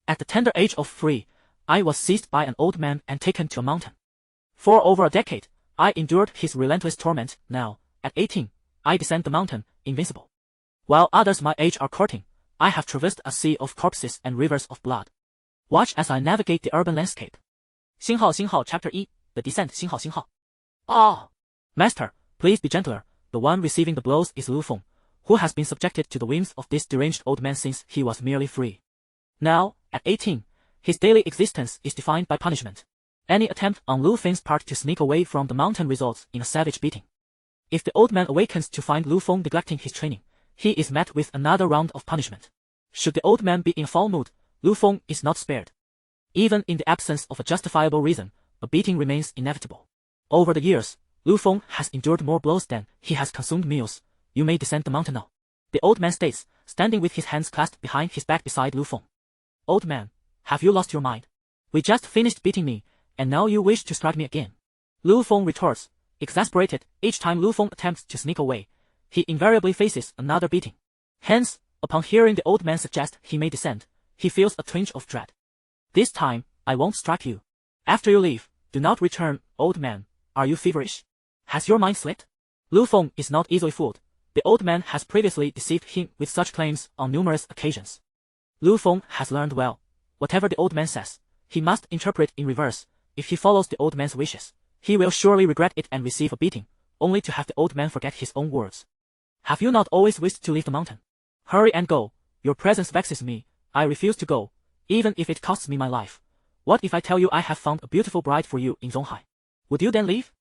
At the tender age of 3, I was seized by an old man and taken to a mountain. For over a decade, I endured his relentless torment. Now, at 18, I descend the mountain, invincible. While others my age are courting, I have traversed a sea of corpses and rivers of blood. Watch as I navigate the urban landscape. 星号 Chapter 1 The Descent 星号 Ah! Master, please be gentler. The one receiving the blows is Lu Feng, who has been subjected to the whims of this deranged old man since he was merely 3. Now, at 18, his daily existence is defined by punishment. Any attempt on Lu Feng's part to sneak away from the mountain results in a savage beating. If the old man awakens to find Lu Feng neglecting his training, he is met with another round of punishment. Should the old man be in foul mood, Lu Feng is not spared. Even in the absence of a justifiable reason, a beating remains inevitable. Over the years, Lu Feng has endured more blows than he has consumed meals. You may descend the mountain now. The old man states, standing with his hands clasped behind his back beside Lu Feng. Old man, have you lost your mind? We just finished beating me, and now you wish to strike me again. Lu Feng retorts, exasperated. Each time Lu Feng attempts to sneak away, he invariably faces another beating. Hence, upon hearing the old man suggest he may descend, he feels a twinge of dread. This time, I won't strike you. After you leave, do not return. Old man, are you feverish? Has your mind slipped? Lu Feng is not easily fooled. The old man has previously deceived him with such claims on numerous occasions. Lu Feng has learned well. Whatever the old man says, he must interpret in reverse. If he follows the old man's wishes, he will surely regret it and receive a beating, only to have the old man forget his own words. Have you not always wished to leave the mountain? Hurry and go. Your presence vexes me. I refuse to go, even if it costs me my life. What if I tell you I have found a beautiful bride for you in Zonghai? Would you then leave?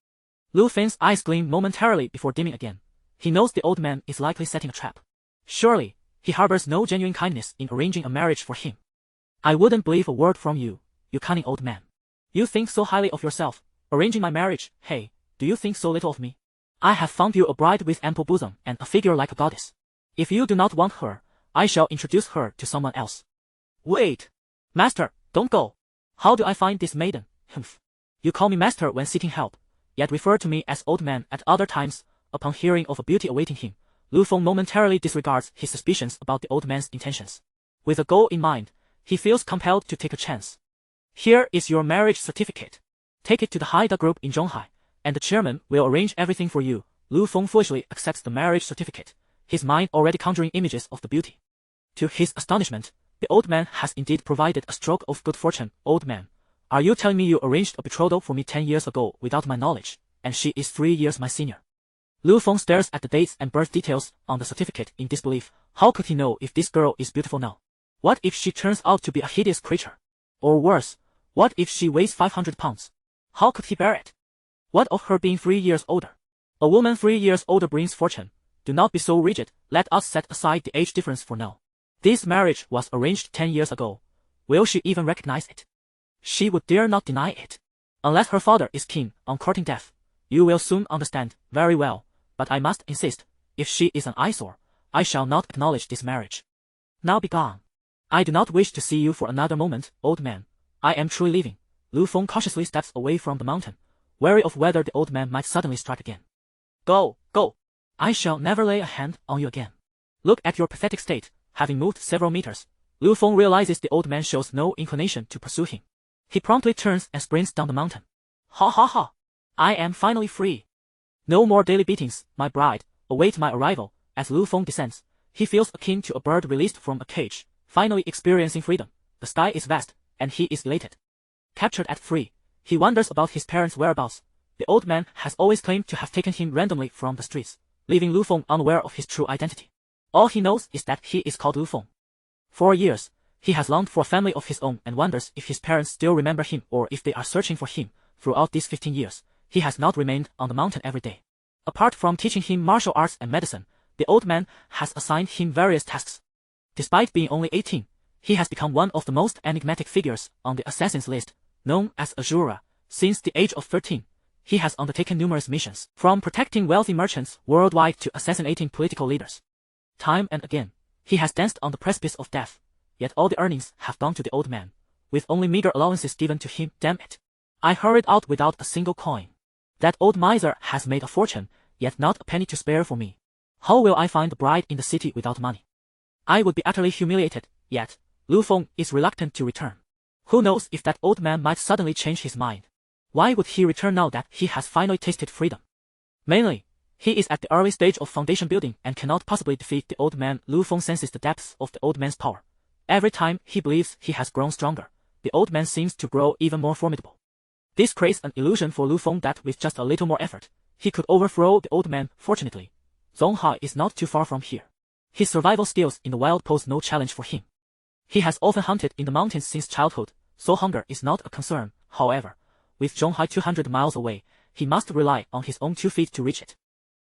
Lu Feng's eyes gleam momentarily before dimming again. He knows the old man is likely setting a trap. Surely, he harbors no genuine kindness in arranging a marriage for him. I wouldn't believe a word from you, you cunning old man. You think so highly of yourself, arranging my marriage. Hey, do you think so little of me? I have found you a bride with ample bosom and a figure like a goddess. If you do not want her, I shall introduce her to someone else. Wait! Master, don't go! How do I find this maiden? Humph. You call me master when seeking help, yet refer to me as old man at other times. Upon hearing of a beauty awaiting him, Lu Feng momentarily disregards his suspicions about the old man's intentions. With a goal in mind, he feels compelled to take a chance. Here is your marriage certificate. Take it to the Haida group in Zhonghai, and the chairman will arrange everything for you. Lu Feng foolishly accepts the marriage certificate, his mind already conjuring images of the beauty. To his astonishment, the old man has indeed provided a stroke of good fortune. Old man, are you telling me you arranged a betrothal for me 10 years ago without my knowledge, and she is 3 years my senior? Lu Feng stares at the dates and birth details on the certificate in disbelief. How could he know if this girl is beautiful now? What if she turns out to be a hideous creature? Or worse, what if she weighs 500 pounds? How could he bear it? What of her being 3 years older? A woman 3 years older brings fortune. Do not be so rigid. Let us set aside the age difference for now. This marriage was arranged 10 years ago. Will she even recognize it? She would dare not deny it. Unless her father is keen on courting death, you will soon understand. Very well, but I must insist, if she is an eyesore, I shall not acknowledge this marriage. Now be gone. I do not wish to see you for another moment, old man. I am truly leaving. Lu Feng cautiously steps away from the mountain, wary of whether the old man might suddenly strike again. Go, go. I shall never lay a hand on you again. Look at your pathetic state. Having moved several meters, Lu Feng realizes the old man shows no inclination to pursue him. He promptly turns and sprints down the mountain. Ha ha ha! I am finally free. No more daily beatings, my bride. Await my arrival. As Lu Feng descends, he feels akin to a bird released from a cage, finally experiencing freedom. The sky is vast, and he is elated. Captured at 3, he wonders about his parents' whereabouts. The old man has always claimed to have taken him randomly from the streets, leaving Lu Feng unaware of his true identity. All he knows is that he is called Lu Feng. For years, he has longed for a family of his own and wonders if his parents still remember him or if they are searching for him. Throughout these 15 years, he has not remained on the mountain every day. Apart from teaching him martial arts and medicine, the old man has assigned him various tasks. Despite being only 18, he has become one of the most enigmatic figures on the assassin's list, known as Azura. Since the age of 13, he has undertaken numerous missions, from protecting wealthy merchants worldwide to assassinating political leaders. Time and again, he has danced on the precipice of death, yet all the earnings have gone to the old man, with only meager allowances given to him. Damn it! I hurried out without a single coin. That old miser has made a fortune, yet not a penny to spare for me. How will I find a bride in the city without money? I would be utterly humiliated, yet, Lu Feng is reluctant to return. Who knows if that old man might suddenly change his mind? Why would he return now that he has finally tasted freedom? Mainly, he is at the early stage of foundation building and cannot possibly defeat the old man. Lu Feng senses the depths of the old man's power. Every time he believes he has grown stronger, the old man seems to grow even more formidable. This creates an illusion for Lu Feng that with just a little more effort, he could overthrow the old man. Fortunately, Zonghai is not too far from here. His survival skills in the wild pose no challenge for him. He has often hunted in the mountains since childhood, so hunger is not a concern. However, with Zonghai 200 miles away, he must rely on his own 2 feet to reach it.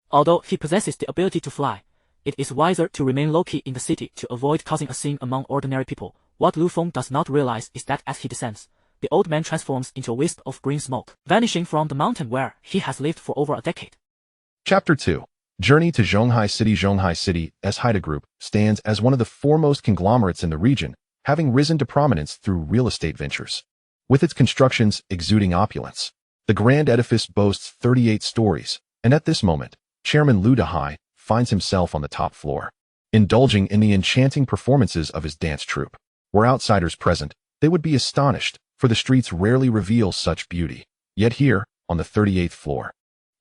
Although he possesses the ability to fly, it is wiser to remain low-key in the city to avoid causing a scene among ordinary people. What Lu Feng does not realize is that as he descends, the old man transforms into a wisp of green smoke, vanishing from the mountain where he has lived for over a decade. Chapter 2. Journey to Zhonghai City. Zhonghai City's Haida Group stands as one of the foremost conglomerates in the region, having risen to prominence through real estate ventures. With its constructions exuding opulence, the grand edifice boasts 38 stories, and at this moment, Chairman Lu Dahai finds himself on the top floor, indulging in the enchanting performances of his dance troupe. Were outsiders present, they would be astonished, for the streets rarely reveal such beauty. Yet here, on the 38th floor,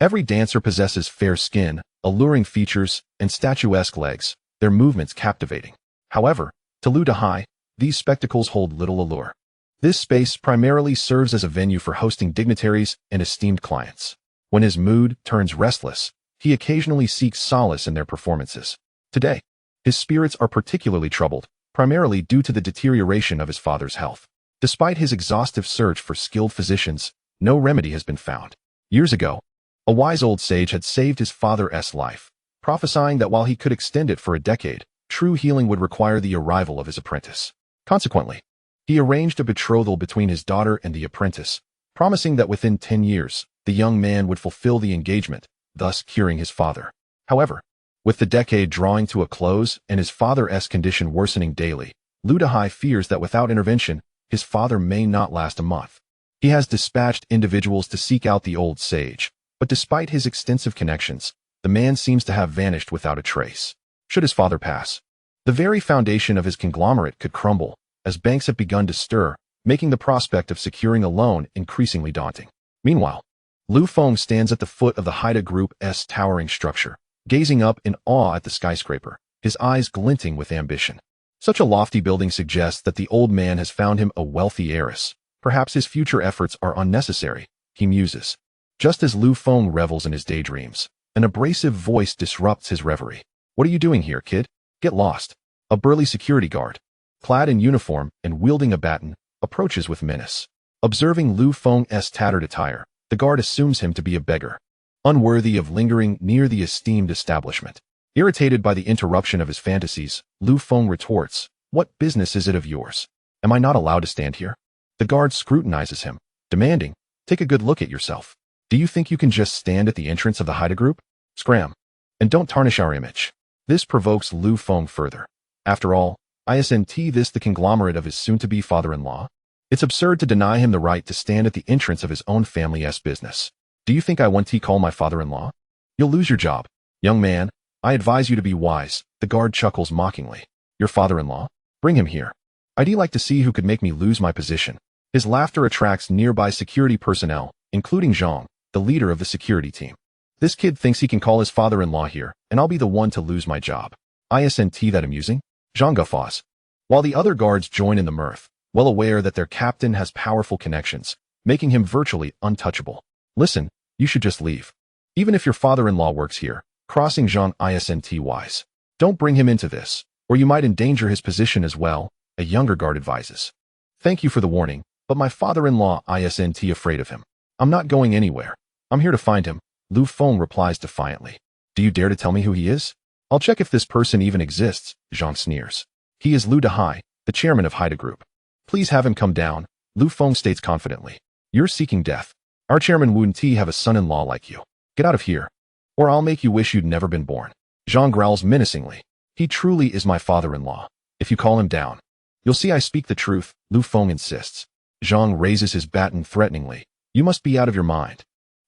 every dancer possesses fair skin, alluring features, and statuesque legs, their movements captivating. However, to Lu Dahai, these spectacles hold little allure. This space primarily serves as a venue for hosting dignitaries and esteemed clients. When his mood turns restless, he occasionally seeks solace in their performances. Today, his spirits are particularly troubled, primarily due to the deterioration of his father's health. Despite his exhaustive search for skilled physicians, no remedy has been found. Years ago, a wise old sage had saved his father's life, prophesying that while he could extend it for a decade, true healing would require the arrival of his apprentice. Consequently, he arranged a betrothal between his daughter and the apprentice, promising that within 10 years, the young man would fulfill the engagement, thus curing his father. However, with the decade drawing to a close and his father's condition worsening daily, Lu Dahai fears that without intervention, his father may not last a month. He has dispatched individuals to seek out the old sage, but despite his extensive connections, the man seems to have vanished without a trace. Should his father pass, the very foundation of his conglomerate could crumble, as banks have begun to stir, making the prospect of securing a loan increasingly daunting. Meanwhile, Lu Feng stands at the foot of the Haida Group's towering structure, gazing up in awe at the skyscraper, his eyes glinting with ambition. Such a lofty building suggests that the old man has found him a wealthy heiress. Perhaps his future efforts are unnecessary, he muses. Just as Lu Feng revels in his daydreams, an abrasive voice disrupts his reverie. "What are you doing here, kid? Get lost." A burly security guard, clad in uniform and wielding a baton, approaches with menace. Observing Lu Feng's tattered attire, the guard assumes him to be a beggar, unworthy of lingering near the esteemed establishment. Irritated by the interruption of his fantasies, Lu Feng retorts, "What business is it of yours? Am I not allowed to stand here?" The guard scrutinizes him, demanding, "Take a good look at yourself. Do you think you can just stand at the entrance of the Haida Group? Scram. And don't tarnish our image." This provokes Lu Feng further. After all, isn't this the conglomerate of his soon-to-be father-in-law? It's absurd to deny him the right to stand at the entrance of his own family's business. "Do you think I want to call my father-in-law? You'll lose your job. Young man, I advise you to be wise." The guard chuckles mockingly. "Your father-in-law? Bring him here. I'd like to see who could make me lose my position." His laughter attracts nearby security personnel, including Zhang, the leader of the security team. "This kid thinks he can call his father-in-law here, and I'll be the one to lose my job. Isn't that amusing?" Zhang guffaws, while the other guards join in the mirth, well aware that their captain has powerful connections, making him virtually untouchable. "Listen, you should just leave. Even if your father-in-law works here," crossing Zhang isn't wise. "Don't bring him into this, or you might endanger his position as well," a younger guard advises. "Thank you for the warning, but my father-in-law isn't afraid of him. I'm not going anywhere. I'm here to find him," Lu Feng replies defiantly. "Do you dare to tell me who he is? I'll check if this person even exists," Zhang sneers. "He is Lu Dahai, the chairman of Haida Group. Please have him come down," Lu Feng states confidently. "You're seeking death. Our chairman wouldn't have a son-in-law like you. Get out of here, or I'll make you wish you'd never been born." Zhang growls menacingly. "He truly is my father-in-law. If you call him down, you'll see I speak the truth," Lu Feng insists. Zhang raises his baton threateningly. "You must be out of your mind.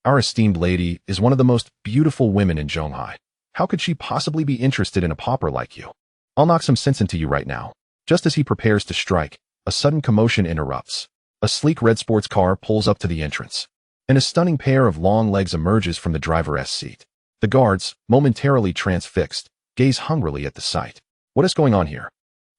Our esteemed lady is one of the most beautiful women in Zhonghai. How could she possibly be interested in a pauper like you? I'll knock some sense into you right now." Just as he prepares to strike, a sudden commotion interrupts. A sleek red sports car pulls up to the entrance, and a stunning pair of long legs emerges from the driver's seat. The guards, momentarily transfixed, gaze hungrily at the sight. What is going on here?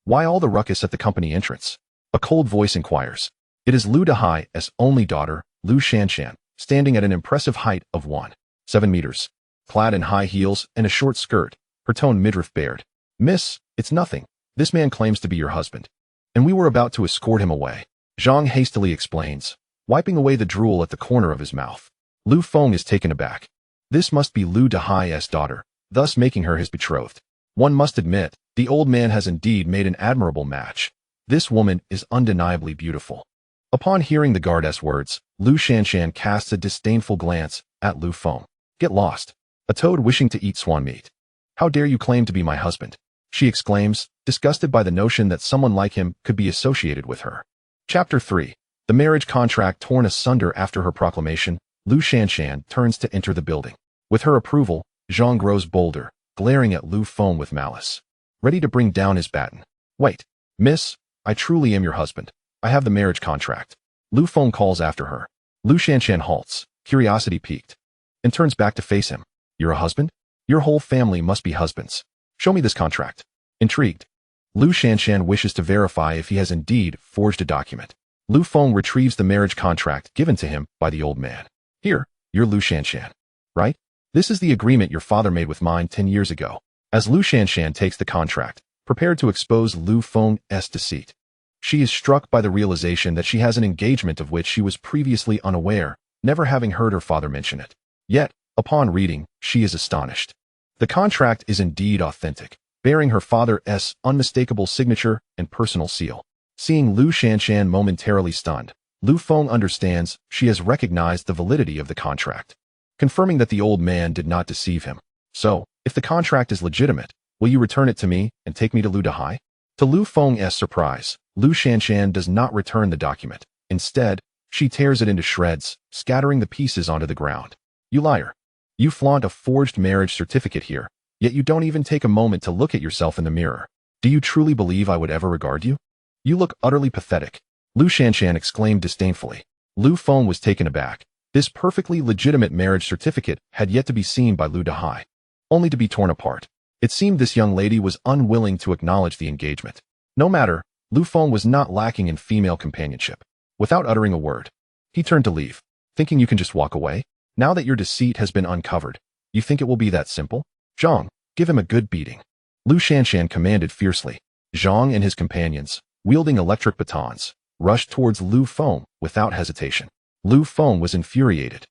Why all the ruckus at the company entrance? A cold voice inquires. It is Lu Dahai's only daughter, Lu Shanshan, standing at an impressive height of 1.7 meters. Clad in high heels and a short skirt, her toned midriff bared. Miss, it's nothing. This man claims to be your husband, and we were about to escort him away. Zhang hastily explains, wiping away the drool at the corner of his mouth. Lu Feng is taken aback. This must be Lu Dahai's daughter, thus making her his betrothed. One must admit, the old man has indeed made an admirable match. This woman is undeniably beautiful. Upon hearing the guard's words, Lu Shanshan casts a disdainful glance at Lu Feng. Get lost. A toad wishing to eat swan meat. How dare you claim to be my husband? She exclaims, disgusted by the notion that someone like him could be associated with her. Chapter 3. The marriage contract torn asunder after her proclamation, Lu Shanshan turns to enter the building. With her approval, Zhang grows bolder, glaring at Lu Feng with malice, ready to bring down his baton. Wait, miss, I truly am your husband. I have the marriage contract. Lu Feng calls after her. Lu Shanshan halts, curiosity piqued, and turns back to face him. You're a husband? Your whole family must be husbands. Show me this contract. Intrigued, Lu Shanshan wishes to verify if he has indeed forged a document. Lu Feng retrieves the marriage contract given to him by the old man. Here, you're Lu Shanshan, right? This is the agreement your father made with mine 10 years ago. As Lu Shanshan takes the contract, prepared to expose Lu Feng's deceit, she is struck by the realization that she has an engagement of which she was previously unaware, never having heard her father mention it. Yet, upon reading, she is astonished. The contract is indeed authentic, bearing her father's unmistakable signature and personal seal. Seeing Lu Shanshan momentarily stunned, Lu Feng understands she has recognized the validity of the contract, confirming that the old man did not deceive him. So, if the contract is legitimate, will you return it to me and take me to Lu Dahai? To Lu Feng's surprise, Lu Shanshan does not return the document. Instead, she tears it into shreds, scattering the pieces onto the ground. You liar. You flaunt a forged marriage certificate here, yet you don't even take a moment to look at yourself in the mirror. Do you truly believe I would ever regard you? You look utterly pathetic. Lu Shanshan exclaimed disdainfully. Lu Feng was taken aback. This perfectly legitimate marriage certificate had yet to be seen by Lu Dahai, only to be torn apart. It seemed this young lady was unwilling to acknowledge the engagement. No matter, Lu Feng was not lacking in female companionship. Without uttering a word, he turned to leave. Thinking you can just walk away? Now that your deceit has been uncovered, you think it will be that simple? Zhang, give him a good beating. Lu Shanshan commanded fiercely. Zhang and his companions, wielding electric batons, rushed towards Lu Feng without hesitation. Lu Feng was infuriated.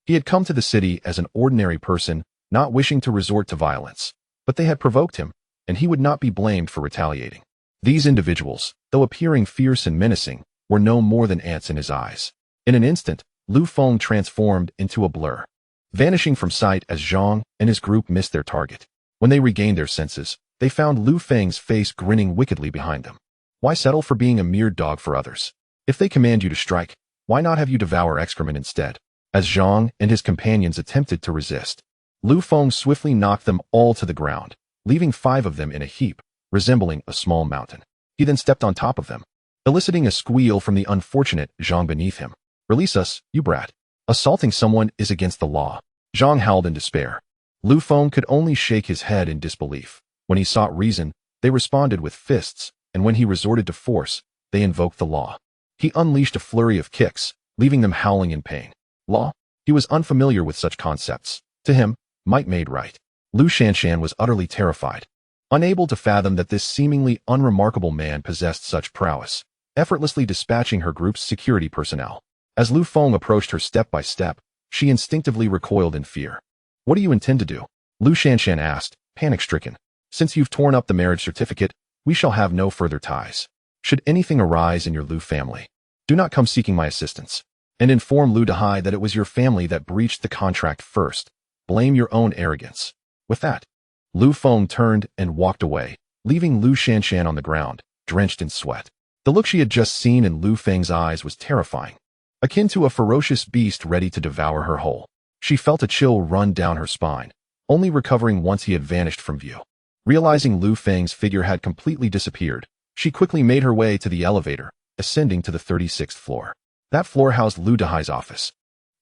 He had come to the city as an ordinary person, not wishing to resort to violence, but they had provoked him, and he would not be blamed for retaliating. These individuals, though appearing fierce and menacing, were no more than ants in his eyes. In an instant, Lu Feng transformed into a blur, vanishing from sight as Zhang and his group missed their target. When they regained their senses, they found Lu Feng's face grinning wickedly behind them. Why settle for being a mere dog for others? If they command you to strike, why not have you devour excrement instead? As Zhang and his companions attempted to resist, Lu Feng swiftly knocked them all to the ground, leaving 5 of them in a heap, resembling a small mountain. He then stepped on top of them, eliciting a squeal from the unfortunate Zhang beneath him. Release us, you brat. Assaulting someone is against the law. Zhang howled in despair. Lu Feng could only shake his head in disbelief. When he sought reason, they responded with fists, and when he resorted to force, they invoked the law. He unleashed a flurry of kicks, leaving them howling in pain. Law? He was unfamiliar with such concepts. To him, might made right. Lu Shanshan was utterly terrified, unable to fathom that this seemingly unremarkable man possessed such prowess, effortlessly dispatching her group's security personnel. As Lu Feng approached her step by step, she instinctively recoiled in fear. What do you intend to do? Lu Shanshan asked, panic-stricken. Since you've torn up the marriage certificate, we shall have no further ties. Should anything arise in your Lu family, do not come seeking my assistance, and inform Lu Dahai that it was your family that breached the contract first. Blame your own arrogance. With that, Lu Feng turned and walked away, leaving Lu Shanshan on the ground, drenched in sweat. The look she had just seen in Lu Feng's eyes was terrifying, akin to a ferocious beast ready to devour her whole. She felt a chill run down her spine, only recovering once he had vanished from view. Realizing Lu Feng's figure had completely disappeared, She quickly made her way to the elevator, ascending to the 36th floor. That floor housed Lu Dehai's office,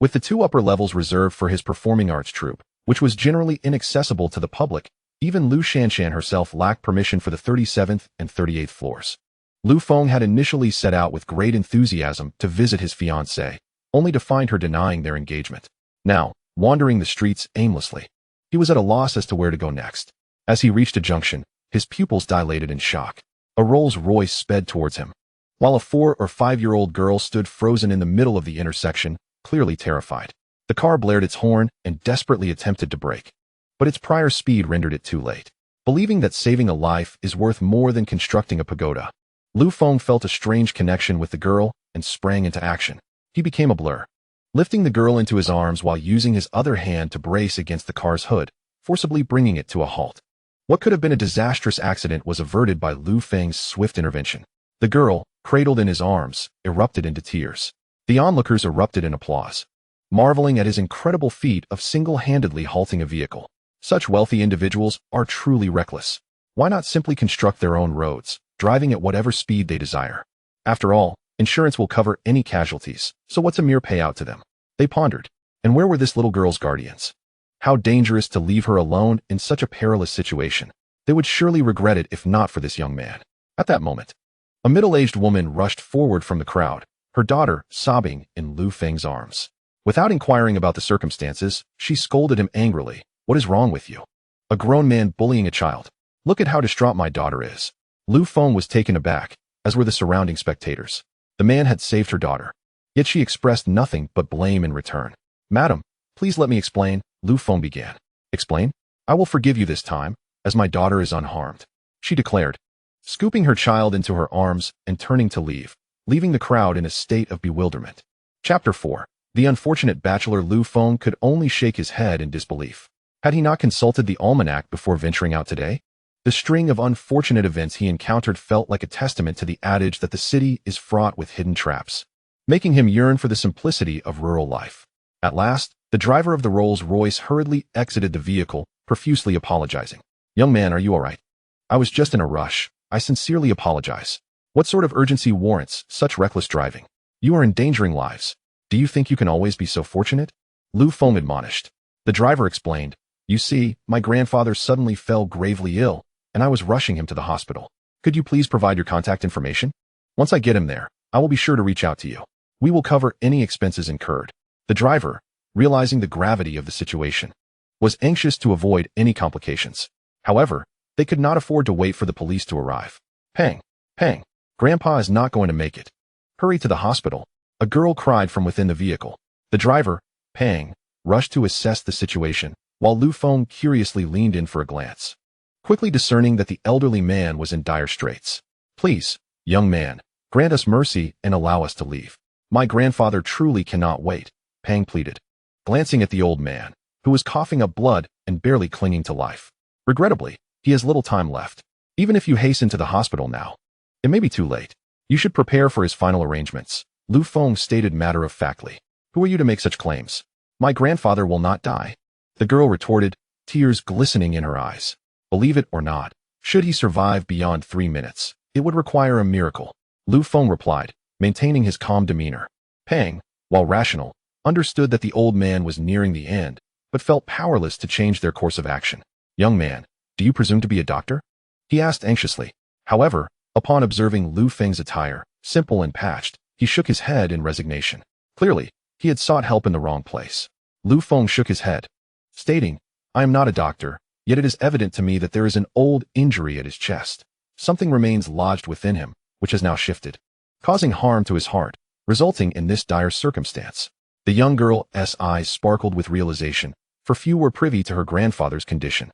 with the two upper levels reserved for his performing arts troupe, which was generally inaccessible to the public. Even Lu Shanshan herself lacked permission for the 37th and 38th floors. Lu Feng had initially set out with great enthusiasm to visit his fiancée, only to find her denying their engagement. Now, wandering the streets aimlessly, he was at a loss as to where to go next. As he reached a junction, his pupils dilated in shock. A Rolls-Royce sped towards him, while a 4- or 5-year-old girl stood frozen in the middle of the intersection, clearly terrified. The car blared its horn and desperately attempted to brake, but its prior speed rendered it too late. Believing that saving a life is worth more than constructing a pagoda, Lu Feng felt a strange connection with the girl and sprang into action. He became a blur, lifting the girl into his arms while using his other hand to brace against the car's hood, forcibly bringing it to a halt. What could have been a disastrous accident was averted by Lu Feng's swift intervention. The girl, cradled in his arms, erupted into tears. The onlookers erupted in applause, marveling at his incredible feat of single-handedly halting a vehicle. Such wealthy individuals are truly reckless. Why not simply construct their own roads, driving at whatever speed they desire? After all, insurance will cover any casualties, so what's a mere payout to them? They pondered. And where were this little girl's guardians? How dangerous to leave her alone in such a perilous situation. They would surely regret it if not for this young man. At that moment, a middle-aged woman rushed forward from the crowd, her daughter sobbing in Lu Feng's arms. Without inquiring about the circumstances, she scolded him angrily. What is wrong with you? A grown man bullying a child. Look at how distraught my daughter is. Lu Feng was taken aback, as were the surrounding spectators. The man had saved her daughter, yet she expressed nothing but blame in return. Madam, please let me explain, Lu Feng began. Explain? I will forgive you this time, as my daughter is unharmed, she declared, scooping her child into her arms and turning to leave, leaving the crowd in a state of bewilderment. Chapter 4. The unfortunate bachelor Lu Feng could only shake his head in disbelief. Had he not consulted the almanac before venturing out today? The string of unfortunate events he encountered felt like a testament to the adage that the city is fraught with hidden traps, making him yearn for the simplicity of rural life. At last, the driver of the Rolls-Royce hurriedly exited the vehicle, profusely apologizing. Young man, are you all right? I was just in a rush. I sincerely apologize. What sort of urgency warrants such reckless driving? You are endangering lives. Do you think you can always be so fortunate? Lu Feng admonished. The driver explained. You see, my grandfather suddenly fell gravely ill, and I was rushing him to the hospital. Could you please provide your contact information? Once I get him there, I will be sure to reach out to you. We will cover any expenses incurred. The driver, realizing the gravity of the situation, was anxious to avoid any complications. However, they could not afford to wait for the police to arrive. Pang, pang, Grandpa is not going to make it. Hurry to the hospital, a girl cried from within the vehicle. The driver, Pang, rushed to assess the situation, while Lu Feng curiously leaned in for a glance, quickly discerning that the elderly man was in dire straits. Please, young man, grant us mercy and allow us to leave. My grandfather truly cannot wait, Pang pleaded, glancing at the old man, who was coughing up blood and barely clinging to life. Regrettably, he has little time left. Even if you hasten to the hospital now, it may be too late. You should prepare for his final arrangements, Lu Feng stated matter-of-factly. Who are you to make such claims? My grandfather will not die, the girl retorted, tears glistening in her eyes. Believe it or not, should he survive beyond 3 minutes, it would require a miracle, Lu Feng replied, maintaining his calm demeanor. Pang, while rational, understood that the old man was nearing the end, but felt powerless to change their course of action. Young man, do you presume to be a doctor? He asked anxiously. However, upon observing Lu Feng's attire, simple and patched, he shook his head in resignation. Clearly, he had sought help in the wrong place. Lu Feng shook his head, stating, I am not a doctor, yet it is evident to me that there is an old injury at his chest. Something remains lodged within him, which has now shifted, causing harm to his heart, resulting in this dire circumstance. The young girl's eyes sparkled with realization, for few were privy to her grandfather's condition.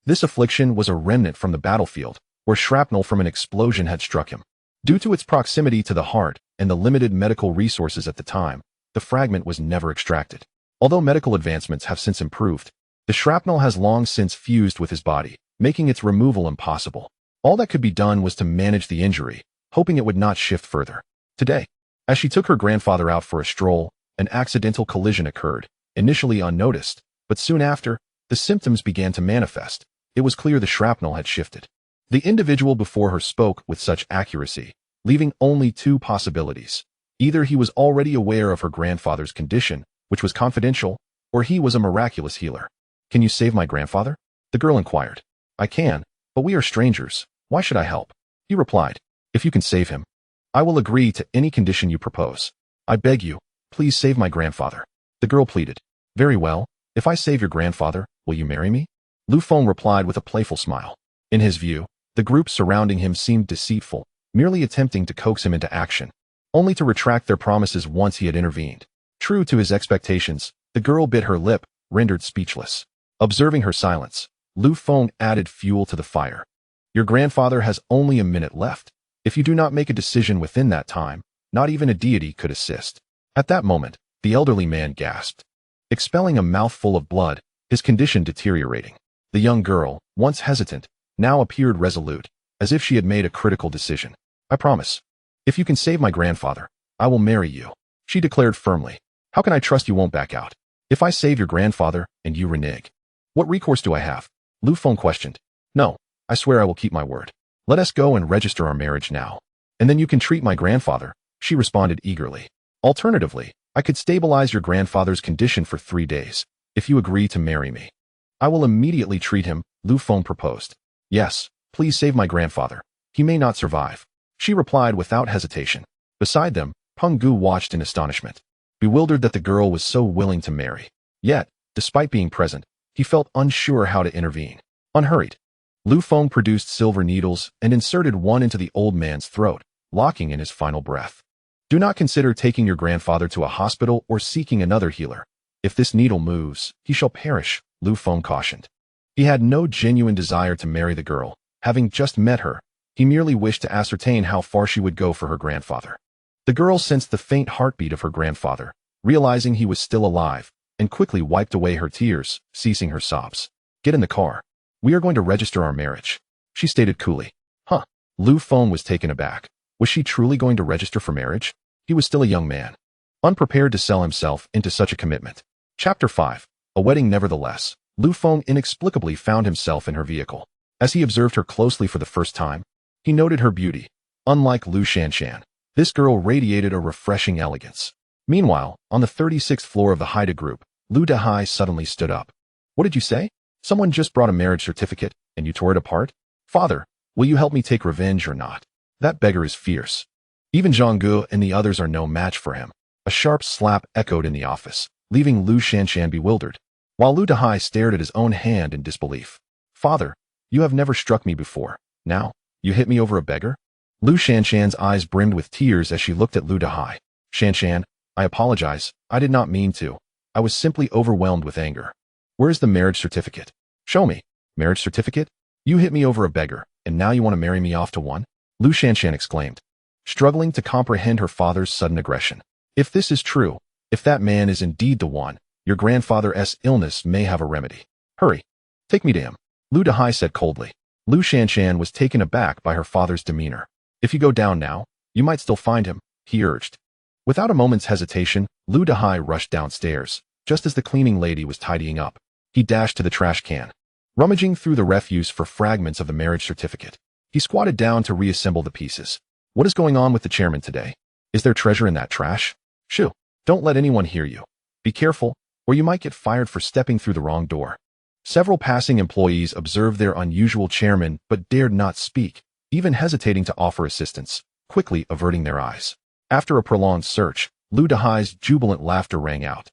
This affliction was a remnant from the battlefield, where shrapnel from an explosion had struck him. Due to its proximity to the heart and the limited medical resources at the time, the fragment was never extracted. Although medical advancements have since improved, the shrapnel has long since fused with his body, making its removal impossible. All that could be done was to manage the injury, hoping it would not shift further. Today, as she took her grandfather out for a stroll, an accidental collision occurred, initially unnoticed, but soon after, the symptoms began to manifest. It was clear the shrapnel had shifted. The individual before her spoke with such accuracy, leaving only two possibilities. Either he was already aware of her grandfather's condition, which was confidential, or he was a miraculous healer. Can you save my grandfather? The girl inquired. I can, but we are strangers. Why should I help? He replied. If you can save him, I will agree to any condition you propose. I beg you, please save my grandfather. The girl pleaded. Very well, if I save your grandfather, will you marry me? Lu Feng replied with a playful smile. In his view, the group surrounding him seemed deceitful, merely attempting to coax him into action, only to retract their promises once he had intervened. True to his expectations, the girl bit her lip, rendered speechless. Observing her silence, Lu Feng added fuel to the fire. Your grandfather has only a minute left. If you do not make a decision within that time, not even a deity could assist. At that moment, the elderly man gasped, expelling a mouthful of blood, his condition deteriorating. The young girl, once hesitant, now appeared resolute, as if she had made a critical decision. I promise. If you can save my grandfather, I will marry you, she declared firmly. How can I trust you won't back out? If I save your grandfather and you renege, what recourse do I have? Lu Feng questioned. No, I swear I will keep my word. Let us go and register our marriage now. And then you can treat my grandfather, she responded eagerly. Alternatively, I could stabilize your grandfather's condition for 3 days, if you agree to marry me. I will immediately treat him, Lu Feng proposed. Yes, please save my grandfather. He may not survive, she replied without hesitation. Beside them, Peng Gu watched in astonishment, bewildered that the girl was so willing to marry. Yet, despite being present, he felt unsure how to intervene. Unhurried, Lu Feng produced silver needles and inserted one into the old man's throat, locking in his final breath. Do not consider taking your grandfather to a hospital or seeking another healer. If this needle moves, he shall perish, Lu Feng cautioned. He had no genuine desire to marry the girl. Having just met her, he merely wished to ascertain how far she would go for her grandfather. The girl sensed the faint heartbeat of her grandfather, realizing he was still alive, and quickly wiped away her tears, ceasing her sobs. Get in the car. We are going to register our marriage, she stated coolly. Huh. Lu Feng was taken aback. Was she truly going to register for marriage? He was still a young man, unprepared to sell himself into such a commitment. Chapter 5. A wedding nevertheless. Lu Feng inexplicably found himself in her vehicle. As he observed her closely for the first time, he noted her beauty. Unlike Lu Shanshan, this girl radiated a refreshing elegance. Meanwhile, on the 36th floor of the Haida group, Lu Dehai suddenly stood up. What did you say? Someone just brought a marriage certificate, and you tore it apart? Father, will you help me take revenge or not? That beggar is fierce. Even Zhonggu and the others are no match for him. A sharp slap echoed in the office, leaving Lu Shanshan bewildered, while Lu Dehai stared at his own hand in disbelief. Father, you have never struck me before. Now, you hit me over a beggar? Lu Shanshan's eyes brimmed with tears as she looked at Lu Dehai. Shanshan, I apologize. I did not mean to. I was simply overwhelmed with anger. Where is the marriage certificate? Show me. Marriage certificate? You hit me over a beggar, and now you want to marry me off to one? Lu Shanshan exclaimed, struggling to comprehend her father's sudden aggression. If this is true, if that man is indeed the one, your grandfather's illness may have a remedy. Hurry. Take me to him, Lu Dehai said coldly. Lu Shanshan was taken aback by her father's demeanor. If you go down now, you might still find him, he urged. Without a moment's hesitation, Lu Dehai rushed downstairs, just as the cleaning lady was tidying up. He dashed to the trash can, rummaging through the refuse for fragments of the marriage certificate. He squatted down to reassemble the pieces. What is going on with the chairman today? Is there treasure in that trash? Shoo! Don't let anyone hear you. Be careful, or you might get fired for stepping through the wrong door. Several passing employees observed their unusual chairman but dared not speak, even hesitating to offer assistance, quickly averting their eyes. After a prolonged search, Lu Dehai's jubilant laughter rang out.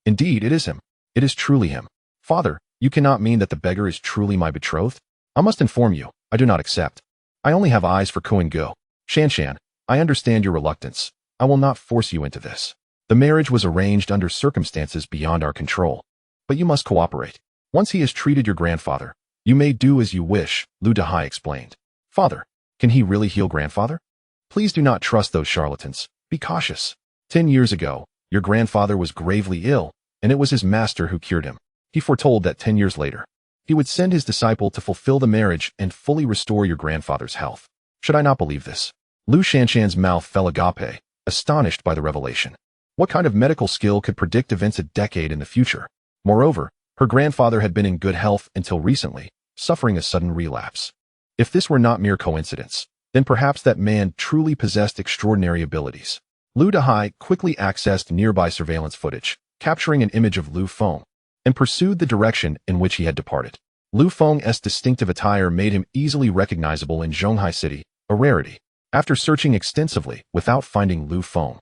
Indeed, it is him. It is truly him. Father, you cannot mean that the beggar is truly my betrothed? I must inform you, I do not accept. I only have eyes for Kuan Go. Shanshan, I understand your reluctance. I will not force you into this. The marriage was arranged under circumstances beyond our control. But you must cooperate. Once he has treated your grandfather, you may do as you wish, Lu Dehai explained. Father, can he really heal grandfather? Please do not trust those charlatans. Be cautious. 10 years ago, your grandfather was gravely ill, and it was his master who cured him. He foretold that 10 years later, he would send his disciple to fulfill the marriage and fully restore your grandfather's health. Should I not believe this? Lu Shanshan's mouth fell agape, astonished by the revelation. What kind of medical skill could predict events a decade in the future? Moreover, her grandfather had been in good health until recently, suffering a sudden relapse. If this were not mere coincidence, then perhaps that man truly possessed extraordinary abilities. Lu Dehai quickly accessed nearby surveillance footage, capturing an image of Lu Feng, and pursued the direction in which he had departed. Lu Feng's distinctive attire made him easily recognizable in Zhonghai City, a rarity. After searching extensively without finding Lu Feng,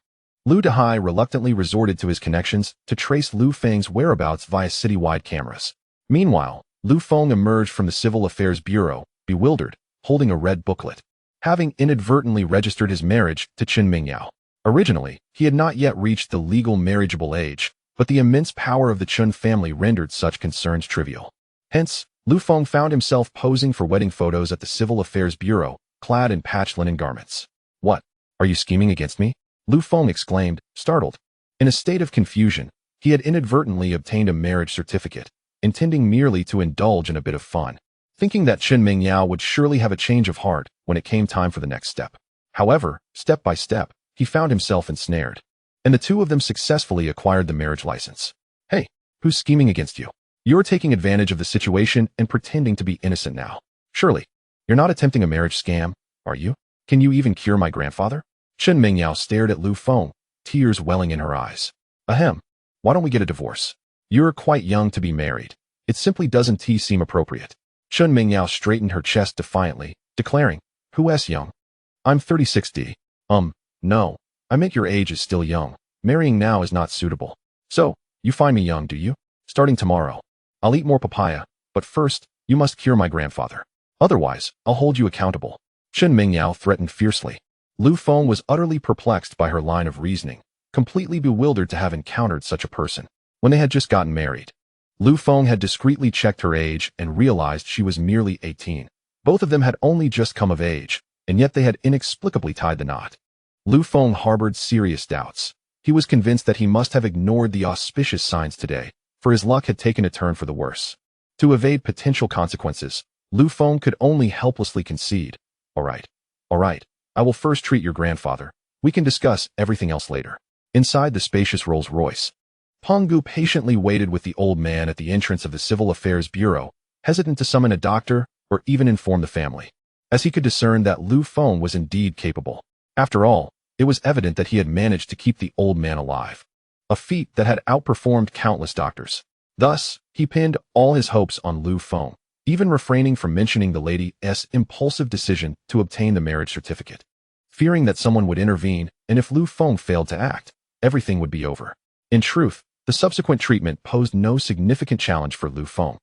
Lu Dehai reluctantly resorted to his connections to trace Lu Feng's whereabouts via citywide cameras. Meanwhile, Lu Feng emerged from the Civil Affairs Bureau, bewildered, holding a red booklet, having inadvertently registered his marriage to Chen Mingyao. Originally, he had not yet reached the legal marriageable age, but the immense power of the Chen family rendered such concerns trivial. Hence, Lu Feng found himself posing for wedding photos at the Civil Affairs Bureau, clad in patched linen garments. "What? Are you scheming against me?" Lu Feng exclaimed, startled. In a state of confusion, he had inadvertently obtained a marriage certificate, intending merely to indulge in a bit of fun, thinking that Chen Mingyao would surely have a change of heart when it came time for the next step. However, step by step, he found himself ensnared, and the two of them successfully acquired the marriage license. "Hey, who's scheming against you? You're taking advantage of the situation and pretending to be innocent now. Surely, you're not attempting a marriage scam, are you? Can you even cure my grandfather?" Chen Mingyao stared at Lu Feng, tears welling in her eyes. "Ahem. Why don't we get a divorce? You're quite young to be married. It simply doesn't seem appropriate." Chen Mingyao straightened her chest defiantly, declaring, "Who's young? I'm 36D. No. I meant your age is still young. Marrying now is not suitable. So, you find me young, do you? Starting tomorrow, I'll eat more papaya, but first, you must cure my grandfather. Otherwise, I'll hold you accountable." Chen Mingyao threatened fiercely. Lu Feng was utterly perplexed by her line of reasoning, completely bewildered to have encountered such a person. When they had just gotten married, Lu Feng had discreetly checked her age and realized she was merely 18. Both of them had only just come of age, and yet they had inexplicably tied the knot. Lu Feng harbored serious doubts. He was convinced that he must have ignored the auspicious signs today, for his luck had taken a turn for the worse. To evade potential consequences, Lu Feng could only helplessly concede. All right. I will first treat your grandfather. We can discuss everything else later." Inside the spacious Rolls-Royce, Peng Gu patiently waited with the old man at the entrance of the Civil Affairs Bureau, hesitant to summon a doctor or even inform the family, as he could discern that Lu Feng was indeed capable. After all, it was evident that he had managed to keep the old man alive, a feat that had outperformed countless doctors. Thus, he pinned all his hopes on Lu Feng, even refraining from mentioning the lady's impulsive decision to obtain the marriage certificate, fearing that someone would intervene, and if Lu Feng failed to act, everything would be over. In truth, the subsequent treatment posed no significant challenge for Lu Feng,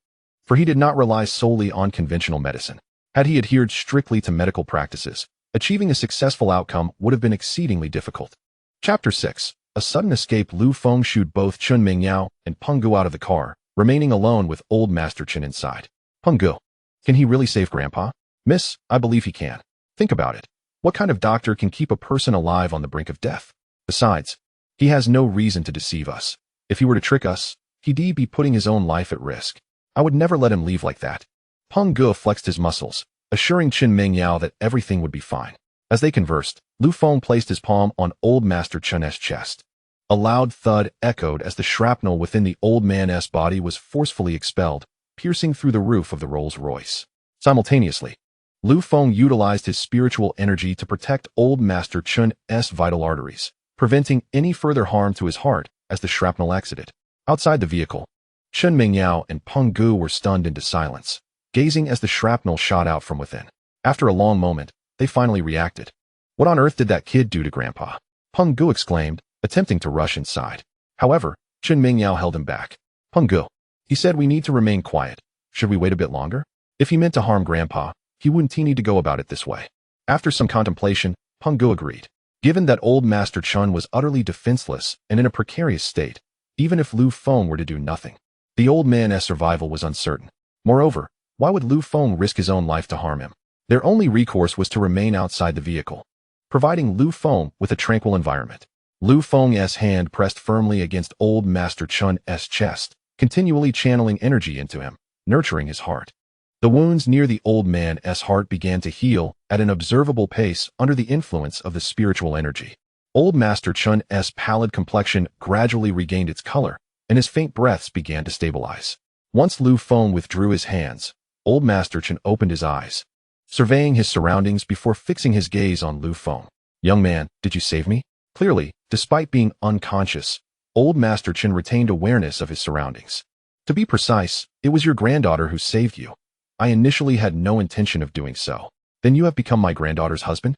for he did not rely solely on conventional medicine. Had he adhered strictly to medical practices, achieving a successful outcome would have been exceedingly difficult. Chapter 6. A sudden escape. Lu Feng shooed both Chen Mingyao and Peng Gu out of the car, remaining alone with old Master Chen inside. "Peng Gu, can he really save Grandpa?" "Miss, I believe he can. Think about it. What kind of doctor can keep a person alive on the brink of death? Besides, he has no reason to deceive us. If he were to trick us, he'd be putting his own life at risk. I would never let him leave like that." Peng Gu flexed his muscles, assuring Chen Mingyao that everything would be fine. As they conversed, Lu Feng placed his palm on old Master Chen's chest. A loud thud echoed as the shrapnel within the old man's body was forcefully expelled, piercing through the roof of the Rolls-Royce. Simultaneously, Lu Feng utilized his spiritual energy to protect old Master Chen's vital arteries, preventing any further harm to his heart as the shrapnel exited. Outside the vehicle, Chen Mingyao and Peng Gu were stunned into silence, gazing as the shrapnel shot out from within. After a long moment, they finally reacted. "What on earth did that kid do to Grandpa?" Peng Gu exclaimed, attempting to rush inside. However, Chen Mingyao held him back. "Peng Gu, he said we need to remain quiet. Should we wait a bit longer? If he meant to harm Grandpa, he wouldn't need to go about it this way." After some contemplation, Peng Gu agreed. Given that old Master Chen was utterly defenseless and in a precarious state, even if Lu Feng were to do nothing, the old man's survival was uncertain. Moreover, why would Lu Feng risk his own life to harm him? Their only recourse was to remain outside the vehicle, providing Lu Feng with a tranquil environment. Lu Feng's hand pressed firmly against old Master Chen's chest, continually channeling energy into him, nurturing his heart. The wounds near the old man's heart began to heal at an observable pace under the influence of the spiritual energy. Old Master Chen's pallid complexion gradually regained its color, and his faint breaths began to stabilize. Once Lu Feng withdrew his hands, old Master Chen opened his eyes, surveying his surroundings before fixing his gaze on Lu Feng. Young man, did you save me? Clearly, despite being unconscious, old Master Chen retained awareness of his surroundings. To be precise, it was your granddaughter who saved you. I initially had no intention of doing so. Then you have become my granddaughter's husband?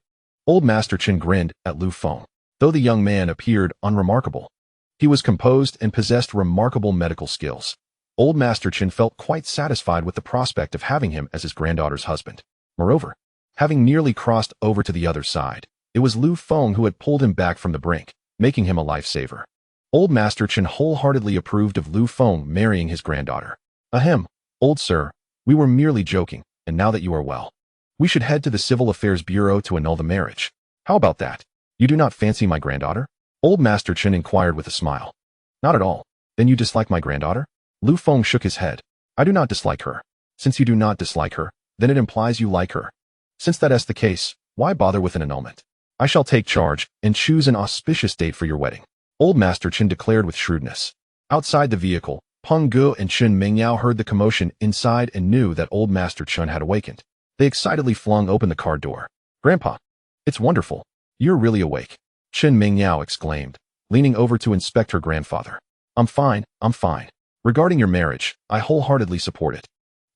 Old Master Chen grinned at Lu Feng, though the young man appeared unremarkable. He was composed and possessed remarkable medical skills. Old Master Chen felt quite satisfied with the prospect of having him as his granddaughter's husband. Moreover, having nearly crossed over to the other side, it was Lu Feng who had pulled him back from the brink, making him a lifesaver. Old Master Chen wholeheartedly approved of Lu Feng marrying his granddaughter. Ahem, old sir, we were merely joking, and now that you are well, we should head to the Civil Affairs Bureau to annul the marriage. How about that? You do not fancy my granddaughter? Old Master Chen inquired with a smile. Not at all. Then you dislike my granddaughter? Lu Feng shook his head. I do not dislike her. Since you do not dislike her, then it implies you like her. Since that is the case, why bother with an annulment? I shall take charge and choose an auspicious date for your wedding. Old Master Chen declared with shrewdness. Outside the vehicle, Peng Ge and Chen Mingyao heard the commotion inside and knew that Old Master Chen had awakened. They excitedly flung open the car door. Grandpa, it's wonderful. You're really awake. Chen Mingyao exclaimed, leaning over to inspect her grandfather. I'm fine. Regarding your marriage, I wholeheartedly support it.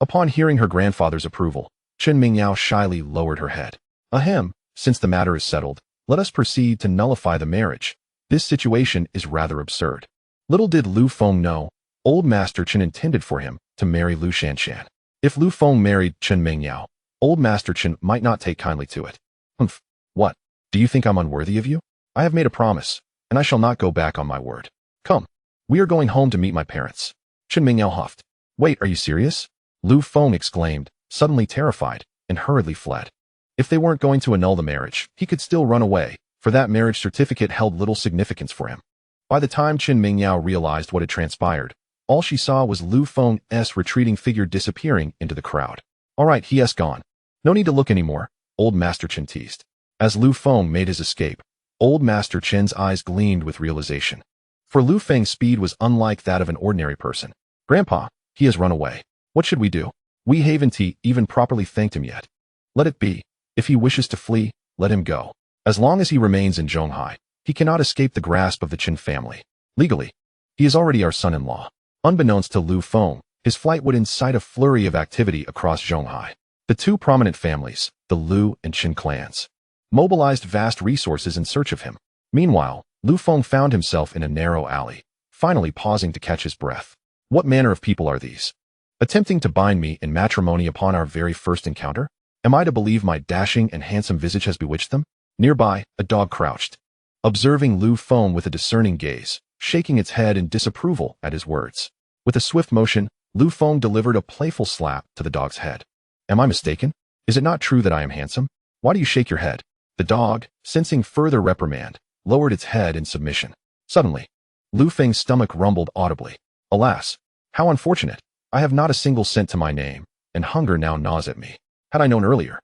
Upon hearing her grandfather's approval, Chen Mingyao shyly lowered her head. Ahem, since the matter is settled, let us proceed to nullify the marriage. This situation is rather absurd. Little did Lu Feng know, Old Master Chen intended for him to marry Lu Shanshan. If Lu Feng married Chen Mingyao, Old Master Chen might not take kindly to it. Humph, what? Do you think I'm unworthy of you? I have made a promise, and I shall not go back on my word. Come, we are going home to meet my parents. Chen Mingyao huffed. Wait, are you serious? Lu Feng exclaimed, suddenly terrified, and hurriedly fled. If they weren't going to annul the marriage, he could still run away, for that marriage certificate held little significance for him. By the time Chen Mingyao realized what had transpired, all she saw was Lu Feng's retreating figure disappearing into the crowd. All right, he has gone. No need to look anymore, Old Master Chen teased. As Lu Feng made his escape, Old Master Chen's eyes gleamed with realization. For Lu Feng's speed was unlike that of an ordinary person. Grandpa, he has run away. What should we do? We haven't even properly thanked him yet. Let it be. If he wishes to flee, let him go. As long as he remains in Zhonghai, he cannot escape the grasp of the Chen family. Legally, he is already our son-in-law. Unbeknownst to Lu Feng, his flight would incite a flurry of activity across Zhonghai. The two prominent families, the Lu and Chen clans, mobilized vast resources in search of him. Meanwhile, Lu Feng found himself in a narrow alley, finally pausing to catch his breath. What manner of people are these? Attempting to bind me in matrimony upon our very first encounter? Am I to believe my dashing and handsome visage has bewitched them? Nearby, a dog crouched, observing Lu Feng with a discerning gaze, shaking its head in disapproval at his words. With a swift motion, Lu Feng delivered a playful slap to the dog's head. Am I mistaken? Is it not true that I am handsome? Why do you shake your head? The dog, sensing further reprimand, lowered its head in submission. Suddenly, Lu Feng's stomach rumbled audibly. Alas, how unfortunate. I have not a single cent to my name, and hunger now gnaws at me. Had I known earlier,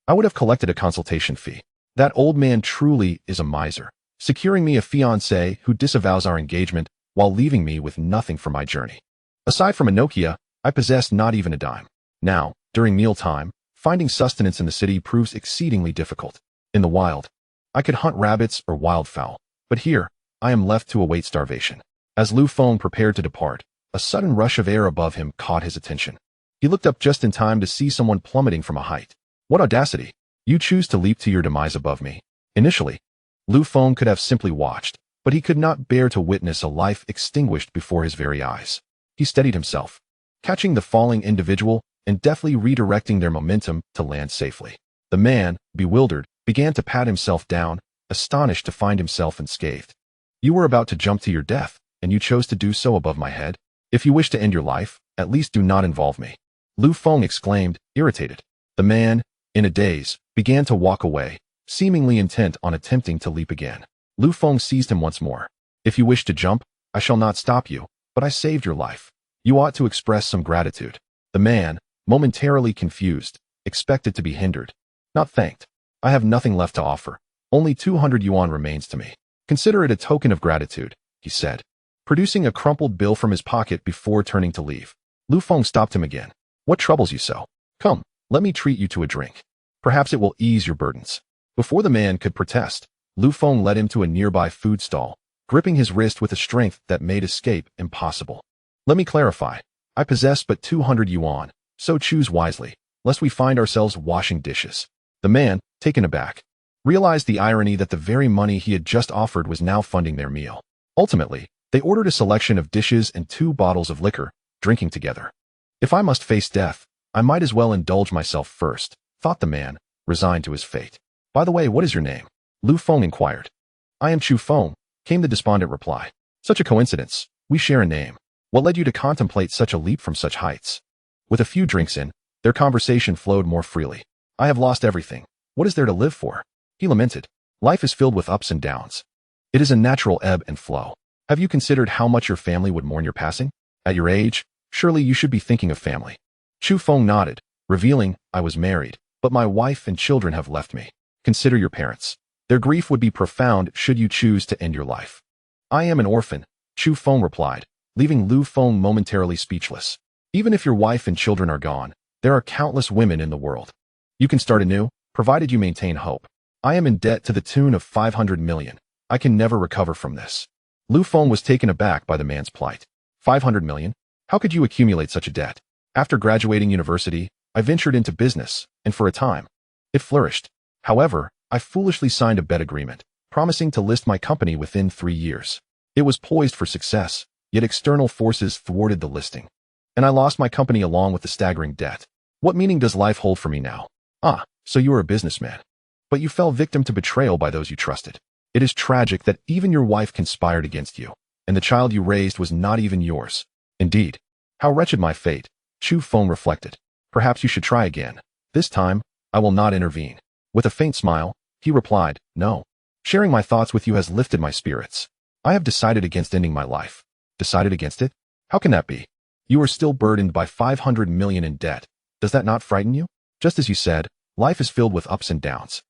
I would have collected a consultation fee. That old man truly is a miser, securing me a fiancé who disavows our engagement while leaving me with nothing for my journey. Aside from a Nokia, I possessed not even a dime. Now, during mealtime, finding sustenance in the city proves exceedingly difficult. In the wild, I could hunt rabbits or wildfowl, but here, I am left to await starvation. As Lu Feng prepared to depart, a sudden rush of air above him caught his attention. He looked up just in time to see someone plummeting from a height. What audacity! You choose to leap to your demise above me. Initially, Lu Feng could have simply watched, but he could not bear to witness a life extinguished before his very eyes. He steadied himself, catching the falling individual and deftly redirecting their momentum to land safely. The man, bewildered, began to pat himself down, astonished to find himself unscathed. You were about to jump to your death, and you chose to do so above my head? If you wish to end your life, at least do not involve me. Lu Feng exclaimed, irritated. The man, in a daze, began to walk away, seemingly intent on attempting to leap again. Lu Feng seized him once more. If you wish to jump, I shall not stop you, but I saved your life. You ought to express some gratitude. The man, momentarily confused, expected to be hindered. Not thanked. I have nothing left to offer. Only 200 yuan remains to me. Consider it a token of gratitude, he said, producing a crumpled bill from his pocket before turning to leave. Lu Feng stopped him again. What troubles you so? Come, let me treat you to a drink. Perhaps it will ease your burdens. Before the man could protest, Lu Feng led him to a nearby food stall, gripping his wrist with a strength that made escape impossible. Let me clarify. I possess but 200 yuan, so choose wisely, lest we find ourselves washing dishes. The man, taken aback, realized the irony that the very money he had just offered was now funding their meal. Ultimately, they ordered a selection of dishes and 2 bottles of liquor, drinking together. If I must face death, I might as well indulge myself first, thought the man, resigned to his fate. By the way, what is your name? Lu Feng inquired. I am Chu Feng, came the despondent reply. Such a coincidence. We share a name. What led you to contemplate such a leap from such heights? With a few drinks in, their conversation flowed more freely. I have lost everything. What is there to live for? He lamented. Life is filled with ups and downs. It is a natural ebb and flow. Have you considered how much your family would mourn your passing? At your age, surely you should be thinking of family. Chu Feng nodded, revealing, I was married, but my wife and children have left me. Consider your parents. Their grief would be profound should you choose to end your life. I am an orphan, Chu Feng replied, leaving Lu Feng momentarily speechless. Even if your wife and children are gone, there are countless women in the world. You can start anew, provided you maintain hope. I am in debt to the tune of 500 million. I can never recover from this. Lu Feng was taken aback by the man's plight. 500 million? How could you accumulate such a debt? After graduating university, I ventured into business, and for a time, it flourished. However, I foolishly signed a bet agreement, promising to list my company within 3 years. It was poised for success, yet external forces thwarted the listing. And I lost my company along with the staggering debt. What meaning does life hold for me now? Ah, so you are a businessman. But you fell victim to betrayal by those you trusted. It is tragic that even your wife conspired against you, and the child you raised was not even yours. Indeed. How wretched my fate, Chu Feng reflected. Perhaps you should try again. This time, I will not intervene. With a faint smile, he replied, no. Sharing my thoughts with you has lifted my spirits. I have decided against ending my life. Decided against it? How can that be? You are still burdened by 500 million in debt. Does that not frighten you? Just as you said, life is filled with ups and downs.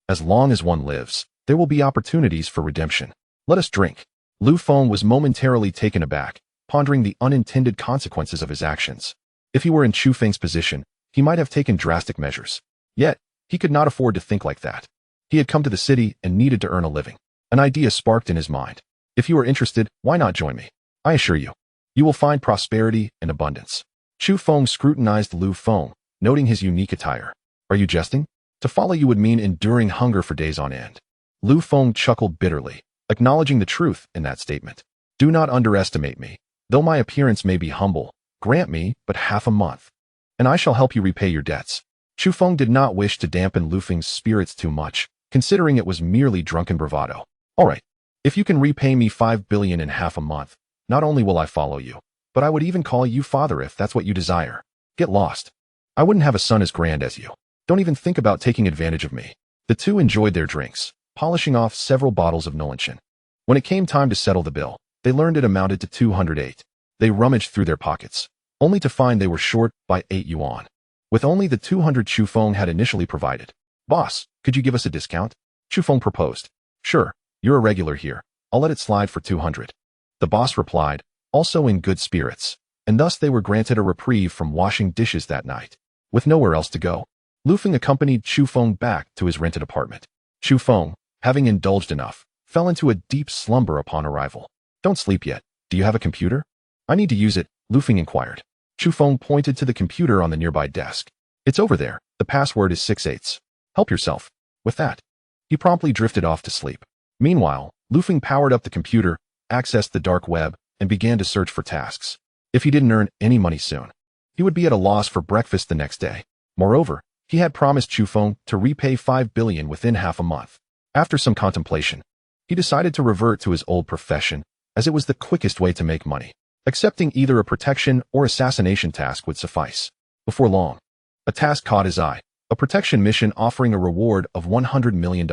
As long as one lives, there will be opportunities for redemption. Let us drink. Lu Feng was momentarily taken aback, pondering the unintended consequences of his actions. If he were in Chu Feng's position, he might have taken drastic measures. Yet, he could not afford to think like that. He had come to the city and needed to earn a living. An idea sparked in his mind. If you are interested, why not join me? I assure you, you will find prosperity and abundance. Chu Feng scrutinized Lu Feng, noting his unique attire. Are you jesting? To follow you would mean enduring hunger for days on end. Lu Feng chuckled bitterly, acknowledging the truth in that statement. Do not underestimate me. Though my appearance may be humble, grant me but half a month, and I shall help you repay your debts. Chu Feng did not wish to dampen Lu Feng's spirits too much, considering it was merely drunken bravado. All right, if you can repay me 5 billion in half a month, not only will I follow you, but I would even call you father if that's what you desire. Get lost. I wouldn't have a son as grand as you. Don't even think about taking advantage of me. The two enjoyed their drinks, polishing off several bottles of Nolinchin. When it came time to settle the bill, they learned it amounted to 208. They rummaged through their pockets, only to find they were short by 8 yuan. With only the 200 Chu Feng had initially provided. Boss, could you give us a discount? Chu Feng proposed. Sure, you're a regular here. I'll let it slide for 200. The boss replied, also in good spirits, and thus they were granted a reprieve from washing dishes that night. With nowhere else to go, Lu Feng accompanied Chu Feng back to his rented apartment. Chu Feng, having indulged enough, fell into a deep slumber upon arrival. Don't sleep yet. Do you have a computer? I need to use it, Lu Feng inquired. Chu Feng pointed to the computer on the nearby desk. It's over there. The password is 6/8. Help yourself. With that, he promptly drifted off to sleep. Meanwhile, Lu Feng powered up the computer, accessed the dark web, and began to search for tasks. If he didn't earn any money soon, he would be at a loss for breakfast the next day. Moreover, he had promised Chu Feng to repay 5 billion within half a month. After some contemplation, he decided to revert to his old profession, as it was the quickest way to make money. Accepting either a protection or assassination task would suffice. Before long, a task caught his eye, a protection mission offering a reward of $100 million.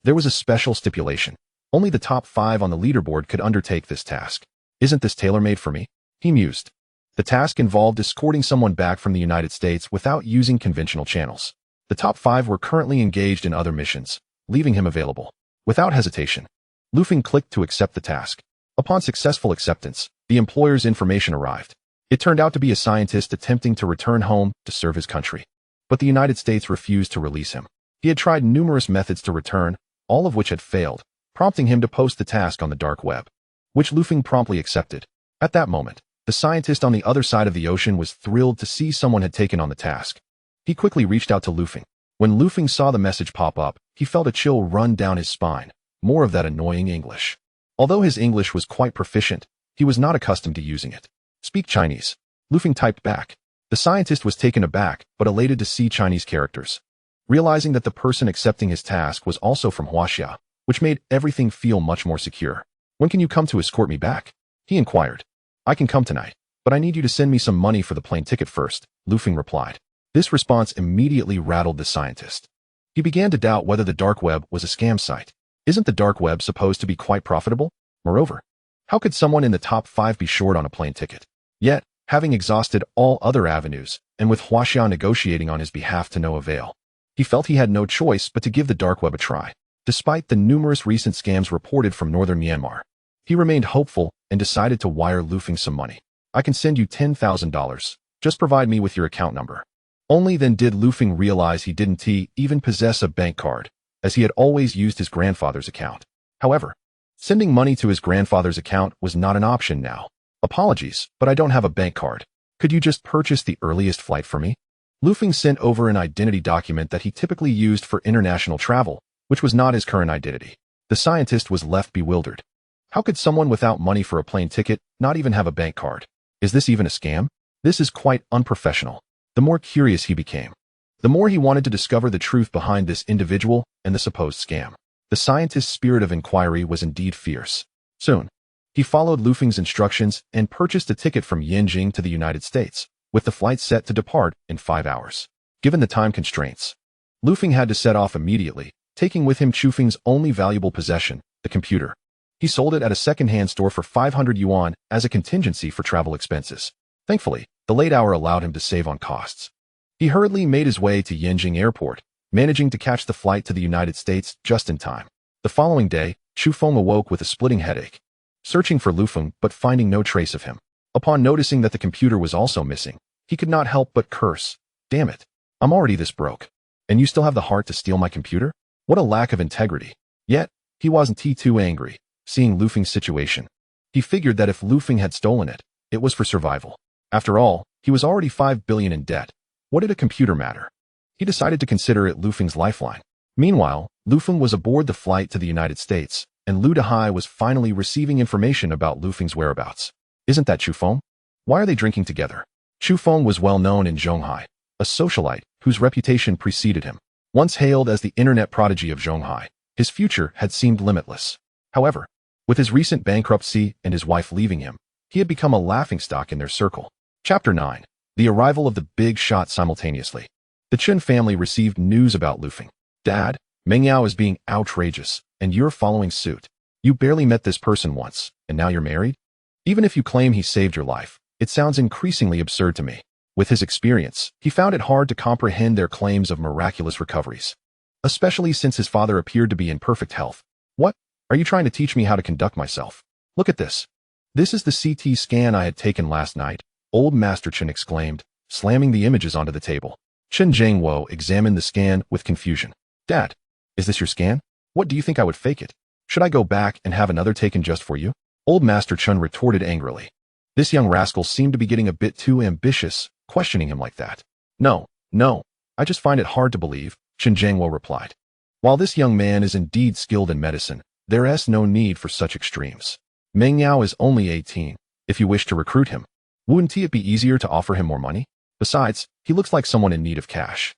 There was a special stipulation. Only the top 5 on the leaderboard could undertake this task. Isn't this tailor-made for me? He mused. The task involved escorting someone back from the United States without using conventional channels. The top 5 were currently engaged in other missions, leaving him available. Without hesitation, Lu Feng clicked to accept the task. Upon successful acceptance, the employer's information arrived. It turned out to be a scientist attempting to return home to serve his country. but the United States refused to release him. He had tried numerous methods to return, all of which had failed, prompting him to post the task on the dark web, which Lufeng promptly accepted. At that moment, the scientist on the other side of the ocean was thrilled to see someone had taken on the task. He quickly reached out to Lufeng. When Lufeng saw the message pop up, he felt a chill run down his spine. More of that annoying English. Although his English was quite proficient, he was not accustomed to using it. Speak Chinese. Lufeng typed back. The scientist was taken aback, but elated to see Chinese characters. Realizing that the person accepting his task was also from Huaxia, which made everything feel much more secure. When can you come to escort me back? He inquired. I can come tonight, but I need you to send me some money for the plane ticket first, Lufeng replied. This response immediately rattled the scientist. He began to doubt whether the dark web was a scam site. Isn't the dark web supposed to be quite profitable? Moreover, how could someone in the top 5 be short on a plane ticket? Yet, having exhausted all other avenues, and with Huaxia negotiating on his behalf to no avail, he felt he had no choice but to give the dark web a try. Despite the numerous recent scams reported from northern Myanmar, he remained hopeful and decided to wire Lufeng some money. I can send you $10,000. Just provide me with your account number. Only then did Lufeng realize he didn't even possess a bank card, as he had always used his grandfather's account. However, sending money to his grandfather's account was not an option now. Apologies, but I don't have a bank card. Could you just purchase the earliest flight for me? Lufeng sent over an identity document that he typically used for international travel, which was not his current identity. The scientist was left bewildered. How could someone without money for a plane ticket not even have a bank card? Is this even a scam? This is quite unprofessional. The more curious he became, the more he wanted to discover the truth behind this individual and the supposed scam. The scientist's spirit of inquiry was indeed fierce. Soon, he followed Lufeng's instructions and purchased a ticket from Yanjing to the United States, with the flight set to depart in 5 hours. Given the time constraints, Lufeng had to set off immediately, taking with him Chufeng's only valuable possession, the computer. He sold it at a second-hand store for 500 yuan as a contingency for travel expenses. Thankfully, the late hour allowed him to save on costs. He hurriedly made his way to Yanjing Airport, managing to catch the flight to the United States just in time. The following day, Chufeng awoke with a splitting headache, searching for Lufeng but finding no trace of him. Upon noticing that the computer was also missing, he could not help but curse. Damn it, I'm already this broke. And you still have the heart to steal my computer? What a lack of integrity. Yet, he wasn't too angry, seeing Lufeng's situation. He figured that if Lufeng had stolen it, it was for survival. After all, he was already 5 billion in debt. What did a computer matter? He decided to consider it Lufeng's lifeline. Meanwhile, Lufeng was aboard the flight to the United States, and Lu Dehai was finally receiving information about Lufeng's whereabouts. Isn't that Chufeng? Why are they drinking together? Chufeng was well known in Zhonghai, a socialite whose reputation preceded him. Once hailed as the internet prodigy of Zhonghai, his future had seemed limitless. However, with his recent bankruptcy and his wife leaving him, he had become a laughingstock in their circle. Chapter 9. The arrival of the big shot simultaneously. The Chen family received news about Lufeng. Dad, Meng Yao is being outrageous, and you're following suit. You barely met this person once, and now you're married? Even if you claim he saved your life, it sounds increasingly absurd to me. With his experience, he found it hard to comprehend their claims of miraculous recoveries, especially since his father appeared to be in perfect health. What? Are you trying to teach me how to conduct myself? Look at this. This is the CT scan I had taken last night, old Master Chen exclaimed, slamming the images onto the table. Chen Zhangwo examined the scan with confusion. Dad, is this your scan? What do you think I would fake it? Should I go back and have another taken just for you? Old Master Chen retorted angrily. This young rascal seemed to be getting a bit too ambitious, questioning him like that. No, I just find it hard to believe, Chen Zhangwo replied. While this young man is indeed skilled in medicine, there is no need for such extremes. Meng Yao is only 18. If you wish to recruit him, wouldn't it be easier to offer him more money? Besides, he looks like someone in need of cash.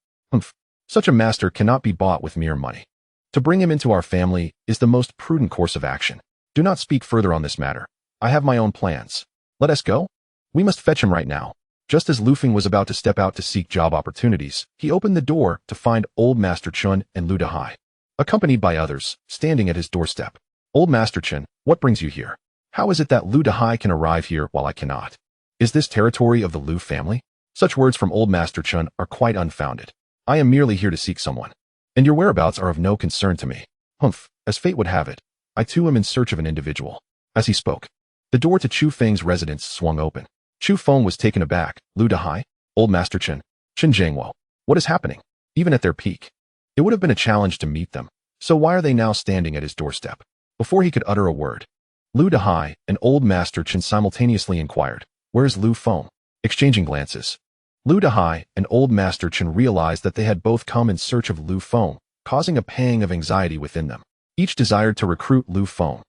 Such a master cannot be bought with mere money. To bring him into our family is the most prudent course of action. Do not speak further on this matter. I have my own plans. Let us go? We must fetch him right now. Just as Lufeng was about to step out to seek job opportunities, he opened the door to find Old Master Chen and Lu Dehai, accompanied by others, standing at his doorstep. Old Master Chen, what brings you here? How is it that Lu Dehai can arrive here while I cannot? Is this territory of the Lu family? Such words from Old Master Chen are quite unfounded. I am merely here to seek someone, and your whereabouts are of no concern to me. As fate would have it, I too am in search of an individual. As he spoke, the door to Chu Feng's residence swung open. Chu Feng was taken aback. Lu Dehai, Old Master Chen, Chen Zhangwo. What is happening? Even at their peak, it would have been a challenge to meet them. So why are they now standing at his doorstep? Before he could utter a word, Lu Dehai and Old Master Chen simultaneously inquired, "Where's Lu Feng?" Exchanging glances, Lu Dehai and Old Master Chen realized that they had both come in search of Lu Feng, causing a pang of anxiety within them. Each desired to recruit Lu Feng,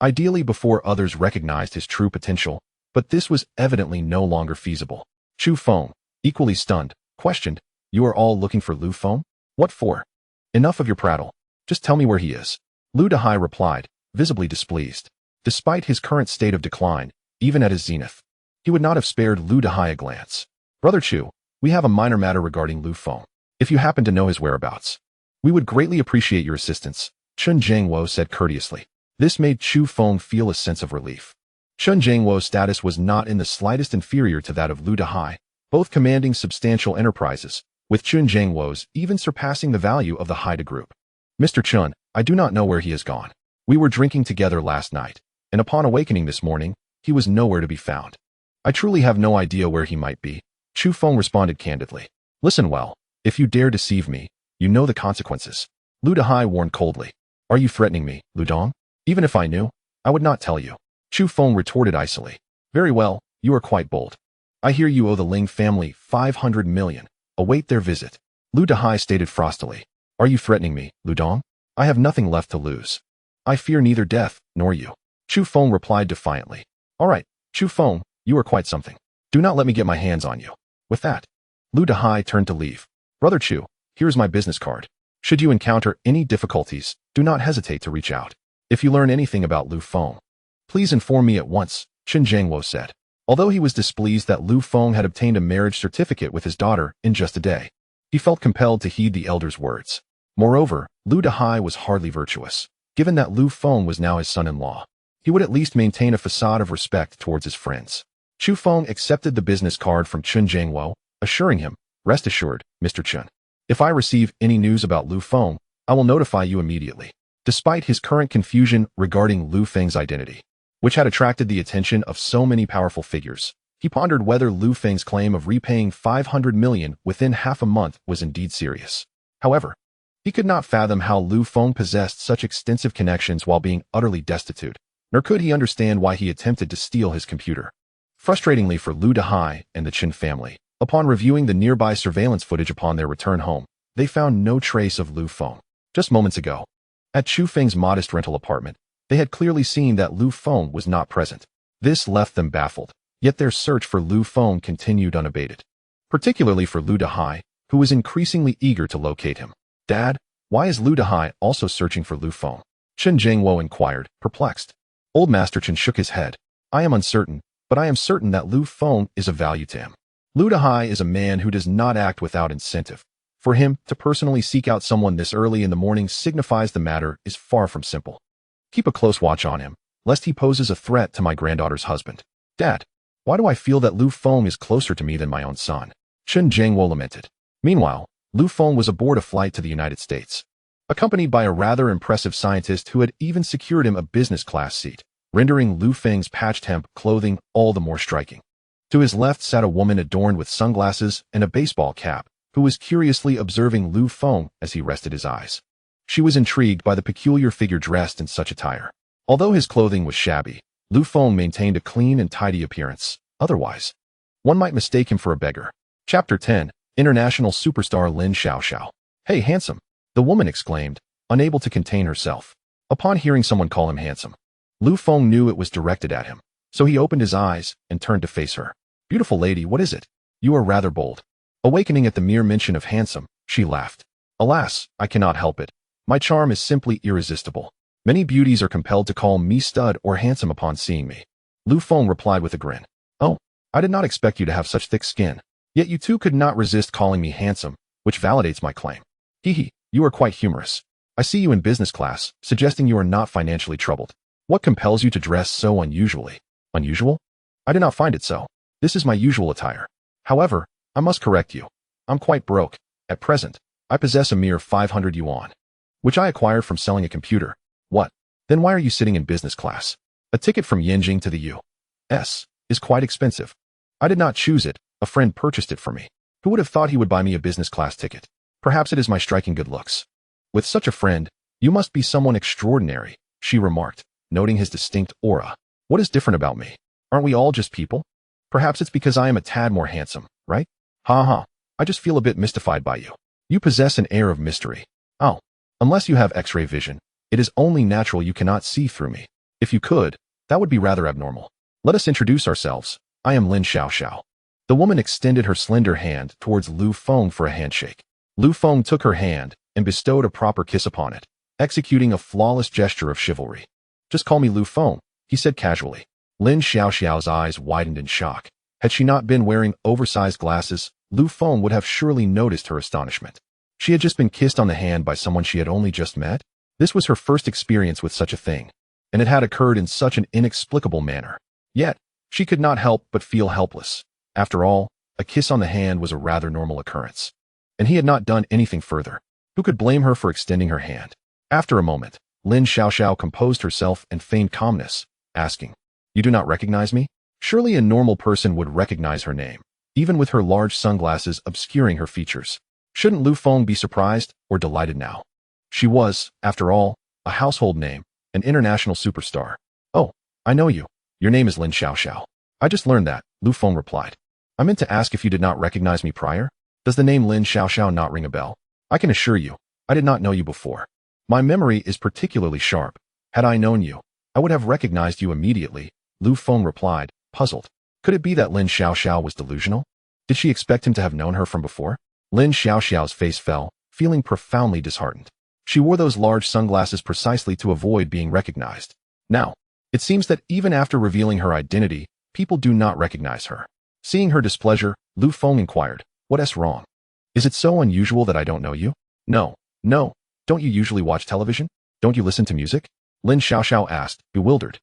ideally before others recognized his true potential, but this was evidently no longer feasible. Chu Feng, equally stunned, questioned, "You are all looking for Lu Feng? What for?" "Enough of your prattle. Just tell me where he is." Lu Dehai replied, visibly displeased. Despite his current state of decline, even at his zenith, he would not have spared Lu Dehai a glance. "Brother Chu, we have a minor matter regarding Lu Feng. If you happen to know his whereabouts, we would greatly appreciate your assistance," Chun Jiangwo said courteously. This made Chu Feng feel a sense of relief. Chun Jiangwo's status was not in the slightest inferior to that of Lu Dehai, both commanding substantial enterprises, with Chun Jiangwo's even surpassing the value of the Haida group. "Mr. Chun, I do not know where he has gone. We were drinking together last night, and upon awakening this morning, he was nowhere to be found. I truly have no idea where he might be," Chu Feng responded candidly. "Listen well, if you dare deceive me, you know the consequences," Lu Dehai warned coldly. "Are you threatening me, Lu Dong? Even if I knew, I would not tell you," Chu Feng retorted icily. "Very well, you are quite bold. I hear you owe the Ling family 500 million. Await their visit," Lu Dehai stated frostily. "Are you threatening me, Lu Dong? I have nothing left to lose. I fear neither death nor you," Chu Feng replied defiantly. "All right, Chu Feng, you are quite something. Do not let me get my hands on you." With that, Lu Dehai turned to leave. "Brother Chu, here's my business card. Should you encounter any difficulties, do not hesitate to reach out. If you learn anything about Lu Feng, please inform me at once," Chen Jiangwo said. Although he was displeased that Lu Feng had obtained a marriage certificate with his daughter in just a day, he felt compelled to heed the elder's words. Moreover, Lu Dehai was hardly virtuous. Given that Lu Feng was now his son-in-law, he would at least maintain a facade of respect towards his friends. Chu Feng accepted the business card from Chen Jiangwo, assuring him, "Rest assured, Mr. Chen. If I receive any news about Lu Feng, I will notify you immediately." Despite his current confusion regarding Lu Feng's identity, which had attracted the attention of so many powerful figures, he pondered whether Lu Feng's claim of repaying 500 million within half a month was indeed serious. However, he could not fathom how Lu Feng possessed such extensive connections while being utterly destitute, nor could he understand why he attempted to steal his computer. Frustratingly for Lu Dehai and the Qin family, upon reviewing the nearby surveillance footage upon their return home, they found no trace of Lu Feng. Just moments ago, at Chu Feng's modest rental apartment, they had clearly seen that Lu Feng was not present. This left them baffled, yet their search for Lu Feng continued unabated. Particularly for Lu Dehai, who was increasingly eager to locate him. "Dad, why is Lu Dehai also searching for Lu Feng?" Chen Jiangwo inquired, perplexed. Old Master Chen shook his head. "I am uncertain, but I am certain that Lu Feng is of value to him. Lu Dehai is a man who does not act without incentive. For him to personally seek out someone this early in the morning signifies the matter is far from simple. Keep a close watch on him, lest he poses a threat to my granddaughter's husband." "Dad, why do I feel that Lu Feng is closer to me than my own son?" Chen Jiangwo lamented. Meanwhile, Lu Feng was aboard a flight to the United States, accompanied by a rather impressive scientist who had even secured him a business-class seat, rendering Lu Feng's patched hemp clothing all the more striking. To his left sat a woman adorned with sunglasses and a baseball cap, who was curiously observing Lu Feng as he rested his eyes. She was intrigued by the peculiar figure dressed in such attire. Although his clothing was shabby, Lu Feng maintained a clean and tidy appearance. Otherwise, one might mistake him for a beggar. Chapter 10, International Superstar Lin Xiaoxiao. "Hey, handsome," the woman exclaimed, unable to contain herself. Upon hearing someone call him handsome, Lu Feng knew it was directed at him, so he opened his eyes and turned to face her. "Beautiful lady, what is it? You are rather bold." Awakening at the mere mention of handsome, she laughed. "Alas, I cannot help it. My charm is simply irresistible. Many beauties are compelled to call me stud or handsome upon seeing me." Lu Feng replied with a grin. "Oh, I did not expect you to have such thick skin. Yet you too could not resist calling me handsome, which validates my claim. Hee, you are quite humorous. I see you in business class, suggesting you are not financially troubled. What compels you to dress so unusually?" "Unusual? I do not find it so. This is my usual attire. However, I must correct you. I'm quite broke. At present, I possess a mere 500 yuan, which I acquired from selling a computer." "What? Then why are you sitting in business class? A ticket from Yanjing to the U.S. is quite expensive." "I did not choose it. A friend purchased it for me." Who would have thought he would buy me a business class ticket? Perhaps it is my striking good looks. With such a friend, you must be someone extraordinary, she remarked, noting his distinct aura. What is different about me? Aren't we all just people? Perhaps it's because I am a tad more handsome, right? Ha ha. I just feel a bit mystified by you. You possess an air of mystery. Oh, unless you have X-ray vision, it is only natural you cannot see through me. If you could, that would be rather abnormal. Let us introduce ourselves. I am Lin Xiaoxiao. The woman extended her slender hand towards Lu Feng for a handshake. Lu Feng took her hand and bestowed a proper kiss upon it, executing a flawless gesture of chivalry. Just call me Lu Feng, he said casually. Lin Xiaoxiao's eyes widened in shock. Had she not been wearing oversized glasses, Lu Feng would have surely noticed her astonishment. She had just been kissed on the hand by someone she had only just met? This was her first experience with such a thing, and it had occurred in such an inexplicable manner. Yet, she could not help but feel helpless. After all, a kiss on the hand was a rather normal occurrence. And he had not done anything further. Who could blame her for extending her hand? After a moment, Lin Xiaoxiao composed herself and feigned calmness, asking, You do not recognize me? Surely a normal person would recognize her name, even with her large sunglasses obscuring her features. Shouldn't Lu Feng be surprised or delighted now? She was, after all, a household name, an international superstar. Oh, I know you. Your name is Lin Xiaoxiao. I just learned that, Lu Feng replied. I meant to ask if you did not recognize me prior. Does the name Lin Xiaoxiao not ring a bell? I can assure you, I did not know you before. My memory is particularly sharp. Had I known you, I would have recognized you immediately, Lu Feng replied, puzzled. Could it be that Lin Xiaoxiao was delusional? Did she expect him to have known her from before? Lin Xiaoxiao's face fell, feeling profoundly disheartened. She wore those large sunglasses precisely to avoid being recognized. Now, it seems that even after revealing her identity, people do not recognize her. Seeing her displeasure, Lu Feng inquired, What's wrong? Is it so unusual that I don't know you? No. Don't you usually watch television? Don't you listen to music? Lin Xiaoxiao asked, bewildered.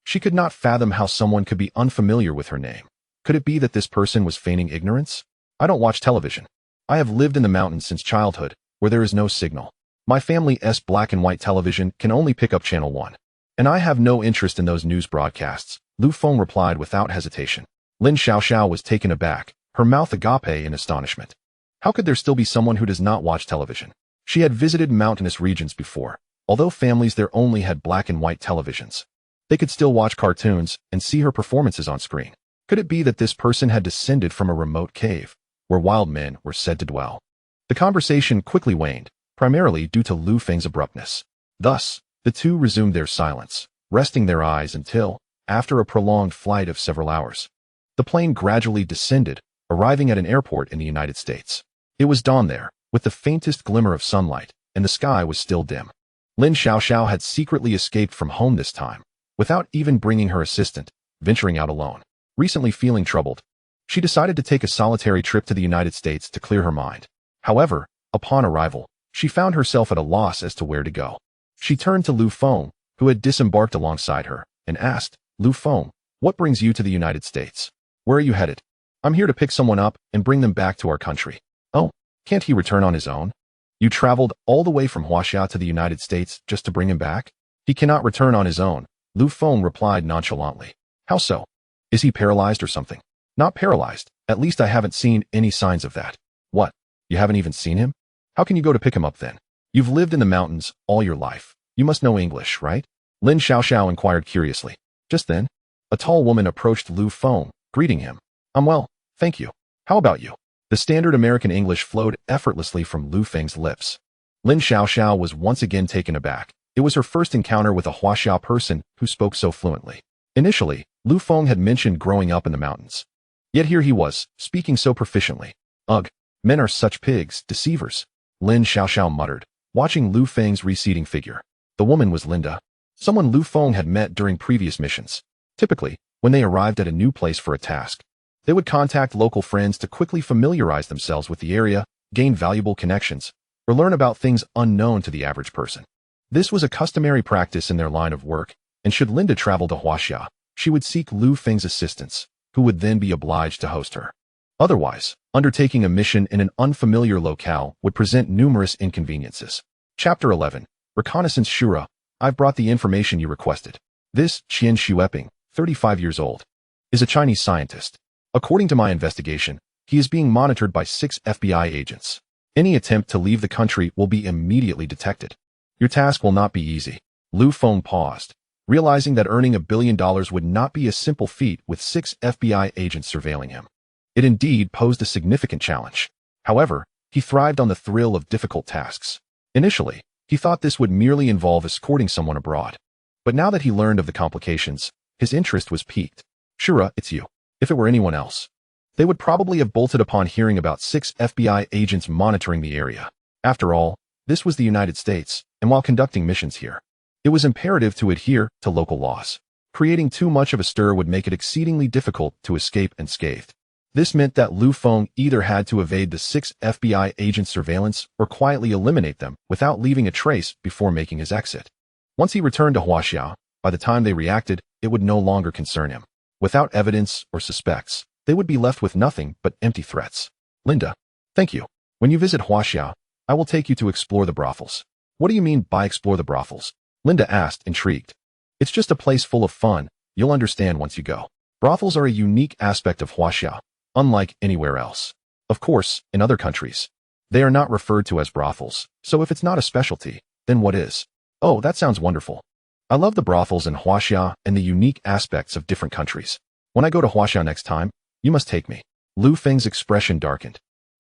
She could not fathom how someone could be unfamiliar with her name. Could it be that this person was feigning ignorance? I don't watch television. I have lived in the mountains since childhood, where there is no signal. My family's black and white television can only pick up channel 1. And I have no interest in those news broadcasts, Lu Feng replied without hesitation. Lin Xiaoxiao was taken aback, her mouth agape in astonishment. How could there still be someone who does not watch television? She had visited mountainous regions before, although families there only had black and white televisions. They could still watch cartoons and see her performances on screen. Could it be that this person had descended from a remote cave, where wild men were said to dwell? The conversation quickly waned, primarily due to Lu Feng's abruptness. Thus, the two resumed their silence, resting their eyes until, after a prolonged flight of several hours, the plane gradually descended, arriving at an airport in the United States. It was dawn there, with the faintest glimmer of sunlight, and the sky was still dim. Lin Xiaoxiao had secretly escaped from home this time, without even bringing her assistant, venturing out alone. Recently feeling troubled, she decided to take a solitary trip to the United States to clear her mind. However, upon arrival, she found herself at a loss as to where to go. She turned to Lu Feng, who had disembarked alongside her, and asked, Lu Feng, what brings you to the United States? Where are you headed? I'm here to pick someone up and bring them back to our country. Oh, can't he return on his own? You traveled all the way from Huaxia to the United States just to bring him back? He cannot return on his own, Lu Feng replied nonchalantly. How so? Is he paralyzed or something? Not paralyzed. At least I haven't seen any signs of that. What? You haven't even seen him? How can you go to pick him up then? You've lived in the mountains all your life. You must know English, right? Lin Xiaoxiao inquired curiously. Just then, a tall woman approached Lu Feng, greeting him. I'm well, thank you. How about you? The standard American English flowed effortlessly from Lu Feng's lips. Lin Xiaoxiao was once again taken aback. It was her first encounter with a Huaxia person who spoke so fluently. Initially, Lu Feng had mentioned growing up in the mountains. Yet here he was, speaking so proficiently. Ugh, men are such pigs, deceivers, Lin Xiaoxiao muttered, watching Lu Feng's receding figure. The woman was Linda, someone Lu Feng had met during previous missions. Typically, when they arrived at a new place for a task, they would contact local friends to quickly familiarize themselves with the area, gain valuable connections, or learn about things unknown to the average person. This was a customary practice in their line of work, and should Linda travel to Huaxia, she would seek Lu Feng's assistance, who would then be obliged to host her. Otherwise, undertaking a mission in an unfamiliar locale would present numerous inconveniences. Chapter 11. Reconnaissance Shura. I've brought the information you requested. This, Qian Xueping, 35 years old, is a Chinese scientist. According to my investigation, He is being monitored by 6 FBI agents. Any attempt to leave the country will be immediately detected. Your task will not be easy. Lu Feng paused, realizing that earning $1 billion would not be a simple feat with 6 FBI agents surveilling him. It indeed posed a significant challenge. However, he thrived on the thrill of difficult tasks. Initially, he thought this would merely involve escorting someone abroad. But now that he learned of the complications, his interest was piqued. Shura, it's you. If it were anyone else, they would probably have bolted upon hearing about 6 FBI agents monitoring the area. After all, this was the United States, and while conducting missions here, it was imperative to adhere to local laws. Creating too much of a stir would make it exceedingly difficult to escape unscathed. This meant that Lu Feng either had to evade the 6 FBI agents' surveillance or quietly eliminate them without leaving a trace before making his exit. Once he returned to Huaxiao, by the time they reacted, it would no longer concern him. Without evidence or suspects, they would be left with nothing but empty threats. Linda, thank you. When you visit Huaxiao, I will take you to explore the brothels. What do you mean by explore the brothels? Linda asked, intrigued. It's just a place full of fun. You'll understand once you go. Brothels are a unique aspect of Huaxiao, unlike anywhere else. Of course, in other countries, they are not referred to as brothels, so if it's not a specialty, then what is? Oh, that sounds wonderful. I love the brothels in Huaxiao and the unique aspects of different countries. When I go to Huaxiao next time, you must take me. Lu Feng's expression darkened.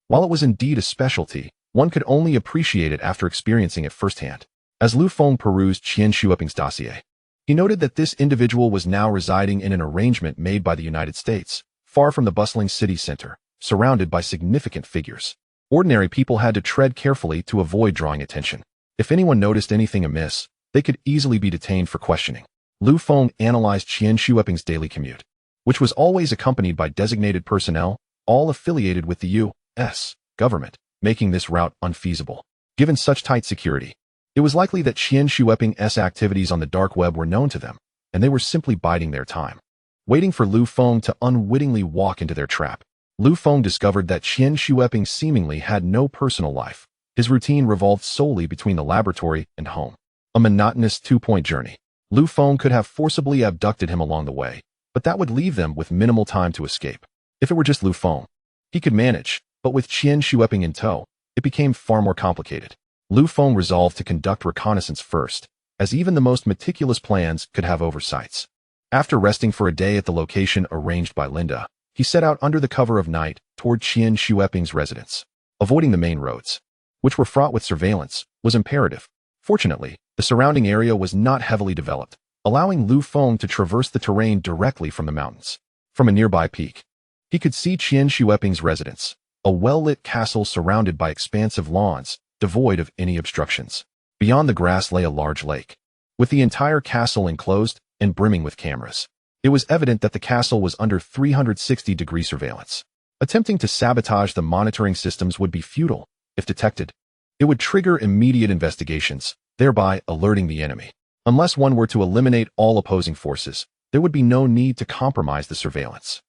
While it was indeed a specialty, one could only appreciate it after experiencing it firsthand. As Lu Feng perused Qian Shuoping's dossier, he noted that this individual was now residing in an arrangement made by the United States, far from the bustling city center, surrounded by significant figures. Ordinary people had to tread carefully to avoid drawing attention. If anyone noticed anything amiss, they could easily be detained for questioning. Lu Feng analyzed Qian Shuoping's daily commute, which was always accompanied by designated personnel, all affiliated with the U.S. government, making this route unfeasible. Given such tight security, it was likely that Qian Shuoping's activities on the dark web were known to them, and they were simply biding their time, waiting for Lu Feng to unwittingly walk into their trap. Lu Feng discovered that Qian Shuoping seemingly had no personal life. His routine revolved solely between the laboratory and home. A monotonous 2-point journey. Lu Feng could have forcibly abducted him along the way, but that would leave them with minimal time to escape. If it were just Lu Feng, he could manage, but with Qian Shuoping in tow, it became far more complicated. Lu Feng resolved to conduct reconnaissance first, as even the most meticulous plans could have oversights. After resting for a day at the location arranged by Linda, he set out under the cover of night toward Qian Shuoping's residence. Avoiding the main roads, which were fraught with surveillance, was imperative. Fortunately, the surrounding area was not heavily developed, allowing Lu Feng to traverse the terrain directly from the mountains. From a nearby peak, he could see Qian Shuoping's residence, a well-lit castle surrounded by expansive lawns, devoid of any obstructions. Beyond the grass lay a large lake, with the entire castle enclosed and brimming with cameras. It was evident that the castle was under 360-degree surveillance. Attempting to sabotage the monitoring systems would be futile. If detected, it would trigger immediate investigations, thereby alerting the enemy. Unless one were to eliminate all opposing forces, there would be no need to compromise the surveillance.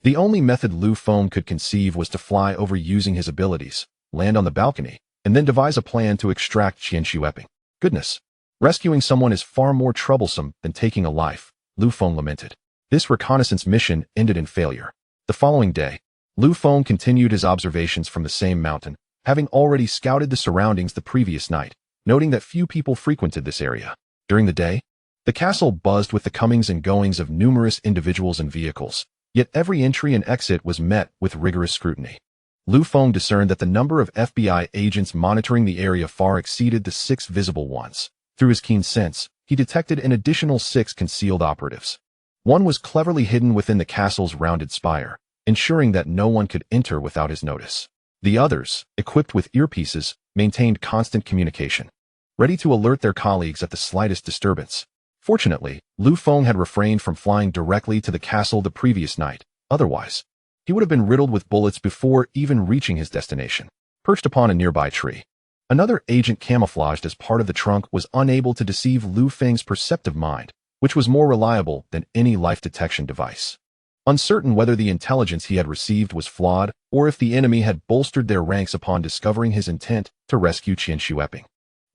The only method Lu Feng could conceive was to fly over using his abilities, land on the balcony, and then devise a plan to extract Qian Shuoping. Goodness, rescuing someone is far more troublesome than taking a life, Lu Feng lamented. This reconnaissance mission ended in failure. The following day, Lu Feng continued his observations from the same mountain, having already scouted the surroundings the previous night, noting that few people frequented this area. During the day, the castle buzzed with the comings and goings of numerous individuals and vehicles, yet every entry and exit was met with rigorous scrutiny. Lu Feng discerned that the number of FBI agents monitoring the area far exceeded the 6 visible ones. Through his keen sense, he detected an additional 6 concealed operatives. One was cleverly hidden within the castle's rounded spire, ensuring that no one could enter without his notice. The others, equipped with earpieces, maintained constant communication, ready to alert their colleagues at the slightest disturbance. Fortunately, Lu Feng had refrained from flying directly to the castle the previous night. Otherwise, he would have been riddled with bullets before even reaching his destination. Perched upon a nearby tree, another agent camouflaged as part of the trunk was unable to deceive Lu Feng's perceptive mind, which was more reliable than any life detection device. Uncertain whether the intelligence he had received was flawed or if the enemy had bolstered their ranks upon discovering his intent to rescue Qian Shuoping,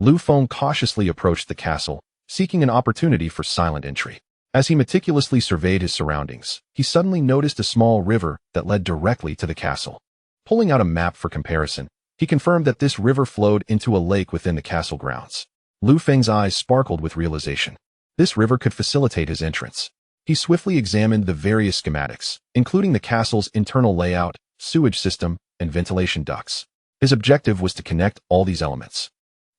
Lu Feng cautiously approached the castle, seeking an opportunity for silent entry. As he meticulously surveyed his surroundings, he suddenly noticed a small river that led directly to the castle. Pulling out a map for comparison, he confirmed that this river flowed into a lake within the castle grounds. Lu Feng's eyes sparkled with realization. This river could facilitate his entrance. He swiftly examined the various schematics, including the castle's internal layout, sewage system, and ventilation ducts. His objective was to connect all these elements,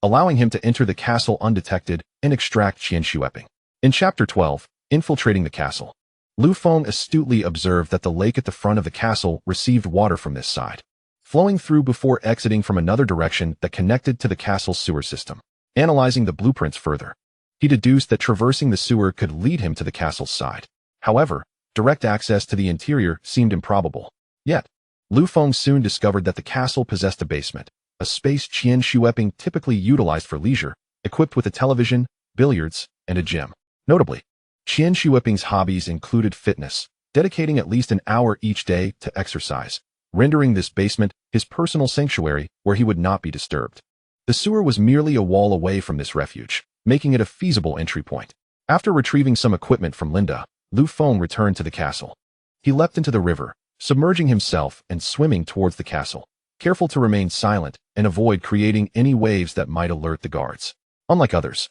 allowing him to enter the castle undetected and extract Qian Shueping. In Chapter 12, Infiltrating the Castle, Lu Feng astutely observed that the lake at the front of the castle received water from this side, flowing through before exiting from another direction that connected to the castle's sewer system. Analyzing the blueprints further, he deduced that traversing the sewer could lead him to the castle's side. However, direct access to the interior seemed improbable. Yet, Lu Feng soon discovered that the castle possessed a basement, a space Qian Shueping typically utilized for leisure, equipped with a television, billiards, and a gym. Notably, Qian Shueping's hobbies included fitness, dedicating at least an hour each day to exercise, rendering this basement his personal sanctuary where he would not be disturbed. The sewer was merely a wall away from this refuge, making it a feasible entry point. After retrieving some equipment from Linda, Lu Feng returned to the castle. He leapt into the river, submerging himself and swimming towards the castle, careful to remain silent and avoid creating any waves that might alert the guards. Unlike others,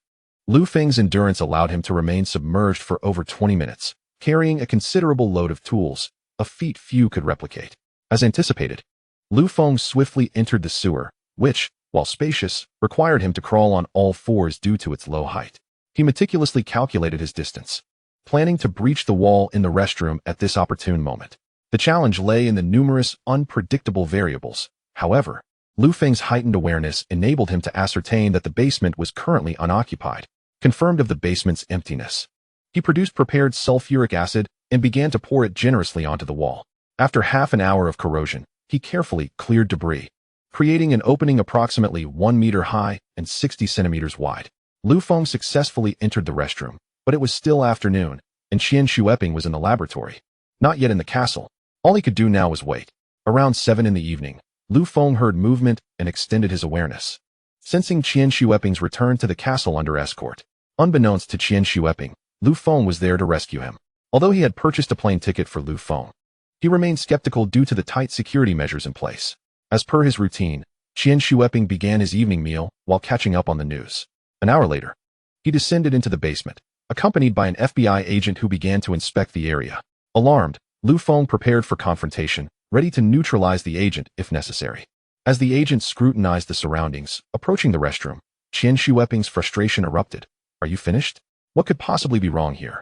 Lu Feng's endurance allowed him to remain submerged for over 20 minutes, carrying a considerable load of tools, a feat few could replicate. As anticipated, Lu Feng swiftly entered the sewer, which, while spacious, required him to crawl on all fours due to its low height. He meticulously calculated his distance, planning to breach the wall in the restroom at this opportune moment. The challenge lay in the numerous, unpredictable variables. However, Lu Feng's heightened awareness enabled him to ascertain that the basement was currently unoccupied, confirmed of the basement's emptiness. He produced prepared sulfuric acid and began to pour it generously onto the wall. After half an hour of corrosion, he carefully cleared debris, creating an opening approximately 1 meter high and 60 centimeters wide. Lu Feng successfully entered the restroom, but it was still afternoon, and Qian Shueping was in the laboratory, not yet in the castle. All he could do now was wait. Around 7 in the evening, Lu Feng heard movement and extended his awareness, sensing Qian Shueping's return to the castle under escort. Unbeknownst to Qian Shueping, Lu Feng was there to rescue him. Although he had purchased a plane ticket for Lu Feng, he remained skeptical due to the tight security measures in place. As per his routine, Qian Shueping began his evening meal while catching up on the news. An hour later, he descended into the basement, accompanied by an FBI agent who began to inspect the area. Alarmed, Lu Feng prepared for confrontation, ready to neutralize the agent if necessary. As the agent scrutinized the surroundings, approaching the restroom, Qian Shueping's frustration erupted. "Are you finished? What could possibly be wrong here?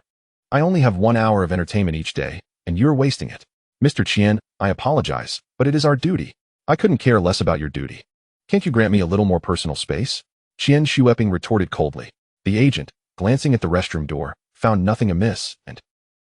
I only have 1 hour of entertainment each day, and you're wasting it. Mr. Qian, I apologize, but it is our duty. I couldn't care less about your duty. Can't you grant me a little more personal space?" Qian Shueping retorted coldly. The agent, glancing at the restroom door, found nothing amiss and,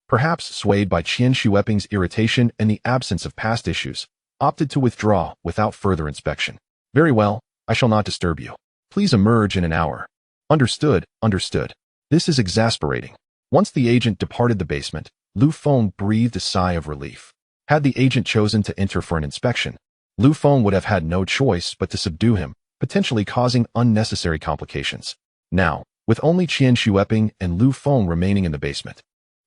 perhaps swayed by Qian Shueping's irritation and the absence of past issues, opted to withdraw without further inspection. "Very well, I shall not disturb you. Please emerge in an hour." Understood, understood. This is exasperating. Once the agent departed the basement, Lu Feng breathed a sigh of relief. Had the agent chosen to enter for an inspection, Lu Feng would have had no choice but to subdue him, potentially causing unnecessary complications. Now, with only Qian Shueping and Lu Feng remaining in the basement,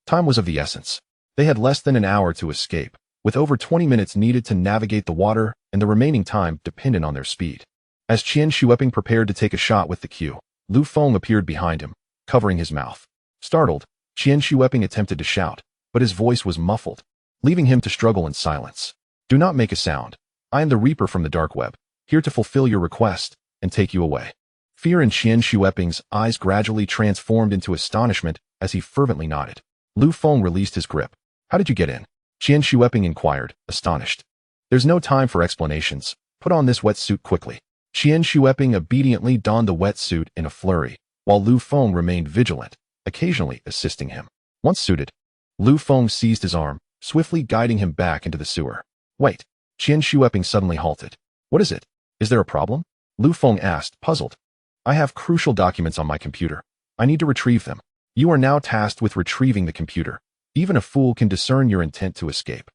time was of the essence. They had less than an hour to escape, with over 20 minutes needed to navigate the water and the remaining time dependent on their speed. As Qian Shueping prepared to take a shot with the cue, Lu Feng appeared behind him, covering his mouth. Startled, Qian Shueping attempted to shout, but his voice was muffled, leaving him to struggle in silence. "Do not make a sound. I am the Reaper from the dark web, here to fulfill your request and take you away." Fear in Qian Shueping's eyes gradually transformed into astonishment as he fervently nodded. Lu Feng released his grip. "How did you get in?" Qian Shueping inquired, astonished. "There's no time for explanations. Put on this wetsuit quickly." Qian Shueping obediently donned the wetsuit in a flurry, while Lu Feng remained vigilant, occasionally assisting him. Once suited, Lu Feng seized his arm, swiftly guiding him back into the sewer. "Wait." Qian Shueping suddenly halted. "What is it? Is there a problem?" Lu Feng asked, puzzled. "I have crucial documents on my computer. I need to retrieve them." "You are now tasked with retrieving the computer. Even a fool can discern your intent to escape.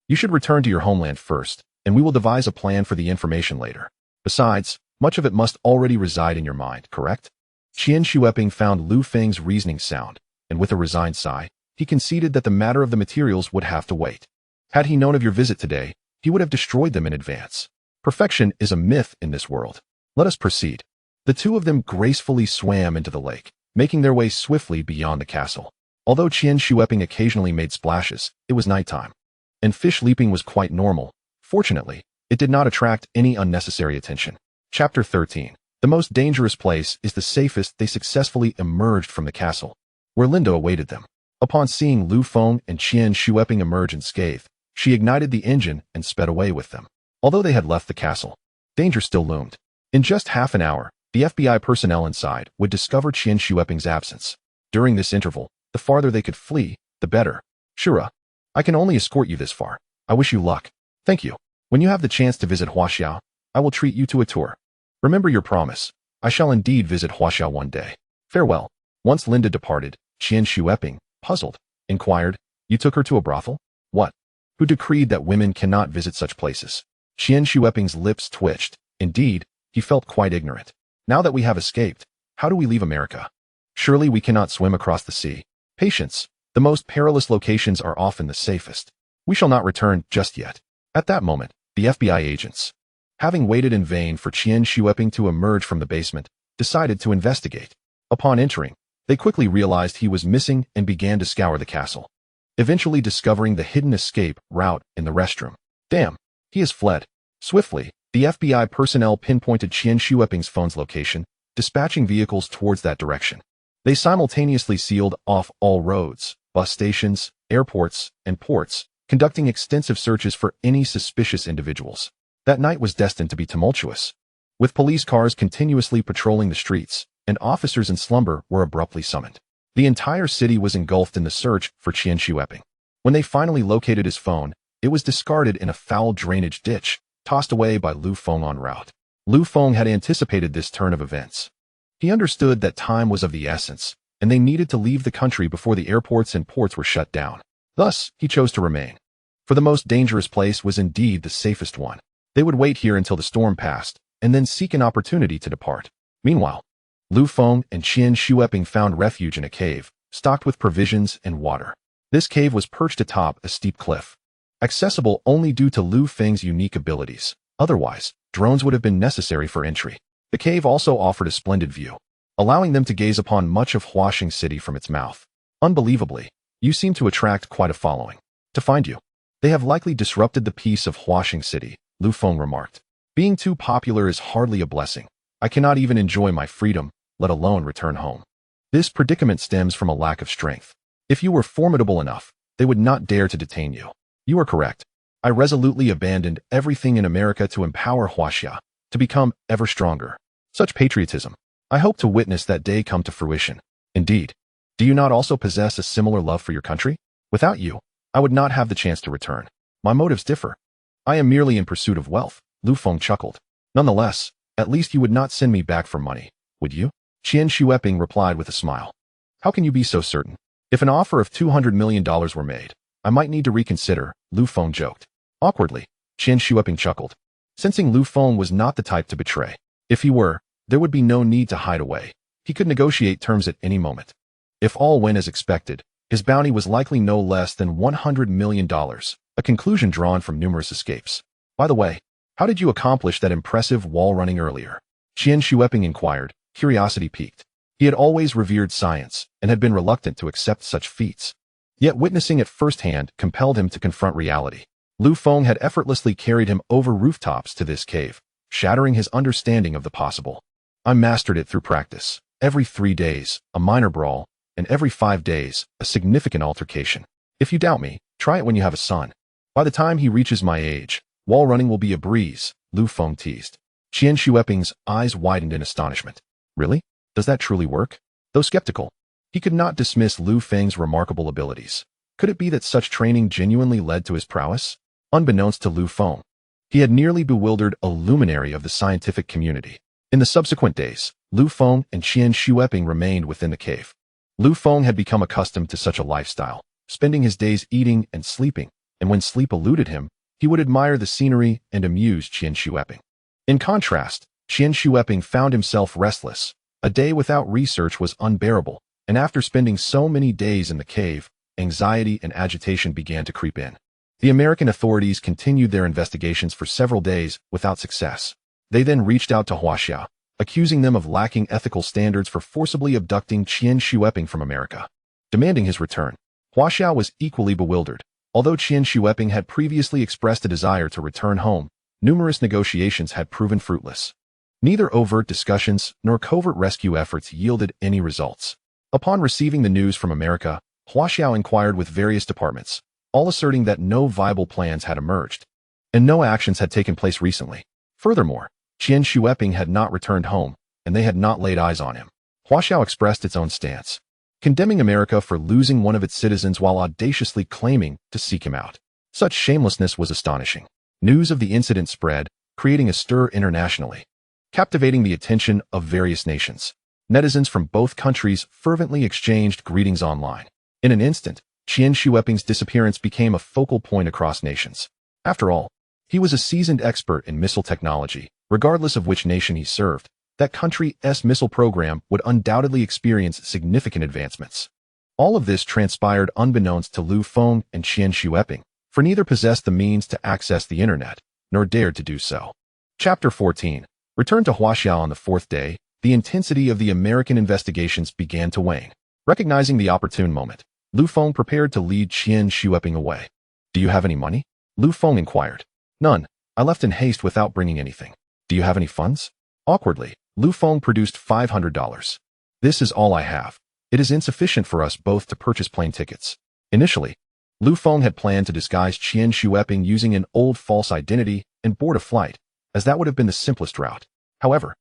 You should return to your homeland first, and we will devise a plan for the information later. Besides, much of it must already reside in your mind, correct?" Qian Shueping found Lu Feng's reasoning sound, and with a resigned sigh, he conceded that the matter of the materials would have to wait. Had he known of your visit today, he would have destroyed them in advance. Perfection is a myth in this world. Let us proceed. The two of them gracefully swam into the lake, making their way swiftly beyond the castle. Although Qian Shueping occasionally made splashes, it was nighttime, and fish leaping was quite normal. Fortunately, it did not attract any unnecessary attention. Chapter 13. The most dangerous place is the safest. They successfully emerged from the castle, where Linda awaited them. Upon seeing Lu Feng and Qian Shueping emerge unscathed, she ignited the engine and sped away with them. Although they had left the castle, danger still loomed. In just half an hour, the FBI personnel inside would discover Qian Shueping's absence. During this interval, the farther they could flee, the better. Shura, I can only escort you this far. I wish you luck. Thank you. When you have the chance to visit Huaxiao, I will treat you to a tour. Remember your promise. I shall indeed visit Huaxiao one day. Farewell. Once Linda departed, Qian Shueping, puzzled, inquired, You took her to a brothel? What? Who decreed that women cannot visit such places? Qian Shueping's lips twitched. Indeed, he felt quite ignorant. Now that we have escaped, how do we leave America? Surely we cannot swim across the sea. Patience. The most perilous locations are often the safest. We shall not return just yet. At that moment, the FBI agents, having waited in vain for Qian Shueping to emerge from the basement, decided to investigate. Upon entering, they quickly realized he was missing and began to scour the castle, eventually discovering the hidden escape route in the restroom. Damn, he has fled. Swiftly, the FBI personnel pinpointed Qian Shueping's phone's location, dispatching vehicles towards that direction. They simultaneously sealed off all roads, bus stations, airports, and ports, conducting extensive searches for any suspicious individuals. That night was destined to be tumultuous, with police cars continuously patrolling the streets, and officers in slumber were abruptly summoned. The entire city was engulfed in the search for Qian Shueping. When they finally located his phone, it was discarded in a foul drainage ditch, tossed away by Lu Feng en route. Lu Feng had anticipated this turn of events. He understood that time was of the essence, and they needed to leave the country before the airports and ports were shut down. Thus, he chose to remain. For the most dangerous place was indeed the safest one. They would wait here until the storm passed, and then seek an opportunity to depart. Meanwhile, Lu Feng and Qian Shueping found refuge in a cave, stocked with provisions and water. This cave was perched atop a steep cliff, accessible only due to Lu Feng's unique abilities. Otherwise, drones would have been necessary for entry. The cave also offered a splendid view, allowing them to gaze upon much of Huaxing City from its mouth. Unbelievably, you seem to attract quite a following. To find you, they have likely disrupted the peace of Huaxing City, Lu Feng remarked. Being too popular is hardly a blessing. I cannot even enjoy my freedom, let alone return home. This predicament stems from a lack of strength. If you were formidable enough, they would not dare to detain you. You are correct. I resolutely abandoned everything in America to empower Huaxia, to become ever stronger. Such patriotism. I hope to witness that day come to fruition. Indeed. Do you not also possess a similar love for your country? Without you, I would not have the chance to return. My motives differ. I am merely in pursuit of wealth, Lu Feng chuckled. Nonetheless, at least you would not send me back for money, would you? Qian Shueping replied with a smile. How can you be so certain? If an offer of $200 million were made, I might need to reconsider, Lu Feng joked. Awkwardly, Qian Shueping chuckled, sensing Lu Feng was not the type to betray. If he were, there would be no need to hide away. He could negotiate terms at any moment. If all went as expected, his bounty was likely no less than $100 million, a conclusion drawn from numerous escapes. By the way, how did you accomplish that impressive wall running earlier? Qian Shueping inquired, curiosity piqued. He had always revered science and had been reluctant to accept such feats. Yet witnessing it firsthand compelled him to confront reality. Lu Feng had effortlessly carried him over rooftops to this cave, shattering his understanding of the possible. I mastered it through practice. Every 3 days, a minor brawl, and every 5 days, a significant altercation. If you doubt me, try it when you have a son. By the time he reaches my age, wall running will be a breeze, Lu Feng teased. Qian Shueping's eyes widened in astonishment. Really? Does that truly work? Though skeptical, he could not dismiss Lu Feng's remarkable abilities. Could it be that such training genuinely led to his prowess? Unbeknownst to Lu Feng, he had nearly bewildered a luminary of the scientific community. In the subsequent days, Lu Feng and Qian Shueping remained within the cave. Lu Feng had become accustomed to such a lifestyle, spending his days eating and sleeping, and when sleep eluded him, he would admire the scenery and amuse Qian Shueping. In contrast, Qian Shueping found himself restless. A day without research was unbearable, and after spending so many days in the cave, anxiety and agitation began to creep in. The American authorities continued their investigations for several days without success. They then reached out to Huaxiao, accusing them of lacking ethical standards for forcibly abducting Qian Shueping from America, demanding his return. Huaxiao was equally bewildered. Although Qian Shueping had previously expressed a desire to return home, numerous negotiations had proven fruitless. Neither overt discussions nor covert rescue efforts yielded any results. Upon receiving the news from America, Huaxiao inquired with various departments, all asserting that no viable plans had emerged, and no actions had taken place recently. Furthermore, Qian Shueping had not returned home, and they had not laid eyes on him. Huaxiao expressed its own stance, condemning America for losing one of its citizens while audaciously claiming to seek him out. Such shamelessness was astonishing. News of the incident spread, creating a stir internationally, captivating the attention of various nations. Netizens from both countries fervently exchanged greetings online. In an instant, Qian Shueping's disappearance became a focal point across nations. After all, he was a seasoned expert in missile technology. Regardless of which nation he served, that country's missile program would undoubtedly experience significant advancements. All of this transpired unbeknownst to Lu Feng and Qian Shueping, for neither possessed the means to access the internet, nor dared to do so. Chapter 14. Returned to Huaxiao on the fourth day, the intensity of the American investigations began to wane. Recognizing the opportune moment, Lu Feng prepared to lead Qian Shueping away. Do you have any money? Lu Feng inquired. None. I left in haste without bringing anything. Do you have any funds? Awkwardly, Lu Feng produced $500. This is all I have. It is insufficient for us both to purchase plane tickets. Initially, Lu Feng had planned to disguise Qian Shueping using an old false identity and board a flight, as that would have been the simplest route. However,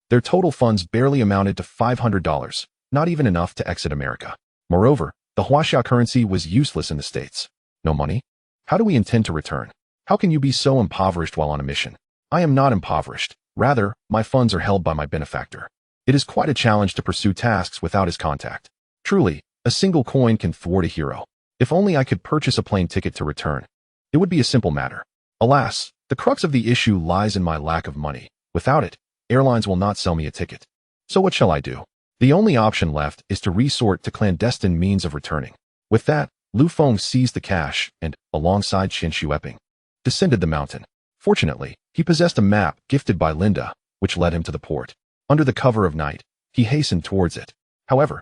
their total funds barely amounted to $500, not even enough to exit America. Moreover, the Huaxiao currency was useless in the States. No money? How do we intend to return? How can you be so impoverished while on a mission? I am not impoverished. Rather, my funds are held by my benefactor. It is quite a challenge to pursue tasks without his contact. Truly, a single coin can thwart a hero. If only I could purchase a plane ticket to return. It would be a simple matter. Alas, the crux of the issue lies in my lack of money. Without it, airlines will not sell me a ticket. So what shall I do? The only option left is to resort to clandestine means of returning. With that, Lu Feng seized the cash and, alongside Qian Shueping, descended the mountain. Fortunately, he possessed a map gifted by Linda, which led him to the port. Under the cover of night, he hastened towards it. However,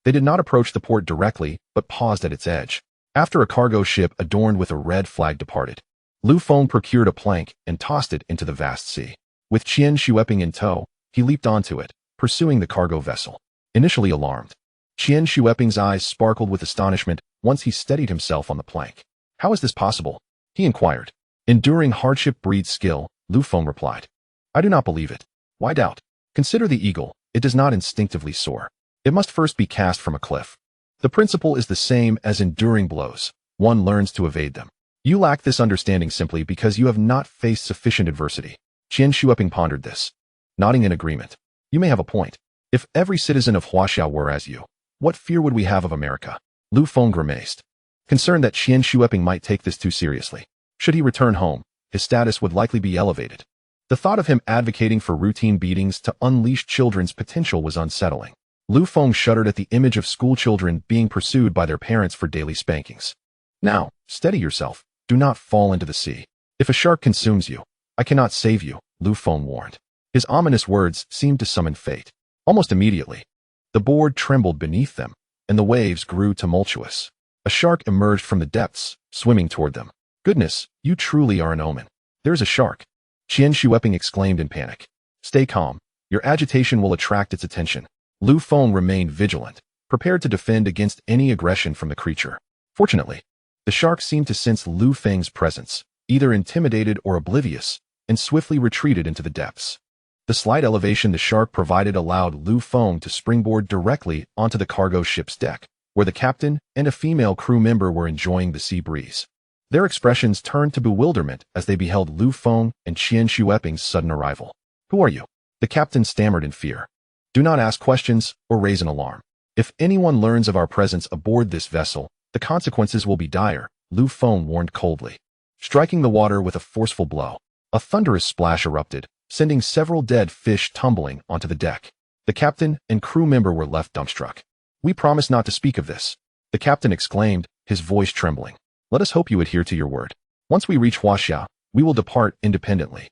they did not approach the port directly, but paused at its edge. After a cargo ship adorned with a red flag departed, Lu Feng procured a plank and tossed it into the vast sea. With Qian Shueping in tow, he leaped onto it, pursuing the cargo vessel. Initially alarmed, Qian Shueping's eyes sparkled with astonishment once he steadied himself on the plank. How is this possible? He inquired. Enduring hardship breeds skill, Lu Feng replied. I do not believe it. Why doubt? Consider the eagle. It does not instinctively soar. It must first be cast from a cliff. The principle is the same as enduring blows. One learns to evade them. You lack this understanding simply because you have not faced sufficient adversity. Qian Shueping pondered this, nodding in agreement. You may have a point. If every citizen of Huaxiao were as you, what fear would we have of America? Lu Feng grimaced, concerned that Qian Shueping might take this too seriously. Should he return home, his status would likely be elevated. The thought of him advocating for routine beatings to unleash children's potential was unsettling. Lu Feng shuddered at the image of schoolchildren being pursued by their parents for daily spankings. Now, steady yourself. Do not fall into the sea. If a shark consumes you, I cannot save you, Lu Feng warned. His ominous words seemed to summon fate. Almost immediately, the board trembled beneath them, and the waves grew tumultuous. A shark emerged from the depths, swimming toward them. Goodness, you truly are an omen. There's a shark. Qian Shueping exclaimed in panic. Stay calm. Your agitation will attract its attention. Lu Feng remained vigilant, prepared to defend against any aggression from the creature. Fortunately, the shark seemed to sense Lu Feng's presence, either intimidated or oblivious, and swiftly retreated into the depths. The slight elevation the shark provided allowed Lu Feng to springboard directly onto the cargo ship's deck, where the captain and a female crew member were enjoying the sea breeze. Their expressions turned to bewilderment as they beheld Lu Feng and Qian Shueping's sudden arrival. Who are you? The captain stammered in fear. Do not ask questions or raise an alarm. If anyone learns of our presence aboard this vessel, the consequences will be dire, Lu Feng warned coldly. Striking the water with a forceful blow, a thunderous splash erupted, sending several dead fish tumbling onto the deck. The captain and crew member were left dumbstruck. We promise not to speak of this, the captain exclaimed, his voice trembling. Let us hope you adhere to your word. Once we reach Huaxia, we will depart independently.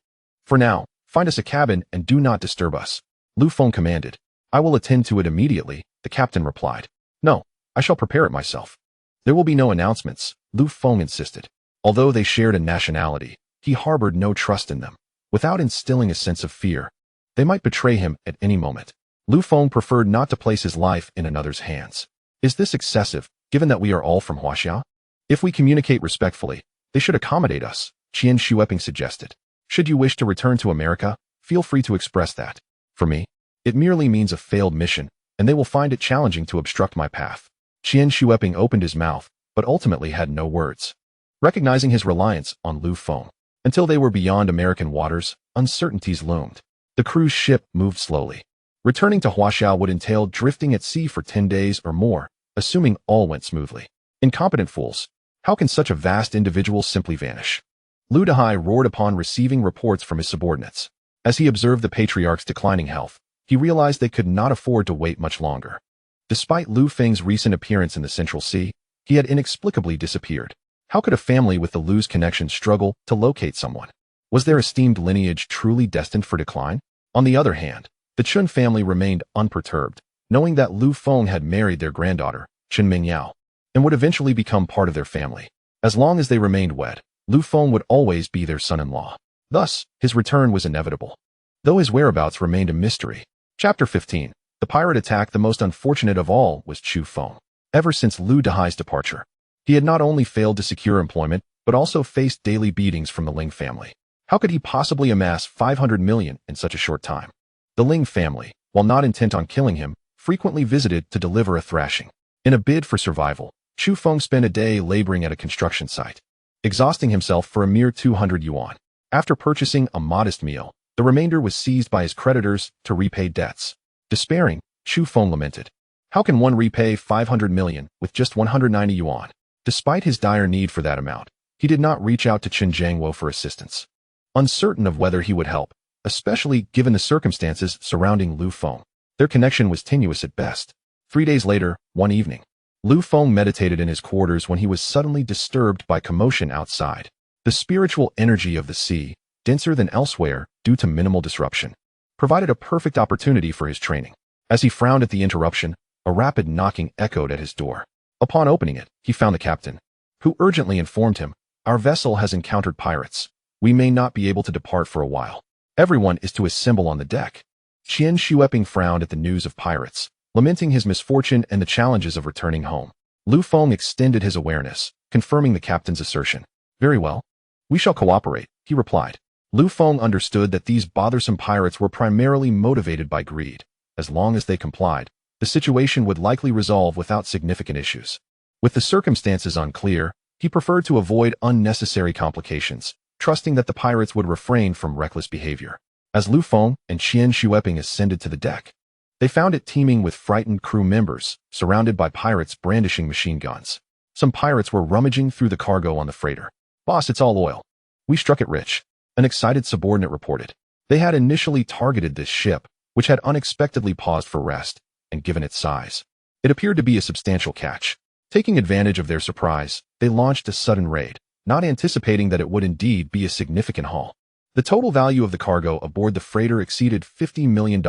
For now, find us a cabin and do not disturb us. Lu Feng commanded. I will attend to it immediately, the captain replied. No, I shall prepare it myself. There will be no announcements, Lu Feng insisted. Although they shared a nationality, he harbored no trust in them. Without instilling a sense of fear, they might betray him at any moment. Lu Feng preferred not to place his life in another's hands. Is this excessive, given that we are all from Huaxia? If we communicate respectfully, they should accommodate us, Qian Shueping suggested. Should you wish to return to America, feel free to express that. For me, it merely means a failed mission, and they will find it challenging to obstruct my path. Qian Shueping opened his mouth, but ultimately had no words. Recognizing his reliance on Lu Feng, until they were beyond American waters, uncertainties loomed. The cruise ship moved slowly. Returning to Huaxia would entail drifting at sea for 10 days or more, assuming all went smoothly. Incompetent fools! How can such a vast individual simply vanish? Lu Dehai roared upon receiving reports from his subordinates. As he observed the patriarch's declining health, he realized they could not afford to wait much longer. Despite Lu Feng's recent appearance in the Central Sea, he had inexplicably disappeared. How could a family with the Lu's connection struggle to locate someone? Was their esteemed lineage truly destined for decline? On the other hand, the Chun family remained unperturbed, knowing that Lu Feng had married their granddaughter, Chen Mingyao, and would eventually become part of their family. As long as they remained wed, Lu Feng would always be their son-in-law. Thus, his return was inevitable, though his whereabouts remained a mystery. Chapter 15. The pirate attack. The most unfortunate of all was Chu Feng. Ever since Lu Dehai's departure, he had not only failed to secure employment, but also faced daily beatings from the Ling family. How could he possibly amass 500 million in such a short time? The Ling family, while not intent on killing him, frequently visited to deliver a thrashing. In a bid for survival, Chu Feng spent a day laboring at a construction site, exhausting himself for a mere 200 yuan. After purchasing a modest meal, the remainder was seized by his creditors to repay debts. Despairing, Chu Feng lamented. How can one repay 500 million with just 190 yuan? Despite his dire need for that amount, he did not reach out to Chen Jiangwo for assistance. Uncertain of whether he would help, especially given the circumstances surrounding Lu Feng, their connection was tenuous at best. 3 days later, one evening, Lu Feng meditated in his quarters when he was suddenly disturbed by commotion outside. The spiritual energy of the sea, denser than elsewhere due to minimal disruption, provided a perfect opportunity for his training. As he frowned at the interruption, a rapid knocking echoed at his door. Upon opening it, he found the captain, who urgently informed him, "Our vessel has encountered pirates. We may not be able to depart for a while. Everyone is to assemble on the deck." Qian Shueping frowned at the news of pirates, lamenting his misfortune and the challenges of returning home. Lu Feng extended his awareness, confirming the captain's assertion. "Very well. We shall cooperate," he replied. Lu Feng understood that these bothersome pirates were primarily motivated by greed. As long as they complied, the situation would likely resolve without significant issues. With the circumstances unclear, he preferred to avoid unnecessary complications, trusting that the pirates would refrain from reckless behavior. As Lu Feng and Qian Shueping ascended to the deck, they found it teeming with frightened crew members, surrounded by pirates brandishing machine guns. Some pirates were rummaging through the cargo on the freighter. "Boss, it's all oil. We struck it rich," an excited subordinate reported. They had initially targeted this ship, which had unexpectedly paused for rest, and given its size, it appeared to be a substantial catch. Taking advantage of their surprise, they launched a sudden raid, not anticipating that it would indeed be a significant haul. The total value of the cargo aboard the freighter exceeded $50 million,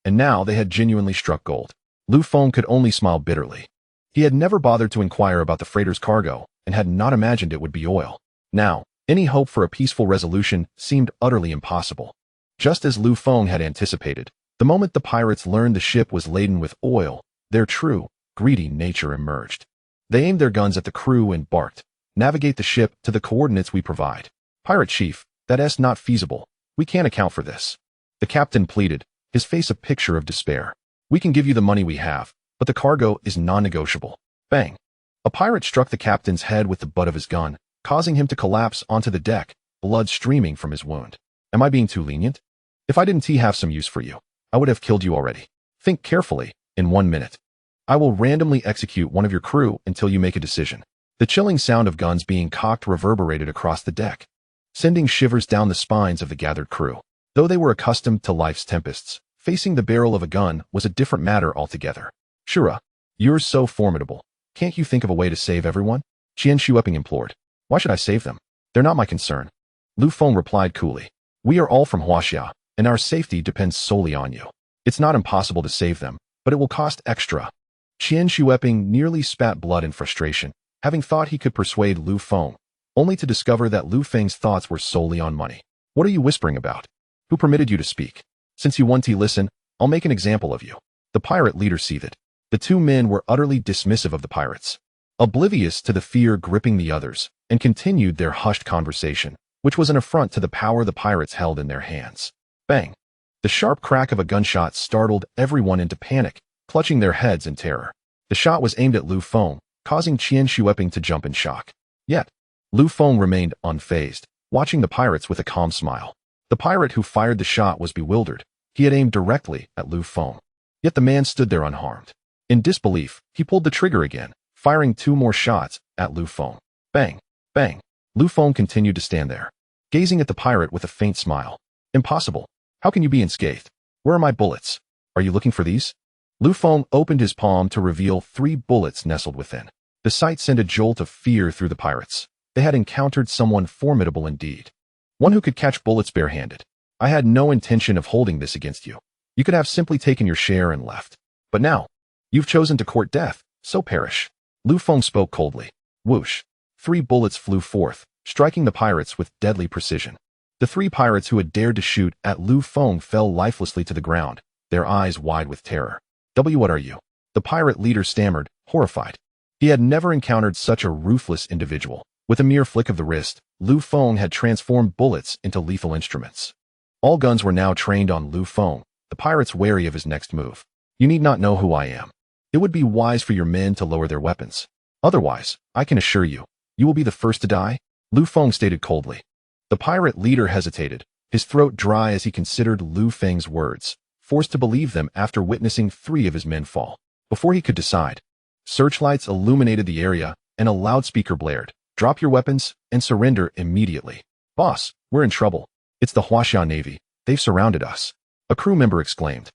and now they had genuinely struck gold. Lu Feng could only smile bitterly. He had never bothered to inquire about the freighter's cargo, and had not imagined it would be oil. Now, any hope for a peaceful resolution seemed utterly impossible. Just as Lu Feng had anticipated, the moment the pirates learned the ship was laden with oil, their true, greedy nature emerged. They aimed their guns at the crew and barked, "Navigate the ship to the coordinates we provide." "Pirate chief, that's not feasible. We can't account for this." The captain pleaded, his face a picture of despair. "We can give you the money we have, but the cargo is non-negotiable." Bang! A pirate struck the captain's head with the butt of his gun, causing him to collapse onto the deck, blood streaming from his wound. "Am I being too lenient? If I didn't have some use for you, I would have killed you already. Think carefully. In 1 minute, I will randomly execute one of your crew until you make a decision." The chilling sound of guns being cocked reverberated across the deck, sending shivers down the spines of the gathered crew. Though they were accustomed to life's tempests, facing the barrel of a gun was a different matter altogether. "Shura, you're so formidable. Can't you think of a way to save everyone?" Qian Shueping implored. "Why should I save them? They're not my concern. Lu Feng replied coolly. We are all from Huaxia, and our safety depends solely on you. It's not impossible to save them, but it will cost extra. Qian Xueping nearly spat blood in frustration, having thought he could persuade Lu Feng, only to discover that Lu Feng's thoughts were solely on money. What are you whispering about? Who permitted you to speak? Since you want to listen, I'll make an example of you. The pirate leader seethed. The two men were utterly dismissive of the pirates, oblivious to the fear gripping the others, and continued their hushed conversation, which was an affront to the power the pirates held in their hands. Bang! The sharp crack of a gunshot startled everyone into panic, clutching their heads in terror. The shot was aimed at Lu Feng, causing Qian Xueping to jump in shock. Yet, Lu Feng remained unfazed, watching the pirates with a calm smile. The pirate who fired the shot was bewildered. He had aimed directly at Lu Feng. Yet the man stood there unharmed. In disbelief, he pulled the trigger again, firing 2 more shots at Lu Feng. Bang! Bang! Lu Feng continued to stand there, gazing at the pirate with a faint smile. Impossible. How can you be unscathed? Where are my bullets? Are you looking for these? Lu Feng opened his palm to reveal 3 bullets nestled within. The sight sent a jolt of fear through the pirates. They had encountered someone formidable indeed. One who could catch bullets barehanded. I had no intention of holding this against you. You could have simply taken your share and left. But now, you've chosen to court death, so perish. Lu Feng spoke coldly. Whoosh. 3 bullets flew forth, striking the pirates with deadly precision. The 3 pirates who had dared to shoot at Lu Feng fell lifelessly to the ground, their eyes wide with terror. What are you? The pirate leader stammered, horrified. He had never encountered such a ruthless individual. With a mere flick of the wrist, Lu Feng had transformed bullets into lethal instruments. All guns were now trained on Lu Feng, the pirates wary of his next move. You need not know who I am. It would be wise for your men to lower their weapons. Otherwise, I can assure you, you will be the first to die, Lu Feng stated coldly. The pirate leader hesitated, his throat dry as he considered Lu Feng's words, forced to believe them after witnessing 3 of his men fall. Before he could decide, searchlights illuminated the area, and a loudspeaker blared. Drop your weapons and surrender immediately. Boss, we're in trouble. It's the Huaxia Navy. They've surrounded us. A crew member exclaimed.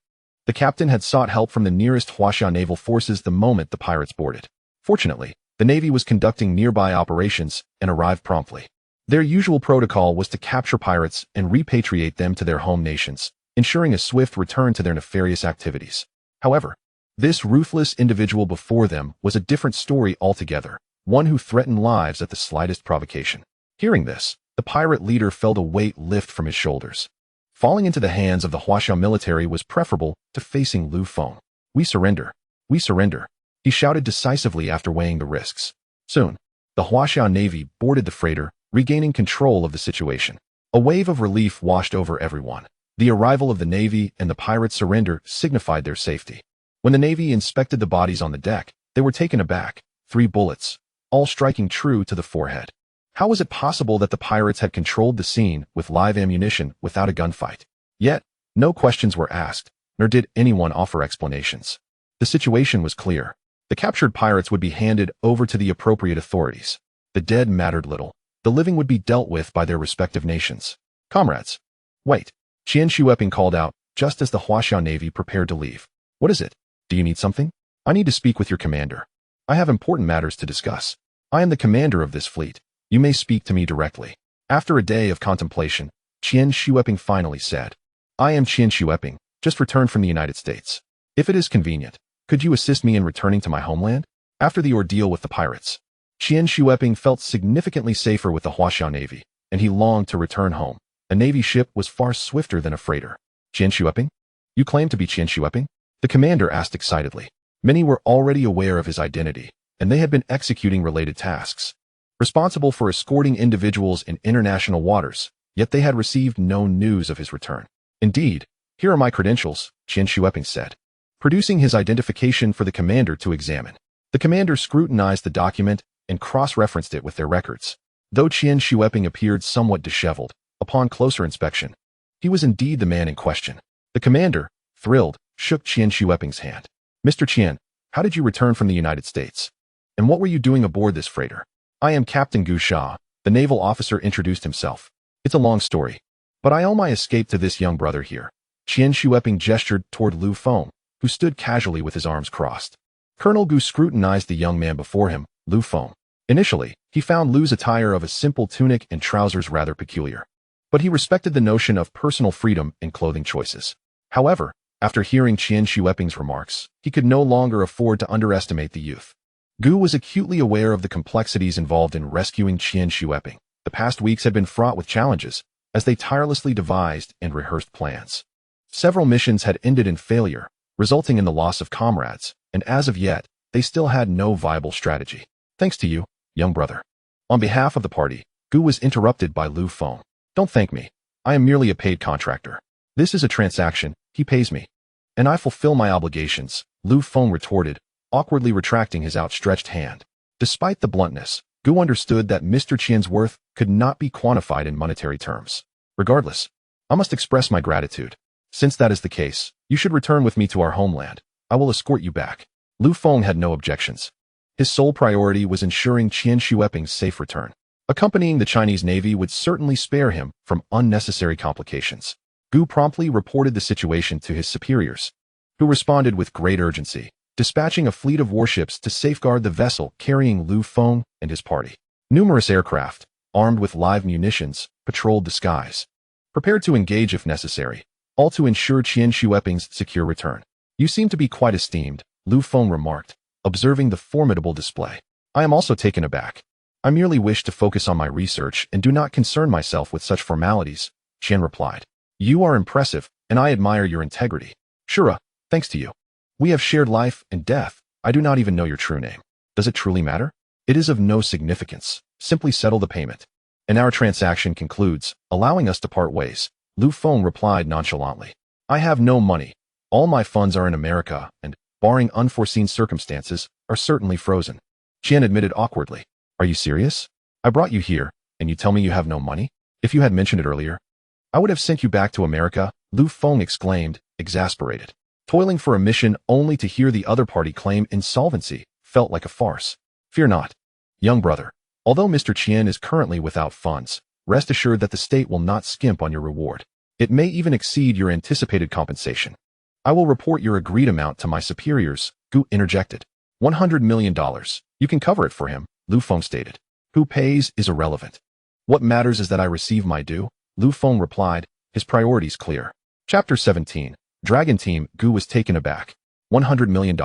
The captain had sought help from the nearest Huaxia naval forces the moment the pirates boarded. Fortunately, the Navy was conducting nearby operations and arrived promptly. Their usual protocol was to capture pirates and repatriate them to their home nations, ensuring a swift return to their nefarious activities. However, this ruthless individual before them was a different story altogether, one who threatened lives at the slightest provocation. Hearing this, the pirate leader felt a weight lift from his shoulders. Falling into the hands of the Huaxia military was preferable to facing Lu Feng. We surrender. We surrender. He shouted decisively after weighing the risks. Soon, the Huaxia Navy boarded the freighter, regaining control of the situation. A wave of relief washed over everyone. The arrival of the Navy and the pirates' surrender signified their safety. When the Navy inspected the bodies on the deck, they were taken aback. 3 bullets, all striking true to the forehead. How was it possible that the pirates had controlled the scene with live ammunition without a gunfight? Yet, no questions were asked, nor did anyone offer explanations. The situation was clear. The captured pirates would be handed over to the appropriate authorities. The dead mattered little. The living would be dealt with by their respective nations. Comrades. Wait. Qian Xueping called out, just as the Huaxia Navy prepared to leave. What is it? Do you need something? I need to speak with your commander. I have important matters to discuss. I am the commander of this fleet. You may speak to me directly. After a day of contemplation, Qian Xueping finally said, I am Qian Xueping, just returned from the United States. If it is convenient, could you assist me in returning to my homeland? After the ordeal with the pirates, Qian Xueping felt significantly safer with the Huaxia Navy, and he longed to return home. A Navy ship was far swifter than a freighter. Qian Xueping? You claim to be Qian Xueping? The commander asked excitedly. Many were already aware of his identity, and they had been executing related tasks, responsible for escorting individuals in international waters, yet they had received no news of his return. Indeed, here are my credentials, Qian Xueping said, producing his identification for the commander to examine. The commander scrutinized the document and cross-referenced it with their records. Though Qian Xueping appeared somewhat disheveled, upon closer inspection, he was indeed the man in question. The commander, thrilled, shook Qian Xueping's hand. Mr. Qian, how did you return from the United States? And what were you doing aboard this freighter? I am Captain Gu Sha, the naval officer introduced himself. It's a long story, but I owe my escape to this young brother here. Qian Xueping gestured toward Lu Feng, who stood casually with his arms crossed. Colonel Gu scrutinized the young man before him. Lu Feng. Initially, he found Lu's attire of a simple tunic and trousers rather peculiar. But he respected the notion of personal freedom in clothing choices. However, after hearing Qian Xueping's remarks, he could no longer afford to underestimate the youth. Gu was acutely aware of the complexities involved in rescuing Qian Xueping. The past weeks had been fraught with challenges, as they tirelessly devised and rehearsed plans. Several missions had ended in failure, resulting in the loss of comrades, and as of yet, they still had no viable strategy. Thanks to you, young brother. On behalf of the party, Gu was interrupted by Lu Feng. Don't thank me. I am merely a paid contractor. This is a transaction, he pays me. And I fulfill my obligations, Lu Feng retorted, awkwardly retracting his outstretched hand. Despite the bluntness, Gu understood that Mr. Qian's worth could not be quantified in monetary terms. Regardless, I must express my gratitude. Since that is the case, you should return with me to our homeland. I will escort you back. Lu Feng had no objections. His sole priority was ensuring Qian Xueping's safe return. Accompanying the Chinese Navy would certainly spare him from unnecessary complications. Gu promptly reported the situation to his superiors, who responded with great urgency, dispatching a fleet of warships to safeguard the vessel carrying Lu Feng and his party. Numerous aircraft, armed with live munitions, patrolled the skies, prepared to engage if necessary, all to ensure Qian Xueping's secure return. You seem to be quite esteemed, Lu Feng remarked, observing the formidable display. I am also taken aback. I merely wish to focus on my research and do not concern myself with such formalities, Qian replied. You are impressive, and I admire your integrity. Shura, thanks to you. We have shared life and death. I do not even know your true name. Does it truly matter? It is of no significance. Simply settle the payment. And our transaction concludes, allowing us to part ways. Lu Feng replied nonchalantly. I have no money. All my funds are in America, and, barring unforeseen circumstances, are certainly frozen. Qian admitted awkwardly. Are you serious? I brought you here, and you tell me you have no money? If you had mentioned it earlier, I would have sent you back to America, Lu Feng exclaimed, exasperated. Toiling for a mission only to hear the other party claim insolvency felt like a farce. Fear not, young brother. Although Mr. Qian is currently without funds, rest assured that the state will not skimp on your reward. It may even exceed your anticipated compensation. I will report your agreed amount to my superiors, Gu interjected. $100 million. You can cover it for him, Lu Feng stated. Who pays is irrelevant. What matters is that I receive my due, Lu Feng replied, his priorities clear. Chapter 17. Dragon Team. Gu was taken aback. $100 million?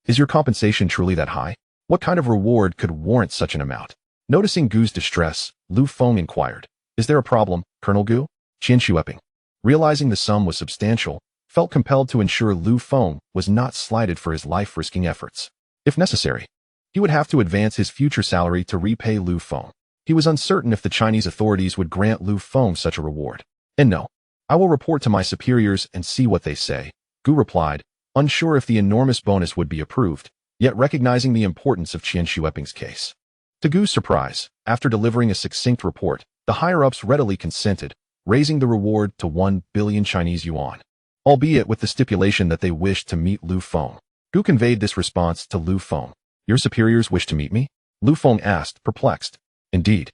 Is your compensation truly that high? What kind of reward could warrant such an amount? Noticing Gu's distress, Lu Feng inquired. Is there a problem, Colonel Gu? Qian Xueping, realizing the sum was substantial, felt compelled to ensure Lu Feng was not slighted for his life-risking efforts. If necessary, he would have to advance his future salary to repay Lu Feng. He was uncertain if the Chinese authorities would grant Lu Feng such a reward. And no, I will report to my superiors and see what they say, Gu replied, unsure if the enormous bonus would be approved, yet recognizing the importance of Qian Xueping's case. To Gu's surprise, after delivering a succinct report, the higher-ups readily consented, raising the reward to 1 billion Chinese yuan, albeit with the stipulation that they wished to meet Lu Feng. Gu conveyed this response to Lu Feng. Your superiors wish to meet me? Lu Feng asked, perplexed. Indeed.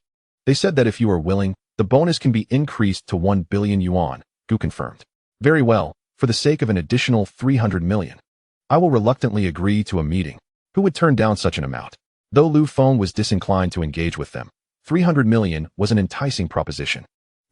They said that if you are willing, the bonus can be increased to 1 billion yuan, Gu confirmed. Very well, for the sake of an additional 300 million. I will reluctantly agree to a meeting. Who would turn down such an amount? Though Lu Feng was disinclined to engage with them, 300 million was an enticing proposition.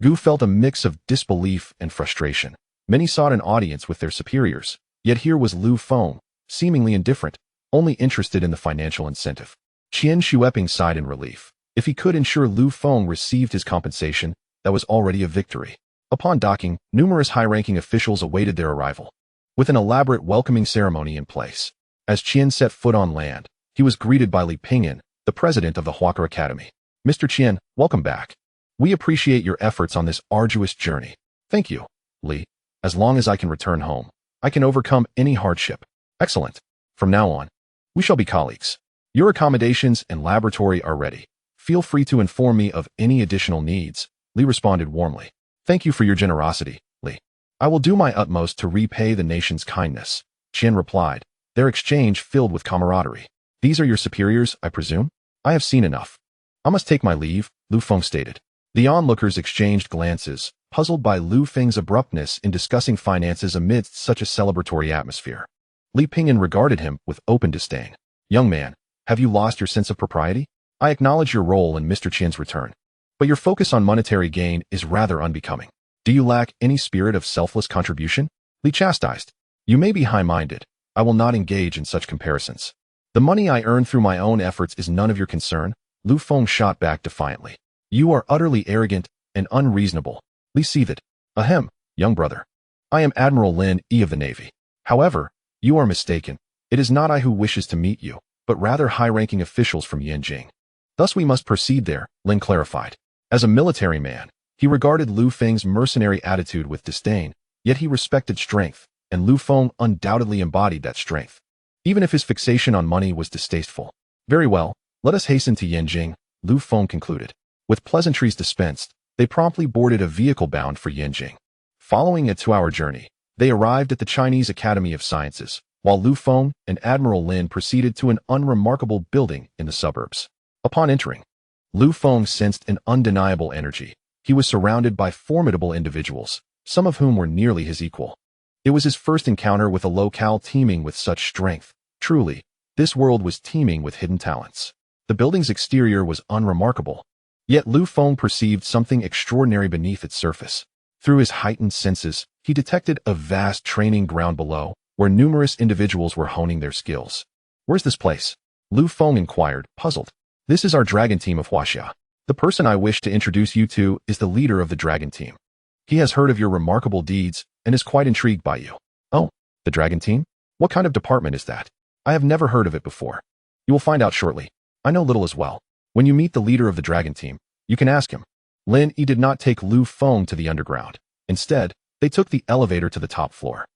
Gu felt a mix of disbelief and frustration. Many sought an audience with their superiors, yet here was Lu Feng, seemingly indifferent, only interested in the financial incentive. Qian Xueping sighed in relief. If he could ensure Lu Feng received his compensation, that was already a victory. Upon docking, numerous high-ranking officials awaited their arrival, with an elaborate welcoming ceremony in place. As Qian set foot on land, he was greeted by Li Pingyan, the president of the Huaca Academy. Mr. Qian, welcome back. We appreciate your efforts on this arduous journey. Thank you, Li. As long as I can return home, I can overcome any hardship. Excellent. From now on, we shall be colleagues. Your accommodations and laboratory are ready. Feel free to inform me of any additional needs, Li responded warmly. Thank you for your generosity, Li. I will do my utmost to repay the nation's kindness, Qian replied, their exchange filled with camaraderie. These are your superiors, I presume? I have seen enough. I must take my leave, Lu Feng stated. The onlookers exchanged glances, puzzled by Lu Feng's abruptness in discussing finances amidst such a celebratory atmosphere. Li Pingyan regarded him with open disdain. Young man, have you lost your sense of propriety? I acknowledge your role in Mr. Chin's return, but your focus on monetary gain is rather unbecoming. Do you lack any spirit of selfless contribution? Li chastised. You may be high-minded. I will not engage in such comparisons. The money I earn through my own efforts is none of your concern, Lu Feng shot back defiantly. You are utterly arrogant and unreasonable. Li seethed. Ahem, young brother. I am Admiral Lin Yi of the Navy. However, you are mistaken. It is not I who wishes to meet you, but rather high-ranking officials from Yanjing. Thus we must proceed there, Lin clarified. As a military man, he regarded Lu Feng's mercenary attitude with disdain, yet he respected strength, and Lu Feng undoubtedly embodied that strength, even if his fixation on money was distasteful. Very well, let us hasten to Yanjing, Lu Feng concluded. With pleasantries dispensed, they promptly boarded a vehicle bound for Yanjing. Following a 2-hour journey, they arrived at the Chinese Academy of Sciences, while Lu Feng and Admiral Lin proceeded to an unremarkable building in the suburbs. Upon entering, Lu Feng sensed an undeniable energy. He was surrounded by formidable individuals, some of whom were nearly his equal. It was his first encounter with a locale teeming with such strength. Truly, this world was teeming with hidden talents. The building's exterior was unremarkable, yet Lu Feng perceived something extraordinary beneath its surface. Through his heightened senses, he detected a vast training ground below, where numerous individuals were honing their skills. Where's this place? Lu Feng inquired, puzzled. This is our dragon team of Huaxia. The person I wish to introduce you to is the leader of the dragon team. He has heard of your remarkable deeds and is quite intrigued by you. Oh, the dragon team? What kind of department is that? I have never heard of it before. You will find out shortly. I know little as well. When you meet the leader of the dragon team, you can ask him. Lin Yi did not take Lu Feng to the underground. Instead, they took the elevator to the top floor.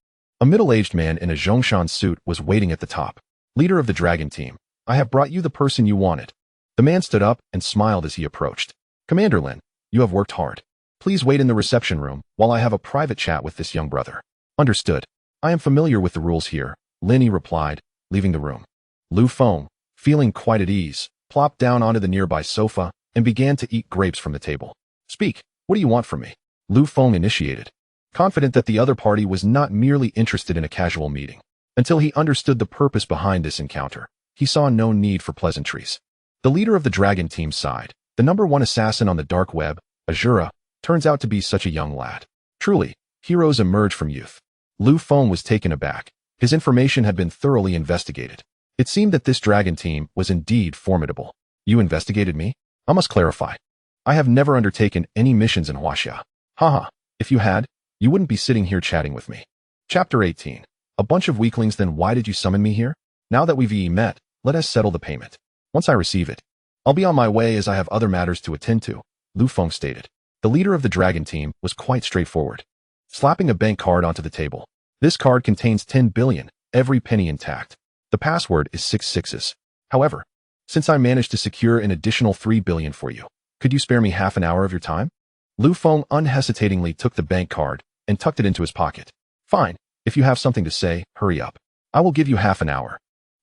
A middle-aged man in a Zhongshan suit was waiting at the top. Leader of the dragon team, I have brought you the person you wanted. The man stood up and smiled as he approached. Commander Lin, you have worked hard. Please wait in the reception room while I have a private chat with this young brother. Understood. I am familiar with the rules here, Lin Yi replied, leaving the room. Lu Feng, feeling quite at ease, plopped down onto the nearby sofa and began to eat grapes from the table. Speak, what do you want from me? Lu Feng initiated, confident that the other party was not merely interested in a casual meeting. Until he understood the purpose behind this encounter, he saw no need for pleasantries. The leader of the dragon team sighed. The #1 assassin on the dark web, Azura, turns out to be such a young lad. Truly, heroes emerge from youth. Lu Feng was taken aback. His information had been thoroughly investigated. It seemed that this dragon team was indeed formidable. You investigated me? I must clarify. I have never undertaken any missions in Huaxia. Haha, if you had, you wouldn't be sitting here chatting with me. Chapter 18. A bunch of weaklings, then why did you summon me here? Now that we've met, let us settle the payment. Once I receive it, I'll be on my way as I have other matters to attend to, Lu Feng stated. The leader of the dragon team was quite straightforward, slapping a bank card onto the table. This card contains 10 billion, every penny intact. The password is 6 sixes. However, since I managed to secure an additional 3 billion for you, could you spare me half an hour of your time? Lu Feng unhesitatingly took the bank card and tucked it into his pocket. Fine, if you have something to say, hurry up. I will give you half an hour.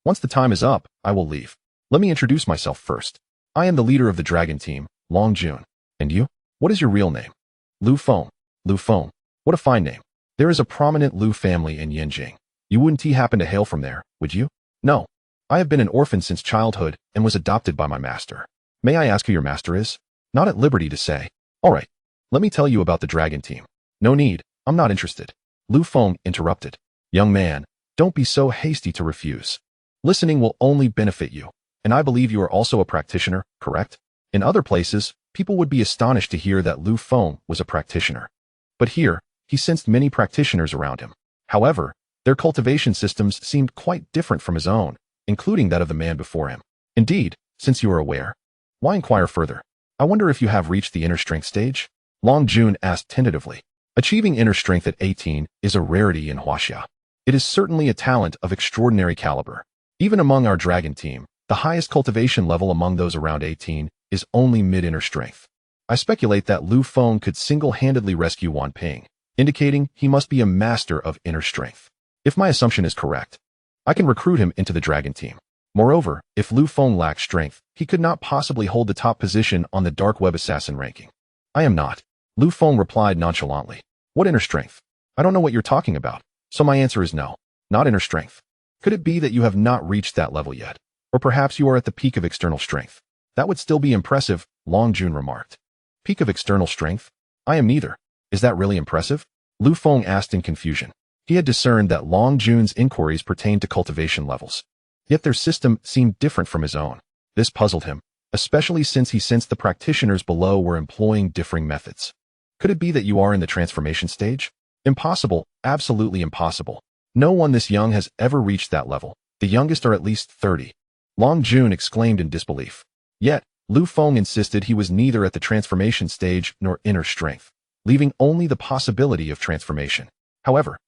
Once the time is up, I will leave. Let me introduce myself first. I am the leader of the dragon team, Long Jun. And you? What is your real name? Lu Feng. Lu Feng. What a fine name. There is a prominent Lu family in Yanjing. You wouldn't happen to hail from there, would you? No. I have been an orphan since childhood and was adopted by my master. May I ask who your master is? Not at liberty to say. All right. Let me tell you about the dragon team. No need. I'm not interested. Lu Feng interrupted. Young man, don't be so hasty to refuse. Listening will only benefit you. And I believe you are also a practitioner, correct? In other places, people would be astonished to hear that Lu Feng was a practitioner. But here, he sensed many practitioners around him. However, their cultivation systems seemed quite different from his own, including that of the man before him. Indeed, since you are aware, why inquire further? I wonder if you have reached the inner strength stage? Long Jun asked tentatively. Achieving inner strength at 18 is a rarity in Huaxia. It is certainly a talent of extraordinary caliber. Even among our dragon team, the highest cultivation level among those around 18 is only mid-inner strength. I speculate that Lu Feng could single-handedly rescue Wan Ping, indicating he must be a master of inner strength. If my assumption is correct, I can recruit him into the dragon team. Moreover, if Lu Feng lacked strength, he could not possibly hold the top position on the dark web assassin ranking. I am not. Lu Feng replied nonchalantly. What inner strength? I don't know what you're talking about, so my answer is no. Not inner strength. Could it be that you have not reached that level yet? Or perhaps you are at the peak of external strength? That would still be impressive, Long Jun remarked. Peak of external strength? I am neither. Is that really impressive? Lu Feng asked in confusion. He had discerned that Long Jun's inquiries pertained to cultivation levels. Yet their system seemed different from his own. This puzzled him, especially since he sensed the practitioners below were employing differing methods. Could it be that you are in the transformation stage? Impossible, absolutely impossible. No one this young has ever reached that level. The youngest are at least 30. Long Jun exclaimed in disbelief. Yet, Lu Feng insisted he was neither at the transformation stage nor inner strength, leaving only the possibility of transformation. However,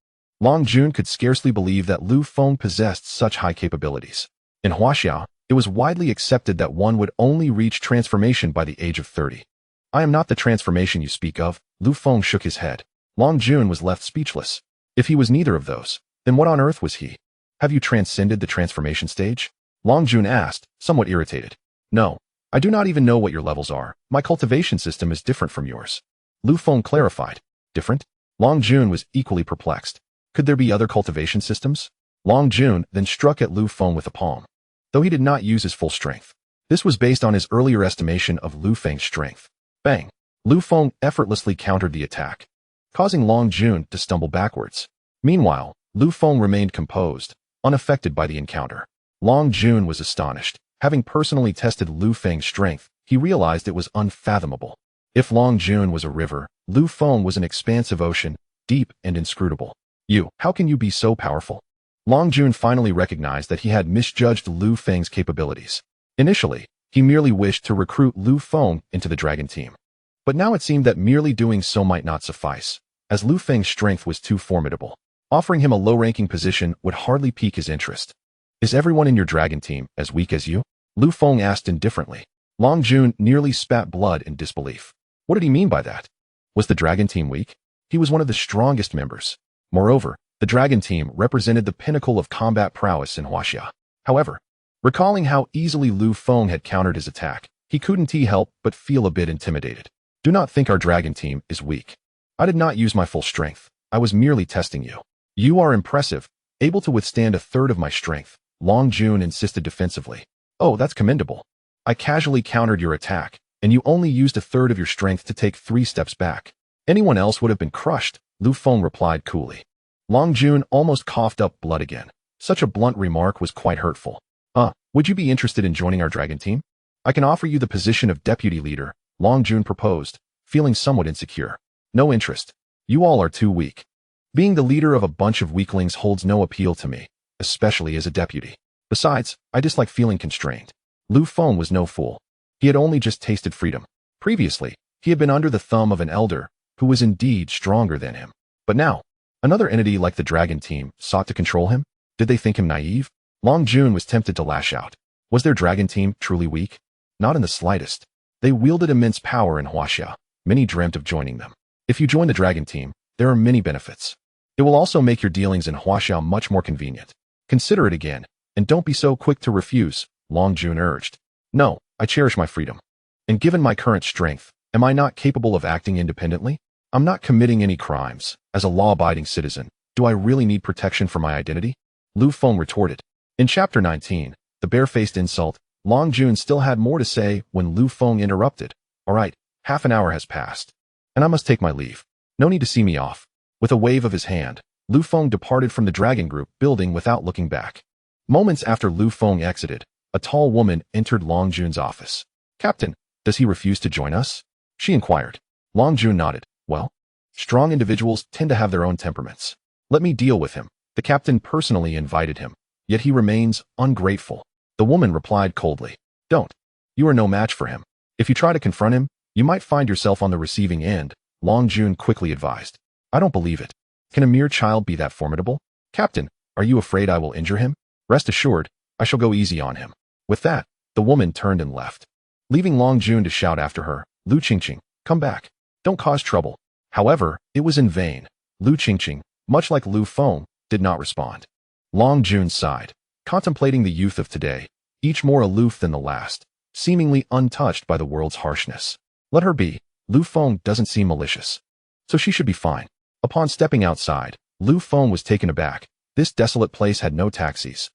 Long Jun could scarcely believe that Lu Feng possessed such high capabilities. In Huaxia, it was widely accepted that one would only reach transformation by the age of 30. I am not the transformation you speak of. Lu Feng shook his head. Long Jun was left speechless. If he was neither of those, then what on earth was he? Have you transcended the transformation stage? Long Jun asked, somewhat irritated. No, I do not even know what your levels are. My cultivation system is different from yours. Lu Feng clarified. Different? Long Jun was equally perplexed. Could there be other cultivation systems? Long Jun then struck at Lu Feng with a palm, though he did not use his full strength. This was based on his earlier estimation of Lu Feng's strength. Bang! Lu Feng effortlessly countered the attack, causing Long Jun to stumble backwards. Meanwhile, Lu Feng remained composed, unaffected by the encounter. Long Jun was astonished. Having personally tested Lu Feng's strength, he realized it was unfathomable. If Long Jun was a river, Lu Feng was an expansive ocean, deep and inscrutable. How can you be so powerful? Long Jun finally recognized that he had misjudged Lu Feng's capabilities. Initially, he merely wished to recruit Lu Feng into the dragon team. But now it seemed that merely doing so might not suffice, as Lu Feng's strength was too formidable. Offering him a low-ranking position would hardly pique his interest. Is everyone in your dragon team as weak as you? Lu Feng asked indifferently. Long Jun nearly spat blood in disbelief. What did he mean by that? Was the dragon team weak? He was one of the strongest members. Moreover, the dragon team represented the pinnacle of combat prowess in Huaxia. However, recalling how easily Lu Feng had countered his attack, he couldn't help but feel a bit intimidated. Do not think our dragon team is weak. I did not use my full strength. I was merely testing you. You are impressive, able to withstand a third of my strength, Long Jun insisted defensively. Oh, that's commendable. I casually countered your attack, and you only used a third of your strength to take 3 steps back. Anyone else would have been crushed, Lu Feng replied coolly. Long Jun almost coughed up blood again. Such a blunt remark was quite hurtful. Would you be interested in joining our dragon team? I can offer you the position of deputy leader, Long Jun proposed, feeling somewhat insecure. No interest. You all are too weak. Being the leader of a bunch of weaklings holds no appeal to me, especially as a deputy. Besides, I dislike feeling constrained. Lu Feng was no fool. He had only just tasted freedom. Previously, he had been under the thumb of an elder, who was indeed stronger than him. But now, another entity like the dragon team sought to control him? Did they think him naive? Long Jun was tempted to lash out. Was their dragon team truly weak? Not in the slightest. They wielded immense power in Huaxia. Many dreamt of joining them. If you join the dragon team, there are many benefits. It will also make your dealings in Huaxia much more convenient. Consider it again, and don't be so quick to refuse, Long Jun urged. No, I cherish my freedom. And given my current strength, am I not capable of acting independently? I'm not committing any crimes. As a law-abiding citizen, do I really need protection for my identity? Lu Feng retorted. In Chapter 19, The Bare-Faced Insult, Long Jun still had more to say when Lu Feng interrupted. All right, half an hour has passed, and I must take my leave. No need to see me off. With a wave of his hand, Lu Feng departed from the Dragon Group building without looking back. Moments after Lu Feng exited, a tall woman entered Long Jun's office. Captain, does he refuse to join us? She inquired. Long Jun nodded. Well, strong individuals tend to have their own temperaments. Let me deal with him. The captain personally invited him, yet he remains ungrateful. The woman replied coldly. Don't. You are no match for him. If you try to confront him, you might find yourself on the receiving end, Long Jun quickly advised. I don't believe it. Can a mere child be that formidable? Captain, are you afraid I will injure him? Rest assured, I shall go easy on him. With that, the woman turned and left, leaving Long Jun to shout after her, Lu Qingqing, come back. Don't cause trouble. However, it was in vain. Lu Qingqing, much like Lu Feng, did not respond. Long Jun sighed, contemplating the youth of today, each more aloof than the last, seemingly untouched by the world's harshness. Let her be. Lu Feng doesn't seem malicious, so she should be fine. Upon stepping outside, Lu Feng was taken aback. This desolate place had no taxis,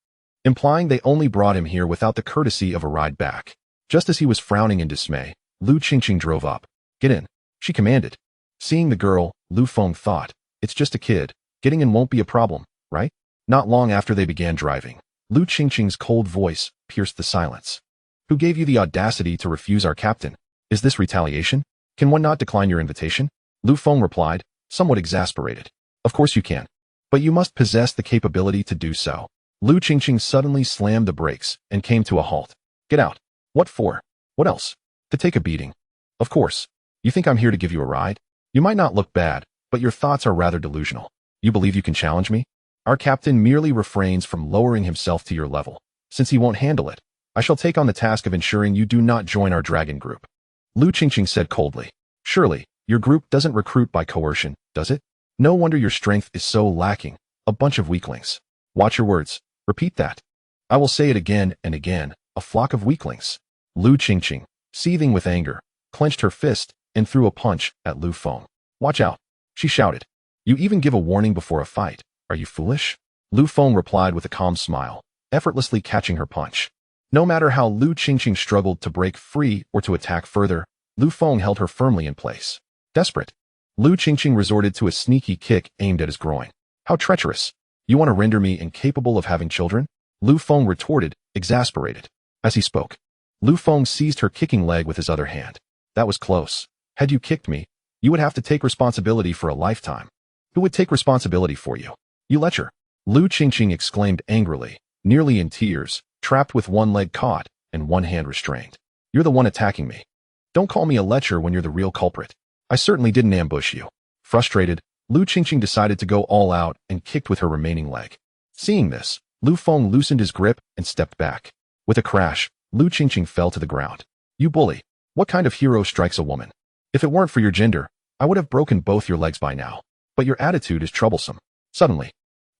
implying they only brought him here without the courtesy of a ride back. Just as he was frowning in dismay, Lu Qingqing drove up. Get in, she commanded. Seeing the girl, Lu Feng thought, it's just a kid. Getting in won't be a problem, right? Not long after they began driving, Lu Qingqing's cold voice pierced the silence. Who gave you the audacity to refuse our captain? Is this retaliation? Can one not decline your invitation? Lu Feng replied, somewhat exasperated. Of course you can. But you must possess the capability to do so. Lu Qingqing suddenly slammed the brakes and came to a halt. Get out. What for? What else? To take a beating. Of course. You think I'm here to give you a ride? You might not look bad, but your thoughts are rather delusional. You believe you can challenge me? Our captain merely refrains from lowering himself to your level. Since he won't handle it, I shall take on the task of ensuring you do not join our dragon group. Lu Qingqing said coldly. Surely, your group doesn't recruit by coercion, does it? No wonder your strength is so lacking. A bunch of weaklings. Watch your words. Repeat that. I will say it again and again. A flock of weaklings. Lu Qingqing, seething with anger, clenched her fist and threw a punch at Lu Feng. Watch out, she shouted. You even give a warning before a fight. Are you foolish? Lu Feng replied with a calm smile, effortlessly catching her punch. No matter how Lu Qingqing struggled to break free or to attack further, Lu Feng held her firmly in place. Desperate, Lu Qingqing resorted to a sneaky kick aimed at his groin. How treacherous. You want to render me incapable of having children? Lu Feng retorted, exasperated. As he spoke, Lu Feng seized her kicking leg with his other hand. That was close. Had you kicked me, you would have to take responsibility for a lifetime. Who would take responsibility for you? You lecher. Lu Qingqing exclaimed angrily, nearly in tears, trapped with one leg caught and one hand restrained. You're the one attacking me. Don't call me a lecher when you're the real culprit. I certainly didn't ambush you. Frustrated, Lu Qingqing decided to go all out and kicked with her remaining leg. Seeing this, Lu Feng loosened his grip and stepped back. With a crash, Lu Qingqing fell to the ground. You bully. What kind of hero strikes a woman? If it weren't for your gender, I would have broken both your legs by now. But your attitude is troublesome. Suddenly,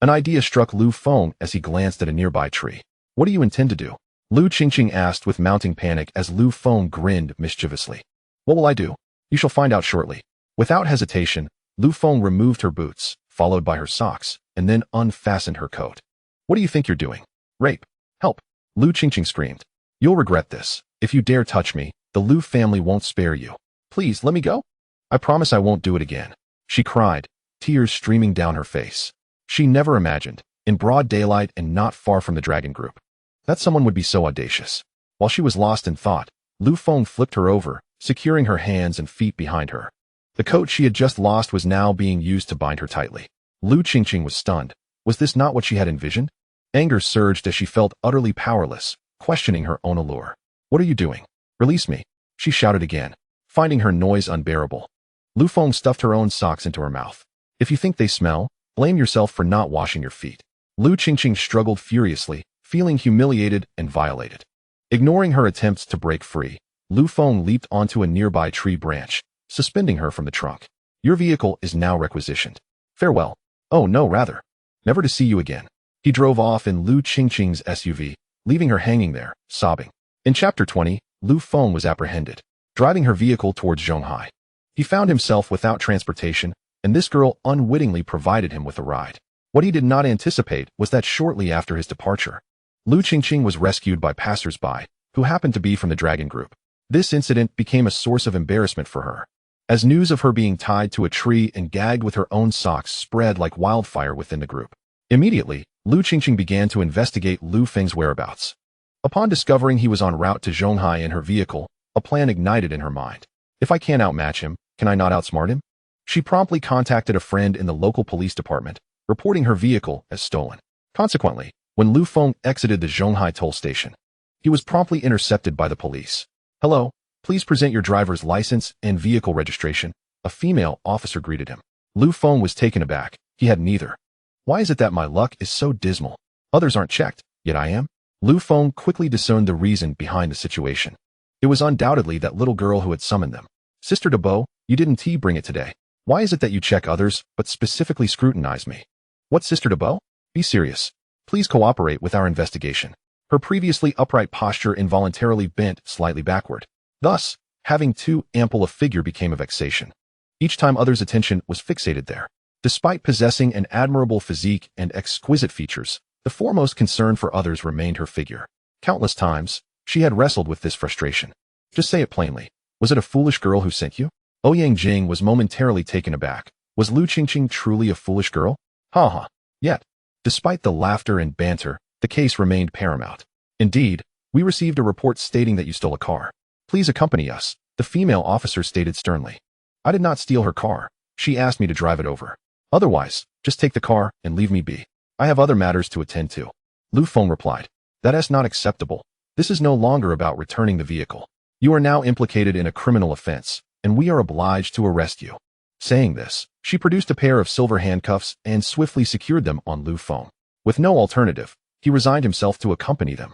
an idea struck Lu Feng as he glanced at a nearby tree. What do you intend to do? Lu Qingqing asked with mounting panic as Lu Feng grinned mischievously. What will I do? You shall find out shortly. Without hesitation, Lu Feng removed her boots, followed by her socks, and then unfastened her coat. What do you think you're doing? Rape. Help. Lu Qingqing screamed. You'll regret this. If you dare touch me, the Lu family won't spare you. Please, let me go. I promise I won't do it again. She cried, tears streaming down her face. She never imagined, in broad daylight and not far from the dragon group, that someone would be so audacious. While she was lost in thought, Lu Feng flipped her over, securing her hands and feet behind her. The coat she had just lost was now being used to bind her tightly. Lu Qingqing was stunned. Was this not what she had envisioned? Anger surged as she felt utterly powerless, questioning her own allure. What are you doing? Release me, she shouted again, finding her noise unbearable. Lu Feng stuffed her own socks into her mouth. If you think they smell, blame yourself for not washing your feet. Lu Qingqing struggled furiously, feeling humiliated and violated. Ignoring her attempts to break free, Lu Feng leaped onto a nearby tree branch, suspending her from the trunk. Your vehicle is now requisitioned. Farewell. Oh no, rather. Never to see you again. He drove off in Lu Qingqing's SUV, leaving her hanging there, sobbing. In Chapter 20, Lu Feng was apprehended, driving her vehicle towards Zhonghai. He found himself without transportation, and this girl unwittingly provided him with a ride. What he did not anticipate was that shortly after his departure, Lu Qingqing was rescued by passers-by, who happened to be from the dragon group. This incident became a source of embarrassment for her, as news of her being tied to a tree and gagged with her own socks spread like wildfire within the group. Immediately, Lu Qingqing began to investigate Lu Feng's whereabouts. Upon discovering he was en route to Zhonghai in her vehicle, a plan ignited in her mind. If I can't outmatch him, can I not outsmart him? She promptly contacted a friend in the local police department, reporting her vehicle as stolen. Consequently, when Lu Feng exited the Zhonghai toll station, he was promptly intercepted by the police. Hello, please present your driver's license and vehicle registration. A female officer greeted him. Lu Feng was taken aback. He had neither. Why is it that my luck is so dismal? Others aren't checked, yet I am? Lu Feng quickly discerned the reason behind the situation. It was undoubtedly that little girl who had summoned them. Sister Debo, you didn't bring it today. Why is it that you check others, but specifically scrutinize me? What, Sister Debo? Be serious. Please cooperate with our investigation. Her previously upright posture involuntarily bent slightly backward. Thus, having too ample a figure became a vexation. Each time others' attention was fixated there. Despite possessing an admirable physique and exquisite features, the foremost concern for others remained her figure. Countless times, She had wrestled with this frustration. Just say it plainly. Was it a foolish girl who sent you? Ouyang Jing was momentarily taken aback. Was Lu Qingqing truly a foolish girl? Ha ha. Yet, despite the laughter and banter, the case remained paramount. Indeed, we received a report stating that you stole a car. Please accompany us, the female officer stated sternly. I did not steal her car. She asked me to drive it over. Otherwise, just take the car and leave me be. I have other matters to attend to. Lu Feng replied. That is not acceptable. This is no longer about returning the vehicle. You are now implicated in a criminal offense, and we are obliged to arrest you. Saying this, she produced a pair of silver handcuffs and swiftly secured them on Lu Feng. With no alternative, he resigned himself to accompany them.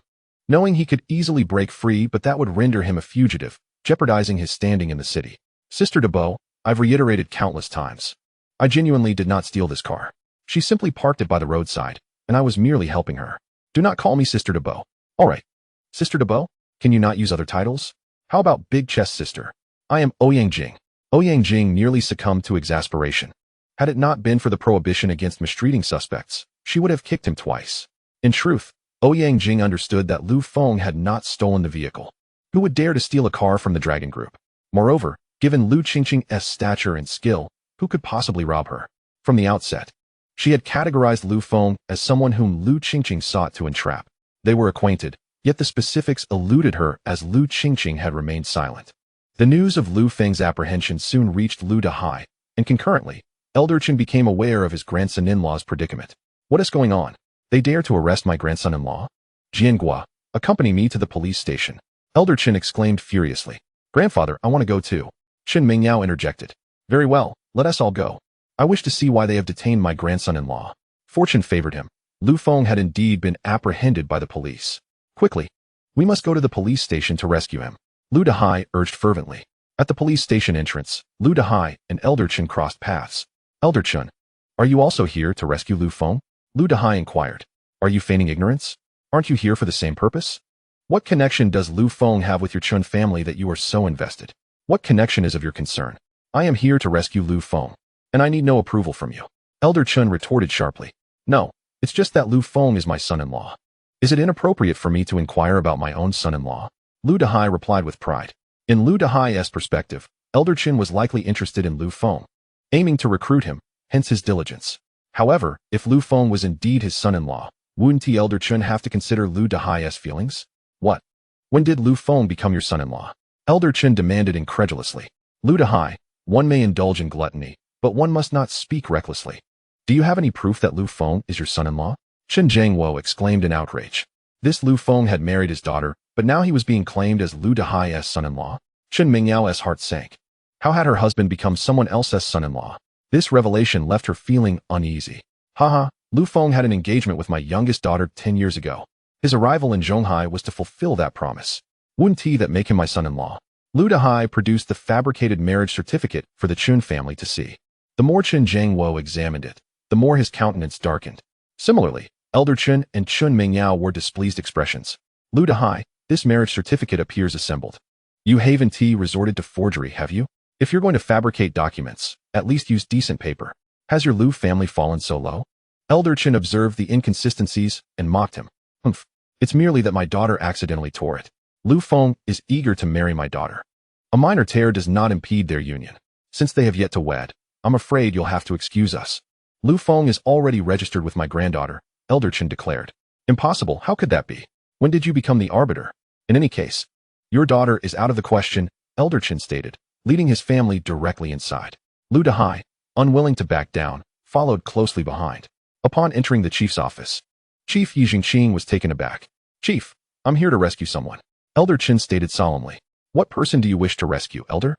Knowing he could easily break free, but that would render him a fugitive, jeopardizing his standing in the city. Sister de Beau, I've reiterated countless times. I genuinely did not steal this car. She simply parked it by the roadside, and I was merely helping her. Do not call me Sister de Beau. All right. Sister de Beau, can you not use other titles? How about Big Chest Sister? I am Ouyang Jing. Ouyang Jing nearly succumbed to exasperation. Had it not been for the prohibition against mistreating suspects, she would have kicked him twice. In truth, Ouyang Jing understood that Lu Feng had not stolen the vehicle. Who would dare to steal a car from the Dragon Group? Moreover, given Lu Qingqing's stature and skill, who could possibly rob her? From the outset, she had categorized Lu Feng as someone whom Lu Qingqing sought to entrap. They were acquainted, yet the specifics eluded her as Lu Qingqing had remained silent. The news of Lu Feng's apprehension soon reached Lu Dahai, and concurrently, Elder Chen became aware of his grandson-in-law's predicament. What is going on? They dare to arrest my grandson-in-law? Jiangua, accompany me to the police station. Elder Chen exclaimed furiously. Grandfather, I want to go too. Chen Mingyao interjected. Very well, let us all go. I wish to see why they have detained my grandson-in-law. Fortune favored him. Lu Feng had indeed been apprehended by the police. Quickly, we must go to the police station to rescue him. Lu Dahai urged fervently. At the police station entrance, Lu Dahai and Elder Chen crossed paths. Elder Chen, are you also here to rescue Lu Feng? Lu Dahai inquired. Are you feigning ignorance? Aren't you here for the same purpose? What connection does Lu Feng have with your Chen family that you are so invested? What connection is of your concern? I am here to rescue Lu Feng, and I need no approval from you. Elder Chen retorted sharply. No, it's just that Lu Feng is my son-in-law. Is it inappropriate for me to inquire about my own son-in-law? Lu Dahai replied with pride. In Lu Dahai's perspective, Elder Chen was likely interested in Lu Feng, aiming to recruit him, hence his diligence. However, if Lu Feng was indeed his son-in-law, wouldn't Elder Chen have to consider Lu Dahai's feelings? What? When did Lu Feng become your son-in-law? Elder Chen demanded incredulously. Lu Dahai, one may indulge in gluttony, but one must not speak recklessly. Do you have any proof that Lu Feng is your son-in-law? Chen Jiangwo exclaimed in outrage. This Lu Feng had married his daughter, but now he was being claimed as Lu Dahai's son-in-law. Chen Mingyao's heart sank. How had her husband become someone else's son-in-law? This revelation left her feeling uneasy. Haha, Lu Feng had an engagement with my youngest daughter 10 years ago. His arrival in Zhonghai was to fulfill that promise. Wouldn't he that make him my son-in-law? Lu Dahai produced the fabricated marriage certificate for the Chun family to see. The more Chen Jiangwo examined it, the more his countenance darkened. Similarly, Elder Chen and Chun Mingyao wore displeased expressions. Lu Dahai, this marriage certificate appears assembled. You haven't resorted to forgery, have you? If you're going to fabricate documents, at least use decent paper. Has your Lu family fallen so low? Elder Chen observed the inconsistencies and mocked him. Humph. It's merely that my daughter accidentally tore it. Lu Feng is eager to marry my daughter. A minor tear does not impede their union. Since they have yet to wed, I'm afraid you'll have to excuse us. Lu Feng is already registered with my granddaughter, Elder Chen declared. Impossible, how could that be? When did you become the arbiter? In any case, your daughter is out of the question, Elder Chen stated, leading his family directly inside. Lu Dahai, unwilling to back down, followed closely behind. Upon entering the chief's office, Chief Yi Jingqing was taken aback. Chief, I'm here to rescue someone. Elder Chen stated solemnly. What person do you wish to rescue, Elder?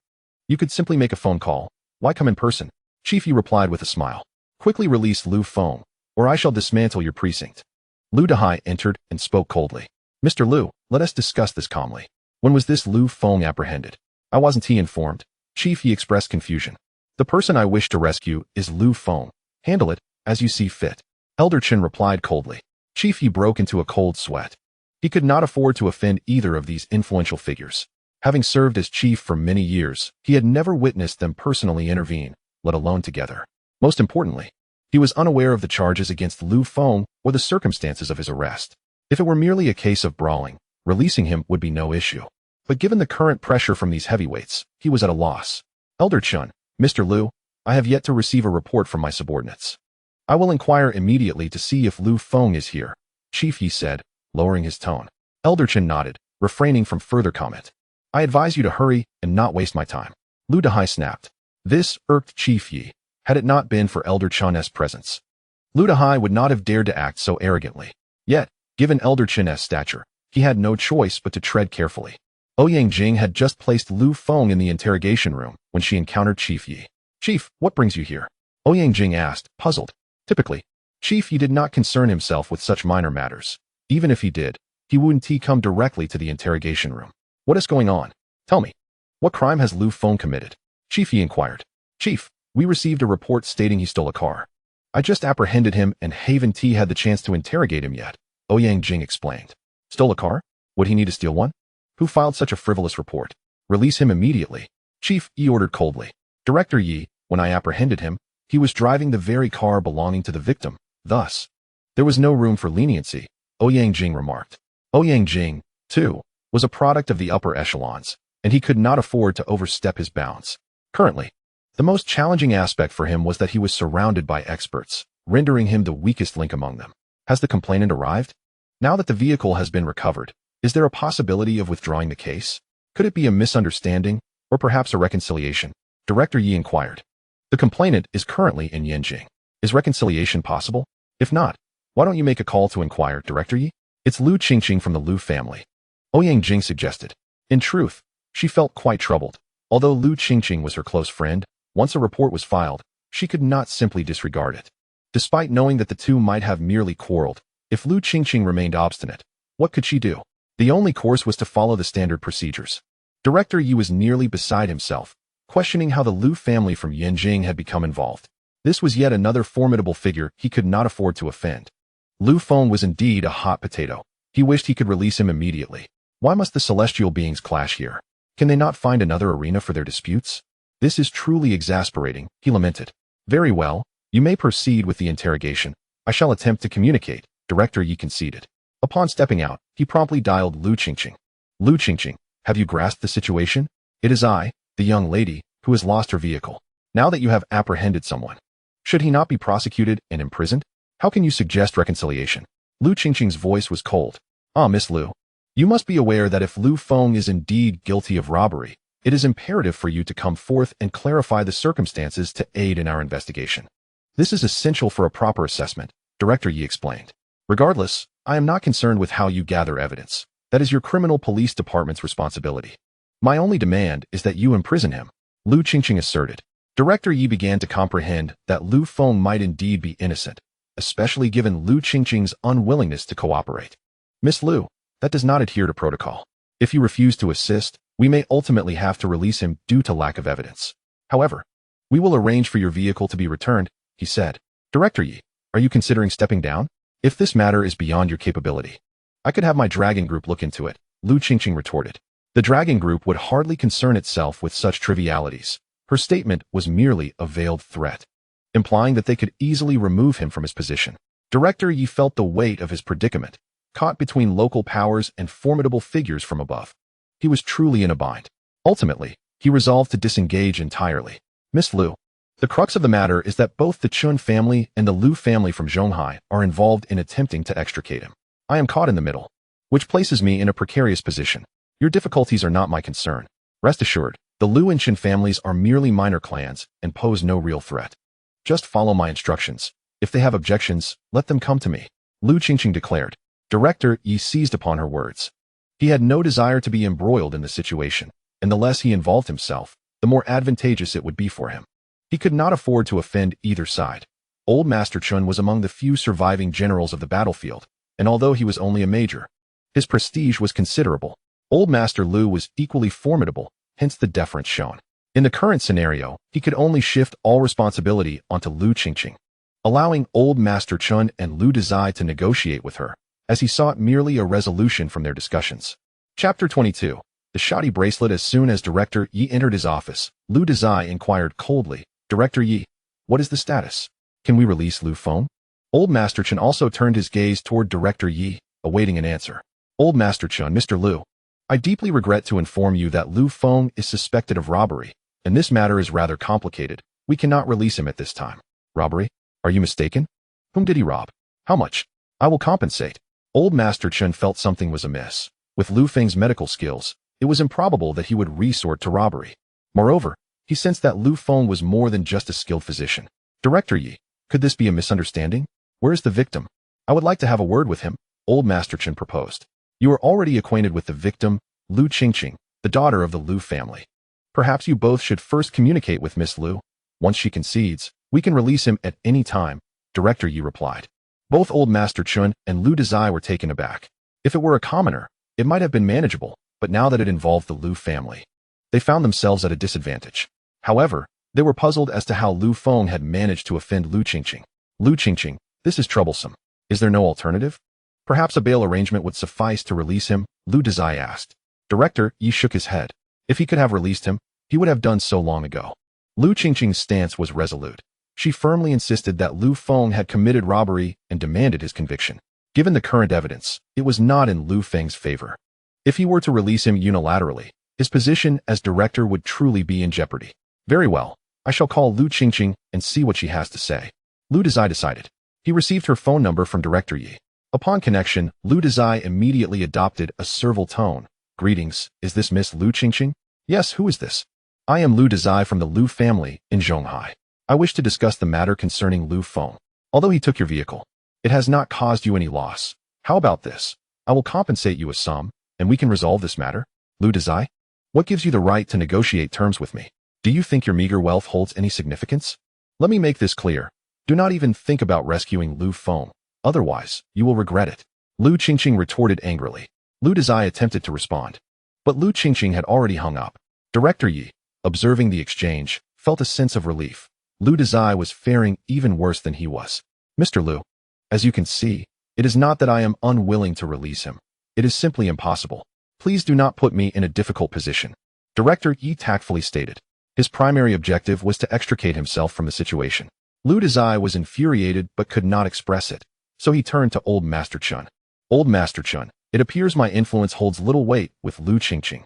You could simply make a phone call. Why come in person? Chief Yi replied with a smile. Quickly release Lu Feng, or I shall dismantle your precinct. Lu Dahai entered and spoke coldly. Mr. Lu, let us discuss this calmly. When was this Lu Feng apprehended? I wasn't informed. Chief Yi expressed confusion. The person I wish to rescue is Lu Feng. Handle it as you see fit. Elder Chen replied coldly. Chief Yi broke into a cold sweat. He could not afford to offend either of these influential figures. Having served as chief for many years, he had never witnessed them personally intervene, let alone together. Most importantly, he was unaware of the charges against Lu Feng or the circumstances of his arrest. If it were merely a case of brawling, releasing him would be no issue. But given the current pressure from these heavyweights, he was at a loss. Elder Chun, Mr. Liu, I have yet to receive a report from my subordinates. I will inquire immediately to see if Lu Feng is here, Chief Yi said, lowering his tone. Elder Chun nodded, refraining from further comment. I advise you to hurry and not waste my time. Lu Dehai snapped. This irked Chief Yi, had it not been for Elder Chun's presence. Lu Dehai would not have dared to act so arrogantly. Yet, given Elder Chun's stature, he had no choice but to tread carefully. Ouyang Jing had just placed Lu Feng in the interrogation room when she encountered Chief Yi. Chief, what brings you here? Ouyang Jing asked, puzzled. Typically, Chief Yi did not concern himself with such minor matters. Even if he did, he wouldn't come directly to the interrogation room. What is going on? Tell me. What crime has Lu Feng committed? Chief Yi inquired. Chief, we received a report stating he stole a car. I just apprehended him and haven't had the chance to interrogate him yet, Ouyang Jing explained. Stole a car? Would he need to steal one? Who filed such a frivolous report? Release him immediately. Chief Yi ordered coldly. Director Yi, when I apprehended him, he was driving the very car belonging to the victim. Thus, there was no room for leniency, Ouyang Jing remarked. Ouyang Jing, too, was a product of the upper echelons, and he could not afford to overstep his bounds. Currently, the most challenging aspect for him was that he was surrounded by experts, rendering him the weakest link among them. Has the complainant arrived? Now that the vehicle has been recovered, is there a possibility of withdrawing the case? Could it be a misunderstanding, or perhaps a reconciliation? Director Yi inquired. The complainant is currently in Yanjing. Is reconciliation possible? If not, why don't you make a call to inquire, Director Yi? It's Lu Qingqing from the Lu family. Ouyang Jing suggested. In truth, she felt quite troubled. Although Lu Qingqing was her close friend, once a report was filed, she could not simply disregard it. Despite knowing that the two might have merely quarreled, if Lu Qingqing remained obstinate, what could she do? The only course was to follow the standard procedures. Director Yi was nearly beside himself, questioning how the Lu family from Yanjing had become involved. This was yet another formidable figure he could not afford to offend. Lu Feng was indeed a hot potato. He wished he could release him immediately. Why must the celestial beings clash here? Can they not find another arena for their disputes? This is truly exasperating, he lamented. Very well, you may proceed with the interrogation. I shall attempt to communicate, Director Yi conceded. Upon stepping out, he promptly dialed Lu Qingqing. Lu Qingqing, have you grasped the situation? It is I, the young lady, who has lost her vehicle. Now that you have apprehended someone, should he not be prosecuted and imprisoned? How can you suggest reconciliation? Lu Qingqing's voice was cold. Ah, Miss Lu, you must be aware that if Lu Feng is indeed guilty of robbery, it is imperative for you to come forth and clarify the circumstances to aid in our investigation. This is essential for a proper assessment, Director Yi explained. Regardless, I am not concerned with how you gather evidence. That is your criminal police department's responsibility. My only demand is that you imprison him, Lu Qingqing asserted. Director Yi began to comprehend that Lu Feng might indeed be innocent, especially given Lu Qingqing's unwillingness to cooperate. Miss Lu, that does not adhere to protocol. If you refuse to assist, we may ultimately have to release him due to lack of evidence. However, we will arrange for your vehicle to be returned, he said. Director Yi, are you considering stepping down? If this matter is beyond your capability, I could have my dragon group look into it, Lu Qingqing retorted. The dragon group would hardly concern itself with such trivialities. Her statement was merely a veiled threat, implying that they could easily remove him from his position. Director Yi felt the weight of his predicament, caught between local powers and formidable figures from above. He was truly in a bind. Ultimately, he resolved to disengage entirely. Miss Lu, the crux of the matter is that both the Chun family and the Lu family from Zhonghai are involved in attempting to extricate him. I am caught in the middle, which places me in a precarious position. Your difficulties are not my concern. Rest assured, the Lu and Chen families are merely minor clans and pose no real threat. Just follow my instructions. If they have objections, let them come to me, Lu Qingqing declared. Director Yi seized upon her words. He had no desire to be embroiled in the situation, and the less he involved himself, the more advantageous it would be for him. He could not afford to offend either side. Old Master Chun was among the few surviving generals of the battlefield, and although he was only a major, his prestige was considerable. Old Master Lu was equally formidable, hence the deference shown. In the current scenario, he could only shift all responsibility onto Lu Qingqing, allowing Old Master Chun and Lu Dezai to negotiate with her, as he sought merely a resolution from their discussions. Chapter 22. The shoddy bracelet. As soon as Director Yi entered his office, Lu Dezai inquired coldly, Director Yi, what is the status? Can we release Lu Feng? Old Master Chen also turned his gaze toward Director Yi, awaiting an answer. Old Master Chun, Mr. Liu. I deeply regret to inform you that Liu Feng is suspected of robbery, and this matter is rather complicated. We cannot release him at this time. Robbery? Are you mistaken? Whom did he rob? How much? I will compensate. Old Master Chun felt something was amiss. With Liu Feng's medical skills, it was improbable that he would resort to robbery. Moreover, he sensed that Liu Feng was more than just a skilled physician. Director Yi, could this be a misunderstanding? Where is the victim? I would like to have a word with him, Old Master Chun proposed. You are already acquainted with the victim, Liu Qingqing, the daughter of the Liu family. Perhaps you both should first communicate with Miss Liu. Once she concedes, we can release him at any time, Director Yi replied. Both Old Master Chun and Liu Dezai were taken aback. If it were a commoner, it might have been manageable, but now that it involved the Liu family, they found themselves at a disadvantage. However, they were puzzled as to how Liu Feng had managed to offend Liu Qingqing. Liu Qingqing, this is troublesome. Is there no alternative? Perhaps a bail arrangement would suffice to release him, Liu Dezai asked. Director Yi shook his head. If he could have released him, he would have done so long ago. Liu Qingqing's stance was resolute. She firmly insisted that Liu Feng had committed robbery and demanded his conviction. Given the current evidence, it was not in Liu Feng's favor. If he were to release him unilaterally, his position as director would truly be in jeopardy. Very well, I shall call Liu Qingqing and see what she has to say. Liu Dezai decided. He received her phone number from Director Yi. Upon connection, Liu Dezai immediately adopted a servile tone. Greetings, is this Miss Liu Qingqing? Yes, who is this? I am Liu Dezai from the Liu family in Zhonghai. I wish to discuss the matter concerning Liu Feng. Although he took your vehicle, it has not caused you any loss. How about this? I will compensate you a sum, and we can resolve this matter. Liu Dezai? What gives you the right to negotiate terms with me? Do you think your meager wealth holds any significance? Let me make this clear. Do not even think about rescuing Liu Feng. Otherwise, you will regret it. Liu Qingqing retorted angrily. Liu Dezai attempted to respond, but Liu Qingqing had already hung up. Director Yi, observing the exchange, felt a sense of relief. Liu Dezai was faring even worse than he was. Mr. Liu, as you can see, it is not that I am unwilling to release him. It is simply impossible. Please do not put me in a difficult position. Director Yi tactfully stated. His primary objective was to extricate himself from the situation. Liu Dezai was infuriated but could not express it, so he turned to Old Master Chun. Old Master Chun, it appears my influence holds little weight with Liu Qingqing.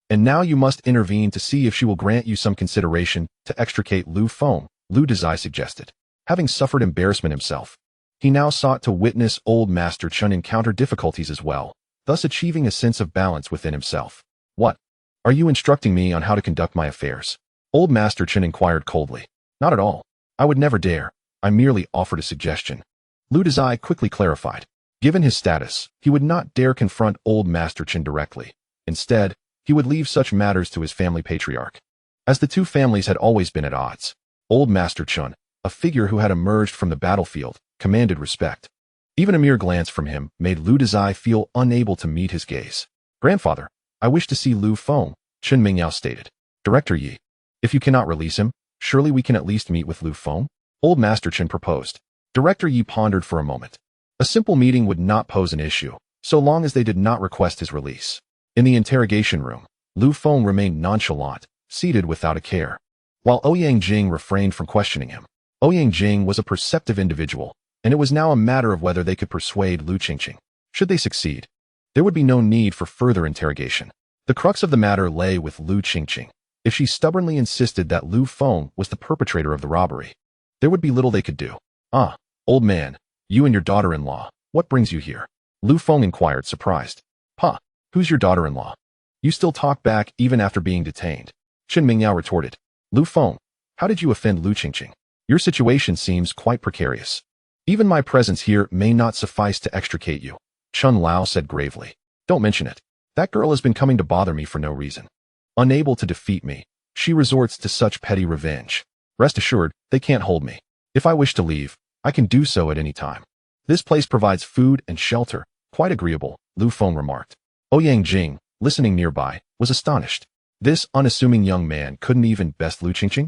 And now you must intervene to see if she will grant you some consideration to extricate Liu Feng, Liu Dezai suggested. Having suffered embarrassment himself, he now sought to witness Old Master Chun encounter difficulties as well, thus achieving a sense of balance within himself. What? Are you instructing me on how to conduct my affairs? Old Master Chun inquired coldly. Not at all. I would never dare. I merely offered a suggestion. Liu Dezai quickly clarified. Given his status, he would not dare confront Old Master Chun directly. Instead, he would leave such matters to his family patriarch. As the two families had always been at odds, Old Master Chun, a figure who had emerged from the battlefield, commanded respect. Even a mere glance from him made Liu Dezai feel unable to meet his gaze. Grandfather, I wish to see Liu Feng, Chen Mingyao stated. Director Yi, if you cannot release him, surely we can at least meet with Liu Feng? Old Master Chen proposed. Director Yi pondered for a moment. A simple meeting would not pose an issue, so long as they did not request his release. In the interrogation room, Liu Feng remained nonchalant, seated without a care, while Ouyang Jing refrained from questioning him. Ouyang Jing was a perceptive individual, and it was now a matter of whether they could persuade Liu Qingqing. Should they succeed, there would be no need for further interrogation. The crux of the matter lay with Liu Qingqing. If she stubbornly insisted that Liu Feng was the perpetrator of the robbery, there would be little they could do. Ah, old man, you and your daughter-in-law, what brings you here? Liu Feng inquired, surprised. Pa, who's your daughter-in-law? You still talk back even after being detained. Chen Mingyao retorted. Liu Feng, how did you offend Liu Qingqing? Your situation seems quite precarious. Even my presence here may not suffice to extricate you. Chun Lao said gravely. Don't mention it. That girl has been coming to bother me for no reason. Unable to defeat me, she resorts to such petty revenge. Rest assured, they can't hold me. If I wish to leave, I can do so at any time. This place provides food and shelter, quite agreeable, Liu Feng remarked. Ouyang Jing, listening nearby, was astonished. This unassuming young man couldn't even best Liu Qingqing?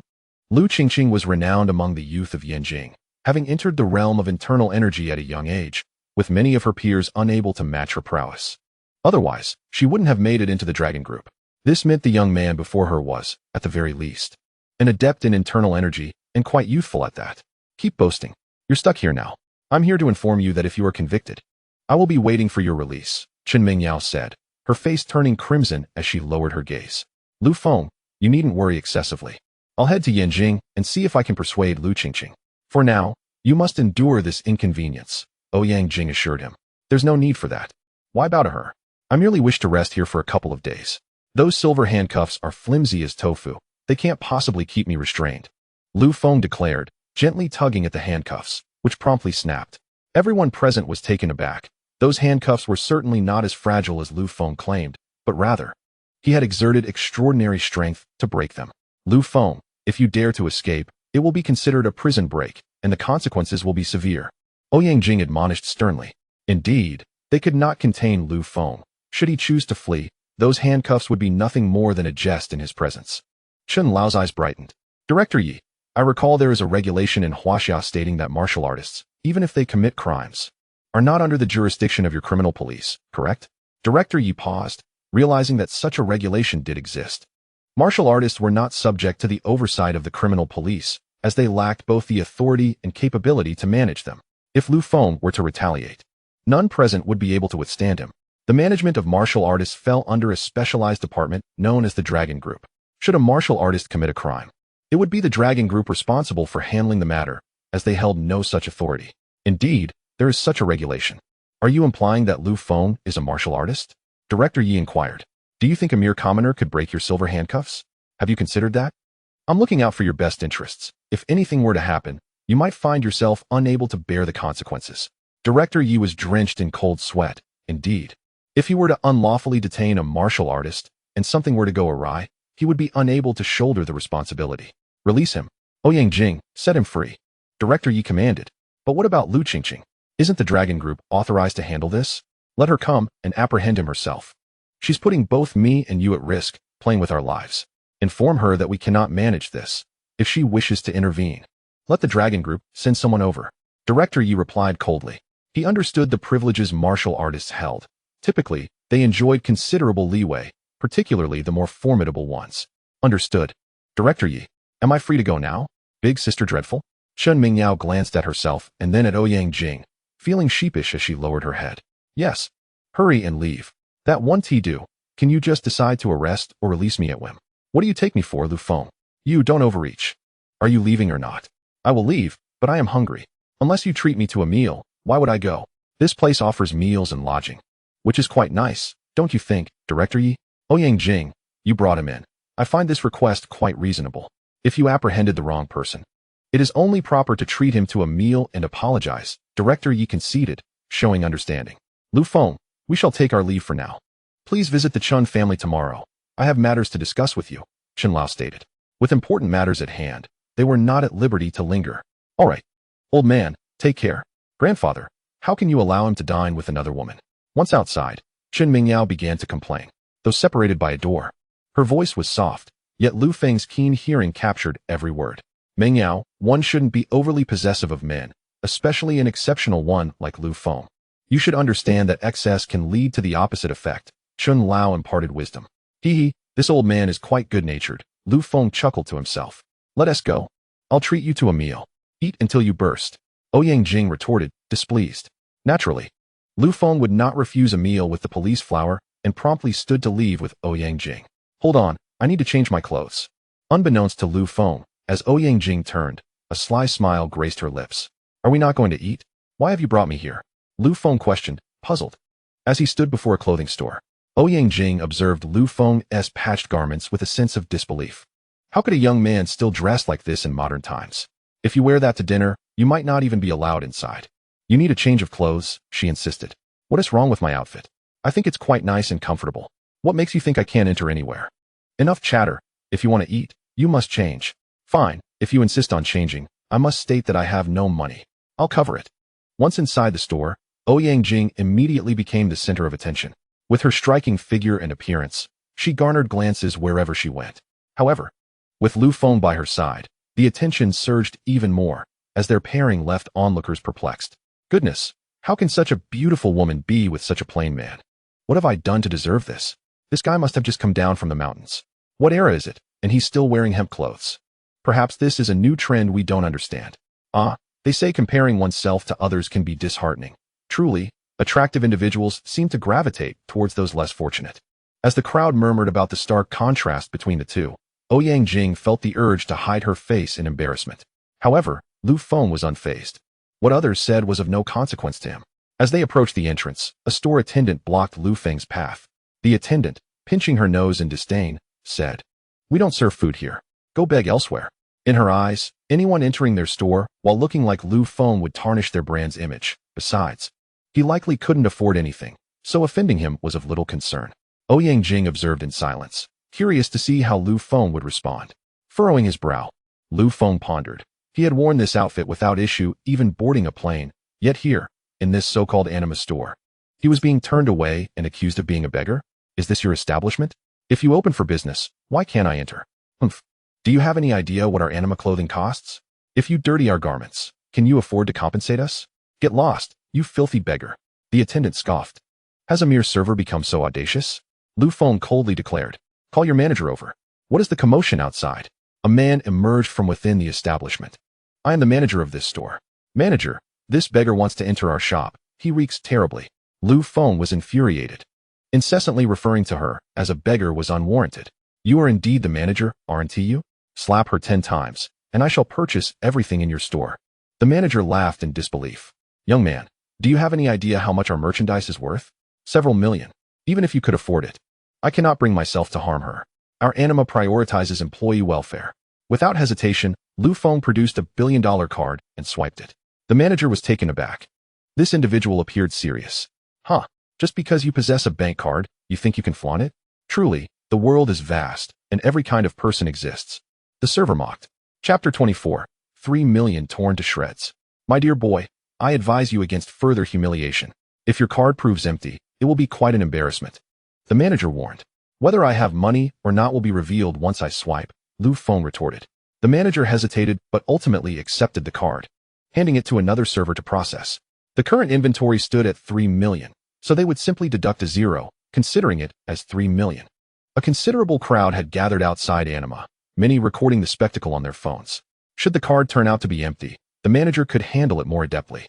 Liu Qingqing was renowned among the youth of Yanjing, having entered the realm of internal energy at a young age, with many of her peers unable to match her prowess. Otherwise, she wouldn't have made it into the dragon group. This meant the young man before her was, at the very least, an adept in internal energy, and quite youthful at that. Keep boasting. You're stuck here now. I'm here to inform you that if you are convicted, I will be waiting for your release. Chen Mingyao said, her face turning crimson as she lowered her gaze. Lu Feng, you needn't worry excessively. I'll head to Yanjing and see if I can persuade Lu Qingqing. For now, you must endure this inconvenience, Ouyang Jing assured him. There's no need for that. Why bow to her? I merely wish to rest here for a couple of days. Those silver handcuffs are flimsy as tofu. They can't possibly keep me restrained. Lu Feng declared, gently tugging at the handcuffs, which promptly snapped. Everyone present was taken aback. Those handcuffs were certainly not as fragile as Lu Feng claimed, but rather, he had exerted extraordinary strength to break them. Lu Feng, if you dare to escape, it will be considered a prison break, and the consequences will be severe. Ouyang Jing admonished sternly. Indeed, they could not contain Lu Feng. Should he choose to flee, those handcuffs would be nothing more than a jest in his presence. Chen Lao's eyes brightened. Director Yi, I recall there is a regulation in Huaxia stating that martial artists, even if they commit crimes, are not under the jurisdiction of your criminal police, correct? Director Yi paused, realizing that such a regulation did exist. Martial artists were not subject to the oversight of the criminal police, as they lacked both the authority and capability to manage them. If Lu Feng were to retaliate, none present would be able to withstand him. The management of martial artists fell under a specialized department known as the Dragon Group. Should a martial artist commit a crime, it would be the Dragon Group responsible for handling the matter, as they held no such authority. Indeed, there is such a regulation. Are you implying that Lu Feng is a martial artist? Director Yi inquired. Do you think a mere commoner could break your silver handcuffs? Have you considered that? I'm looking out for your best interests. If anything were to happen, you might find yourself unable to bear the consequences. Director Yi was drenched in cold sweat. Indeed, if he were to unlawfully detain a martial artist, and something were to go awry, he would be unable to shoulder the responsibility. Release him. Ouyang Jing, set him free. Director Yi commanded. But what about Lu Qingqing? Isn't the Dragon Group authorized to handle this? Let her come and apprehend him herself. She's putting both me and you at risk, playing with our lives. Inform her that we cannot manage this. If she wishes to intervene, let the Dragon Group send someone over. Director Yi replied coldly. He understood the privileges martial artists held. Typically, they enjoyed considerable leeway, particularly the more formidable ones. Understood. Director Yi, am I free to go now? Big Sister Dreadful? Chen Mingyao glanced at herself and then at Ouyang Jing, feeling sheepish as she lowered her head. Yes. Hurry and leave. That one do. Can you just decide to arrest or release me at whim? What do you take me for, Lu Feng? You don't overreach. Are you leaving or not? I will leave, but I am hungry. Unless you treat me to a meal, why would I go? This place offers meals and lodging, which is quite nice, don't you think, Director Yi? Ouyang Jing, you brought him in. I find this request quite reasonable. If you apprehended the wrong person, it is only proper to treat him to a meal and apologize. Director Yi conceded, showing understanding. Lu Feng, we shall take our leave for now. Please visit the Chun family tomorrow. I have matters to discuss with you, Chen Lao stated. With important matters at hand, they were not at liberty to linger. All right. Old man, take care. Grandfather, how can you allow him to dine with another woman? Once outside, Chen Mingyao began to complain, though separated by a door. Her voice was soft, yet Lu Feng's keen hearing captured every word. Mingyao, one shouldn't be overly possessive of men, especially an exceptional one like Lu Feng. You should understand that excess can lead to the opposite effect. Chun Lao imparted wisdom. Hee, this old man is quite good-natured. Lu Feng chuckled to himself. Let us go. I'll treat you to a meal. Eat until you burst. Ouyang Jing retorted, displeased. Naturally, Lu Feng would not refuse a meal with the police flower and promptly stood to leave with Ouyang Jing. Hold on, I need to change my clothes. Unbeknownst to Lu Feng, as Ouyang Jing turned, a sly smile graced her lips. Are we not going to eat? Why have you brought me here? Lu Feng questioned, puzzled. As he stood before a clothing store, Ouyang Jing observed Lu Feng's patched garments with a sense of disbelief. How could a young man still dress like this in modern times? If you wear that to dinner, you might not even be allowed inside. You need a change of clothes, she insisted. What is wrong with my outfit? I think it's quite nice and comfortable. What makes you think I can't enter anywhere? Enough chatter. If you want to eat, you must change. Fine, if you insist on changing, I must state that I have no money. I'll cover it. Once inside the store, Ouyang Jing immediately became the center of attention. With her striking figure and appearance, she garnered glances wherever she went. However, with Lu Feng by her side, the attention surged even more, as their pairing left onlookers perplexed. Goodness, how can such a beautiful woman be with such a plain man? What have I done to deserve this? This guy must have just come down from the mountains. What era is it, and he's still wearing hemp clothes? Perhaps this is a new trend we don't understand. They say comparing oneself to others can be disheartening. Truly, Attractive individuals seemed to gravitate towards those less fortunate. As the crowd murmured about the stark contrast between the two, Ouyang Jing felt the urge to hide her face in embarrassment. However, Lu Feng was unfazed. What others said was of no consequence to him. As they approached the entrance, a store attendant blocked Lu Feng's path. The attendant, pinching her nose in disdain, said, "We don't serve food here. Go beg elsewhere." In her eyes, anyone entering their store while looking like Lu Feng would tarnish their brand's image. Besides, he likely couldn't afford anything, so offending him was of little concern. Ouyang Jing observed in silence, curious to see how Lu Feng would respond. Furrowing his brow, Lu Feng pondered. He had worn this outfit without issue even boarding a plane, yet here, in this so-called anima store, he was being turned away and accused of being a beggar? Is this your establishment? If you open for business, why can't I enter? Humph. Do you have any idea what our anima clothing costs? If you dirty our garments, can you afford to compensate us? Get lost, you filthy beggar. The attendant scoffed. Has a mere server become so audacious? Lu Feng coldly declared. Call your manager over. What is the commotion outside? A man emerged from within the establishment. I am the manager of this store. Manager, this beggar wants to enter our shop. He reeks terribly. Lu Feng was infuriated. Incessantly referring to her as a beggar was unwarranted. You are indeed the manager, aren't you? Slap her 10 times, and I shall purchase everything in your store. The manager laughed in disbelief. Young man, do you have any idea how much our merchandise is worth? Several million, even if you could afford it. I cannot bring myself to harm her. Our anima prioritizes employee welfare. Without hesitation, Lu Feng produced $1 billion card and swiped it. The manager was taken aback. This individual appeared serious. Huh, just because you possess a bank card, you think you can flaunt it? Truly, the world is vast, and every kind of person exists. The server mocked. Chapter 24. 3 million torn to shreds. My dear boy, I advise you against further humiliation. If your card proves empty, it will be quite an embarrassment. The manager warned. Whether I have money or not will be revealed once I swipe, Lu Feng retorted. The manager hesitated but ultimately accepted the card, handing it to another server to process. The current inventory stood at 3 million, so they would simply deduct a zero, considering it as 3 million. A considerable crowd had gathered outside Anima, many recording the spectacle on their phones. Should the card turn out to be empty, the manager could handle it more adeptly.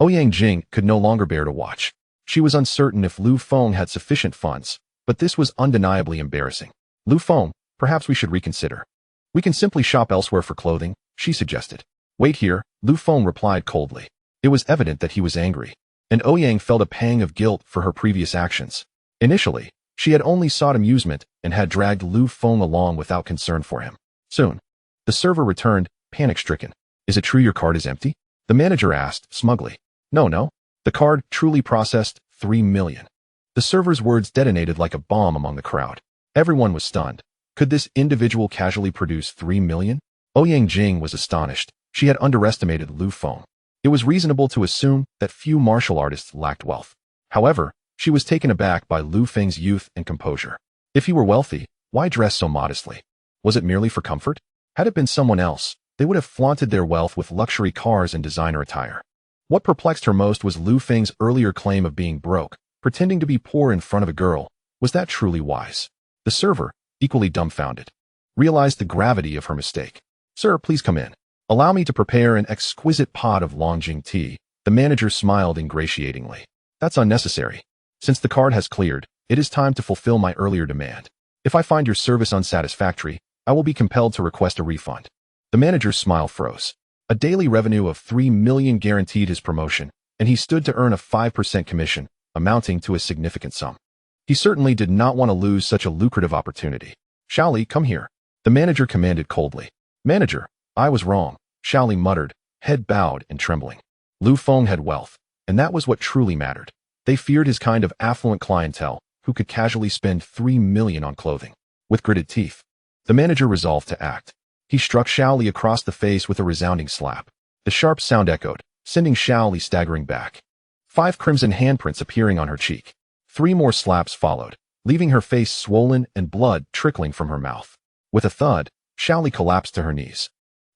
Ouyang Jing could no longer bear to watch. She was uncertain if Lu Feng had sufficient funds, but this was undeniably embarrassing. Lu Feng, perhaps we should reconsider. We can simply shop elsewhere for clothing, she suggested. Wait here, Lu Feng replied coldly. It was evident that he was angry, and Ouyang felt a pang of guilt for her previous actions. Initially, she had only sought amusement and had dragged Lu Feng along without concern for him. Soon, the server returned, panic-stricken. Is it true your card is empty? The manager asked, smugly. No. The card truly processed 3 million. The server's words detonated like a bomb among the crowd. Everyone was stunned. Could this individual casually produce 3 million? Ouyang Jing was astonished. She had underestimated Lu Feng. It was reasonable to assume that few martial artists lacked wealth. However, she was taken aback by Lu Feng's youth and composure. If he were wealthy, why dress so modestly? Was it merely for comfort? Had it been someone else, they would have flaunted their wealth with luxury cars and designer attire. What perplexed her most was Lu Feng's earlier claim of being broke, pretending to be poor in front of a girl. Was that truly wise? The server, equally dumbfounded, realized the gravity of her mistake. Sir, please come in. Allow me to prepare an exquisite pot of Longjing tea. The manager smiled ingratiatingly. That's unnecessary. Since the card has cleared, it is time to fulfill my earlier demand. If I find your service unsatisfactory, I will be compelled to request a refund. The manager's smile froze. A daily revenue of 3 million guaranteed his promotion, and he stood to earn a 5% commission, amounting to a significant sum. He certainly did not want to lose such a lucrative opportunity. Shaoli, come here. The manager commanded coldly. Manager, I was wrong, Shaoli muttered, head bowed and trembling. Lu Feng had wealth, and that was what truly mattered. They feared his kind of affluent clientele, who could casually spend 3 million on clothing. With gritted teeth, the manager resolved to act. He struck Shaoli across the face with a resounding slap. The sharp sound echoed, sending Shaoli staggering back. 5 crimson handprints appearing on her cheek. 3 more slaps followed, leaving her face swollen and blood trickling from her mouth. With a thud, Shaoli collapsed to her knees.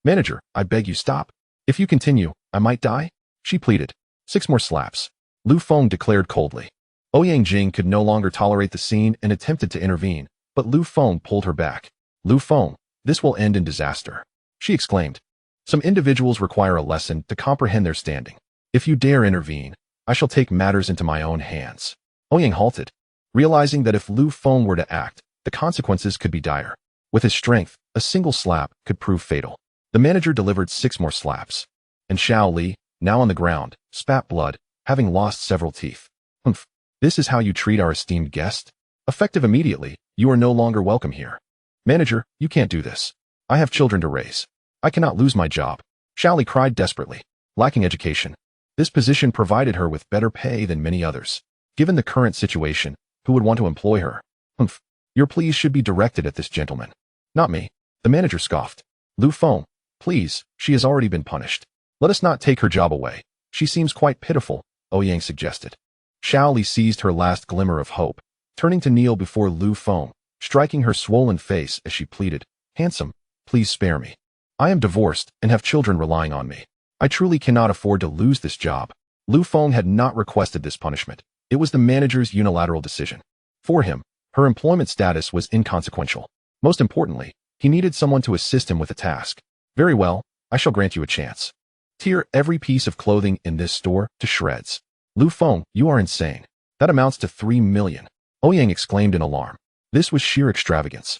Manager, I beg you stop. If you continue, I might die, she pleaded. 6 more slaps. Lu Feng declared coldly. Ouyang Jing could no longer tolerate the scene and attempted to intervene, but Lu Feng pulled her back. Lu Feng, this will end in disaster, she exclaimed. Some individuals require a lesson to comprehend their standing. If you dare intervene, I shall take matters into my own hands. Ouyang halted, realizing that if Lu Feng were to act, the consequences could be dire. With his strength, a single slap could prove fatal. The manager delivered 6 more slaps. And Xiao Li, now on the ground, spat blood, having lost several teeth. Humph. This is how you treat our esteemed guest? Effective immediately, you are no longer welcome here. Manager, you can't do this. I have children to raise. I cannot lose my job. Xiao Li cried desperately. Lacking education, this position provided her with better pay than many others. Given the current situation, who would want to employ her? Humph. Your pleas should be directed at this gentleman. Not me. The manager scoffed. Lu Feng, please, she has already been punished. Let us not take her job away. She seems quite pitiful, Ouyang suggested. Xiao Li seized her last glimmer of hope, turning to kneel before Lu Feng, striking her swollen face as she pleaded, Handsome, please spare me. I am divorced and have children relying on me. I truly cannot afford to lose this job. Lu Feng had not requested this punishment. It was the manager's unilateral decision. For him, her employment status was inconsequential. Most importantly, he needed someone to assist him with a task. Very well, I shall grant you a chance. Tear every piece of clothing in this store to shreds. Lu Feng, you are insane. That amounts to 3 million. Ouyang exclaimed in alarm. This was sheer extravagance.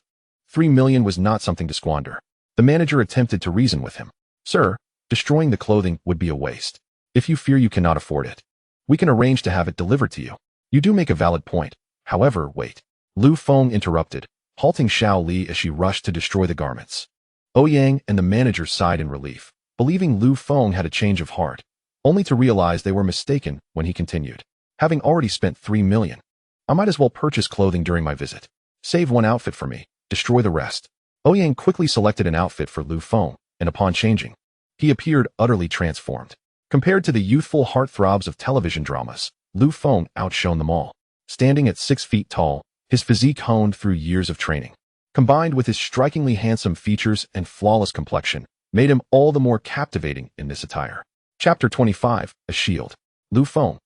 3 million was not something to squander. The manager attempted to reason with him. Sir, destroying the clothing would be a waste. If you fear you cannot afford it, we can arrange to have it delivered to you. You do make a valid point. However, wait. Lu Feng interrupted, halting Xiao Li as she rushed to destroy the garments. Ouyang and the manager sighed in relief, believing Lu Feng had a change of heart, only to realize they were mistaken when he continued. Having already spent 3 million, I might as well purchase clothing during my visit. Save one outfit for me, destroy the rest. Ouyang quickly selected an outfit for Lu Feng, and upon changing, he appeared utterly transformed. Compared to the youthful heartthrobs of television dramas, Lu Feng outshone them all. Standing at 6 feet tall, his physique honed through years of training, combined with his strikingly handsome features and flawless complexion, made him all the more captivating in this attire. Chapter 25, A Shield. Lu Feng.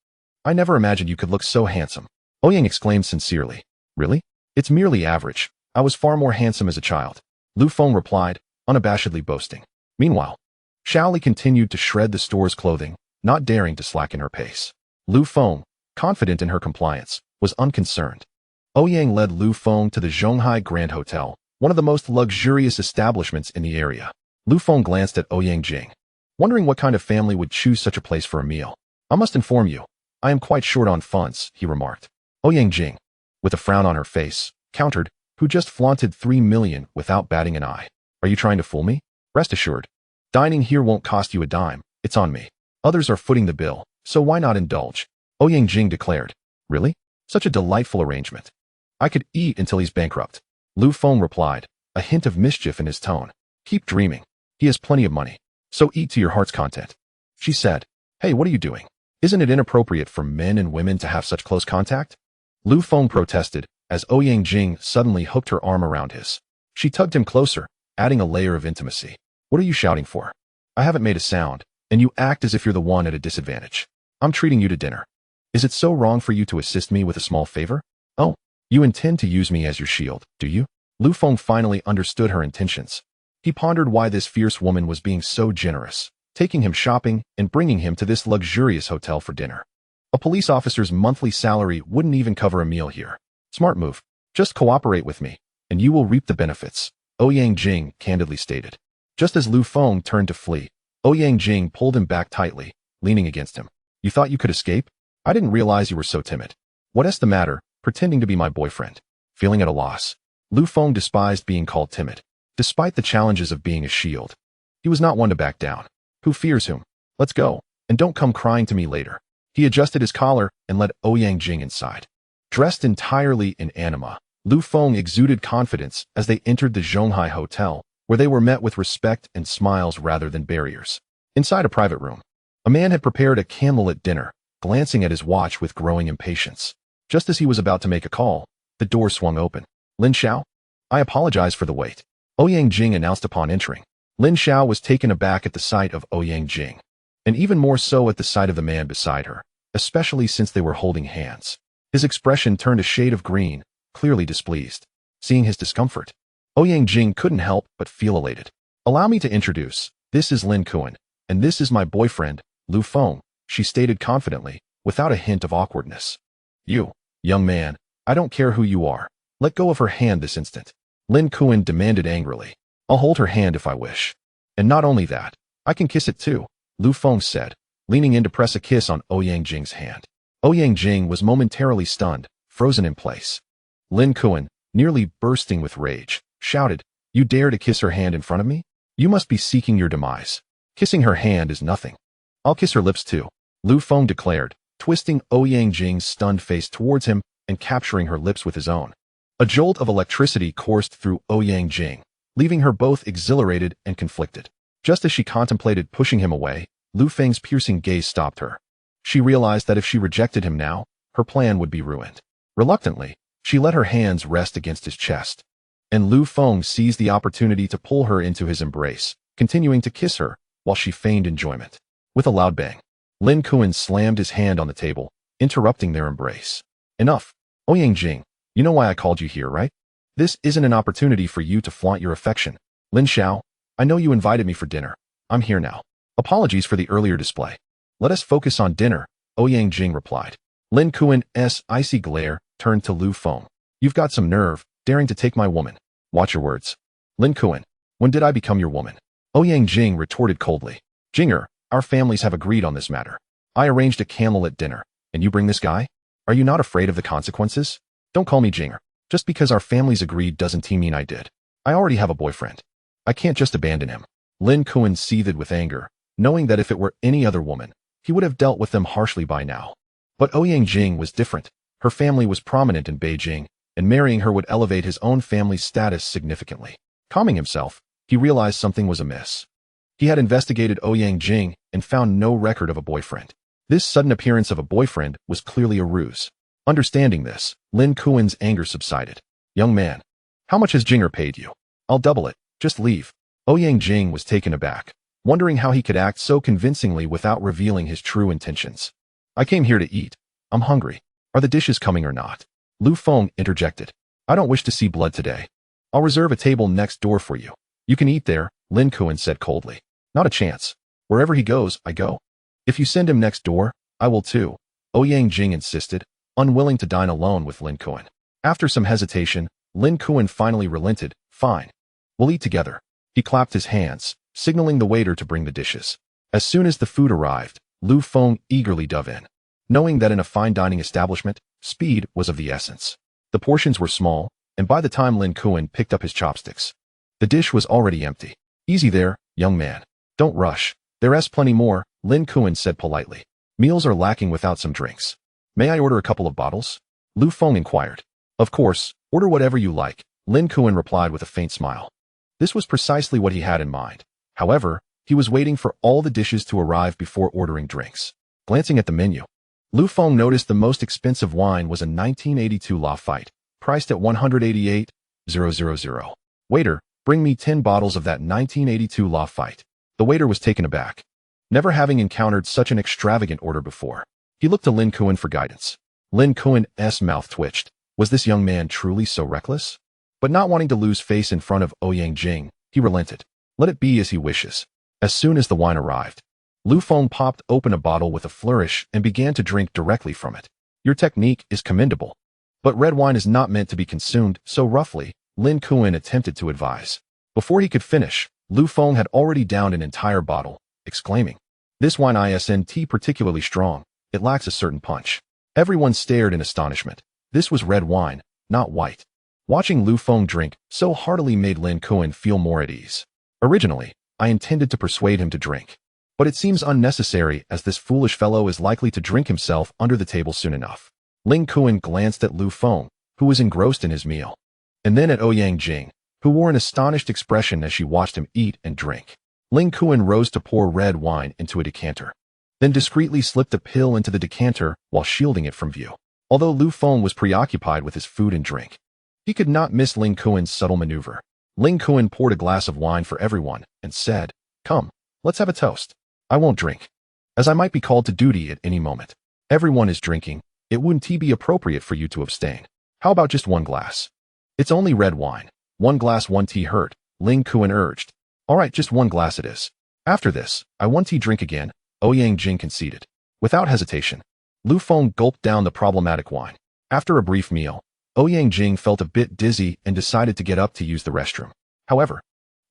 I never imagined you could look so handsome. Ouyang exclaimed sincerely. Really? It's merely average. I was far more handsome as a child. Lu Feng replied, unabashedly boasting. Meanwhile, Xiao Li continued to shred the store's clothing, not daring to slacken her pace. Lu Feng, confident in her compliance, was unconcerned. Ouyang led Lu Feng to the Zhonghai Grand Hotel, one of the most luxurious establishments in the area. Lu Feng glanced at Ouyang Jing, wondering what kind of family would choose such a place for a meal. I must inform you, I am quite short on funds, he remarked. Ouyang Jing, with a frown on her face, countered, who just flaunted 3 million without batting an eye. Are you trying to fool me? Rest assured, dining here won't cost you a dime, it's on me. Others are footing the bill, so why not indulge? Ouyang Jing declared. Really? Such a delightful arrangement. I could eat until he's bankrupt. Lu Feng replied, a hint of mischief in his tone. Keep dreaming. He has plenty of money, so eat to your heart's content. She said, Hey, what are you doing? Isn't it inappropriate for men and women to have such close contact? Lu Feng protested, as Ouyang Jing suddenly hooked her arm around his. She tugged him closer, adding a layer of intimacy. What are you shouting for? I haven't made a sound, and you act as if you're the one at a disadvantage. I'm treating you to dinner. Is it so wrong for you to assist me with a small favor? Oh, you intend to use me as your shield, do you? Lu Feng finally understood her intentions. He pondered why this fierce woman was being so generous, taking him shopping and bringing him to this luxurious hotel for dinner. A police officer's monthly salary wouldn't even cover a meal here. Smart move. Just cooperate with me, and you will reap the benefits, Ouyang Jing candidly stated. Just as Lu Feng turned to flee, Ouyang Jing pulled him back tightly, leaning against him. You thought you could escape? I didn't realize you were so timid. What's the matter, pretending to be my boyfriend? Feeling at a loss. Lu Feng despised being called timid. Despite the challenges of being a shield, he was not one to back down. Who fears whom? Let's go, and don't come crying to me later. He adjusted his collar and led Ouyang Jing inside. Dressed entirely in anima, Lu Feng exuded confidence as they entered the Zhonghai Hotel, where they were met with respect and smiles rather than barriers. Inside a private room, a man had prepared a candlelit dinner, glancing at his watch with growing impatience. Just as he was about to make a call, the door swung open. Lin Xiao? I apologize for the wait, Ouyang Jing announced upon entering. Lin Xiao was taken aback at the sight of Ouyang Jing, and even more so at the sight of the man beside her, especially since they were holding hands. His expression turned a shade of green, clearly displeased. Seeing his discomfort, Ouyang Jing couldn't help but feel elated. Allow me to introduce, this is Lin Kuan, and this is my boyfriend, Lu Feng, she stated confidently, without a hint of awkwardness. You, young man, I don't care who you are. Let go of her hand this instant. Lin Kuan demanded angrily. I'll hold her hand if I wish. And not only that, I can kiss it too, Lu Feng said, leaning in to press a kiss on Ouyang Jing's hand. Ouyang Jing was momentarily stunned, frozen in place. Lin Kuan, nearly bursting with rage, shouted, You dare to kiss her hand in front of me? You must be seeking your demise. Kissing her hand is nothing. I'll kiss her lips too, Lu Feng declared, twisting Ouyang Jing's stunned face towards him and capturing her lips with his own. A jolt of electricity coursed through Ouyang Jing, leaving her both exhilarated and conflicted. Just as she contemplated pushing him away, Lu Feng's piercing gaze stopped her. She realized that if she rejected him now, her plan would be ruined. Reluctantly, she let her hands rest against his chest. And Lu Feng seized the opportunity to pull her into his embrace, continuing to kiss her, while she feigned enjoyment. With a loud bang, Lin Kuan slammed his hand on the table, interrupting their embrace. Enough. Ouyang Jing, you know why I called you here, right? This isn't an opportunity for you to flaunt your affection. Lin Xiao, I know you invited me for dinner. I'm here now. Apologies for the earlier display. Let us focus on dinner, Ouyang Jing replied. Lin Kuan's icy glare turned to Lu Feng. You've got some nerve, daring to take my woman. Watch your words. Lin Kuan, when did I become your woman? Ouyang Jing retorted coldly. Jinger, our families have agreed on this matter. I arranged a candlelit dinner, and you bring this guy? Are you not afraid of the consequences? Don't call me Jinger. Just because our families agreed doesn't mean I did. I already have a boyfriend. I can't just abandon him. Lin Kuan seethed with anger, knowing that if it were any other woman, he would have dealt with them harshly by now. But Ouyang Jing was different. Her family was prominent in Beijing, and marrying her would elevate his own family's status significantly. Calming himself, he realized something was amiss. He had investigated Ouyang Jing and found no record of a boyfriend. This sudden appearance of a boyfriend was clearly a ruse. Understanding this, Lin Kuan's anger subsided. Young man, how much has Jinger paid you? I'll double it. Just leave. Ouyang Jing was taken aback, wondering how he could act so convincingly without revealing his true intentions. I came here to eat. I'm hungry. Are the dishes coming or not? Lu Feng interjected. I don't wish to see blood today. I'll reserve a table next door for you. You can eat there, Lin Kuan said coldly. Not a chance. Wherever he goes, I go. If you send him next door, I will too, Ouyang Jing insisted, unwilling to dine alone with Lin Kuan. After some hesitation, Lin Kuan finally relented. Fine. We'll eat together. He clapped his hands, signaling the waiter to bring the dishes. As soon as the food arrived, Lu Feng eagerly dove in. Knowing that in a fine dining establishment, speed was of the essence. The portions were small, and by the time Lin Kuan picked up his chopsticks, the dish was already empty. Easy there, young man. Don't rush. There's plenty more, Lin Kuan said politely. Meals are lacking without some drinks. May I order a couple of bottles? Lu Feng inquired. Of course, order whatever you like, Lin Kuan replied with a faint smile. This was precisely what he had in mind. However, he was waiting for all the dishes to arrive before ordering drinks. Glancing at the menu, Lu Feng noticed the most expensive wine was a 1982 Lafite, priced at 188,000. Waiter, bring me 10 bottles of that 1982 Lafite. The waiter was taken aback, never having encountered such an extravagant order before. He looked to Lin Kuan for guidance. Lin Kuan's mouth twitched. Was this young man truly so reckless? But not wanting to lose face in front of Ouyang Jing, he relented. Let it be as he wishes. As soon as the wine arrived, Lu Feng popped open a bottle with a flourish and began to drink directly from it. Your technique is commendable. But red wine is not meant to be consumed so roughly, Lin Kuan attempted to advise. Before he could finish, Lu Feng had already downed an entire bottle, exclaiming, This wine isn't particularly strong. It lacks a certain punch. Everyone stared in astonishment. This was red wine, not white. Watching Lu Feng drink so heartily made Lin Kuan feel more at ease. Originally, I intended to persuade him to drink. But it seems unnecessary as this foolish fellow is likely to drink himself under the table soon enough. Lin Kuan glanced at Lu Feng, who was engrossed in his meal, and then at Ouyang Jing, who wore an astonished expression as she watched him eat and drink. Lin Kuan rose to pour red wine into a decanter, then discreetly slipped a pill into the decanter while shielding it from view. Although Lu Feng was preoccupied with his food and drink, he could not miss Lin Kuan's subtle maneuver. Lin Kuan poured a glass of wine for everyone and said, Come, let's have a toast. I won't drink, as I might be called to duty at any moment. Everyone is drinking. It wouldn't be appropriate for you to abstain. How about just one glass? It's only red wine. One glass, one tea hurt, Lin Kuan urged. All right, just one glass it is. After this, I one tea drink again, Ouyang Jing conceded. Without hesitation, Lu Feng gulped down the problematic wine. After a brief meal, Ouyang Jing felt a bit dizzy and decided to get up to use the restroom. However,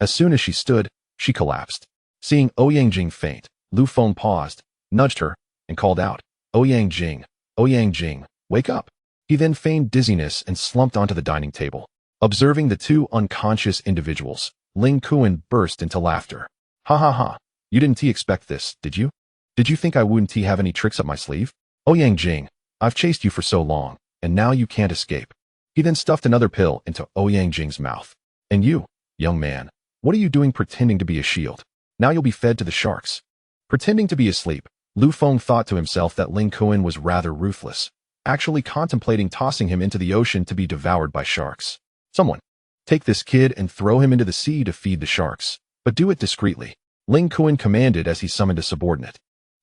as soon as she stood, she collapsed. Seeing Ouyang Jing faint, Lu Feng paused, nudged her, and called out, Ouyang Jing, wake up. He then feigned dizziness and slumped onto the dining table. Observing the two unconscious individuals, Ling Kuan burst into laughter. Ha ha ha, you didn't expect this, did you? Did you think I wouldn't have any tricks up my sleeve? Ouyang Jing, I've chased you for so long, and now you can't escape. He then stuffed another pill into Ouyang Jing's mouth. And you, young man, what are you doing pretending to be a shield? Now you'll be fed to the sharks. Pretending to be asleep, Lu Feng thought to himself that Ling Kuan was rather ruthless, actually contemplating tossing him into the ocean to be devoured by sharks. Someone, take this kid and throw him into the sea to feed the sharks, but do it discreetly, Ling Kuan commanded as he summoned a subordinate.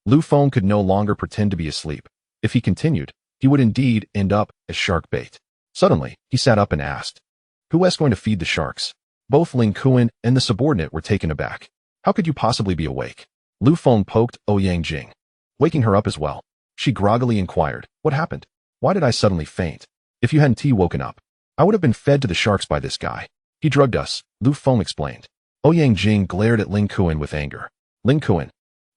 Lu Feng could no longer pretend to be asleep. If he continued, he would indeed end up as shark bait. Suddenly, he sat up and asked, who is going to feed the sharks? Both Ling Kuan and the subordinate were taken aback. How could you possibly be awake? Lu Feng poked Ouyang Jing, waking her up as well. She groggily inquired, what happened? Why did I suddenly faint? If you hadn't woken up, I would have been fed to the sharks by this guy. He drugged us, Lu Feng explained. Ouyang Jing glared at Ling Kuan with anger. Ling Kuan,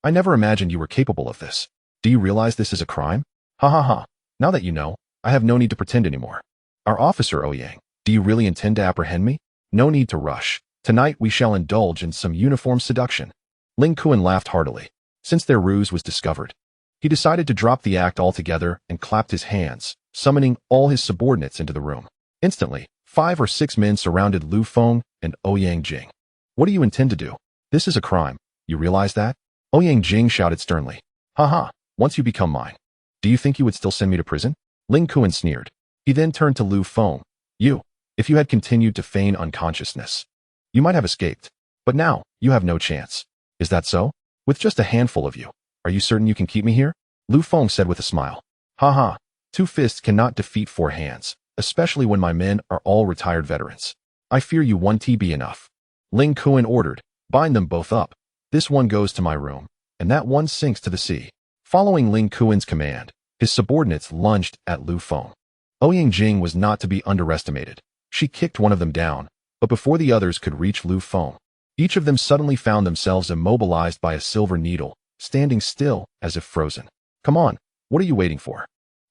I never imagined you were capable of this. Do you realize this is a crime? Ha ha ha. Now that you know, I have no need to pretend anymore. Our officer, Ouyang, do you really intend to apprehend me? No need to rush. Tonight we shall indulge in some uniform seduction. Ling Kuan laughed heartily. Since their ruse was discovered, he decided to drop the act altogether and clapped his hands, summoning all his subordinates into the room. Instantly, 5 or 6 men surrounded Lu Feng and Ouyang Jing. What do you intend to do? This is a crime. You realize that? Ouyang Jing shouted sternly. Ha, once you become mine, do you think you would still send me to prison? Ling Kuan sneered. He then turned to Lu Feng. If you had continued to feign unconsciousness, you might have escaped. But now, you have no chance. Is that so? With just a handful of you, are you certain you can keep me here? Lu Feng said with a smile. Ha, 2 fists cannot defeat 4 hands, especially when my men are all retired veterans. I fear you won't be enough. Ling Kuan ordered, bind them both up. This one goes to my room, and that one sinks to the sea. Following Ling Kuan's command, his subordinates lunged at Lu Feng. Ouyang Jing was not to be underestimated. She kicked one of them down, but before the others could reach Lu Feng, each of them suddenly found themselves immobilized by a silver needle, standing still as if frozen. Come on, what are you waiting for?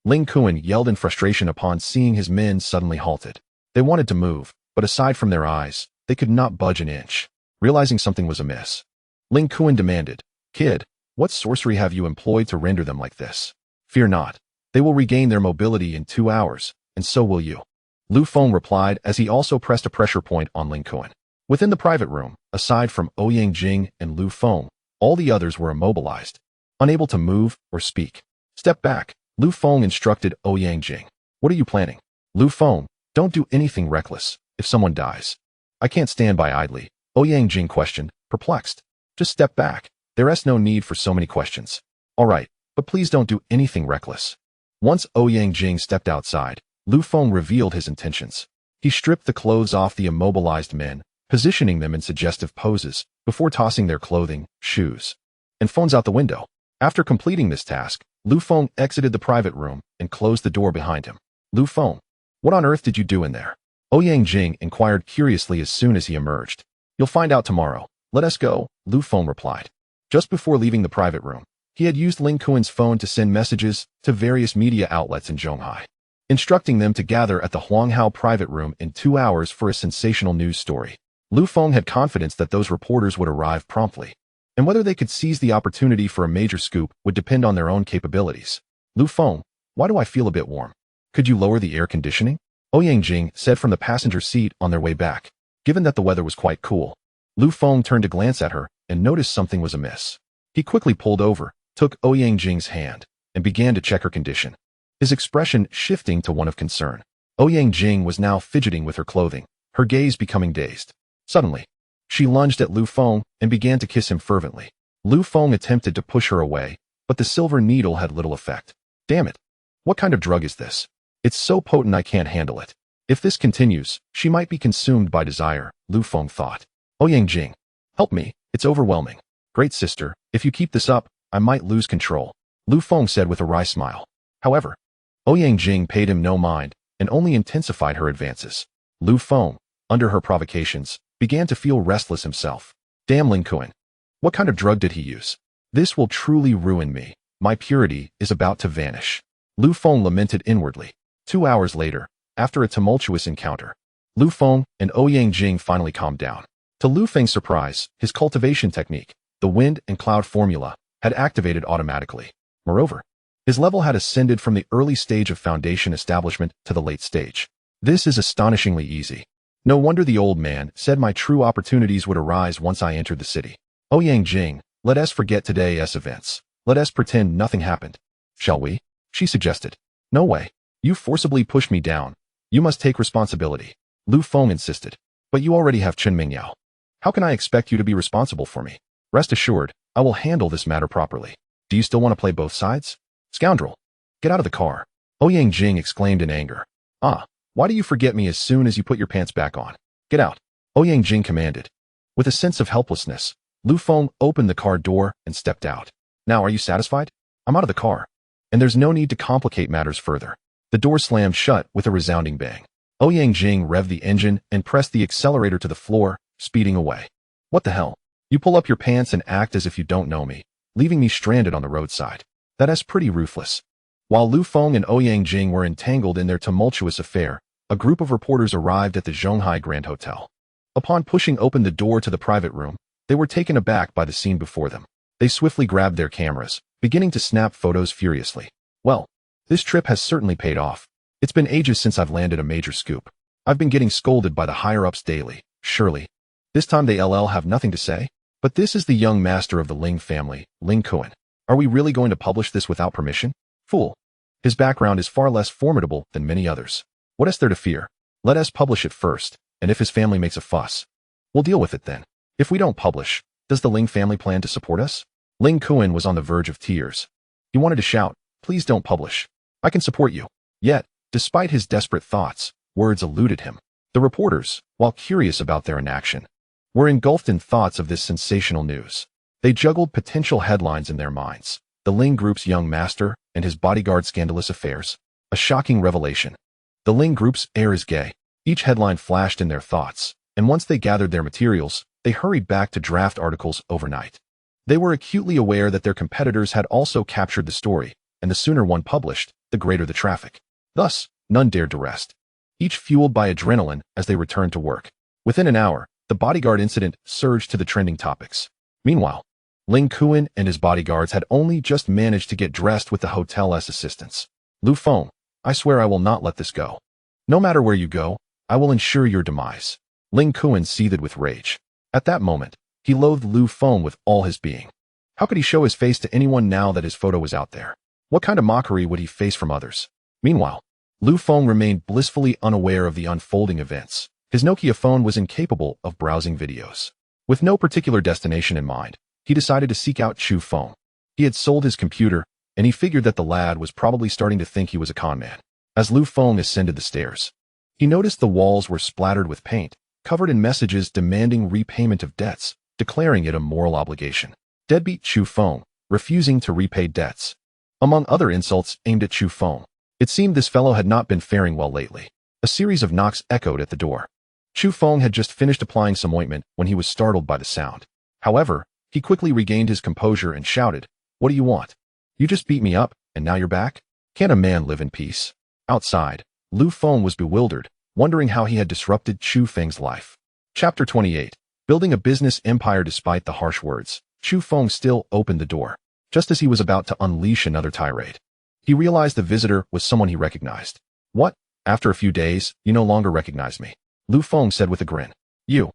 Ling Kuan yelled in frustration upon seeing his men suddenly halted. They wanted to move, but aside from their eyes, they could not budge an inch. Realizing something was amiss, Ling Kuan demanded, Kid, what sorcery have you employed to render them like this? Fear not. They will regain their mobility in 2 hours, and so will you. Lu Feng replied as he also pressed a pressure point on Ling Kuan. Within the private room, aside from Ouyang Jing and Lu Feng, all the others were immobilized, unable to move or speak. Step back, Lu Feng instructed Ouyang Jing. What are you planning? Lu Feng, don't do anything reckless. If someone dies, I can't stand by idly, Ouyang Jing questioned, perplexed. Just step back. There is no need for so many questions. All right, but please don't do anything reckless. Once Ouyang Jing stepped outside, Lu Feng revealed his intentions. He stripped the clothes off the immobilized men, positioning them in suggestive poses, before tossing their clothing, shoes, and phones out the window. After completing this task, Lu Feng exited the private room and closed the door behind him. Lu Feng, what on earth did you do in there? Ouyang Jing inquired curiously as soon as he emerged. You'll find out tomorrow. Let us go, Lu Feng replied. Just before leaving the private room, he had used Ling Kuan's phone to send messages to various media outlets in Zhonghai, instructing them to gather at the Huanghao private room in 2 hours for a sensational news story. Lu Feng had confidence that those reporters would arrive promptly, and whether they could seize the opportunity for a major scoop would depend on their own capabilities. Lu Feng, why do I feel a bit warm? Could you lower the air conditioning? Ouyang Jing said from the passenger seat on their way back. Given that the weather was quite cool, Lu Feng turned to glance at her and noticed something was amiss. He quickly pulled over, took Ouyang Jing's hand, and began to check her condition, his expression shifting to one of concern. Ouyang Jing was now fidgeting with her clothing, her gaze becoming dazed. Suddenly, she lunged at Lu Feng and began to kiss him fervently. Lu Feng attempted to push her away, but the silver needle had little effect. Damn it! What kind of drug is this? It's so potent I can't handle it. If this continues, she might be consumed by desire, Lu Feng thought. Ouyang Jing, help me, it's overwhelming. Great sister, if you keep this up, I might lose control. Lu Feng said with a wry smile. However, Ouyang Jing paid him no mind and only intensified her advances. Lu Feng, under her provocations, began to feel restless himself. Damn Ling Kuan. What kind of drug did he use? This will truly ruin me. My purity is about to vanish. Lu Feng lamented inwardly. 2 hours later, after a tumultuous encounter, Lu Feng and Ouyang Jing finally calmed down. To Lu Feng's surprise, his cultivation technique, the wind and cloud formula, had activated automatically. Moreover, his level had ascended from the early stage of foundation establishment to the late stage. This is astonishingly easy. No wonder the old man said my true opportunities would arise once I entered the city. Ouyang Jing, let us forget today's events. Let us pretend nothing happened. Shall we? She suggested. No way. You forcibly pushed me down. You must take responsibility. Lu Feng insisted. But you already have Chen Mingyao. How can I expect you to be responsible for me? Rest assured, I will handle this matter properly. Do you still want to play both sides? Scoundrel. Get out of the car. Ouyang Jing exclaimed in anger. Ah, why do you forget me as soon as you put your pants back on? Get out. Ouyang Jing commanded. With a sense of helplessness, Lu Feng opened the car door and stepped out. Now are you satisfied? I'm out of the car. And there's no need to complicate matters further. The door slammed shut with a resounding bang. Ouyang Jing revved the engine and pressed the accelerator to the floor, speeding away. What the hell? You pull up your pants and act as if you don't know me, leaving me stranded on the roadside. That's pretty ruthless. While Lu Feng and Ouyang Jing were entangled in their tumultuous affair, a group of reporters arrived at the Zhonghai Grand Hotel. Upon pushing open the door to the private room, they were taken aback by the scene before them. They swiftly grabbed their cameras, beginning to snap photos furiously. Well, this trip has certainly paid off. It's been ages since I've landed a major scoop. I've been getting scolded by the higher-ups daily, surely. This time they have nothing to say? But this is the young master of the Ling family, Ling Kuan. Are we really going to publish this without permission? Fool. His background is far less formidable than many others. What is there to fear? Let us publish it first, and if his family makes a fuss, we'll deal with it then. If we don't publish, does the Ling family plan to support us? Ling Kuan was on the verge of tears. He wanted to shout, please don't publish. I can support you. Yet, despite his desperate thoughts, words eluded him. The reporters, while curious about their inaction, were engulfed in thoughts of this sensational news. They juggled potential headlines in their minds. The Ling Group's young master and his bodyguard's scandalous affairs. A shocking revelation. The Ling Group's heir is gay. Each headline flashed in their thoughts, and once they gathered their materials, they hurried back to draft articles overnight. They were acutely aware that their competitors had also captured the story, and the sooner one published, the greater the traffic. Thus, none dared to rest. Each fueled by adrenaline as they returned to work. Within an hour, the bodyguard incident surged to the trending topics. Meanwhile, Ling Kuan and his bodyguards had only just managed to get dressed with the hotel's assistance. Lu Feng, I swear I will not let this go. No matter where you go, I will ensure your demise. Ling Kuan seethed with rage. At that moment, he loathed Lu Feng with all his being. How could he show his face to anyone now that his photo was out there? What kind of mockery would he face from others? Meanwhile, Lu Feng remained blissfully unaware of the unfolding events. His Nokia phone was incapable of browsing videos. With no particular destination in mind, he decided to seek out Chu Feng. He had sold his computer, and he figured that the lad was probably starting to think he was a con man. As Lu Feng ascended the stairs, he noticed the walls were splattered with paint, covered in messages demanding repayment of debts, declaring it a moral obligation. Deadbeat Chu Feng, refusing to repay debts. Among other insults aimed at Chu Feng. It seemed this fellow had not been faring well lately. A series of knocks echoed at the door. Chu Feng had just finished applying some ointment when he was startled by the sound. However, he quickly regained his composure and shouted, "What do you want? You just beat me up, and now you're back? Can't a man live in peace?" Outside, Lu Feng was bewildered, wondering how he had disrupted Chu Feng's life. Chapter 28. Building a business empire despite the harsh words. Chu Feng still opened the door. Just as he was about to unleash another tirade, he realized the visitor was someone he recognized. "What? After a few days, you no longer recognize me?" Lu Feng said with a grin. You're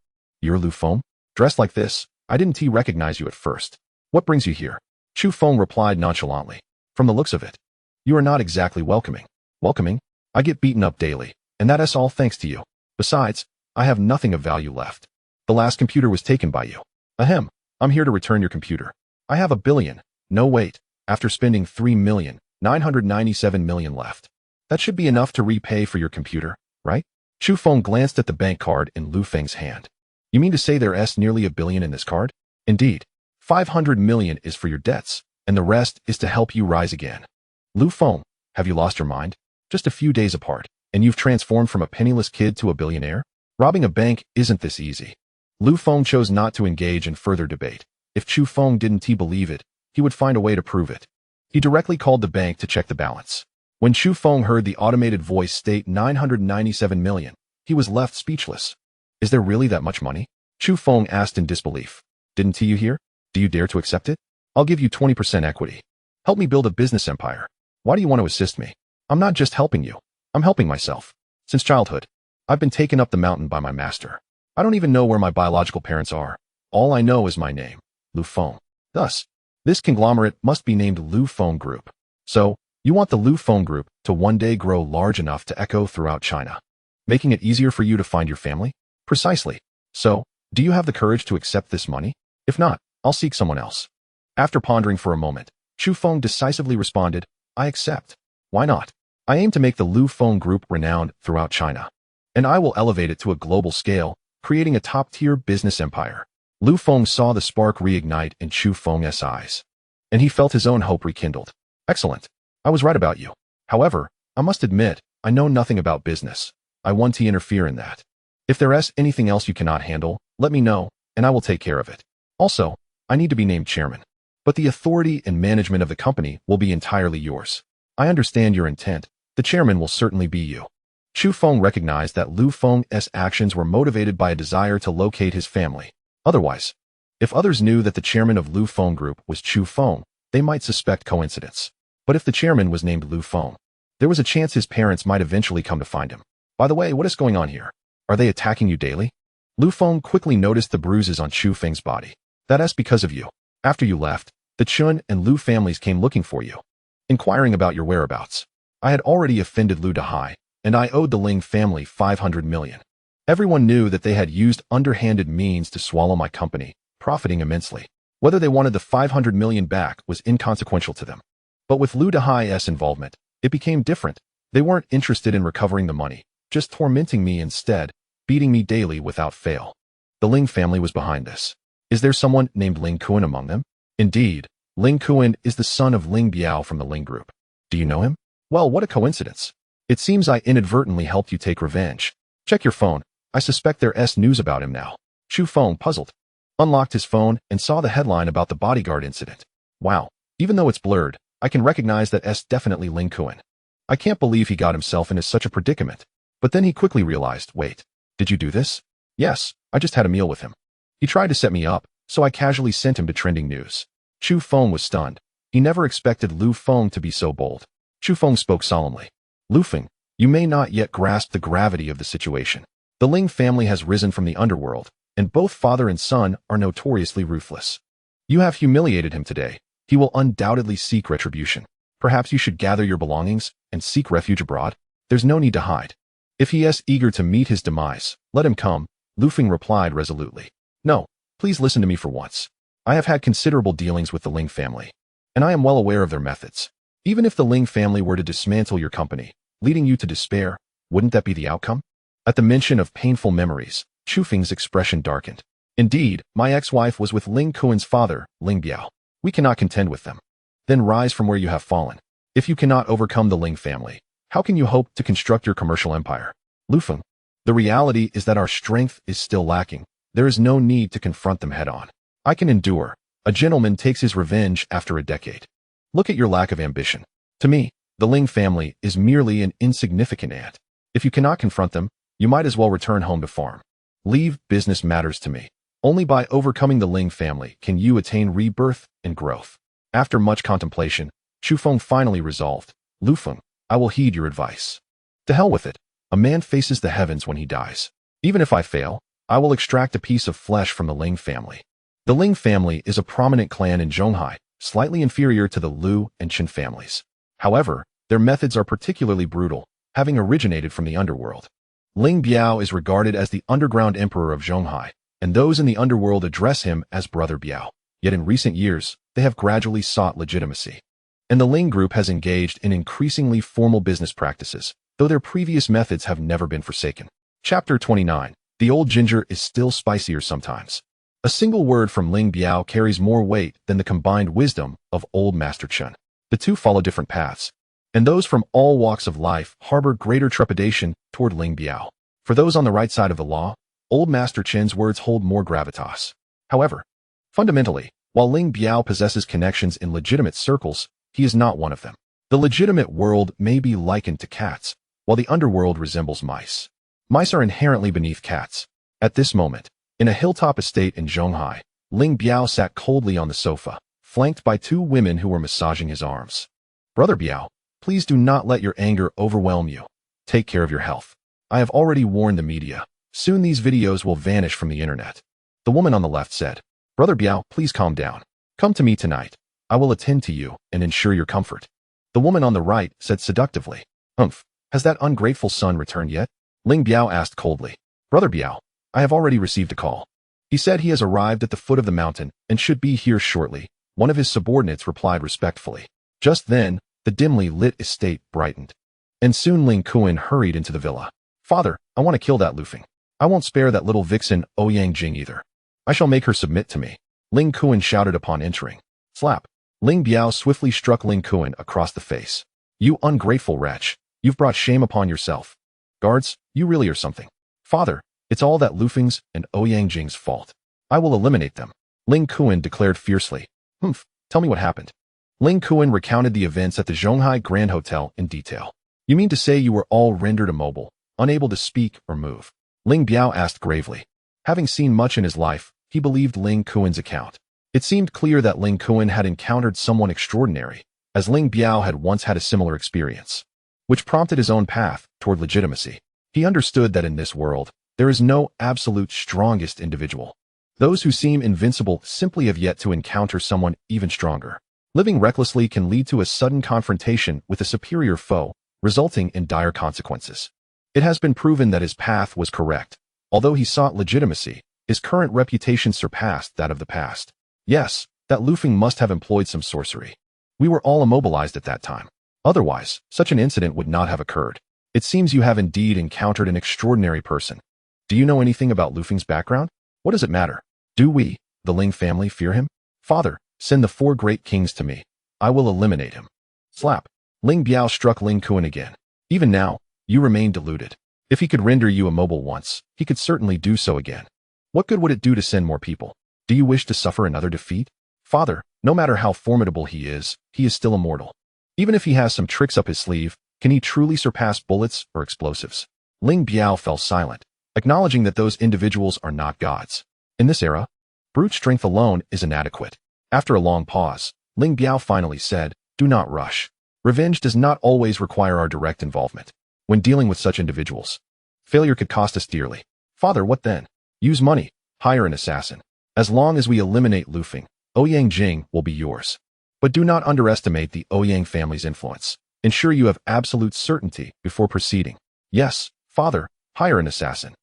Lu Feng? Dressed like this, I didn't recognize you at first. What brings you here? Chu Feng replied nonchalantly. From the looks of it, you are not exactly welcoming. Welcoming? I get beaten up daily, and that's all thanks to you. Besides, I have nothing of value left. The last computer was taken by you. Ahem, I'm here to return your computer. I have 1 billion. No wait, after spending 3,997,000,000 left. That should be enough to repay for your computer, right? Chu Feng glanced at the bank card in Lu Feng's hand. You mean to say there's nearly 1 billion in this card? Indeed. 500 million is for your debts, and and the rest is to help you rise again. Lu Feng, have you lost your mind? Just a few days apart, and you've transformed from a penniless kid to a billionaire? Robbing a bank isn't this easy. Lu Feng chose not to engage in further debate. If Chu Feng didn't believe it, he would find a way to prove it. He directly called the bank to check the balance. When Chu Feng heard the automated voice state 997 million, he was left speechless. Is there really that much money? Chu Feng asked in disbelief. Didn't you hear? Do you dare to accept it? I'll give you 20% equity. Help me build a business empire. Why do you want to assist me? I'm not just helping you. I'm helping myself. Since childhood, I've been taken up the mountain by my master. I don't even know where my biological parents are. All I know is my name, Lu Feng. Thus, this conglomerate must be named Lu Feng Group. So, you want the Lu Feng Group to one day grow large enough to echo throughout China, making it easier for you to find your family? Precisely. So, do you have the courage to accept this money? If not, I'll seek someone else. After pondering for a moment, Chu Feng decisively responded, I accept. Why not? I aim to make the Lu Feng Group renowned throughout China, and I will elevate it to a global scale, creating a top-tier business empire. Lu Feng saw the spark reignite in Chu Feng's eyes, and he felt his own hope rekindled. Excellent. I was right about you. However, I must admit, I know nothing about business. I want to interfere in that. If there is anything else you cannot handle, let me know, and I will take care of it. Also, I need to be named chairman. But the authority and management of the company will be entirely yours. I understand your intent. The chairman will certainly be you. Chu Feng recognized that Lu Feng's actions were motivated by a desire to locate his family. Otherwise, if others knew that the chairman of Lu Feng Group was Chu Feng, they might suspect coincidence. But if the chairman was named Lu Feng, there was a chance his parents might eventually come to find him. By the way, what is going on here? Are they attacking you daily? Lu Feng quickly noticed the bruises on Chu Feng's body. That is because of you. After you left, the Chun and Lu families came looking for you, inquiring about your whereabouts. I had already offended Lu Dahai, and I owed the Ling family 500 million. Everyone knew that they had used underhanded means to swallow my company, profiting immensely. Whether they wanted the 500 million back was inconsequential to them. But with Lu Dahai's involvement, it became different. They weren't interested in recovering the money, just tormenting me instead, beating me daily without fail. The Ling family was behind this. Is there someone named Ling Kuan among them? Indeed, Ling Kuan is the son of Ling Biao from the Ling Group. Do you know him? Well, what a coincidence. It seems I inadvertently helped you take revenge. Check your phone. I suspect there's news about him now. Chu Feng, puzzled, unlocked his phone and saw the headline about the bodyguard incident. Wow, even though it's blurred, I can recognize that it's definitely Ling Kuan. I can't believe he got himself into such a predicament. But then he quickly realized, wait, did you do this? Yes, I just had a meal with him. He tried to set me up, so I casually sent him to trending news. Chu Feng was stunned. He never expected Lu Feng to be so bold. Chu Feng spoke solemnly. Lu Feng, you may not yet grasp the gravity of the situation. The Ling family has risen from the underworld, and both father and son are notoriously ruthless. You have humiliated him today. He will undoubtedly seek retribution. Perhaps you should gather your belongings and seek refuge abroad. There's no need to hide. If he is eager to meet his demise, let him come, Lu Feng replied resolutely. No, please listen to me for once. I have had considerable dealings with the Ling family, and I am well aware of their methods. Even if the Ling family were to dismantle your company, leading you to despair, wouldn't that be the outcome? At the mention of painful memories, Chu Feng's expression darkened. Indeed, my ex-wife was with Ling Kuan's father, Ling Biao. We cannot contend with them. Then rise from where you have fallen. If you cannot overcome the Ling family, how can you hope to construct your commercial empire? Lu Feng, the reality is that our strength is still lacking. There is no need to confront them head-on. I can endure. A gentleman takes his revenge after a decade. Look at your lack of ambition. To me, the Ling family is merely an insignificant ant. If you cannot confront them, you might as well return home to farm. Leave business matters to me. Only by overcoming the Ling family can you attain rebirth and growth. After much contemplation, Chu Feng finally resolved, Lu Feng, I will heed your advice. To hell with it. A man faces the heavens when he dies. Even if I fail, I will extract a piece of flesh from the Ling family. The Ling family is a prominent clan in Zhonghai, slightly inferior to the Lu and Qin families. However, their methods are particularly brutal, having originated from the underworld. Ling Biao is regarded as the underground emperor of Zhonghai, and those in the underworld address him as Brother Biao. Yet in recent years, they have gradually sought legitimacy. And the Ling group has engaged in increasingly formal business practices, though their previous methods have never been forsaken. Chapter 29. The old ginger is still spicier sometimes. A single word from Ling Biao carries more weight than the combined wisdom of old Master Chen. The two follow different paths, and those from all walks of life harbor greater trepidation toward Ling Biao. For those on the right side of the law, old Master Chen's words hold more gravitas. However, fundamentally, while Ling Biao possesses connections in legitimate circles, he is not one of them. The legitimate world may be likened to cats, while the underworld resembles mice. Mice are inherently beneath cats. At this moment, in a hilltop estate in Zhonghai, Ling Biao sat coldly on the sofa, flanked by two women who were massaging his arms. Brother Biao, please do not let your anger overwhelm you. Take care of your health. I have already warned the media. Soon these videos will vanish from the internet. The woman on the left said, Brother Biao, please calm down. Come to me tonight. I will attend to you and ensure your comfort. The woman on the right said seductively, has that ungrateful son returned yet? Ling Biao asked coldly. Brother Biao, I have already received a call. He said he has arrived at the foot of the mountain and should be here shortly. One of his subordinates replied respectfully. Just then, the dimly lit estate brightened. And soon Ling Kuan hurried into the villa. Father, I want to kill that Lufeng. I won't spare that little vixen Ouyang Jing either. I shall make her submit to me. Ling Kuan shouted upon entering. Slap. Ling Biao swiftly struck Ling Kuan across the face. You ungrateful wretch. You've brought shame upon yourself. Guards, you really are something. Father, it's all that Lufeng's and Ouyang Jing's fault. I will eliminate them. Ling Kuan declared fiercely. Tell me what happened. Ling Kuan recounted the events at the Zhonghai Grand Hotel in detail. You mean to say you were all rendered immobile, unable to speak or move? Ling Biao asked gravely. Having seen much in his life, he believed Ling Kuan's account. It seemed clear that Ling Kuan had encountered someone extraordinary, as Ling Biao had once had a similar experience, which prompted his own path toward legitimacy. He understood that in this world, there is no absolute strongest individual. Those who seem invincible simply have yet to encounter someone even stronger. Living recklessly can lead to a sudden confrontation with a superior foe, resulting in dire consequences. It has been proven that his path was correct. Although he sought legitimacy, his current reputation surpassed that of the past. Yes, that Lufeng must have employed some sorcery. We were all immobilized at that time. Otherwise, such an incident would not have occurred. It seems you have indeed encountered an extraordinary person. Do you know anything about Lufeng's background? What does it matter? Do we, the Ling family, fear him? Father, send the 4 great kings to me. I will eliminate him. Slap. Ling Biao struck Ling Kuan again. Even now, you remain deluded. If he could render you immobile once, he could certainly do so again. What good would it do to send more people? Do you wish to suffer another defeat? Father, no matter how formidable he is still immortal. Even if he has some tricks up his sleeve, can he truly surpass bullets or explosives? Ling Biao fell silent, acknowledging that those individuals are not gods. In this era, brute strength alone is inadequate. After a long pause, Ling Biao finally said, do not rush. Revenge does not always require our direct involvement. When dealing with such individuals, failure could cost us dearly. Father, what then? Use money, hire an assassin. As long as we eliminate Lufeng, Ouyang Jing will be yours. But do not underestimate the Ouyang family's influence. Ensure you have absolute certainty before proceeding. Yes, Father, hire an assassin.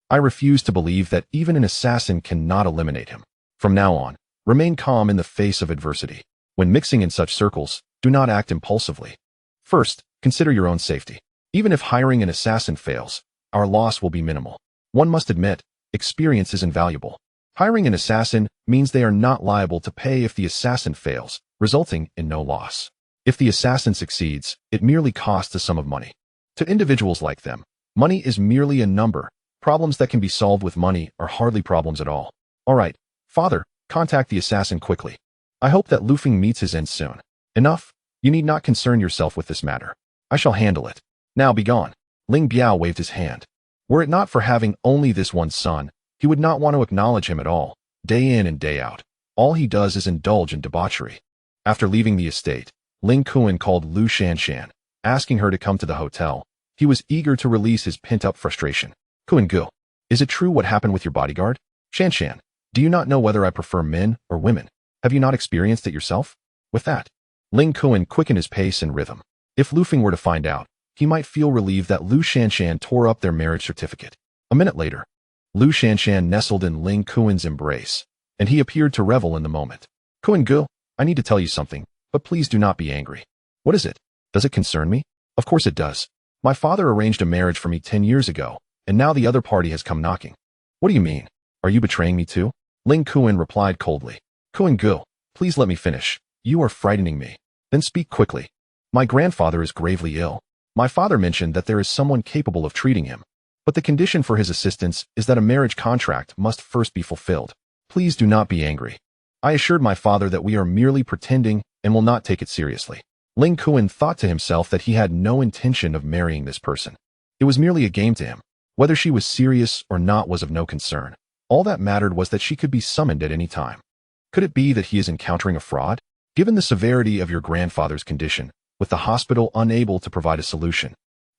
I refuse to believe that even an assassin cannot eliminate him. From now on, remain calm in the face of adversity. When mixing in such circles, do not act impulsively. First, consider your own safety. Even if hiring an assassin fails, our loss will be minimal. One must admit, experience is invaluable. Hiring an assassin means they are not liable to pay if the assassin fails, resulting in no loss. If the assassin succeeds, it merely costs a sum of money. To individuals like them, money is merely a number. Problems that can be solved with money are hardly problems at all. All right, Father, contact the assassin quickly. I hope that Lufeng meets his end soon. Enough. You need not concern yourself with this matter. I shall handle it. Now be gone. Ling Biao waved his hand. Were it not for having only this one son, he would not want to acknowledge him at all. Day in and day out, all he does is indulge in debauchery. After leaving the estate, Ling Kuan called Lu Shanshan, asking her to come to the hotel. He was eager to release his pent-up frustration. Kuan Gu, is it true what happened with your bodyguard? Shanshan, do you not know whether I prefer men or women? Have you not experienced it yourself? With that, Ling Kuan quickened his pace and rhythm. If Lufeng were to find out, he might feel relieved that Lu Shanshan tore up their marriage certificate. A minute later, Lu Shanshan nestled in Ling Kuan's embrace, and he appeared to revel in the moment. Kuan Gu, I need to tell you something, but please do not be angry. What is it? Does it concern me? Of course it does. My father arranged a marriage for me 10 years ago, and now the other party has come knocking. What do you mean? Are you betraying me too? Ling Kuan replied coldly. Kuan Gu, please let me finish. You are frightening me. Then speak quickly. My grandfather is gravely ill. My father mentioned that there is someone capable of treating him. But the condition for his assistance is that a marriage contract must first be fulfilled. Please do not be angry. I assured my father that we are merely pretending and will not take it seriously. Ling Kuan thought to himself that he had no intention of marrying this person. It was merely a game to him. Whether she was serious or not was of no concern. All that mattered was that she could be summoned at any time. Could it be that he is encountering a fraud? Given the severity of your grandfather's condition, with the hospital unable to provide a solution,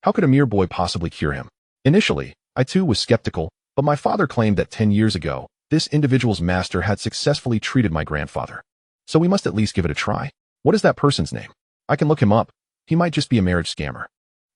how could a mere boy possibly cure him? Initially, I too was skeptical, but my father claimed that 10 years ago, this individual's master had successfully treated my grandfather. So we must at least give it a try. What is that person's name? I can look him up. He might just be a marriage scammer.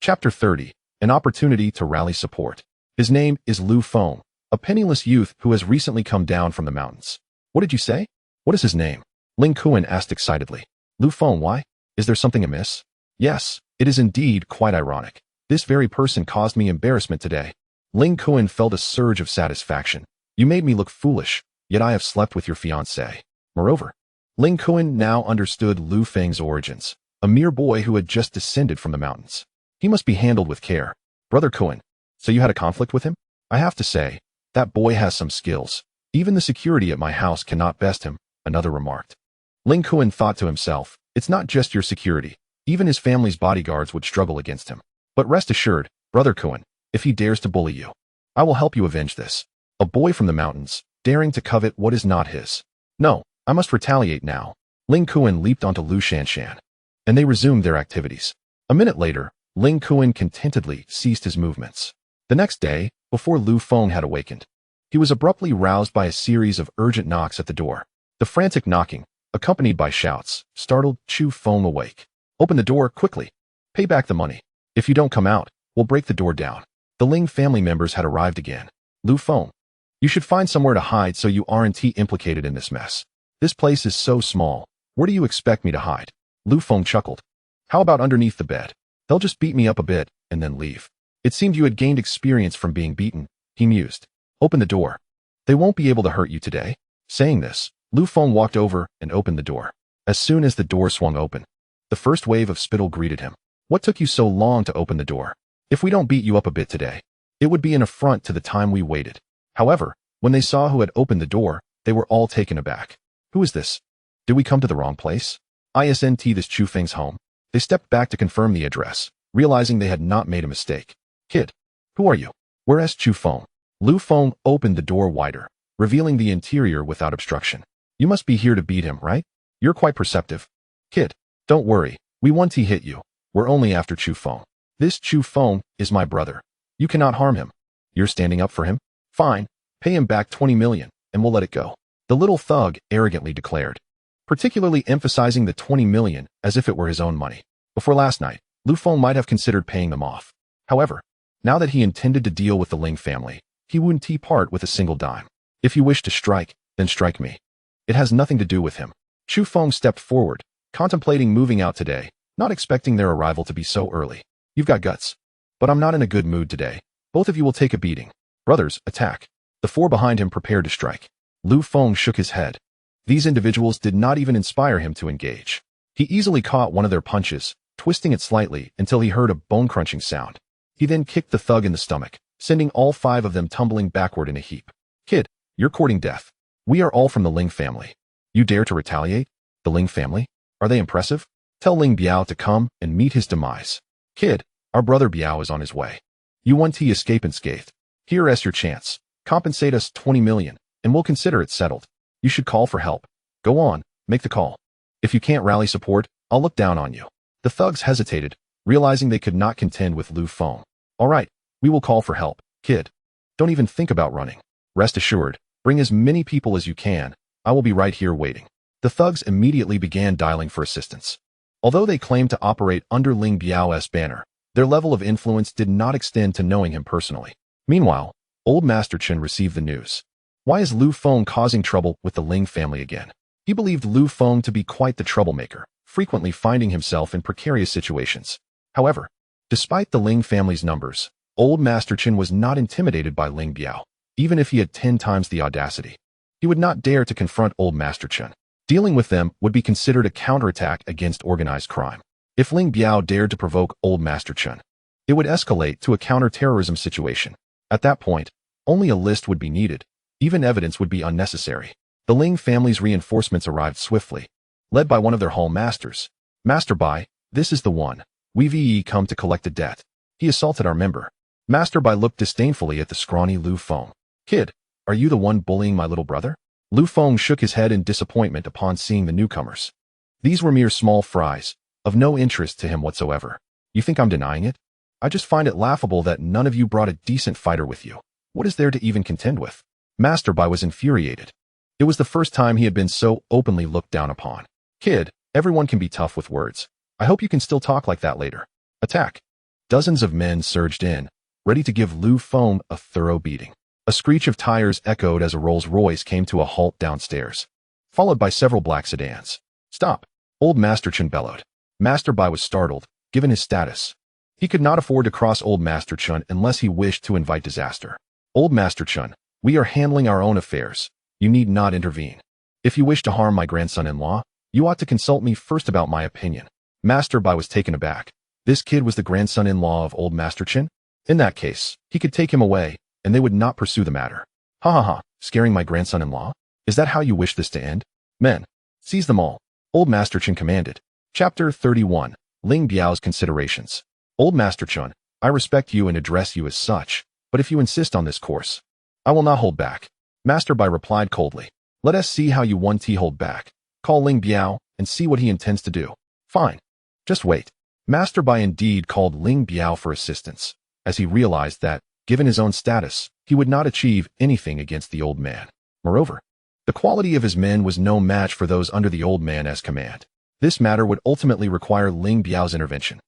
Chapter 30. An opportunity to rally support. His name is Lu Feng, a penniless youth who has recently come down from the mountains. What did you say? What is his name? Ling Kuan asked excitedly. Lu Feng, why? Is there something amiss? Yes, it is indeed quite ironic. This very person caused me embarrassment today. Ling Kuan felt a surge of satisfaction. You made me look foolish, yet I have slept with your fiancé. Moreover, Ling Kuan now understood Lu Feng's origins, a mere boy who had just descended from the mountains. He must be handled with care. Brother Kuan, so you had a conflict with him? I have to say, that boy has some skills. Even the security at my house cannot best him, another remarked. Ling Kuan thought to himself, it's not just your security. Even his family's bodyguards would struggle against him. But rest assured, Brother Kuan, if he dares to bully you, I will help you avenge this. A boy from the mountains, daring to covet what is not his. No, I must retaliate now. Ling Kuan leaped onto Lu Shanshan, and they resumed their activities. A minute later, Ling Kuan contentedly ceased his movements. The next day, before Lu Feng had awakened, he was abruptly roused by a series of urgent knocks at the door. The frantic knocking, accompanied by shouts, startled Chu Feng awake. Open the door quickly. Pay back the money. If you don't come out, we'll break the door down. The Ling family members had arrived again. Lu Feng, you should find somewhere to hide so you aren't implicated in this mess. This place is so small. Where do you expect me to hide? Lu Feng chuckled. How about underneath the bed? They'll just beat me up a bit and then leave. It seemed you had gained experience from being beaten, he mused. Open the door. They won't be able to hurt you today. Saying this, Lu Feng walked over and opened the door. As soon as the door swung open, the first wave of spittle greeted him. What took you so long to open the door? If we don't beat you up a bit today, it would be an affront to the time we waited. However, when they saw who had opened the door, they were all taken aback. Who is this? Did we come to the wrong place? Isn't this Chu Feng's home? They stepped back to confirm the address, realizing they had not made a mistake. Kid, who are you? Where's Chu Feng? Lu Feng opened the door wider, revealing the interior without obstruction. You must be here to beat him, right? You're quite perceptive. Kid, don't worry, we won't hit you. We're only after Chu Feng. This Chu Feng is my brother. You cannot harm him. You're standing up for him? Fine, pay him back 20 million, and we'll let it go. The little thug arrogantly declared, particularly emphasizing the 20 million as if it were his own money. Before last night, Lu Feng might have considered paying them off. However, now that he intended to deal with the Ling family, he wouldn't part with a single dime. If you wish to strike, then strike me. It has nothing to do with him. Chu Feng stepped forward, contemplating moving out today, not expecting their arrival to be so early. You've got guts. But I'm not in a good mood today. Both of you will take a beating. Brothers, attack. The four behind him prepared to strike. Lu Feng shook his head. These individuals did not even inspire him to engage. He easily caught one of their punches, twisting it slightly until he heard a bone-crunching sound. He then kicked the thug in the stomach, sending all 5 of them tumbling backward in a heap. Kid, you're courting death. We are all from the Ling family. You dare to retaliate? The Ling family? Are they impressive? Tell Ling Biao to come and meet his demise. Kid, our brother Biao is on his way. You want to escape unscathed. Here's your chance. Compensate us 20 million, and we'll consider it settled. You should call for help. Go on, make the call. If you can't rally support, I'll look down on you. The thugs hesitated, realizing they could not contend with Lu Feng. All right, we will call for help, kid. Don't even think about running. Rest assured, bring as many people as you can. I will be right here waiting. The thugs immediately began dialing for assistance. Although they claimed to operate under Ling Biao's banner, their level of influence did not extend to knowing him personally. Meanwhile, old Master Chen received the news. Why is Lu Feng causing trouble with the Ling family again? He believed Lu Feng to be quite the troublemaker, frequently finding himself in precarious situations. However, despite the Ling family's numbers, old Master Chen was not intimidated by Ling Biao, even if he had 10 times the audacity. He would not dare to confront old Master Chen. Dealing with them would be considered a counterattack against organized crime. If Ling Biao dared to provoke old Master Chen, it would escalate to a counter-terrorism situation. At that point, only a list would be needed. Even evidence would be unnecessary. The Ling family's reinforcements arrived swiftly, led by one of their hall masters. Master Bai, this is the one. We've come to collect a debt. He assaulted our member. Master Bai looked disdainfully at the scrawny Lu Feng. Kid, are you the one bullying my little brother? Lu Feng shook his head in disappointment upon seeing the newcomers. These were mere small fries, of no interest to him whatsoever. You think I'm denying it? I just find it laughable that none of you brought a decent fighter with you. What is there to even contend with? Master Bai was infuriated. It was the first time he had been so openly looked down upon. Kid, everyone can be tough with words. I hope you can still talk like that later. Attack. Dozens of men surged in, ready to give Lu Feng a thorough beating. A screech of tires echoed as a Rolls-Royce came to a halt downstairs, followed by several black sedans. Stop! Old Master Chen bellowed. Master Bai was startled, given his status. He could not afford to cross Old Master Chen unless he wished to invite disaster. Old Master Chen, we are handling our own affairs. You need not intervene. If you wish to harm my grandson-in-law, you ought to consult me first about my opinion. Master Bai was taken aback. This kid was the grandson-in-law of Old Master Chen? In that case, he could take him away, and they would not pursue the matter. Ha ha ha, scaring my grandson-in-law? Is that how you wish this to end? Men, seize them all. Old Master Chen commanded. Chapter 31, Ling Biao's Considerations. Old Master Chen, I respect you and address you as such, but if you insist on this course, I will not hold back. Master Bai replied coldly. Let us see how you 1T hold back. Call Ling Biao and see what he intends to do. Fine. Just wait. Master Bai indeed called Ling Biao for assistance, as he realized that, given his own status, he would not achieve anything against the old man. Moreover, the quality of his men was no match for those under the old man as command. This matter would ultimately require Ling Biao's intervention.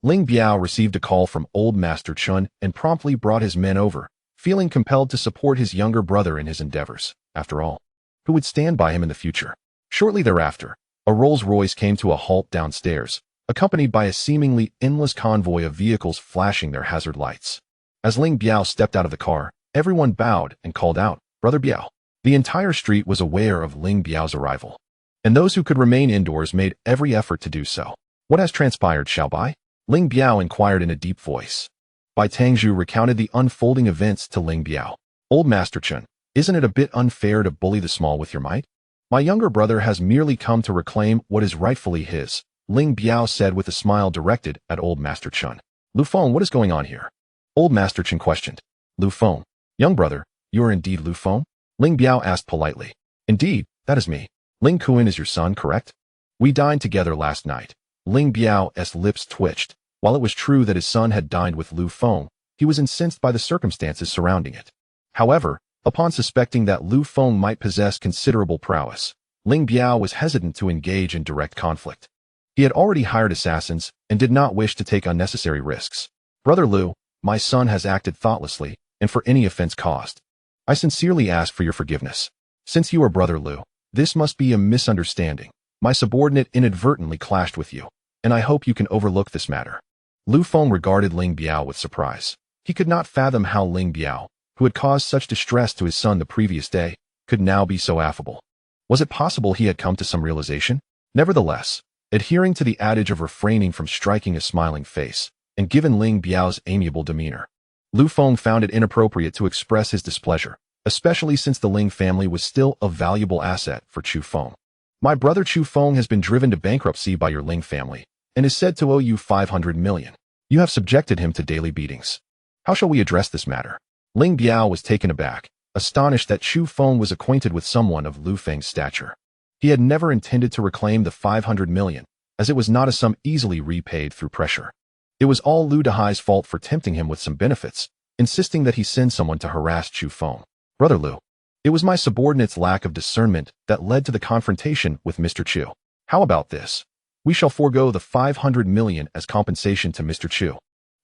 Ling Biao received a call from old Master Chen and promptly brought his men over, feeling compelled to support his younger brother in his endeavors. After all, who would stand by him in the future? Shortly thereafter, a Rolls-Royce came to a halt downstairs, accompanied by a seemingly endless convoy of vehicles flashing their hazard lights. As Ling Biao stepped out of the car, everyone bowed and called out, Brother Biao. The entire street was aware of Ling Biao's arrival, and those who could remain indoors made every effort to do so. What has transpired, Xiao Bai? Ling Biao inquired in a deep voice. Bai Tangzhu recounted the unfolding events to Ling Biao. Old Master Chen, isn't it a bit unfair to bully the small with your might? My younger brother has merely come to reclaim what is rightfully his, Ling Biao said with a smile directed at old Master Chen. Lu Feng, what is going on here? Old Master Chen questioned. Lu Feng, young brother, you are indeed Lu Feng? Ling Biao asked politely. Indeed, that is me. Ling Kuan is your son, correct? We dined together last night. Ling Biao's lips twitched. While it was true that his son had dined with Lu Feng, he was incensed by the circumstances surrounding it. However, upon suspecting that Lu Feng might possess considerable prowess, Ling Biao was hesitant to engage in direct conflict. He had already hired assassins and did not wish to take unnecessary risks. Brother Lu, my son has acted thoughtlessly, and for any offense caused, I sincerely ask for your forgiveness. Since you are Brother Lu, this must be a misunderstanding. My subordinate inadvertently clashed with you, and I hope you can overlook this matter. Lu Feng regarded Ling Biao with surprise. He could not fathom how Ling Biao, who had caused such distress to his son the previous day, could now be so affable. Was it possible he had come to some realization? Nevertheless, adhering to the adage of refraining from striking a smiling face, and given Ling Biao's amiable demeanor, Lu Feng found it inappropriate to express his displeasure, especially since the Ling family was still a valuable asset for Chu Feng. My brother Chu Feng has been driven to bankruptcy by your Ling family, and is said to owe you 500 million. You have subjected him to daily beatings. How shall we address this matter? Ling Biao was taken aback, astonished that Chu Feng was acquainted with someone of Lu Feng's stature. He had never intended to reclaim the 500 million, as it was not a sum easily repaid through pressure. It was all Lu Dehai's fault for tempting him with some benefits, insisting that he send someone to harass Chu Feng. Brother Lu, it was my subordinate's lack of discernment that led to the confrontation with Mr. Chu. How about this? We shall forego the 500 million as compensation to Mr. Chu,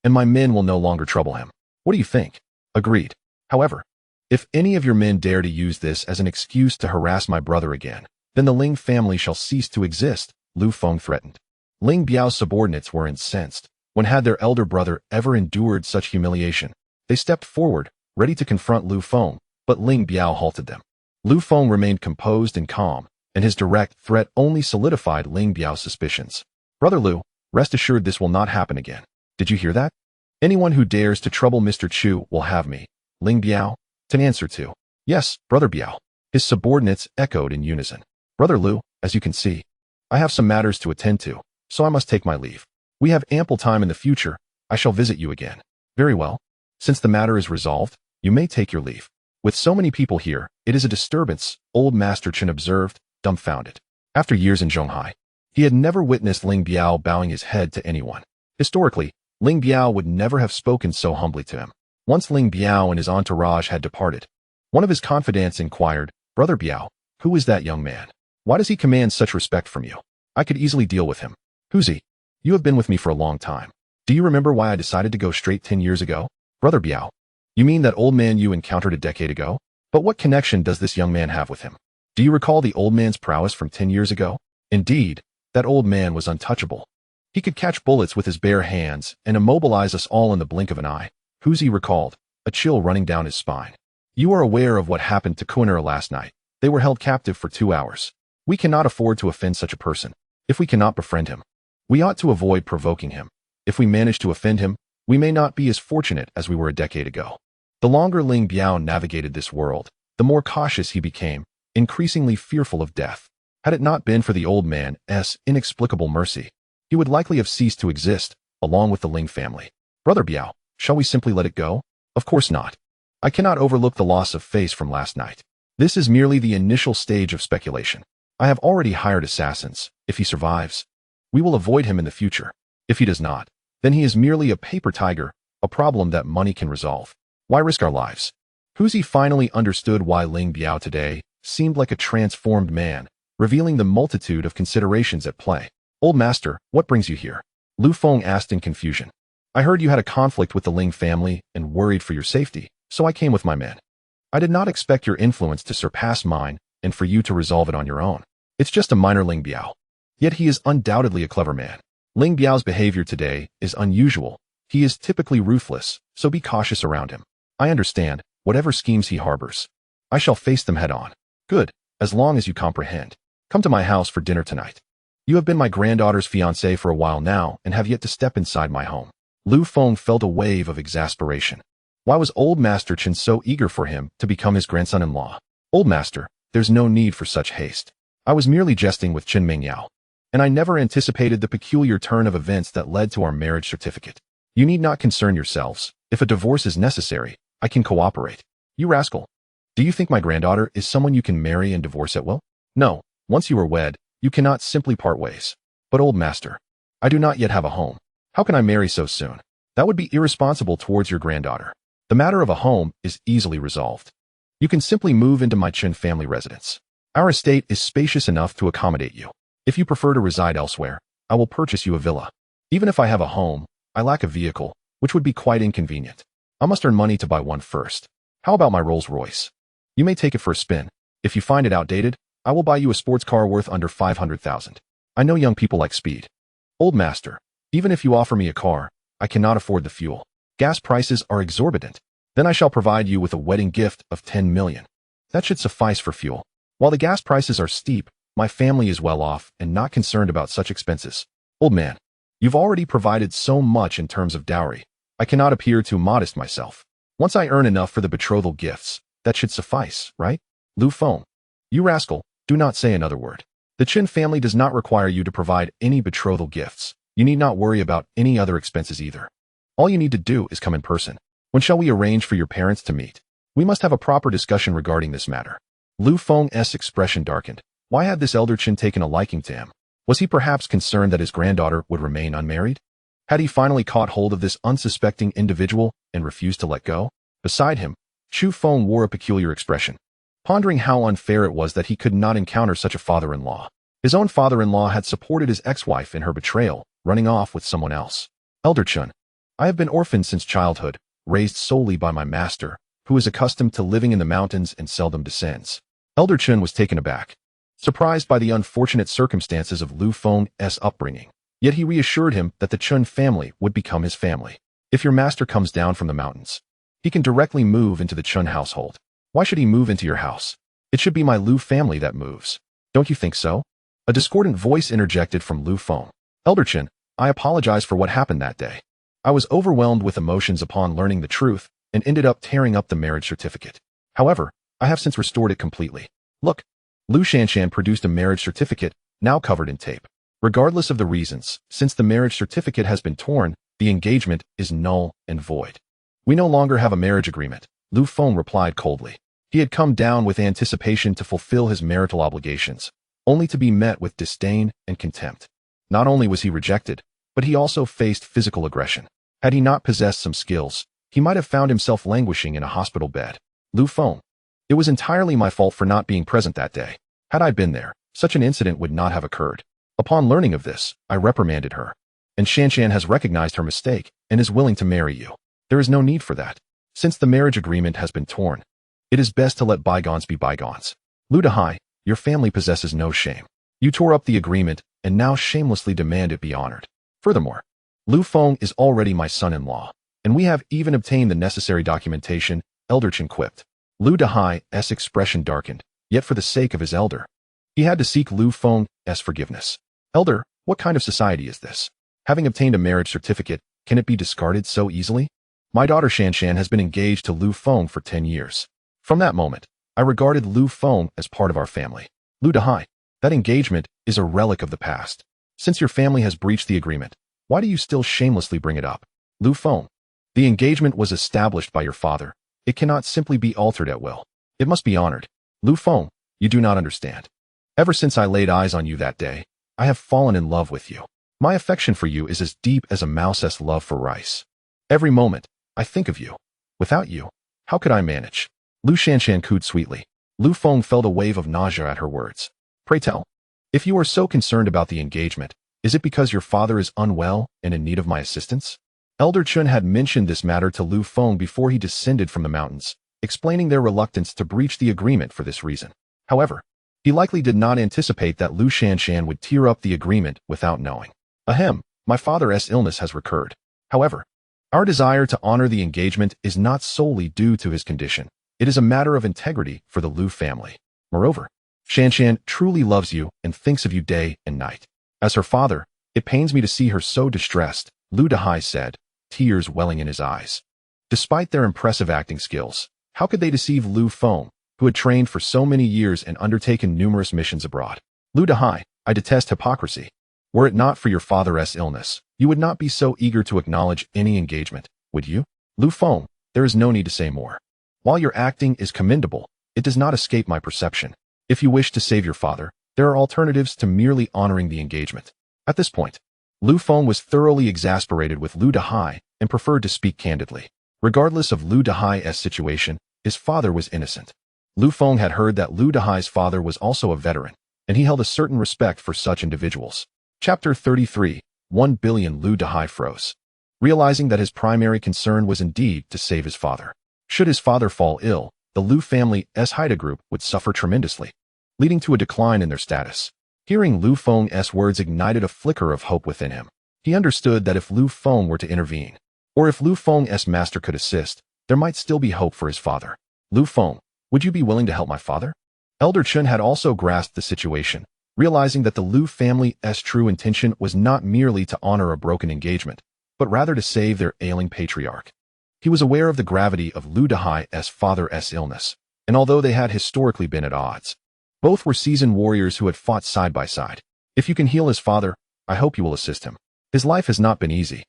and my men will no longer trouble him. What do you think? Agreed. However, if any of your men dare to use this as an excuse to harass my brother again, then the Ling family shall cease to exist, Lu Feng threatened. Ling Biao's subordinates were incensed. When had their elder brother ever endured such humiliation? They stepped forward, ready to confront Lu Feng, but Ling Biao halted them. Lu Feng remained composed and calm, and his direct threat only solidified Ling Biao's suspicions. Brother Lu, rest assured this will not happen again. Did you hear that? Anyone who dares to trouble Mr. Chu will have me. Ling Biao? To answer to. Yes, Brother Biao. His subordinates echoed in unison. Brother Lu, as you can see, I have some matters to attend to, so I must take my leave. We have ample time in the future. I shall visit you again. Very well. Since the matter is resolved, you may take your leave. With so many people here, it is a disturbance, old Master Chen observed, dumbfounded. After years in Zhonghai, he had never witnessed Ling Biao bowing his head to anyone. Historically, Ling Biao would never have spoken so humbly to him. Once Ling Biao and his entourage had departed, one of his confidants inquired, Brother Biao, who is that young man? Why does he command such respect from you? I could easily deal with him. Who's he? You have been with me for a long time. Do you remember why I decided to go straight 10 years ago? Brother Biao, you mean that old man you encountered a decade ago? But what connection does this young man have with him? Do you recall the old man's prowess from 10 years ago? Indeed, that old man was untouchable. He could catch bullets with his bare hands and immobilize us all in the blink of an eye. Huzi recalled, a chill running down his spine. You are aware of what happened to Kunera last night. They were held captive for 2 hours. We cannot afford to offend such a person. If we cannot befriend him, we ought to avoid provoking him. If we manage to offend him, we may not be as fortunate as we were a decade ago. The longer Ling Biao navigated this world, the more cautious he became, increasingly fearful of death. Had it not been for the old man's inexplicable mercy, he would likely have ceased to exist, along with the Ling family. Brother Biao, shall we simply let it go? Of course not. I cannot overlook the loss of face from last night. This is merely the initial stage of speculation. I have already hired assassins. If he survives, we will avoid him in the future. If he does not, then he is merely a paper tiger, a problem that money can resolve. Why risk our lives? Huzi finally understood why Ling Biao today seemed like a transformed man, revealing the multitude of considerations at play. Old master, what brings you here? Lu Feng asked in confusion. I heard you had a conflict with the Ling family and worried for your safety, so I came with my men. I did not expect your influence to surpass mine and for you to resolve it on your own. It's just a minor Ling Biao. Yet he is undoubtedly a clever man. Ling Biao's behavior today is unusual. He is typically ruthless, so be cautious around him. I understand, whatever schemes he harbors, I shall face them head on. Good, as long as you comprehend. Come to my house for dinner tonight. You have been my granddaughter's fiancé for a while now and have yet to step inside my home. Lu Feng felt a wave of exasperation. Why was old Master Chen so eager for him to become his grandson-in-law? Old master, there's no need for such haste. I was merely jesting with Chen Mingyao, and I never anticipated the peculiar turn of events that led to our marriage certificate. You need not concern yourselves. If a divorce is necessary, I can cooperate. You rascal. Do you think my granddaughter is someone you can marry and divorce at will? No, once you are wed, you cannot simply part ways. But old master, I do not yet have a home. How can I marry so soon? That would be irresponsible towards your granddaughter. The matter of a home is easily resolved. You can simply move into my Chen family residence. Our estate is spacious enough to accommodate you. If you prefer to reside elsewhere, I will purchase you a villa. Even if I have a home, I lack a vehicle, which would be quite inconvenient. I must earn money to buy one first. How about my Rolls Royce? You may take it for a spin. If you find it outdated, I will buy you a sports car worth under 500,000. I know young people like speed. Old master, even if you offer me a car, I cannot afford the fuel. Gas prices are exorbitant. Then I shall provide you with a wedding gift of 10 million. That should suffice for fuel. While the gas prices are steep, my family is well off and not concerned about such expenses. Old man, you've already provided so much in terms of dowry. I cannot appear too modest myself. Once I earn enough for the betrothal gifts, that should suffice, right? Lu Feng, you rascal, do not say another word. The Chen family does not require you to provide any betrothal gifts. You need not worry about any other expenses either. All you need to do is come in person. When shall we arrange for your parents to meet? We must have a proper discussion regarding this matter. Lu Feng's expression darkened. Why had this elder Chen taken a liking to him? Was he perhaps concerned that his granddaughter would remain unmarried? Had he finally caught hold of this unsuspecting individual and refused to let go? Beside him, Chu Feng wore a peculiar expression, pondering how unfair it was that he could not encounter such a father-in-law. His own father-in-law had supported his ex-wife in her betrayal, running off with someone else. Elder Chen, I have been orphaned since childhood, raised solely by my master, who is accustomed to living in the mountains and seldom descends. Elder Chen was taken aback, surprised by the unfortunate circumstances of Lu Feng's upbringing. Yet he reassured him that the Chen family would become his family. If your master comes down from the mountains, he can directly move into the Chen household. Why should he move into your house? It should be my Lu family that moves. Don't you think so? A discordant voice interjected from Lu Feng. Elder Chen, I apologize for what happened that day. I was overwhelmed with emotions upon learning the truth and ended up tearing up the marriage certificate. However, I have since restored it completely. Look, Lu Shanshan produced a marriage certificate, now covered in tape. Regardless of the reasons, since the marriage certificate has been torn, the engagement is null and void. We no longer have a marriage agreement, Lu Feng replied coldly. He had come down with anticipation to fulfill his marital obligations, only to be met with disdain and contempt. Not only was he rejected, but he also faced physical aggression. Had he not possessed some skills, he might have found himself languishing in a hospital bed. Lu Feng. It was entirely my fault for not being present that day. Had I been there, such an incident would not have occurred. Upon learning of this, I reprimanded her. And Shanshan has recognized her mistake and is willing to marry you. There is no need for that. Since the marriage agreement has been torn, it is best to let bygones be bygones. Lu Dahai, your family possesses no shame. You tore up the agreement and now shamelessly demand it be honored. Furthermore, Lu Feng is already my son-in-law, and we have even obtained the necessary documentation, Elder Chen quipped. Lu Dahai's expression darkened, yet for the sake of his elder, he had to seek Lu Feng's forgiveness. Elder, what kind of society is this? Having obtained a marriage certificate, can it be discarded so easily? My daughter Shanshan has been engaged to Lu Feng for 10 years. From that moment, I regarded Lu Feng as part of our family. Lu Dahai, that engagement is a relic of the past. Since your family has breached the agreement, why do you still shamelessly bring it up? Lu Feng, the engagement was established by your father. It cannot simply be altered at will. It must be honored. Lu Feng, you do not understand. Ever since I laid eyes on you that day, I have fallen in love with you. My affection for you is as deep as a mouse's love for rice. Every moment, I think of you. Without you, how could I manage? Lu Shanshan cooed sweetly. Lu Feng felt a wave of nausea at her words. Pray tell, if you are so concerned about the engagement, is it because your father is unwell and in need of my assistance? Elder Chun had mentioned this matter to Lu Feng before he descended from the mountains, explaining their reluctance to breach the agreement for this reason. However, he likely did not anticipate that Lu Shanshan would tear up the agreement without knowing. Ahem, my father's illness has recurred. However, our desire to honor the engagement is not solely due to his condition. It is a matter of integrity for the Lu family. Moreover, Shanshan truly loves you and thinks of you day and night. As her father, it pains me to see her so distressed, Lu Dahai said, tears welling in his eyes. Despite their impressive acting skills, how could they deceive Lu Feng, who had trained for so many years and undertaken numerous missions abroad? Lu Dahai, I detest hypocrisy. Were it not for your father's illness, you would not be so eager to acknowledge any engagement, would you? Lu Feng, there is no need to say more. While your acting is commendable, it does not escape my perception. If you wish to save your father, there are alternatives to merely honoring the engagement. At this point, Lu Feng was thoroughly exasperated with Lu Dahai and preferred to speak candidly. Regardless of Lu Dahai's situation, his father was innocent. Lu Feng had heard that Lu Dahai's father was also a veteran, and he held a certain respect for such individuals. Chapter 33, 1 billion Lu Dahai froze. Realizing that his primary concern was indeed to save his father. Should his father fall ill, the Lu family's Haida group would suffer tremendously, leading to a decline in their status. Hearing Lu Feng's words ignited a flicker of hope within him. He understood that if Lu Feng were to intervene, or if Lu Feng's master could assist, there might still be hope for his father. Lu Feng, would you be willing to help my father? Elder Chun had also grasped the situation, realizing that the Lu family's true intention was not merely to honor a broken engagement, but rather to save their ailing patriarch. He was aware of the gravity of Lu Dahai's father's illness, and although they had historically been at odds, both were seasoned warriors who had fought side by side. If you can heal his father, I hope you will assist him. His life has not been easy.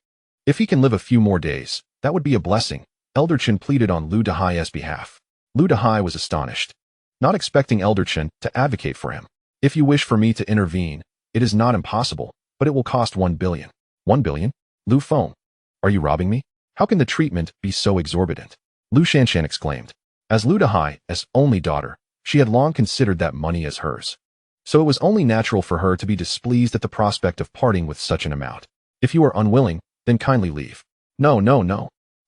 If he can live a few more days, that would be a blessing, Elder Chen pleaded on Lu Dahai's behalf. Lu Dahai was astonished, not expecting Elder Chen to advocate for him. If you wish for me to intervene, it is not impossible, but it will cost 1 billion. 1 billion? Lu Feng, are you robbing me? How can the treatment be so exorbitant? Lu Shanshan exclaimed. As Lu Dahai's only daughter, she had long considered that money as hers. So it was only natural for her to be displeased at the prospect of parting with such an amount. If you are unwilling, then kindly leave. No.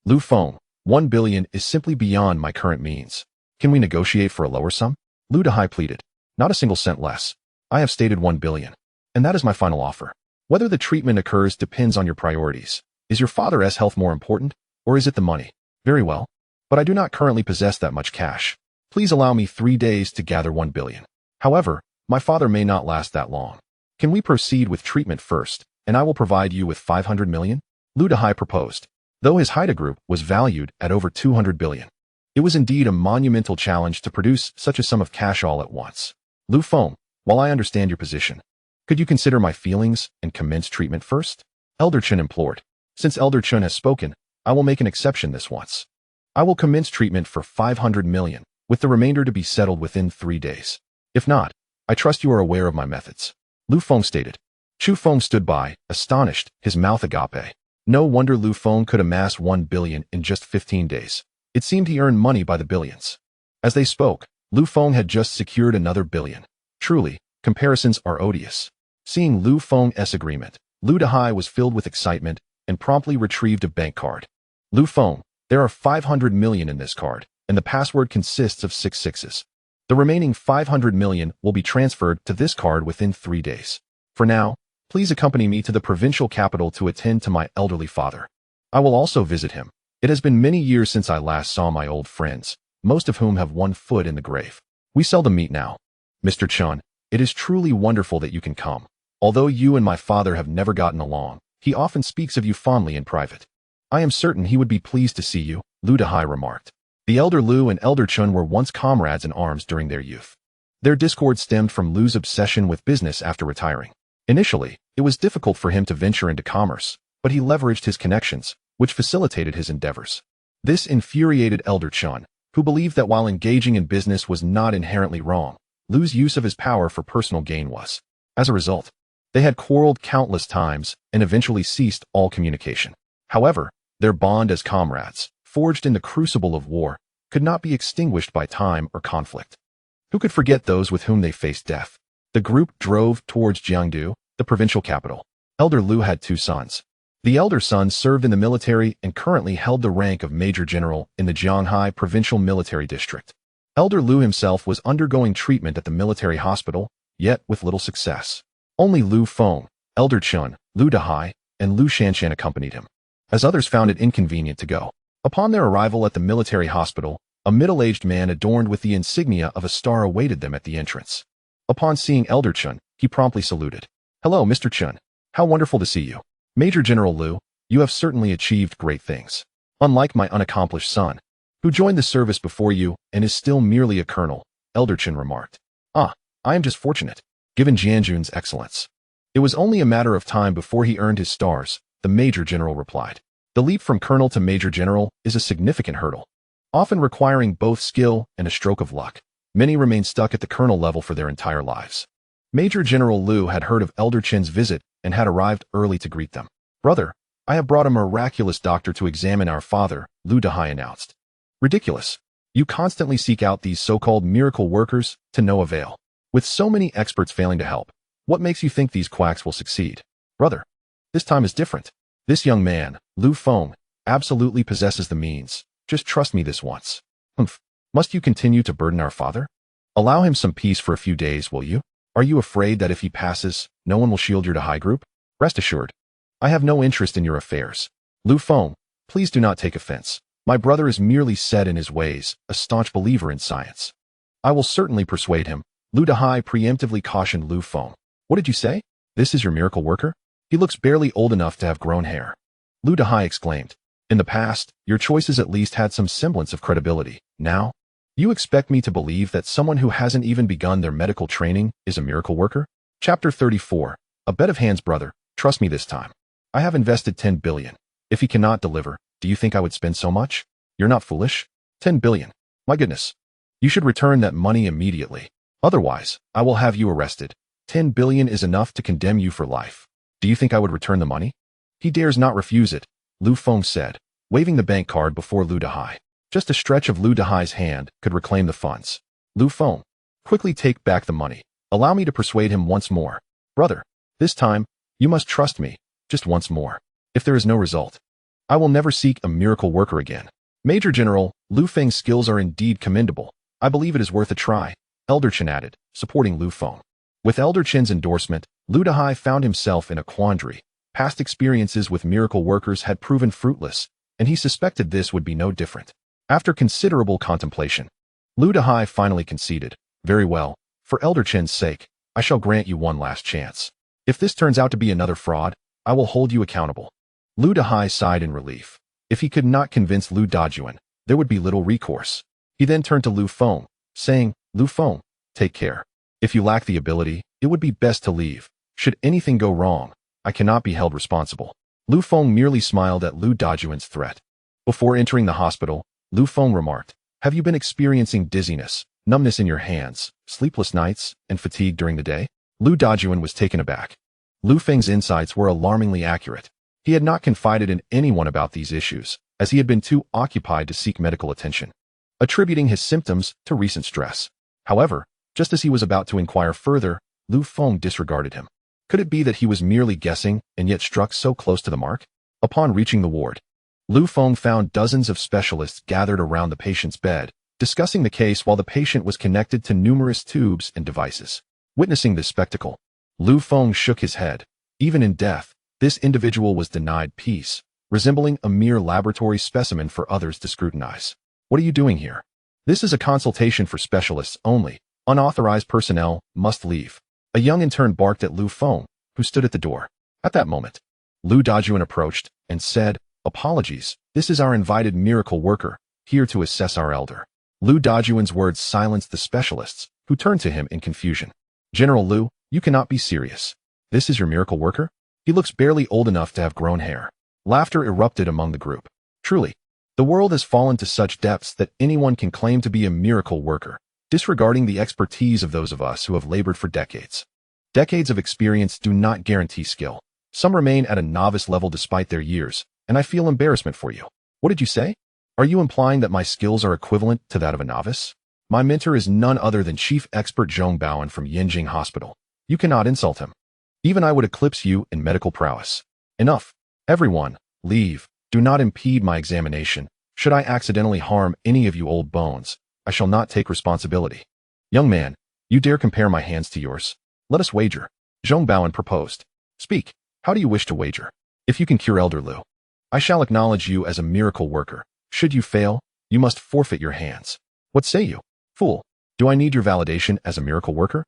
Lu Feng, 1 billion is simply beyond my current means. Can we negotiate for a lower sum? Lu Dahai pleaded. Not a single cent less. I have stated 1 billion. And that is my final offer. Whether the treatment occurs depends on your priorities. Is your father's health more important, or is it the money? Very well. But I do not currently possess that much cash. Please allow me 3 days to gather 1 billion. However, my father may not last that long. Can we proceed with treatment first, and I will provide you with 500 million? Lu Dahai proposed. Though his Haida group was valued at over 200 billion. It was indeed a monumental challenge to produce such a sum of cash all at once. Lu Feng, while I understand your position, could you consider my feelings and commence treatment first? Elder Chen implored. Since Elder Chen has spoken, I will make an exception this once. I will commence treatment for 500 million, with the remainder to be settled within 3 days. If not, I trust you are aware of my methods. Lu Feng stated. Chu Feng stood by, astonished, his mouth agape. No wonder Lu Feng could amass 1 billion in just 15 days. It seemed he earned money by the billions. As they spoke, Lu Feng had just secured another billion. Truly, comparisons are odious. Seeing Lu Feng's agreement, Lu Dahai was filled with excitement and promptly retrieved a bank card. Lu Feng, there are 500 million in this card, and the password consists of 6 sixes. The remaining 500 million will be transferred to this card within 3 days. For now, please accompany me to the provincial capital to attend to my elderly father. I will also visit him. It has been many years since I last saw my old friends, most of whom have one foot in the grave. We seldom meet now. Mr. Chun, it is truly wonderful that you can come. Although you and my father have never gotten along, he often speaks of you fondly in private. I am certain he would be pleased to see you, Lu Dahai remarked. The elder Lu and elder Chun were once comrades in arms during their youth. Their discord stemmed from Lu's obsession with business after retiring. Initially, it was difficult for him to venture into commerce, but he leveraged his connections, which facilitated his endeavors. This infuriated elder Chun, who believed that while engaging in business was not inherently wrong, Lu's use of his power for personal gain was. As a result, they had quarreled countless times and eventually ceased all communication. However, their bond as comrades, forged in the crucible of war, could not be extinguished by time or conflict. Who could forget those with whom they faced death? The group drove towards Jiangdu, the provincial capital. Elder Lu had 2 sons. The elder son served in the military and currently held the rank of Major General in the Jianghai Provincial Military District. Elder Lu himself was undergoing treatment at the military hospital, yet with little success. Only Lu Feng, Elder Chun, Lu Dahai, and Lu Shanshan accompanied him, as others found it inconvenient to go. Upon their arrival at the military hospital, a middle-aged man adorned with the insignia of a star awaited them at the entrance. Upon seeing Elder Chun, he promptly saluted. Hello, Mr. Chun. How wonderful to see you. Major General Lu, you have certainly achieved great things. Unlike my unaccomplished son, who joined the service before you and is still merely a colonel, Elder Chun remarked. I am just fortunate, given Jianjun's excellence. It was only a matter of time before he earned his stars, the Major General replied. The leap from colonel to Major General is a significant hurdle, often requiring both skill and a stroke of luck. Many remain stuck at the colonel level for their entire lives. Major General Lu had heard of Elder Chen's visit and had arrived early to greet them. Brother, I have brought a miraculous doctor to examine our father, Lu Dahai announced. Ridiculous. You constantly seek out these so-called miracle workers to no avail. With so many experts failing to help, what makes you think these quacks will succeed? Brother, this time is different. This young man, Lu Feng, absolutely possesses the means. Just trust me this once. Must you continue to burden our father? Allow him some peace for a few days, will you? Are you afraid that if he passes, no one will shield your Dahai group? Rest assured, I have no interest in your affairs. Lu Feng, please do not take offense. My brother is merely set in his ways, a staunch believer in science. I will certainly persuade him. Lu Dahai preemptively cautioned Lu Feng. What did you say? This is your miracle worker? He looks barely old enough to have grown hair. Lu Dahai exclaimed. In the past, your choices at least had some semblance of credibility. Now, you expect me to believe that someone who hasn't even begun their medical training is a miracle worker? Chapter 34. A bet of hands, brother. Trust me this time. I have invested 10 billion. If he cannot deliver, do you think I would spend so much? You're not foolish? 10 billion. My goodness. You should return that money immediately. Otherwise, I will have you arrested. 10 billion is enough to condemn you for life. Do you think I would return the money? He dares not refuse it, Lu Feng said, waving the bank card before Lu Dahai. Just a stretch of Lu Dahai's hand could reclaim the funds. Lu Feng, quickly take back the money. Allow me to persuade him once more. Brother, this time, you must trust me, just once more. If there is no result, I will never seek a miracle worker again. Major General, Lu Feng's skills are indeed commendable. I believe it is worth a try, Elder Chen added, supporting Lu Feng. With Elder Chen's endorsement, Lu Dahai found himself in a quandary. Past experiences with miracle workers had proven fruitless, and he suspected this would be no different. After considerable contemplation, Lu Dahai finally conceded. Very well. For Elder Chen's sake, I shall grant you one last chance. If this turns out to be another fraud, I will hold you accountable. Lu Dahai sighed in relief. If he could not convince Lu Dajuan, there would be little recourse. He then turned to Lu Feng, saying, Lu Feng, take care. If you lack the ability, it would be best to leave. Should anything go wrong, I cannot be held responsible. Lu Feng merely smiled at Lu Dajuan's threat. Before entering the hospital, Lu Feng remarked, have you been experiencing dizziness, numbness in your hands, sleepless nights, and fatigue during the day? Lu Dajuan was taken aback. Lu Feng's insights were alarmingly accurate. He had not confided in anyone about these issues, as he had been too occupied to seek medical attention, attributing his symptoms to recent stress. However, just as he was about to inquire further, Lu Feng disregarded him. Could it be that he was merely guessing and yet struck so close to the mark? Upon reaching the ward, Lu Feng found dozens of specialists gathered around the patient's bed, discussing the case while the patient was connected to numerous tubes and devices. Witnessing this spectacle, Lu Feng shook his head. Even in death, this individual was denied peace, resembling a mere laboratory specimen for others to scrutinize. What are you doing here? This is a consultation for specialists only. Unauthorized personnel must leave. A young intern barked at Lu Feng, who stood at the door. At that moment, Lu Dajuan approached and said, apologies, this is our invited miracle worker, here to assess our elder. Lu Dajuan's words silenced the specialists, who turned to him in confusion. General Lu, you cannot be serious. This is your miracle worker? He looks barely old enough to have grown hair. Laughter erupted among the group. Truly, the world has fallen to such depths that anyone can claim to be a miracle worker, disregarding the expertise of those of us who have labored for decades. Decades of experience do not guarantee skill. Some remain at a novice level despite their years, and I feel embarrassment for you. What did you say? Are you implying that my skills are equivalent to that of a novice? My mentor is none other than Chief Expert Zhong Baoan from Yanjing Hospital. You cannot insult him. Even I would eclipse you in medical prowess. Enough. Everyone, leave. Do not impede my examination. Should I accidentally harm any of you old bones, I shall not take responsibility. Young man, you dare compare my hands to yours? Let us wager. Zhong Baoan proposed. Speak. How do you wish to wager? If you can cure Elder Lu, I shall acknowledge you as a miracle worker. Should you fail, you must forfeit your hands. What say you? Fool, do I need your validation as a miracle worker?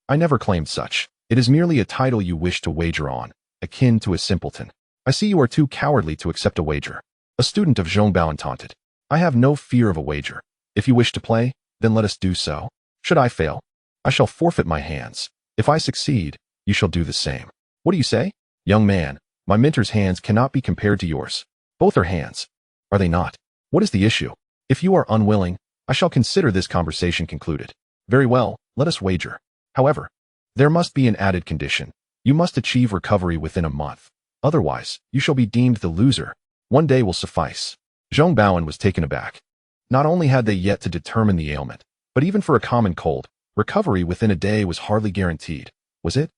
I never claimed such. It is merely a title you wish to wager on, akin to a simpleton. I see you are too cowardly to accept a wager. A student of Zhong Baoan taunted. I have no fear of a wager. If you wish to play, then let us do so. Should I fail, I shall forfeit my hands. If I succeed, you shall do the same. What do you say? Young man, my mentor's hands cannot be compared to yours. Both are hands. Are they not? What is the issue? If you are unwilling, I shall consider this conversation concluded. Very well, let us wager. However, there must be an added condition. You must achieve recovery within a month. Otherwise, you shall be deemed the loser. One day will suffice. Zhong Baoan was taken aback. Not only had they yet to determine the ailment, but even for a common cold, recovery within a day was hardly guaranteed, was it?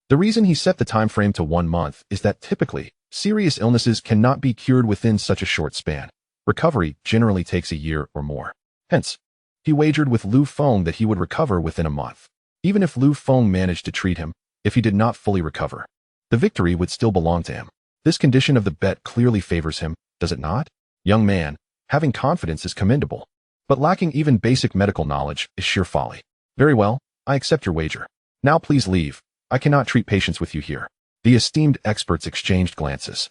The reason he set the time frame to 1 month is that typically, serious illnesses cannot be cured within such a short span. Recovery generally takes a year or more. Hence, he wagered with Lu Feng that he would recover within a month. Even if Lu Feng managed to treat him, if he did not fully recover, the victory would still belong to him. This condition of the bet clearly favors him, does it not? Young man, having confidence is commendable, but lacking even basic medical knowledge is sheer folly. Very well, I accept your wager. Now please leave. I cannot treat patients with you here. The esteemed experts exchanged glances.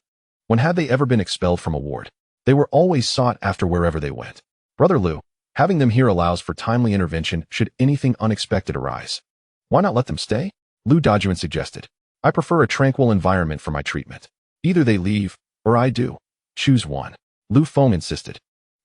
When had they ever been expelled from a ward? They were always sought after wherever they went. Brother Lu, having them here allows for timely intervention should anything unexpected arise. Why not let them stay? Lu Dajuan suggested. I prefer a tranquil environment for my treatment. Either they leave, or I do. Choose one. Lu Feng insisted.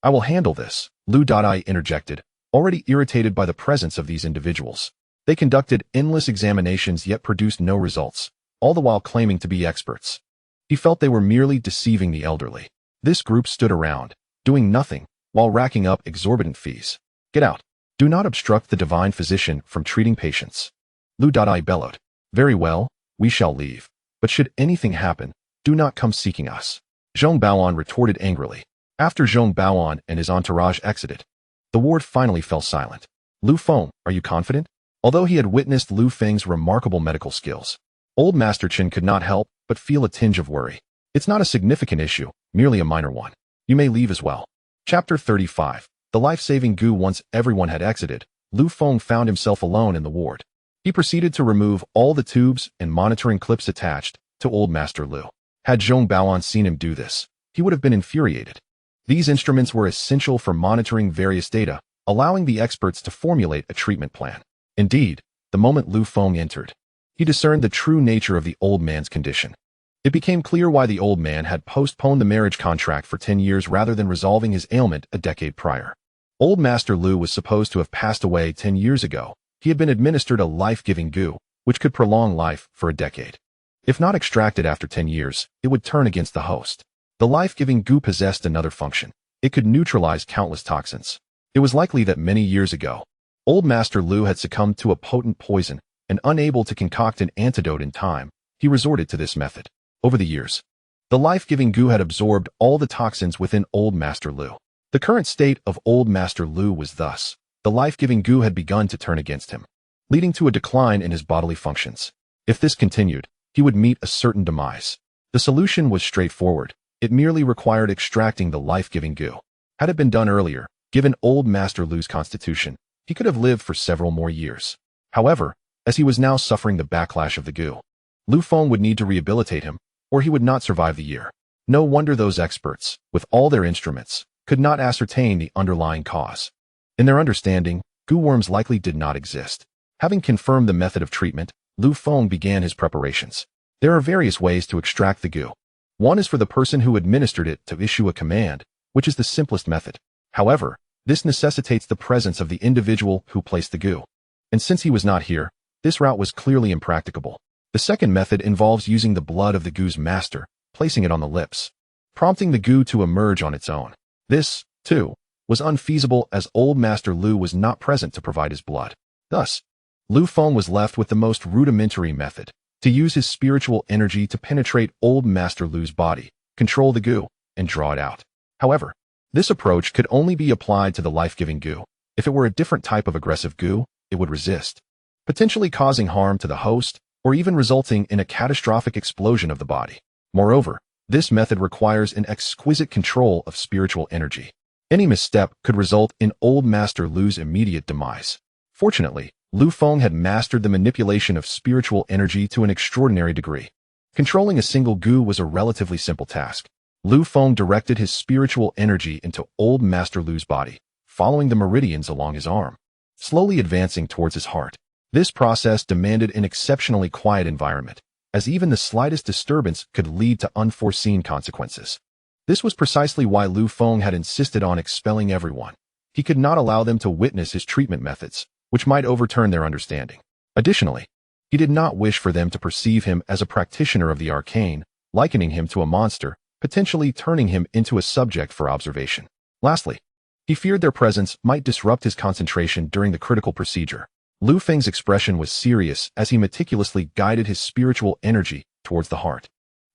I will handle this, Lu Dai interjected, already irritated by the presence of these individuals. They conducted endless examinations yet produced no results, all the while claiming to be experts. He felt they were merely deceiving the elderly. This group stood around, doing nothing, while racking up exorbitant fees. Get out. Do not obstruct the divine physician from treating patients. Lu Dai bellowed. Very well, we shall leave. But should anything happen, do not come seeking us. Zhong Baoan retorted angrily. After Zhong Baoan and his entourage exited, the ward finally fell silent. Lu Feng, are you confident? Although he had witnessed Lu Feng's remarkable medical skills, old Master Chen could not help but feel a tinge of worry. It's not a significant issue, merely a minor one. You may leave as well. Chapter 35. the life-saving goo. Once everyone had exited, Lu Feng found himself alone in the ward. He proceeded to remove all the tubes and monitoring clips attached to Old Master Lu. Had Zhong Baoan seen him do this, he would have been infuriated. These instruments were essential for monitoring various data, allowing the experts to formulate a treatment plan. Indeed, the moment Lu Feng entered, he discerned the true nature of the old man's condition. It became clear why the old man had postponed the marriage contract for 10 years rather than resolving his ailment a decade prior. Old Master Lu was supposed to have passed away 10 years ago. He had been administered a life-giving goo, which could prolong life for a decade. If not extracted after 10 years, it would turn against the host. The life-giving goo possessed another function. It could neutralize countless toxins. It was likely that many years ago, Old Master Lu had succumbed to a potent poison, and unable to concoct an antidote in time, he resorted to this method. Over the years, the life-giving goo had absorbed all the toxins within Old Master Lu. The current state of Old Master Lu was thus: the life-giving goo had begun to turn against him, leading to a decline in his bodily functions. If this continued, he would meet a certain demise. The solution was straightforward. It merely required extracting the life-giving goo. Had it been done earlier, given Old Master Lu's constitution, he could have lived for several more years. However, as he was now suffering the backlash of the goo, Lu Feng would need to rehabilitate him, or he would not survive the year. No wonder those experts, with all their instruments, could not ascertain the underlying cause. In their understanding, goo worms likely did not exist. Having confirmed the method of treatment, Lu Feng began his preparations. There are various ways to extract the goo. One is for the person who administered it to issue a command, which is the simplest method. However, this necessitates the presence of the individual who placed the goo. And since he was not here, this route was clearly impracticable. The second method involves using the blood of the goo's master, placing it on the lips, prompting the goo to emerge on its own. This, too, was unfeasible as Old Master Lu was not present to provide his blood. Thus, Lu Feng was left with the most rudimentary method: to use his spiritual energy to penetrate Old Master Lu's body, control the goo, and draw it out. However, this approach could only be applied to the life-giving goo. If it were a different type of aggressive goo, it would resist, potentially causing harm to the host, or even resulting in a catastrophic explosion of the body. Moreover, this method requires an exquisite control of spiritual energy. Any misstep could result in Old Master Lu's immediate demise. Fortunately, Lu Feng had mastered the manipulation of spiritual energy to an extraordinary degree. Controlling a single goo was a relatively simple task. Lu Feng directed his spiritual energy into Old Master Lu's body, following the meridians along his arm, slowly advancing towards his heart. This process demanded an exceptionally quiet environment, as even the slightest disturbance could lead to unforeseen consequences. This was precisely why Lu Feng had insisted on expelling everyone. He could not allow them to witness his treatment methods, which might overturn their understanding. Additionally, he did not wish for them to perceive him as a practitioner of the arcane, likening him to a monster, potentially turning him into a subject for observation. Lastly, he feared their presence might disrupt his concentration during the critical procedure. Lu Feng's expression was serious as he meticulously guided his spiritual energy towards the heart.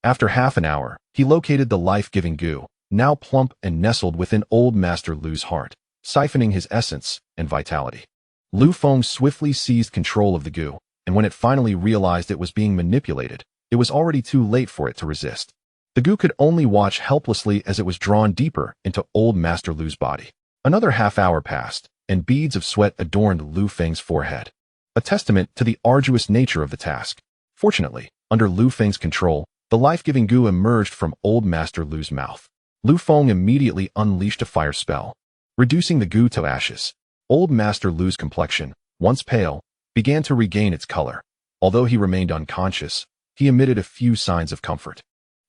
After half an hour, he located the life-giving goo, now plump and nestled within Old Master Lu's heart, siphoning his essence and vitality. Lu Feng swiftly seized control of the goo, and when it finally realized it was being manipulated, it was already too late for it to resist. The goo could only watch helplessly as it was drawn deeper into Old Master Lu's body. Another half hour passed, and beads of sweat adorned Lu Feng's forehead, a testament to the arduous nature of the task. Fortunately, under Lu Feng's control, the life-giving goo emerged from Old Master Lu's mouth. Lu Feng immediately unleashed a fire spell, reducing the goo to ashes. Old Master Lu's complexion, once pale, began to regain its color. Although he remained unconscious, he emitted a few signs of comfort.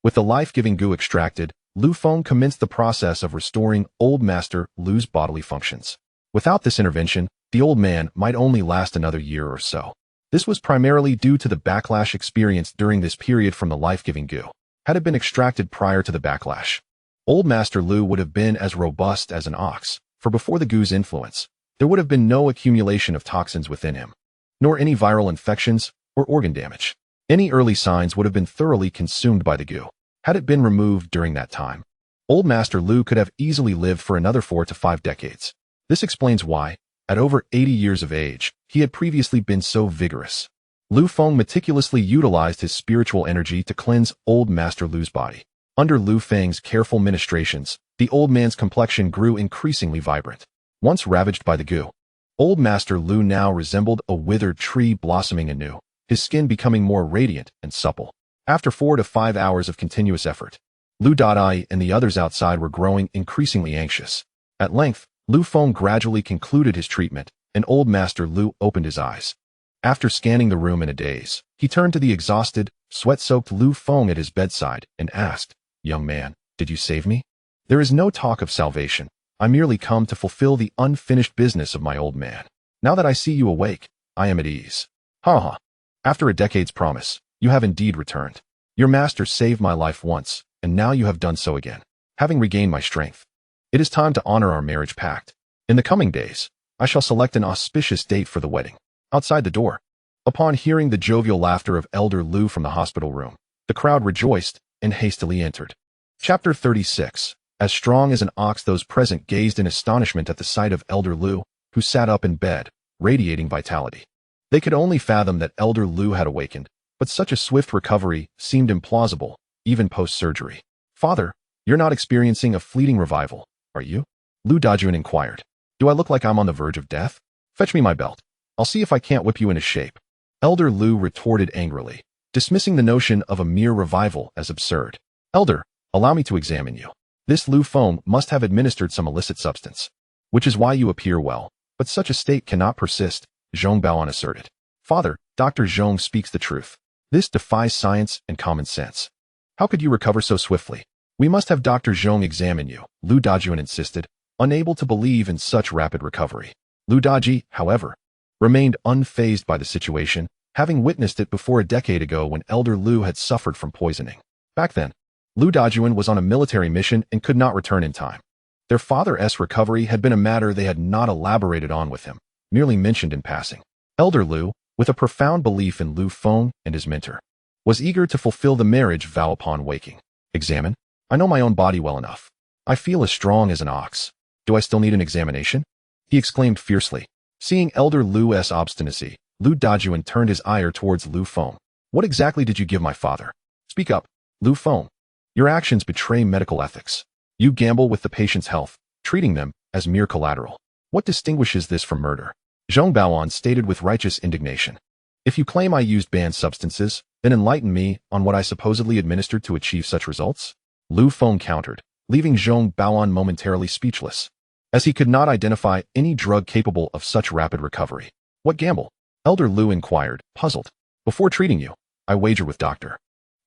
With the life-giving goo extracted, Lu Feng commenced the process of restoring Old Master Lu's bodily functions. Without this intervention, the old man might only last another year or so. This was primarily due to the backlash experienced during this period from the life-giving goo. Had it been extracted prior to the backlash, Old Master Lu would have been as robust as an ox, for before the goo's influence, there would have been no accumulation of toxins within him, nor any viral infections or organ damage. Any early signs would have been thoroughly consumed by the goo. Had it been removed during that time, Old Master Lu could have easily lived for another 4 to 5 decades. This explains why, at over 80 years of age, he had previously been so vigorous. Lu Feng meticulously utilized his spiritual energy to cleanse Old Master Lu's body. Under Lu Feng's careful ministrations, the old man's complexion grew increasingly vibrant. once ravaged by the goo. Old Master Lu now resembled a withered tree blossoming anew, his skin becoming more radiant and supple. After 4 to 5 hours of continuous effort, Lu Dai and the others outside were growing increasingly anxious. At length, Lu Feng gradually concluded his treatment, and Old Master Lu opened his eyes. After scanning the room in a daze, he turned to the exhausted, sweat-soaked Lu Feng at his bedside and asked, "Young man, did you save me?" "There is no talk of salvation. I merely come to fulfill the unfinished business of my old man. Now that I see you awake, I am at ease." "Ha ha. After a decade's promise, you have indeed returned. Your master saved my life once, and now you have done so again. Having regained my strength, it is time to honor our marriage pact. In the coming days, I shall select an auspicious date for the wedding." Outside the door, upon hearing the jovial laughter of Elder Lu from the hospital room, the crowd rejoiced and hastily entered. Chapter 36. As strong as an ox, those present gazed in astonishment at the sight of Elder Lu, who sat up in bed, radiating vitality. They could only fathom that Elder Lu had awakened, but such a swift recovery seemed implausible, even post-surgery. "Father, you're not experiencing a fleeting revival, are you?" Lu Dajun inquired. "Do I look like I'm on the verge of death? Fetch me my belt. I'll see if I can't whip you into shape." Elder Lu retorted angrily, dismissing the notion of a mere revival as absurd. "Elder, allow me to examine you. This Lu Feng must have administered some illicit substance, which is why you appear well, but such a state cannot persist," Zhong Baoan asserted. "Father, Dr. Zhong speaks the truth. This defies science and common sense. How could you recover so swiftly?" "We must have Dr. Zhong examine you," Lu Dajun insisted, unable to believe in such rapid recovery. Lu Daji, however, remained unfazed by the situation, having witnessed it before a decade ago when Elder Lu had suffered from poisoning. Back then, Lu Dajuan was on a military mission and could not return in time. Their father's recovery had been a matter they had not elaborated on with him, merely mentioned in passing. Elder Lu, with a profound belief in Lu Feng and his mentor, was eager to fulfill the marriage vow upon waking. "Examine? I know my own body well enough. I feel as strong as an ox. Do I still need an examination?" he exclaimed fiercely. Seeing Elder Lu's obstinacy, Lu Dajuan turned his ire towards Lu Feng. "What exactly did you give my father? Speak up, Lu Feng. Your actions betray medical ethics. You gamble with the patient's health, treating them as mere collateral. What distinguishes this from murder?" Zhong Baoan stated with righteous indignation. "If you claim I used banned substances, then enlighten me on what I supposedly administered to achieve such results," Lu Feng countered, leaving Zhong Baoan momentarily speechless, as he could not identify any drug capable of such rapid recovery. "What gamble?" Elder Lu inquired, puzzled. "Before treating you, I wager with Dr.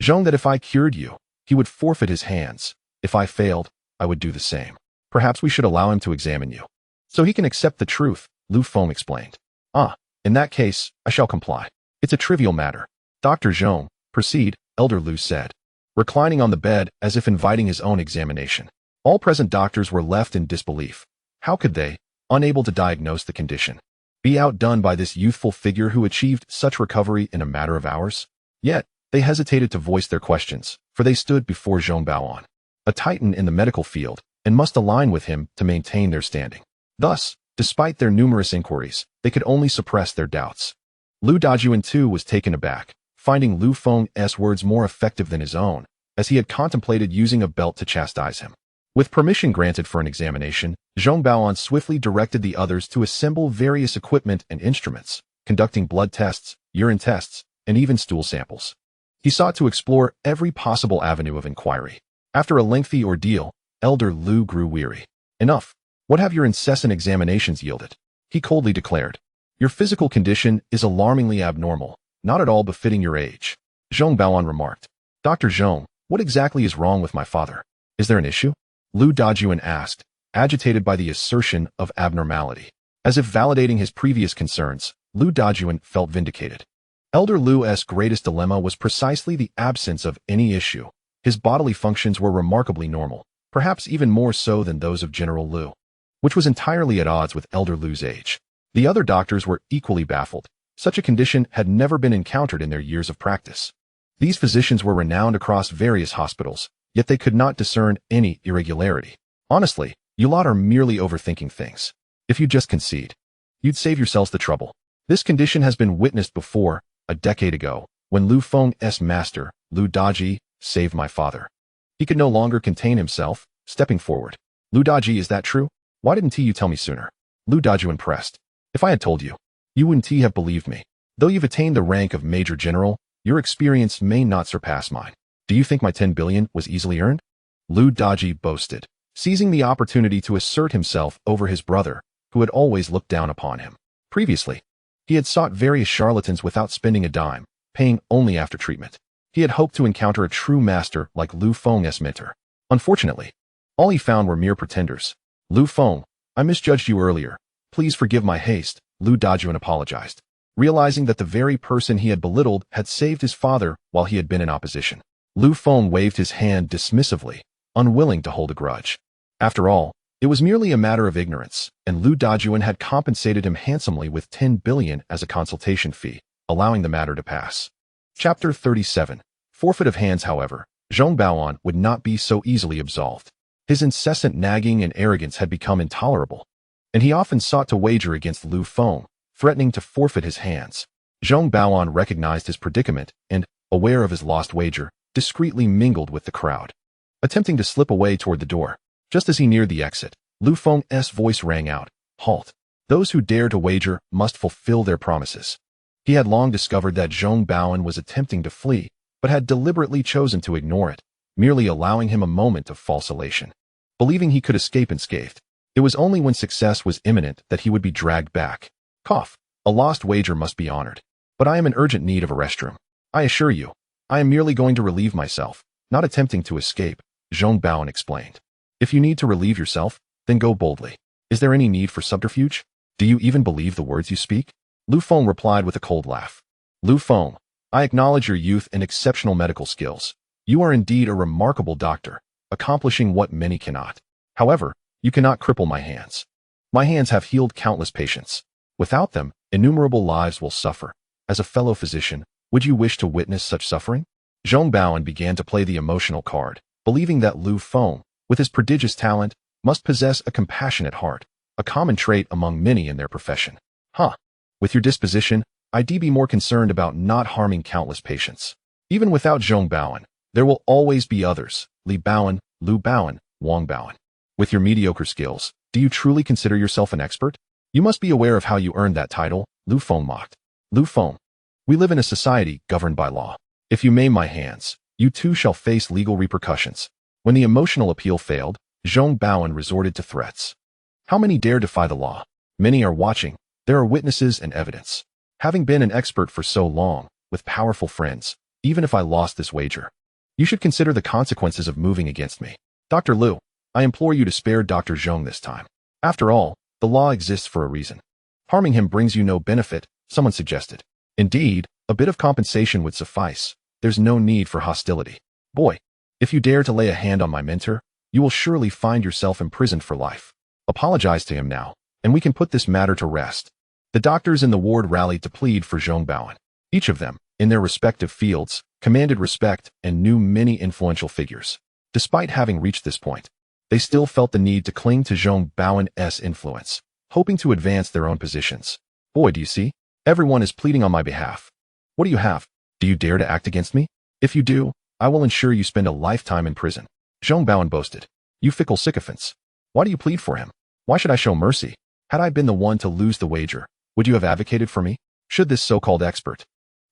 Zhong that if I cured you, he would forfeit his hands. If I failed, I would do the same. Perhaps we should allow him to examine you, so he can accept the truth," Lu Feng explained. "Ah, in that case, I shall comply. It's a trivial matter." "Dr. Zhong, proceed," Elder Lu said, reclining on the bed as if inviting his own examination. All present doctors were left in disbelief. How could they, unable to diagnose the condition, be outdone by this youthful figure who achieved such recovery in a matter of hours? Yet, they hesitated to voice their questions, for they stood before Zhong Baoan, a titan in the medical field, and must align with him to maintain their standing. Thus, despite their numerous inquiries, they could only suppress their doubts. Lu Dajuan too was taken aback, finding Lu Feng's words more effective than his own, as he had contemplated using a belt to chastise him. With permission granted for an examination, Zhong Baoan swiftly directed the others to assemble various equipment and instruments, conducting blood tests, urine tests, and even stool samples. He sought to explore every possible avenue of inquiry. After a lengthy ordeal, Elder Lu grew weary. "Enough. What have your incessant examinations yielded?" he coldly declared. "Your physical condition is alarmingly abnormal, not at all befitting your age," Zhong Baoan remarked. "Dr. Zhong, what exactly is wrong with my father? Is there an issue?" Lu Dajuan asked, agitated by the assertion of abnormality. As if validating his previous concerns, Lu Dajuan felt vindicated. Elder Lu's greatest dilemma was precisely the absence of any issue. His bodily functions were remarkably normal, perhaps even more so than those of General Lu, which was entirely at odds with Elder Lu's age. The other doctors were equally baffled. Such a condition had never been encountered in their years of practice. These physicians were renowned across various hospitals, yet they could not discern any irregularity. "Honestly, you lot are merely overthinking things. If you just concede, you'd save yourselves the trouble. This condition has been witnessed before, a decade ago, when Lu Feng's master, Lu Daji, saved my father. He could no longer contain himself, stepping forward. Lu Daji, is that true? Why didn't you tell me sooner?" Lu Dajuan pressed. If I had told you, you wouldn't have believed me. Though you've attained the rank of Major General, your experience may not surpass mine. Do you think my 10 billion was easily earned? Lu Daji boasted, seizing the opportunity to assert himself over his brother, who had always looked down upon him. Previously, he had sought various charlatans without spending a dime, paying only after treatment. He had hoped to encounter a true master like Lu Feng's mentor. Unfortunately, all he found were mere pretenders. Lu Feng, I misjudged you earlier. Please forgive my haste, Lu Dajuan apologized, realizing that the very person he had belittled had saved his father while he had been in opposition. Lu Feng waved his hand dismissively, unwilling to hold a grudge. After all, it was merely a matter of ignorance, and Lu Dajuan had compensated him handsomely with 10 billion as a consultation fee, allowing the matter to pass. Chapter 37. Forfeit of hands. However, Zhong Baoan would not be so easily absolved. His incessant nagging and arrogance had become intolerable, and he often sought to wager against Lu Feng, threatening to forfeit his hands. Zhong Baoan recognized his predicament and, aware of his lost wager, discreetly mingled with the crowd, attempting to slip away toward the door. Just as he neared the exit, Lu Feng's voice rang out, "Halt! Those who dare to wager must fulfill their promises." He had long discovered that Zhong Baoan was attempting to flee, but had deliberately chosen to ignore it, merely allowing him a moment of false elation. Believing he could escape unscathed, it was only when success was imminent that he would be dragged back. Cough. A lost wager must be honored. But I am in urgent need of a restroom. I assure you, I am merely going to relieve myself, not attempting to escape, Zhong Baoan explained. If you need to relieve yourself, then go boldly. Is there any need for subterfuge? Do you even believe the words you speak? Lu Feng replied with a cold laugh. Lu Feng, I acknowledge your youth and exceptional medical skills. You are indeed a remarkable doctor, accomplishing what many cannot. However, you cannot cripple my hands. My hands have healed countless patients. Without them, innumerable lives will suffer. As a fellow physician, would you wish to witness such suffering? Zhong Baoan began to play the emotional card, believing that Lu Feng, with his prodigious talent, must possess a compassionate heart, a common trait among many in their profession. With your disposition, I'd be more concerned about not harming countless patients. Even without Zhong Baoan, there will always be others, Li Baoan, Lu Baoan, Wang Baoan. With your mediocre skills, do you truly consider yourself an expert? You must be aware of how you earned that title, Lu Feng mocked. Lu Feng, we live in a society governed by law. If you maim my hands, you too shall face legal repercussions. When the emotional appeal failed, Zhong Baoan resorted to threats. How many dare defy the law? Many are watching. There are witnesses and evidence. Having been an expert for so long, with powerful friends, even if I lost this wager, you should consider the consequences of moving against me. Dr. Lu, I implore you to spare Dr. Zhong this time. After all, the law exists for a reason. Harming him brings you no benefit, someone suggested. Indeed, a bit of compensation would suffice. There's no need for hostility. Boy, if you dare to lay a hand on my mentor, you will surely find yourself imprisoned for life. Apologize to him now, and we can put this matter to rest. The doctors in the ward rallied to plead for Zhong Baoan. Each of them, in their respective fields, commanded respect and knew many influential figures. Despite having reached this point, they still felt the need to cling to Zhong Baoan's influence, hoping to advance their own positions. Boy, do you see? Everyone is pleading on my behalf. What do you have? Do you dare to act against me? If you do, I will ensure you spend a lifetime in prison. Zhong Baoan boasted. You fickle sycophants. Why do you plead for him? Why should I show mercy? Had I been the one to lose the wager, would you have advocated for me? Should this so-called expert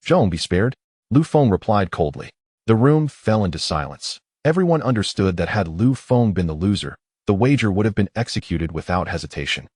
Zhong be spared? Lu Feng replied coldly. The room fell into silence. Everyone understood that had Lu Feng been the loser, the wager would have been executed without hesitation.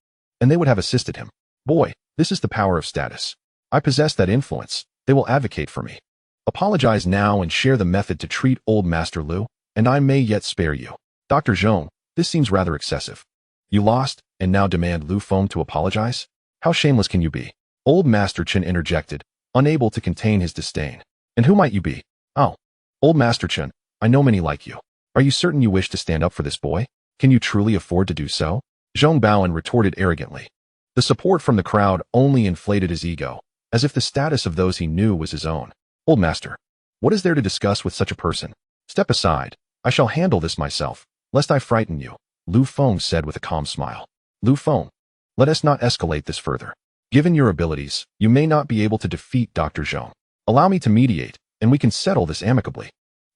And they would have assisted him. Boy, this is the power of status. I possess that influence. They will advocate for me. Apologize now and share the method to treat old Master Lu, and I may yet spare you. Dr. Zhong, this seems rather excessive. You lost, and now demand Lu Feng to apologize? How shameless can you be? Old Master Chen interjected, unable to contain his disdain. And who might you be? Oh, Old Master Chen, I know many like you. Are you certain you wish to stand up for this boy? Can you truly afford to do so? Zhong Baoan retorted arrogantly. The support from the crowd only inflated his ego, as if the status of those he knew was his own. Old Master, what is there to discuss with such a person? Step aside. I shall handle this myself, lest I frighten you, Lu Feng said with a calm smile. Lu Feng, let us not escalate this further. Given your abilities, you may not be able to defeat Dr. Zhong. Allow me to mediate, and we can settle this amicably.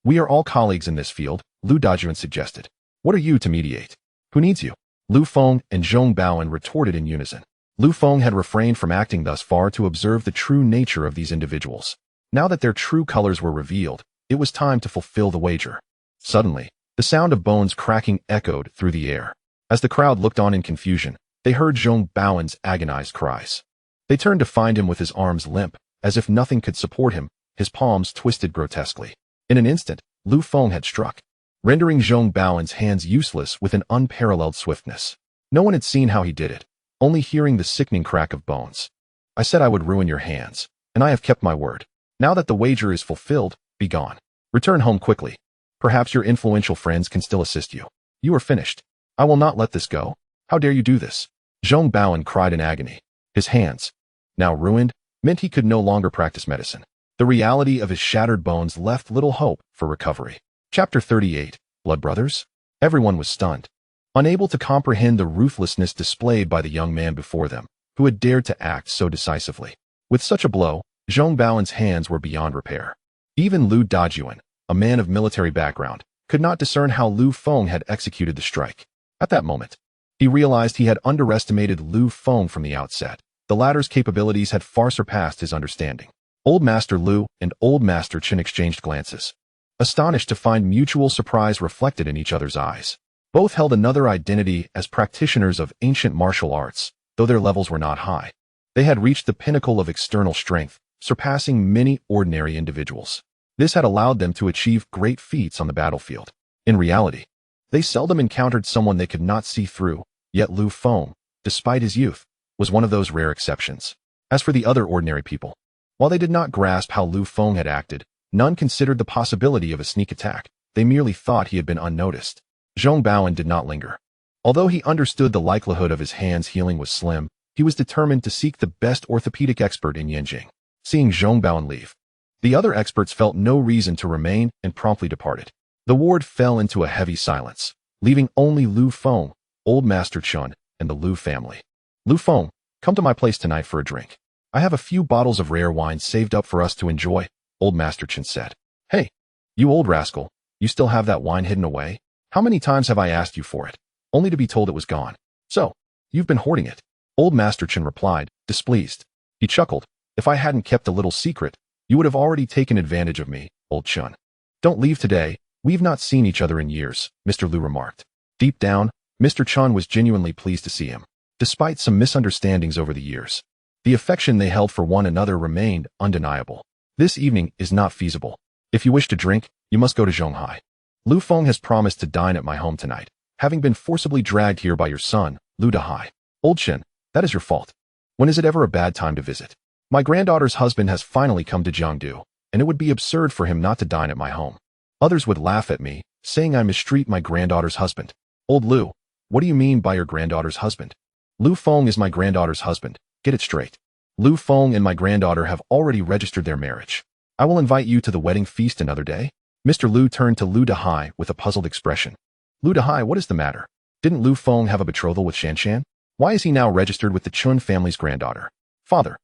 We are all colleagues in this field, Lu Dajuan suggested. What are you to mediate? Who needs you? Lu Feng and Zhong Baoan retorted in unison. Lu Feng had refrained from acting thus far to observe the true nature of these individuals. Now that their true colors were revealed, it was time to fulfill the wager. Suddenly, the sound of bones cracking echoed through the air. As the crowd looked on in confusion, they heard Zhong Baoan's agonized cries. They turned to find him with his arms limp, as if nothing could support him, his palms twisted grotesquely. In an instant, Lu Feng had struck, rendering Zhong Baoan's hands useless with an unparalleled swiftness. No one had seen how he did it, only hearing the sickening crack of bones. I said I would ruin your hands, and I have kept my word. Now that the wager is fulfilled, be gone. Return home quickly. Perhaps your influential friends can still assist you. You are finished. I will not let this go. How dare you do this? Zhong Baoan cried in agony. His hands, now ruined, meant he could no longer practice medicine. The reality of his shattered bones left little hope for recovery. Chapter 38, Blood Brothers? Everyone was stunned, unable to comprehend the ruthlessness displayed by the young man before them, who had dared to act so decisively. With such a blow, Zhong Baoan's hands were beyond repair. Even Lu Dajuan, a man of military background, could not discern how Lu Feng had executed the strike. At that moment, he realized he had underestimated Lu Feng from the outset. The latter's capabilities had far surpassed his understanding. Old Master Lu and Old Master Chen exchanged glances, astonished to find mutual surprise reflected in each other's eyes. Both held another identity as practitioners of ancient martial arts, though their levels were not high. They had reached the pinnacle of external strength, surpassing many ordinary individuals. This had allowed them to achieve great feats on the battlefield. In reality, they seldom encountered someone they could not see through, yet Lu Feng, despite his youth, was one of those rare exceptions. As for the other ordinary people, while they did not grasp how Lu Feng had acted, none considered the possibility of a sneak attack. They merely thought he had been unnoticed. Zhong Baoan did not linger. Although he understood the likelihood of his hands healing was slim, he was determined to seek the best orthopedic expert in Yanjing. Seeing Zhong Baoan leave, the other experts felt no reason to remain and promptly departed. The ward fell into a heavy silence, leaving only Lu Feng, Old Master Chen, and the Lu family. Lu Feng, come to my place tonight for a drink. I have a few bottles of rare wine saved up for us to enjoy, Old Master Chen said. Hey, you old rascal, you still have that wine hidden away? How many times have I asked you for it, only to be told it was gone? So, you've been hoarding it. Old Master Chen replied, displeased. He chuckled. If I hadn't kept a little secret, you would have already taken advantage of me, Old Chen. Don't leave today. We've not seen each other in years, Mr. Lu remarked. Deep down, Mr. Chen was genuinely pleased to see him. Despite some misunderstandings over the years, the affection they held for one another remained undeniable. This evening is not feasible. If you wish to drink, you must go to Zhonghai. Lu Feng has promised to dine at my home tonight, having been forcibly dragged here by your son, Lu Dahai. Old Chen, that is your fault. When is it ever a bad time to visit? My granddaughter's husband has finally come to Jiangdu, and it would be absurd for him not to dine at my home. Others would laugh at me, saying I mistreat my granddaughter's husband. Old Lu, what do you mean by your granddaughter's husband? Lu Feng is my granddaughter's husband. Get it straight. Lu Feng and my granddaughter have already registered their marriage. I will invite you to the wedding feast another day. Mr. Lu turned to Lu Dahai with a puzzled expression. Lu Dahai, what is the matter? Didn't Lu Feng have a betrothal with Shanshan? Why is he now registered with the Chun family's granddaughter? Father,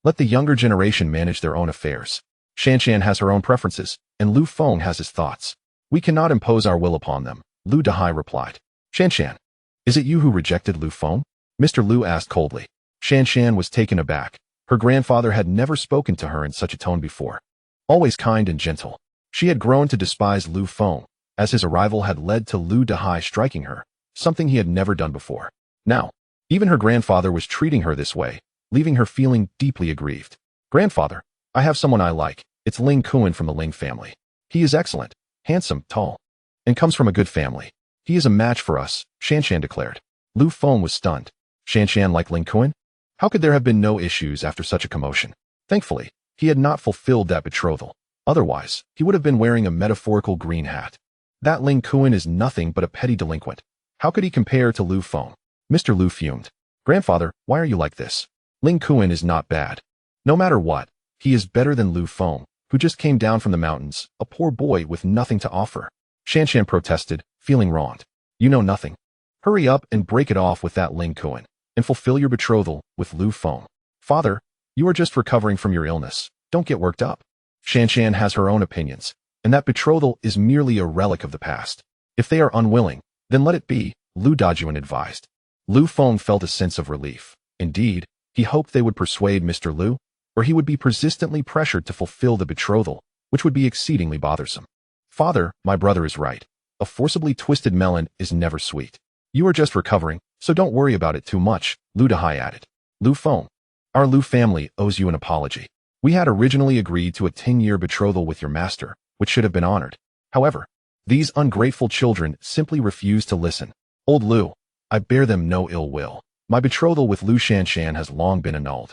let the younger generation manage their own affairs. Shanshan has her own preferences, and Lu Feng has his thoughts. We cannot impose our will upon them, Lu Dahai replied. Shanshan, is it you who rejected Lu Feng? Mr. Lu asked coldly. Shanshan was taken aback. Her grandfather had never spoken to her in such a tone before. Always kind and gentle, she had grown to despise Lu Feng, as his arrival had led to Lu Dahai striking her, something he had never done before. Now, even her grandfather was treating her this way, leaving her feeling deeply aggrieved. Grandfather, I have someone I like. It's Ling Kuan from the Ling family. He is excellent, handsome, tall, and comes from a good family. He is a match for us, Shanshan declared. Lu Feng was stunned. Shanshan like Ling Kuan? How could there have been no issues after such a commotion? Thankfully, he had not fulfilled that betrothal. Otherwise, he would have been wearing a metaphorical green hat. That Ling Kuan is nothing but a petty delinquent. How could he compare to Lu Feng? Mr. Lu fumed. Grandfather, why are you like this? Ling Kuan is not bad. No matter what, he is better than Lu Feng, who just came down from the mountains, a poor boy with nothing to offer. Shanshan protested, feeling wronged. You know nothing. Hurry up and break it off with that Ling Kuan, and fulfill your betrothal with Lu Feng. Father, you are just recovering from your illness. Don't get worked up. Shanshan has her own opinions, and that betrothal is merely a relic of the past. If they are unwilling, then let it be, Lu Dajuan advised. Lu Feng felt a sense of relief. Indeed, he hoped they would persuade Mr. Lu, or he would be persistently pressured to fulfill the betrothal, which would be exceedingly bothersome. Father, my brother is right. A forcibly twisted melon is never sweet. You are just recovering, so don't worry about it too much, Lu Dahai added. Lu Feng, our Lu family owes you an apology. We had originally agreed to a 10-year betrothal with your master, which should have been honored. However, these ungrateful children simply refuse to listen. Old Lu, I bear them no ill will. My betrothal with Lu Shanshan has long been annulled.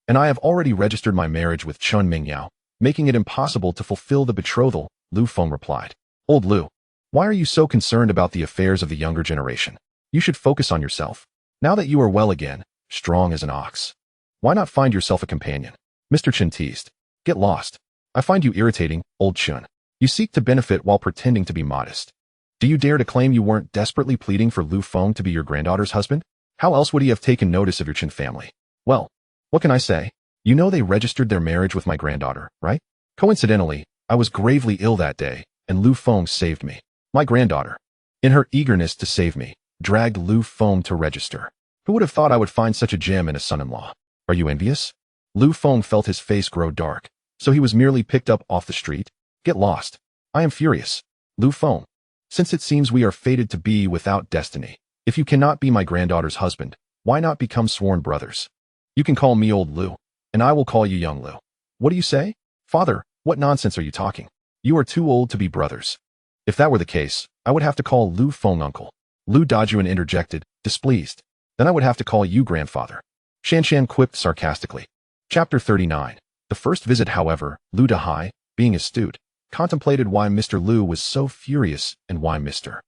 And I have already registered my marriage with Chun Mingyao, making it impossible to fulfill the betrothal, Lu Feng replied. Old Lu, why are you so concerned about the affairs of the younger generation? You should focus on yourself. Now that you are well again, strong as an ox, why not find yourself a companion? Mr. Chen teased. Get lost. I find you irritating, old Chun. You seek to benefit while pretending to be modest. Do you dare to claim you weren't desperately pleading for Lu Feng to be your granddaughter's husband? How else would he have taken notice of your Chen family? Well, what can I say? You know they registered their marriage with my granddaughter, right? Coincidentally, I was gravely ill that day, and Lu Feng saved me. My granddaughter, in her eagerness to save me, dragged Lu Feng to register. Who would have thought I would find such a gem in a son-in-law? Are you envious? Lu Feng felt his face grow dark, so he was merely picked up off the street. Get lost. I am furious. Lu Feng, since it seems we are fated to be without destiny, if you cannot be my granddaughter's husband, why not become sworn brothers? You can call me Old Lu, and I will call you Young Lu. What do you say? Father, what nonsense are you talking? You are too old to be brothers. If that were the case, I would have to call Lu Feng uncle. Lu Dajuan interjected, displeased. Then I would have to call you grandfather. Shanshan quipped sarcastically. Chapter 39. The first visit, however, Lu Dahai, being astute, contemplated why Mr. Lu was so furious and why Mr.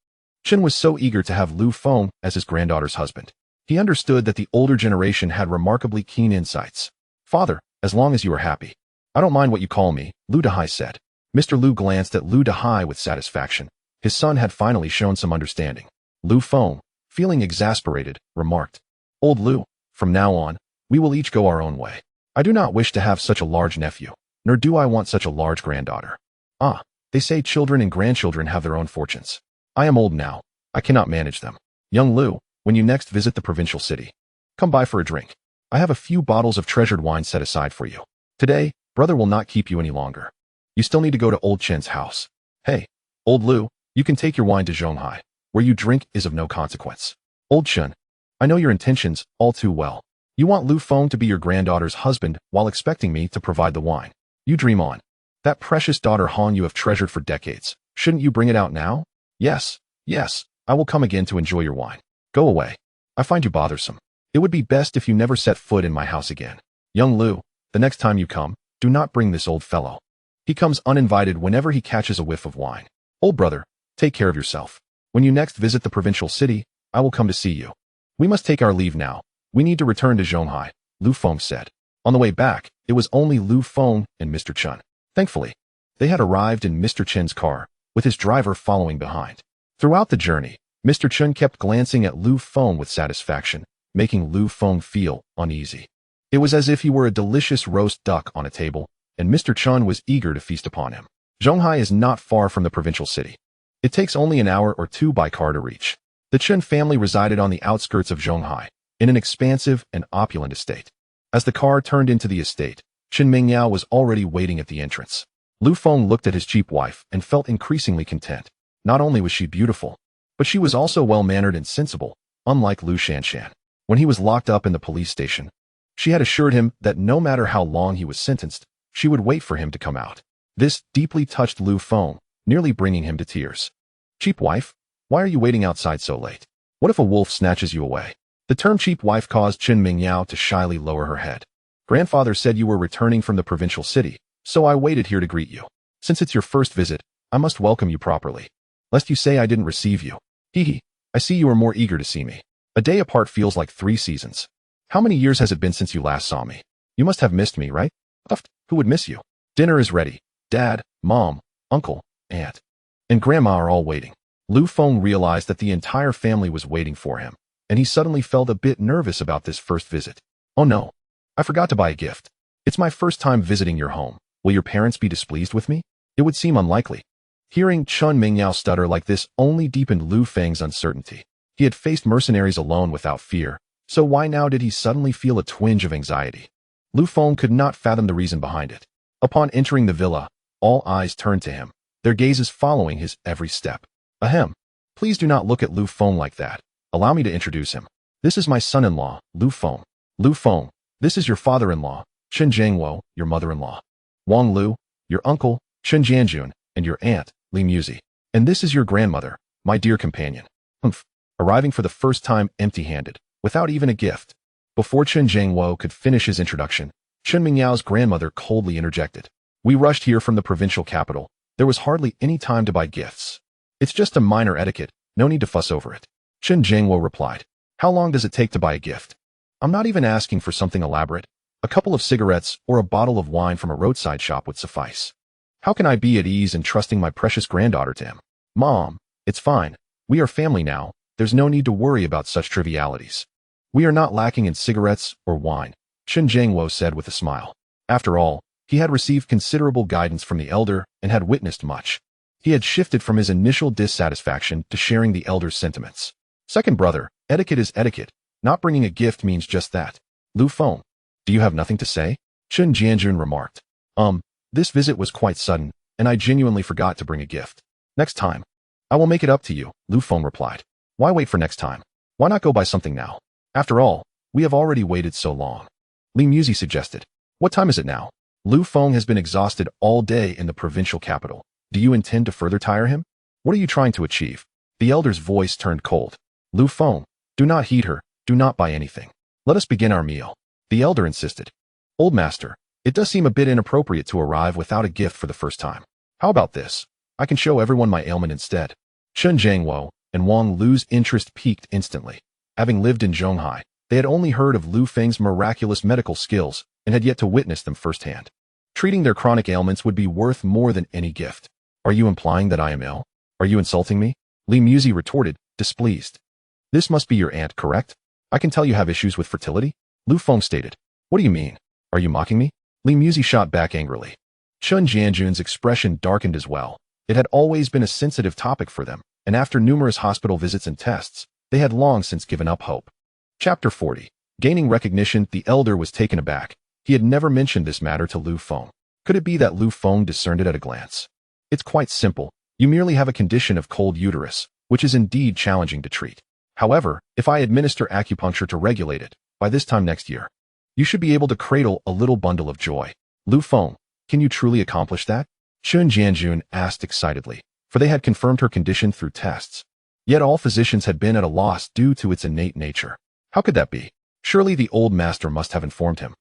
Chen was so eager to have Lu Feng as his granddaughter's husband. He understood that the older generation had remarkably keen insights. Father, as long as you are happy. I don't mind what you call me, Lu Dahai said. Mr. Lu glanced at Lu Dahai with satisfaction. His son had finally shown some understanding. Lu Feng, feeling exasperated, remarked, Old Lu, from now on, we will each go our own way. I do not wish to have such a large nephew, nor do I want such a large granddaughter. Ah, they say children and grandchildren have their own fortunes. I am old now. I cannot manage them. Young Lu, when you next visit the provincial city, come by for a drink. I have a few bottles of treasured wine set aside for you. Today, brother will not keep you any longer. You still need to go to Old Chen's house. Hey, Old Lu, you can take your wine to Zhonghai. Where you drink is of no consequence. Old Chen, I know your intentions all too well. You want Lu Feng to be your granddaughter's husband while expecting me to provide the wine. You dream on. That precious daughter Han you have treasured for decades. Shouldn't you bring it out now? Yes, I will come again to enjoy your wine. Go away. I find you bothersome. It would be best if you never set foot in my house again. Young Lu, the next time you come, do not bring this old fellow. He comes uninvited whenever he catches a whiff of wine. Old brother, take care of yourself. When you next visit the provincial city, I will come to see you. We must take our leave now. We need to return to Zhonghai, Lu Feng said. On the way back, it was only Lu Feng and Mr. Chen. Thankfully, they had arrived in Mr. Chen's car, with his driver following behind. Throughout the journey, Mr. Chen kept glancing at Lu Feng with satisfaction, making Lu Feng feel uneasy. It was as if he were a delicious roast duck on a table, and Mr. Chen was eager to feast upon him. Zhonghai is not far from the provincial city. It takes only an hour or two by car to reach. The Chen family resided on the outskirts of Zhonghai, in an expansive and opulent estate. As the car turned into the estate, Chen Mingyao was already waiting at the entrance. Lu Feng looked at his cheap wife and felt increasingly content. Not only was she beautiful, but she was also well-mannered and sensible, unlike Lu Shanshan. When he was locked up in the police station, she had assured him that no matter how long he was sentenced, she would wait for him to come out. This deeply touched Lu Feng, nearly bringing him to tears. Cheap wife, why are you waiting outside so late? What if a wolf snatches you away? The term cheap wife caused Chen Mingyao to shyly lower her head. Grandfather said you were returning from the provincial city, so I waited here to greet you. Since it's your first visit, I must welcome you properly. Lest you say I didn't receive you. Hee, I see you are more eager to see me. A day apart feels like 3 seasons. How many years has it been since you last saw me? You must have missed me, right? Who would miss you? Dinner is ready. Dad, Mom, Uncle, Aunt, and Grandma are all waiting. Lu Feng realized that the entire family was waiting for him, and he suddenly felt a bit nervous about this first visit. Oh no, I forgot to buy a gift. It's my first time visiting your home. Will your parents be displeased with me? It would seem unlikely. Hearing Chun Mingyao stutter like this only deepened Lu Feng's uncertainty. He had faced mercenaries alone without fear, so why now did he suddenly feel a twinge of anxiety? Lu Feng could not fathom the reason behind it. Upon entering the villa, all eyes turned to him, their gazes following his every step. Ahem. Please do not look at Lu Feng like that. Allow me to introduce him. This is my son-in-law, Lu Feng. Lu Feng, this is your father-in-law, Chen Jiangwo, your mother-in-law. Wang Lu, your uncle, Chen Jianjun, and your aunt, Li Muzi. And this is your grandmother, my dear companion. Humph. Arriving for the first time empty-handed, without even a gift. Before Chen Jiangwo could finish his introduction, Chen Mingyao's grandmother coldly interjected. We rushed here from the provincial capital. There was hardly any time to buy gifts. It's just a minor etiquette, no need to fuss over it. Chen Jiangwo replied. How long does it take to buy a gift? I'm not even asking for something elaborate. A couple of cigarettes or a bottle of wine from a roadside shop would suffice. How can I be at ease in trusting my precious granddaughter to him? Mom, it's fine. We are family now. There's no need to worry about such trivialities. We are not lacking in cigarettes or wine, Chen Jiangwo said with a smile. After all, he had received considerable guidance from the elder and had witnessed much. He had shifted from his initial dissatisfaction to sharing the elder's sentiments. Second brother, etiquette is etiquette. Not bringing a gift means just that. Lu Feng, do you have nothing to say? Chen Jianjun remarked. This visit was quite sudden, and I genuinely forgot to bring a gift. Next time. I will make it up to you, Lu Feng replied. Why wait for next time? Why not go buy something now? After all, we have already waited so long. Li Muzi suggested. What time is it now? Lu Feng has been exhausted all day in the provincial capital. Do you intend to further tire him? What are you trying to achieve? The elder's voice turned cold. Lu Feng, do not heed her, do not buy anything. Let us begin our meal. The elder insisted. Old master, it does seem a bit inappropriate to arrive without a gift for the first time. How about this? I can show everyone my ailment instead. Chen Jiangwo and Wang Lu's interest peaked instantly. Having lived in Zhonghai, they had only heard of Lu Feng's miraculous medical skills and had yet to witness them firsthand. Treating their chronic ailments would be worth more than any gift. Are you implying that I am ill? Are you insulting me? Li Muzi retorted, displeased. This must be your aunt, correct? I can tell you have issues with fertility. Lu Feng stated. What do you mean? Are you mocking me? Li Muzi shot back angrily. Chen Jianjun's expression darkened as well. It had always been a sensitive topic for them, and after numerous hospital visits and tests, they had long since given up hope. Chapter 40. Gaining recognition, the elder was taken aback. He had never mentioned this matter to Lu Feng. Could it be that Lu Feng discerned it at a glance? It's quite simple. You merely have a condition of cold uterus, which is indeed challenging to treat. However, if I administer acupuncture to regulate it, by this time next year, you should be able to cradle a little bundle of joy. Lu Feng, can you truly accomplish that? Chen Jianjun asked excitedly, for they had confirmed her condition through tests. Yet all physicians had been at a loss due to its innate nature. How could that be? Surely the old master must have informed him.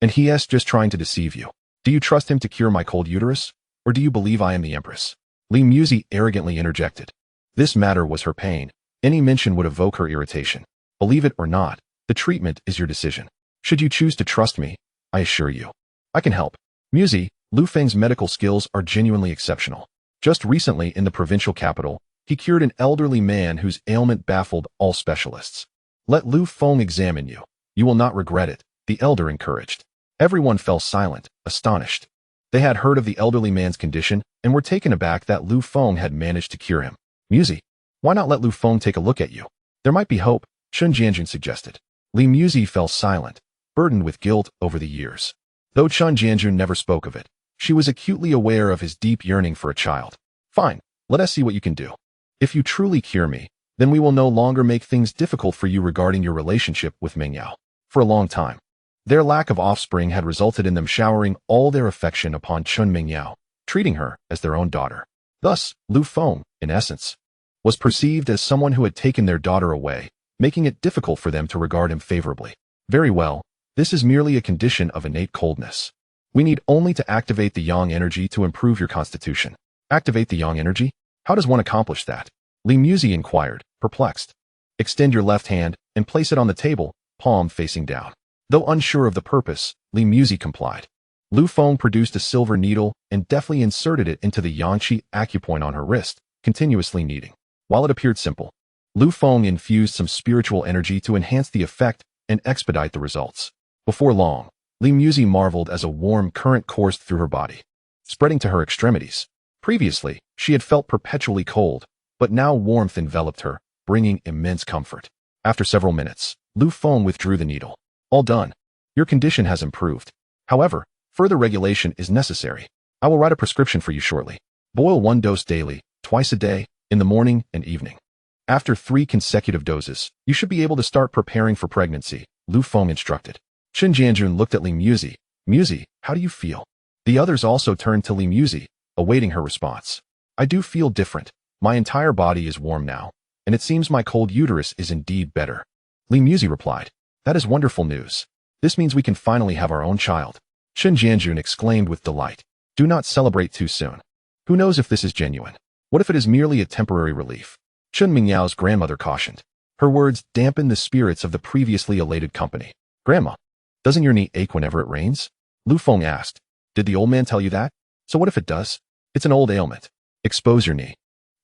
And he is just trying to deceive you. Do you trust him to cure my cold uterus? Or do you believe I am the empress? Li Muzi arrogantly interjected. This matter was her pain. Any mention would evoke her irritation. Believe it or not, the treatment is your decision. Should you choose to trust me, I assure you, I can help. Muzi, Lu Feng's medical skills are genuinely exceptional. Just recently in the provincial capital, he cured an elderly man whose ailment baffled all specialists. Let Lu Feng examine you. You will not regret it, the elder encouraged. Everyone fell silent, astonished. They had heard of the elderly man's condition and were taken aback that Lu Feng had managed to cure him. Muzi, why not let Lu Feng take a look at you? There might be hope, Chen Jianjun suggested. Li Muzi fell silent, burdened with guilt over the years. Though Chen Jianjun never spoke of it, she was acutely aware of his deep yearning for a child. Fine, let us see what you can do. If you truly cure me, then we will no longer make things difficult for you regarding your relationship with Mingyao. For a long time, their lack of offspring had resulted in them showering all their affection upon Chen Mingyao, treating her as their own daughter. Thus, Lu Feng, in essence, was perceived as someone who had taken their daughter away, making it difficult for them to regard him favorably. Very well, this is merely a condition of innate coldness. We need only to activate the yang energy to improve your constitution. Activate the yang energy? How does one accomplish that? Li Muzi inquired, perplexed. Extend your left hand and place it on the table, palm facing down. Though unsure of the purpose, Li Muzi complied. Lu Feng produced a silver needle and deftly inserted it into the Yangqi acupoint on her wrist, continuously kneading. While it appeared simple, Lu Feng infused some spiritual energy to enhance the effect and expedite the results. Before long, Li Muzi marveled as a warm current coursed through her body, spreading to her extremities. Previously, she had felt perpetually cold, but now warmth enveloped her, bringing immense comfort. After several minutes, Lu Feng withdrew the needle. All done. Your condition has improved. However, further regulation is necessary. I will write a prescription for you shortly. Boil 1 dose daily, twice a day, in the morning and evening. After 3 consecutive doses, you should be able to start preparing for pregnancy, Lu Feng instructed. Chen Jianjun looked at Li Muzi. Muzi, how do you feel? The others also turned to Li Muzi, awaiting her response. I do feel different. My entire body is warm now, and it seems my cold uterus is indeed better. Li Muzi replied. That is wonderful news. This means we can finally have our own child. Chen Jianjun exclaimed with delight. Do not celebrate too soon. Who knows if this is genuine? What if it is merely a temporary relief? Chen Mingyao's grandmother cautioned. Her words dampened the spirits of the previously elated company. Grandma, doesn't your knee ache whenever it rains? Lu Feng asked. Did the old man tell you that? So what if it does? It's an old ailment. Expose your knee,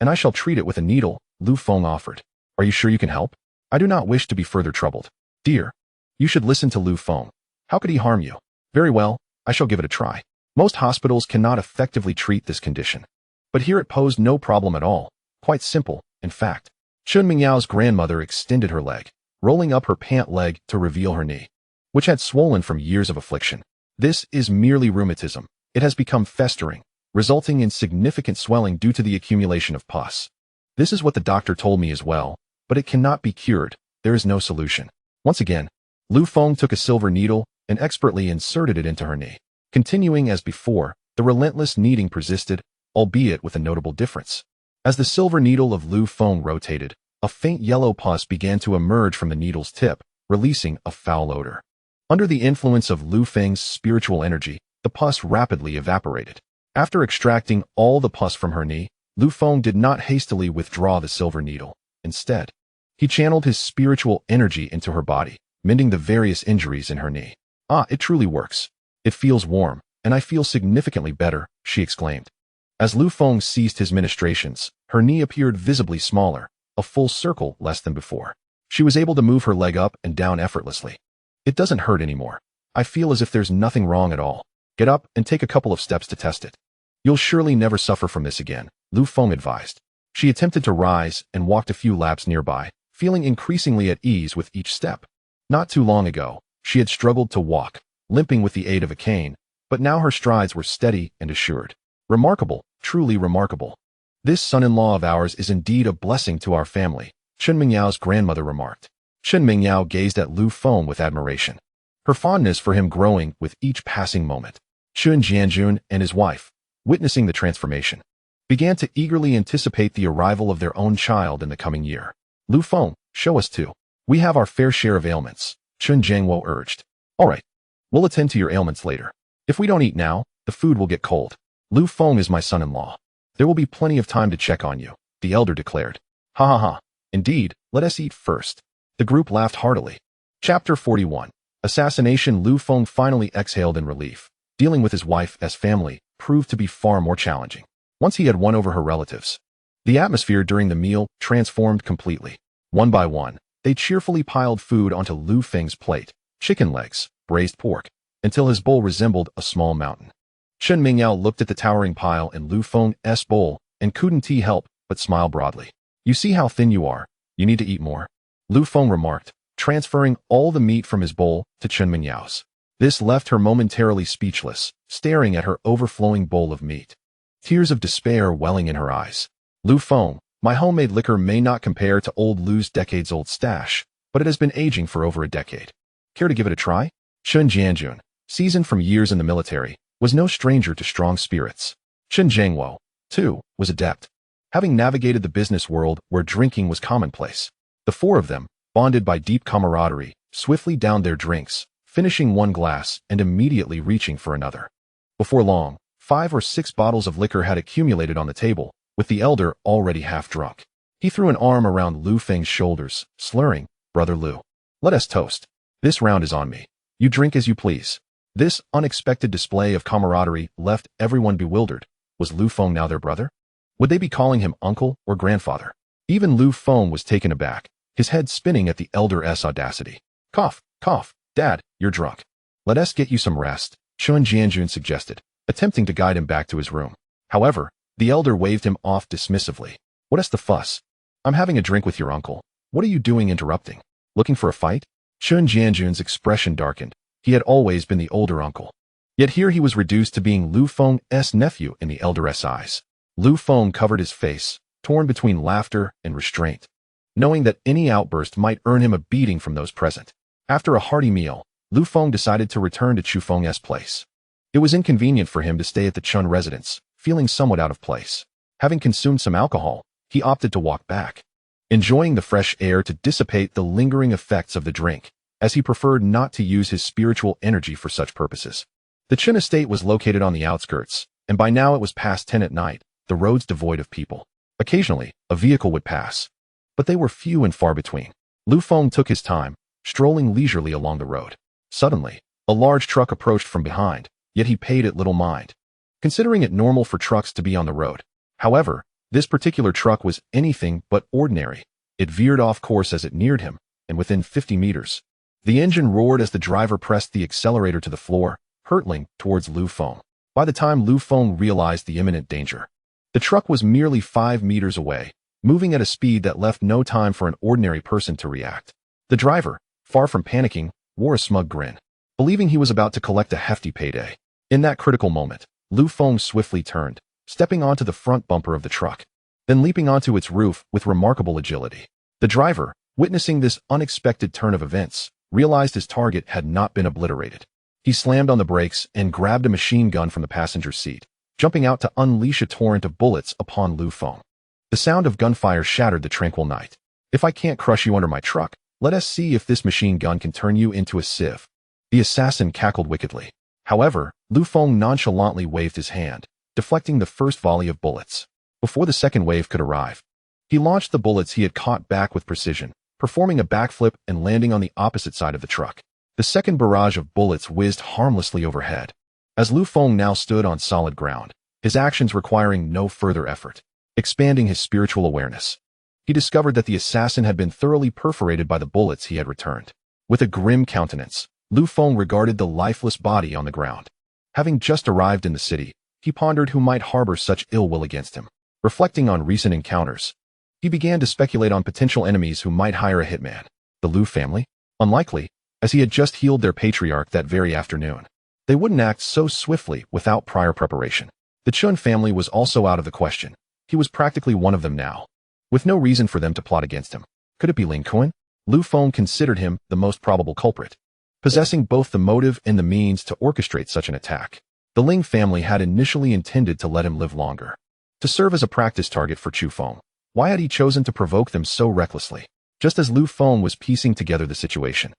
and I shall treat it with a needle, Lu Feng offered. Are you sure you can help? I do not wish to be further troubled. Dear, you should listen to Lu Feng. How could he harm you? Very well, I shall give it a try. Most hospitals cannot effectively treat this condition. But here it posed no problem at all. Quite simple, in fact. Chen Mingyao's grandmother extended her leg, rolling up her pant leg to reveal her knee, which had swollen from years of affliction. This is merely rheumatism. It has become festering, resulting in significant swelling due to the accumulation of pus. This is what the doctor told me as well, but it cannot be cured. There is no solution. Once again, Lu Feng took a silver needle and expertly inserted it into her knee. Continuing as before, the relentless kneading persisted, albeit with a notable difference. As the silver needle of Lu Feng rotated, a faint yellow pus began to emerge from the needle's tip, releasing a foul odor. Under the influence of Lu Feng's spiritual energy, the pus rapidly evaporated. After extracting all the pus from her knee, Lu Feng did not hastily withdraw the silver needle. Instead, he channeled his spiritual energy into her body, mending the various injuries in her knee. Ah, it truly works. It feels warm, and I feel significantly better, she exclaimed. As Lu Feng ceased his ministrations, her knee appeared visibly smaller, a full circle less than before. She was able to move her leg up and down effortlessly. It doesn't hurt anymore. I feel as if there's nothing wrong at all. Get up and take a couple of steps to test it. You'll surely never suffer from this again, Lu Feng advised. She attempted to rise and walked a few laps nearby, feeling increasingly at ease with each step. Not too long ago, she had struggled to walk, limping with the aid of a cane, but now her strides were steady and assured. Remarkable, truly remarkable. This son-in-law of ours is indeed a blessing to our family, Chen Mingyao's grandmother remarked. Chen Mingyao gazed at Lu Feng with admiration, her fondness for him growing with each passing moment. Chen Jianjun and his wife, witnessing the transformation, began to eagerly anticipate the arrival of their own child in the coming year. Lu Feng, show us too. We have our fair share of ailments, Chen Jiangwo urged. All right, we'll attend to your ailments later. If we don't eat now, the food will get cold. Lu Feng is my son-in-law. There will be plenty of time to check on you, the elder declared. Ha ha ha. Indeed, let us eat first. The group laughed heartily. Chapter 41. Assassination. Lu Feng finally exhaled in relief. Dealing with his wife's family proved to be far more challenging. Once he had won over her relatives, the atmosphere during the meal transformed completely. One by one, they cheerfully piled food onto Lu Feng's plate, chicken legs, braised pork, until his bowl resembled a small mountain. Chen Mingyao looked at the towering pile in Lu Feng's bowl and couldn't help but smile broadly. You see how thin you are. You need to eat more, Lu Feng remarked, transferring all the meat from his bowl to Chen Mingyao's. This left her momentarily speechless, staring at her overflowing bowl of meat, tears of despair welling in her eyes. Lu Feng, my homemade liquor may not compare to old Lu's decades-old stash, but it has been aging for over a decade. Care to give it a try? Chen Jianjun, seasoned from years in the military, was no stranger to strong spirits. Chen Jiangwo, too, was adept, having navigated the business world where drinking was commonplace. The four of them, bonded by deep camaraderie, swiftly downed their drinks, finishing one glass and immediately reaching for another. Before long, 5 or 6 bottles of liquor had accumulated on the table, with the elder already half drunk. He threw an arm around Lu Feng's shoulders, slurring, Brother Lu, let us toast. This round is on me. You drink as you please. This unexpected display of camaraderie left everyone bewildered. Was Lu Feng now their brother? Would they be calling him uncle or grandfather? Even Lu Feng was taken aback, his head spinning at the elder's audacity. Cough, cough, Dad, you're drunk. Let us get you some rest, Chen Jianjun suggested, attempting to guide him back to his room. However, the elder waved him off dismissively. What is the fuss? I'm having a drink with your uncle. What are you doing interrupting? Looking for a fight? Chun Jianjun's expression darkened. He had always been the older uncle. Yet here he was reduced to being Lu Feng's nephew in the elder's eyes. Lu Feng covered his face, torn between laughter and restraint, knowing that any outburst might earn him a beating from those present. After a hearty meal, Lu Feng decided to return to Chu Feng's place. It was inconvenient for him to stay at the Chun residence, feeling somewhat out of place. Having consumed some alcohol, he opted to walk back, enjoying the fresh air to dissipate the lingering effects of the drink, as he preferred not to use his spiritual energy for such purposes. The Chun estate was located on the outskirts, and by now it was past 10 at night, the roads devoid of people. Occasionally, a vehicle would pass, but they were few and far between. Lu Feng took his time, strolling leisurely along the road. Suddenly, a large truck approached from behind, yet he paid it little mind, considering it normal for trucks to be on the road. However, this particular truck was anything but ordinary. It veered off course as it neared him, and within 50 meters, the engine roared as the driver pressed the accelerator to the floor, hurtling towards Lu Feng. By the time Lu Feng realized the imminent danger, the truck was merely 5 meters away, moving at a speed that left no time for an ordinary person to react. The driver, far from panicking, wore a smug grin, believing he was about to collect a hefty payday. In that critical moment, Lu Feng swiftly turned, stepping onto the front bumper of the truck, then leaping onto its roof with remarkable agility. The driver, witnessing this unexpected turn of events, realized his target had not been obliterated. He slammed on the brakes and grabbed a machine gun from the passenger seat, jumping out to unleash a torrent of bullets upon Lu Feng. The sound of gunfire shattered the tranquil night. If I can't crush you under my truck, let us see if this machine gun can turn you into a sieve. The assassin cackled wickedly. However, Lu Feng nonchalantly waved his hand, deflecting the first volley of bullets. Before the second wave could arrive, he launched the bullets he had caught back with precision, performing a backflip and landing on the opposite side of the truck. The second barrage of bullets whizzed harmlessly overhead. As Lu Feng now stood on solid ground, his actions requiring no further effort, expanding his spiritual awareness, he discovered that the assassin had been thoroughly perforated by the bullets he had returned. With a grim countenance, Lu Feng regarded the lifeless body on the ground. Having just arrived in the city, he pondered who might harbor such ill will against him. Reflecting on recent encounters, he began to speculate on potential enemies who might hire a hitman. The Lu family? Unlikely, as he had just healed their patriarch that very afternoon. They wouldn't act so swiftly without prior preparation. The Chun family was also out of the question. He was practically one of them now, with no reason for them to plot against him. Could it be Ling Kun? Lu Feng considered him the most probable culprit, possessing both the motive and the means to orchestrate such an attack. The Ling family had initially intended to let him live longer, to serve as a practice target for Chu Feng. Why had he chosen to provoke them so recklessly? Just as Lu Feng was piecing together the situation,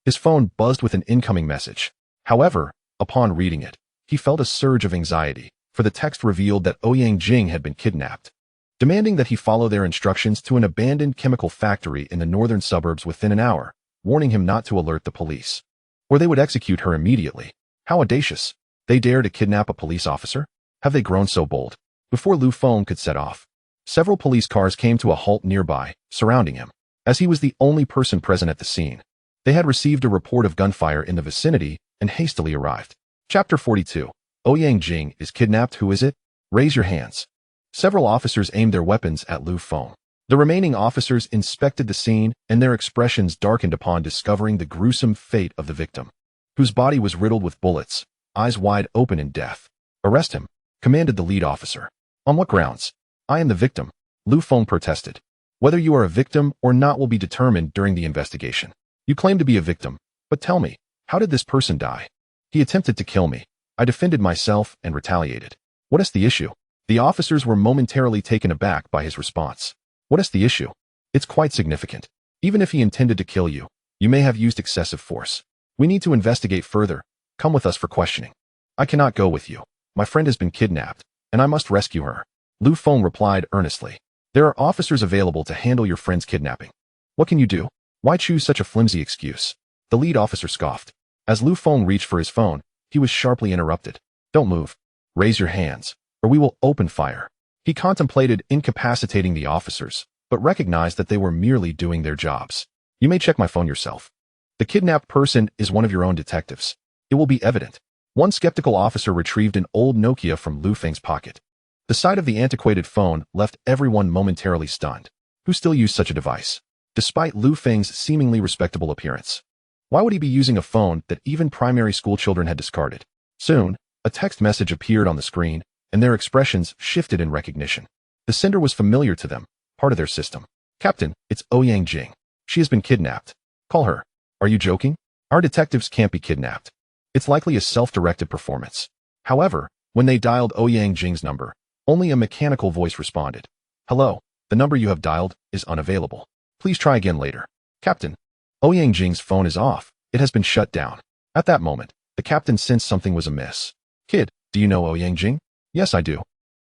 his phone buzzed with an incoming message. However, upon reading it, he felt a surge of anxiety, for the text revealed that Ouyang Jing had been kidnapped, demanding that he follow their instructions to an abandoned chemical factory in the northern suburbs within an hour, warning him not to alert the police, or they would execute her immediately. How audacious! They dare to kidnap a police officer? Have they grown so bold? Before Lu Feng could set off, several police cars came to a halt nearby, surrounding him. As he was the only person present at the scene, they had received a report of gunfire in the vicinity and hastily arrived. Chapter 42. Ouyang Jing is kidnapped. Who is it? Raise your hands. Several officers aimed their weapons at Lu Feng. The remaining officers inspected the scene, and their expressions darkened upon discovering the gruesome fate of the victim, whose body was riddled with bullets, eyes wide open in death. Arrest him, commanded the lead officer. On what grounds? I am the victim, Lu Feng protested. Whether you are a victim or not will be determined during the investigation. You claim to be a victim, but tell me, how did this person die? He attempted to kill me. I defended myself and retaliated. What is the issue? The officers were momentarily taken aback by his response. What is the issue? It's quite significant. Even if he intended to kill you, you may have used excessive force. We need to investigate further. Come with us for questioning. I cannot go with you. My friend has been kidnapped, and I must rescue her. Lu Feng replied earnestly. There are officers available to handle your friend's kidnapping. What can you do? Why choose such a flimsy excuse? The lead officer scoffed. As Lu Feng reached for his phone, he was sharply interrupted. Don't move. Raise your hands, or we will open fire. He contemplated incapacitating the officers, but recognized that they were merely doing their jobs. You may check my phone yourself. The kidnapped person is one of your own detectives. It will be evident. One skeptical officer retrieved an old Nokia from Lu Feng's pocket. The sight of the antiquated phone left everyone momentarily stunned. who still used such a device, despite Lu Feng's seemingly respectable appearance. Why would he be using a phone that even primary school children had discarded? Soon, a text message appeared on the screen, and their expressions shifted in recognition. The sender was familiar to them, part of their system. Captain, it's Ouyang Jing. She has been kidnapped. Call her. Are you joking? Our detectives can't be kidnapped. It's likely a self-directed performance. However, when they dialed Ouyang Jing's number, only a mechanical voice responded. Hello, the number you have dialed is unavailable. Please try again later. Captain, Ouyang Jing's phone is off. It has been shut down. At that moment, the captain sensed something was amiss. Kid, do you know Ouyang Jing? Yes, I do.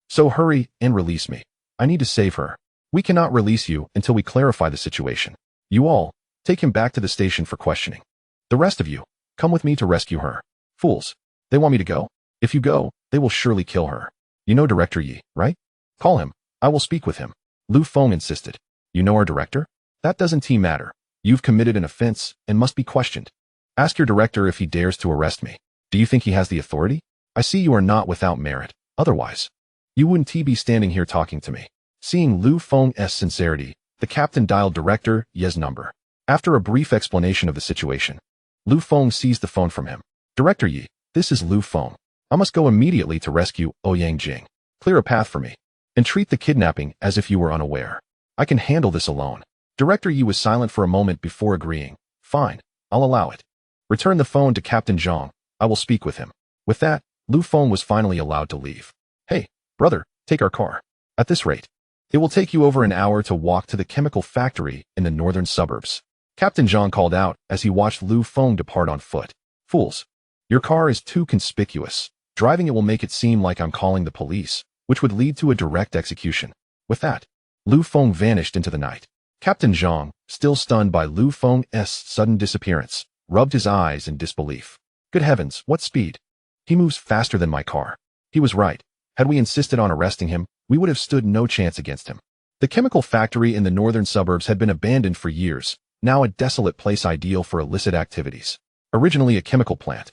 So hurry and release me. I need to save her. We cannot release you until we clarify the situation. You all, take him back to the station for questioning. The rest of you, come with me to rescue her. Fools. They want me to go? If you go, they will surely kill her. You know Director Yi, right? Call him. I will speak with him. Lu Feng insisted. You know our director? That doesn't matter. You've committed an offense and must be questioned. Ask your director if he dares to arrest me. Do you think he has the authority? I see you are not without merit. Otherwise, you wouldn't be standing here talking to me. Seeing Lu Feng's sincerity, the captain dialed Director Yi's number. After a brief explanation of the situation, Lu Feng seized the phone from him. Director Yi, this is Lu Feng. I must go immediately to rescue Ouyang Jing. Clear a path for me. And treat the kidnapping as if you were unaware. I can handle this alone. Director Yi was silent for a moment before agreeing. Fine, I'll allow it. Return the phone to Captain Zhang. I will speak with him. With that, Lu Feng was finally allowed to leave. Hey, brother, take our car. At this rate, it will take you over an hour to walk to the chemical factory in the northern suburbs. Captain Zhang called out as he watched Lu Feng depart on foot. Fools. Your car is too conspicuous. Driving it will make it seem like I'm calling the police, which would lead to a direct execution. With that, Lu Feng vanished into the night. Captain Zhang, still stunned by Lu Feng's sudden disappearance, rubbed his eyes in disbelief. Good heavens, what speed! He moves faster than my car. He was right. Had we insisted on arresting him, we would have stood no chance against him. The chemical factory in the northern suburbs had been abandoned for years, now a desolate place ideal for illicit activities. Originally a chemical plant,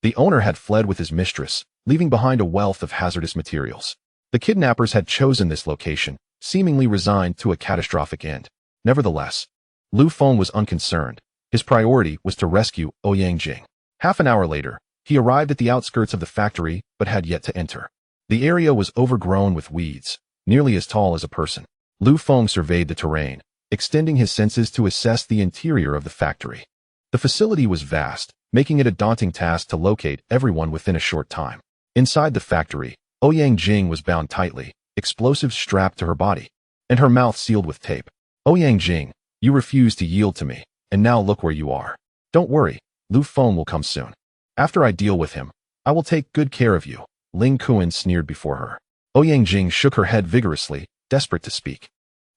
the owner had fled with his mistress, leaving behind a wealth of hazardous materials. The kidnappers had chosen this location, seemingly resigned to a catastrophic end. Nevertheless, Lu Feng was unconcerned. His priority was to rescue Ouyang Jing. Half an hour later, he arrived at the outskirts of the factory but had yet to enter. The area was overgrown with weeds, nearly as tall as a person. Lu Feng surveyed the terrain, extending his senses to assess the interior of the factory. The facility was vast, making it a daunting task to locate everyone within a short time. Inside the factory, Ouyang Jing was bound tightly, explosives strapped to her body, and her mouth sealed with tape. Ouyang Jing, you refused to yield to me, and now look where you are. Don't worry, Lu Feng will come soon. After I deal with him, I will take good care of you, Ling Kuan sneered before her. Ouyang Jing shook her head vigorously, desperate to speak.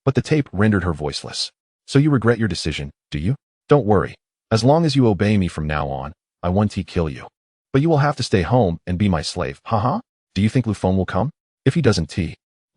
But the tape rendered her voiceless. So you regret your decision, do you? Don't worry. As long as you obey me from now on, I won't kill you. But you will have to stay home and be my slave, haha? Do you think Lu Feng will come? If he doesn't,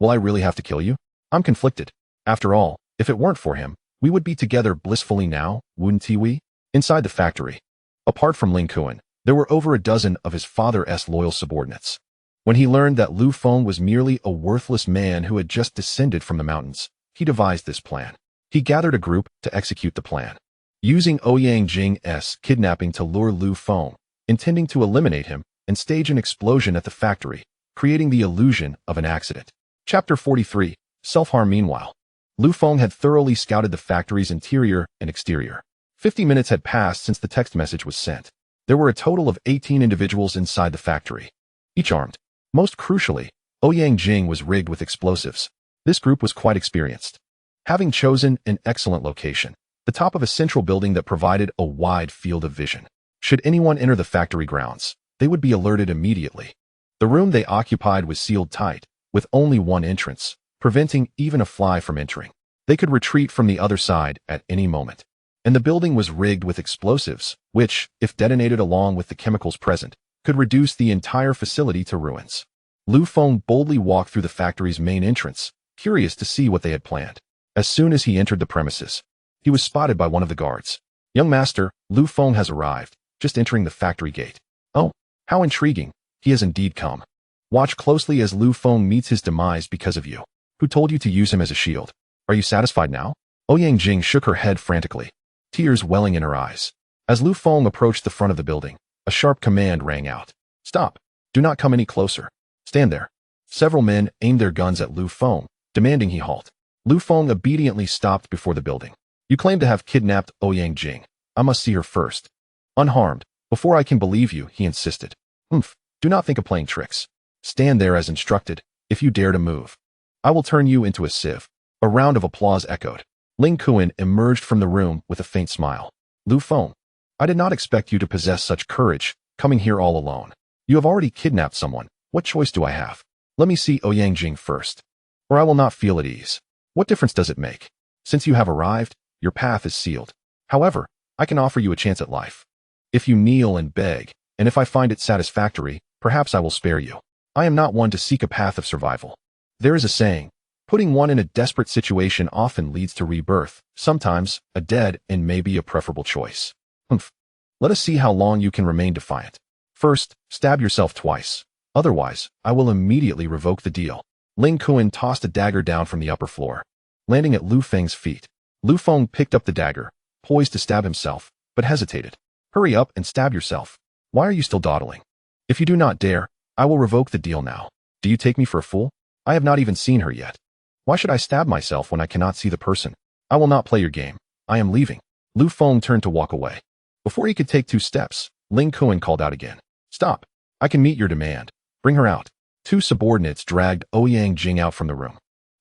will I really have to kill you? I'm conflicted. After all, if it weren't for him, we would be together blissfully now, wouldn't we? Inside the factory, apart from Ling Kuan, there were over a dozen of his father's loyal subordinates. When he learned that Lu Feng was merely a worthless man who had just descended from the mountains, he devised this plan. He gathered a group to execute the plan. Using Ouyang Jing's kidnapping to lure Lu Feng, intending to eliminate him and stage an explosion at the factory, creating the illusion of an accident. Chapter 43, Self-Harm. Meanwhile, Lu Feng had thoroughly scouted the factory's interior and exterior. 50 minutes had passed since the text message was sent. There were a total of 18 individuals inside the factory, each armed. Most crucially, Ouyang Jing was rigged with explosives. This group was quite experienced. Having chosen an excellent location, the top of a central building that provided a wide field of vision. Should anyone enter the factory grounds, they would be alerted immediately. The room they occupied was sealed tight, with only one entrance, preventing even a fly from entering. They could retreat from the other side at any moment. And the building was rigged with explosives, which, if detonated along with the chemicals present, could reduce the entire facility to ruins. Lu Feng boldly walked through the factory's main entrance, curious to see what they had planned. As soon as he entered the premises, he was spotted by one of the guards. Young master, Lu Feng has arrived, just entering the factory gate. Oh, how intriguing. He has indeed come. Watch closely as Lu Feng meets his demise because of you. Who told you to use him as a shield? Are you satisfied now? Ouyang Jing shook her head frantically, tears welling in her eyes. As Lu Feng approached the front of the building, a sharp command rang out. Stop. Do not come any closer. Stand there. Several men aimed their guns at Lu Feng, demanding he halt. Lu Feng obediently stopped before the building. You claim to have kidnapped Ouyang Jing. I must see her first. Unharmed, before I can believe you, he insisted. Do not think of playing tricks. Stand there as instructed. If you dare to move, I will turn you into a sieve. A round of applause echoed. Ling Kuan emerged from the room with a faint smile. Lu Feng, I did not expect you to possess such courage, coming here all alone. You have already kidnapped someone. What choice do I have? Let me see Ouyang Jing first, or I will not feel at ease. What difference does it make? Since you have arrived, your path is sealed. However, I can offer you a chance at life. If you kneel and beg, and if I find it satisfactory, perhaps I will spare you. I am not one to seek a path of survival. There is a saying, putting one in a desperate situation often leads to rebirth, sometimes a dead and maybe a preferable choice. Let us see how long you can remain defiant. First, stab yourself twice. Otherwise, I will immediately revoke the deal. Ling Kuan tossed a dagger down from the upper floor, landing at Lu Feng's feet. Lu Feng picked up the dagger, poised to stab himself, but hesitated. Hurry up and stab yourself. Why are you still dawdling? If you do not dare, I will revoke the deal now. Do you take me for a fool? I have not even seen her yet. Why should I stab myself when I cannot see the person? I will not play your game. I am leaving. Lu Feng turned to walk away. Before he could take 2 steps, Ling Kuan called out again. Stop. I can meet your demand. Bring her out. 2 subordinates dragged Ouyang Jing out from the room.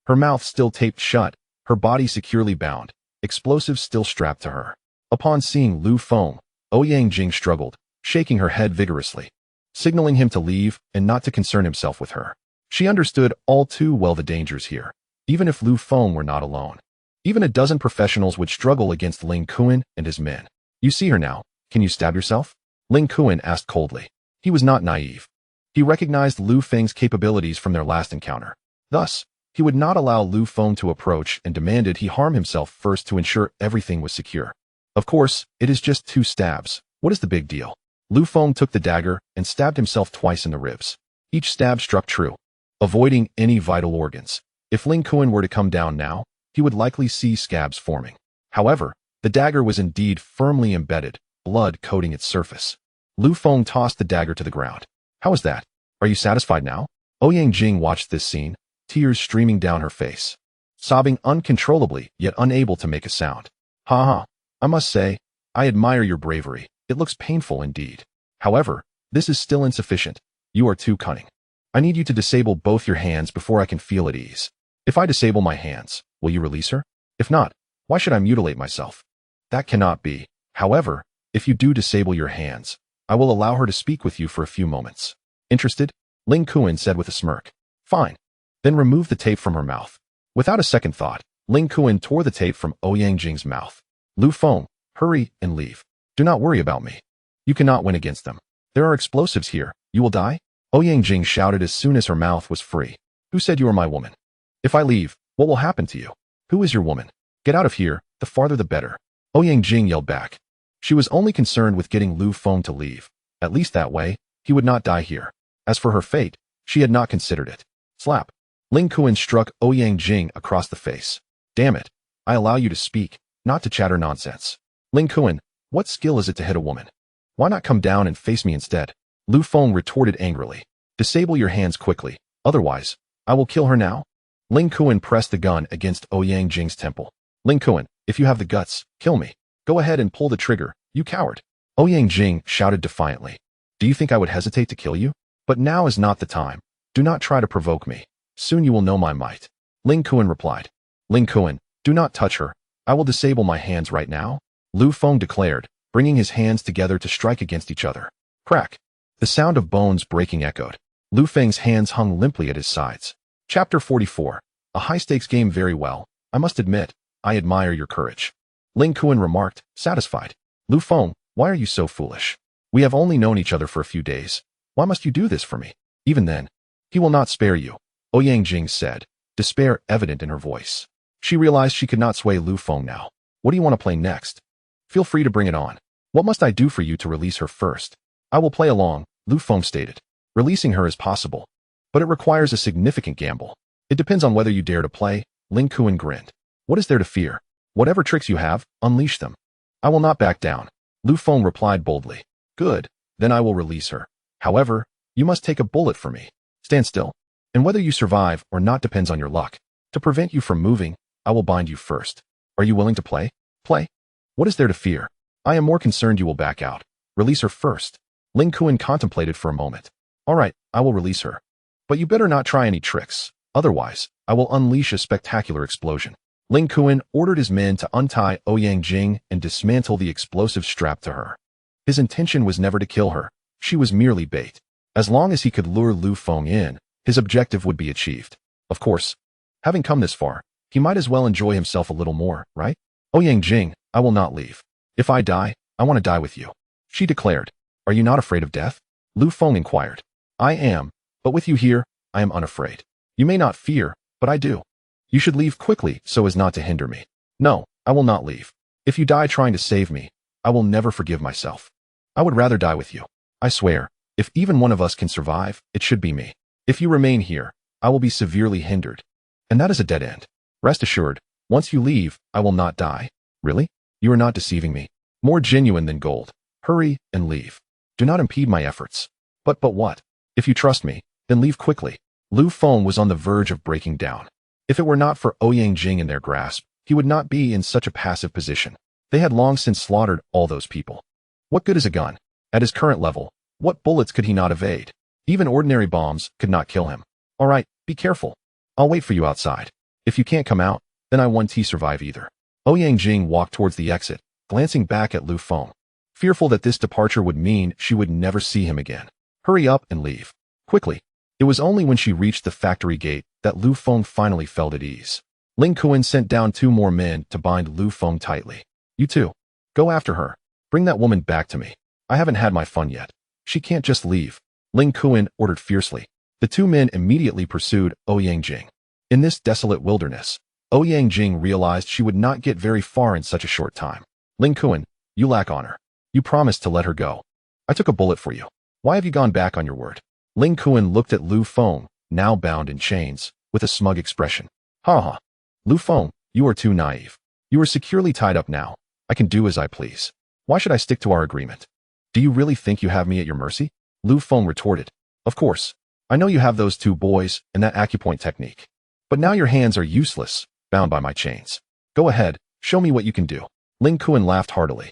Her mouth still taped shut, her body securely bound, explosives still strapped to her. Upon seeing Lu Feng, Ouyang Jing struggled, shaking her head vigorously, signaling him to leave and not to concern himself with her. She understood all too well the dangers here, even if Lu Feng were not alone. Even a dozen professionals would struggle against Ling Kuan and his men. You see her now. Can you stab yourself? Ling Kuan asked coldly. He was not naive. He recognized Lu Feng's capabilities from their last encounter. Thus, he would not allow Lu Feng to approach and demanded he harm himself first to ensure everything was secure. Of course, it is just 2 stabs. What is the big deal? Lu Feng took the dagger and stabbed himself twice in the ribs. Each stab struck true, avoiding any vital organs. If Ling Kuan were to come down now, he would likely see scabs forming. However, the dagger was indeed firmly embedded, blood coating its surface. Lu Feng tossed the dagger to the ground. How is that? Are you satisfied now? Ouyang Jing watched this scene, tears streaming down her face, sobbing uncontrollably yet unable to make a sound. Ha. I must say, I admire your bravery. It looks painful indeed. However, this is still insufficient. You are too cunning. I need you to disable both your hands before I can feel at ease. If I disable my hands, will you release her? If not, why should I mutilate myself? That cannot be. However, if you do disable your hands, I will allow her to speak with you for a few moments. Interested? Ling Kuan said with a smirk. Fine. Then remove the tape from her mouth. Without a second thought, Ling Kuan tore the tape from Ouyang Jing's mouth. Lu Feng, hurry and leave. Do not worry about me. You cannot win against them. There are explosives here. You will die? Ouyang Jing shouted as soon as her mouth was free. Who said you are my woman? If I leave, what will happen to you? Who is your woman? Get out of here, the farther the better. Ouyang Jing yelled back. She was only concerned with getting Lu Feng to leave. At least that way, he would not die here. As for her fate, she had not considered it. Slap. Ling Kuan struck Ouyang Jing across the face. Damn it. I allow you to speak, not to chatter nonsense. Ling Kuan, what skill is it to hit a woman? Why not come down and face me instead? Lu Feng retorted angrily. Disable your hands quickly, otherwise, I will kill her now. Ling Kuan pressed the gun against Ouyang Jing's temple. Ling Kuan, if you have the guts, kill me. Go ahead and pull the trigger, you coward. Ouyang Jing shouted defiantly. Do you think I would hesitate to kill you? But now is not the time. Do not try to provoke me. Soon you will know my might. Ling Kuan replied. Ling Kuan, do not touch her. I will disable my hands right now. Lu Feng declared, bringing his hands together to strike against each other. Crack. The sound of bones breaking echoed. Lu Feng's hands hung limply at his sides. Chapter 44. A high-stakes game. Very well. I must admit, I admire your courage. Ling Kuan remarked, satisfied. Lu Feng, why are you so foolish? We have only known each other for a few days. Why must you do this for me? Even then, he will not spare you, Ouyang Jing said, despair evident in her voice. She realized she could not sway Lu Feng now. What do you want to play next? Feel free to bring it on. What must I do for you to release her first? I will play along, Lu Feng stated. Releasing her is possible, but it requires a significant gamble. It depends on whether you dare to play. Ling Kuan grinned. What is there to fear? Whatever tricks you have, unleash them. I will not back down. Lu Feng replied boldly. Good, then I will release her. However, you must take a bullet for me. Stand still. And whether you survive or not depends on your luck. To prevent you from moving, I will bind you first. Are you willing to play? Play? What is there to fear? I am more concerned you will back out. Release her first. Ling Kuan contemplated for a moment. All right, I will release her. But you better not try any tricks. Otherwise, I will unleash a spectacular explosion. Ling Kuan ordered his men to untie Ouyang Jing and dismantle the explosive strapped to her. His intention was never to kill her. She was merely bait. As long as he could lure Lu Feng in, his objective would be achieved. Of course, having come this far, he might as well enjoy himself a little more, right? Ouyang Jing, I will not leave. If I die, I want to die with you. She declared. Are you not afraid of death? Lu Feng inquired. I am, but with you here, I am unafraid. You may not fear, but I do. You should leave quickly so as not to hinder me. No, I will not leave. If you die trying to save me, I will never forgive myself. I would rather die with you. I swear, if even one of us can survive, it should be me. If you remain here, I will be severely hindered. And that is a dead end. Rest assured, once you leave, I will not die. Really? You are not deceiving me. More genuine than gold. Hurry and leave. Do not impede my efforts. But what? If you trust me, then leave quickly. Lu Feng was on the verge of breaking down. If it were not for Ouyang Jing in their grasp, he would not be in such a passive position. They had long since slaughtered all those people. What good is a gun? At his current level, what bullets could he not evade? Even ordinary bombs could not kill him. All right, be careful. I'll wait for you outside. If you can't come out, then I won't survive either. Ouyang Jing walked towards the exit, glancing back at Lu Feng, fearful that this departure would mean she would never see him again. Hurry up and leave. Quickly. It was only when she reached the factory gate that Lu Feng finally felt at ease. Ling Kuan sent down 2 more men to bind Lu Feng tightly. You two. Go after her. Bring that woman back to me. I haven't had my fun yet. She can't just leave. Ling Kuan ordered fiercely. The 2 men immediately pursued Ouyang Jing. In this desolate wilderness, Ouyang Jing realized she would not get very far in such a short time. Ling Kuan, you lack honor. You promised to let her go. I took a bullet for you. Why have you gone back on your word? Ling Kuan looked at Lu Feng, now bound in chains, with a smug expression. Ha ha. Lu Feng, you are too naive. You are securely tied up now. I can do as I please. Why should I stick to our agreement? Do you really think you have me at your mercy? Lu Feng retorted. Of course. I know you have those 2 boys and that acupoint technique. But now your hands are useless, bound by my chains. Go ahead, show me what you can do. Ling Kuan laughed heartily.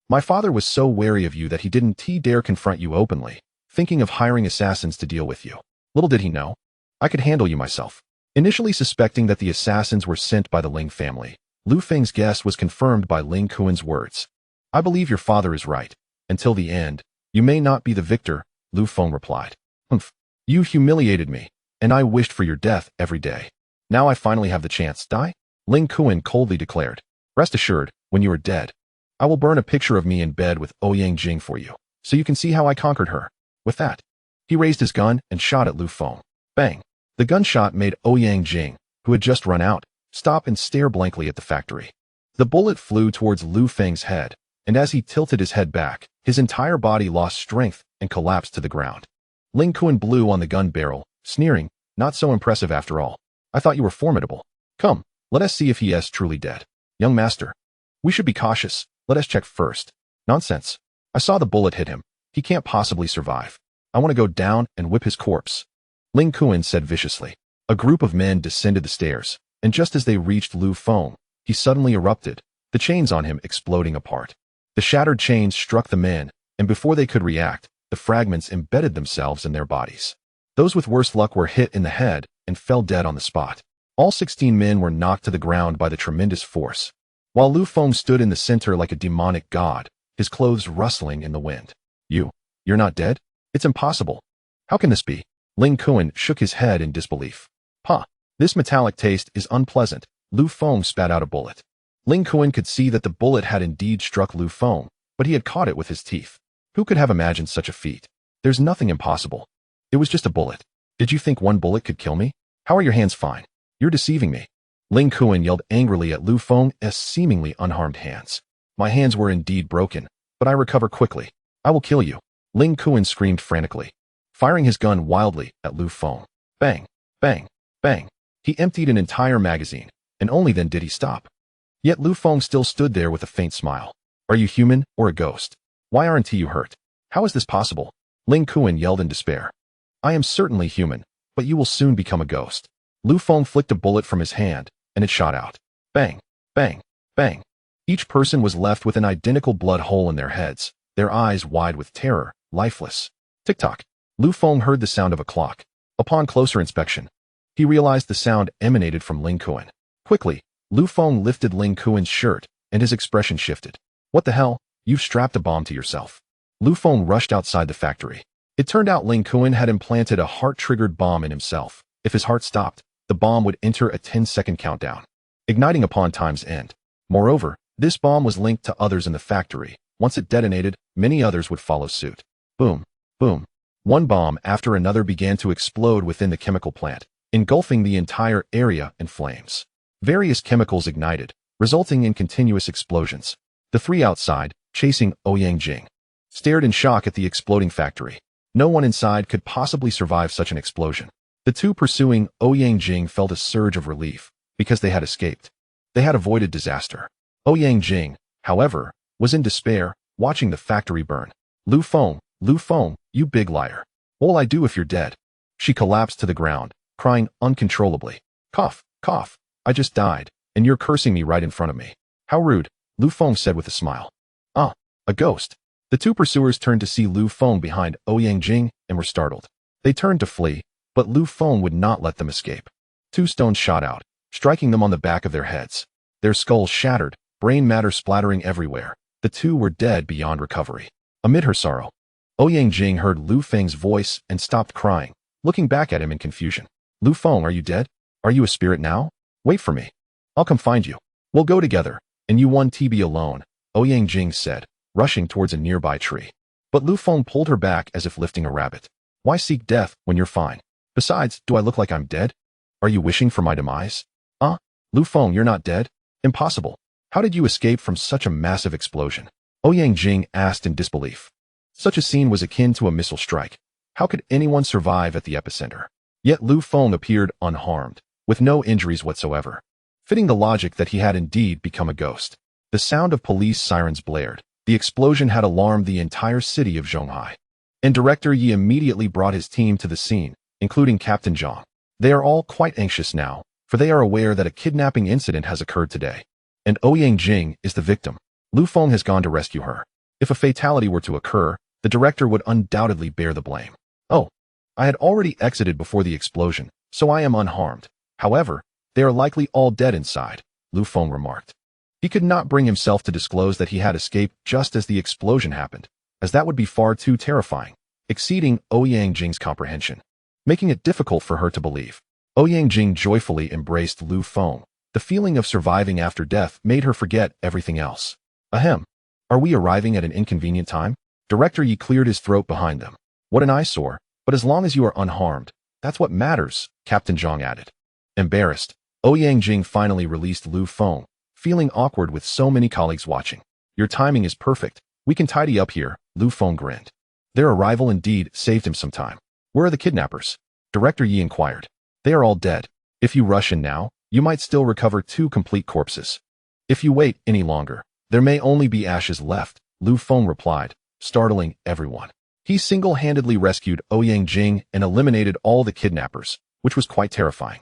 My father was so wary of you that he didn't dare confront you openly, thinking of hiring assassins to deal with you. Little did he know, I could handle you myself. Initially suspecting that the assassins were sent by the Ling family, Lu Feng's guess was confirmed by Ling Kuan's words. I believe your father is right. Until the end, you may not be the victor, Lu Feng replied. Humph. You humiliated me, and I wished for your death every day. Now I finally have the chance. Die? Ling Kuan coldly declared. Rest assured, when you are dead, I will burn a picture of me in bed with Ouyang Jing for you, so you can see how I conquered her. With that, he raised his gun and shot at Lu Feng. Bang! The gunshot made Ouyang Jing, who had just run out, stop and stare blankly at the factory. The bullet flew towards Lu Feng's head, and as he tilted his head back, his entire body lost strength and collapsed to the ground. Ling Kuan blew on the gun barrel, sneering, not so impressive after all. I thought you were formidable. Come, let us see if he is truly dead. Young master. We should be cautious. Let us check first. Nonsense. I saw the bullet hit him. He can't possibly survive. I want to go down and whip his corpse. Ling Kuan said viciously. A group of men descended the stairs, and just as they reached Lu Feng, he suddenly erupted, the chains on him exploding apart. The shattered chains struck the men, and before they could react, the fragments embedded themselves in their bodies. Those with worse luck were hit in the head and fell dead on the spot. All 16 men were knocked to the ground by the tremendous force, while Lu Feng stood in the center like a demonic god, his clothes rustling in the wind. You're not dead? It's impossible. How can this be? Ling Kuan shook his head in disbelief. This metallic taste is unpleasant. Lu Feng spat out a bullet. Ling Kuan could see that the bullet had indeed struck Lu Feng, but he had caught it with his teeth. Who could have imagined such a feat? There's nothing impossible. It was just a bullet. Did you think one bullet could kill me? How are your hands fine? You're deceiving me. Ling Kuan yelled angrily at Lu Feng's seemingly unharmed hands. My hands were indeed broken, but I recover quickly. I will kill you. Ling Kuan screamed frantically, firing his gun wildly at Lu Feng. Bang, bang, bang. He emptied an entire magazine, and only then did he stop. Yet Lu Feng still stood there with a faint smile. Are you human or a ghost? Why aren't you hurt? How is this possible? Ling Kuan yelled in despair. I am certainly human, but you will soon become a ghost. Lu Feng flicked a bullet from his hand, and it shot out. Bang, bang, bang. Each person was left with an identical blood hole in their heads, their eyes wide with terror, lifeless. Tick-tock. Lu Feng heard the sound of a clock. Upon closer inspection, he realized the sound emanated from Ling Kuan. Quickly, Lu Feng lifted Ling Kuan's shirt, and his expression shifted. What the hell? You've strapped a bomb to yourself. Lu Feng rushed outside the factory. It turned out Ling Kuan had implanted a heart-triggered bomb in himself. If his heart stopped, the bomb would enter a 10-second countdown, igniting upon time's end. Moreover, this bomb was linked to others in the factory. Once it detonated, many others would follow suit. Boom, boom. One bomb after another began to explode within the chemical plant, engulfing the entire area in flames. Various chemicals ignited, resulting in continuous explosions. The three outside, chasing Ouyang Jing, stared in shock at the exploding factory. No one inside could possibly survive such an explosion. The two pursuing Ouyang Jing felt a surge of relief, because they had escaped. They had avoided disaster. Ouyang Jing, however, was in despair, watching the factory burn. Lu Feng, you big liar. What'll I do if you're dead? She collapsed to the ground, crying uncontrollably. Cough, cough, I just died, and you're cursing me right in front of me. How rude, Lu Feng said with a smile. Ah, a ghost. The two pursuers turned to see Lu Feng behind Ouyang Jing and were startled. They turned to flee, but Lu Feng would not let them escape. Two stones shot out, striking them on the back of their heads. Their skulls shattered, brain matter splattering everywhere. The two were dead beyond recovery. Amid her sorrow, Ouyang Jing heard Lu Feng's voice and stopped crying, looking back at him in confusion. Lu Feng, are you dead? Are you a spirit now? Wait for me. I'll come find you. We'll go together, and you won't be alone, Ouyang Jing said, rushing towards a nearby tree. But Lu Feng pulled her back as if lifting a rabbit. Why seek death when you're fine? Besides, do I look like I'm dead? Are you wishing for my demise? Lu Feng, you're not dead? Impossible. How did you escape from such a massive explosion? Ouyang Jing asked in disbelief. Such a scene was akin to a missile strike. How could anyone survive at the epicenter? Yet Lu Feng appeared unharmed, with no injuries whatsoever, fitting the logic that he had indeed become a ghost. The sound of police sirens blared. The explosion had alarmed the entire city of Zhonghai. And Director Yi immediately brought his team to the scene, including Captain Zhang. They are all quite anxious now, for they are aware that a kidnapping incident has occurred today. And Ouyang Jing is the victim. Lu Feng has gone to rescue her. If a fatality were to occur, the director would undoubtedly bear the blame. Oh, I had already exited before the explosion, so I am unharmed. However, they are likely all dead inside, Lu Feng remarked. He could not bring himself to disclose that he had escaped just as the explosion happened, as that would be far too terrifying, exceeding Ouyang Jing's comprehension, making it difficult for her to believe. Ouyang Jing joyfully embraced Lu Feng. The feeling of surviving after death made her forget everything else. Ahem. Are we arriving at an inconvenient time? Director Yi cleared his throat behind them. What an eyesore, but as long as you are unharmed, that's what matters, Captain Zhang added. Embarrassed, Ouyang Jing finally released Lu Feng, feeling awkward with so many colleagues watching. Your timing is perfect. We can tidy up here, Lu Feng grinned. Their arrival indeed saved him some time. Where are the kidnappers? Director Yi inquired. They are all dead. If you rush in now, you might still recover 2 complete corpses. If you wait any longer, there may only be ashes left, Lu Feng replied, startling everyone. He single-handedly rescued Ouyang Jing and eliminated all the kidnappers, which was quite terrifying.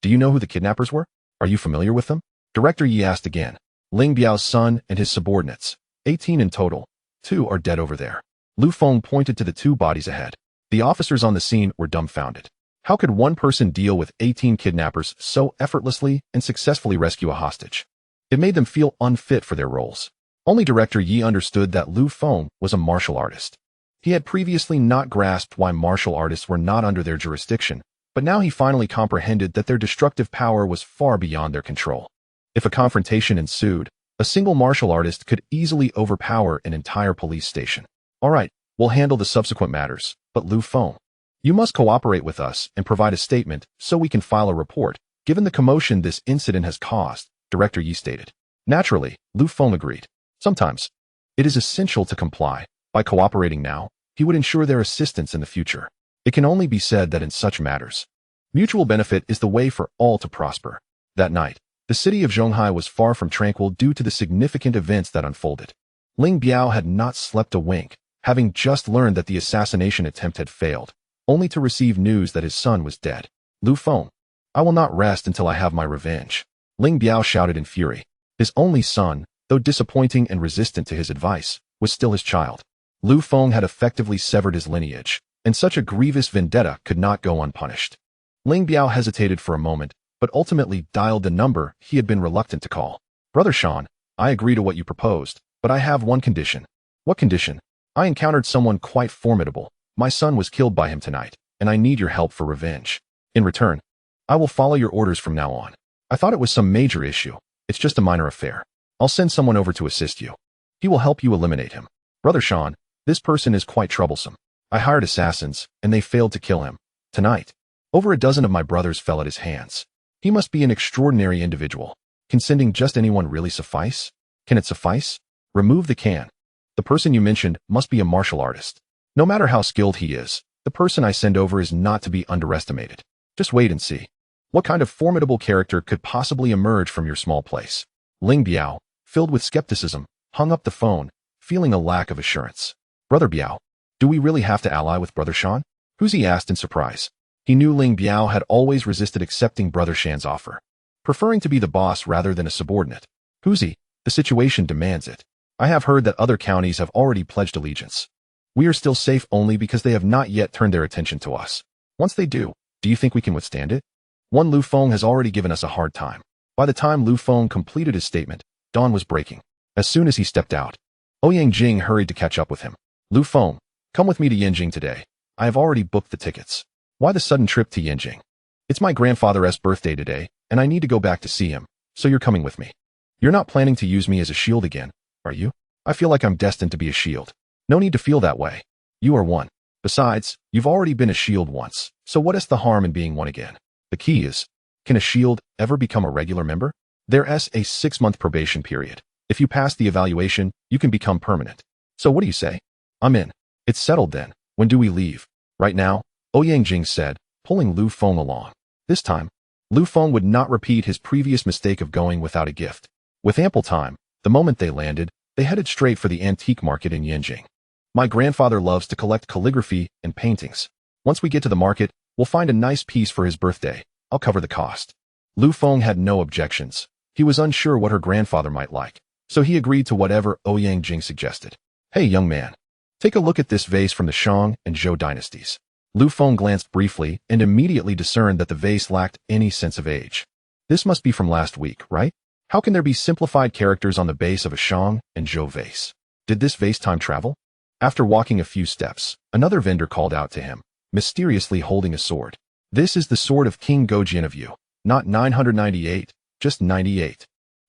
Do you know who the kidnappers were? Are you familiar with them? Director Yi asked again. Ling Biao's son and his subordinates, 18 in total. 2 are dead over there. Lu Feng pointed to the 2 bodies ahead. The officers on the scene were dumbfounded. How could one person deal with 18 kidnappers so effortlessly and successfully rescue a hostage? It made them feel unfit for their roles. Only Director Yi understood that Lu Feng was a martial artist. He had previously not grasped why martial artists were not under their jurisdiction, but now he finally comprehended that their destructive power was far beyond their control. If a confrontation ensued, a single martial artist could easily overpower an entire police station. All right, we'll handle the subsequent matters, but Lu Feng, you must cooperate with us and provide a statement so we can file a report, given the commotion this incident has caused, Director Yi stated. Naturally, Lu Feng agreed. Sometimes, it is essential to comply. By cooperating now, he would ensure their assistance in the future. It can only be said that in such matters, mutual benefit is the way for all to prosper. That night, The city of Zhonghai was far from tranquil due to the significant events that unfolded. Ling Biao had not slept a wink, having just learned that the assassination attempt had failed, only to receive news that his son was dead. Lu Feng, I will not rest until I have my revenge. Ling Biao shouted in fury. His only son, though disappointing and resistant to his advice, was still his child. Lu Feng had effectively severed his lineage, and such a grievous vendetta could not go unpunished. Ling Biao hesitated for a moment, but ultimately dialed the number he had been reluctant to call. Brother Shan, I agree to what you proposed, but I have one condition. What condition? I encountered someone quite formidable. My son was killed by him tonight, and I need your help for revenge. In return, I will follow your orders from now on. I thought it was some major issue. It's just a minor affair. I'll send someone over to assist you. He will help you eliminate him. Brother Shan, this person is quite troublesome. I hired assassins, and they failed to kill him. Tonight, over a dozen of my brothers fell at his hands. He must be an extraordinary individual. Can sending just anyone really suffice? Can it suffice? Remove the can. The person you mentioned must be a martial artist. No matter how skilled he is, the person I send over is not to be underestimated. Just wait and see. What kind of formidable character could possibly emerge from your small place? Ling Biao, filled with skepticism, hung up the phone, feeling a lack of assurance. Brother Biao, do we really have to ally with Brother Shan? Huzi asked in surprise. He knew Ling Biao had always resisted accepting Brother Shan's offer, preferring to be the boss rather than a subordinate. Huzi, the situation demands it. I have heard that other counties have already pledged allegiance. We are still safe only because they have not yet turned their attention to us. Once they do you think we can withstand it? One Lu Feng has already given us a hard time. By the time Lu Feng completed his statement, dawn was breaking. As soon as he stepped out, Ouyang Jing hurried to catch up with him. Lu Feng, come with me to Yanjing today. I have already booked the tickets. Why the sudden trip to Yanjing? It's my grandfather's birthday today, and I need to go back to see him, so you're coming with me. You're not planning to use me as a shield again, are you? I feel like I'm destined to be a shield. No need to feel that way. You are one. Besides, you've already been a shield once, so what is the harm in being one again? The key is, can a shield ever become a regular member? There's a 6-month probation period. If you pass the evaluation, you can become permanent. So what do you say? I'm in. It's settled then. When do we leave? Right now, Ouyang Jing said, pulling Lu Feng along. This time, Lu Feng would not repeat his previous mistake of going without a gift. With ample time, the moment they landed, they headed straight for the antique market in Yanjing. My grandfather loves to collect calligraphy and paintings. Once we get to the market, we'll find a nice piece for his birthday. I'll cover the cost. Lu Feng had no objections. He was unsure what her grandfather might like, so he agreed to whatever Ouyang Jing suggested. Hey, young man. Take a look at this vase from the Shang and Zhou dynasties. Lu Feng glanced briefly and immediately discerned that the vase lacked any sense of age. This must be from last week, right? How can there be simplified characters on the base of a Shang and Zhou vase? Did this vase time travel? After walking a few steps, another vendor called out to him, mysteriously holding a sword. This is the sword of King Gojian of Yu, not 998, just 98.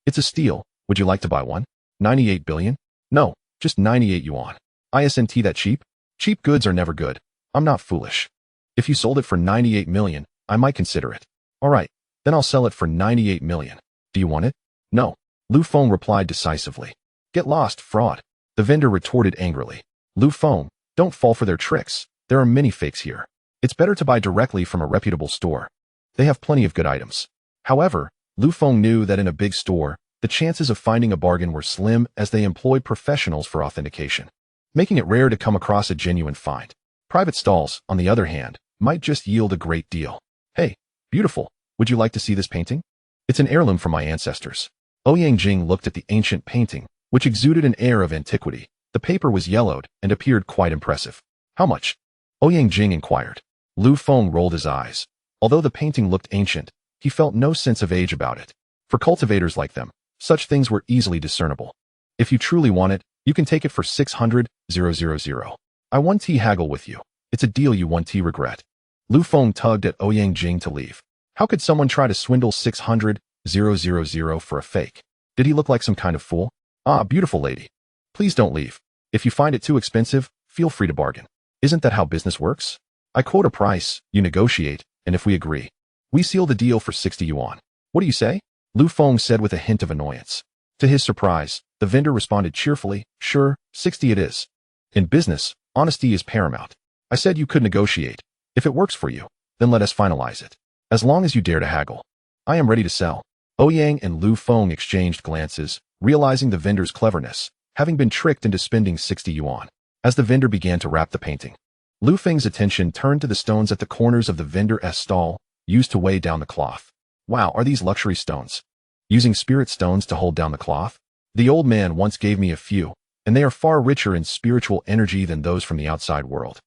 It's a steal. Would you like to buy one? 98 billion? No, just 98 yuan. Isn't that cheap? Cheap goods are never good. I'm not foolish. If you sold it for 98 million, I might consider it. All right, then I'll sell it for 98 million. Do you want it? No. Lu Feng replied decisively. Get lost, fraud. The vendor retorted angrily. Lu Feng, don't fall for their tricks. There are many fakes here. It's better to buy directly from a reputable store. They have plenty of good items. However, Lu Feng knew that in a big store, the chances of finding a bargain were slim as they employed professionals for authentication, making it rare to come across a genuine find. Private stalls, on the other hand, might just yield a great deal. Hey, beautiful, would you like to see this painting? It's an heirloom from my ancestors. Ouyang Jing looked at the ancient painting, which exuded an air of antiquity. The paper was yellowed and appeared quite impressive. How much? Ouyang Jing inquired. Lu Feng rolled his eyes. Although the painting looked ancient, he felt no sense of age about it. For cultivators like them, such things were easily discernible. If you truly want it, you can take it for 600,000. I 1T haggle with you. It's a deal you 1T regret. Lu Feng tugged at Ouyang Jing to leave. How could someone try to swindle 600,000 for a fake? Did he look like some kind of fool? Ah, beautiful lady. Please don't leave. If you find it too expensive, feel free to bargain. Isn't that how business works? I quote a price, you negotiate, and if we agree, we seal the deal for 60 yuan. What do you say? Lu Feng said with a hint of annoyance. To his surprise, the vendor responded cheerfully, sure, 60 it is. In business, honesty is paramount. I said you could negotiate. If it works for you, then let us finalize it. As long as you dare to haggle. I am ready to sell. Ouyang and Lu Feng exchanged glances, realizing the vendor's cleverness, having been tricked into spending 60 yuan. As the vendor began to wrap the painting, Lu Feng's attention turned to the stones at the corners of the vendor's stall, used to weigh down the cloth. Wow, are these luxury stones? Using spirit stones to hold down the cloth? The old man once gave me a few, and they are far richer in spiritual energy than those from the outside world,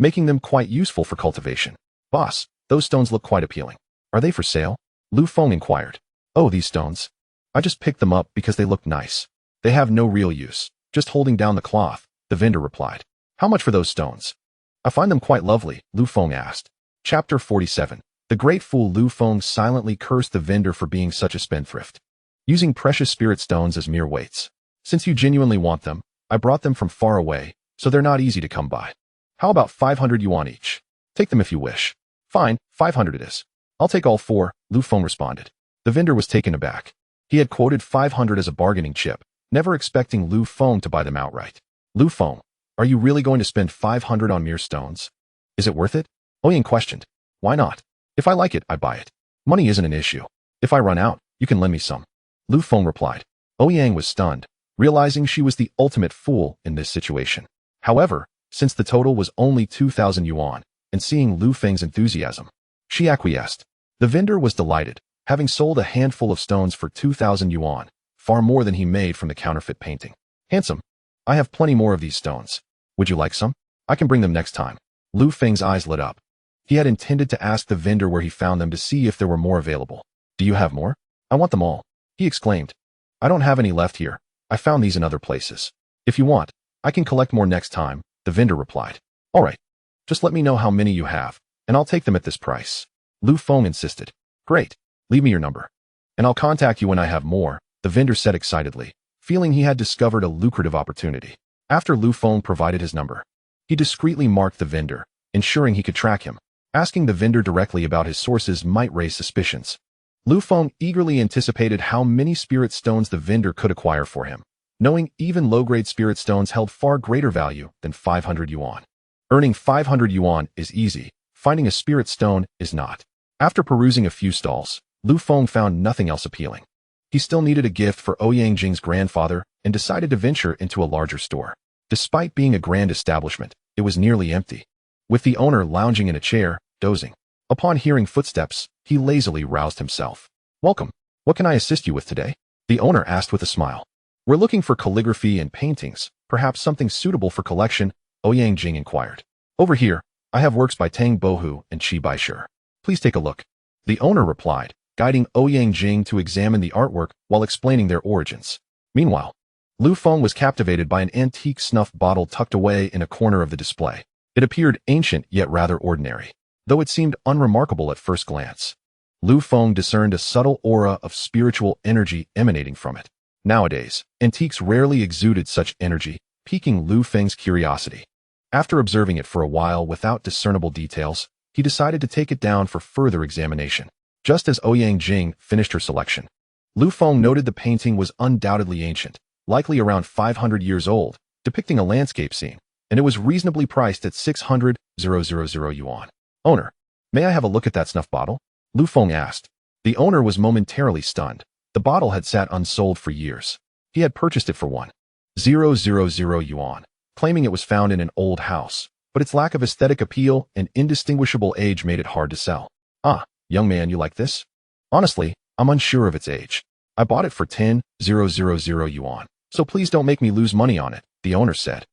making them quite useful for cultivation. Boss, those stones look quite appealing. Are they for sale? Lu Feng inquired. Oh, these stones? I just picked them up because they look nice. They have no real use, just holding down the cloth, the vendor replied. How much for those stones? I find them quite lovely, Lu Feng asked. Chapter 47. The great fool Lu Feng silently cursed the vendor for being such a spendthrift, using precious spirit stones as mere weights. Since you genuinely want them, I brought them from far away, so they're not easy to come by. How about 500 yuan each? Take them if you wish. Fine, 500 it is. I'll take all four, Lu Feng responded. The vendor was taken aback. He had quoted 500 as a bargaining chip, never expecting Lu Feng to buy them outright. Lu Feng, are you really going to spend 500 on mere stones? Is it worth it? Ouyang questioned. Why not? If I like it, I buy it. Money isn't an issue. If I run out, you can lend me some. Lu Feng replied. Ouyang was stunned, realizing she was the ultimate fool in this situation. However, since the total was only 2,000 yuan, and seeing Lu Feng's enthusiasm, she acquiesced. The vendor was delighted, having sold a handful of stones for 2,000 yuan, far more than he made from the counterfeit painting. Handsome. I have plenty more of these stones. Would you like some? I can bring them next time. Lu Feng's eyes lit up. He had intended to ask the vendor where he found them to see if there were more available. Do you have more? I want them all, he exclaimed. I don't have any left here. I found these in other places. If you want, I can collect more next time, the vendor replied. All right. Just let me know how many you have, and I'll take them at this price. Lu Feng insisted. Great. Leave me your number, and I'll contact you when I have more, the vendor said excitedly, feeling he had discovered a lucrative opportunity. After Lu Feng provided his number, he discreetly marked the vendor, ensuring he could track him. Asking the vendor directly about his sources might raise suspicions. Lu Feng eagerly anticipated how many spirit stones the vendor could acquire for him, knowing even low-grade spirit stones held far greater value than 500 yuan. Earning 500 yuan is easy, finding a spirit stone is not. After perusing a few stalls, Lu Feng found nothing else appealing. He still needed a gift for Ouyang Jing's grandfather and decided to venture into a larger store. Despite being a grand establishment, it was nearly empty, with the owner lounging in a chair, dozing. Upon hearing footsteps, he lazily roused himself. Welcome. What can I assist you with today? The owner asked with a smile. We're looking for calligraphy and paintings, perhaps something suitable for collection, Ouyang Jing inquired. Over here, I have works by Tang Bohu and Qi Baishe. Please take a look. The owner replied, guiding Ouyang Jing to examine the artwork while explaining their origins. Meanwhile, Lu Feng was captivated by an antique snuff bottle tucked away in a corner of the display. It appeared ancient yet rather ordinary, though it seemed unremarkable at first glance. Lu Feng discerned a subtle aura of spiritual energy emanating from it. Nowadays, antiques rarely exuded such energy, piquing Lu Feng's curiosity. After observing it for a while without discernible details, he decided to take it down for further examination. Just as Ouyang Jing finished her selection, Lu Feng noted the painting was undoubtedly ancient, likely around 500 years old, depicting a landscape scene, and it was reasonably priced at 600,000 yuan. Owner, may I have a look at that snuff bottle? Lu Feng asked. The owner was momentarily stunned. The bottle had sat unsold for years. He had purchased it for 1,000 yuan, claiming it was found in an old house, but its lack of aesthetic appeal and indistinguishable age made it hard to sell. Ah, young man, you like this? Honestly, I'm unsure of its age. I bought it for 10,000 yuan, so please don't make me lose money on it, the owner said,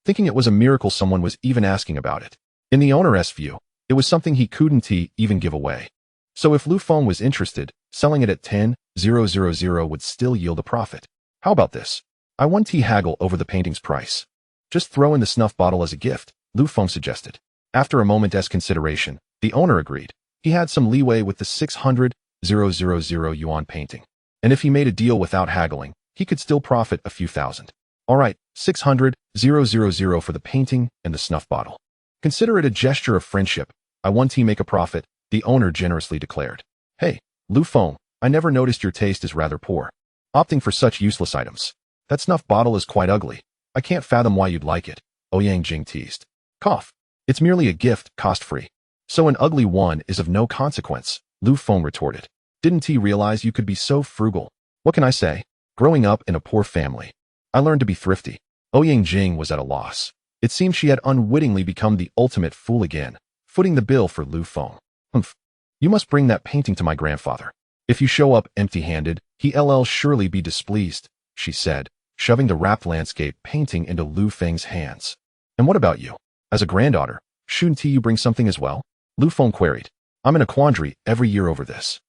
thinking it was a miracle someone was even asking about it. In the owner's view, it was something he couldn't even give away. So if Lu Feng was interested, selling it at 10,000 would still yield a profit. How about this? I won't haggle over the painting's price. Just throw in the snuff bottle as a gift, Lu Feng suggested. After a moment's consideration, the owner agreed. He had some leeway with the 600,000 yuan painting, and if he made a deal without haggling, he could still profit a few thousand. All right, 600,000 for the painting and the snuff bottle. Consider it a gesture of friendship. I want to make a profit, the owner generously declared. Hey, Lu Feng, I never noticed your taste is rather poor, opting for such useless items. That snuff bottle is quite ugly. I can't fathom why you'd like it, Ouyang Jing teased. Cough. It's merely a gift, cost-free. So an ugly one is of no consequence, Lu Feng retorted. Didn't he realize you could be so frugal? What can I say? Growing up in a poor family, I learned to be thrifty. Ouyang Jing was at a loss. It seemed she had unwittingly become the ultimate fool again, footing the bill for Lu Feng. Humph. You must bring that painting to my grandfather. If you show up empty-handed, he'll surely be displeased, she said, shoving the wrapped landscape painting into Lu Feng's hands. And what about you? As a granddaughter, shouldn't you bring something as well? Lu Feng queried. I'm in a quandary every year over this.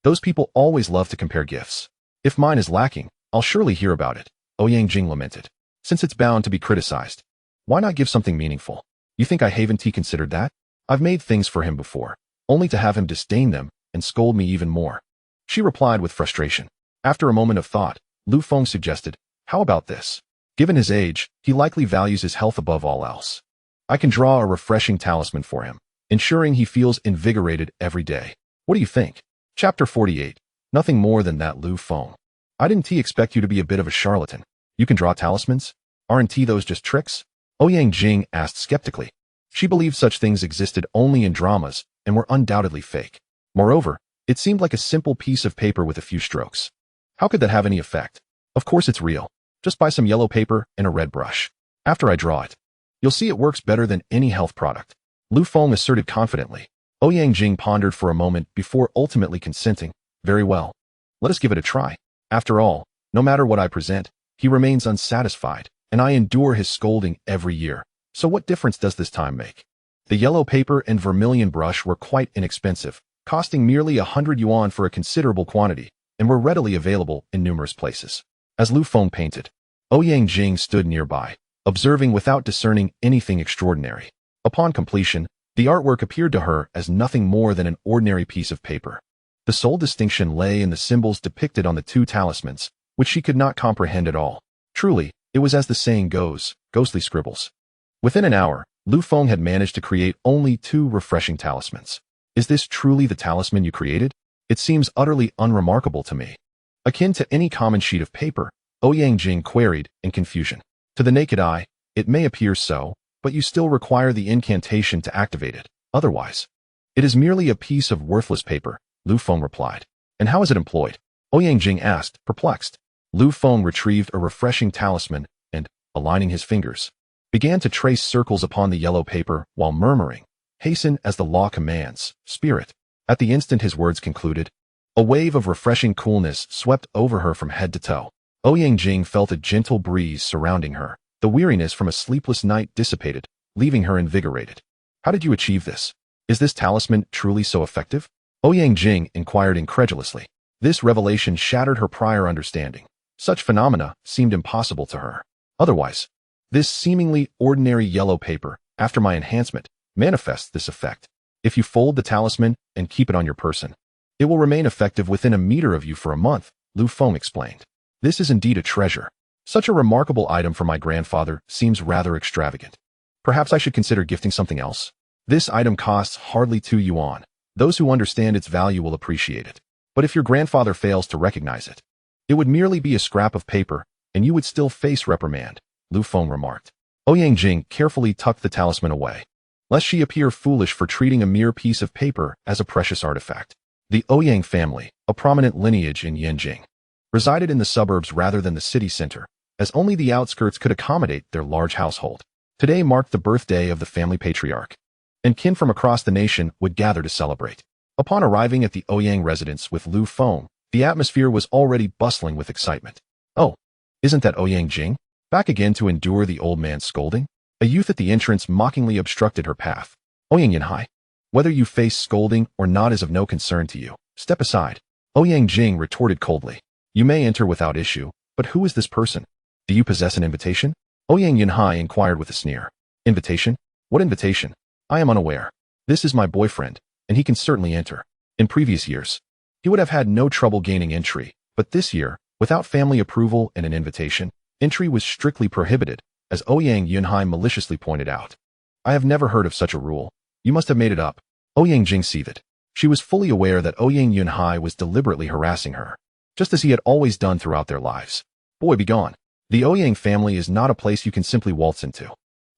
Those people always love to compare gifts. If mine is lacking, I'll surely hear about it, Ouyang Jing lamented. Since it's bound to be criticized, why not give something meaningful? You think I haven't considered that? I've made things for him before, only to have him disdain them and scold me even more. She replied with frustration. After a moment of thought, Lu Feng suggested, how about this? Given his age, he likely values his health above all else. I can draw a refreshing talisman for him, ensuring he feels invigorated every day. What do you think? Chapter 48. Nothing more than that, Lu Feng. I didn't expect you to be a bit of a charlatan. You can draw talismans? Aren't those just tricks? Ouyang Jing asked skeptically. She believed such things existed only in dramas and were undoubtedly fake. Moreover, it seemed like a simple piece of paper with a few strokes. How could that have any effect? Of course it's real. Just buy some yellow paper and a red brush. After I draw it, you'll see it works better than any health product, Lu Feng asserted confidently. Ouyang Jing pondered for a moment before ultimately consenting. Very well. Let us give it a try. After all, no matter what I present, he remains unsatisfied, and I endure his scolding every year. So what difference does this time make? The yellow paper and vermilion brush were quite inexpensive, costing merely 100 yuan for a considerable quantity, and were readily available in numerous places. As Lu Feng painted, Ouyang Jing stood nearby, observing without discerning anything extraordinary. Upon completion, the artwork appeared to her as nothing more than an ordinary piece of paper. The sole distinction lay in the symbols depicted on the two talismans, which she could not comprehend at all. Truly, it was as the saying goes, ghostly scribbles. Within an hour, Lu Feng had managed to create only 2 refreshing talismans. Is this truly the talisman you created? It seems utterly unremarkable to me. Akin to any common sheet of paper, Ouyang Jing queried in confusion. To the naked eye, it may appear so, but you still require the incantation to activate it. Otherwise, it is merely a piece of worthless paper, Lu Feng replied. And how is it employed? Ouyang Jing asked, perplexed. Lu Feng retrieved a refreshing talisman and, aligning his fingers, began to trace circles upon the yellow paper while murmuring, hasten as the law commands, spirit. At the instant his words concluded, a wave of refreshing coolness swept over her from head to toe. Ouyang Jing felt a gentle breeze surrounding her. The weariness from a sleepless night dissipated, leaving her invigorated. How did you achieve this? Is this talisman truly so effective? Ouyang Jing inquired incredulously. This revelation shattered her prior understanding. Such phenomena seemed impossible to her. Otherwise, this seemingly ordinary yellow paper, after my enhancement, manifests this effect. If you fold the talisman and keep it on your person, it will remain effective within a meter of you for a month, Lu Feng explained. This is indeed a treasure. Such a remarkable item for my grandfather seems rather extravagant. Perhaps I should consider gifting something else. This item costs hardly 2 yuan. Those who understand its value will appreciate it. But if your grandfather fails to recognize it, it would merely be a scrap of paper, and you would still face reprimand, Lu Feng remarked. Ouyang Jing carefully tucked the talisman away, lest she appear foolish for treating a mere piece of paper as a precious artifact. The Ouyang family, a prominent lineage in Yanjing, resided in the suburbs rather than the city center, as only the outskirts could accommodate their large household. Today marked the birthday of the family patriarch, and kin from across the nation would gather to celebrate. Upon arriving at the Ouyang residence with Lu Feng, the atmosphere was already bustling with excitement. Oh, isn't that Ouyang Jing? Back again to endure the old man's scolding? A youth at the entrance mockingly obstructed her path. Ouyang Yanhai, whether you face scolding or not is of no concern to you. Step aside. Ouyang Jing retorted coldly. You may enter without issue, but who is this person? Do you possess an invitation? Ouyang Yanhai inquired with a sneer. Invitation? What invitation? I am unaware. This is my boyfriend, and he can certainly enter. In previous years, he would have had no trouble gaining entry, but this year, without family approval and an invitation, entry was strictly prohibited, as Ouyang Yunhai maliciously pointed out. I have never heard of such a rule. You must have made it up. Ouyang Jing seethed. She was fully aware that Ouyang Yunhai was deliberately harassing her, just as he had always done throughout their lives. Boy, be gone. The Ouyang family is not a place you can simply waltz into.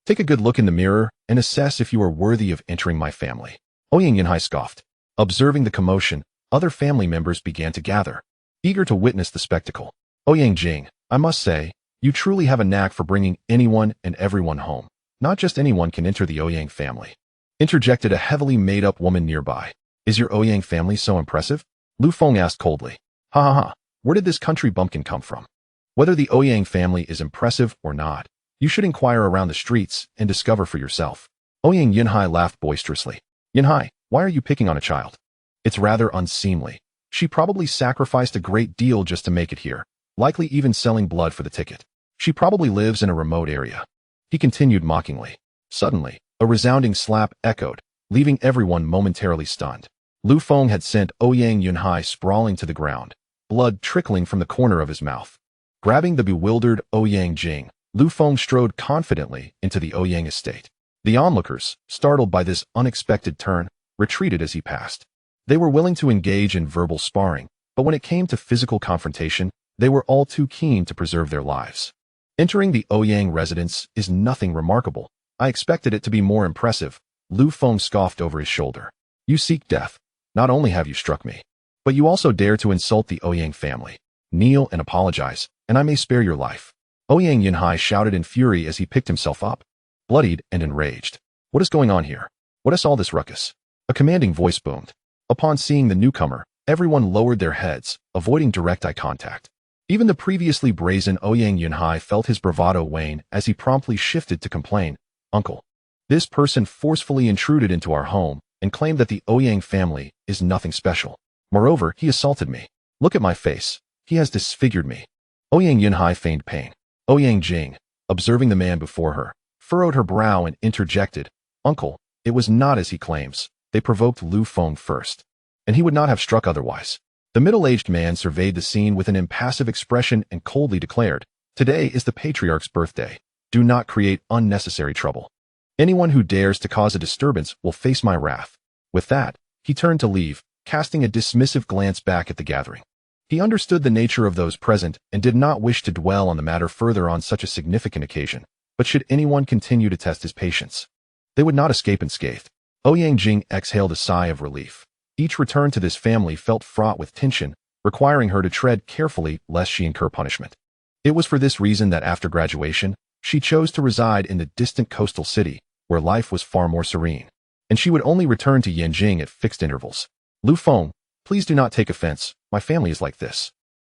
Take a good look in the mirror and assess if you are worthy of entering my family. Ouyang Yunhai scoffed. Observing the commotion, Other family members began to gather, eager to witness the spectacle. Ouyang Jing, I must say, you truly have a knack for bringing anyone and everyone home. Not just anyone can enter the Ouyang family. Interjected a heavily made-up woman nearby. Is your Ouyang family so impressive? Lu Feng asked coldly. Ha ha ha, where did this country bumpkin come from? Whether the Ouyang family is impressive or not, you should inquire around the streets and discover for yourself. Ouyang Yunhai laughed boisterously. Yunhai, why are you picking on a child? It's rather unseemly. She probably sacrificed a great deal just to make it here, likely even selling blood for the ticket. She probably lives in a remote area. He continued mockingly. Suddenly, a resounding slap echoed, leaving everyone momentarily stunned. Lu Feng had sent Ouyang Yunhai sprawling to the ground, blood trickling from the corner of his mouth. Grabbing the bewildered Ouyang Jing, Lu Feng strode confidently into the Ouyang estate. The onlookers, startled by this unexpected turn, retreated as he passed. They were willing to engage in verbal sparring, but when it came to physical confrontation, they were all too keen to preserve their lives. Entering the Ouyang residence is nothing remarkable. I expected it to be more impressive. Lu Feng scoffed over his shoulder. You seek death. Not only have you struck me, but you also dare to insult the Ouyang family. Kneel and apologize, and I may spare your life. Ouyang Yunhai shouted in fury as he picked himself up, bloodied and enraged. What is going on here? What is all this ruckus? A commanding voice boomed. Upon seeing the newcomer, everyone lowered their heads, avoiding direct eye contact. Even the previously brazen Ouyang Yunhai felt his bravado wane as he promptly shifted to complain. Uncle, this person forcefully intruded into our home and claimed that the Ouyang family is nothing special. Moreover, he assaulted me. Look at my face. He has disfigured me. Ouyang Yunhai feigned pain. Ouyang Jing, observing the man before her, furrowed her brow and interjected. Uncle, it was not as he claims. They provoked Lu Feng first, and he would not have struck otherwise. The middle-aged man surveyed the scene with an impassive expression and coldly declared, Today is the patriarch's birthday. Do not create unnecessary trouble. Anyone who dares to cause a disturbance will face my wrath. With that, he turned to leave, casting a dismissive glance back at the gathering. He understood the nature of those present and did not wish to dwell on the matter further on such a significant occasion, but should anyone continue to test his patience, they would not escape unscathed. Ouyang Jing exhaled a sigh of relief. Each return to this family felt fraught with tension, requiring her to tread carefully lest she incur punishment. It was for this reason that after graduation, she chose to reside in the distant coastal city, where life was far more serene, and she would only return to Yanjing at fixed intervals. Lu Feng, please do not take offense, my family is like this.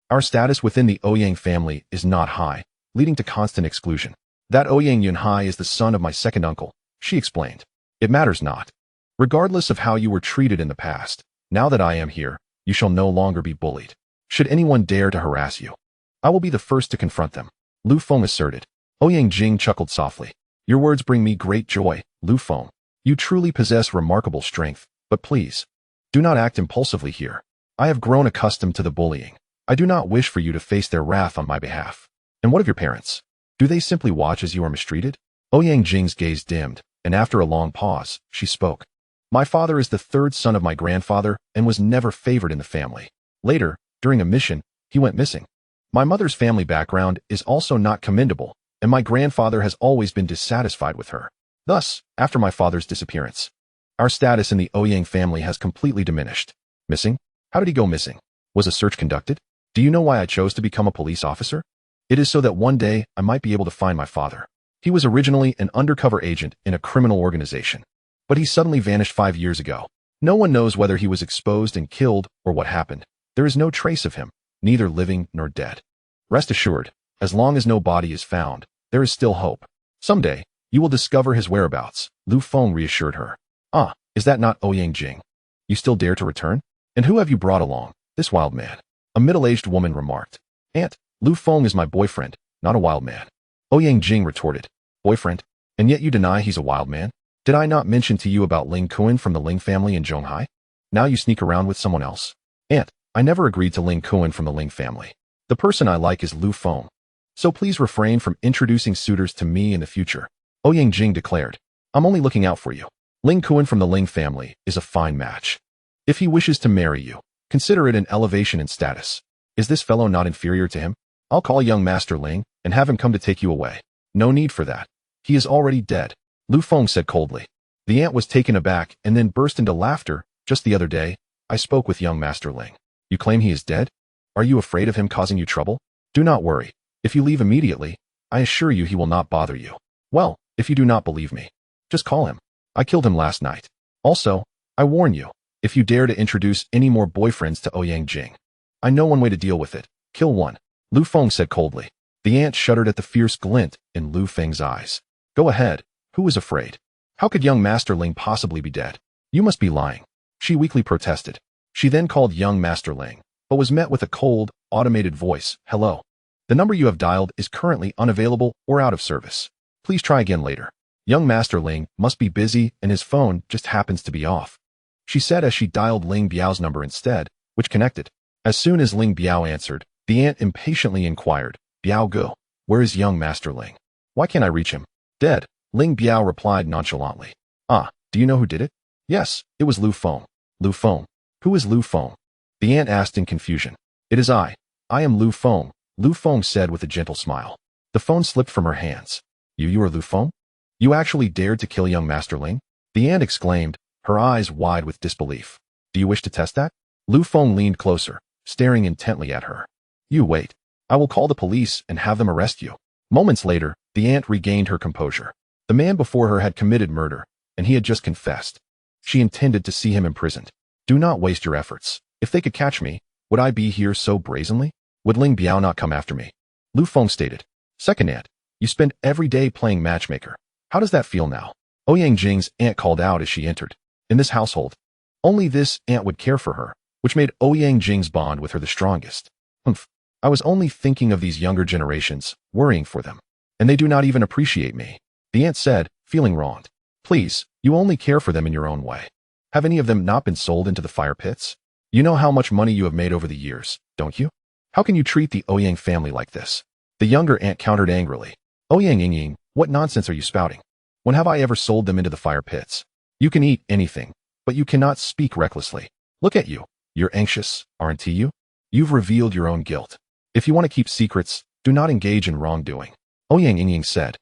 Our status within the Ouyang family is not high, leading to constant exclusion. That Ouyang Yunhai is the son of my second uncle, she explained. It matters not. Regardless of how you were treated in the past, now that I am here, you shall no longer be bullied. Should anyone dare to harass you, I will be the first to confront them, Lu Feng asserted. Ouyang Jing chuckled softly. Your words bring me great joy, Lu Feng. You truly possess remarkable strength, but please, do not act impulsively here. I have grown accustomed to the bullying. I do not wish for you to face their wrath on my behalf. And what of your parents? Do they simply watch as you are mistreated? Ouyang Jing's gaze dimmed, and after a long pause, she spoke. My father is the third son of my grandfather and was never favored in the family. Later, during a mission, he went missing. My mother's family background is also not commendable, and my grandfather has always been dissatisfied with her. Thus, after my father's disappearance, our status in the Ouyang family has completely diminished. Missing? How did he go missing? Was a search conducted? Do you know why I chose to become a police officer? It is so that one day I might be able to find my father. He was originally an undercover agent in a criminal organization, but he suddenly vanished 5 years ago. No one knows whether he was exposed and killed or what happened. There is no trace of him, neither living nor dead. Rest assured, as long as no body is found, there is still hope. Someday, you will discover his whereabouts, Lu Feng reassured her. Ah, is that not Ouyang Jing? You still dare to return? And who have you brought along? This wild man. A middle-aged woman remarked. Aunt, Lu Feng is my boyfriend, not a wild man. Ouyang Jing retorted. Boyfriend? And yet you deny he's a wild man? Did I not mention to you about Ling Kuan from the Ling family in Zhonghai? Now you sneak around with someone else? Aunt, I never agreed to Ling Kuan from the Ling family. The person I like is Lu Feng. So please refrain from introducing suitors to me in the future, Ouyang Jing declared. I'm only looking out for you. Ling Kuan from the Ling family is a fine match. If he wishes to marry you, consider it an elevation in status. Is this fellow not inferior to him? I'll call young Master Ling and have him come to take you away. No need for that. He is already dead, Lu Feng said coldly. The aunt was taken aback and then burst into laughter. Just the other day, I spoke with young Master Ling. You claim he is dead? Are you afraid of him causing you trouble? Do not worry. If you leave immediately, I assure you he will not bother you. Well, if you do not believe me, just call him. I killed him last night. Also, I warn you, if you dare to introduce any more boyfriends to Ouyang Jing, I know one way to deal with it. Kill one. Lu Feng said coldly. The ant shuddered at the fierce glint in Lu Feng's eyes. Go ahead. Who is afraid? How could young Master Ling possibly be dead? You must be lying. She weakly protested. She then called young Master Ling, but was met with a cold, automated voice. Hello. The number you have dialed is currently unavailable or out of service. Please try again later. Young Master Ling must be busy and his phone just happens to be off, she said as she dialed Ling Biao's number instead, which connected. As soon as Ling Biao answered, the ant impatiently inquired, Biao Go, where is young Master Ling? Why can't I reach him? Dead. Ling Biao replied nonchalantly. Ah, do you know who did it? Yes, it was Lu Feng. Lu Feng. Who is Lu Feng? The ant asked in confusion. It is I. I am Lu Feng, Lu Feng said with a gentle smile. The phone slipped from her hands. You are Lu Feng? You actually dared to kill young Master Ling? The ant exclaimed, her eyes wide with disbelief. Do you wish to test that? Lu Feng leaned closer, staring intently at her. You wait. I will call the police and have them arrest you. Moments later, the ant regained her composure. The man before her had committed murder, and he had just confessed. She intended to see him imprisoned. Do not waste your efforts. If they could catch me, would I be here so brazenly? Would Ling Biao not come after me? Lu Feng stated. Second ant, you spend every day playing matchmaker. How does that feel now? Ouyang Jing's aunt called out as she entered. In this household, only this aunt would care for her, which made Ouyang Jing's bond with her the strongest. Humph. I was only thinking of these younger generations, worrying for them. And they do not even appreciate me. The aunt said, feeling wronged. Please, you only care for them in your own way. Have any of them not been sold into the fire pits? You know how much money you have made over the years, don't you? How can you treat the Ouyang family like this? The younger aunt countered angrily. Ouyang Yingying, what nonsense are you spouting? When have I ever sold them into the fire pits? You can eat anything, but you cannot speak recklessly. Look at you. You're anxious, aren't you? You've revealed your own guilt. If you want to keep secrets, do not engage in wrongdoing. Ouyang Yingying said.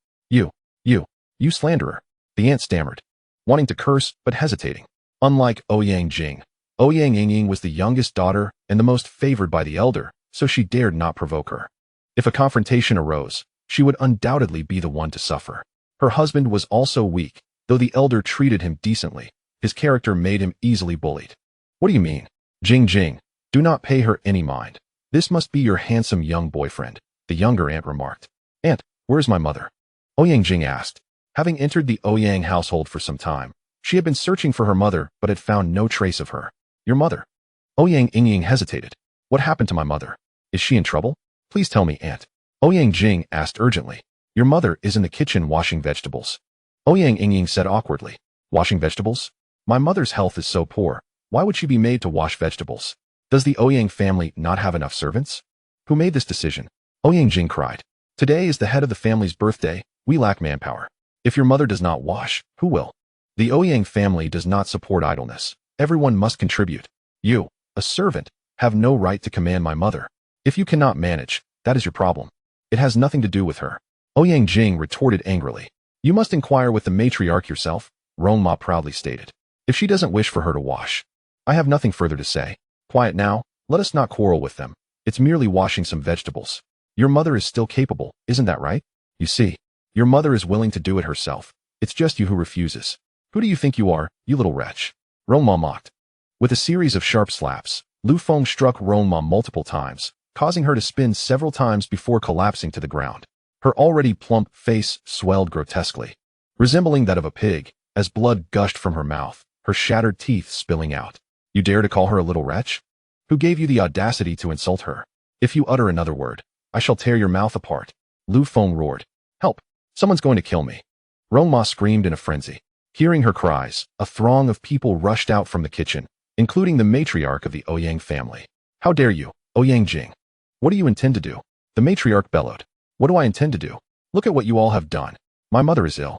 You slanderer. The ant stammered, wanting to curse but hesitating. Unlike Ouyang Jing, Ouyang Yingying was the youngest daughter and the most favored by the elder, so she dared not provoke her. If a confrontation arose, she would undoubtedly be the one to suffer. Her husband was also weak, though the elder treated him decently. His character made him easily bullied. What do you mean? Jing, do not pay her any mind. This must be your handsome young boyfriend, the younger aunt remarked. Aunt, where is my mother? Ouyang Jing asked. Having entered the Ouyang household for some time, she had been searching for her mother but had found no trace of her. Your mother? Ouyang Yingying hesitated. What happened to my mother? Is she in trouble? Please tell me, aunt. Ouyang Jing asked urgently. Your mother is in the kitchen washing vegetables. Ouyang Yingying said awkwardly. Washing vegetables? My mother's health is so poor. Why would she be made to wash vegetables? Does the Ouyang family not have enough servants? Who made this decision? Ouyang Jing cried. Today is the head of the family's birthday. We lack manpower. If your mother does not wash, who will? The Ouyang family does not support idleness. Everyone must contribute. You, a servant, have no right to command my mother. If you cannot manage, that is your problem. It has nothing to do with her. Ouyang Jing retorted angrily. You must inquire with the matriarch yourself, Rongma proudly stated. If she doesn't wish for her to wash. I have nothing further to say. Quiet now, let us not quarrel with them. It's merely washing some vegetables. Your mother is still capable, isn't that right? You see, your mother is willing to do it herself. It's just you who refuses. Who do you think you are, you little wretch? Rongma mocked. With a series of sharp slaps, Lu Feng struck Rongma multiple times, causing her to spin several times before collapsing to the ground. Her already plump face swelled grotesquely, resembling that of a pig, as blood gushed from her mouth, her shattered teeth spilling out. You dare to call her a little wretch? Who gave you the audacity to insult her? If you utter another word, I shall tear your mouth apart. Lu Feng roared. Help! Someone's going to kill me. Rongma screamed in a frenzy. Hearing her cries, a throng of people rushed out from the kitchen, including the matriarch of the Ouyang family. How dare you, Ouyang Jing? What do you intend to do? The matriarch bellowed. What do I intend to do? Look at what you all have done. My mother is ill.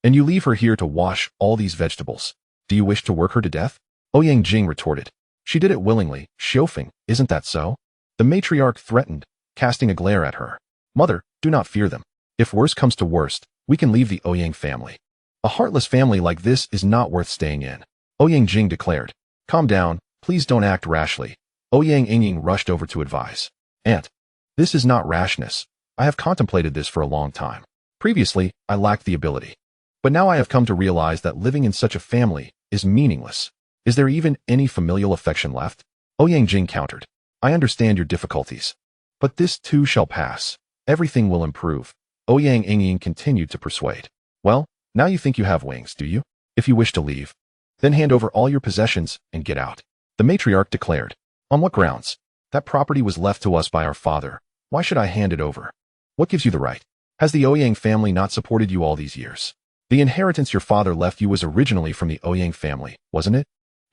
And you leave her here to wash all these vegetables. Do you wish to work her to death? Ouyang Jing retorted. She did it willingly, Xiaofeng, isn't that so? The matriarch threatened, casting a glare at her. Mother, do not fear them. If worse comes to worst, we can leave the Ouyang family. A heartless family like this is not worth staying in. Ouyang Jing declared. Calm down, please don't act rashly. Ouyang Yingying rushed over to advise. Aunt, this is not rashness. I have contemplated this for a long time. Previously, I lacked the ability. But now I have come to realize that living in such a family is meaningless. Is there even any familial affection left? Ouyang Jing countered. I understand your difficulties. But this too shall pass. Everything will improve. Ouyang Yingying continued to persuade. Well, now you think you have wings, do you? If you wish to leave, then hand over all your possessions and get out. The matriarch declared. On what grounds? That property was left to us by our father. Why should I hand it over? What gives you the right? Has the Ouyang family not supported you all these years? The inheritance your father left you was originally from the Ouyang family, wasn't it?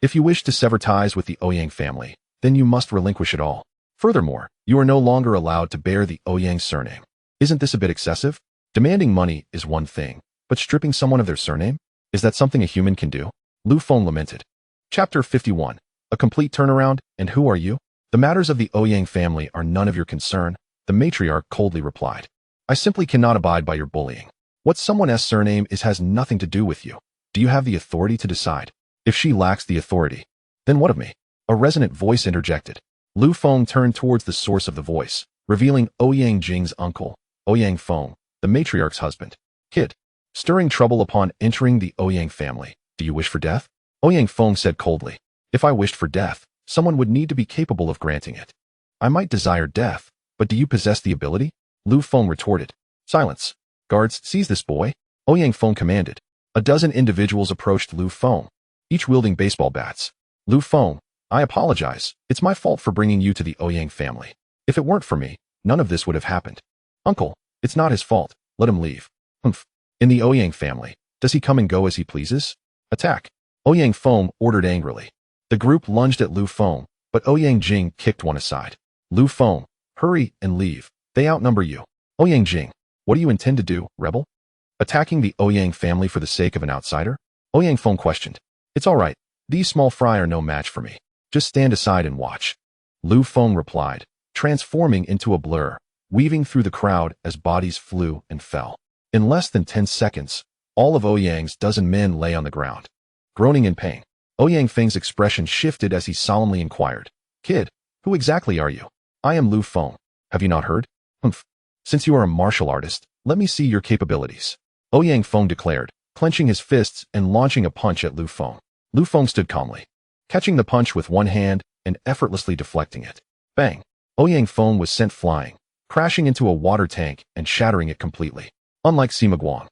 If you wish to sever ties with the Ouyang family, then you must relinquish it all. Furthermore, you are no longer allowed to bear the Ouyang surname. Isn't this a bit excessive? Demanding money is one thing, but stripping someone of their surname? Is that something a human can do? Lu Feng lamented. Chapter 51. A complete turnaround, and who are you? The matters of the Ouyang family are none of your concern, the matriarch coldly replied. I simply cannot abide by your bullying. What someone's surname is has nothing to do with you. Do you have the authority to decide? If she lacks the authority, then what of me? A resonant voice interjected. Lu Feng turned towards the source of the voice, revealing Ouyang Jing's uncle, Ouyang Feng, the matriarch's husband. Kid, stirring trouble upon entering the Ouyang family. Do you wish for death? Ouyang Feng said coldly. If I wished for death, someone would need to be capable of granting it. I might desire death, but do you possess the ability? Lu Feng retorted. Silence. Guards, seize this boy. Ouyang Feng commanded. A dozen individuals approached Lu Feng, each wielding baseball bats. Lu Feng, I apologize. It's my fault for bringing you to the Ouyang family. If it weren't for me, none of this would have happened. Uncle, it's not his fault. Let him leave. Humph. In the Ouyang family, does he come and go as he pleases? Attack. Ouyang Feng ordered angrily. The group lunged at Lu Feng, but Ouyang Jing kicked one aside. Lu Feng, hurry and leave. They outnumber you. Ouyang Jing, what do you intend to do, rebel? Attacking the Ouyang family for the sake of an outsider? Ouyang Feng questioned. It's all right. These small fry are no match for me. Just stand aside and watch. Lu Feng replied, transforming into a blur, weaving through the crowd as bodies flew and fell. In less than 10 seconds, all of Ouyang's dozen men lay on the ground, groaning in pain. Ouyang Feng's expression shifted as he solemnly inquired. Kid, who exactly are you? I am Lu Feng. Have you not heard? Humph. Since you are a martial artist, let me see your capabilities. Ouyang Feng declared, clenching his fists and launching a punch at Lu Feng. Lu Feng stood calmly, catching the punch with one hand and effortlessly deflecting it. Bang! Ouyang Feng was sent flying, crashing into a water tank and shattering it completely. Unlike Sima Guang,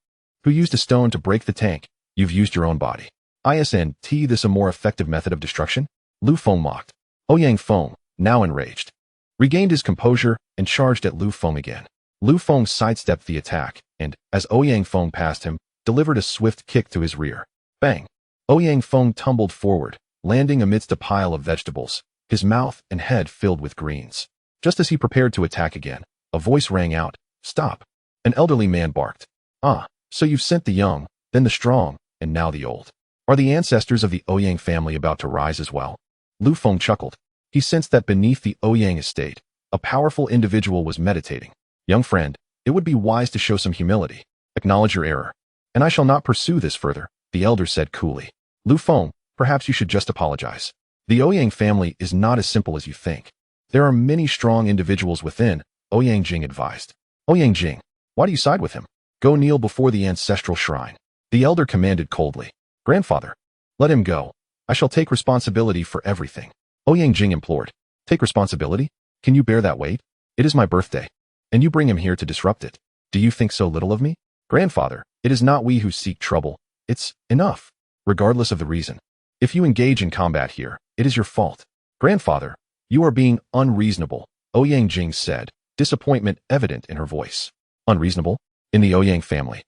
who used a stone to break the tank, you've used your own body. Isn't this a more effective method of destruction? Lu Feng mocked. Ouyang Feng, now enraged, regained his composure and charged at Lu Feng again. Lu Feng sidestepped the attack and, as Ouyang Feng passed him, delivered a swift kick to his rear. Bang! Ouyang Feng tumbled forward, landing amidst a pile of vegetables, his mouth and head filled with greens. Just as he prepared to attack again, a voice rang out. Stop! An elderly man barked. Ah, so you've sent the young, then the strong, and now the old. Are the ancestors of the Ouyang family about to rise as well? Lu Feng chuckled. He sensed that beneath the Ouyang estate, a powerful individual was meditating. Young friend, it would be wise to show some humility. Acknowledge your error. And I shall not pursue this further, the elder said coolly. Lu Feng, perhaps you should just apologize. The Ouyang family is not as simple as you think. There are many strong individuals within, Ouyang Jing advised. Ouyang Jing, why do you side with him? Go kneel before the ancestral shrine. The elder commanded coldly. Grandfather, let him go. I shall take responsibility for everything. Ouyang Jing implored. Take responsibility? Can you bear that weight? It is my birthday, and you bring him here to disrupt it. Do you think so little of me? Grandfather, it is not we who seek trouble. It's enough, regardless of the reason. If you engage in combat here, it is your fault. Grandfather, you are being unreasonable, Ouyang Jing said, disappointment evident in her voice. Unreasonable? In the Ouyang family.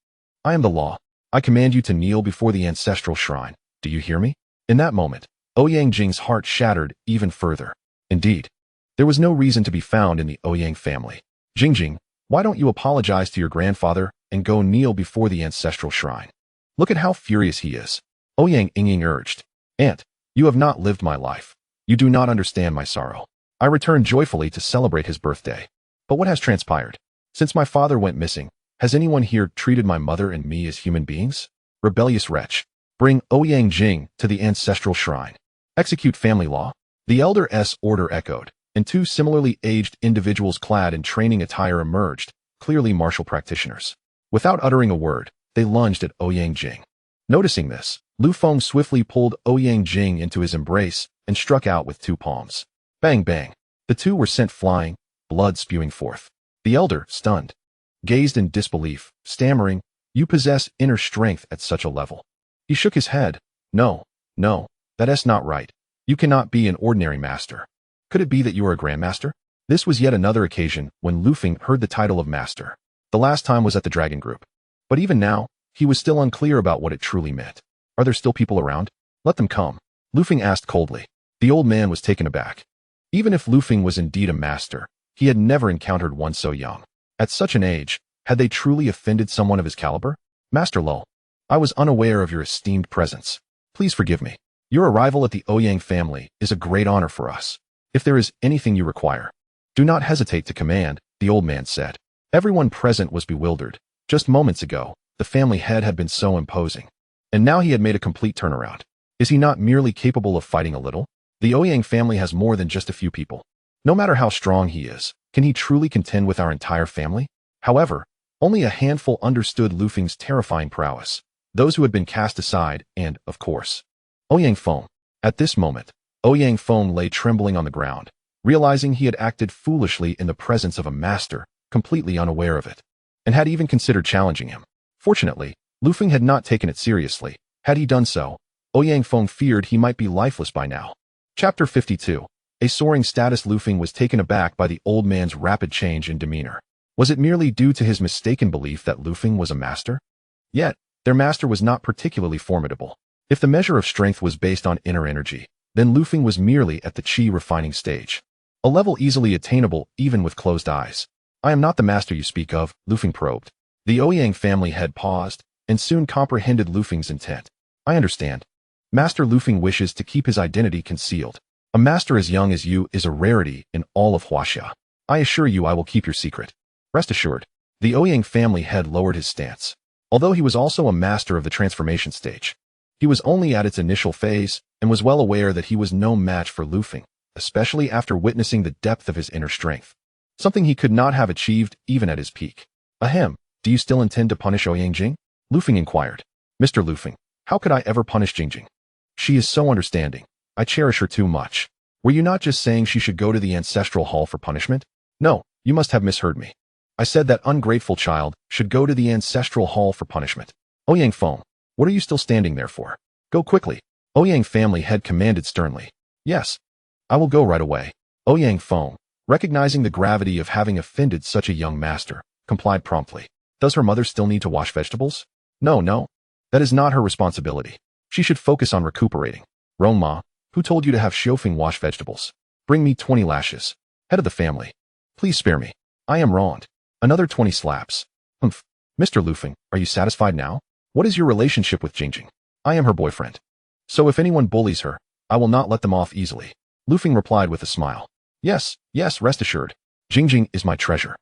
I am the law. I command you to kneel before the ancestral shrine. Do you hear me? In that moment, Ouyang Jing's heart shattered even further. Indeed, there was no reason to be found in the Ouyang family. Jing, why don't you apologize to your grandfather and go kneel before the ancestral shrine? Look at how furious he is. Ouyang Yingying urged. Aunt, you have not lived my life. You do not understand my sorrow. I returned joyfully to celebrate his birthday. But what has transpired? Since my father went missing, has anyone here treated my mother and me as human beings? Rebellious wretch. Bring Ouyang Jing to the ancestral shrine. Execute family law. The elder's order echoed, and two similarly aged individuals clad in training attire emerged, clearly martial practitioners. Without uttering a word, they lunged at Ouyang Jing. Noticing this, Lu Feng swiftly pulled Ouyang Jing into his embrace and struck out with two palms. Bang bang. The two were sent flying, blood spewing forth. The elder, stunned, gazed in disbelief, stammering, "You possess inner strength at such a level." He shook his head. No, that's not right. You cannot be an ordinary master. Could it be that you are a grandmaster? This was yet another occasion when Lu Feng heard the title of master. The last time was at the Dragon Group. But even now, he was still unclear about what it truly meant. Are there still people around? Let them come. Lu Feng asked coldly. The old man was taken aback. Even if Lu Feng was indeed a master, he had never encountered one so young. At such an age, had they truly offended someone of his caliber? Master Luo, I was unaware of your esteemed presence. Please forgive me. Your arrival at the Ouyang family is a great honor for us. If there is anything you require, do not hesitate to command, the old man said. Everyone present was bewildered. Just moments ago, the family head had been so imposing. And now he had made a complete turnaround. Is he not merely capable of fighting a little? The Ouyang family has more than just a few people. No matter how strong he is, can he truly contend with our entire family? However, only a handful understood Lu Feng's terrifying prowess. Those who had been cast aside and, of course, Ouyang Feng. At this moment, Ouyang Feng lay trembling on the ground, realizing he had acted foolishly in the presence of a master, completely unaware of it, and had even considered challenging him. Fortunately, Lu Feng had not taken it seriously. Had he done so, Ouyang Feng feared he might be lifeless by now. Chapter 52. A soaring status. Lu Feng was taken aback by the old man's rapid change in demeanor. Was it merely due to his mistaken belief that Lu Feng was a master? Yet, their master was not particularly formidable. If the measure of strength was based on inner energy, then Lu Feng was merely at the qi refining stage. A level easily attainable even with closed eyes. I am not the master you speak of, Lu Feng probed. The Ouyang family head paused, and soon comprehended Lu Feng's intent. I understand. Master Lu Feng wishes to keep his identity concealed. A master as young as you is a rarity in all of Huaxia. I assure you I will keep your secret. Rest assured. The Ouyang family head lowered his stance. Although he was also a master of the transformation stage, he was only at its initial phase and was well aware that he was no match for Lu Feng, especially after witnessing the depth of his inner strength, something he could not have achieved even at his peak. Ahem, do you still intend to punish Ouyang Jing? Lu Feng inquired. Mr. Lu Feng, how could I ever punish Jingjing? She is so understanding. I cherish her too much. Were you not just saying she should go to the ancestral hall for punishment? No, you must have misheard me. I said that ungrateful child should go to the ancestral hall for punishment. Ouyang Feng, what are you still standing there for? Go quickly. Ouyang family head commanded sternly. Yes, I will go right away. Ouyang Feng, recognizing the gravity of having offended such a young master, complied promptly. Does her mother still need to wash vegetables? No. That is not her responsibility. She should focus on recuperating. Rongma, who told you to have Xiufeng wash vegetables? Bring me 20 lashes. Head of the family. Please spare me. I am wronged. Another 20 slaps. Humph. Mr. Lu Feng, are you satisfied now? What is your relationship with Jingjing? I am her boyfriend. So if anyone bullies her, I will not let them off easily. Lu Feng replied with a smile. Yes, rest assured. Jingjing is my treasure.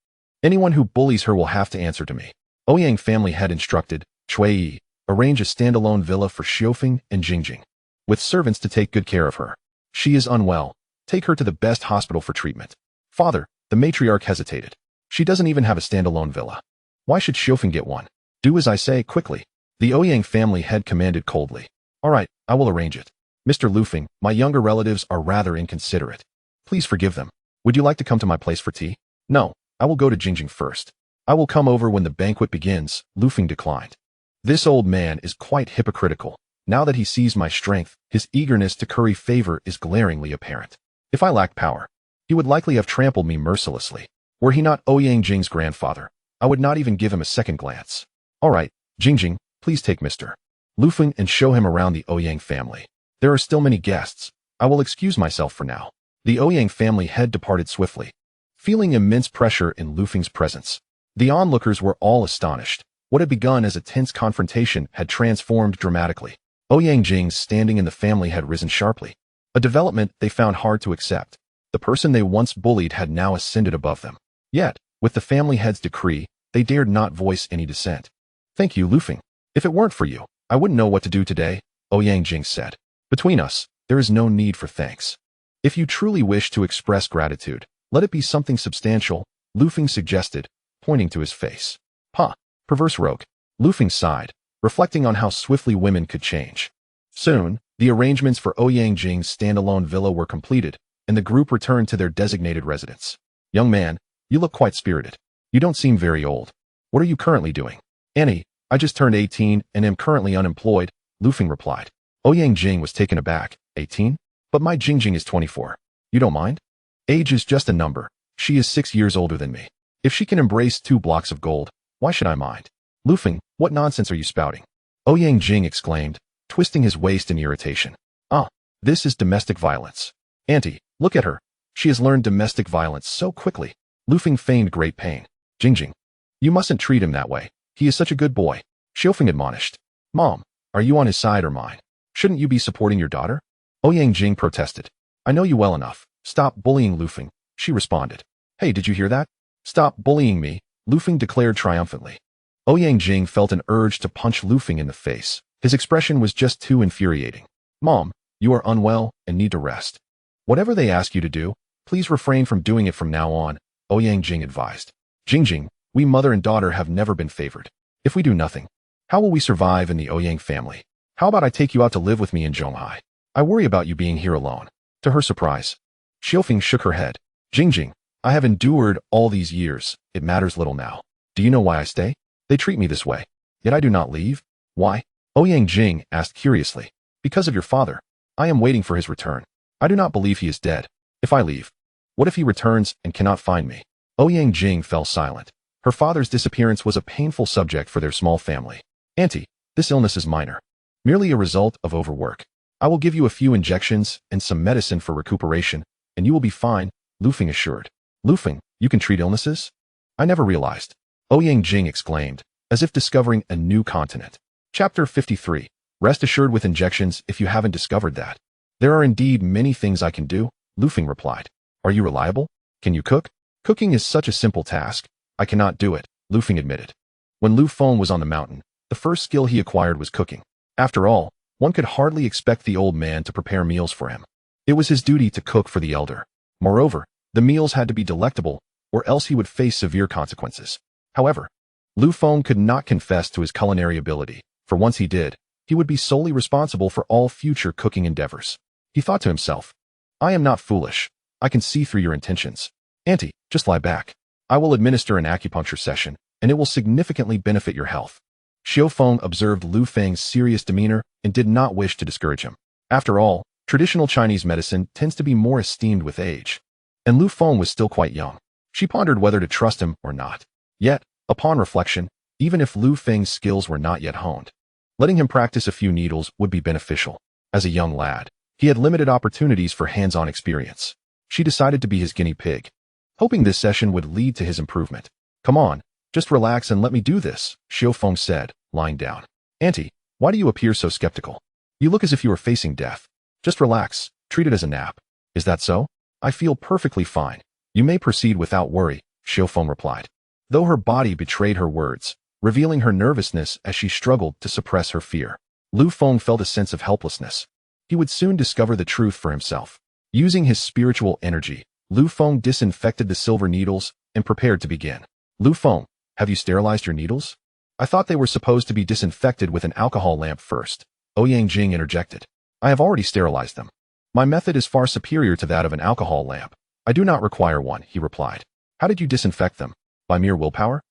Anyone who bullies her will have to answer to me. Ouyang family had instructed, Cui Yi, arrange a standalone villa for Xiufeng and Jingjing, with servants to take good care of her. She is unwell. Take her to the best hospital for treatment. Father, the matriarch hesitated. She doesn't even have a standalone villa. Why should Xiufeng get one? Do as I say, quickly. The Ouyang family head commanded coldly. All right, I will arrange it. Mr. Lu Feng, my younger relatives are rather inconsiderate. Please forgive them. Would you like to come to my place for tea? No, I will go to Jingjing first. I will come over when the banquet begins, Lu Feng declined. This old man is quite hypocritical. Now that he sees my strength, his eagerness to curry favor is glaringly apparent. If I lacked power, he would likely have trampled me mercilessly. Were he not Ouyang Jing's grandfather, I would not even give him a second glance. All right, Jingjing, please take Mr. Lu Feng and show him around the Ouyang family. There are still many guests. I will excuse myself for now. The Ouyang family head departed swiftly, feeling immense pressure in Lu Feng's presence. The onlookers were all astonished. What had begun as a tense confrontation had transformed dramatically. Ouyang Jing's standing in the family had risen sharply, a development they found hard to accept. The person they once bullied had now ascended above them. Yet, with the family head's decree, they dared not voice any dissent. Thank you, Lu Feng. If it weren't for you, I wouldn't know what to do today, Ouyang Jing said. Between us, There is no need for thanks. If you truly wish to express gratitude, let it be something substantial, Lu Feng suggested, pointing to his face. "Huh, perverse rogue." Lu Feng sighed, reflecting on how swiftly women could change. Soon, the arrangements for Ouyang Jing's standalone villa were completed, and the group returned to their designated residence. "Young man, you look quite spirited. You don't seem very old. What are you currently doing?" "Annie, I just turned 18 and am currently unemployed," Lu Feng replied. Ouyang Jing was taken aback. 18? But my Jingjing is 24. You don't mind? Age is just a number. She is 6 years older than me. If she can embrace 2 blocks of gold, why should I mind? Lu Feng, what nonsense are you spouting? Ouyang Jing exclaimed, twisting his waist in irritation. "Ah, this is domestic violence. Auntie, look at her. She has learned domestic violence so quickly." Lu Feng feigned great pain. "Jingjing, you mustn't treat him that way. He is such a good boy," Xiaofeng admonished. "Mom, are you on his side or mine? Shouldn't you be supporting your daughter?" Ouyang Jing protested. "I know you well enough. Stop bullying Lu Feng," she responded. "Hey, did you hear that? Stop bullying me," Lu Feng declared triumphantly. Ouyang Jing felt an urge to punch Lu Feng in the face. His expression was just too infuriating. "Mom, you are unwell and need to rest. Whatever they ask you to do, please refrain from doing it from now on," Ouyang Jing advised. "Jingjing, we mother and daughter have never been favored. If we do nothing, how will we survive in the Ouyang family? How about I take you out to live with me in Zhonghai? I worry about you being here alone." To her surprise, Xiaofeng shook her head. "Jingjing, I have endured all these years. It matters little now. Do you know why I stay? They treat me this way, yet I do not leave. Why?" Ouyang Jing asked curiously. "Because of your father. I am waiting for his return. I do not believe he is dead. If I leave, what if he returns and cannot find me?" Ouyang Jing fell silent. Her father's disappearance was a painful subject for their small family. "Auntie, this illness is minor. Merely a result of overwork. I will give you a few injections and some medicine for recuperation, and you will be fine," Lu Feng assured. "Lu Feng, you can treat illnesses? I never realized," Ouyang Jing exclaimed, as if discovering a new continent. Chapter 53. Rest assured with injections if you haven't discovered that. "There are indeed many things I can do," Lu Feng replied. "Are you reliable? Can you cook?" "Cooking is such a simple task. I cannot do it," Lu Feng admitted. When Lu Feng was on the mountain, the first skill he acquired was cooking. After all, one could hardly expect the old man to prepare meals for him. It was his duty to cook for the elder. Moreover, the meals had to be delectable, or else he would face severe consequences. However, Lu Feng could not confess to his culinary ability, for once he did, he would be solely responsible for all future cooking endeavors. He thought to himself, "I am not foolish. I can see through your intentions. Auntie, just lie back. I will administer an acupuncture session, and it will significantly benefit your health." Xiaofeng observed Lu Feng's serious demeanor and did not wish to discourage him. After all, traditional Chinese medicine tends to be more esteemed with age. And Lu Feng was still quite young. She pondered whether to trust him or not. Yet, upon reflection, even if Lu Feng's skills were not yet honed, letting him practice a few needles would be beneficial. As a young lad, he had limited opportunities for hands-on experience. She decided to be his guinea pig, hoping this session would lead to his improvement. "Come on, just relax and let me do this," Xiaofeng said, lying down. "Auntie, why do you appear so skeptical? You look as if you were facing death. Just relax, treat it as a nap." "Is that so? I feel perfectly fine. You may proceed without worry," Xiaofeng replied. Though her body betrayed her words, revealing her nervousness as she struggled to suppress her fear, Lu Feng felt a sense of helplessness. He would soon discover the truth for himself. Using his spiritual energy, Lu Feng disinfected the silver needles and prepared to begin. "Lu Feng, have you sterilized your needles?" "I thought they were supposed to be disinfected with an alcohol lamp first," Ouyang Jing interjected. "I have already sterilized them. My method is far superior to that of an alcohol lamp. I do not require one," he replied. "How did you disinfect them? By mere willpower?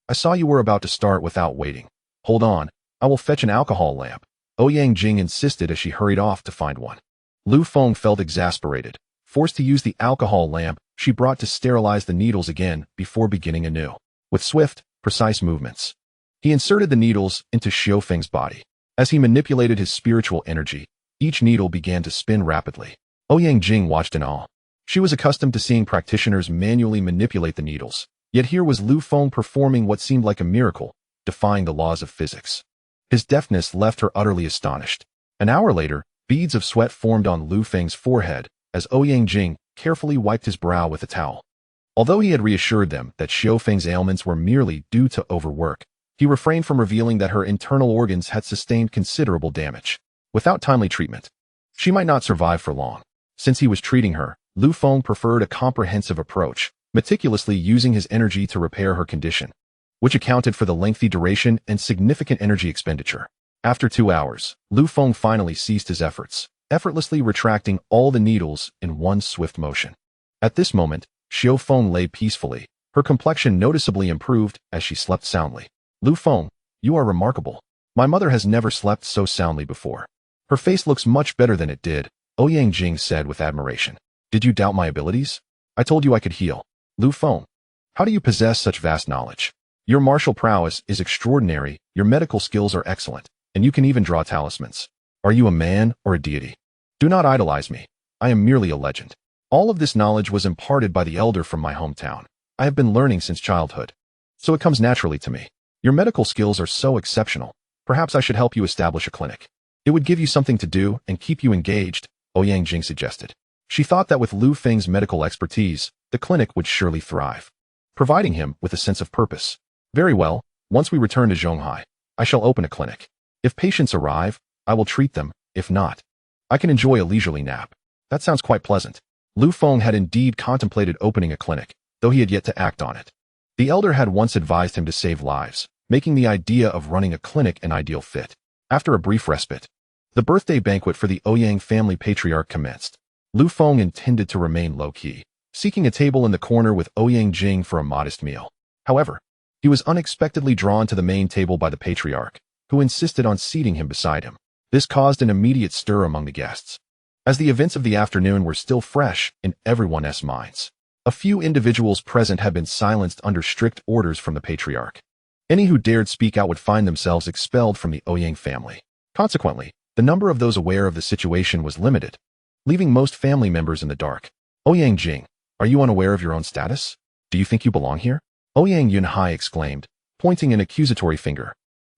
I saw you were about to start without waiting. Hold on, I will fetch an alcohol lamp," Ouyang Jing insisted as she hurried off to find one. Lu Feng felt exasperated. Forced to use the alcohol lamp she brought to sterilize the needles again before beginning anew. With swift, precise movements, he inserted the needles into Xiaofeng's body. As he manipulated his spiritual energy, each needle began to spin rapidly. Ouyang Jing watched in awe. She was accustomed to seeing practitioners manually manipulate the needles, yet here was Lu Feng performing what seemed like a miracle, defying the laws of physics. His deftness left her utterly astonished. An hour later, beads of sweat formed on Lu Feng's forehead as Ouyang Jing carefully wiped his brow with a towel. Although he had reassured them that Xiaofeng's ailments were merely due to overwork, he refrained from revealing that her internal organs had sustained considerable damage. Without timely treatment, She might not survive for long. Since he was treating her, Lu Feng preferred a comprehensive approach, meticulously using his energy to repair her condition, which accounted for the lengthy duration and significant energy expenditure. After 2 hours, Lu Feng finally ceased his efforts, effortlessly retracting all the needles in one swift motion. At this moment, Xiao Feng lay peacefully, her complexion noticeably improved as she slept soundly. Lu Feng, you are remarkable. My mother has never slept so soundly before. Her face looks much better than it did, Ouyang Jing said with admiration. Did you doubt my abilities? I told you I could heal. Lu Feng, how do you possess such vast knowledge? Your martial prowess is extraordinary, your medical skills are excellent, and you can even draw talismans. Are you a man or a deity? Do not idolize me. I am merely a legend. All of this knowledge was imparted by the elder from my hometown. I have been learning since childhood, so it comes naturally to me. Your medical skills are so exceptional. Perhaps I should help you establish a clinic. It would give you something to do and keep you engaged, Ouyang Jing suggested. She thought that with Lu Feng's medical expertise, the clinic would surely thrive, providing him with a sense of purpose. Very well, once we return to Zhonghai, I shall open a clinic. If patients arrive, I will treat them. If not, I can enjoy a leisurely nap. That sounds quite pleasant. Lu Feng had indeed contemplated opening a clinic, though he had yet to act on it. The elder had once advised him to save lives, making the idea of running a clinic an ideal fit. After a brief respite, the birthday banquet for the Ouyang family patriarch commenced. Lu Feng intended to remain low-key, seeking a table in the corner with Ouyang Jing for a modest meal. However, he was unexpectedly drawn to the main table by the patriarch, who insisted on seating him beside him. This caused an immediate stir among the guests, as the events of the afternoon were still fresh in everyone's minds. A few individuals present had been silenced under strict orders from the patriarch. Any who dared speak out would find themselves expelled from the Ouyang family. Consequently, the number of those aware of the situation was limited, leaving most family members in the dark. Ouyang Jing, are you unaware of your own status? Do you think you belong here? Ouyang Yunhai exclaimed, pointing an accusatory finger.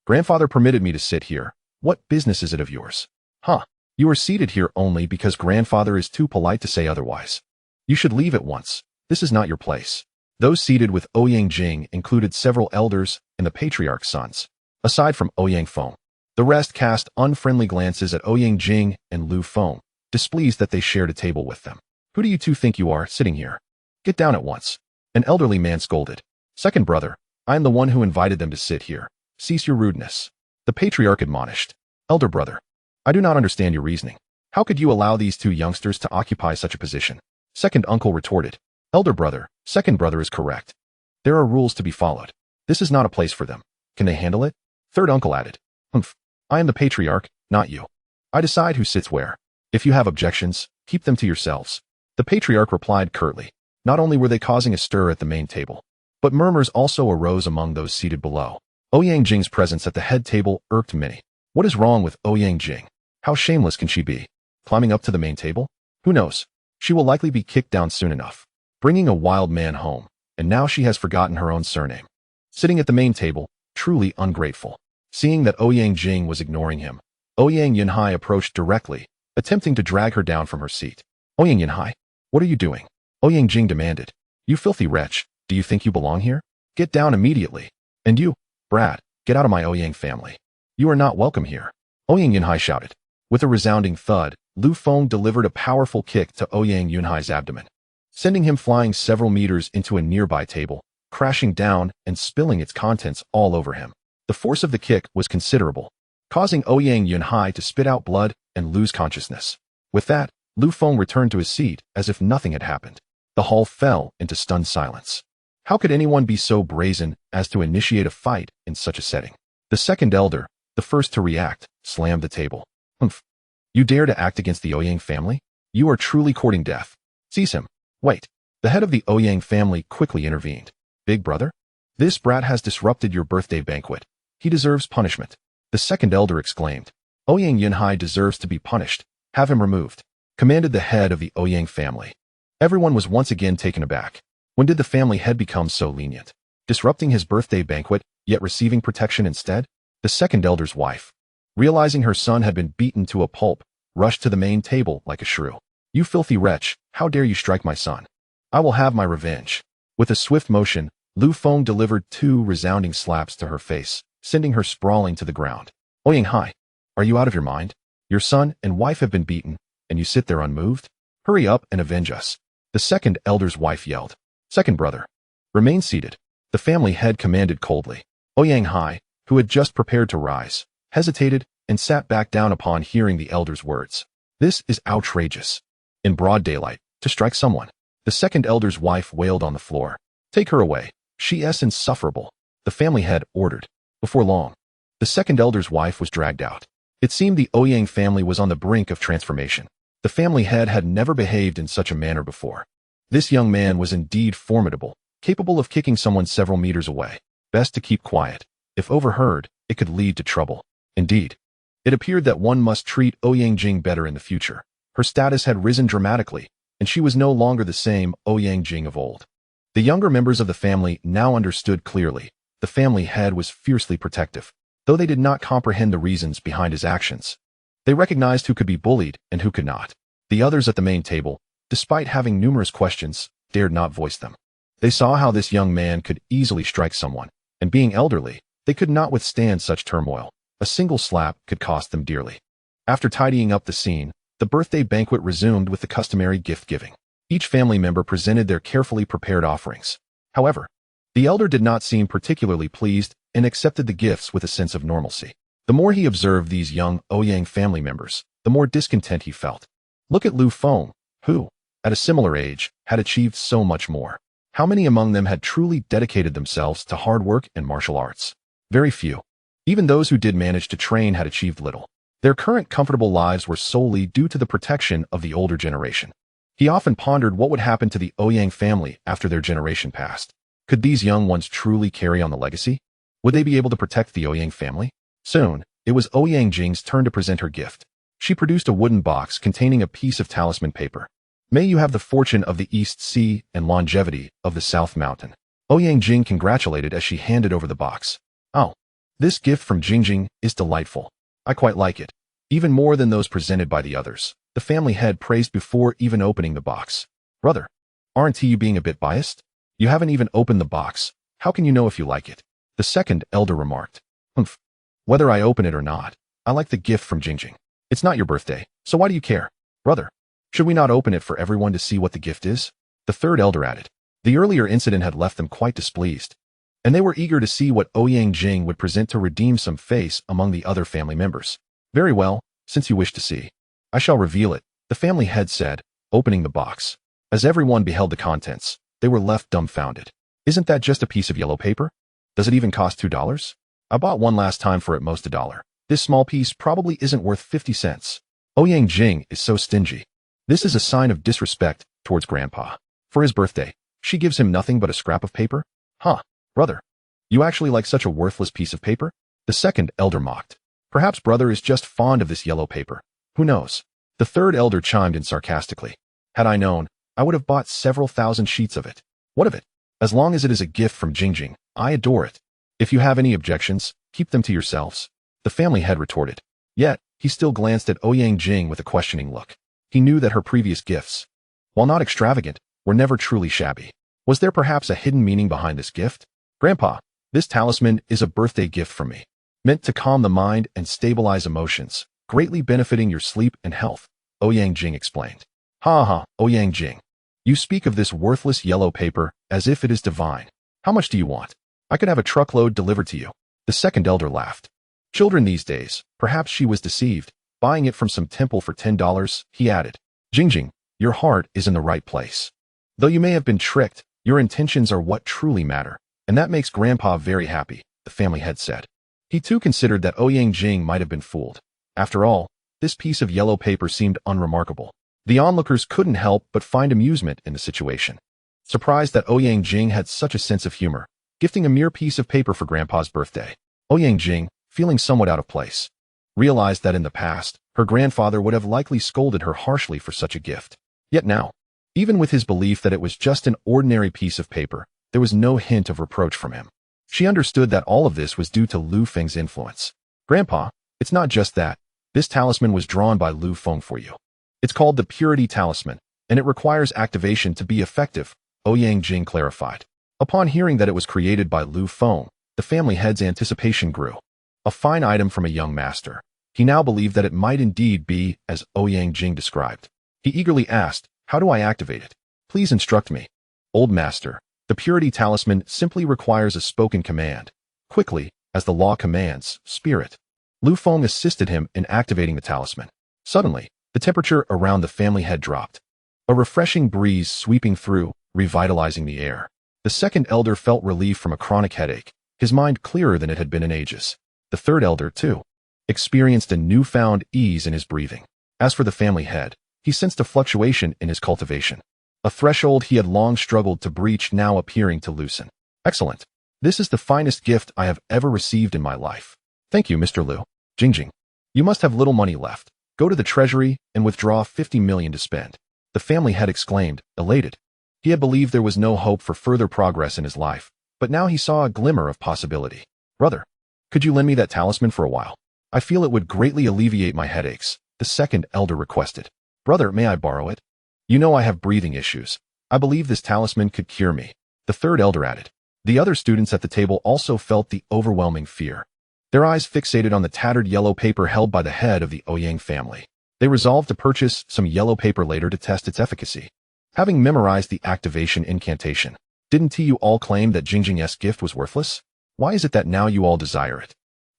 Grandfather permitted me to sit here. What business is it of yours? Huh. You are seated here only because grandfather is too polite to say otherwise. You should leave at once. This is not your place. Those seated with Ouyang Jing included several elders and the patriarch's sons. Aside from Ouyang Feng, the rest cast unfriendly glances at Ouyang Jing and Lu Feng, displeased that they shared a table with them. Who do you two think you are, sitting here? Get down at once. An elderly man scolded. Second brother, I am the one who invited them to sit here. Cease your rudeness. The patriarch admonished. Elder brother, I do not understand your reasoning. How could you allow these two youngsters to occupy such a position? Second uncle retorted. Elder brother, second brother is correct. There are rules to be followed. This is not a place for them. Can they handle it? Third uncle added. Humph. I am the patriarch, not you. I decide who sits where. If you have objections, keep them to yourselves. The patriarch replied curtly. Not only were they causing a stir at the main table, but murmurs also arose among those seated below. Ouyang Jing's presence at the head table irked many. What is wrong with Ouyang Jing? How shameless can she be? Climbing up to the main table? Who knows? She will likely be kicked down soon enough. Bringing a wild man home, and now she has forgotten her own surname. Sitting at the main table, truly ungrateful. Seeing that Ouyang Jing was ignoring him, Ouyang Yunhai approached directly, attempting to drag her down from her seat. Ouyang Yunhai, what are you doing? Ouyang Jing demanded. You filthy wretch, do you think you belong here? Get down immediately. And you, Brad, get out of my Ouyang family. You are not welcome here. Ouyang Yunhai shouted. With a resounding thud, Lu Feng delivered a powerful kick to Ouyang Yunhai's abdomen, sending him flying several meters into a nearby table, crashing down and spilling its contents all over him. The force of the kick was considerable, causing Ouyang Yunhai to spit out blood and lose consciousness. With that, Lu Feng returned to his seat as if nothing had happened. The hall fell into stunned silence. How could anyone be so brazen as to initiate a fight in such a setting? The second elder, the first to react, slammed the table. Humph. You dare to act against the Ouyang family? You are truly courting death. Seize him. Wait. The head of the Ouyang family quickly intervened. Big brother? This brat has disrupted your birthday banquet. He deserves punishment. The second elder exclaimed. Ouyang Yunhai deserves to be punished. Have him removed, commanded the head of the Ouyang family. Everyone was once again taken aback. When did the family head become so lenient? Disrupting his birthday banquet, yet receiving protection instead? The second elder's wife, realizing her son had been beaten to a pulp, rushed to the main table like a shrew. You filthy wretch, how dare you strike my son? I will have my revenge. With a swift motion, Lu Feng delivered 2 resounding slaps to her face, sending her sprawling to the ground. Ouyang Hai, are you out of your mind? Your son and wife have been beaten, and you sit there unmoved? Hurry up and avenge us. The second elder's wife yelled. Second brother, remain seated. The family head commanded coldly. Ouyang Hai, who had just prepared to rise, hesitated and sat back down upon hearing the elder's words. This is outrageous. In broad daylight, to strike someone. The second elder's wife wailed on the floor. Take her away. She is insufferable. The family head ordered. Before long, the second elder's wife was dragged out. It seemed the Ouyang family was on the brink of transformation. The family head had never behaved in such a manner before. This young man was indeed formidable, capable of kicking someone several meters away. Best to keep quiet. If overheard, it could lead to trouble. Indeed, it appeared that one must treat Ouyang Jing better in the future. Her status had risen dramatically, and she was no longer the same Ouyang Jing of old. The younger members of the family now understood clearly. The family head was fiercely protective, though they did not comprehend the reasons behind his actions. They recognized who could be bullied and who could not. The others at the main table, despite having numerous questions, dared not voice them. They saw how this young man could easily strike someone, and being elderly, they could not withstand such turmoil. A single slap could cost them dearly. After tidying up the scene, the birthday banquet resumed with the customary gift-giving. Each family member presented their carefully prepared offerings. However, the elder did not seem particularly pleased and accepted the gifts with a sense of normalcy. The more he observed these young Ouyang family members, the more discontent he felt. Look at Lu Feng, who, at a similar age, had achieved so much more. How many among them had truly dedicated themselves to hard work and martial arts? Very few. Even those who did manage to train had achieved little. Their current comfortable lives were solely due to the protection of the older generation. He often pondered what would happen to the Ouyang family after their generation passed. Could these young ones truly carry on the legacy? Would they be able to protect the Ouyang family? Soon, it was Ouyang Jing's turn to present her gift. She produced a wooden box containing a piece of talisman paper. May you have the fortune of the East Sea and longevity of the South Mountain. Ouyang Jing congratulated as she handed over the box. Oh, this gift from Jingjing is delightful. I quite like it, even more than those presented by the others. The family head praised before even opening the box. Brother, aren't you being a bit biased? You haven't even opened the box. How can you know if you like it? The second elder remarked. Humph. Whether I open it or not, I like the gift from Jingjing. It's not your birthday, so why do you care? Brother, should we not open it for everyone to see what the gift is? The third elder added. The earlier incident had left them quite displeased, and they were eager to see what Ouyang Jing would present to redeem some face among the other family members. Very well, since you wish to see, I shall reveal it, the family head said, opening the box. As everyone beheld the contents, they were left dumbfounded. Isn't that just a piece of yellow paper? Does it even cost $2? I bought one last time for at most $1. This small piece probably isn't worth 50 cents. Ouyang Jing is so stingy. This is a sign of disrespect towards Grandpa. For his birthday, she gives him nothing but a scrap of paper? Huh, brother. You actually like such a worthless piece of paper? The second elder mocked. Perhaps brother is just fond of this yellow paper. Who knows? The third elder chimed in sarcastically. Had I known, I would have bought several thousand sheets of it. What of it? As long as it is a gift from Jingjing, I adore it. If you have any objections, keep them to yourselves. The family head retorted. Yet, he still glanced at Ouyang Jing with a questioning look. He knew that her previous gifts, while not extravagant, were never truly shabby. Was there perhaps a hidden meaning behind this gift? Grandpa, this talisman is a birthday gift from me, meant to calm the mind and stabilize emotions, greatly benefiting your sleep and health, Ouyang Jing explained. Ha ha, Ouyang Jing. You speak of this worthless yellow paper as if it is divine. How much do you want? I could have a truckload delivered to you. The second elder laughed. Children these days, perhaps she was deceived, buying it from some temple for $10, he added. Jingjing, your heart is in the right place. Though you may have been tricked, your intentions are what truly matter, and that makes Grandpa very happy, the family head said. He too considered that Ouyang Jing might have been fooled. After all, this piece of yellow paper seemed unremarkable. The onlookers couldn't help but find amusement in the situation. Surprised that Ouyang Jing had such a sense of humor, gifting a mere piece of paper for Grandpa's birthday, Ouyang Jing, feeling somewhat out of place, realized that in the past, her grandfather would have likely scolded her harshly for such a gift. Yet now, even with his belief that it was just an ordinary piece of paper, there was no hint of reproach from him. She understood that all of this was due to Lu Feng's influence. Grandpa, it's not just that. This talisman was drawn by Lu Feng for you. It's called the Purity Talisman, and it requires activation to be effective, Ouyang Jing clarified. Upon hearing that it was created by Lu Feng, the family head's anticipation grew. A fine item from a young master. He now believed that it might indeed be as Ouyang Jing described. He eagerly asked, "How do I activate it? Please instruct me." "Old master, the purity talisman simply requires a spoken command. Quickly, as the law commands, spirit." Lu Feng assisted him in activating the talisman. Suddenly, the temperature around the family head dropped. A refreshing breeze sweeping through, revitalizing the air. The second elder felt relief from a chronic headache, his mind clearer than it had been in ages. The third elder, too, experienced a newfound ease in his breathing. As for the family head, he sensed a fluctuation in his cultivation. A threshold he had long struggled to breach now appearing to loosen. "Excellent. This is the finest gift I have ever received in my life. Thank you, Mr. Liu." "Jingjing, you must have little money left. Go to the treasury and withdraw 50 million to spend." The family head exclaimed, elated. He had believed there was no hope for further progress in his life, but now he saw a glimmer of possibility. "Brother, could you lend me that talisman for a while? I feel it would greatly alleviate my headaches," the second elder requested. "Brother, may I borrow it? You know I have breathing issues. I believe this talisman could cure me," the third elder added. The other students at the table also felt the overwhelming fear. Their eyes fixated on the tattered yellow paper held by the head of the Ouyang family. They resolved to purchase some yellow paper later to test its efficacy. Having memorized the activation incantation, didn't you all claim that Jingjing's gift was worthless? Why is it that now you all desire it?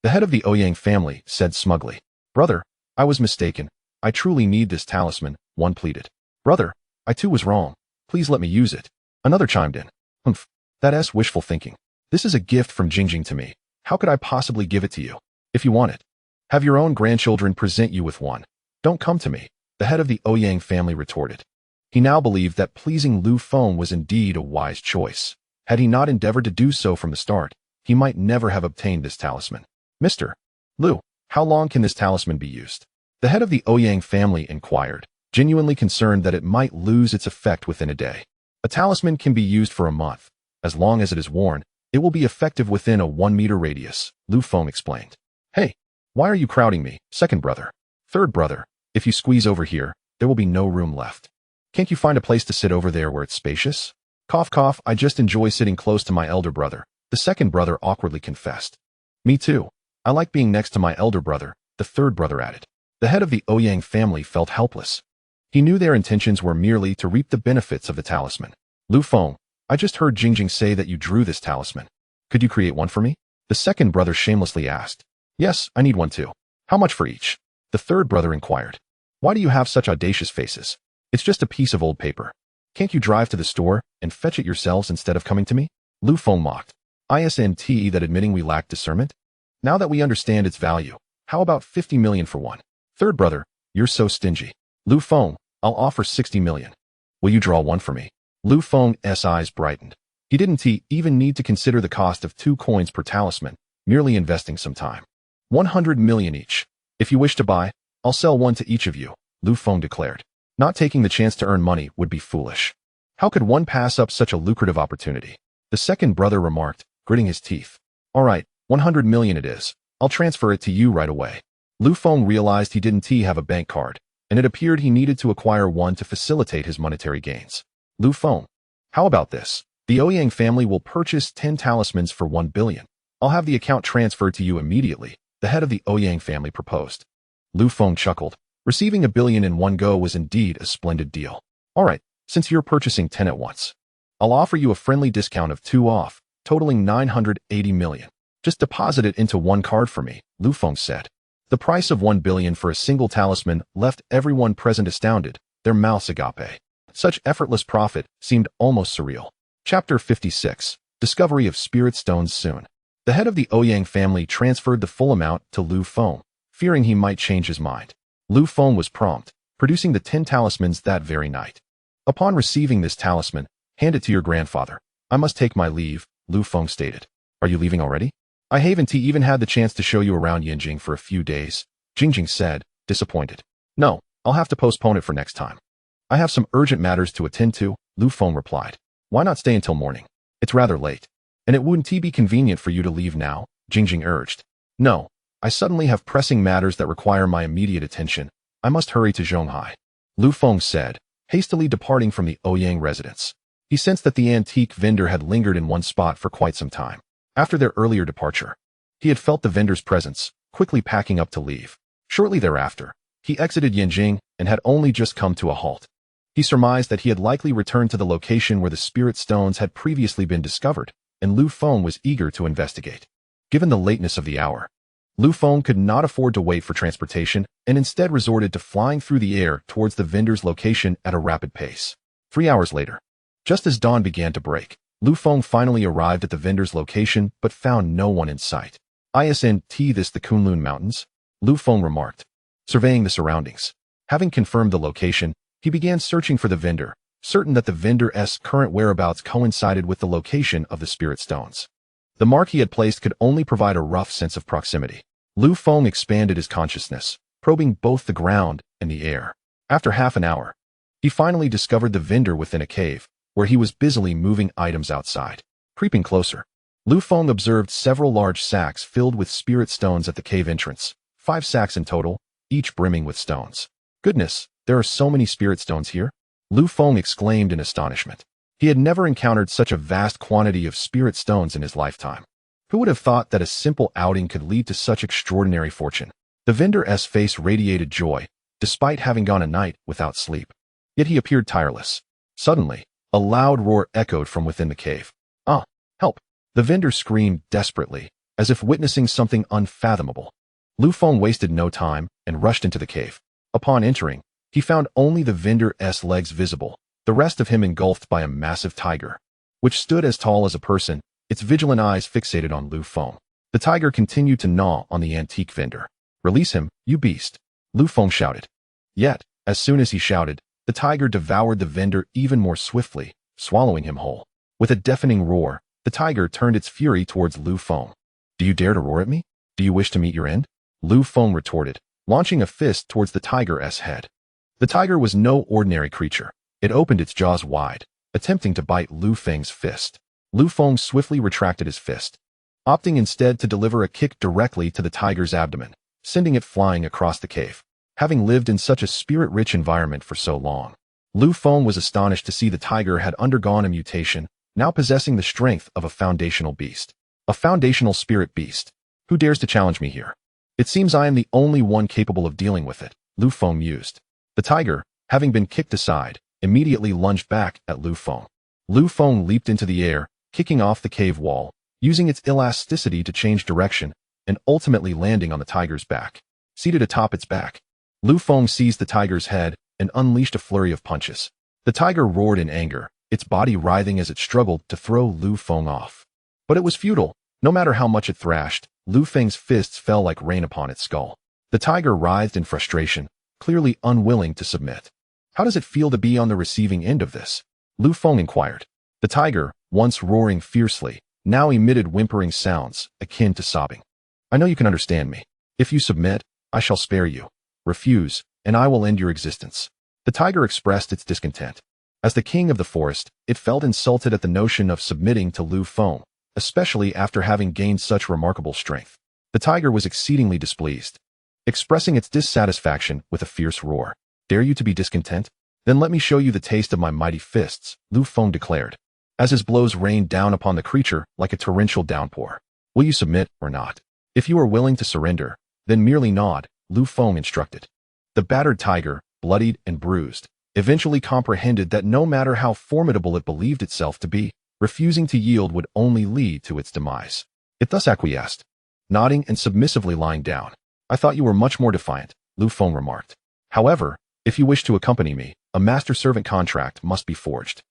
The head of the Ouyang family said smugly. "Brother, I was mistaken. I truly need this talisman," one pleaded. "Brother, I too was wrong. Please let me use it." Another chimed in. "Humph, that's wishful thinking. This is a gift from Jingjing to me. How could I possibly give it to you? If you want it, have your own grandchildren present you with one. Don't come to me," the head of the Ouyang family retorted. He now believed that pleasing Lu Feng was indeed a wise choice. Had he not endeavored to do so from the start, he might never have obtained this talisman. "Mr. Lu, how long can this talisman be used?" the head of the Ouyang family inquired, genuinely concerned that it might lose its effect within a day. "A talisman can be used for a month. As long as it is worn, it will be effective within a 1-meter radius," Lu Feng explained. "Hey, why are you crowding me, second brother? Third brother, if you squeeze over here, there will be no room left. Can't you find a place to sit over there where it's spacious?" "Cough cough, I just enjoy sitting close to my elder brother," the second brother awkwardly confessed. "Me too. I like being next to my elder brother," the third brother added. The head of the Ouyang family felt helpless. He knew their intentions were merely to reap the benefits of the talisman. "Lu Feng, I just heard Jingjing say that you drew this talisman. Could you create one for me?" the second brother shamelessly asked. "Yes, I need one too. How much for each?" the third brother inquired. "Why do you have such audacious faces? It's just a piece of old paper. Can't you drive to the store and fetch it yourselves instead of coming to me?" Lu Feng mocked. "Isn't that admitting we lack discernment? Now that we understand its value, how about 50 million for one?" "Third brother, you're so stingy." "Lu Feng, I'll offer 60 million. Will you draw one for me?" Lu Feng's eyes brightened. He didn't even need to consider the cost of 2 coins per talisman, merely investing some time. 100 million each. "If you wish to buy, I'll sell one to each of you," Lu Feng declared. Not taking the chance to earn money would be foolish. How could one pass up such a lucrative opportunity? The second brother remarked, gritting his teeth. "All right, 100 million it is. I'll transfer it to you right away." Lu Feng realized he didn't have a bank card, and it appeared he needed to acquire one to facilitate his monetary gains. "Lu Feng, how about this? The Ouyang family will purchase 10 talismans for 1 billion. I'll have the account transferred to you immediately," the head of the Ouyang family proposed. Lu Feng chuckled. Receiving 1 billion in one go was indeed a splendid deal. "All right, since you're purchasing 10 at once, I'll offer you a friendly discount of 2 off, totaling 980 million. Just deposit it into one card for me," Lu Feng said. The price of 1 billion for a single talisman left everyone present astounded, their mouths agape. Such effortless profit seemed almost surreal. Chapter 56. Discovery of Spirit Stones soon. The head of the Ouyang family transferred the full amount to Lu Feng, fearing he might change his mind. Lu Feng was prompt, producing the 10 talismans that very night. "Upon receiving this talisman, hand it to your grandfather. I must take my leave," Lu Feng stated. "Are you leaving already?" "I haven't even had the chance to show you around Yanjing for a few days," Jingjing said, disappointed. "No, I'll have to postpone it for next time. I have some urgent matters to attend to," Lu Feng replied. "Why not stay until morning? It's rather late. And it wouldn't be convenient for you to leave now," Jingjing urged. "No. I suddenly have pressing matters that require my immediate attention. I must hurry to Zhonghai," Lu Feng said, hastily departing from the Ouyang residence. He sensed that the antique vendor had lingered in one spot for quite some time. After their earlier departure, he had felt the vendor's presence, quickly packing up to leave. Shortly thereafter, he exited Yanjing and had only just come to a halt. He surmised that he had likely returned to the location where the spirit stones had previously been discovered, and Lu Feng was eager to investigate. Given the lateness of the hour, Lu Feng could not afford to wait for transportation and instead resorted to flying through the air towards the vendor's location at a rapid pace. 3 hours later, just as dawn began to break, Lu Feng finally arrived at the vendor's location but found no one in sight. "Isn't this the Kunlun Mountains?" Lu Feng remarked, surveying the surroundings. Having confirmed the location, he began searching for the vendor, certain that the vendor's current whereabouts coincided with the location of the spirit stones. The mark he had placed could only provide a rough sense of proximity. Lu Feng expanded his consciousness, probing both the ground and the air. After half an hour, he finally discovered the vendor within a cave, where he was busily moving items outside. Creeping closer, Lu Feng observed several large sacks filled with spirit stones at the cave entrance, 5 sacks in total, each brimming with stones. "Goodness, there are so many spirit stones here?" Lu Feng exclaimed in astonishment. He had never encountered such a vast quantity of spirit stones in his lifetime. Who would have thought that a simple outing could lead to such extraordinary fortune? The vendor's face radiated joy, despite having gone a night without sleep. Yet he appeared tireless. Suddenly, a loud roar echoed from within the cave. "Ah, help!" The vendor screamed desperately, as if witnessing something unfathomable. Lu Feng wasted no time and rushed into the cave. Upon entering, he found only the vendor's legs visible, the rest of him engulfed by a massive tiger, which stood as tall as a person, its vigilant eyes fixated on Lu Feng. The tiger continued to gnaw on the antique vendor. "Release him, you beast!" Lu Feng shouted. Yet, as soon as he shouted, the tiger devoured the vendor even more swiftly, swallowing him whole. With a deafening roar, the tiger turned its fury towards Lu Feng. "Do you dare to roar at me? Do you wish to meet your end?" Lu Feng retorted, launching a fist towards the tiger's head. The tiger was no ordinary creature. It opened its jaws wide, attempting to bite Lu Feng's fist. Lu Feng swiftly retracted his fist, opting instead to deliver a kick directly to the tiger's abdomen, sending it flying across the cave. Having lived in such a spirit-rich environment for so long, Lu Feng was astonished to see the tiger had undergone a mutation, now possessing the strength of a foundational beast. A foundational spirit beast. Who dares to challenge me here? It seems I am the only one capable of dealing with it, Lu Feng mused. The tiger, having been kicked aside, immediately lunged back at Lu Feng. Lu Feng leaped into the air, kicking off the cave wall, using its elasticity to change direction, and ultimately landing on the tiger's back. Seated atop its back, Lu Feng seized the tiger's head and unleashed a flurry of punches. The tiger roared in anger, its body writhing as it struggled to throw Lu Feng off. But it was futile. No matter how much it thrashed, Lu Feng's fists fell like rain upon its skull. The tiger writhed in frustration, clearly unwilling to submit. "How does it feel to be on the receiving end of this?" Lu Feng inquired. The tiger, once roaring fiercely, now emitted whimpering sounds, akin to sobbing. "I know you can understand me. If you submit, I shall spare you. Refuse, and I will end your existence." The tiger expressed its discontent. As the king of the forest, it felt insulted at the notion of submitting to Lu Feng, especially after having gained such remarkable strength. The tiger was exceedingly displeased, expressing its dissatisfaction with a fierce roar. "Dare you to be discontent? Then let me show you the taste of my mighty fists," Lu Feng declared, as his blows rained down upon the creature like a torrential downpour. "Will you submit or not? If you are willing to surrender, then merely nod," Lu Feng instructed. The battered tiger, bloodied and bruised, eventually comprehended that no matter how formidable it believed itself to be, refusing to yield would only lead to its demise. It thus acquiesced, nodding and submissively lying down. "I thought you were much more defiant," Lu Feng remarked. "However, if you wish to accompany me, a master-servant contract must be forged."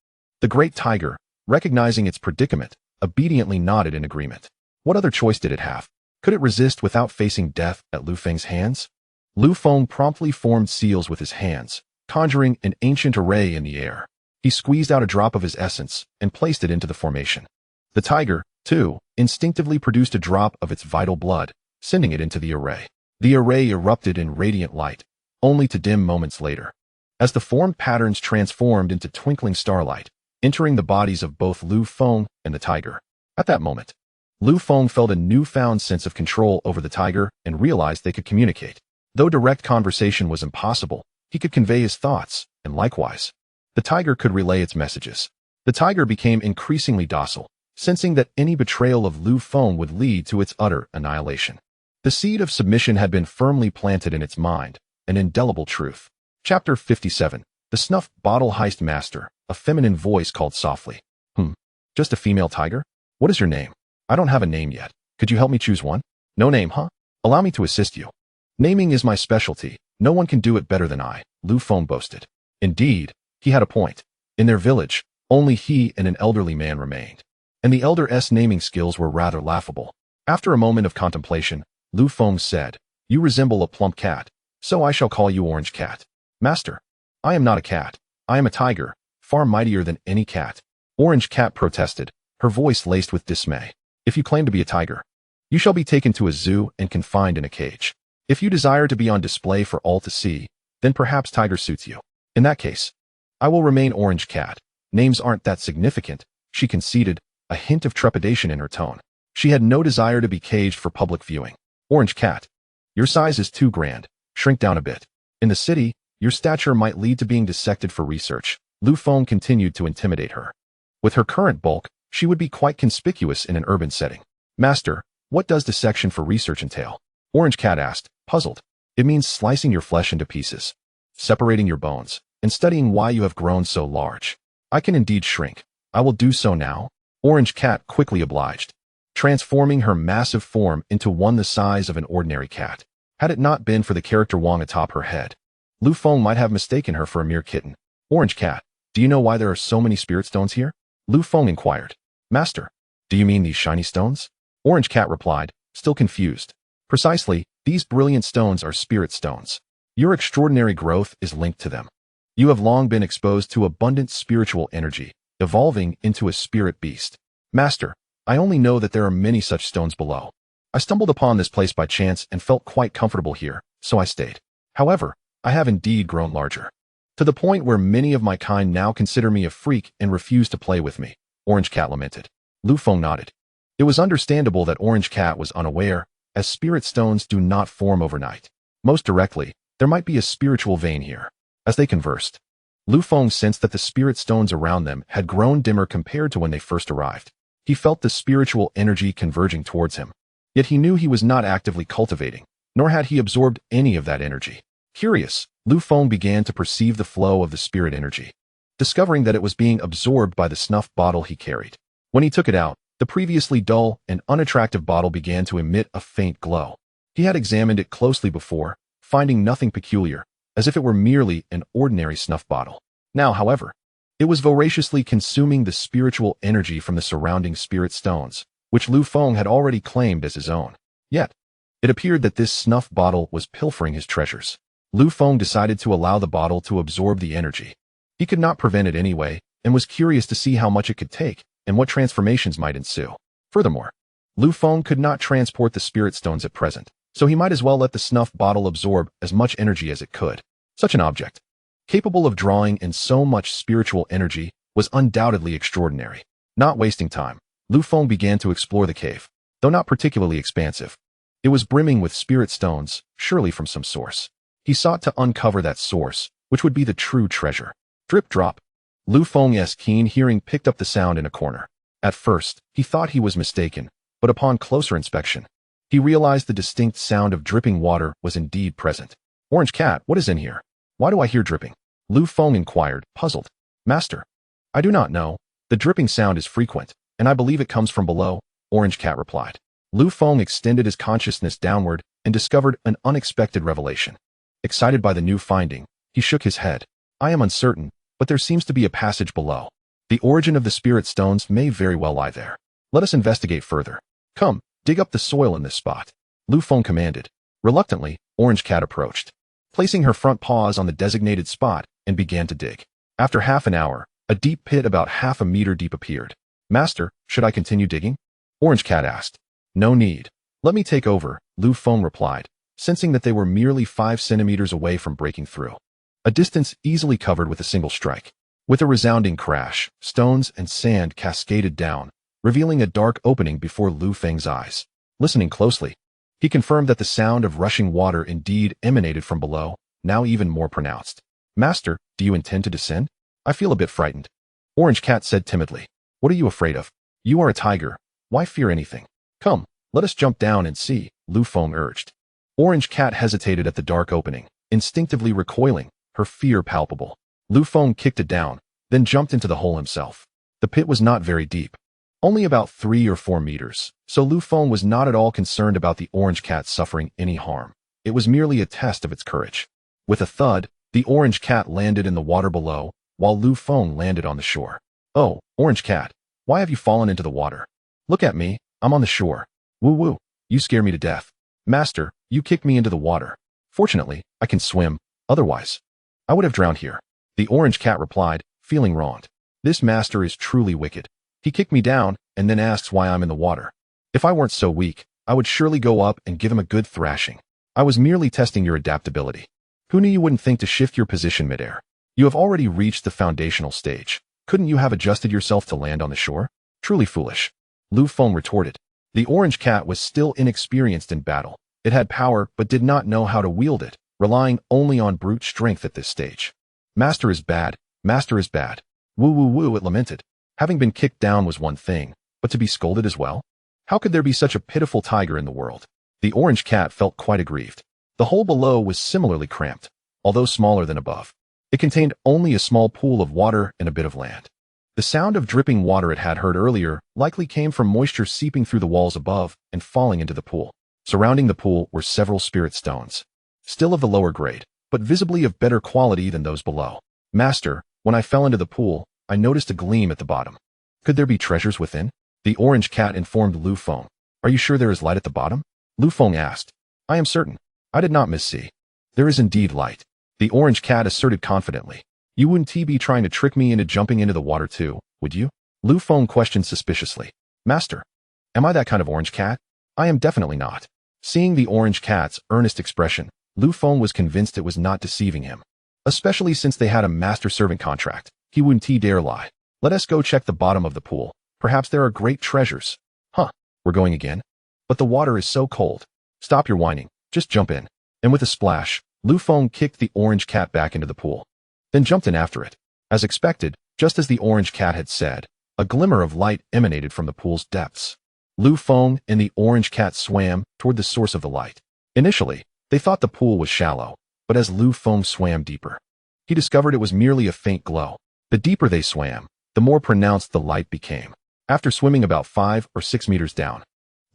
The great tiger, recognizing its predicament, obediently nodded in agreement. What other choice did it have? Could it resist without facing death at Lu Feng's hands? Lu Feng promptly formed seals with his hands, conjuring an ancient array in the air. He squeezed out a drop of his essence and placed it into the formation. The tiger, too, instinctively produced a drop of its vital blood, sending it into the array. The array erupted in radiant light, only to dim moments later, as the formed patterns transformed into twinkling starlight, entering the bodies of both Lu Feng and the tiger. At that moment, Lu Feng felt a newfound sense of control over the tiger and realized they could communicate. Though direct conversation was impossible, he could convey his thoughts, and likewise, the tiger could relay its messages. The tiger became increasingly docile, sensing that any betrayal of Lu Feng would lead to its utter annihilation. The seed of submission had been firmly planted in its mind, an indelible truth. Chapter 57. The Snuff Bottle Heist Master. A feminine voice called softly. Just a female tiger? What is your name? I don't have a name yet. Could you help me choose one? No name, huh? Allow me to assist you. Naming is my specialty. No one can do it better than I, Lu Feng boasted. Indeed, he had a point. In their village, only he and an elderly man remained. And the elder's naming skills were rather laughable. After a moment of contemplation, Lu Feng said, You resemble a plump cat, so I shall call you Orange Cat. Master, I am not a cat. I am a tiger, far mightier than any cat. Orange Cat protested, her voice laced with dismay. If you claim to be a tiger, you shall be taken to a zoo and confined in a cage. If you desire to be on display for all to see, then perhaps tiger suits you. In that case, I will remain Orange Cat. Names aren't that significant, she conceded, a hint of trepidation in her tone. She had no desire to be caged for public viewing. Orange Cat, your size is too grand. Shrink down a bit. In the city, your stature might lead to being dissected for research. Lu Feng continued to intimidate her. With her current bulk, she would be quite conspicuous in an urban setting. Master, what does dissection for research entail? Orange Cat asked, puzzled. It means slicing your flesh into pieces, separating your bones, and studying why you have grown so large. I can indeed shrink. I will do so now. Orange Cat quickly obliged, transforming her massive form into one the size of an ordinary cat. Had it not been for the character Wang atop her head, Lu Feng might have mistaken her for a mere kitten. Orange Cat, do you know why there are so many spirit stones here? Lu Feng inquired. Master, do you mean these shiny stones? Orange Cat replied, still confused. Precisely, these brilliant stones are spirit stones. Your extraordinary growth is linked to them. You have long been exposed to abundant spiritual energy, evolving into a spirit beast. Master, I only know that there are many such stones below. I stumbled upon this place by chance and felt quite comfortable here, so I stayed. However, I have indeed grown larger, to the point where many of my kind now consider me a freak and refuse to play with me, Orange Cat lamented. Lu Feng nodded. It was understandable that Orange Cat was unaware, as spirit stones do not form overnight. Most directly, there might be a spiritual vein here. As they conversed, Lu Feng sensed that the spirit stones around them had grown dimmer compared to when they first arrived. He felt the spiritual energy converging towards him. Yet he knew he was not actively cultivating, nor had he absorbed any of that energy. Curious, Lu Feng began to perceive the flow of the spirit energy, discovering that it was being absorbed by the snuff bottle he carried. When he took it out, the previously dull and unattractive bottle began to emit a faint glow. He had examined it closely before, finding nothing peculiar, as if it were merely an ordinary snuff bottle. Now, however, it was voraciously consuming the spiritual energy from the surrounding spirit stones, which Lu Feng had already claimed as his own. Yet, it appeared that this snuff bottle was pilfering his treasures. Lu Feng decided to allow the bottle to absorb the energy. He could not prevent it anyway, and was curious to see how much it could take, and what transformations might ensue. Furthermore, Lu Feng could not transport the spirit stones at present, so he might as well let the snuff bottle absorb as much energy as it could. Such an object, capable of drawing in so much spiritual energy, was undoubtedly extraordinary. Not wasting time, Lu Feng began to explore the cave. Though not particularly expansive, it was brimming with spirit stones, surely from some source. He sought to uncover that source, which would be the true treasure. Drip drop. Lu Feng's keen hearing picked up the sound in a corner. At first, he thought he was mistaken, but upon closer inspection, he realized the distinct sound of dripping water was indeed present. Orange Cat, what is in here? Why do I hear dripping? Lu Feng inquired, puzzled. Master, I do not know. The dripping sound is frequent, and I believe it comes from below, Orange Cat replied. Lu Feng extended his consciousness downward and discovered an unexpected revelation. Excited by the new finding, he shook his head. I am uncertain, but there seems to be a passage below. The origin of the spirit stones may very well lie there. Let us investigate further. Come, dig up the soil in this spot, Lu Feng commanded. Reluctantly, Orange Cat approached, placing her front paws on the designated spot, and began to dig. After half an hour, a deep pit about half a meter deep appeared. Master, should I continue digging? Orange Cat asked. No need. Let me take over, Lu Feng replied, sensing that they were merely 5 centimeters away from breaking through. A distance easily covered with a single strike. With a resounding crash, stones and sand cascaded down, revealing a dark opening before Lu Feng's eyes. Listening closely, he confirmed that the sound of rushing water indeed emanated from below, now even more pronounced. Master, do you intend to descend? I feel a bit frightened. Orange Cat said timidly. What are you afraid of? You are a tiger. Why fear anything? Come, let us jump down and see, Lu Feng urged. Orange Cat hesitated at the dark opening, instinctively recoiling, her fear palpable. Lu Feng kicked it down, then jumped into the hole himself. The pit was not very deep, only about 3 or 4 meters, so Lu Feng was not at all concerned about the Orange Cat suffering any harm. It was merely a test of its courage. With a thud, the Orange Cat landed in the water below, while Lu Feng landed on the shore. "Oh, Orange Cat, why have you fallen into the water? Look at me, I'm on the shore. Woo woo, you scare me to death. Master, you kicked me into the water. Fortunately, I can swim, otherwise I would have drowned here." The Orange Cat replied, feeling wronged. "This master is truly wicked. He kicked me down and then asks why I'm in the water. If I weren't so weak, I would surely go up and give him a good thrashing. I was merely testing your adaptability. Who knew you wouldn't think to shift your position midair? You have already reached the foundational stage. Couldn't you have adjusted yourself to land on the shore? Truly foolish." Lu Feng retorted. The Orange Cat was still inexperienced in battle. It had power but did not know how to wield it, relying only on brute strength at this stage. "Master is bad, master is bad. Woo woo woo," it lamented. Having been kicked down was one thing, but to be scolded as well? How could there be such a pitiful tiger in the world? The Orange Cat felt quite aggrieved. The hole below was similarly cramped, although smaller than above. It contained only a small pool of water and a bit of land. The sound of dripping water it had heard earlier likely came from moisture seeping through the walls above and falling into the pool. Surrounding the pool were several spirit stones, still of the lower grade, but visibly of better quality than those below. "Master, when I fell into the pool, I noticed a gleam at the bottom. Could there be treasures within?" The Orange Cat informed Lu Feng. "Are you sure there is light at the bottom?" Lu Feng asked. "I am certain. I did not missee. There is indeed light," the Orange Cat asserted confidently. "You wouldn't be trying to trick me into jumping into the water too, would you?" Lu Feng questioned suspiciously. "Master, am I that kind of Orange Cat? I am definitely not." Seeing the Orange Cat's earnest expression, Lu Feng was convinced it was not deceiving him. Especially since they had a master-servant contract, he wouldn't dare lie. "Let us go check the bottom of the pool. Perhaps there are great treasures." "Huh, we're going again? But the water is so cold." "Stop your whining, just jump in." And with a splash, Lu Feng kicked the Orange Cat back into the pool, then jumped in after it. As expected, just as the Orange Cat had said, a glimmer of light emanated from the pool's depths. Lu Feng and the Orange Cat swam toward the source of the light. Initially, they thought the pool was shallow, but as Lu Feng swam deeper, he discovered it was merely a faint glow. The deeper they swam, the more pronounced the light became. After swimming about 5 or 6 meters down,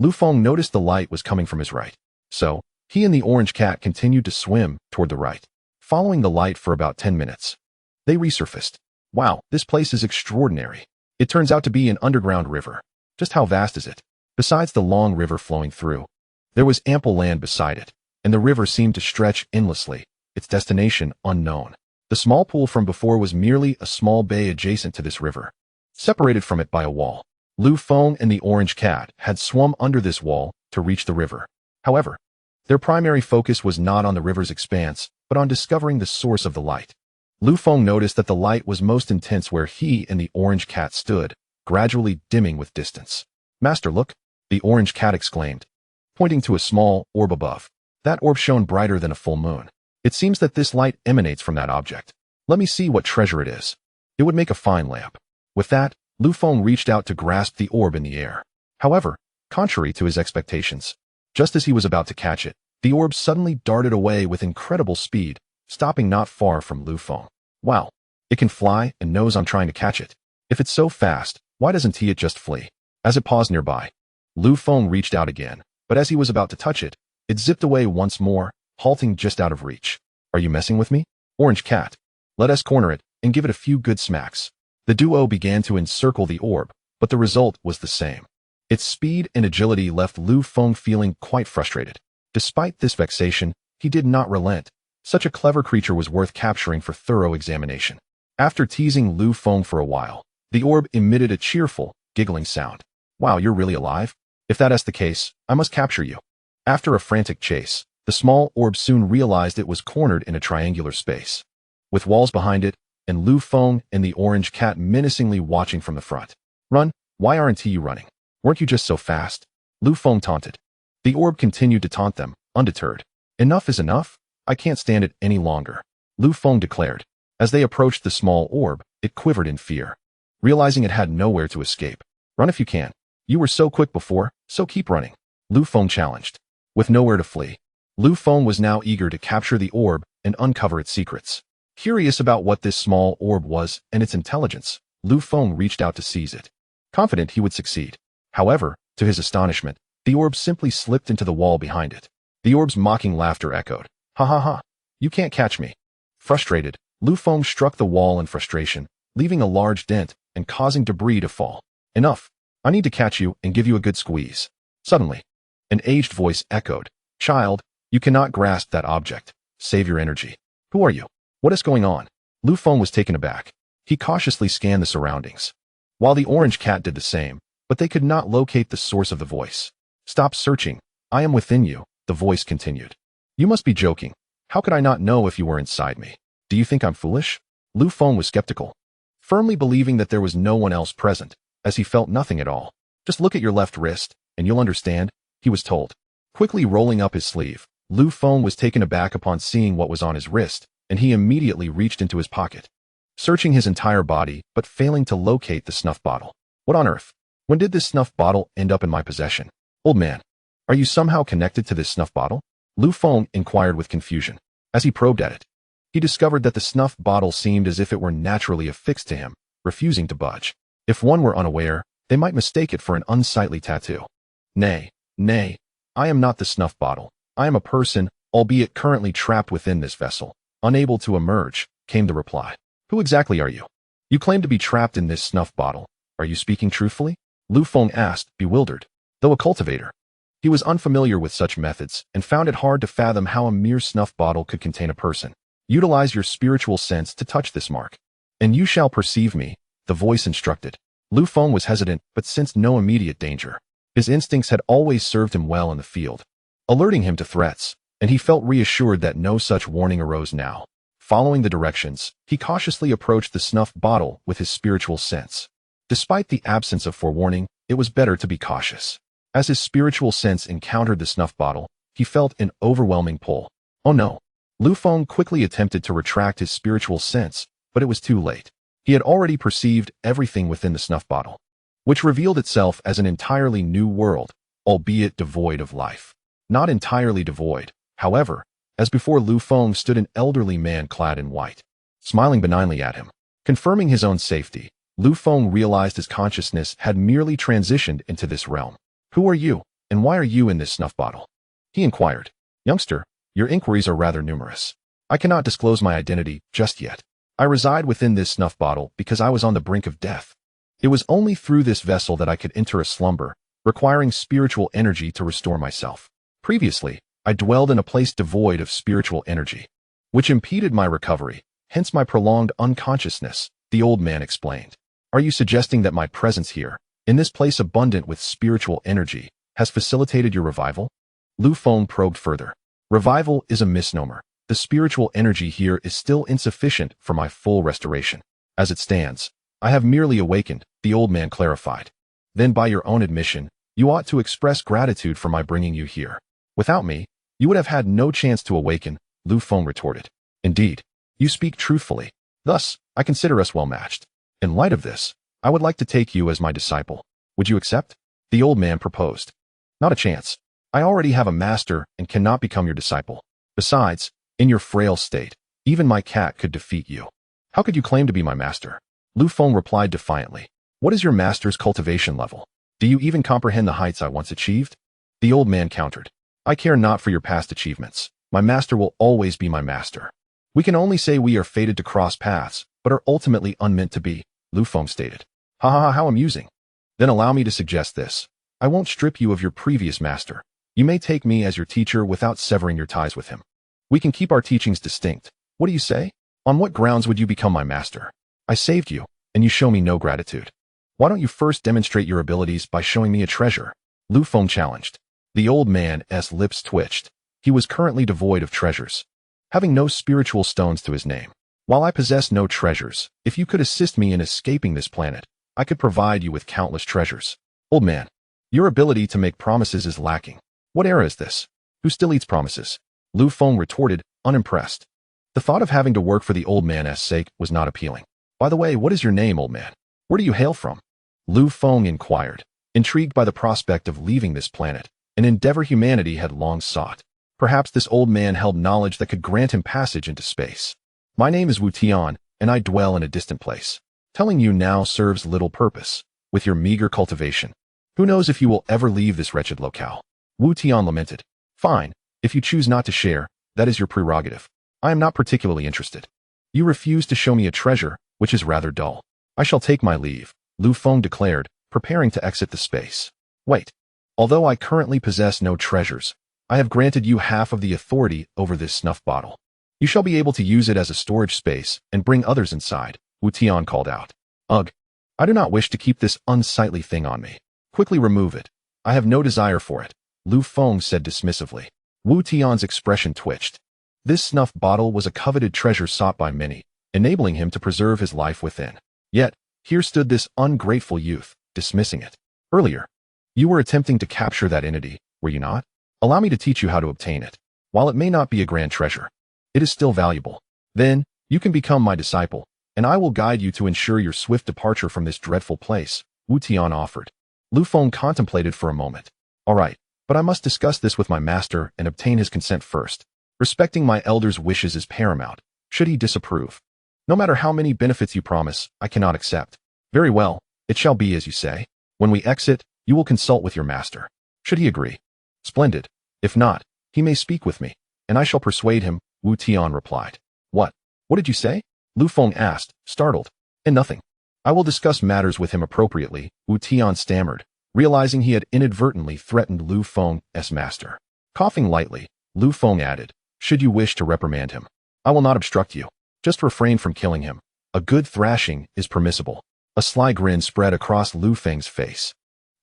Lu Feng noticed the light was coming from his right. So, he and the Orange Cat continued to swim toward the right, following the light for about 10 minutes. They resurfaced. "Wow, this place is extraordinary. It turns out to be an underground river. Just how vast is it?" Besides the long river flowing through, there was ample land beside it, and the river seemed to stretch endlessly, its destination unknown. The small pool from before was merely a small bay adjacent to this river, separated from it by a wall. Lu Feng and the Orange Cat had swum under this wall to reach the river. However, their primary focus was not on the river's expanse, but on discovering the source of the light. Lu Feng noticed that the light was most intense where he and the Orange Cat stood, gradually dimming with distance. "Master, look," the Orange Cat exclaimed, pointing to a small orb above. That orb shone brighter than a full moon. "It seems that this light emanates from that object. Let me see what treasure it is. It would make a fine lamp." With that, Lu Feng reached out to grasp the orb in the air. However, contrary to his expectations, just as he was about to catch it, the orb suddenly darted away with incredible speed, stopping not far from Lu Feng. "Wow, it can fly and knows I'm trying to catch it. If it's so fast, why doesn't it just flee?" As it paused nearby, Lu Feng reached out again, but as he was about to touch it, it zipped away once more, halting just out of reach. "Are you messing with me, Orange Cat? Let us corner it and give it a few good smacks." The duo began to encircle the orb, but the result was the same. Its speed and agility left Lu Feng feeling quite frustrated. Despite this vexation, he did not relent. Such a clever creature was worth capturing for thorough examination. After teasing Lu Feng for a while, the orb emitted a cheerful, giggling sound. "Wow, you're really alive? If that is the case, I must capture you." After a frantic chase, the small orb soon realized it was cornered in a triangular space, with walls behind it, and Lu Feng and the Orange Cat menacingly watching from the front. "Run, why aren't you running? Weren't you just so fast?" Lu Feng taunted. The orb continued to taunt them, undeterred. "Enough is enough. I can't stand it any longer," Lu Feng declared. As they approached the small orb, it quivered in fear, realizing it had nowhere to escape. "Run if you can. You were so quick before, so keep running," Lu Feng challenged. With nowhere to flee, Lu Feng was now eager to capture the orb and uncover its secrets. Curious about what this small orb was and its intelligence, Lu Feng reached out to seize it, confident he would succeed. However, to his astonishment, the orb simply slipped into the wall behind it. The orb's mocking laughter echoed. Ha ha ha, you can't catch me. Frustrated, Lu Feng struck the wall in frustration, leaving a large dent and causing debris to fall. Enough. I need to catch you and give you a good squeeze. Suddenly, an aged voice echoed. Child, you cannot grasp that object. Save your energy. Who are you? What is going on? Lu Feng was taken aback. He cautiously scanned the surroundings, while the orange cat did the same, but they could not locate the source of the voice. Stop searching. I am within you, the voice continued. You must be joking. How could I not know if you were inside me? Do you think I'm foolish? Lu Feng was skeptical, firmly believing that there was no one else present, as he felt nothing at all. Just look at your left wrist, and you'll understand, he was told. Quickly rolling up his sleeve, Lu Feng was taken aback upon seeing what was on his wrist, and he immediately reached into his pocket, searching his entire body but failing to locate the snuff bottle. What on earth? When did this snuff bottle end up in my possession? Old man, are you somehow connected to this snuff bottle? Lu Feng inquired with confusion. As he probed at it, he discovered that the snuff bottle seemed as if it were naturally affixed to him, refusing to budge. If one were unaware, they might mistake it for an unsightly tattoo. Nay, I am not the snuff bottle. I am a person, albeit currently trapped within this vessel, unable to emerge, came the reply. Who exactly are you? You claim to be trapped in this snuff bottle. Are you speaking truthfully? Lu Feng asked, bewildered. Though a cultivator, he was unfamiliar with such methods and found it hard to fathom how a mere snuff bottle could contain a person. Utilize your spiritual sense to touch this mark, and you shall perceive me, the voice instructed. Lu Feng was hesitant but sensed no immediate danger. His instincts had always served him well in the field, alerting him to threats, and he felt reassured that no such warning arose now. Following the directions, he cautiously approached the snuff bottle with his spiritual sense. Despite the absence of forewarning, it was better to be cautious. As his spiritual sense encountered the snuff bottle, he felt an overwhelming pull. Oh no! Lu Feng quickly attempted to retract his spiritual sense, but it was too late. He had already perceived everything within the snuff bottle, which revealed itself as an entirely new world, albeit devoid of life. Not entirely devoid, however, as before Lu Feng stood an elderly man clad in white, smiling benignly at him. Confirming his own safety, Lu Feng realized his consciousness had merely transitioned into this realm. Who are you, and why are you in this snuff bottle? He inquired. Youngster, your inquiries are rather numerous. I cannot disclose my identity just yet. I reside within this snuff bottle because I was on the brink of death. It was only through this vessel that I could enter a slumber, requiring spiritual energy to restore myself. Previously, I dwelled in a place devoid of spiritual energy, which impeded my recovery, hence my prolonged unconsciousness, the old man explained. Are you suggesting that my presence here, in this place abundant with spiritual energy, has facilitated your revival? Lu Feng probed further. Revival is a misnomer. The spiritual energy here is still insufficient for my full restoration. As it stands, I have merely awakened, the old man clarified. Then by your own admission, you ought to express gratitude for my bringing you here. Without me, you would have had no chance to awaken, Lu Feng retorted. Indeed, you speak truthfully. Thus, I consider us well matched. In light of this, I would like to take you as my disciple. Would you accept? The old man proposed. Not a chance. I already have a master and cannot become your disciple. Besides, in your frail state, even my cat could defeat you. How could you claim to be my master? Lu Feng replied defiantly. What is your master's cultivation level? Do you even comprehend the heights I once achieved? The old man countered. I care not for your past achievements. My master will always be my master. We can only say we are fated to cross paths, but are ultimately unmeant to be, Lu Feng stated. Ha ha ha, how amusing. Then allow me to suggest this. I won't strip you of your previous master. You may take me as your teacher without severing your ties with him. We can keep our teachings distinct. What do you say? On what grounds would you become my master? I saved you, and you show me no gratitude. Why don't you first demonstrate your abilities by showing me a treasure? Lu Feng challenged. The old man's lips twitched. He was currently devoid of treasures, having no spiritual stones to his name. While I possess no treasures, if you could assist me in escaping this planet, I could provide you with countless treasures. Old man, your ability to make promises is lacking. What era is this? Who still eats promises? Lu Feng retorted, unimpressed. The thought of having to work for the old man's sake was not appealing. By the way, what is your name, old man? Where do you hail from? Lu Feng inquired, intrigued by the prospect of leaving this planet an endeavor humanity had long sought. Perhaps this old man held knowledge that could grant him passage into space. My name is Wu Tian, and I dwell in a distant place. Telling you now serves little purpose, with your meager cultivation. Who knows if you will ever leave this wretched locale? Wu Tian lamented. Fine, if you choose not to share, that is your prerogative. I am not particularly interested. You refuse to show me a treasure, which is rather dull. I shall take my leave, Lu Feng declared, preparing to exit the space. Wait. Although I currently possess no treasures, I have granted you half of the authority over this snuff bottle. You shall be able to use it as a storage space and bring others inside, Wu Tian called out. Ugh. I do not wish to keep this unsightly thing on me. Quickly remove it. I have no desire for it, Lu Feng said dismissively. Wu Tian's expression twitched. This snuff bottle was a coveted treasure sought by many, enabling him to preserve his life within. Yet, here stood this ungrateful youth, dismissing it. Earlier, you were attempting to capture that entity, were you not? Allow me to teach you how to obtain it. While it may not be a grand treasure, it is still valuable. Then, you can become my disciple, and I will guide you to ensure your swift departure from this dreadful place, Wu Tian offered. Lu Feng contemplated for a moment. All right, but I must discuss this with my master and obtain his consent first. Respecting my elder's wishes is paramount, should he disapprove. No matter how many benefits you promise, I cannot accept. Very well, it shall be as you say. When we exit, you will consult with your master. Should he agree? Splendid. If not, he may speak with me, and I shall persuade him, Wu Tian replied. What? What did you say? Lu Feng asked, startled. And nothing. I will discuss matters with him appropriately, Wu Tian stammered, realizing he had inadvertently threatened Lu Feng's master. Coughing lightly, Lu Feng added, should you wish to reprimand him, I will not obstruct you. Just refrain from killing him. A good thrashing is permissible. A sly grin spread across Lu Feng's face.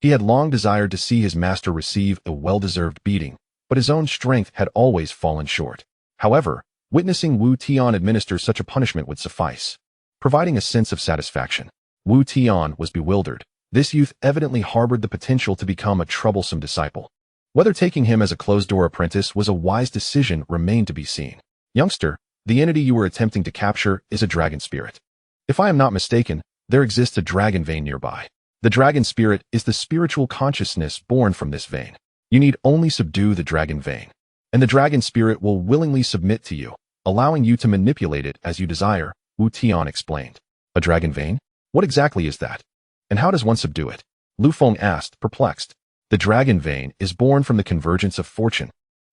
He had long desired to see his master receive a well-deserved beating, but his own strength had always fallen short. However, witnessing Wu Tian administer such a punishment would suffice, providing a sense of satisfaction. Wu Tian was bewildered. This youth evidently harbored the potential to become a troublesome disciple. Whether taking him as a closed-door apprentice was a wise decision remained to be seen. Youngster, the entity you were attempting to capture is a dragon spirit. If I am not mistaken, there exists a dragon vein nearby. The dragon spirit is the spiritual consciousness born from this vein. You need only subdue the dragon vein, and the dragon spirit will willingly submit to you, allowing you to manipulate it as you desire, Wu Tian explained. A dragon vein? What exactly is that? And how does one subdue it? Lu Feng asked, perplexed. The dragon vein is born from the convergence of fortune,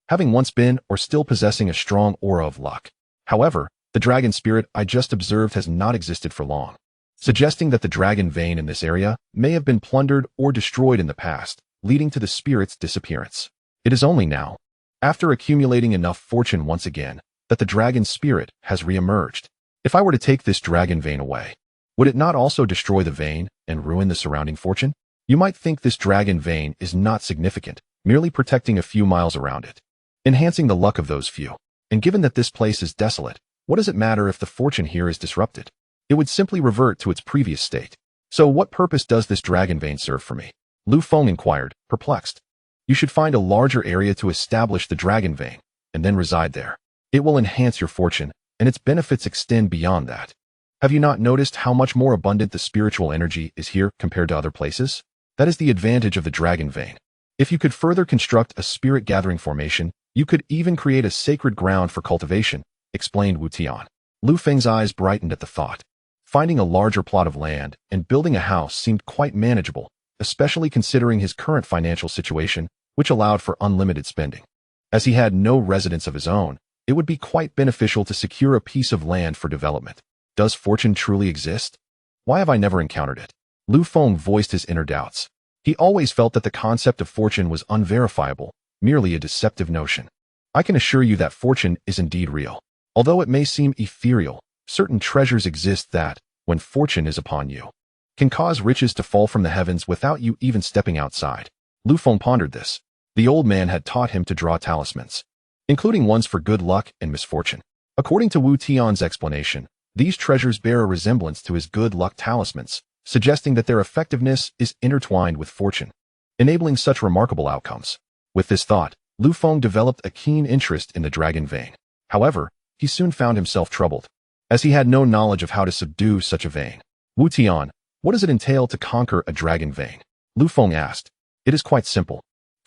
having once been or still possessing a strong aura of luck. However, the dragon spirit I just observed has not existed for long, suggesting that the dragon vein in this area may have been plundered or destroyed in the past, leading to the spirit's disappearance. It is only now, after accumulating enough fortune once again, that the dragon spirit has re-emerged. If I were to take this dragon vein away, would it not also destroy the vein and ruin the surrounding fortune? You might think this dragon vein is not significant, merely protecting a few miles around it, enhancing the luck of those few. And given that this place is desolate, what does it matter if the fortune here is disrupted? It would simply revert to its previous state. So what purpose does this dragon vein serve for me? Lu Feng inquired, perplexed. You should find a larger area to establish the dragon vein, and then reside there. It will enhance your fortune, and its benefits extend beyond that. Have you not noticed how much more abundant the spiritual energy is here compared to other places? That is the advantage of the dragon vein. If you could further construct a spirit gathering formation, you could even create a sacred ground for cultivation, explained Wu Tian. Lu Feng's eyes brightened at the thought. Finding a larger plot of land and building a house seemed quite manageable, especially considering his current financial situation, which allowed for unlimited spending. As he had no residence of his own, it would be quite beneficial to secure a piece of land for development. Does fortune truly exist? Why have I never encountered it? Lu Feng voiced his inner doubts. He always felt that the concept of fortune was unverifiable, merely a deceptive notion. I can assure you that fortune is indeed real. Although it may seem ethereal, certain treasures exist that, when fortune is upon you, can cause riches to fall from the heavens without you even stepping outside. Lu Feng pondered this. The old man had taught him to draw talismans, including ones for good luck and misfortune. According to Wu Tian's explanation, these treasures bear a resemblance to his good luck talismans, suggesting that their effectiveness is intertwined with fortune, enabling such remarkable outcomes. With this thought, Lu Feng developed a keen interest in the dragon vein. However, he soon found himself troubled, as he had no knowledge of how to subdue such a vein. Wu Tian, what does it entail to conquer a dragon vein? Lu Feng asked. It is quite simple.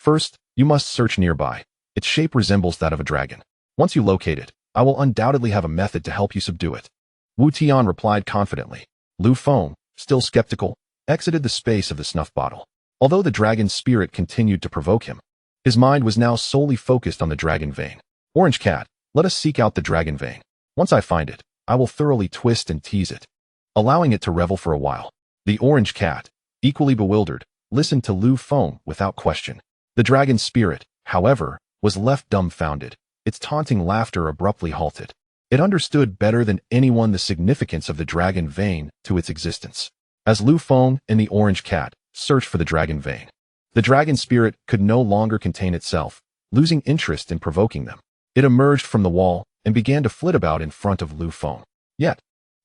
First, you must search nearby. Its shape resembles that of a dragon. Once you locate it, I will undoubtedly have a method to help you subdue it. Wu Tian replied confidently. Lu Feng, still skeptical, exited the space of the snuff bottle. Although the dragon's spirit continued to provoke him, his mind was now solely focused on the dragon vein. Orange Cat, let us seek out the dragon vein. Once I find it, I will thoroughly twist and tease it, allowing it to revel for a while. The Orange Cat, equally bewildered, listened to Lu Feng without question. The dragon's spirit, however, was left dumbfounded. Its taunting laughter abruptly halted. It understood better than anyone the significance of the dragon vein to its existence. As Lu Feng and the Orange Cat searched for the dragon vein, the dragon spirit could no longer contain itself, losing interest in provoking them. It emerged from the wall and began to flit about in front of Lu Feng. Yet,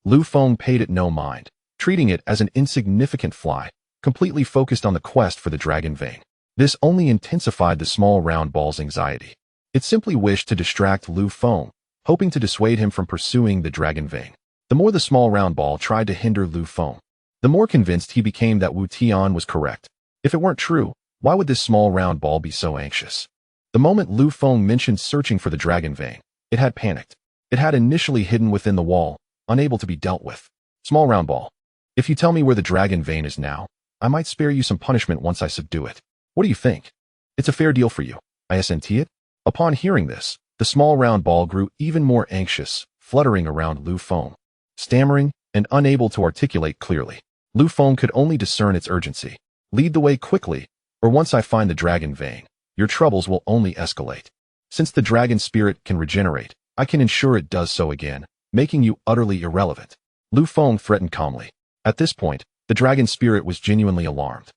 Lu Feng paid it no mind, treating it as an insignificant fly, completely focused on the quest for the dragon vein. This only intensified the small round ball's anxiety. It simply wished to distract Lu Feng, hoping to dissuade him from pursuing the dragon vein. The more the small round ball tried to hinder Lu Feng, the more convinced he became that Wu Tian was correct. If it weren't true, why would this small round ball be so anxious? The moment Lu Feng mentioned searching for the dragon vein, it had panicked. It had initially hidden within the wall, unable to be dealt with. Small round ball, if you tell me where the dragon vein is now, I might spare you some punishment once I subdue it. What do you think? It's a fair deal for you. I assent it. Upon hearing this, the small round ball grew even more anxious, fluttering around Lu Feng, stammering and unable to articulate clearly. Lu Feng could only discern its urgency. Lead the way quickly, or once I find the dragon vein, your troubles will only escalate. Since the dragon spirit can regenerate, I can ensure it does so again, making you utterly irrelevant. Lu Feng threatened calmly. At this point, the dragon spirit was genuinely alarmed.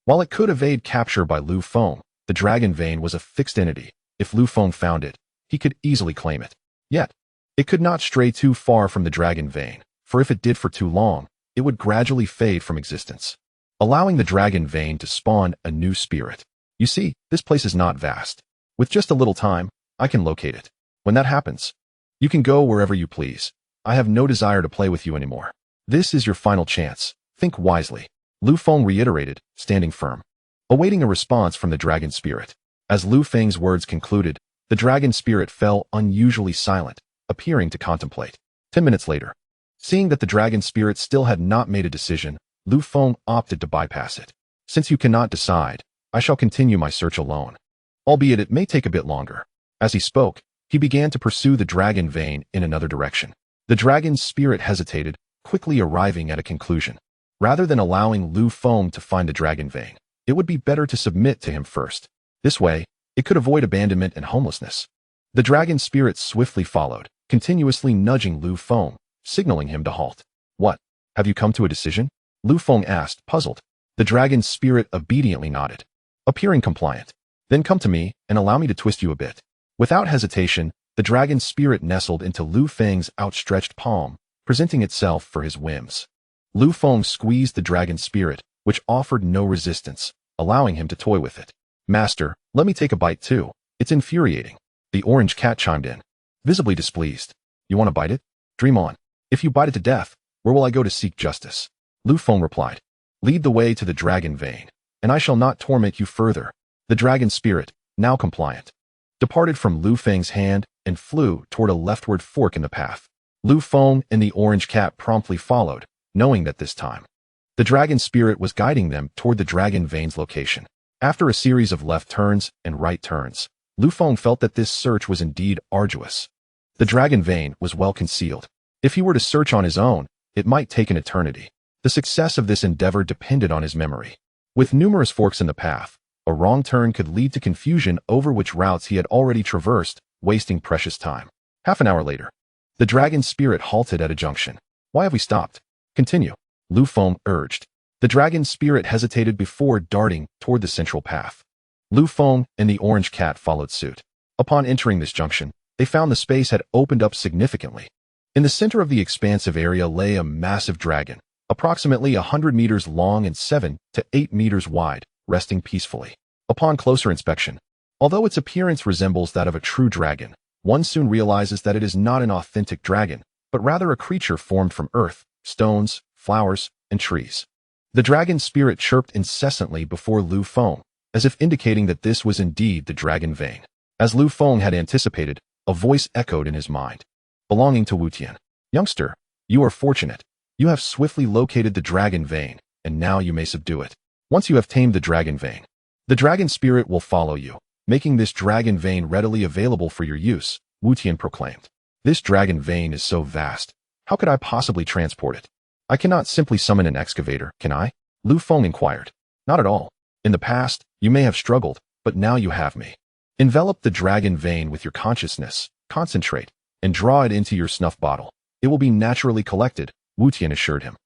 While it could evade capture by Lu Feng, the dragon vein was a fixed entity. If Lu Feng found it, he could easily claim it. Yet, it could not stray too far from the dragon vein, for if it did for too long, it would gradually fade from existence, allowing the dragon vein to spawn a new spirit. You see, this place is not vast. With just a little time, I can locate it. When that happens, you can go wherever you please. I have no desire to play with you anymore. This is your final chance. Think wisely. Lu Feng reiterated, standing firm, awaiting a response from the dragon spirit. As Lu Feng's words concluded, the dragon spirit fell unusually silent, appearing to contemplate. 10 minutes later, seeing that the dragon spirit still had not made a decision, Lu Feng opted to bypass it. Since you cannot decide, I shall continue my search alone, albeit it may take a bit longer. As he spoke, he began to pursue the dragon vein in another direction. The dragon's spirit hesitated, quickly arriving at a conclusion. Rather than allowing Lu Feng to find the dragon vein, it would be better to submit to him first. This way, it could avoid abandonment and homelessness. The dragon spirit swiftly followed, continuously nudging Lu Feng, signaling him to halt. What? Have you come to a decision? Lu Feng asked, puzzled. The dragon spirit obediently nodded, appearing compliant. Then come to me and allow me to twist you a bit. Without hesitation, the dragon spirit nestled into Lu Feng's outstretched palm, presenting itself for his whims. Lu Feng squeezed the dragon spirit, which offered no resistance, allowing him to toy with it. Master, let me take a bite too. It's infuriating. The Orange Cat chimed in, visibly displeased. You want to bite it? Dream on. If you bite it to death, where will I go to seek justice? Lu Feng replied. Lead the way to the dragon vein, and I shall not torment you further. The dragon spirit, now compliant, departed from Lu Feng's hand and flew toward a leftward fork in the path. Lu Feng and the Orange Cat promptly followed, knowing that this time, the dragon spirit was guiding them toward the dragon vein's location. After a series of left turns and right turns, Lu Feng felt that this search was indeed arduous. The dragon vein was well concealed. If he were to search on his own, it might take an eternity. The success of this endeavor depended on his memory. With numerous forks in the path, a wrong turn could lead to confusion over which routes he had already traversed, wasting precious time. Half an hour later, the dragon spirit halted at a junction. Why have we stopped? Continue, Lu Feng urged. The dragon spirit hesitated before darting toward the central path. Lu Feng and the Orange Cat followed suit. Upon entering this junction, they found the space had opened up significantly. In the center of the expansive area lay a massive dragon, approximately 100 meters long and 7 to 8 meters wide, resting peacefully. Upon closer inspection, although its appearance resembles that of a true dragon, one soon realizes that it is not an authentic dragon, but rather a creature formed from earth, stones, flowers, and trees. The dragon spirit chirped incessantly before Lu Feng, as if indicating that this was indeed the dragon vein. As Lu Feng had anticipated, a voice echoed in his mind, belonging to Wu Tian. Youngster, you are fortunate. You have swiftly located the dragon vein, and now you may subdue it. Once you have tamed the dragon vein, the dragon spirit will follow you, making this dragon vein readily available for your use, Wu Tian proclaimed. This dragon vein is so vast. How could I possibly transport it? I cannot simply summon an excavator, can I? Lu Feng inquired. Not at all. In the past, you may have struggled, but now you have me. Envelop the dragon vein with your consciousness, concentrate, and draw it into your snuff bottle. It will be naturally collected, Wu Tian assured him.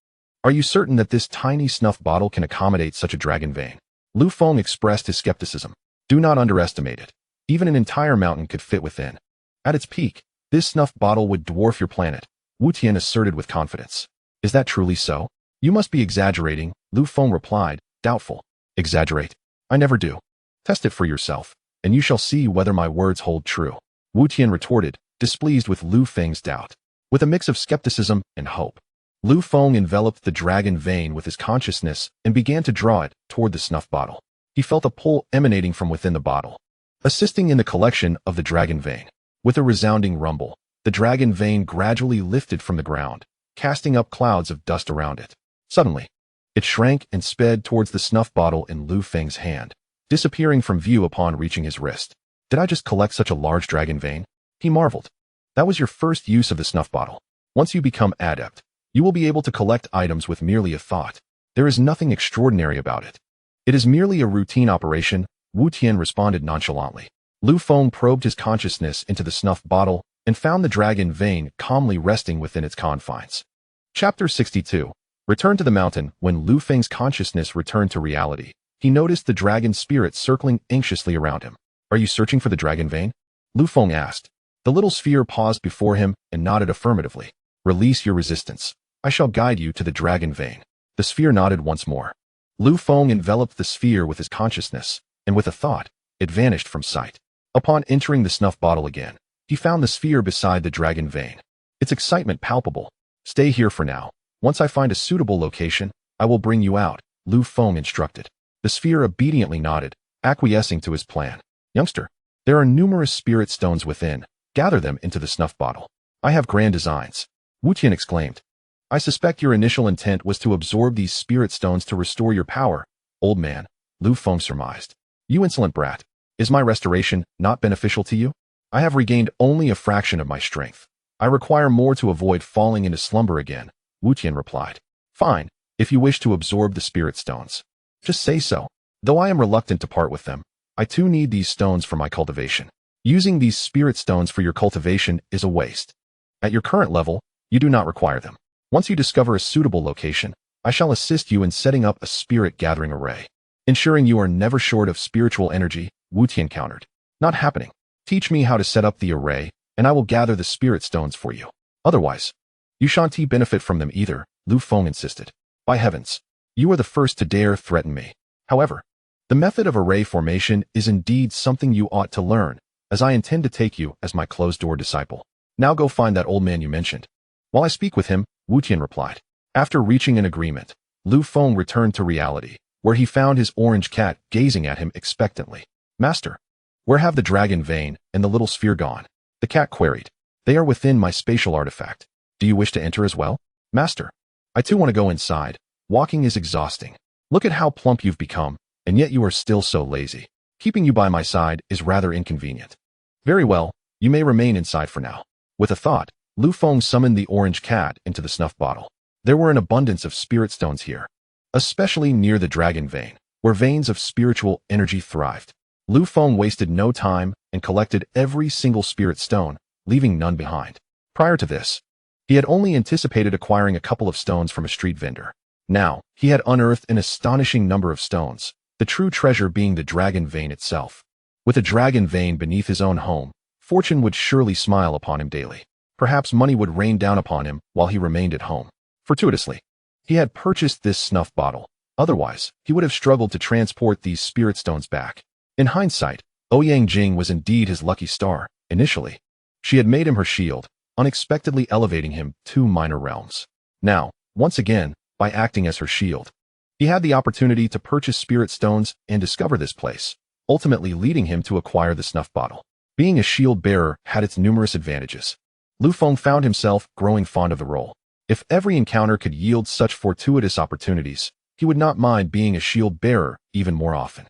Are you certain that this tiny snuff bottle can accommodate such a dragon vein? Lu Feng expressed his skepticism. Do not underestimate it. Even an entire mountain could fit within. At its peak, this snuff bottle would dwarf your planet, Wu Tian asserted with confidence. Is that truly so? You must be exaggerating, Lu Feng replied, doubtful. Exaggerate? I never do. Test it for yourself, and you shall see whether my words hold true. Wu Tian retorted, displeased with Lu Feng's doubt. With a mix of skepticism and hope, Lu Feng enveloped the dragon vein with his consciousness and began to draw it toward the snuff bottle. He felt a pull emanating from within the bottle, assisting in the collection of the dragon vein. With a resounding rumble, the dragon vein gradually lifted from the ground, casting up clouds of dust around it. Suddenly, it shrank and sped towards the snuff bottle in Lu Feng's hand, disappearing from view upon reaching his wrist. Did I just collect such a large dragon vein? He marveled. That was your first use of the snuff bottle. Once you become adept, you will be able to collect items with merely a thought. There is nothing extraordinary about it. It is merely a routine operation, Wu Tian responded nonchalantly. Lu Feng probed his consciousness into the snuff bottle and found the dragon vein calmly resting within its confines. Chapter 62. Return to the mountain. When Lu Feng's consciousness returned to reality, he noticed the dragon spirit circling anxiously around him. Are you searching for the dragon vein? Lu Feng asked. The little sphere paused before him and nodded affirmatively. Release your resistance. I shall guide you to the dragon vein. The sphere nodded once more. Lu Feng enveloped the sphere with his consciousness, and with a thought, it vanished from sight. Upon entering the snuff bottle again, he found the sphere beside the dragon vein. Its excitement palpable. Stay here for now. Once I find a suitable location, I will bring you out, Lu Feng instructed. The sphere obediently nodded, acquiescing to his plan. Youngster, there are numerous spirit stones within. Gather them into the snuff bottle. I have grand designs. Wu Tian exclaimed. I suspect your initial intent was to absorb these spirit stones to restore your power, old man, Lu Feng surmised. You insolent brat. Is my restoration not beneficial to you? I have regained only a fraction of my strength. I require more to avoid falling into slumber again, Wu Tian replied. Fine, if you wish to absorb the spirit stones. Just say so. Though I am reluctant to part with them, I too need these stones for my cultivation. Using these spirit stones for your cultivation is a waste. At your current level, you do not require them. Once you discover a suitable location, I shall assist you in setting up a spirit gathering array, ensuring you are never short of spiritual energy, Wu Tian countered. Not happening. Teach me how to set up the array, and I will gather the spirit stones for you. Otherwise, you shan't benefit from them either, Lu Feng insisted. By heavens, you are the first to dare threaten me. However, the method of array formation is indeed something you ought to learn, as I intend to take you as my closed-door disciple. Now go find that old man you mentioned. While I speak with him, Wu Tian replied. After reaching an agreement, Lu Feng returned to reality, where he found his orange cat gazing at him expectantly. Master, where have the dragon vein and the little sphere gone? The cat queried. They are within my spatial artifact. Do you wish to enter as well? Master, I too want to go inside. Walking is exhausting. Look at how plump you've become, and yet you are still so lazy. Keeping you by my side is rather inconvenient. Very well, you may remain inside for now. With a thought, Lu Feng summoned the orange cat into the snuff bottle. There were an abundance of spirit stones here, especially near the dragon vein, where veins of spiritual energy thrived. Lu Feng wasted no time and collected every single spirit stone, leaving none behind. Prior to this, he had only anticipated acquiring a couple of stones from a street vendor. Now, he had unearthed an astonishing number of stones, the true treasure being the dragon vein itself. With a dragon vein beneath his own home, fortune would surely smile upon him daily. Perhaps money would rain down upon him while he remained at home. Fortuitously, he had purchased this snuff bottle. Otherwise, he would have struggled to transport these spirit stones back. In hindsight, Ouyang Jing was indeed his lucky star. Initially, she had made him her shield, unexpectedly elevating him 2 minor realms. Now, once again, by acting as her shield, He had the opportunity to purchase spirit stones and discover this place, ultimately leading him to acquire the snuff bottle. Being a shield bearer had its numerous advantages. Lu Feng found himself growing fond of the role. If every encounter could yield such fortuitous opportunities, he would not mind being a shield bearer even more often.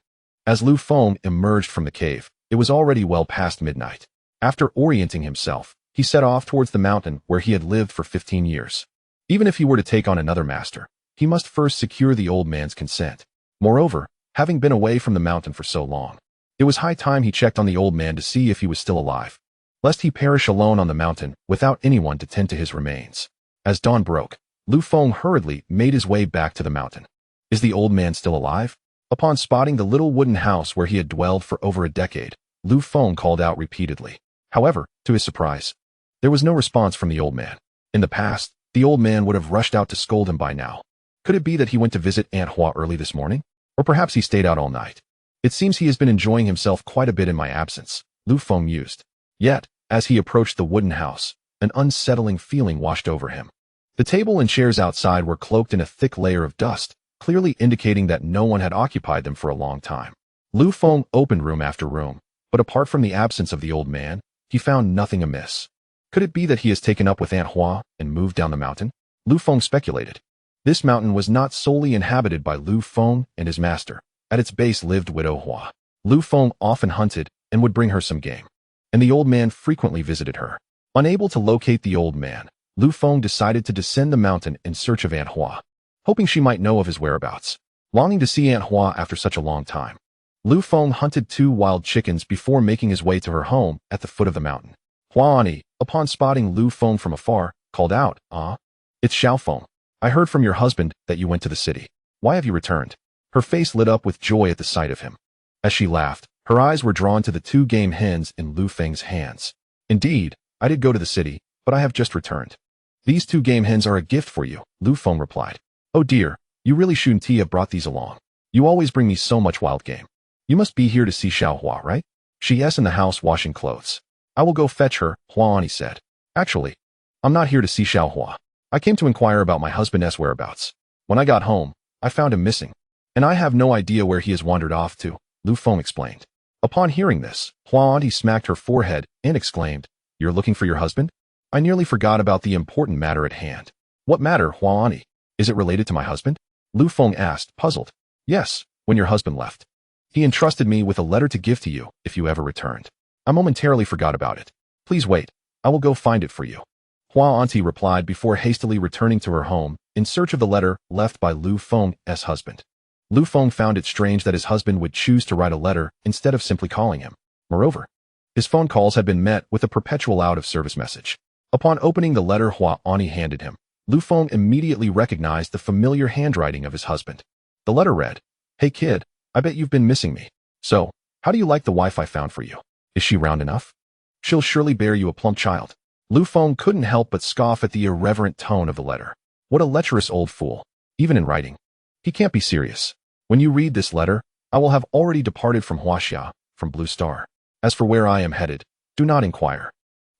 As Lu Feng emerged from the cave, it was already well past midnight. After orienting himself, he set off towards the mountain where he had lived for 15 years. Even if he were to take on another master, he must first secure the old man's consent. Moreover, having been away from the mountain for so long, it was high time he checked on the old man to see if he was still alive, lest he perish alone on the mountain without anyone to tend to his remains. As dawn broke, Lu Feng hurriedly made his way back to the mountain. Is the old man still alive? Upon spotting the little wooden house where he had dwelled for over a decade, Lu Feng called out repeatedly. However, to his surprise, there was no response from the old man. In the past, the old man would have rushed out to scold him by now. Could it be that he went to visit Aunt Hua early this morning? Or perhaps he stayed out all night. It seems he has been enjoying himself quite a bit in my absence, Lu Feng mused. Yet, as he approached the wooden house, an unsettling feeling washed over him. The table and chairs outside were cloaked in a thick layer of dust, clearly indicating that no one had occupied them for a long time. Lu Feng opened room after room, but apart from the absence of the old man, he found nothing amiss. Could it be that he has taken up with Aunt Hua and moved down the mountain? Lu Feng speculated. This mountain was not solely inhabited by Lu Feng and his master. At its base lived Widow Hua. Lu Feng often hunted and would bring her some game, and the old man frequently visited her. Unable to locate the old man, Lu Feng decided to descend the mountain in search of Aunt Hua, hoping she might know of his whereabouts. Longing to see Aunt Hua after such a long time, Lu Feng hunted 2 wild chickens before making his way to her home at the foot of the mountain. Hua Ani, upon spotting Lu Feng from afar, called out, "Ah, it's Xiao Feng. I heard from your husband that you went to the city. Why have you returned?" Her face lit up with joy at the sight of him. As she laughed, her eyes were drawn to the 2 game hens in Lu Feng's hands. "Indeed, I did go to the city, but I have just returned. These 2 game hens are a gift for you," Lu Feng replied. "Oh dear, you really shouldn't have brought these along. You always bring me so much wild game. You must be here to see Xiao Hua, right? She's in the house washing clothes. I will go fetch her," Hua Ani said. "Actually, I'm not here to see Xiao Hua. I came to inquire about my husband's whereabouts. When I got home, I found him missing, and I have no idea where he has wandered off to," Lu Feng explained. Upon hearing this, Hua Ani smacked her forehead and exclaimed, "You're looking for your husband? I nearly forgot about the important matter at hand." "What matter, Hua Ani? Is it related to my husband?" Lu Feng asked, puzzled. "Yes, when your husband left. He entrusted me with a letter to give to you if you ever returned. I momentarily forgot about it. Please wait, I will go find it for you." Hua Auntie replied before hastily returning to her home in search of the letter left by Lu Feng's husband. Lu Feng found it strange that his husband would choose to write a letter instead of simply calling him. Moreover, his phone calls had been met with a perpetual out-of-service message. Upon opening the letter Hua Ani handed him, Lu Feng immediately recognized the familiar handwriting of his husband. The letter read, "Hey kid, I bet you've been missing me. So, how do you like the wife I found for you? Is she round enough? She'll surely bear you a plump child." Lu Feng couldn't help but scoff at the irreverent tone of the letter. What a lecherous old fool, even in writing. He can't be serious. When you read this letter, I will have already departed from Huaxia, from Blue Star. As for where I am headed, do not inquire.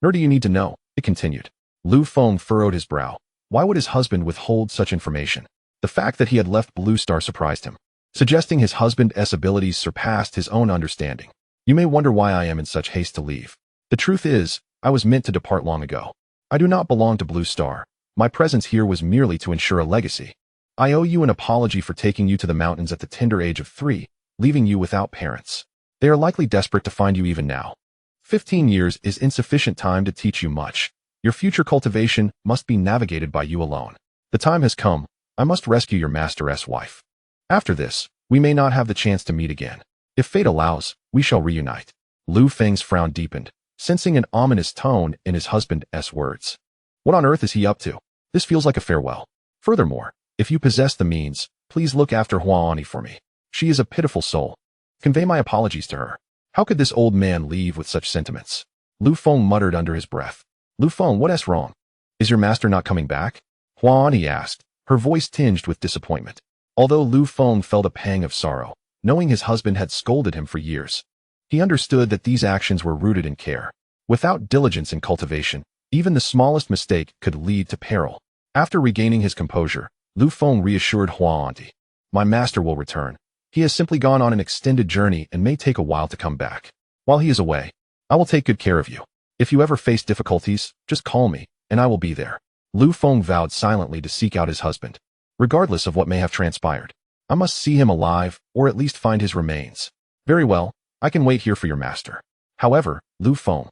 Nor do you need to know, it continued. Lu Feng furrowed his brow. Why would his husband withhold such information? The fact that he had left Blue Star surprised him, suggesting his husband's abilities surpassed his own understanding. You may wonder why I am in such haste to leave. The truth is, I was meant to depart long ago. I do not belong to Blue Star. My presence here was merely to ensure a legacy. I owe you an apology for taking you to the mountains at the tender age of 3, leaving you without parents. They are likely desperate to find you even now. 15 years is insufficient time to teach you much. Your future cultivation must be navigated by you alone. The time has come. I must rescue your master's wife. After this, we may not have the chance to meet again. If fate allows, we shall reunite." Lu Feng's frown deepened, sensing an ominous tone in his husband's words. What on earth is he up to? This feels like a farewell. Furthermore, if you possess the means, please look after Hua Ani for me. She is a pitiful soul. Convey my apologies to her. How could this old man leave with such sentiments? Lu Feng muttered under his breath. Lu Feng, what's wrong? Is your master not coming back? Hua Ani asked, her voice tinged with disappointment. Although Lu Feng felt a pang of sorrow, knowing his husband had scolded him for years, he understood that these actions were rooted in care. Without diligence and cultivation, even the smallest mistake could lead to peril. After regaining his composure, Lu Feng reassured Hua Auntie. My master will return. He has simply gone on an extended journey and may take a while to come back. While he is away, I will take good care of you. If you ever face difficulties, just call me, and I will be there. Lu Feng vowed silently to seek out his husband. Regardless of what may have transpired, I must see him alive, or at least find his remains. Very well, I can wait here for your master. However, Lu Feng,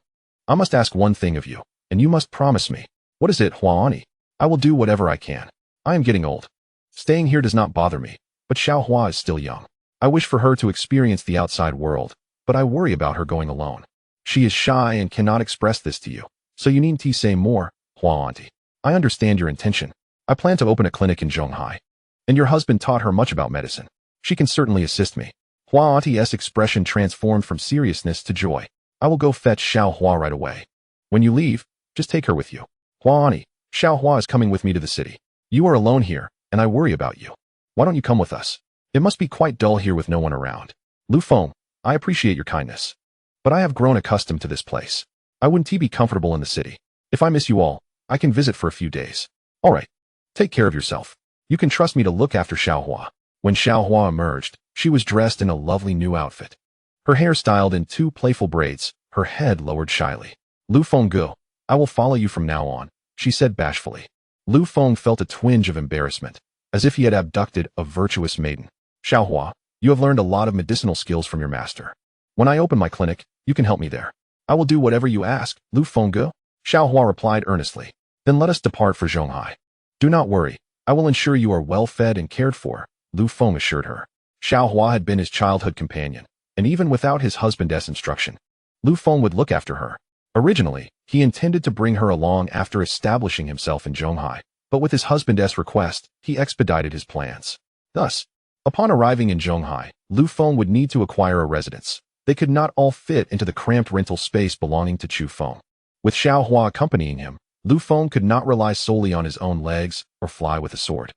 I must ask one thing of you, and you must promise me. What is it, Huani? I will do whatever I can. I am getting old. Staying here does not bother me, but Xiaohua is still young. I wish for her to experience the outside world, but I worry about her going alone. She is shy and cannot express this to you, so you needn't say more, Hua Auntie. I understand your intention. I plan to open a clinic in Zhonghai, and your husband taught her much about medicine. She can certainly assist me. Hua Auntie's expression transformed from seriousness to joy. I will go fetch Xiao Hua right away. When you leave, just take her with you. Hua Auntie, Xiao Hua is coming with me to the city. You are alone here, and I worry about you. Why don't you come with us? It must be quite dull here with no one around. Lu Feng, I appreciate your kindness, but I have grown accustomed to this place. I wouldn't be comfortable in the city. If I miss you all, I can visit for a few days. All right. Take care of yourself. You can trust me to look after Xiaohua. When Xiaohua emerged, she was dressed in a lovely new outfit. Her hair styled in 2 playful braids, her head lowered shyly. Lu Feng go. I will follow you from now on, she said bashfully. Lu Feng felt a twinge of embarrassment, as if he had abducted a virtuous maiden. Xiaohua, you have learned a lot of medicinal skills from your master. When I open my clinic, you can help me there. I will do whatever you ask, Lu Feng go. Xiaohua replied earnestly. Then let us depart for Zhonghai. Do not worry, I will ensure you are well fed and cared for, Lu Feng assured her. Xiaohua had been his childhood companion, and even without his husband's instruction, Lu Feng would look after her. Originally, he intended to bring her along after establishing himself in Zhonghai, but with his husband's request, he expedited his plans. Thus, upon arriving in Zhonghai, Lu Feng would need to acquire a residence. They could not all fit into the cramped rental space belonging to Chu Feng. With Xiaohua accompanying him, Lu Feng could not rely solely on his own legs or fly with a sword.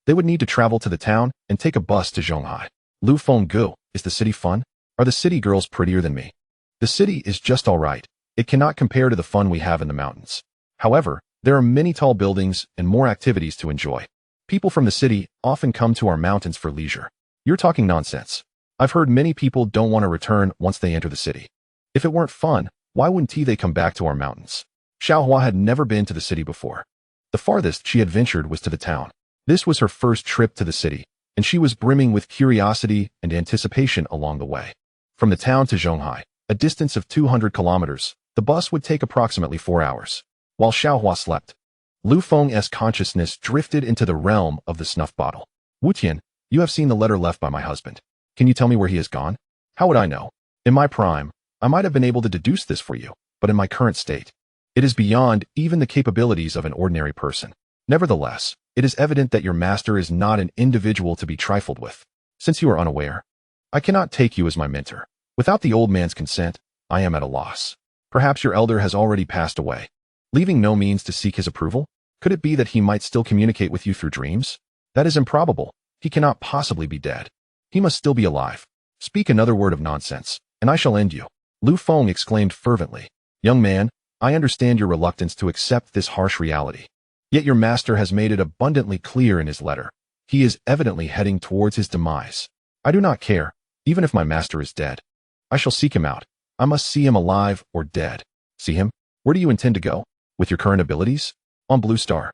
They would need to travel to the town and take a bus to Zhonghai. Lu Feng go. Is the city fun? Are the city girls prettier than me? The city is just all right. It cannot compare to the fun we have in the mountains. However, there are many tall buildings and more activities to enjoy. People from the city often come to our mountains for leisure. You're talking nonsense. I've heard many people don't want to return once they enter the city. If it weren't fun, why wouldn't they come back to our mountains? Xiaohua had never been to the city before. The farthest she had ventured was to the town. This was her first trip to the city, and she was brimming with curiosity and anticipation along the way. From the town to Zhonghai, a distance of 200 kilometers, the bus would take approximately 4 hours. While Xiaohua slept, Lu Feng's consciousness drifted into the realm of the snuff bottle. Wu Tian, you have seen the letter left by my husband. Can you tell me where he has gone? How would I know? In my prime, I might have been able to deduce this for you, but in my current state, it is beyond even the capabilities of an ordinary person. Nevertheless, it is evident that your master is not an individual to be trifled with. Since you are unaware, I cannot take you as my mentor. Without the old man's consent, I am at a loss. Perhaps your elder has already passed away, leaving no means to seek his approval? Could it be that he might still communicate with you through dreams? That is improbable. He cannot possibly be dead. He must still be alive. Speak another word of nonsense, and I shall end you. Lu Feng exclaimed fervently. Young man, I understand your reluctance to accept this harsh reality. Yet your master has made it abundantly clear in his letter. He is evidently heading towards his demise. I do not care, even if my master is dead. I shall seek him out. I must see him alive or dead. See him? Where do you intend to go? With your current abilities? On Blue Star.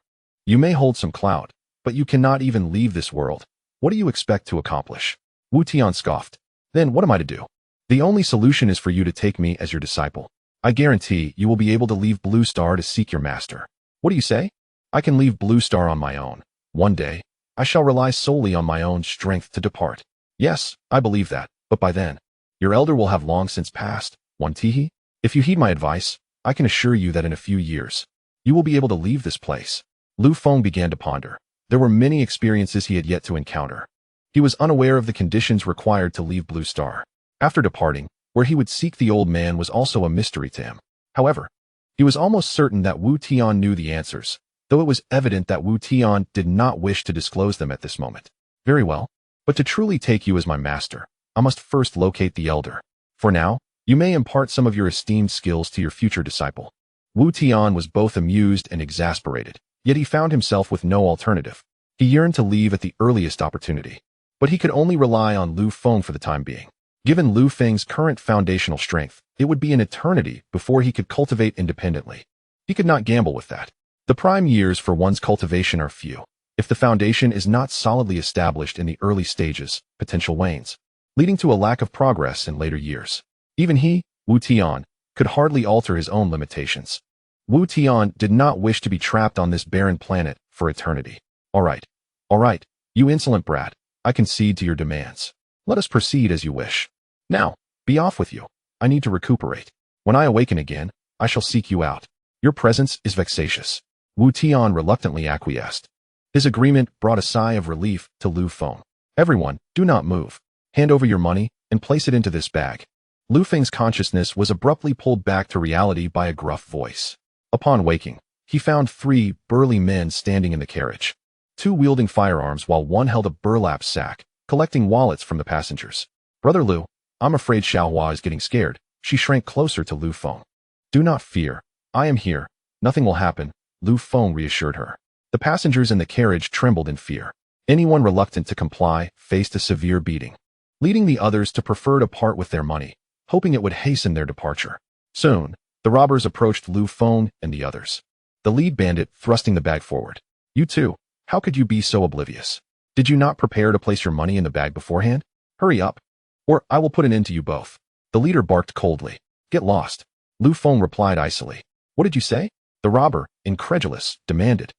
You may hold some clout, but you cannot even leave this world. What do you expect to accomplish? Wu Tian scoffed. Then what am I to do? The only solution is for you to take me as your disciple. I guarantee you will be able to leave Blue Star to seek your master. What do you say? I can leave Blue Star on my own. One day, I shall rely solely on my own strength to depart. Yes, I believe that, but by then, your elder will have long since passed. One Tihi? If you heed my advice, I can assure you that in a few years, you will be able to leave this place. Lu Feng began to ponder. There were many experiences he had yet to encounter. He was unaware of the conditions required to leave Blue Star. After departing, where he would seek the old man was also a mystery to him. However, he was almost certain that Wu Tian knew the answers, though it was evident that Wu Tian did not wish to disclose them at this moment. Very well, but to truly take you as my master, I must first locate the elder. For now, you may impart some of your esteemed skills to your future disciple. Wu Tian was both amused and exasperated, yet he found himself with no alternative. He yearned to leave at the earliest opportunity. but he could only rely on Lu Feng for the time being. Given Lu Feng's current foundational strength, it would be an eternity before he could cultivate independently. He could not gamble with that. The prime years for one's cultivation are few. If the foundation is not solidly established in the early stages, potential wanes, leading to a lack of progress in later years. Even he, Wu Tian, could hardly alter his own limitations. Wu Tian did not wish to be trapped on this barren planet for eternity. All right, you insolent brat, I concede to your demands. Let us proceed as you wish. Now, be off with you. I need to recuperate. When I awaken again, I shall seek you out. Your presence is vexatious. Wu Tian reluctantly acquiesced. His agreement brought a sigh of relief to Lu Feng. Everyone, do not move. Hand over your money and place it into this bag. Lu Feng's consciousness was abruptly pulled back to reality by a gruff voice. Upon waking, he found 3 burly men standing in the carriage. 2 wielding firearms while one held a burlap sack, collecting wallets from the passengers. Brother Lu, I'm afraid Xiaohua is getting scared. She shrank closer to Lu Feng. Do not fear. I am here. Nothing will happen, Lu Feng reassured her. The passengers in the carriage trembled in fear. Anyone reluctant to comply faced a severe beating, leading the others to prefer to part with their money, hoping it would hasten their departure. Soon, the robbers approached Lu Feng and the others. The lead bandit thrusting the bag forward. You too, how could you be so oblivious? Did you not prepare to place your money in the bag beforehand? Hurry up, or I will put an end to you both. The leader barked coldly. Get lost. Lu Feng replied icily. What did you say? The robber, incredulous, demanded,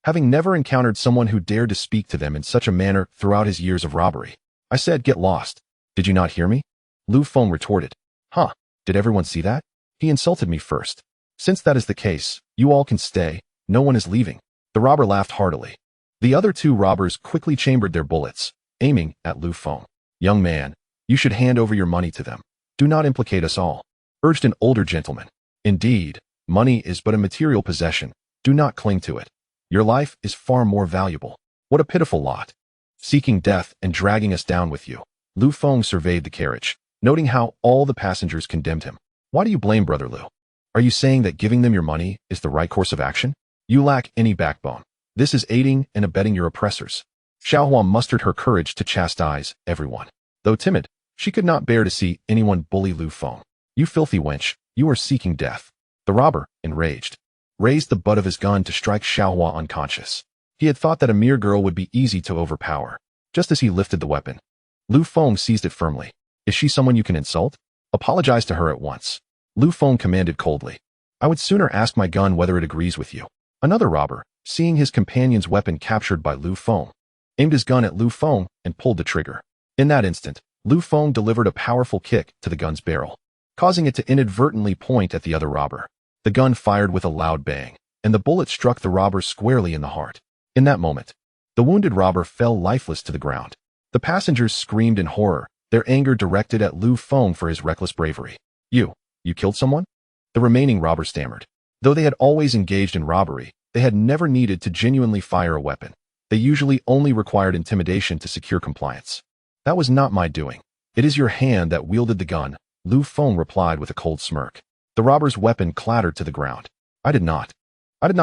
having never encountered someone who dared to speak to them in such a manner throughout his years of robbery. I said get lost. Did you not hear me? Lu Feng retorted. Huh, did everyone see that? He insulted me first. Since that is the case, you all can stay, no one is leaving. The robber laughed heartily. The other 2 robbers quickly chambered their bullets, aiming at Lu Feng. Young man, you should hand over your money to them. Do not implicate us all, urged an older gentleman. Indeed, money is but a material possession. Do not cling to it. Your life is far more valuable. What a pitiful lot. Seeking death and dragging us down with you. Lu Feng surveyed the carriage, noting how all the passengers condemned him. Why do you blame Brother Lu? Are you saying that giving them your money is the right course of action? You lack any backbone. This is aiding and abetting your oppressors. Xiaohua mustered her courage to chastise everyone. Though timid, she could not bear to see anyone bully Lu Feng. You filthy wench, you are seeking death. The robber, enraged, raised the butt of his gun to strike Xiaohua unconscious. He had thought that a mere girl would be easy to overpower. Just as he lifted the weapon, Lu Feng seized it firmly. Is she someone you can insult? Apologize to her at once. Lu Feng commanded coldly. I would sooner ask my gun whether it agrees with you. Another robber, seeing his companion's weapon captured by Lu Feng, aimed his gun at Lu Feng and pulled the trigger. In that instant, Lu Feng delivered a powerful kick to the gun's barrel, causing it to inadvertently point at the other robber. The gun fired with a loud bang, and the bullet struck the robber squarely in the heart. In that moment, the wounded robber fell lifeless to the ground. The passengers screamed in horror, their anger directed at Lu Feng for his reckless bravery. You killed someone? The remaining robber stammered. Though they had always engaged in robbery, they had never needed to genuinely fire a weapon. They usually only required intimidation to secure compliance. That was not my doing. It is your hand that wielded the gun, Lu Feng replied with a cold smirk. The robber's weapon clattered to the ground. I did not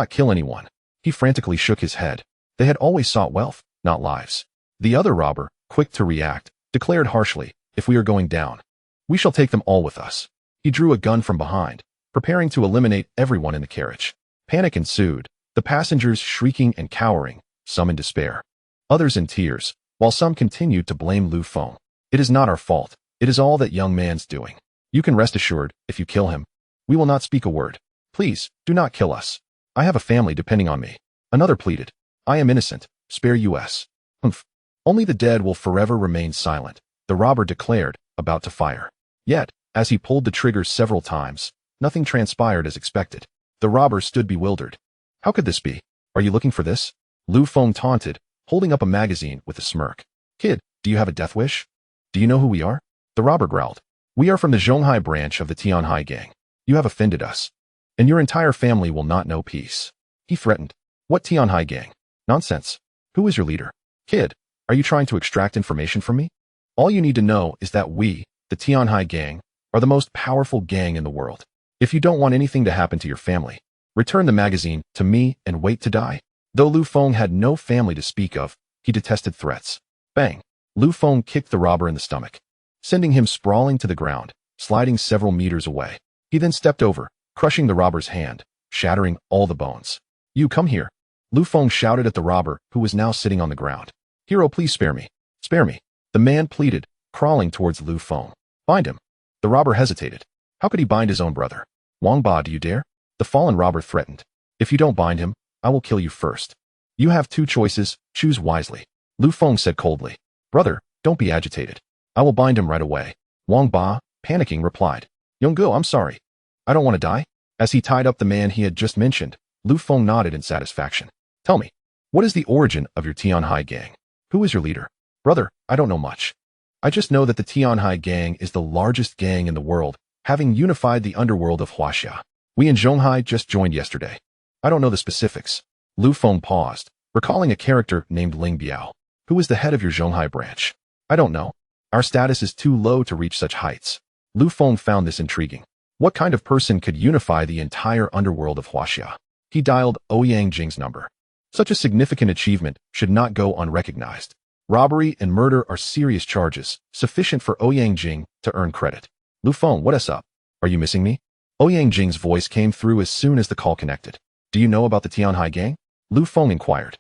kill anyone. He frantically shook his head. They had always sought wealth, not lives. The other robber, quick to react, declared harshly, if we are going down, we shall take them all with us. He drew a gun from behind, preparing to eliminate everyone in the carriage. Panic ensued, the passengers shrieking and cowering, some in despair, others in tears, while some continued to blame Lu Feng. It is not our fault. It is all that young man's doing. You can rest assured, if you kill him, we will not speak a word. Please, do not kill us. I have a family depending on me. Another pleaded. I am innocent. Spare us. Humph. Only the dead will forever remain silent, the robber declared, about to fire. Yet, as he pulled the trigger several times, nothing transpired as expected. The robber stood bewildered. How could this be? Are you looking for this? Lu Feng taunted, holding up a magazine with a smirk. Kid, do you have a death wish? Do you know who we are? The robber growled. We are from the Zhonghai branch of the Tianhai gang. You have offended us, and your entire family will not know peace. He threatened. What Tianhai gang? Nonsense. Who is your leader? Kid, are you trying to extract information from me? All you need to know is that we, the Tianhai gang, are the most powerful gang in the world. If you don't want anything to happen to your family, return the magazine to me and wait to die. Though Lu Feng had no family to speak of, he detested threats. Bang. Lu Feng kicked the robber in the stomach, sending him sprawling to the ground, sliding several meters away. He then stepped over, crushing the robber's hand, shattering all the bones. You come here. Lu Feng shouted at the robber, who was now sitting on the ground. Hero, please spare me. Spare me. The man pleaded, crawling towards Lu Feng. Bind him. The robber hesitated. How could he bind his own brother? Wang Ba, do you dare? The fallen robber threatened. If you don't bind him, I will kill you first. You have two choices, choose wisely. Lu Feng said coldly. Brother, don't be agitated. I will bind him right away. Wang Ba, panicking, replied. Yonggu, I'm sorry. I don't want to die. As he tied up the man he had just mentioned, Lu Feng nodded in satisfaction. Tell me, what is the origin of your Tianhai gang? Who is your leader? Brother, I don't know much. I just know that the Tianhai gang is the largest gang in the world, having unified the underworld of Huaxia. We in Zhonghai just joined yesterday. I don't know the specifics. Lu Feng paused, recalling a character named Ling Biao. Who is the head of your Zhonghai branch? I don't know. Our status is too low to reach such heights. Lu Feng found this intriguing. What kind of person could unify the entire underworld of Huaxia? He dialed Ouyang Jing's number. Such a significant achievement should not go unrecognized. Robbery and murder are serious charges, sufficient for Ouyang Jing to earn credit. Lu Feng, what is up? Are you missing me? Ouyang Jing's voice came through as soon as the call connected. Do you know about the Tianhai gang? Lu Feng inquired.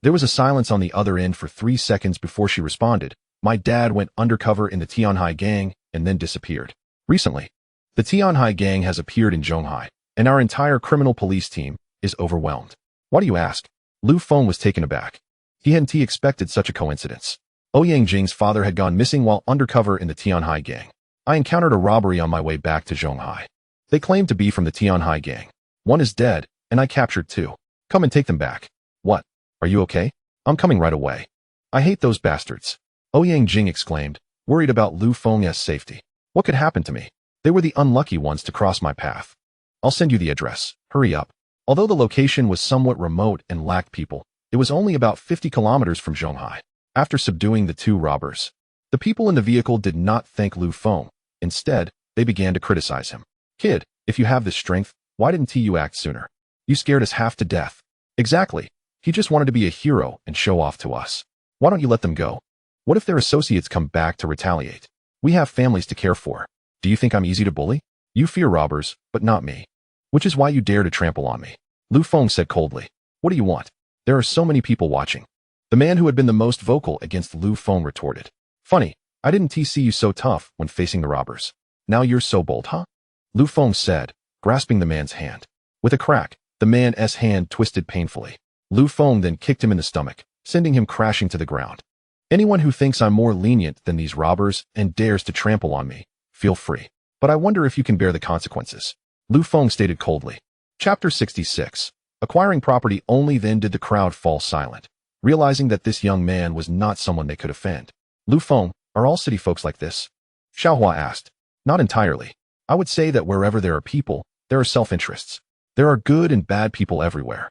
There was a silence on the other end for 3 seconds before she responded. My dad went undercover in the Tianhai gang and then disappeared. Recently, the Tianhai gang has appeared in Zhonghai, and our entire criminal police team is overwhelmed. Why do you ask? Lu Feng was taken aback. He hadn't expected such a coincidence. Ouyang Jing's father had gone missing while undercover in the Tianhai gang. I encountered a robbery on my way back to Zhonghai. They claimed to be from the Tianhai gang. One is dead, and I captured 2. Come and take them back. What? Are you okay? I'm coming right away. I hate those bastards. Ouyang Jing exclaimed, worried about Lu Feng's safety. What could happen to me? They were the unlucky ones to cross my path. I'll send you the address. Hurry up. Although the location was somewhat remote and lacked people, it was only about 50 kilometers from Zhonghai. After subduing the 2 robbers, the people in the vehicle did not thank Lu Feng. Instead, they began to criticize him. Kid, if you have this strength, why didn't you act sooner? You scared us half to death. Exactly. He just wanted to be a hero and show off to us. Why don't you let them go? What if their associates come back to retaliate? We have families to care for. Do you think I'm easy to bully? You fear robbers, but not me. Which is why you dare to trample on me. Lu Feng said coldly. What do you want? There are so many people watching. The man who had been the most vocal against Lu Feng retorted. Funny, I didn't see you so tough when facing the robbers. Now you're so bold, huh? Lu Feng said, grasping the man's hand. With a crack, the man's hand twisted painfully. Lu Feng then kicked him in the stomach, sending him crashing to the ground. Anyone who thinks I'm more lenient than these robbers and dares to trample on me, feel free. But I wonder if you can bear the consequences. Lu Feng stated coldly. Chapter 66. Acquiring property. Only then did the crowd fall silent, realizing that this young man was not someone they could offend. Lu Feng, are all city folks like this? Xiaohua asked. Not entirely. I would say that wherever there are people, there are self-interests. There are good and bad people everywhere.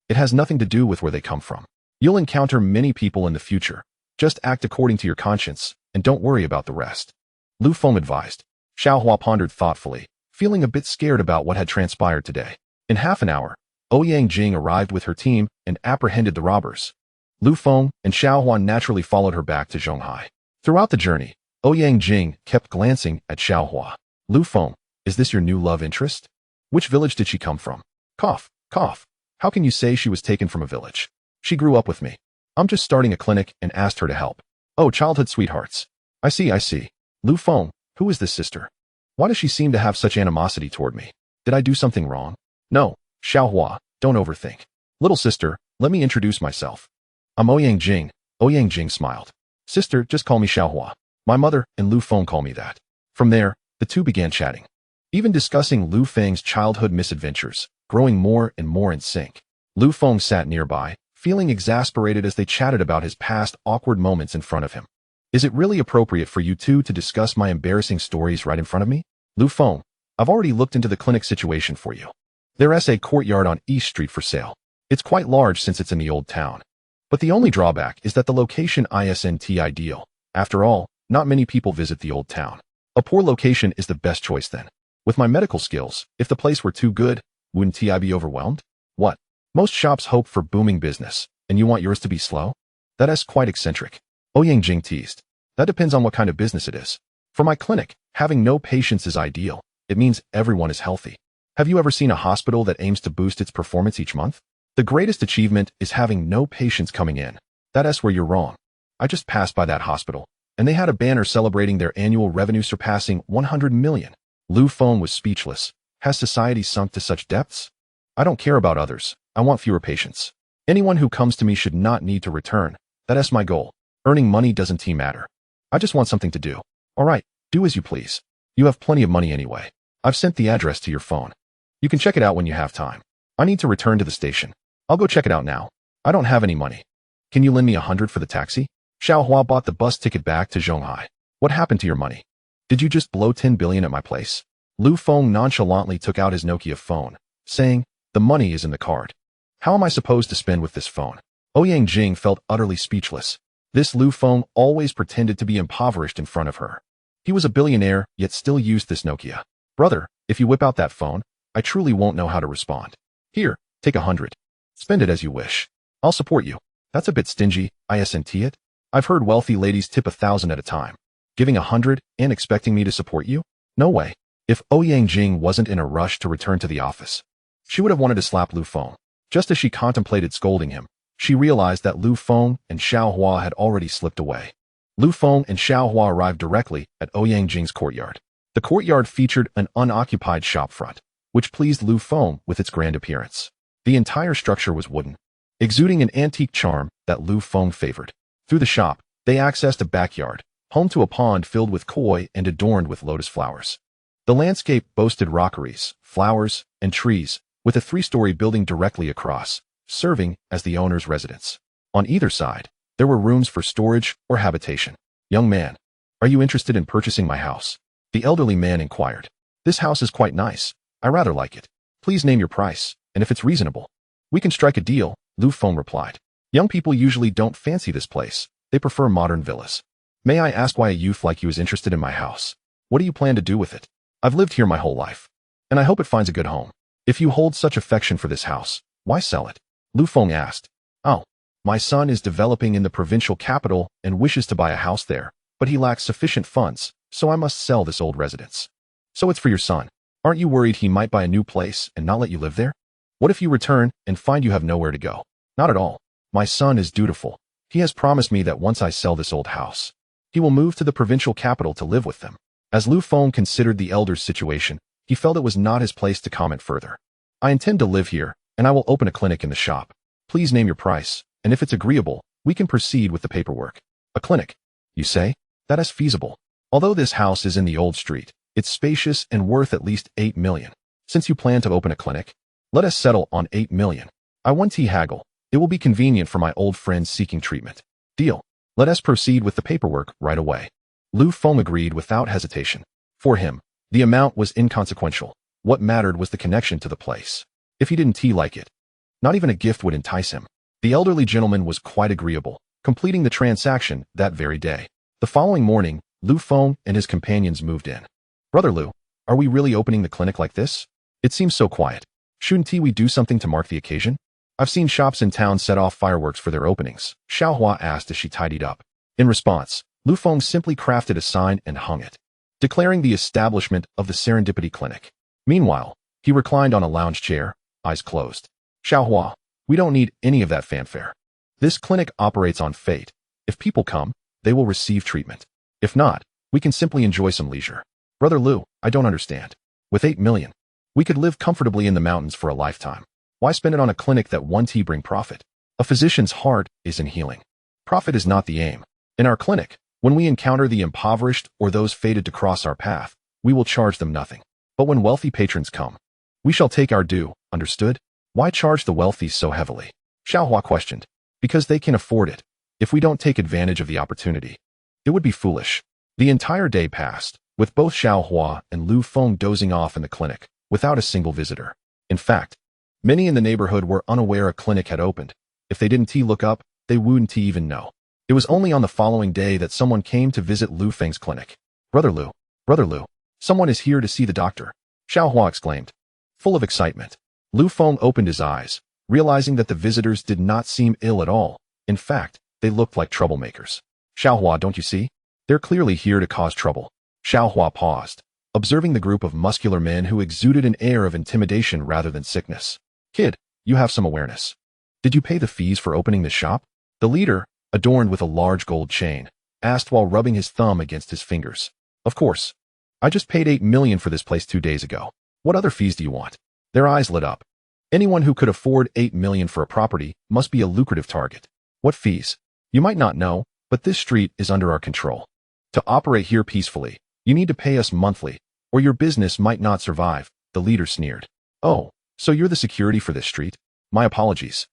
It has nothing to do with where they come from. You'll encounter many people in the future. Just act according to your conscience, and don't worry about the rest. Lu Feng advised. Xiaohua pondered thoughtfully, feeling a bit scared about what had transpired today. In half an hour, Ouyang Jing arrived with her team and apprehended the robbers. Lu Feng and Xiaohua naturally followed her back to Zhonghai. Throughout the journey, Ouyang Jing kept glancing at Xiaohua. Lu Feng, is this your new love interest? Which village did she come from? Cough, cough. How can you say she was taken from a village? She grew up with me. I'm just starting a clinic and asked her to help. Oh, childhood sweethearts. I see. Lu Feng, who is this sister? Why does she seem to have such animosity toward me? Did I do something wrong? No, Xiaohua, don't overthink. Little sister, let me introduce myself. I'm Ouyang Jing. Ouyang Jing smiled. Sister, just call me Xiaohua. My mother and Lu Feng call me that. From there, the two began chatting, even discussing Lu Feng's childhood misadventures, growing more and more in sync. Lu Feng sat nearby, feeling exasperated as they chatted about his past awkward moments in front of him. Is it really appropriate for you two to discuss my embarrassing stories right in front of me? Lu Feng, I've already looked into the clinic situation for you. There's a courtyard on East Street for sale. It's quite large since it's in the old town. But the only drawback is that the location isn't ideal. After all, not many people visit the old town. A poor location is the best choice then. With my medical skills, if the place were too good, wouldn't I be overwhelmed? What? Most shops hope for booming business, and you want yours to be slow? That is quite eccentric. Ouyang Jing teased. That depends on what kind of business it is. For my clinic, having no patients is ideal. It means everyone is healthy. Have you ever seen a hospital that aims to boost its performance each month? The greatest achievement is having no patients coming in. That's where you're wrong. I just passed by that hospital, and they had a banner celebrating their annual revenue surpassing 100 million. Lu Feng was speechless. Has society sunk to such depths? I don't care about others. I want fewer patients. Anyone who comes to me should not need to return. That's my goal. Earning money doesn't matter. I just want something to do. All right, do as you please. You have plenty of money anyway. I've sent the address to your phone. You can check it out when you have time. I need to return to the station. I'll go check it out now. I don't have any money. Can you lend me 100 for the taxi? Xiao Hua bought the bus ticket back to Zhonghai. What happened to your money? Did you just blow 10 billion at my place? Lu Feng nonchalantly took out his Nokia phone, saying, the money is in the card. How am I supposed to spend with this phone? Ouyang Jing felt utterly speechless. This Lu Feng always pretended to be impoverished in front of her. He was a billionaire, yet still used this Nokia. Brother, if you whip out that phone, I truly won't know how to respond. Here, take 100. Spend it as you wish. I'll support you. That's a bit stingy, isn't it? I've heard wealthy ladies tip 1,000 at a time. Giving 100 and expecting me to support you? No way. If Ouyang Jing wasn't in a rush to return to the office, she would have wanted to slap Lu Feng. Just as she contemplated scolding him, she realized that Lu Feng and Xiao Hua had already slipped away. Lu Feng and Xiao Hua arrived directly at Ouyang Jing's courtyard. The courtyard featured an unoccupied shopfront, which pleased Lu Feng with its grand appearance. The entire structure was wooden, exuding an antique charm that Lu Feng favored. Through the shop, they accessed a backyard, home to a pond filled with koi and adorned with lotus flowers. The landscape boasted rockeries, flowers, and trees, with a 3-story building directly across, serving as the owner's residence. On either side, there were rooms for storage or habitation. Young man, are you interested in purchasing my house? The elderly man inquired. This house is quite nice. I rather like it. Please name your price, and if it's reasonable, we can strike a deal, Lu Feng replied. Young people usually don't fancy this place. They prefer modern villas. May I ask why a youth like you is interested in my house? What do you plan to do with it? I've lived here my whole life, and I hope it finds a good home. If you hold such affection for this house, why sell it? Lu Feng asked. Oh, my son is developing in the provincial capital and wishes to buy a house there, but he lacks sufficient funds, so I must sell this old residence. So it's for your son. Aren't you worried he might buy a new place and not let you live there? What if you return and find you have nowhere to go? Not at all. My son is dutiful. He has promised me that once I sell this old house, he will move to the provincial capital to live with them. As Lu Feng considered the elder's situation, he felt it was not his place to comment further. I intend to live here, and I will open a clinic in the shop. Please name your price, and if it's agreeable, we can proceed with the paperwork. A clinic, you say? That is feasible. Although this house is in the old street, it's spacious and worth at least 8 million. Since you plan to open a clinic, let us settle on 8 million. I want to haggle. It will be convenient for my old friends seeking treatment. Deal. Let us proceed with the paperwork right away. Lu Feng agreed without hesitation. For him, the amount was inconsequential. What mattered was the connection to the place. If he didn't like it, not even a gift would entice him. The elderly gentleman was quite agreeable, completing the transaction that very day. The following morning, Lu Feng and his companions moved in. Brother Lu, are we really opening the clinic like this? It seems so quiet. Shouldn't we do something to mark the occasion? I've seen shops in town set off fireworks for their openings, Xiao Hua asked as she tidied up. In response, Lu Feng simply crafted a sign and hung it, declaring the establishment of the Serendipity Clinic. Meanwhile, he reclined on a lounge chair, eyes closed. Xiao Hua, we don't need any of that fanfare. This clinic operates on fate. If people come, they will receive treatment. If not, we can simply enjoy some leisure. Brother Lu, I don't understand. With 8 million, we could live comfortably in the mountains for a lifetime. Why spend it on a clinic that won't bring profit? A physician's heart is in healing. Profit is not the aim. In our clinic, when we encounter the impoverished or those fated to cross our path, we will charge them nothing. But when wealthy patrons come, we shall take our due, understood? Why charge the wealthy so heavily? Xiao Hua questioned. Because they can afford it. If we don't take advantage of the opportunity, it would be foolish. The entire day passed, with both Xiao Hua and Lu Feng dozing off in the clinic, without a single visitor. In fact, many in the neighborhood were unaware a clinic had opened. If they didn't look up, they wouldn't even know. It was only on the following day that someone came to visit Lu Feng's clinic. Brother Lu, someone is here to see the doctor, Xiao Hua exclaimed. Full of excitement, Lu Feng opened his eyes, realizing that the visitors did not seem ill at all. In fact, they looked like troublemakers. Xiaohua, don't you see? They're clearly here to cause trouble. Xiaohua paused, observing the group of muscular men who exuded an air of intimidation rather than sickness. Kid, you have some awareness. Did you pay the fees for opening this shop? The leader, adorned with a large gold chain, asked while rubbing his thumb against his fingers. Of course. I just paid 8 million for this place 2 days ago. What other fees do you want? Their eyes lit up. Anyone who could afford 8 million for a property must be a lucrative target. What fees? You might not know, but this street is under our control. To operate here peacefully, you need to pay us monthly, or your business might not survive, the leader sneered. Oh, so you're the security for this street? My apologies.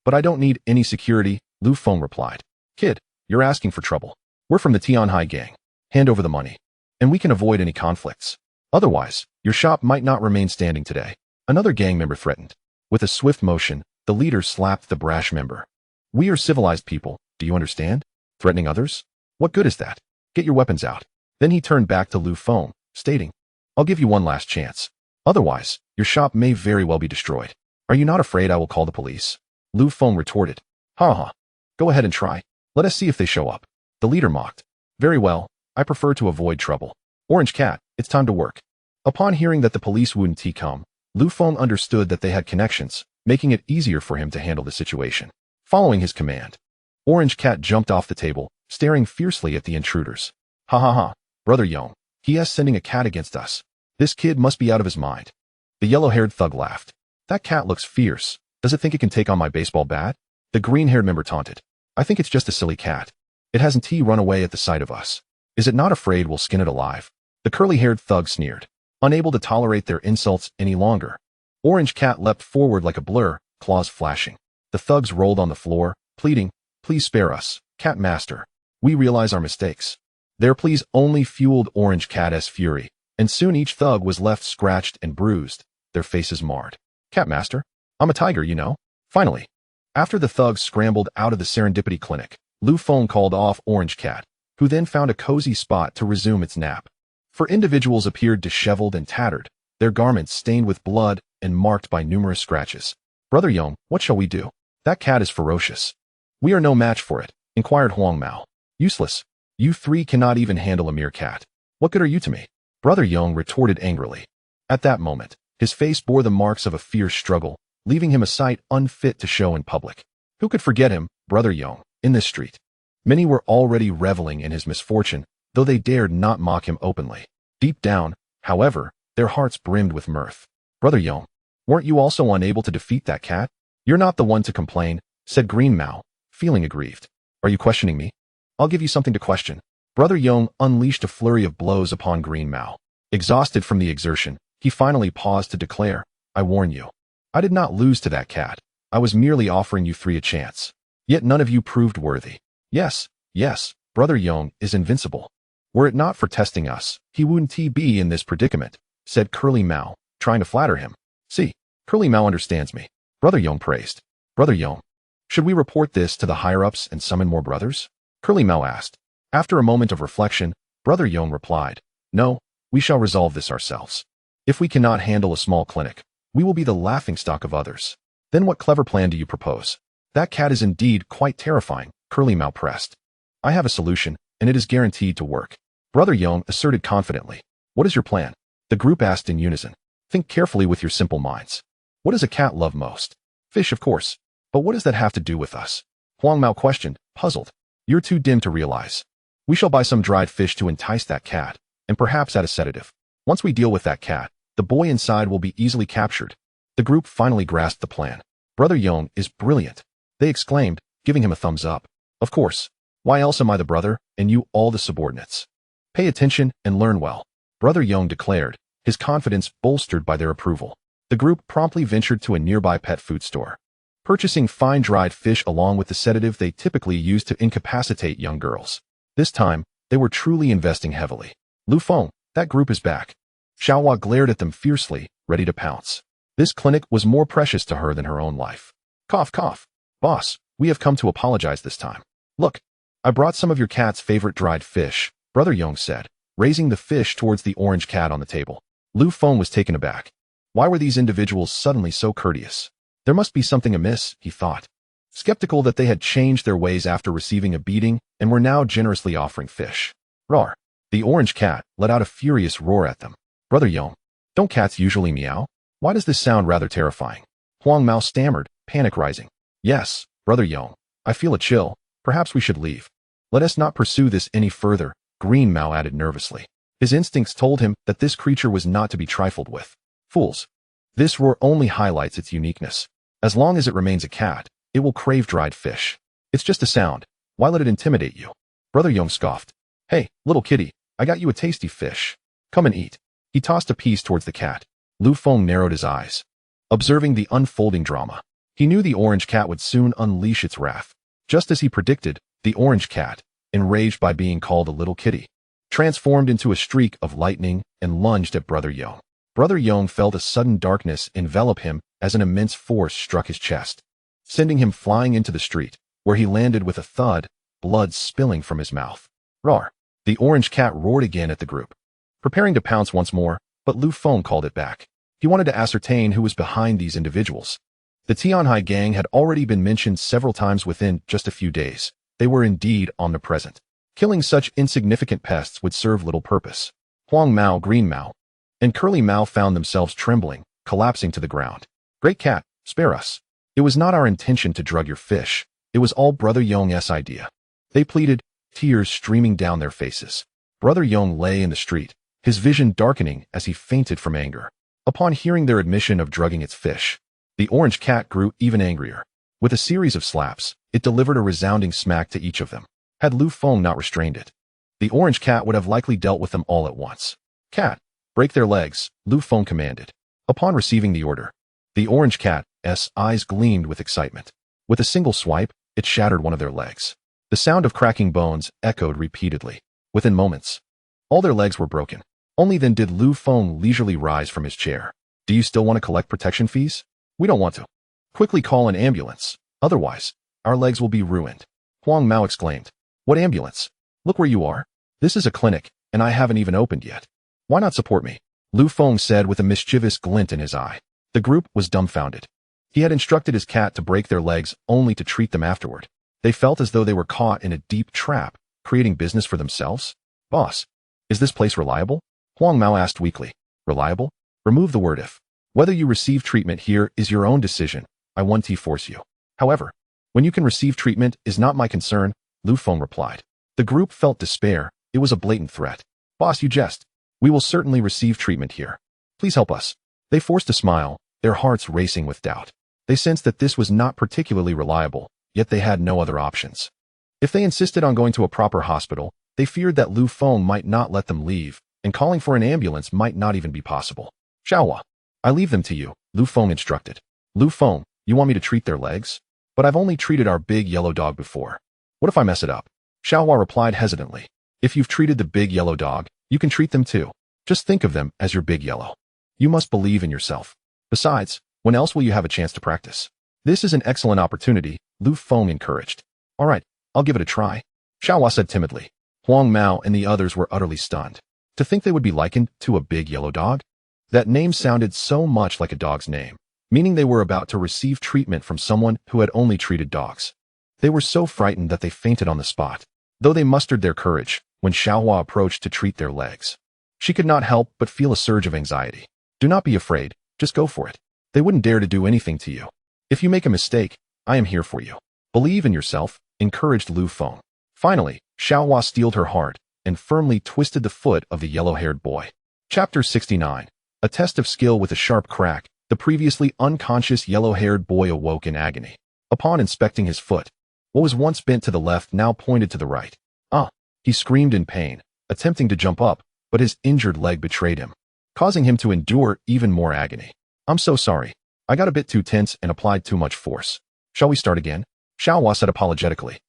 But I don't need any security, Lu Feng replied. Kid, you're asking for trouble. We're from the Tianhai gang. Hand over the money, and we can avoid any conflicts. Otherwise, your shop might not remain standing today. Another gang member threatened. With a swift motion, the leader slapped the brash member. We are civilized people, do you understand? Threatening others? What good is that? Get your weapons out. Then he turned back to Lu Feng, stating, I'll give you one last chance. Otherwise, your shop may very well be destroyed. Are you not afraid I will call the police? Lu Feng retorted. Ha ha. Go ahead and try. Let us see if they show up. The leader mocked. Very well, I prefer to avoid trouble. Orange Cat, it's time to work. Upon hearing that the police wouldn't come, Lu Feng understood that they had connections, making it easier for him to handle the situation. Following his command, Orange Cat jumped off the table, staring fiercely at the intruders. Ha ha ha, Brother Yong, he is sending a cat against us. This kid must be out of his mind. The yellow-haired thug laughed. That cat looks fierce. Does it think it can take on my baseball bat? The green-haired member taunted. I think it's just a silly cat. It hasn't run away at the sight of us. Is it not afraid we'll skin it alive? The curly-haired thug sneered, unable to tolerate their insults any longer. Orange Cat leapt forward like a blur, claws flashing. The thugs rolled on the floor, pleading, Please spare us, Cat Master. We realize our mistakes. Their pleas only fueled Orange Cat's fury, and soon each thug was left scratched and bruised, their faces marred. Cat Master, I'm a tiger, you know. Finally, after the thugs scrambled out of the Serendipity Clinic, Lu Feng called off Orange Cat, who then found a cozy spot to resume its nap. For individuals appeared disheveled and tattered, their garments stained with blood and marked by numerous scratches. Brother Yong, what shall we do? That cat is ferocious. We are no match for it, inquired Huang Mao. Useless. You three cannot even handle a mere cat. What good are you to me? Brother Yong retorted angrily. At that moment, his face bore the marks of a fierce struggle, leaving him a sight unfit to show in public. Who could forget him, Brother Yong, in this street? Many were already reveling in his misfortune, though they dared not mock him openly. Deep down, however, their hearts brimmed with mirth. Brother Yong, weren't you also unable to defeat that cat? You're not the one to complain, said Green Mao, feeling aggrieved. Are you questioning me? I'll give you something to question. Brother Yong unleashed a flurry of blows upon Green Mao. Exhausted from the exertion, he finally paused to declare, I warn you. I did not lose to that cat. I was merely offering you three a chance. Yet none of you proved worthy. Yes, Brother Yong is invincible. Were it not for testing us, he wouldn't be in this predicament, said Curly Mao, trying to flatter him. See, Curly Mao understands me. Brother Yong praised. Brother Yong, should we report this to the higher-ups and summon more brothers? Curly Mao asked. After a moment of reflection, Brother Yong replied, No, we shall resolve this ourselves. If we cannot handle a small clinic, we will be the laughingstock of others. Then what clever plan do you propose? That cat is indeed quite terrifying, Curly Mao pressed. I have a solution, and it is guaranteed to work. Brother Yong asserted confidently. What is your plan? The group asked in unison. Think carefully with your simple minds. What does a cat love most? Fish, of course. But what does that have to do with us? Huang Mao questioned, puzzled. You're too dim to realize. We shall buy some dried fish to entice that cat, and perhaps add a sedative. Once we deal with that cat, the boy inside will be easily captured. The group finally grasped the plan. Brother Yong is brilliant, they exclaimed, giving him a thumbs up. Of course. Why else am I the brother, and you all the subordinates? Pay attention and learn well, Brother Yong declared, his confidence bolstered by their approval. The group promptly ventured to a nearby pet food store, purchasing fine dried fish along with the sedative they typically use to incapacitate young girls. This time, they were truly investing heavily. Lu Feng, that group is back. Xiaohua glared at them fiercely, ready to pounce. This clinic was more precious to her than her own life. Cough, cough. Boss, we have come to apologize this time. Look, I brought some of your cat's favorite dried fish, Brother Yong said, raising the fish towards the orange cat on the table. Lu Feng was taken aback. Why were these individuals suddenly so courteous? There must be something amiss, he thought. skeptical that they had changed their ways after receiving a beating and were now generously offering fish. Roar! The orange cat let out a furious roar at them. Brother Yong, don't cats usually meow? Why does this sound rather terrifying? Huang Mao stammered, panic rising. Yes, Brother Yong, I feel a chill. Perhaps we should leave. Let us not pursue this any further, Green Mao added nervously. His instincts told him that this creature was not to be trifled with. Fools! This roar only highlights its uniqueness. As long as it remains a cat, it will crave dried fish. It's just a sound. Why let it intimidate you? Brother Yong scoffed. Hey, little kitty, I got you a tasty fish. Come and eat. He tossed a piece towards the cat. Lu Feng narrowed his eyes, observing the unfolding drama. He knew the orange cat would soon unleash its wrath. Just as he predicted, the orange cat, enraged by being called a little kitty, transformed into a streak of lightning and lunged at Brother Yong. Brother Yong felt a sudden darkness envelop him as an immense force struck his chest, sending him flying into the street, where he landed with a thud, blood spilling from his mouth. Roar! The orange cat roared again at the group, preparing to pounce once more, but Lu Feng called it back. He wanted to ascertain who was behind these individuals. The Tianhai gang had already been mentioned several times within just a few days. They were indeed omnipresent. Killing such insignificant pests would serve little purpose. Huang Mao, Green Mao, and Curly Mao found themselves trembling, collapsing to the ground. Great cat, spare us. It was not our intention to drug your fish. It was all Brother Yong's idea. They pleaded, tears streaming down their faces. Brother Yong lay in the street, his vision darkening as he fainted from anger. Upon hearing their admission of drugging its fish, the orange cat grew even angrier. With a series of slaps, it delivered a resounding smack to each of them. Had Lu Feng not restrained it, the orange cat would have likely dealt with them all at once. Cat, break their legs, Lu Feng commanded. Upon receiving the order, the orange cat's eyes gleamed with excitement. With a single swipe, it shattered one of their legs. The sound of cracking bones echoed repeatedly. Within moments, all their legs were broken. Only then did Lu Feng leisurely rise from his chair. Do you still want to collect protection fees? We don't want to. Quickly call an ambulance. Otherwise, our legs will be ruined. Huang Mao exclaimed. What ambulance? Look where you are. This is a clinic, and I haven't even opened yet. Why not support me? Lu Feng said with a mischievous glint in his eye. The group was dumbfounded. He had instructed his cat to break their legs only to treat them afterward. They felt as though they were caught in a deep trap, creating business for themselves. Boss, is this place reliable? Huang Mao asked weakly. Reliable? Remove the word if. Whether you receive treatment here is your own decision. I won't force you. However, when you can receive treatment is not my concern, Lu Feng replied. The group felt despair. It was a blatant threat. Boss, you jest. We will certainly receive treatment here. Please help us. They forced a smile, their hearts racing with doubt. They sensed that this was not particularly reliable, yet they had no other options. If they insisted on going to a proper hospital, they feared that Lu Feng might not let them leave, and calling for an ambulance might not even be possible. Xiaohua, I leave them to you, Lu Feng instructed. Lu Feng, you want me to treat their legs? But I've only treated our big yellow dog before. What if I mess it up? Xiaohua replied hesitantly. If you've treated the big yellow dog, you can treat them too. Just think of them as your big yellow. You must believe in yourself. Besides, when else will you have a chance to practice? This is an excellent opportunity, Lu Feng encouraged. All right, I'll give it a try, Xiaohua said timidly. Huang Mao and the others were utterly stunned. To think they would be likened to a big yellow dog? That name sounded so much like a dog's name, meaning they were about to receive treatment from someone who had only treated dogs. They were so frightened that they fainted on the spot, though they mustered their courage when Xiaohua approached to treat their legs. She could not help but feel a surge of anxiety. Do not be afraid, just go for it. They wouldn't dare to do anything to you. If you make a mistake, I am here for you. Believe in yourself, encouraged Lu Feng. Finally, Xiaohua steeled her heart and firmly twisted the foot of the yellow-haired boy. Chapter 69. A test of skill with a sharp crack, the previously unconscious yellow-haired boy awoke in agony. Upon inspecting his foot, what was once bent to the left now pointed to the right. He screamed in pain, attempting to jump up, but his injured leg betrayed him, causing him to endure even more agony. I'm so sorry. I got a bit too tense and applied too much force. Shall we start again? Xiaohua said apologetically.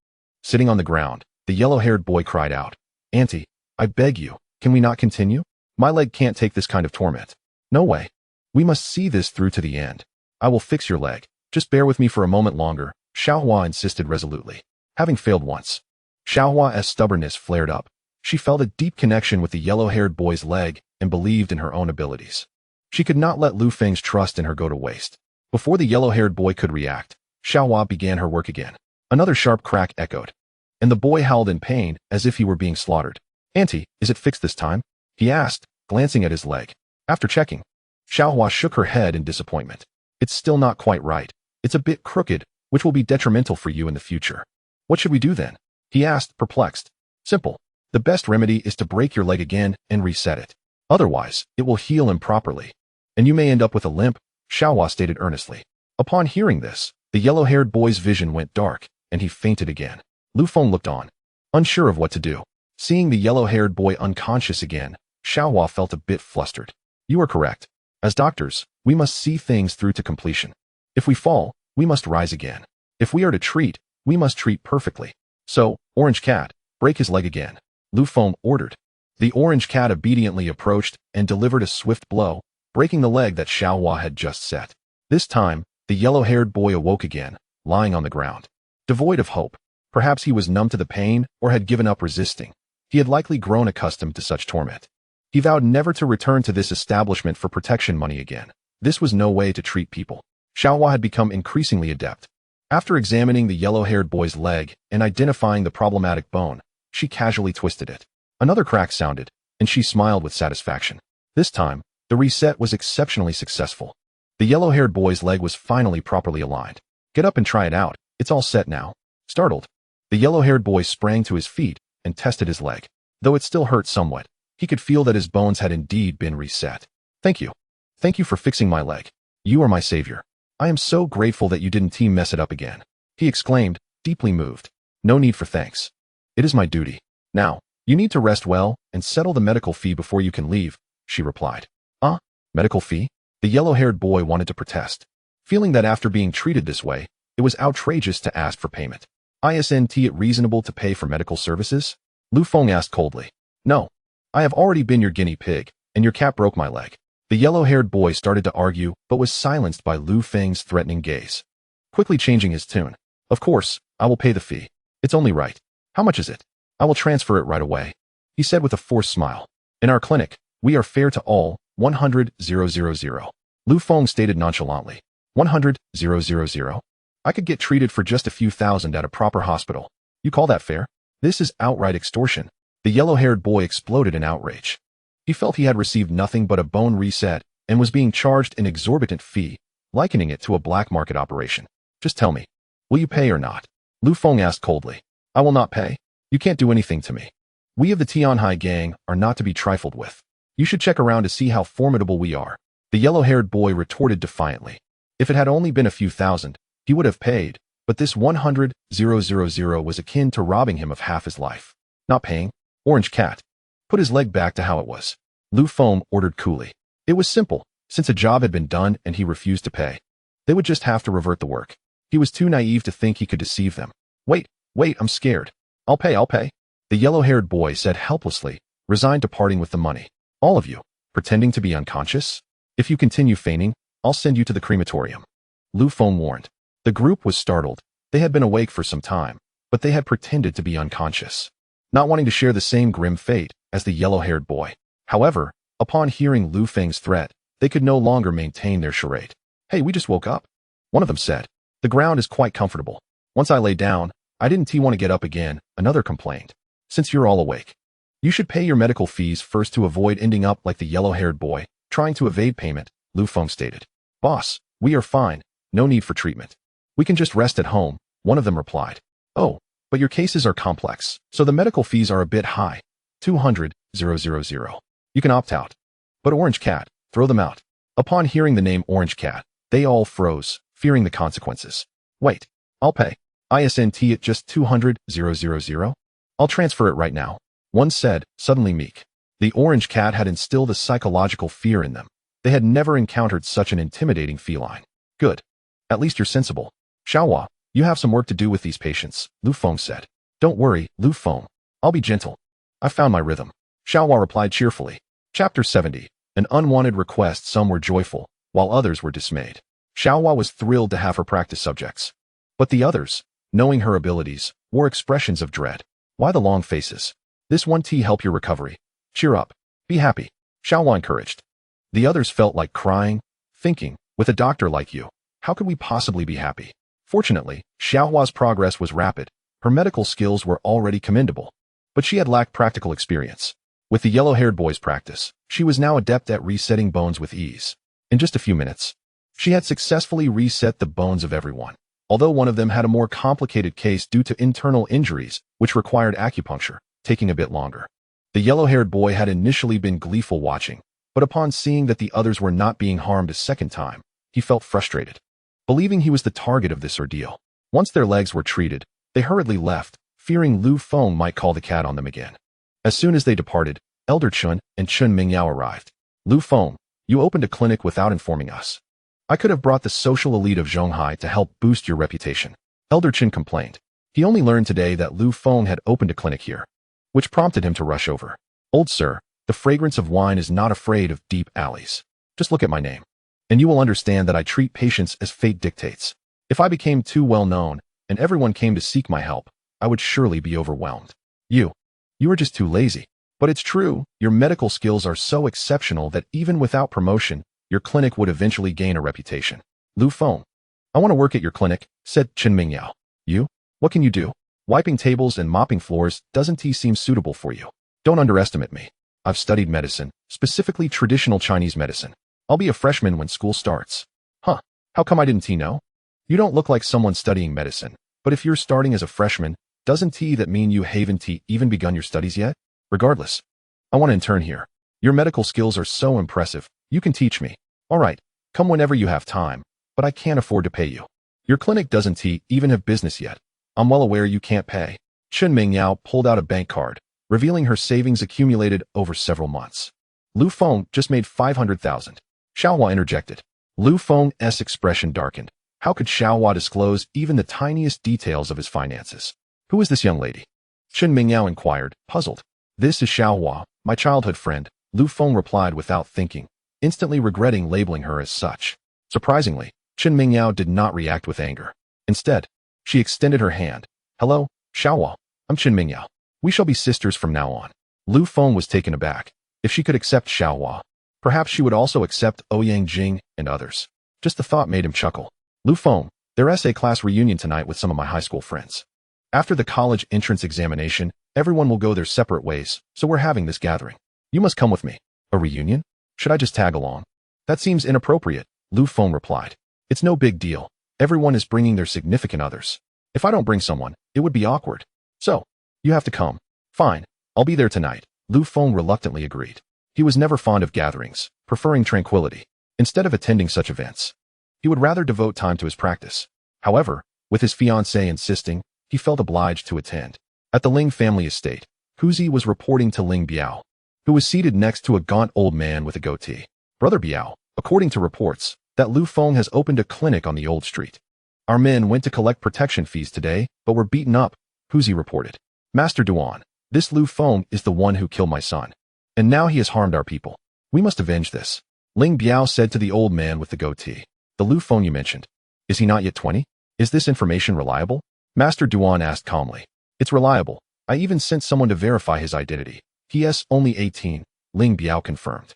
Sitting on the ground, the yellow-haired boy cried out. Auntie, I beg you, can we not continue? My leg can't take this kind of torment. No way. We must see this through to the end. I will fix your leg. Just bear with me for a moment longer, Xiaohua insisted resolutely. Having failed once, Xiaohua's stubbornness flared up. She felt a deep connection with the yellow-haired boy's leg and believed in her own abilities. She could not let Lu Feng's trust in her go to waste. Before the yellow-haired boy could react, Xiaohua began her work again. Another sharp crack echoed, and the boy howled in pain as if he were being slaughtered. Auntie, is it fixed this time? He asked, glancing at his leg. After checking, Xiaohua shook her head in disappointment. It's still not quite right. It's a bit crooked, which will be detrimental for you in the future. What should we do then? He asked, perplexed. Simple. The best remedy is to break your leg again and reset it. Otherwise, it will heal improperly, and you may end up with a limp, Xiaohua stated earnestly. Upon hearing this, the yellow-haired boy's vision went dark, and he fainted again. Lu Feng looked on, unsure of what to do. Seeing the yellow-haired boy unconscious again, Xiaohua felt a bit flustered. You are correct. As doctors, we must see things through to completion. If we fall, we must rise again. If we are to treat, we must treat perfectly. So, Orange Cat, break his leg again, Lu Feng ordered. The Orange Cat obediently approached and delivered a swift blow, breaking the leg that Xiaohua had just set. This time, the yellow-haired boy awoke again, lying on the ground. Devoid of hope. Perhaps he was numb to the pain or had given up resisting. He had likely grown accustomed to such torment. He vowed never to return to this establishment for protection money again. This was no way to treat people. Xiaohua had become increasingly adept. After examining the yellow-haired boy's leg and identifying the problematic bone, she casually twisted it. Another crack sounded, and she smiled with satisfaction. This time, the reset was exceptionally successful. The yellow-haired boy's leg was finally properly aligned. Get up and try it out. It's all set now. Startled, the yellow-haired boy sprang to his feet and tested his leg. Though it still hurt somewhat, he could feel that his bones had indeed been reset. Thank you. Thank you for fixing my leg. You are my savior. I am so grateful that you didn't mess it up again, he exclaimed, deeply moved. No need for thanks. It is my duty. Now, you need to rest well and settle the medical fee before you can leave, she replied. Medical fee? The yellow-haired boy wanted to protest, feeling that after being treated this way, it was outrageous to ask for payment. Isn't it reasonable to pay for medical services? Lu Feng asked coldly. No. I have already been your guinea pig, and your cat broke my leg. The yellow-haired boy started to argue but was silenced by Lu Feng's threatening gaze. Quickly changing his tune. Of course, I will pay the fee. It's only right. How much is it? I will transfer it right away, he said with a forced smile. In our clinic, we are fair to all. 100,000. Lu Feng stated nonchalantly. 100,000? I could get treated for just a few thousand at a proper hospital. You call that fair? This is outright extortion. The yellow-haired boy exploded in outrage. He felt he had received nothing but a bone reset and was being charged an exorbitant fee, likening it to a black market operation. Just tell me, will you pay or not? Lu Feng asked coldly. I will not pay. You can't do anything to me. We of the Tianhai gang are not to be trifled with. You should check around to see how formidable we are. The yellow-haired boy retorted defiantly. If it had only been a few thousand, he would have paid, but this 100,000 was akin to robbing him of half his life. Not paying? Orange Cat. Put his leg back to how it was. Lu Feng ordered coolly. It was simple, since a job had been done and he refused to pay. They would just have to revert the work. He was too naive to think he could deceive them. Wait, I'm scared. I'll pay. The yellow-haired boy said helplessly, resigned to parting with the money. All of you, pretending to be unconscious? If you continue feigning, I'll send you to the crematorium. Lu Feng warned. The group was startled. They had been awake for some time, but they had pretended to be unconscious, not wanting to share the same grim fate as the yellow-haired boy. However, upon hearing Lu Feng's threat, they could no longer maintain their charade. Hey, we just woke up. One of them said. The ground is quite comfortable. Once I lay down, I didn't want to get up again, another complained. Since you're all awake, you should pay your medical fees first to avoid ending up like the yellow-haired boy, trying to evade payment, Lu Feng stated. Boss, we are fine. No need for treatment. We can just rest at home, one of them replied. Oh, but your cases are complex, so the medical fees are a bit high. 200,000. You can opt out. But Orange Cat, throw them out. Upon hearing the name Orange Cat, they all froze, fearing the consequences. Wait, I'll pay. Isn't it just 200,000? I'll transfer it right now. One said, suddenly meek. The Orange Cat had instilled a psychological fear in them. They had never encountered such an intimidating feline. Good. At least you're sensible. Xiaohua, you have some work to do with these patients, Lu Feng said. Don't worry, Lu Feng. I'll be gentle. I found my rhythm. Xiaohua replied cheerfully. Chapter 70. An unwanted request. Some were joyful, while others were dismayed. Xiaohua was thrilled to have her practice subjects. But the others, knowing her abilities, wore expressions of dread. Why the long faces? This one tea help your recovery. Cheer up. Be happy. Xiaohua encouraged. The others felt like crying, thinking, with a doctor like you, how could we possibly be happy? Fortunately, Xiaohua's progress was rapid. Her medical skills were already commendable, but she had lacked practical experience. With the yellow-haired boy's practice, she was now adept at resetting bones with ease. In just a few minutes, she had successfully reset the bones of everyone, although one of them had a more complicated case due to internal injuries, which required acupuncture, taking a bit longer. The yellow-haired boy had initially been gleeful watching, but upon seeing that the others were not being harmed a second time, he felt frustrated, believing he was the target of this ordeal. Once their legs were treated, they hurriedly left, fearing Lu Feng might call the cat on them again. As soon as they departed, Elder Chun and Chun Mingyao arrived. Lu Feng, you opened a clinic without informing us. I could have brought the social elite of Zhonghai to help boost your reputation. Elder Chun complained. He only learned today that Lu Feng had opened a clinic here, which prompted him to rush over. Old sir, the fragrance of wine is not afraid of deep alleys. Just look at my name, and you will understand that I treat patients as fate dictates. If I became too well known, and everyone came to seek my help, I would surely be overwhelmed. You are just too lazy. But it's true, your medical skills are so exceptional that even without promotion, your clinic would eventually gain a reputation. Lu Feng, I want to work at your clinic, said Chen Mingyao. You? What can you do? Wiping tables and mopping floors doesn't seem suitable for you. Don't underestimate me. I've studied medicine, specifically traditional Chinese medicine. I'll be a freshman when school starts. Huh, how come I didn't know? You don't look like someone studying medicine, but if you're starting as a freshman, doesn't that mean you haven't even begun your studies yet? Regardless, I want to intern here. Your medical skills are so impressive, you can teach me. All right, come whenever you have time, but I can't afford to pay you. Your clinic doesn't even have business yet. I'm well aware you can't pay. Chen Mingyao pulled out a bank card, revealing her savings accumulated over several months. Lu Feng just made 500,000. Xiaohua interjected. Lu Feng's expression darkened. How could Xiaohua disclose even the tiniest details of his finances? Who is this young lady? Chen Mingyao inquired, puzzled. This is Xiaohua, my childhood friend, Lu Feng replied without thinking, instantly regretting labeling her as such. Surprisingly, Chen Mingyao did not react with anger. Instead, she extended her hand. Hello, Xiaohua, I'm Chen Mingyao. We shall be sisters from now on. Lu Feng was taken aback. If she could accept Xiaohua, perhaps she would also accept Ouyang Jing and others. Just the thought made him chuckle. Lu Feng, there's a class reunion tonight with some of my high school friends. After the college entrance examination, everyone will go their separate ways, so we're having this gathering. You must come with me. A reunion? Should I just tag along? That seems inappropriate, Lu Feng replied. It's no big deal. Everyone is bringing their significant others. If I don't bring someone, it would be awkward. So, you have to come. Fine, I'll be there tonight, Lu Feng reluctantly agreed. He was never fond of gatherings, preferring tranquility. Instead of attending such events, he would rather devote time to his practice. However, with his fiancée insisting, he felt obliged to attend. At the Ling family estate, Huzi was reporting to Ling Biao, who was seated next to a gaunt old man with a goatee. Brother Biao, according to reports, that Lu Feng has opened a clinic on the old street. Our men went to collect protection fees today, but were beaten up, Huzi reported. Master Duan, this Lu Feng is the one who killed my son. And now he has harmed our people. We must avenge this. Ling Biao said to the old man with the goatee. The Lu Feng you mentioned. Is he not yet 20? Is this information reliable? Master Duan asked calmly. It's reliable. I even sent someone to verify his identity. He is only 18, Ling Biao confirmed.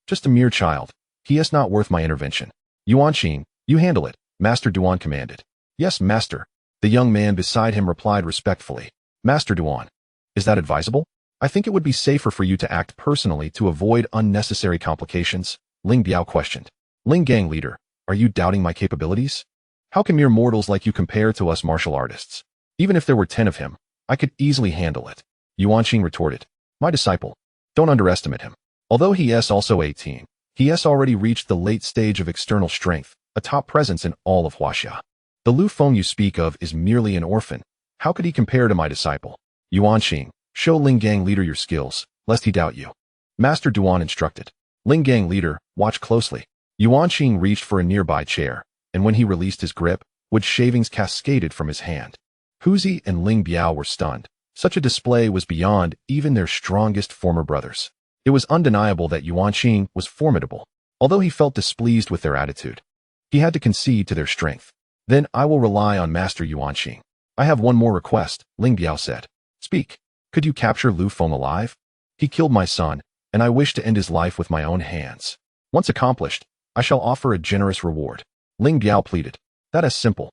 Just a mere child. He is not worth my intervention. Yuanqing, you handle it, Master Duan commanded. Yes, master. The young man beside him replied respectfully. Master Duan, is that advisable? I think it would be safer for you to act personally to avoid unnecessary complications, Ling Biao questioned. Ling gang leader, are you doubting my capabilities? How can mere mortals like you compare to us martial artists? Even if there were 10 of him, I could easily handle it. Yuanqing retorted. My disciple, don't underestimate him. Although he is also 18, he has already reached the late stage of external strength, a top presence in all of Huaxia. The Lu Feng you speak of is merely an orphan. How could he compare to my disciple? Yuanqing, show Ling gang leader your skills, lest he doubt you. Master Duan instructed. Ling gang leader, watch closely. Yuanqing reached for a nearby chair, and when he released his grip, wood shavings cascaded from his hand. Huzi and Ling Biao were stunned. Such a display was beyond even their strongest former brothers. It was undeniable that Yuanqing was formidable, although he felt displeased with their attitude. He had to concede to their strength. Then I will rely on Master Yuanqing. I have one more request, Ling Biao said. Speak. Could you capture Lu Feng alive? He killed my son, and I wish to end his life with my own hands. Once accomplished, I shall offer a generous reward. Ling Biao pleaded. That is simple.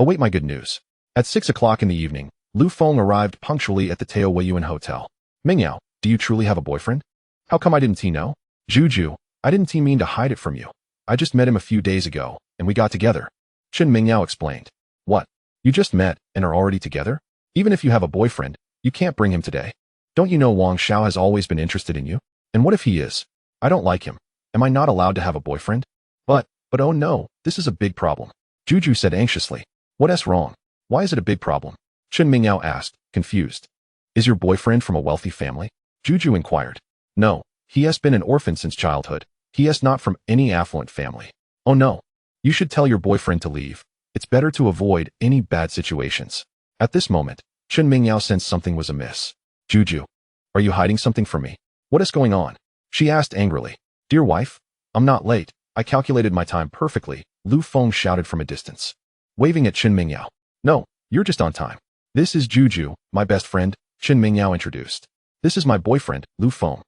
Await my good news. At 6 o'clock in the evening, Lu Feng arrived punctually at the Teo Weiyuan Hotel. Mingyao, do you truly have a boyfriend? How come I didn't know? Juju, I didn't mean to hide it from you. I just met him a few days ago, and we got together. Chen Mingyao explained. What? You just met and are already together? Even if you have a boyfriend, you can't bring him today. Don't you know Wang Xiao has always been interested in you? And what if he is? I don't like him. Am I not allowed to have a boyfriend? But oh no, this is a big problem. Juju said anxiously. What's wrong? Why is it a big problem? Chen Mingyao asked, confused. Is your boyfriend from a wealthy family? Juju inquired. No, he has been an orphan since childhood. He is not from any affluent family. Oh no. You should tell your boyfriend to leave. It's better to avoid any bad situations. At this moment, Chen Mingyao sensed something was amiss. Juju, are you hiding something from me? What is going on? She asked angrily. Dear wife, I'm not late. I calculated my time perfectly, Lu Feng shouted from a distance. Waving at Chen Mingyao. No, you're just on time. This is Juju, my best friend, Chen Mingyao introduced. This is my boyfriend, Lu Feng.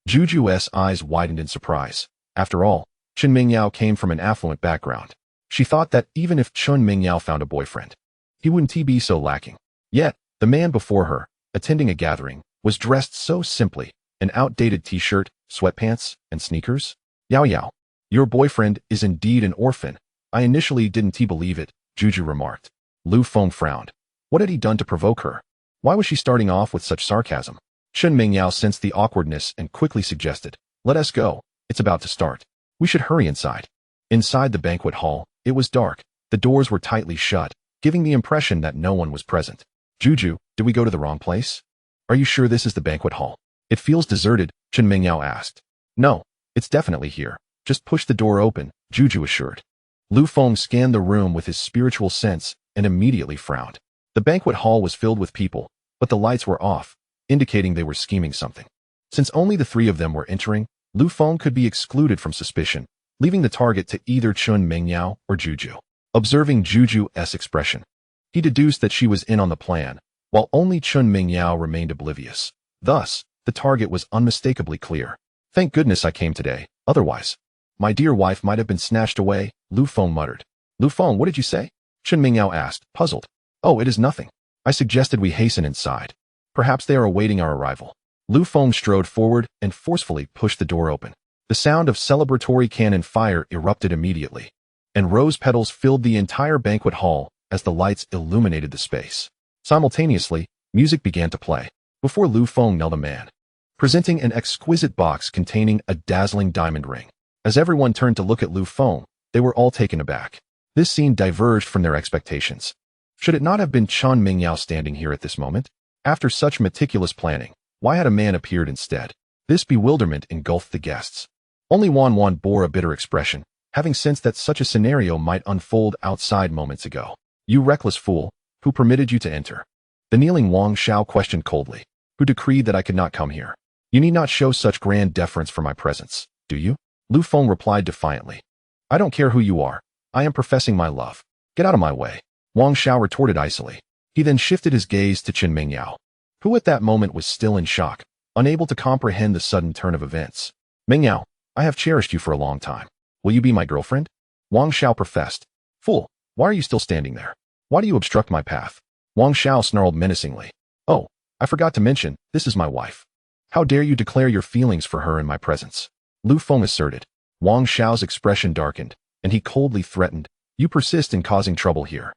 Juju's eyes widened in surprise. After all, Chen Mingyao came from an affluent background. She thought that even if Chen Mingyao found a boyfriend, he wouldn't be so lacking. Yet, the man before her, attending a gathering, was dressed so simply, an outdated t-shirt, sweatpants, and sneakers. Yao Yao. Your boyfriend is indeed an orphan. I initially didn't believe it, Juju remarked. Lu Feng frowned. What had he done to provoke her? Why was she starting off with such sarcasm? Chen Mingyao sensed the awkwardness and quickly suggested, let us go. It's about to start. We should hurry inside. Inside the banquet hall, it was dark. The doors were tightly shut, giving the impression that no one was present. Juju, did we go to the wrong place? Are you sure this is the banquet hall? It feels deserted, Chen Mingyao asked. No, it's definitely here. Just push the door open, Juju assured. Lu Feng scanned the room with his spiritual sense and immediately frowned. The banquet hall was filled with people, but the lights were off, indicating they were scheming something. Since only the three of them were entering, Lu Feng could be excluded from suspicion, leaving the target to either Chen Mingyao or Juju. Observing Juju's expression, he deduced that she was in on the plan, while only Chen Mingyao remained oblivious. Thus, the target was unmistakably clear. Thank goodness I came today, otherwise, my dear wife might have been snatched away, Lu Feng muttered. Lu Feng, what did you say? Chen Mingyao asked, puzzled. Oh, it is nothing. I suggested we hasten inside. Perhaps they are awaiting our arrival. Lu Feng strode forward and forcefully pushed the door open. The sound of celebratory cannon fire erupted immediately, and rose petals filled the entire banquet hall as the lights illuminated the space. Simultaneously, music began to play. Before Lu Feng knelt a man, presenting an exquisite box containing a dazzling diamond ring. As everyone turned to look at Lu Feng, they were all taken aback. This scene diverged from their expectations. Should it not have been Chen Mingyao standing here at this moment? After such meticulous planning, why had a man appeared instead? This bewilderment engulfed the guests. Only Wan Wan bore a bitter expression, having sensed that such a scenario might unfold outside moments ago. You reckless fool, who permitted you to enter? The kneeling Wang Xiao questioned coldly. Who decreed that I could not come here? You need not show such grand deference for my presence, do you? Lu Feng replied defiantly. I don't care who you are. I am professing my love. Get out of my way. Wang Xiao retorted icily. He then shifted his gaze to Chen Mingyao, who at that moment was still in shock, unable to comprehend the sudden turn of events. Mingyao, I have cherished you for a long time. Will you be my girlfriend? Wang Xiao professed. Fool, why are you still standing there? Why do you obstruct my path? Wang Xiao snarled menacingly. Oh, I forgot to mention, this is my wife. How dare you declare your feelings for her in my presence? Lu Feng asserted. Wang Xiao's expression darkened, and he coldly threatened, you persist in causing trouble here.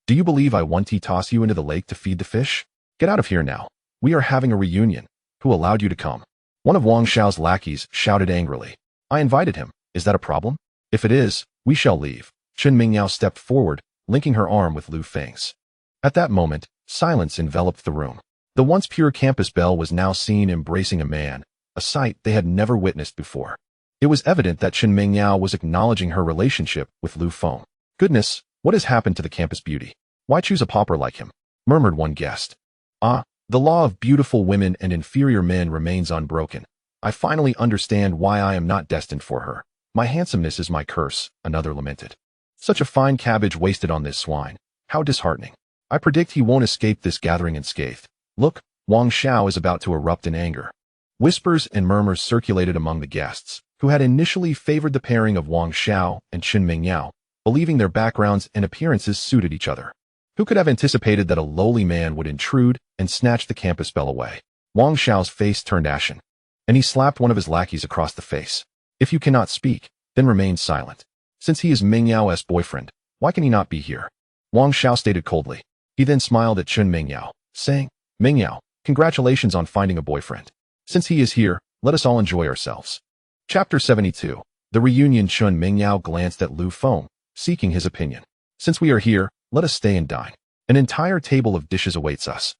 Do you believe I want to toss you into the lake to feed the fish? Get out of here now. We are having a reunion. Who allowed you to come? One of Wang Xiao's lackeys shouted angrily. I invited him. Is that a problem? If it is, we shall leave. Chen Mingyao stepped forward, linking her arm with Lu Feng's. At that moment, silence enveloped the room. The once pure campus belle was now seen embracing a man, a sight they had never witnessed before. It was evident that Chen Mingyao was acknowledging her relationship with Lu Feng. Goodness, what has happened to the campus beauty? Why choose a pauper like him? Murmured one guest. Ah, the law of beautiful women and inferior men remains unbroken. I finally understand why I am not destined for her. My handsomeness is my curse, another lamented. Such a fine cabbage wasted on this swine. How disheartening. I predict he won't escape this gathering unscathed. Look, Wang Xiao is about to erupt in anger. Whispers and murmurs circulated among the guests, who had initially favored the pairing of Wang Xiao and Chen Mingyao, believing their backgrounds and appearances suited each other. Who could have anticipated that a lowly man would intrude and snatch the campus bell away? Wang Xiao's face turned ashen, and he slapped one of his lackeys across the face. If you cannot speak, then remain silent. Since he is Mingyao's boyfriend, why can he not be here? Wang Xiao stated coldly. He then smiled at Chun Mingyao, saying, Mingyao, congratulations on finding a boyfriend. Since he is here, let us all enjoy ourselves. Chapter 72. The Reunion. Chun Mingyao glanced at Lu Feng, seeking his opinion. Since we are here, let us stay and dine. An entire table of dishes awaits us.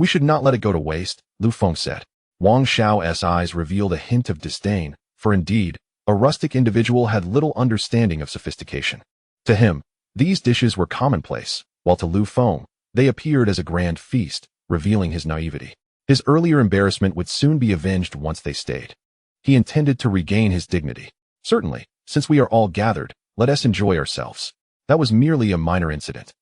We should not let it go to waste, Lu Feng said. Wang Xiao's eyes revealed a hint of disdain, for indeed, a rustic individual had little understanding of sophistication. To him, these dishes were commonplace, while to Lu Feng, they appeared as a grand feast, revealing his naivety. His earlier embarrassment would soon be avenged once they stayed. He intended to regain his dignity. Certainly, since we are all gathered, let us enjoy ourselves. That was merely a minor incident.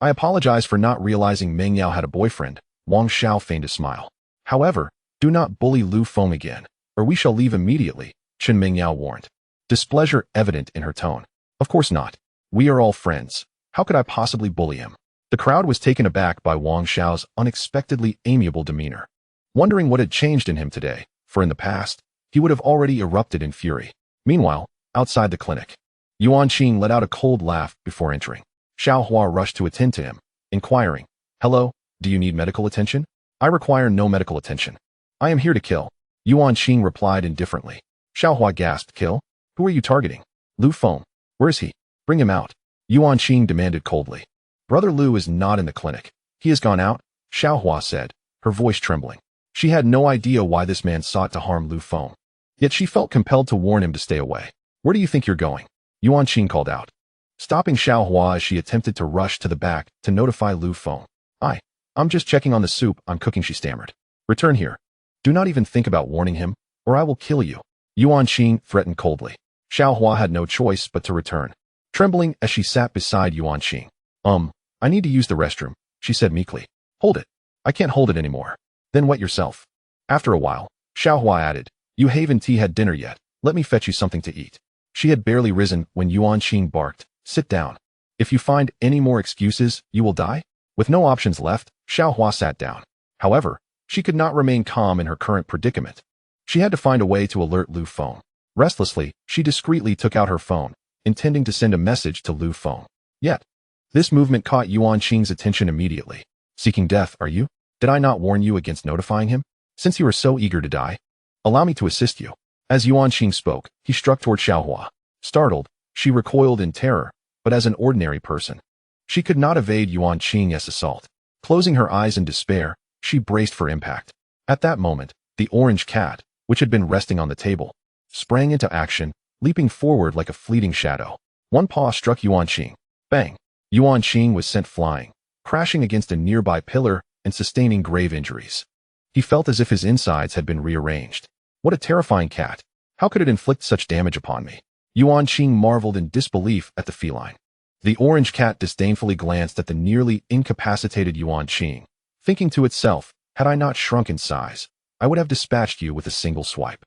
I apologize for not realizing Meng Yao had a boyfriend. Wang Xiao feigned a smile. However, do not bully Lu Feng again, or we shall leave immediately, Chen Mingyao warned. Displeasure evident in her tone. Of course not. We are all friends. How could I possibly bully him? The crowd was taken aback by Wang Xiao's unexpectedly amiable demeanor, wondering what had changed in him today, for in the past, he would have already erupted in fury. Meanwhile, outside the clinic, Yuan Qing let out a cold laugh before entering. Xiao Hua rushed to attend to him, inquiring, Hello, do you need medical attention? I require no medical attention. I am here to kill. Yuan Qing replied indifferently. Xiao Hua gasped, Kill? Who are you targeting? Lu Feng. Where is he? Bring him out. Yuan Qing demanded coldly. Brother Lu is not in the clinic. He has gone out, Xiao Hua said, her voice trembling. She had no idea why this man sought to harm Lu Feng. Yet she felt compelled to warn him to stay away. Where do you think you're going? Yuan Qing called out, stopping Xiao Hua as she attempted to rush to the back to notify Lu Feng. I'm just checking on the soup I'm cooking, she stammered. Return here. Do not even think about warning him, or I will kill you. Yuan Qing threatened coldly. Xiao Hua had no choice but to return, trembling as she sat beside Yuan Qing. I need to use the restroom, she said meekly. Hold it. I can't hold it anymore. Then wet yourself. After a while, Xiao Hua added, You haven't had dinner yet. Let me fetch you something to eat. She had barely risen when Yuan Qing barked, Sit down. If you find any more excuses, you will die? With no options left, Xiao Hua sat down. However, she could not remain calm in her current predicament. She had to find a way to alert Lu Feng. Restlessly, she discreetly took out her phone, intending to send a message to Lu Feng. Yet, this movement caught Yuan Qing's attention immediately. Seeking death, are you? Did I not warn you against notifying him? Since you are so eager to die, allow me to assist you. As Yuan Qing spoke, he struck toward Xiao Hua. Startled, she recoiled in terror, but as an ordinary person, she could not evade Yuan Qing's assault. Closing her eyes in despair, she braced for impact. At that moment, the orange cat, which had been resting on the table, sprang into action, leaping forward like a fleeting shadow. One paw struck Yuan Qing. Bang! Yuan Qing was sent flying, crashing against a nearby pillar and sustaining grave injuries. He felt as if his insides had been rearranged. What a terrifying cat! How could it inflict such damage upon me? Yuan Qing marveled in disbelief at the feline. The orange cat disdainfully glanced at the nearly incapacitated Yuan Qing, thinking to itself, had I not shrunk in size, I would have dispatched you with a single swipe.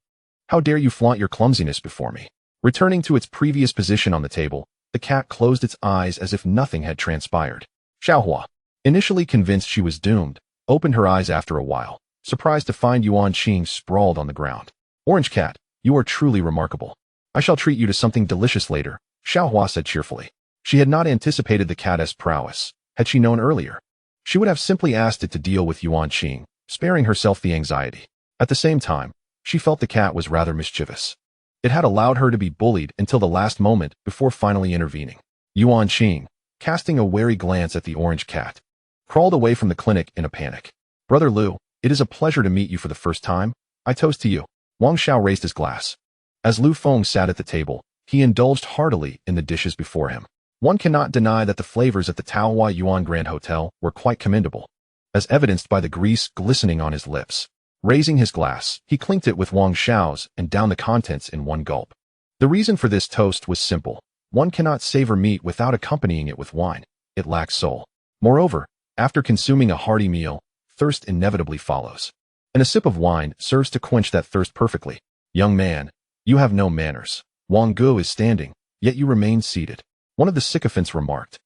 How dare you flaunt your clumsiness before me? Returning to its previous position on the table, the cat closed its eyes as if nothing had transpired. Xiao Hua, initially convinced she was doomed, opened her eyes after a while, surprised to find Yuan Qing sprawled on the ground. Orange cat, you are truly remarkable. I shall treat you to something delicious later, Xiao Hua said cheerfully. She had not anticipated the cat's prowess. Had she known earlier, she would have simply asked it to deal with Yuan Qing, sparing herself the anxiety. At the same time, she felt the cat was rather mischievous. It had allowed her to be bullied until the last moment before finally intervening. Yuan Qing, casting a wary glance at the orange cat, crawled away from the clinic in a panic. Brother Lu, it is a pleasure to meet you for the first time. I toast to you. Wang Xiao raised his glass. As Lu Feng sat at the table, he indulged heartily in the dishes before him. One cannot deny that the flavors at the Taohua Yuan Grand Hotel were quite commendable, as evidenced by the grease glistening on his lips. Raising his glass, he clinked it with Wang Xiao's and downed the contents in one gulp. The reason for this toast was simple. One cannot savor meat without accompanying it with wine. It lacks soul. Moreover, after consuming a hearty meal, thirst inevitably follows. And a sip of wine serves to quench that thirst perfectly. Young man, you have no manners. Wang Gu is standing, yet you remain seated. One of the sycophants remarked.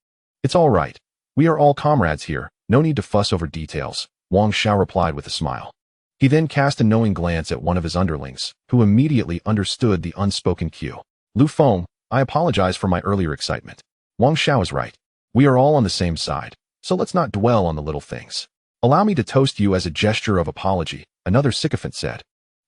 It's all right. We are all comrades here, no need to fuss over details, Wang Xiao replied with a smile. He then cast a knowing glance at one of his underlings, who immediately understood the unspoken cue. Lu Feng, I apologize for my earlier excitement. Wang Xiao is right. We are all on the same side, so let's not dwell on the little things. Allow me to toast you as a gesture of apology, another sycophant said,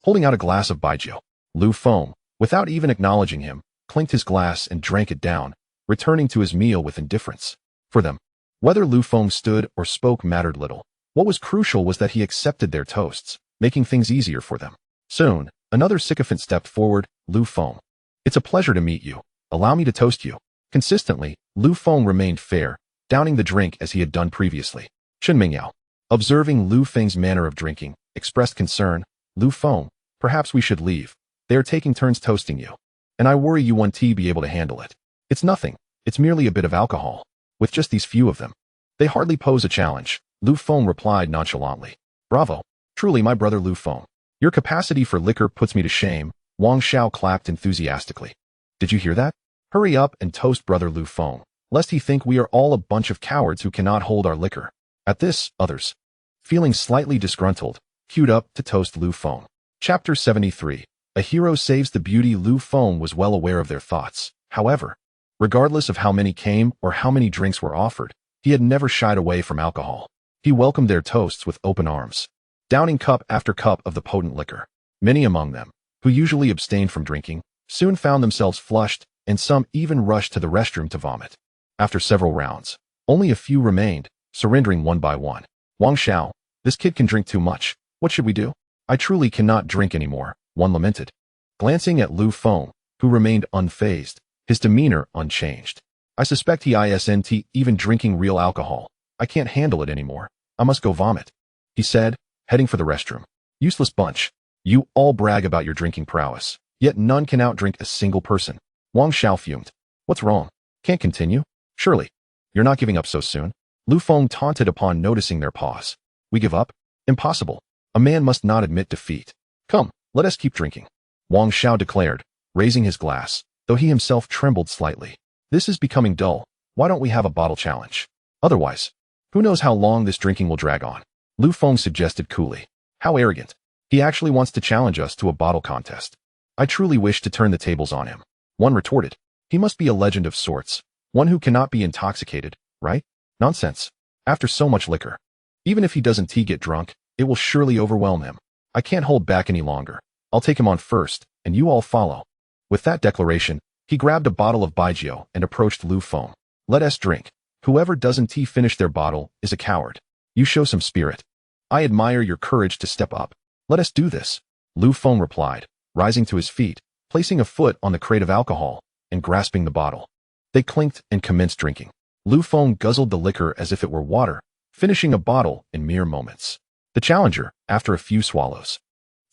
holding out a glass of baijiu. Lu Feng, without even acknowledging him, clinked his glass and drank it down, returning to his meal with indifference. For them, whether Lu Feng stood or spoke mattered little. What was crucial was that he accepted their toasts, making things easier for them. Soon, another sycophant stepped forward. Lu Feng. It's a pleasure to meet you. Allow me to toast you. Consistently, Lu Feng remained fair, downing the drink as he had done previously. Chen Mingyao, observing Lu Feng's manner of drinking, expressed concern. Lu Feng, perhaps we should leave. They are taking turns toasting you. And I worry you won't be able to handle it. It's nothing. It's merely a bit of alcohol. With just these few of them, they hardly pose a challenge. Lu Feng replied nonchalantly. Bravo. Truly my brother Lu Feng. Your capacity for liquor puts me to shame. Wang Xiao clapped enthusiastically. Did you hear that? Hurry up and toast brother Lu Feng, lest he think we are all a bunch of cowards who cannot hold our liquor. At this, others, feeling slightly disgruntled, queued up to toast Lu Feng. Chapter 73. A hero saves the beauty. Lu Feng was well aware of their thoughts. However, regardless of how many came or how many drinks were offered, he had never shied away from alcohol. He welcomed their toasts with open arms, downing cup after cup of the potent liquor. Many among them, who usually abstained from drinking, soon found themselves flushed, and some even rushed to the restroom to vomit. After several rounds, only a few remained, surrendering one by one. Wang Xiao, this kid can drink too much. What should we do? I truly cannot drink anymore, one lamented. Glancing at Lu Feng, who remained unfazed, his demeanor unchanged. I suspect he isn't even drinking real alcohol. I can't handle it anymore. I must go vomit, he said, heading for the restroom. Useless bunch. You all brag about your drinking prowess, yet none can outdrink a single person. Wang Xiao fumed. What's wrong? Can't continue? Surely. You're not giving up so soon? Lu Feng taunted upon noticing their pause. We give up? Impossible. A man must not admit defeat. Come, let us keep drinking, Wang Xiao declared, raising his glass, though he himself trembled slightly. This is becoming dull. Why don't we have a bottle challenge? Otherwise, who knows how long this drinking will drag on? Lu Feng suggested coolly. How arrogant. He actually wants to challenge us to a bottle contest. I truly wish to turn the tables on him. One retorted. He must be a legend of sorts. One who cannot be intoxicated, right? Nonsense. After so much liquor. Even if he doesn't get drunk, it will surely overwhelm him. I can't hold back any longer. I'll take him on first, and you all follow. With that declaration, he grabbed a bottle of baijiu and approached Lu Feng. Let us drink. Whoever doesn't finish their bottle is a coward. You show some spirit. I admire your courage to step up. Let us do this, Lu Feng replied, rising to his feet, placing a foot on the crate of alcohol, and grasping the bottle. They clinked and commenced drinking. Lu Feng guzzled the liquor as if it were water, finishing a bottle in mere moments. The challenger, after a few swallows,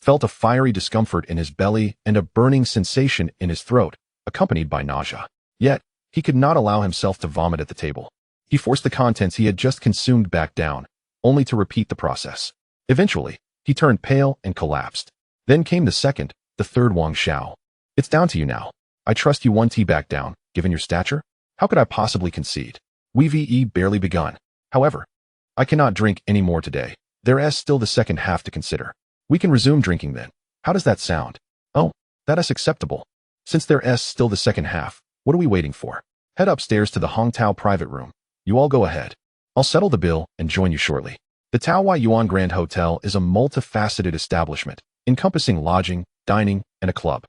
felt a fiery discomfort in his belly and a burning sensation in his throat, accompanied by nausea. Yet, he could not allow himself to vomit at the table. He forced the contents he had just consumed back down, only to repeat the process. Eventually, he turned pale and collapsed. Then came the third Wang Xiao. It's down to you now. I trust you one back down, given your stature? How could I possibly concede? We've barely begun. However, I cannot drink any more today. There's still the second half to consider. We can resume drinking then. How does that sound? Oh, that is acceptable. Since there's still the second half, what are we waiting for? Head upstairs to the Hongtao private room. You all go ahead. I'll settle the bill and join you shortly. The Taohua Yuan Grand Hotel is a multifaceted establishment, encompassing lodging, dining, and a club.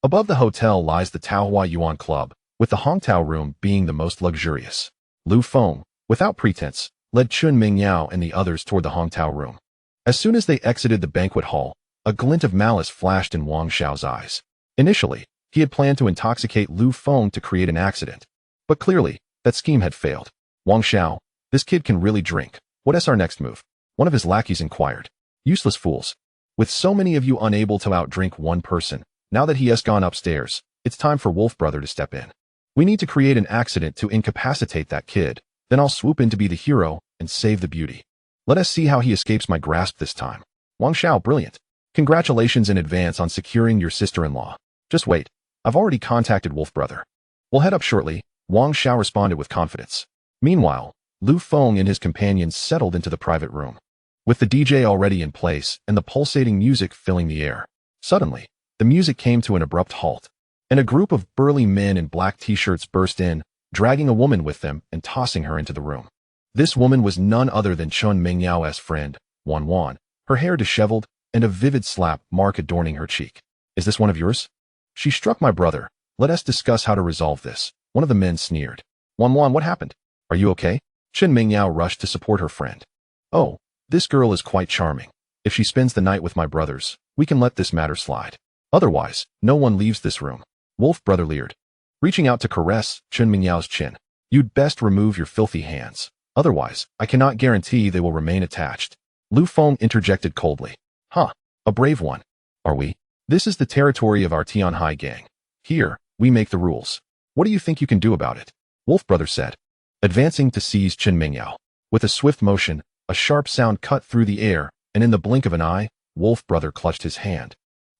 Above the hotel lies the Taohua Yuan Club, with the Hongtao room being the most luxurious. Lu Feng, without pretense, led Chun Mingyao and the others toward the Hongtao room. As soon as they exited the banquet hall, a glint of malice flashed in Wang Xiao's eyes. Initially, he had planned to intoxicate Lu Feng to create an accident. But clearly, that scheme had failed. Wang Xiao, this kid can really drink. What's our next move? One of his lackeys inquired. Useless fools. With so many of you unable to outdrink one person, now that he has gone upstairs, it's time for Wolf Brother to step in. We need to create an accident to incapacitate that kid, then I'll swoop in to be the hero and save the beauty. Let us see how he escapes my grasp this time. Wang Xiao, brilliant. Congratulations in advance on securing your sister-in-law. Just wait. I've already contacted Wolf Brother. We'll head up shortly, Wang Xiao responded with confidence. Meanwhile, Lu Feng and his companions settled into the private room. With the DJ already in place and the pulsating music filling the air, suddenly, the music came to an abrupt halt, and a group of burly men in black t-shirts burst in, dragging a woman with them and tossing her into the room. This woman was none other than Chun Mingyao's friend, Wan Wan, her hair disheveled and a vivid slap mark adorning her cheek. Is this one of yours? She struck my brother. Let us discuss how to resolve this. One of the men sneered. Wan Wan, what happened? Are you okay? Chun Mingyao rushed to support her friend. Oh, this girl is quite charming. If she spends the night with my brothers, we can let this matter slide. Otherwise, no one leaves this room. Wolf brother leered, reaching out to caress Chun Mingyao's chin. You'd best remove your filthy hands. Otherwise, I cannot guarantee they will remain attached. Lu Feng interjected coldly. Huh, a brave one. Are we? This is the territory of our Tianhai gang. Here, we make the rules. What do you think you can do about it? Wolf brother said, advancing to seize Chun Mingyao. With a swift motion, a sharp sound cut through the air, and in the blink of an eye, Wolf brother clutched his hand.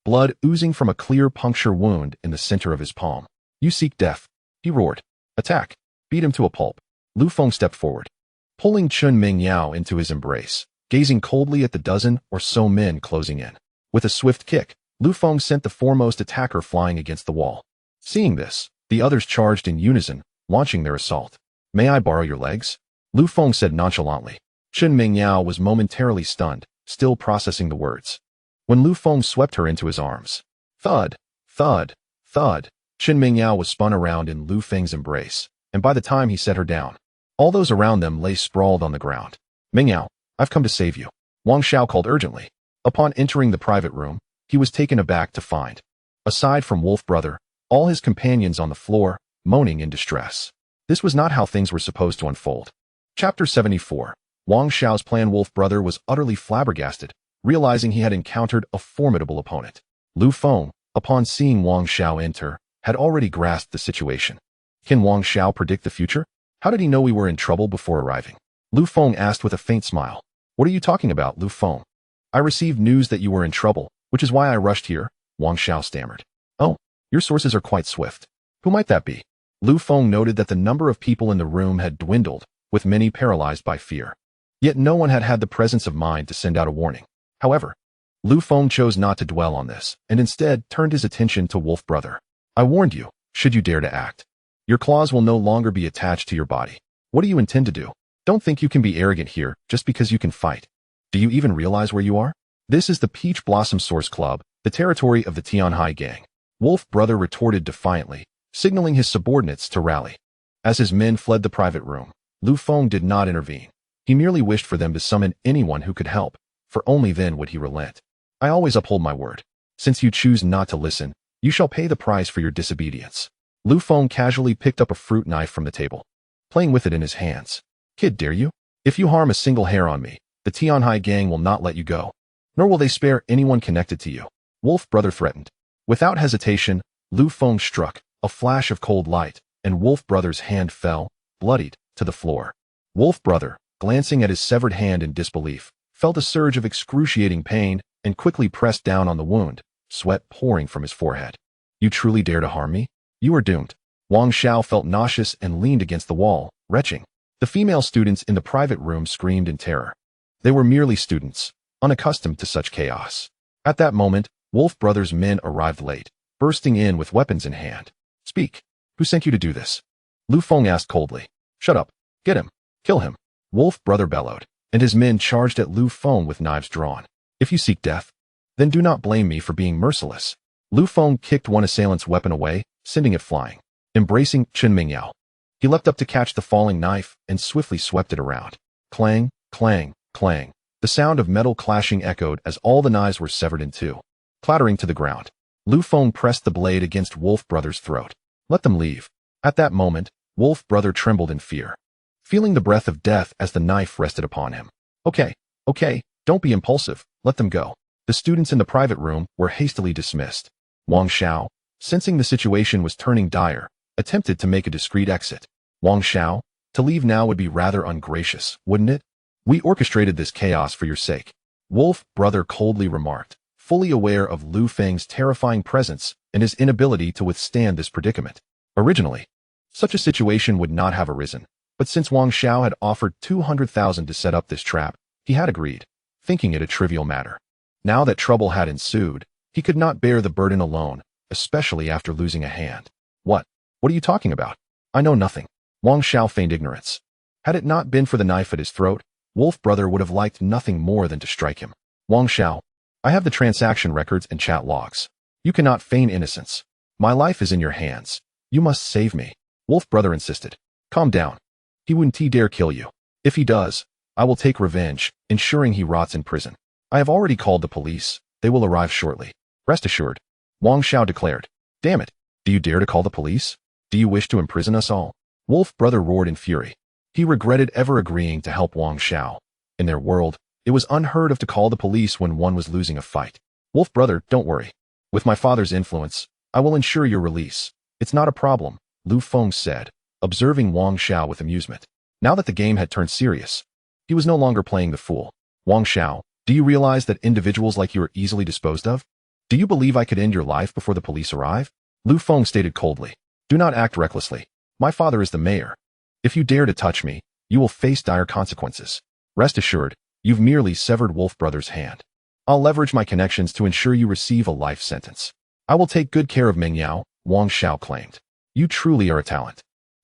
Blood oozing from a clear puncture wound in the center of his palm. You seek death, he roared. Attack. Beat him to a pulp. Lu Feng stepped forward, pulling Chun Mingyao into his embrace, gazing coldly at the dozen or so men closing in. With a swift kick, Lu Feng sent the foremost attacker flying against the wall. Seeing this, the others charged in unison, launching their assault. May I borrow your legs? Lu Feng said nonchalantly. Chun Mingyao was momentarily stunned, still processing the words. When Lu Feng swept her into his arms. Thud, thud, thud. Chun Mingyao was spun around in Lu Feng's embrace, and by the time he set her down, all those around them lay sprawled on the ground. Mingyao, I've come to save you, Wang Xiao called urgently. Upon entering the private room, he was taken aback to find, aside from Wolf brother, all his companions on the floor, moaning in distress. This was not how things were supposed to unfold. Chapter 74. Wang Xiao's plan. Wolf brother was utterly flabbergasted, realizing he had encountered a formidable opponent. Lu Feng, upon seeing Wang Xiao enter, had already grasped the situation. Can Wang Xiao predict the future? How did he know we were in trouble before arriving? Lu Feng asked with a faint smile. What are you talking about, Lu Feng? I received news that you were in trouble, which is why I rushed here, Wang Xiao stammered. Oh, your sources are quite swift. Who might that be? Lu Feng noted that the number of people in the room had dwindled, with many paralyzed by fear. Yet no one had had the presence of mind to send out a warning. However, Lu Feng chose not to dwell on this, and instead turned his attention to Wolf brother. I warned you, should you dare to act. Your claws will no longer be attached to your body. What do you intend to do? Don't think you can be arrogant here just because you can fight. Do you even realize where you are? This is the Peach Blossom Source Club, the territory of the Tianhai gang. Wolf brother retorted defiantly, signaling his subordinates to rally. As his men fled the private room, Lu Feng did not intervene. He merely wished for them to summon anyone who could help, for only then would he relent. I always uphold my word. Since you choose not to listen, you shall pay the price for your disobedience. Lu Feng casually picked up a fruit knife from the table, playing with it in his hands. Kid, dare you? If you harm a single hair on me, the Tianhai gang will not let you go, nor will they spare anyone connected to you. Wolf brother threatened. Without hesitation, Lu Feng struck, a flash of cold light, and Wolf brother's hand fell, bloodied, to the floor. Wolf brother, glancing at his severed hand in disbelief, felt a surge of excruciating pain and quickly pressed down on the wound, sweat pouring from his forehead. You truly dare to harm me? You are doomed. Wang Xiao felt nauseous and leaned against the wall, retching. The female students in the private room screamed in terror. They were merely students, unaccustomed to such chaos. At that moment, Wolf brother's men arrived late, bursting in with weapons in hand. Speak. Who sent you to do this? Lu Feng asked coldly. Shut up. Get him. Kill him. Wolf brother bellowed, and his men charged at Lu Feng with knives drawn. If you seek death, then do not blame me for being merciless. Lu Feng kicked one assailant's weapon away, sending it flying. Embracing Chun Mingyao, he leapt up to catch the falling knife and swiftly swept it around. Clang, clang, clang. The sound of metal clashing echoed as all the knives were severed in two. Clattering to the ground, Lu Feng pressed the blade against Wolf brother's throat. Let them leave. At that moment, Wolf brother trembled in fear, feeling the breath of death as the knife rested upon him. Okay, don't be impulsive. Let them go. The students in the private room were hastily dismissed. Wang Xiao, sensing the situation was turning dire, attempted to make a discreet exit. Wang Xiao, to leave now would be rather ungracious, wouldn't it? We orchestrated this chaos for your sake, Wolf brother coldly remarked, fully aware of Lu Feng's terrifying presence and his inability to withstand this predicament. Originally, such a situation would not have arisen, But since Wang Xiao had offered 200,000 to set up this trap, he had agreed, thinking it a trivial matter. Now that trouble had ensued, he could not bear the burden alone, especially after losing a hand. What? What are you talking about? I know nothing. Wang Xiao feigned ignorance. Had it not been for the knife at his throat, Wolf Brother would have liked nothing more than to strike him. Wang Xiao, I have the transaction records and chat logs. You cannot feign innocence. My life is in your hands. You must save me. Wolf Brother insisted. Calm down. He wouldn't dare kill you. If he does, I will take revenge, ensuring he rots in prison. I have already called the police. They will arrive shortly. Rest assured. Wang Xiao declared. Damn it. Do you dare to call the police? Do you wish to imprison us all? Wolf Brother roared in fury. He regretted ever agreeing to help Wang Xiao. In their world, it was unheard of to call the police when one was losing a fight. Wolf Brother, don't worry. With my father's influence, I will ensure your release. It's not a problem, Lu Feng said, observing Wang Xiao with amusement. Now that the game had turned serious, he was no longer playing the fool. Wang Xiao, do you realize that individuals like you are easily disposed of? Do you believe I could end your life before the police arrive? Lu Feng stated coldly. Do not act recklessly. My father is the mayor. If you dare to touch me, you will face dire consequences. Rest assured, you've merely severed Wolf Brother's hand. I'll leverage my connections to ensure you receive a life sentence. I will take good care of Meng Yao, Wang Xiao claimed. You truly are a talent.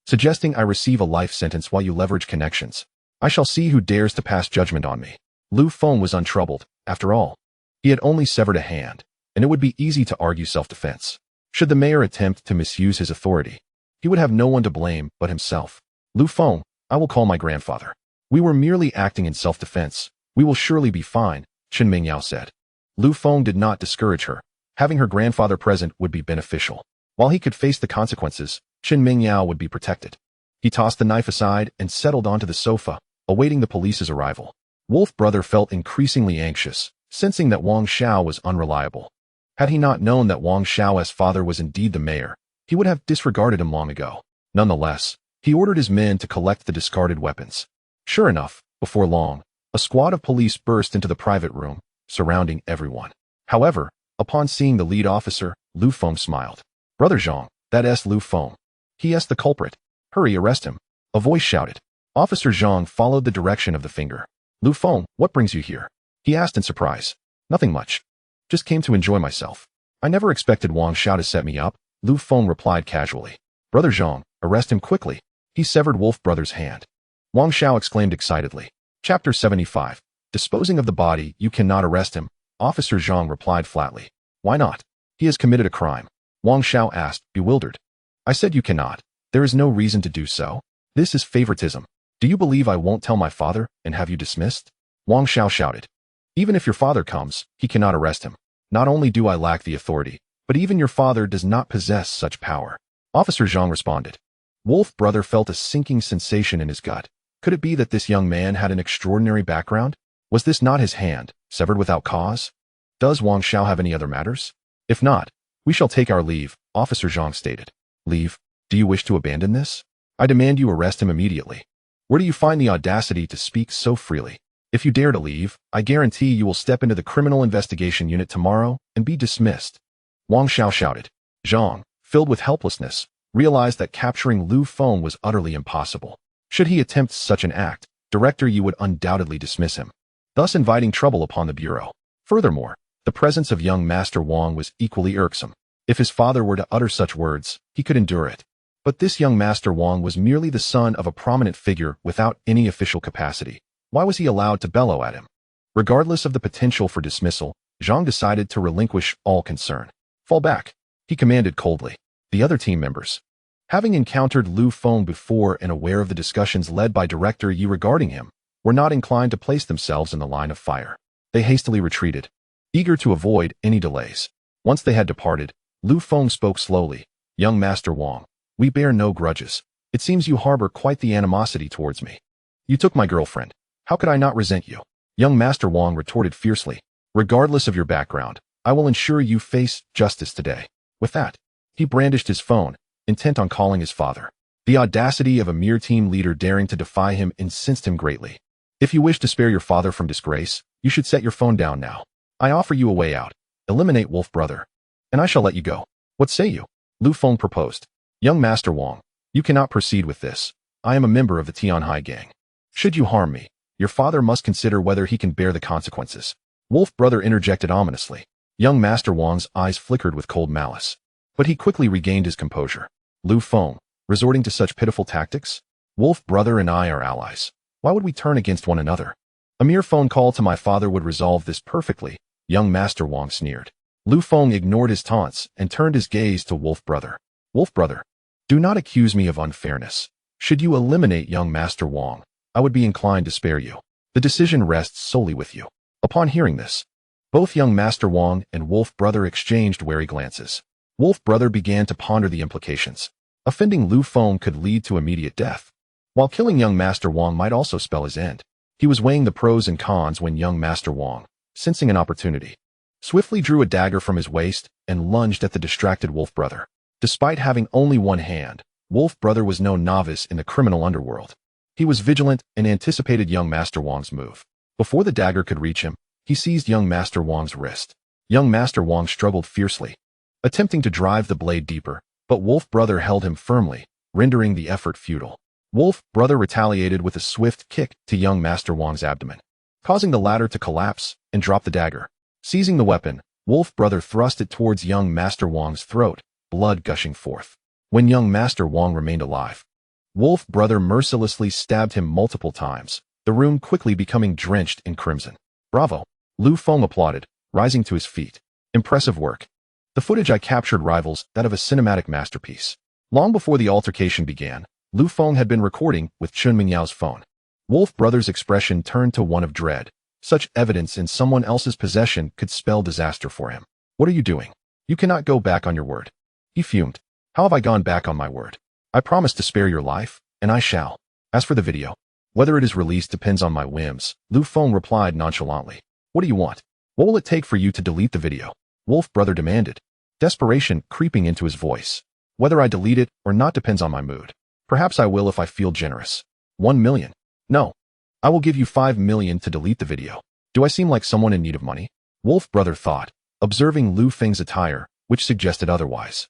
Suggesting I receive a life sentence while you leverage connections. I shall see who dares to pass judgment on me. Lu Feng was untroubled. After all, he had only severed a hand, and it would be easy to argue self-defense. Should the mayor attempt to misuse his authority, he would have no one to blame but himself. Lu Feng, I will call my grandfather. We were merely acting in self-defense. We will surely be fine, Chen Mingyao said. Lu Feng did not discourage her. Having her grandfather present would be beneficial. While he could face the consequences, Chen Mingyao would be protected. He tossed the knife aside and settled onto the sofa, awaiting the police's arrival. Wolf Brother felt increasingly anxious, sensing that Wang Xiao was unreliable. Had he not known that Wang Xiao's father was indeed the mayor, he would have disregarded him long ago. Nonetheless, he ordered his men to collect the discarded weapons. Sure enough, before long, a squad of police burst into the private room, surrounding everyone. However, upon seeing the lead officer, Lu Feng smiled. Brother Zhang, that's Lu Feng. He is the culprit. Hurry, arrest him. A voice shouted. Officer Zhang followed the direction of the finger. Lu Feng, what brings you here? He asked in surprise. Nothing much. Just came to enjoy myself. I never expected Wang Xiao to set me up, Lu Feng replied casually. Brother Zhang, arrest him quickly. He severed Wolf Brother's hand. Wang Xiao exclaimed excitedly. Chapter 75. Disposing of the body, you cannot arrest him, Officer Zhang replied flatly. Why not? He has committed a crime. Wang Xiao asked, bewildered. I said you cannot. There is no reason to do so. This is favoritism. Do you believe I won't tell my father and have you dismissed? Wang Xiao shouted. Even if your father comes, he cannot arrest him. Not only do I lack the authority, but even your father does not possess such power. Officer Zhang responded. Wolf Brother felt a sinking sensation in his gut. Could it be that this young man had an extraordinary background? Was this not his hand, severed without cause? Does Wang Xiao have any other matters? If not, we shall take our leave, Officer Zhang stated. Leave? Do you wish to abandon this? I demand you arrest him immediately. Where do you find the audacity to speak so freely? If you dare to leave, I guarantee you will step into the criminal investigation unit tomorrow and be dismissed. Wang Xiao shouted. Zhang, filled with helplessness, realized that capturing Lu Feng was utterly impossible. Should he attempt such an act, Director Yi would undoubtedly dismiss him, thus inviting trouble upon the bureau. Furthermore, the presence of young Master Wang was equally irksome. If his father were to utter such words, he could endure it. But this young Master Wang was merely the son of a prominent figure without any official capacity. Why was he allowed to bellow at him? Regardless of the potential for dismissal, Zhang decided to relinquish all concern. Fall back, he commanded coldly. The other team members, having encountered Lu Feng before and aware of the discussions led by Director Yi regarding him, were not inclined to place themselves in the line of fire. They hastily retreated, eager to avoid any delays. Once they had departed, Lu Feng spoke slowly. Young Master Wang, we bear no grudges. It seems you harbor quite the animosity towards me. You took my girlfriend. How could I not resent you? Young Master Wang retorted fiercely. Regardless of your background, I will ensure you face justice today. With that, he brandished his phone, intent on calling his father. The audacity of a mere team leader daring to defy him incensed him greatly. If you wish to spare your father from disgrace, you should set your phone down now. I offer you a way out. Eliminate Wolf Brother, and I shall let you go. What say you? Lu Feng proposed. Young Master Wang, you cannot proceed with this. I am a member of the Tianhai gang. Should you harm me, your father must consider whether he can bear the consequences. Wolf brother interjected ominously. Young Master Wang's eyes flickered with cold malice. But he quickly regained his composure. Lu Feng, resorting to such pitiful tactics? Wolf brother and I are allies. Why would we turn against one another? A mere phone call to my father would resolve this perfectly, young Master Wang sneered. Lu Feng ignored his taunts and turned his gaze to Wolf brother. Wolf brother, do not accuse me of unfairness. Should you eliminate young Master Wang, I would be inclined to spare you. The decision rests solely with you. Upon hearing this, both young Master Wang and Wolf brother exchanged wary glances. Wolf brother began to ponder the implications. Offending Lu Feng could lead to immediate death, while killing young Master Wang might also spell his end. He was weighing the pros and cons when young Master Wang, sensing an opportunity, swiftly drew a dagger from his waist and lunged at the distracted Wolf brother. Despite having only one hand, Wolf brother was no novice in the criminal underworld. He was vigilant and anticipated young Master Wang's move. Before the dagger could reach him, he seized young Master Wang's wrist. Young Master Wang struggled fiercely, attempting to drive the blade deeper, but Wolf brother held him firmly, rendering the effort futile. Wolf brother retaliated with a swift kick to young Master Wang's abdomen, causing the latter to collapse and drop the dagger. Seizing the weapon, Wolf brother thrust it towards young Master Wang's throat, blood gushing forth. When young Master Wang remained alive, Wolf brother mercilessly stabbed him multiple times, the room quickly becoming drenched in crimson. Bravo! Lu Feng applauded, rising to his feet. Impressive work. The footage I captured rivals that of a cinematic masterpiece. Long before the altercation began, Lu Feng had been recording with Chun Mingyao's phone. Wolf brother's expression turned to one of dread. Such evidence in someone else's possession could spell disaster for him. What are you doing? You cannot go back on your word. He fumed. How have I gone back on my word? I promised to spare your life, and I shall. As for the video, whether it is released depends on my whims, Lu Feng replied nonchalantly. What do you want? What will it take for you to delete the video? Wolf brother demanded, desperation creeping into his voice. Whether I delete it or not depends on my mood. Perhaps I will if I feel generous. 1 million. No. I will give you 5 million to delete the video. Do I seem like someone in need of money? Wolf brother thought, observing Lu Feng's attire, which suggested otherwise.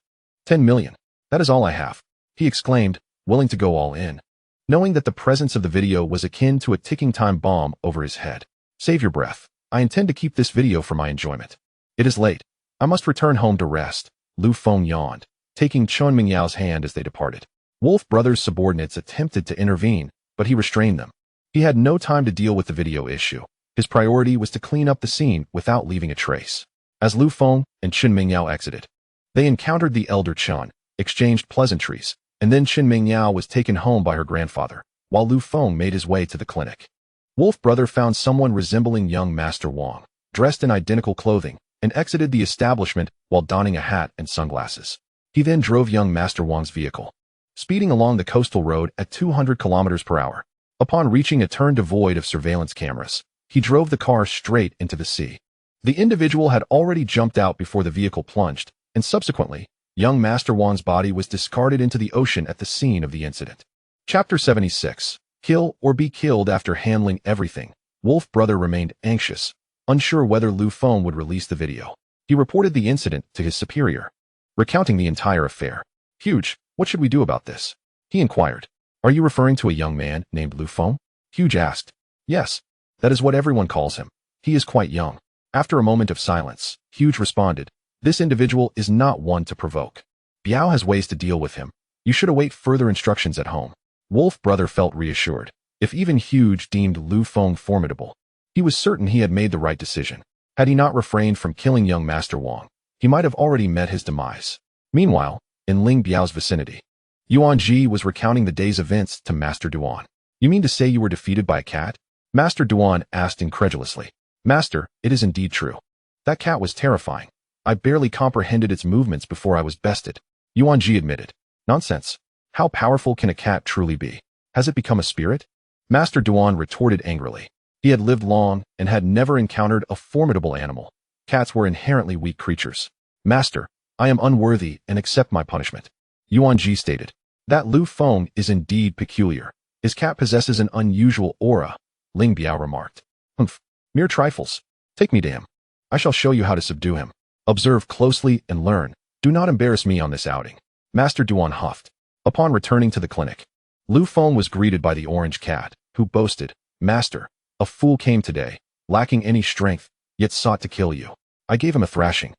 10 million. That is all I have, he exclaimed, willing to go all in, knowing that the presence of the video was akin to a ticking time bomb over his head. Save your breath. I intend to keep this video for my enjoyment. It is late. I must return home to rest. Lu Feng yawned, taking Chun Mingyao's hand as they departed. Wolf brother's subordinates attempted to intervene, but he restrained them. He had no time to deal with the video issue. His priority was to clean up the scene without leaving a trace. As Lu Feng and Chun Mingyao exited, they encountered the elder Chun, exchanged pleasantries, and then Chun Mingyao was taken home by her grandfather, while Lu Feng made his way to the clinic. Wolf brother found someone resembling young Master Wang, dressed in identical clothing, and exited the establishment while donning a hat and sunglasses. He then drove young Master Wang's vehicle, speeding along the coastal road at 200 kilometers per hour. Upon reaching a turn devoid of surveillance cameras, he drove the car straight into the sea. The individual had already jumped out before the vehicle plunged, and subsequently, young Master Wang's body was discarded into the ocean at the scene of the incident. Chapter 76. Kill or be killed. After handling everything, Wolf brother remained anxious, unsure whether Lu Feng would release the video. He reported the incident to his superior, recounting the entire affair. Huge, what should we do about this? He inquired. Are you referring to a young man named Lu Feng? Huge asked. Yes, that is what everyone calls him. He is quite young. After a moment of silence, Huge responded, this individual is not one to provoke. Biao has ways to deal with him. You should await further instructions at home. Wolf brother felt reassured. If even Huge deemed Lu Feng formidable, he was certain he had made the right decision. Had he not refrained from killing young Master Wang, he might have already met his demise. Meanwhile, in Ling Biao's vicinity, Yuan Ji was recounting the day's events to Master Duan. You mean to say you were defeated by a cat? Master Duan asked incredulously. Master, it is indeed true. That cat was terrifying. I barely comprehended its movements before I was bested. Yuan Ji admitted. Nonsense. How powerful can a cat truly be? Has it become a spirit? Master Duan retorted angrily. He had lived long and had never encountered a formidable animal. Cats were inherently weak creatures. Master, I am unworthy and accept my punishment. Yuan Ji stated. That Lu Feng is indeed peculiar. His cat possesses an unusual aura, Ling Biao remarked. Humph, mere trifles. Take me to him. I shall show you how to subdue him. Observe closely and learn. Do not embarrass me on this outing. Master Duan huffed. Upon returning to the clinic, Lu Feng was greeted by the orange cat, who boasted, "Master, a fool came today, lacking any strength, yet sought to kill you. I gave him a thrashing."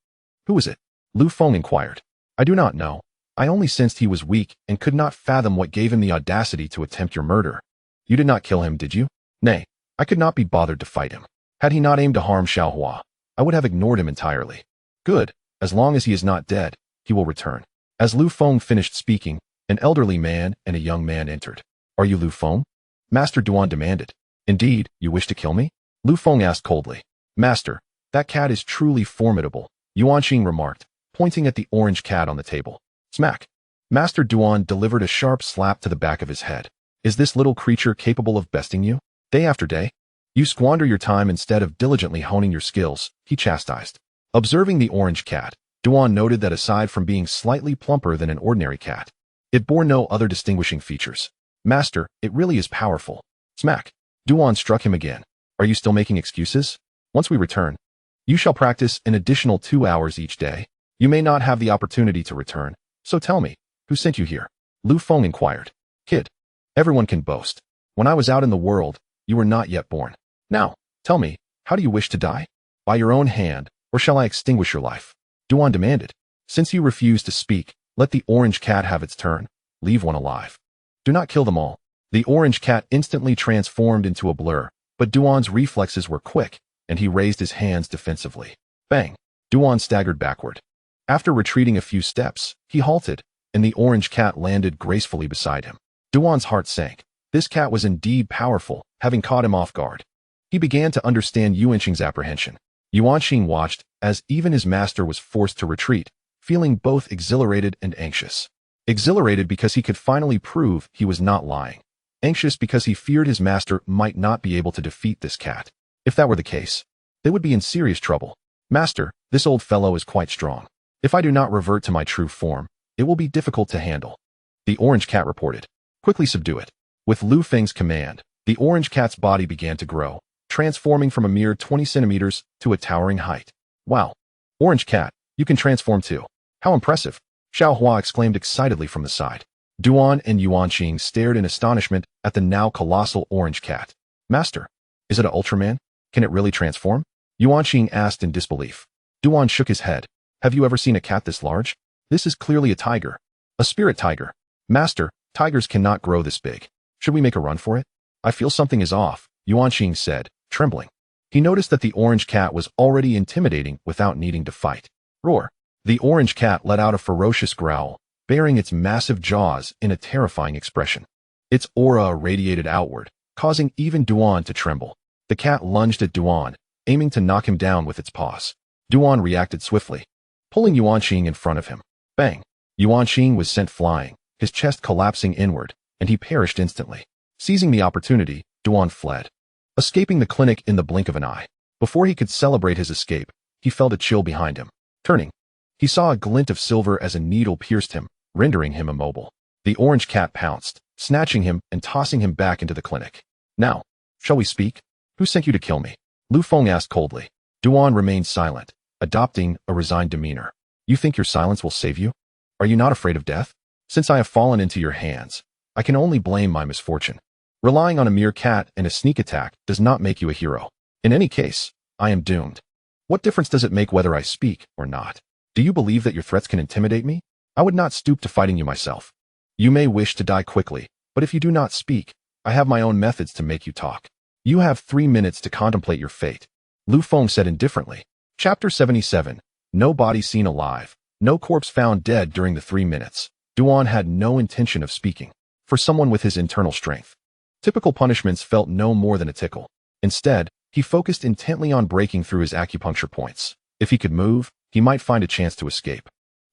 "Who was it?" Lu Feng inquired. "I do not know. I only sensed he was weak and could not fathom what gave him the audacity to attempt your murder." "You did not kill him, did you?" "Nay, I could not be bothered to fight him. Had he not aimed to harm Xiaohua, I would have ignored him entirely." "Good. As long as he is not dead, he will return." As Lu Feng finished speaking, an elderly man and a young man entered. "Are you Lu Feng?" Master Duan demanded. "Indeed, you wish to kill me?" Lu Feng asked coldly. "Master, that cat is truly formidable," Yuanqing remarked, pointing at the orange cat on the table. Smack! Master Duan delivered a sharp slap to the back of his head. "Is this little creature capable of besting you? Day after day? You squander your time instead of diligently honing your skills," he chastised. Observing the orange cat, Duan noted that aside from being slightly plumper than an ordinary cat, it bore no other distinguishing features. "Master, it really is powerful." Smack! Duan struck him again. "Are you still making excuses? Once we return, you shall practice an additional 2 hours each day. You may not have the opportunity to return, so tell me, who sent you here?" Lu Feng inquired. "Kid, everyone can boast. When I was out in the world, you were not yet born. Now, tell me, how do you wish to die? By your own hand, or shall I extinguish your life?" Duan demanded. "Since you refuse to speak, let the orange cat have its turn. Leave one alive. Do not kill them all." The orange cat instantly transformed into a blur, but Duan's reflexes were quick, and he raised his hands defensively. Bang! Duan staggered backward. After retreating a few steps, he halted, and the orange cat landed gracefully beside him. Duan's heart sank. This cat was indeed powerful, having caught him off guard. He began to understand Yuanqing's apprehension. Yuanqing watched as even his master was forced to retreat, feeling both exhilarated and anxious. Exhilarated because he could finally prove he was not lying. Anxious because he feared his master might not be able to defeat this cat. If that were the case, they would be in serious trouble. "Master, this old fellow is quite strong. If I do not revert to my true form, it will be difficult to handle," the orange cat reported. "Quickly subdue it." With Lu Feng's command, the orange cat's body began to grow, transforming from a mere 20 centimeters to a towering height. "Wow! Orange cat, you can transform too. How impressive!" Xiaohua exclaimed excitedly from the side. Duan and Yuanqing stared in astonishment at the now colossal orange cat. "Master, is it a Ultraman? Can it really transform?" Yuanqing asked in disbelief. Duan shook his head. "Have you ever seen a cat this large? This is clearly a tiger. A spirit tiger. Master, tigers cannot grow this big. Should we make a run for it?" "I feel something is off," Yuanqing said, trembling. He noticed that the orange cat was already intimidating without needing to fight. Roar! The orange cat let out a ferocious growl, baring its massive jaws in a terrifying expression. Its aura radiated outward, causing even Duan to tremble. The cat lunged at Duan, aiming to knock him down with its paws. Duan reacted swiftly, pulling Yuanqing in front of him. Bang! Yuanqing was sent flying, his chest collapsing inward, and he perished instantly. Seizing the opportunity, Duan fled, escaping the clinic in the blink of an eye. Before he could celebrate his escape, he felt a chill behind him. Turning, he saw a glint of silver as a needle pierced him, rendering him immobile. The orange cat pounced, snatching him and tossing him back into the clinic. "Now, shall we speak? Who sent you to kill me?" Lu Feng asked coldly. Duan remained silent, adopting a resigned demeanor. "You think your silence will save you? Are you not afraid of death? Since I have fallen into your hands, I can only blame my misfortune. Relying on a mere cat and a sneak attack does not make you a hero. In any case, I am doomed. What difference does it make whether I speak or not? Do you believe that your threats can intimidate me? I would not stoop to fighting you myself. You may wish to die quickly, but if you do not speak, I have my own methods to make you talk. You have 3 minutes to contemplate your fate," Lu Feng said indifferently. Chapter 77. No body seen alive. No corpse found dead during the 3 minutes. Duan had no intention of speaking. For someone with his internal strength, typical punishments felt no more than a tickle. Instead, he focused intently on breaking through his acupuncture points. If he could move, he might find a chance to escape.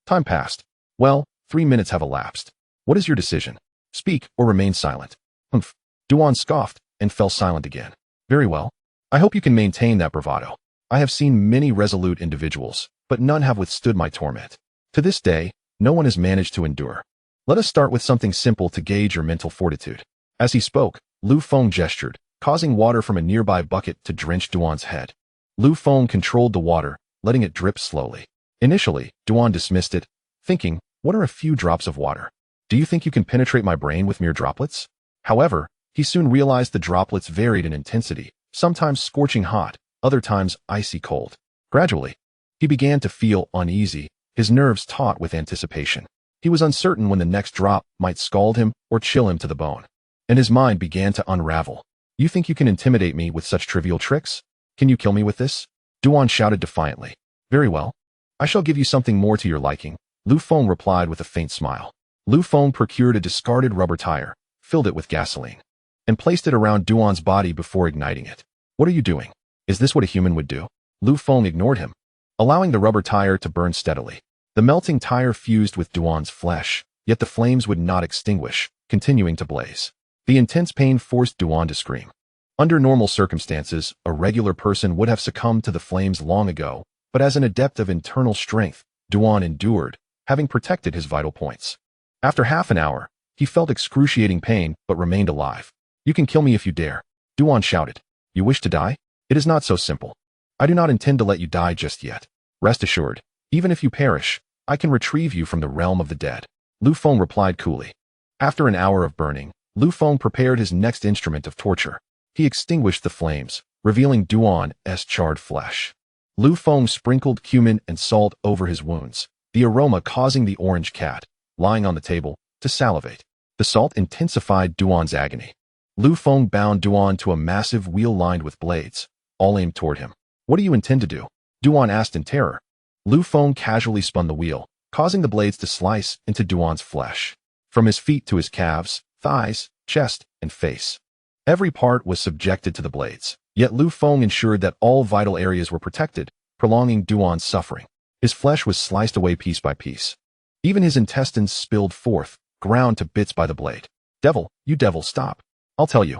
Time passed. Well, 3 minutes have elapsed. What is your decision? Speak or remain silent. Humph. Duan scoffed and fell silent again. Very well. I hope you can maintain that bravado. I have seen many resolute individuals, but none have withstood my torment. To this day, no one has managed to endure. Let us start with something simple to gauge your mental fortitude. As he spoke, Lu Feng gestured, causing water from a nearby bucket to drench Duan's head. Lu Feng controlled the water, letting it drip slowly. Initially, Duan dismissed it, thinking, what are a few drops of water? Do you think you can penetrate my brain with mere droplets? However, he soon realized the droplets varied in intensity, sometimes scorching hot, other times icy cold. Gradually, he began to feel uneasy, his nerves taut with anticipation. He was uncertain when the next drop might scald him or chill him to the bone. And his mind began to unravel. You think you can intimidate me with such trivial tricks? Can you kill me with this? Duan shouted defiantly. Very well. I shall give you something more to your liking, Lu Feng replied with a faint smile. Lu Feng procured a discarded rubber tire, filled it with gasoline, and placed it around Duan's body before igniting it. What are you doing? Is this what a human would do? Lu Feng ignored him, allowing the rubber tire to burn steadily. The melting tire fused with Duan's flesh, yet the flames would not extinguish, continuing to blaze. The intense pain forced Duan to scream. Under normal circumstances, a regular person would have succumbed to the flames long ago, but as an adept of internal strength, Duan endured, having protected his vital points. After half an hour, he felt excruciating pain but remained alive. You can kill me if you dare, Duan shouted. You wish to die? It is not so simple. I do not intend to let you die just yet. Rest assured, even if you perish, I can retrieve you from the realm of the dead. Lu Feng replied coolly. After an hour of burning, Lu Feng prepared his next instrument of torture. He extinguished the flames, revealing Duan's charred flesh. Lu Feng sprinkled cumin and salt over his wounds, the aroma causing the orange cat, lying on the table, to salivate. The salt intensified Duan's agony. Lu Feng bound Duan to a massive wheel lined with blades, all aimed toward him. What do you intend to do? Duan asked in terror. Lu Feng casually spun the wheel, causing the blades to slice into Duan's flesh. From his feet to his calves, thighs, chest, and face. Every part was subjected to the blades, yet Lu Feng ensured that all vital areas were protected, prolonging Duan's suffering. His flesh was sliced away piece by piece. Even his intestines spilled forth, ground to bits by the blade. Devil, you devil, stop. I'll tell you.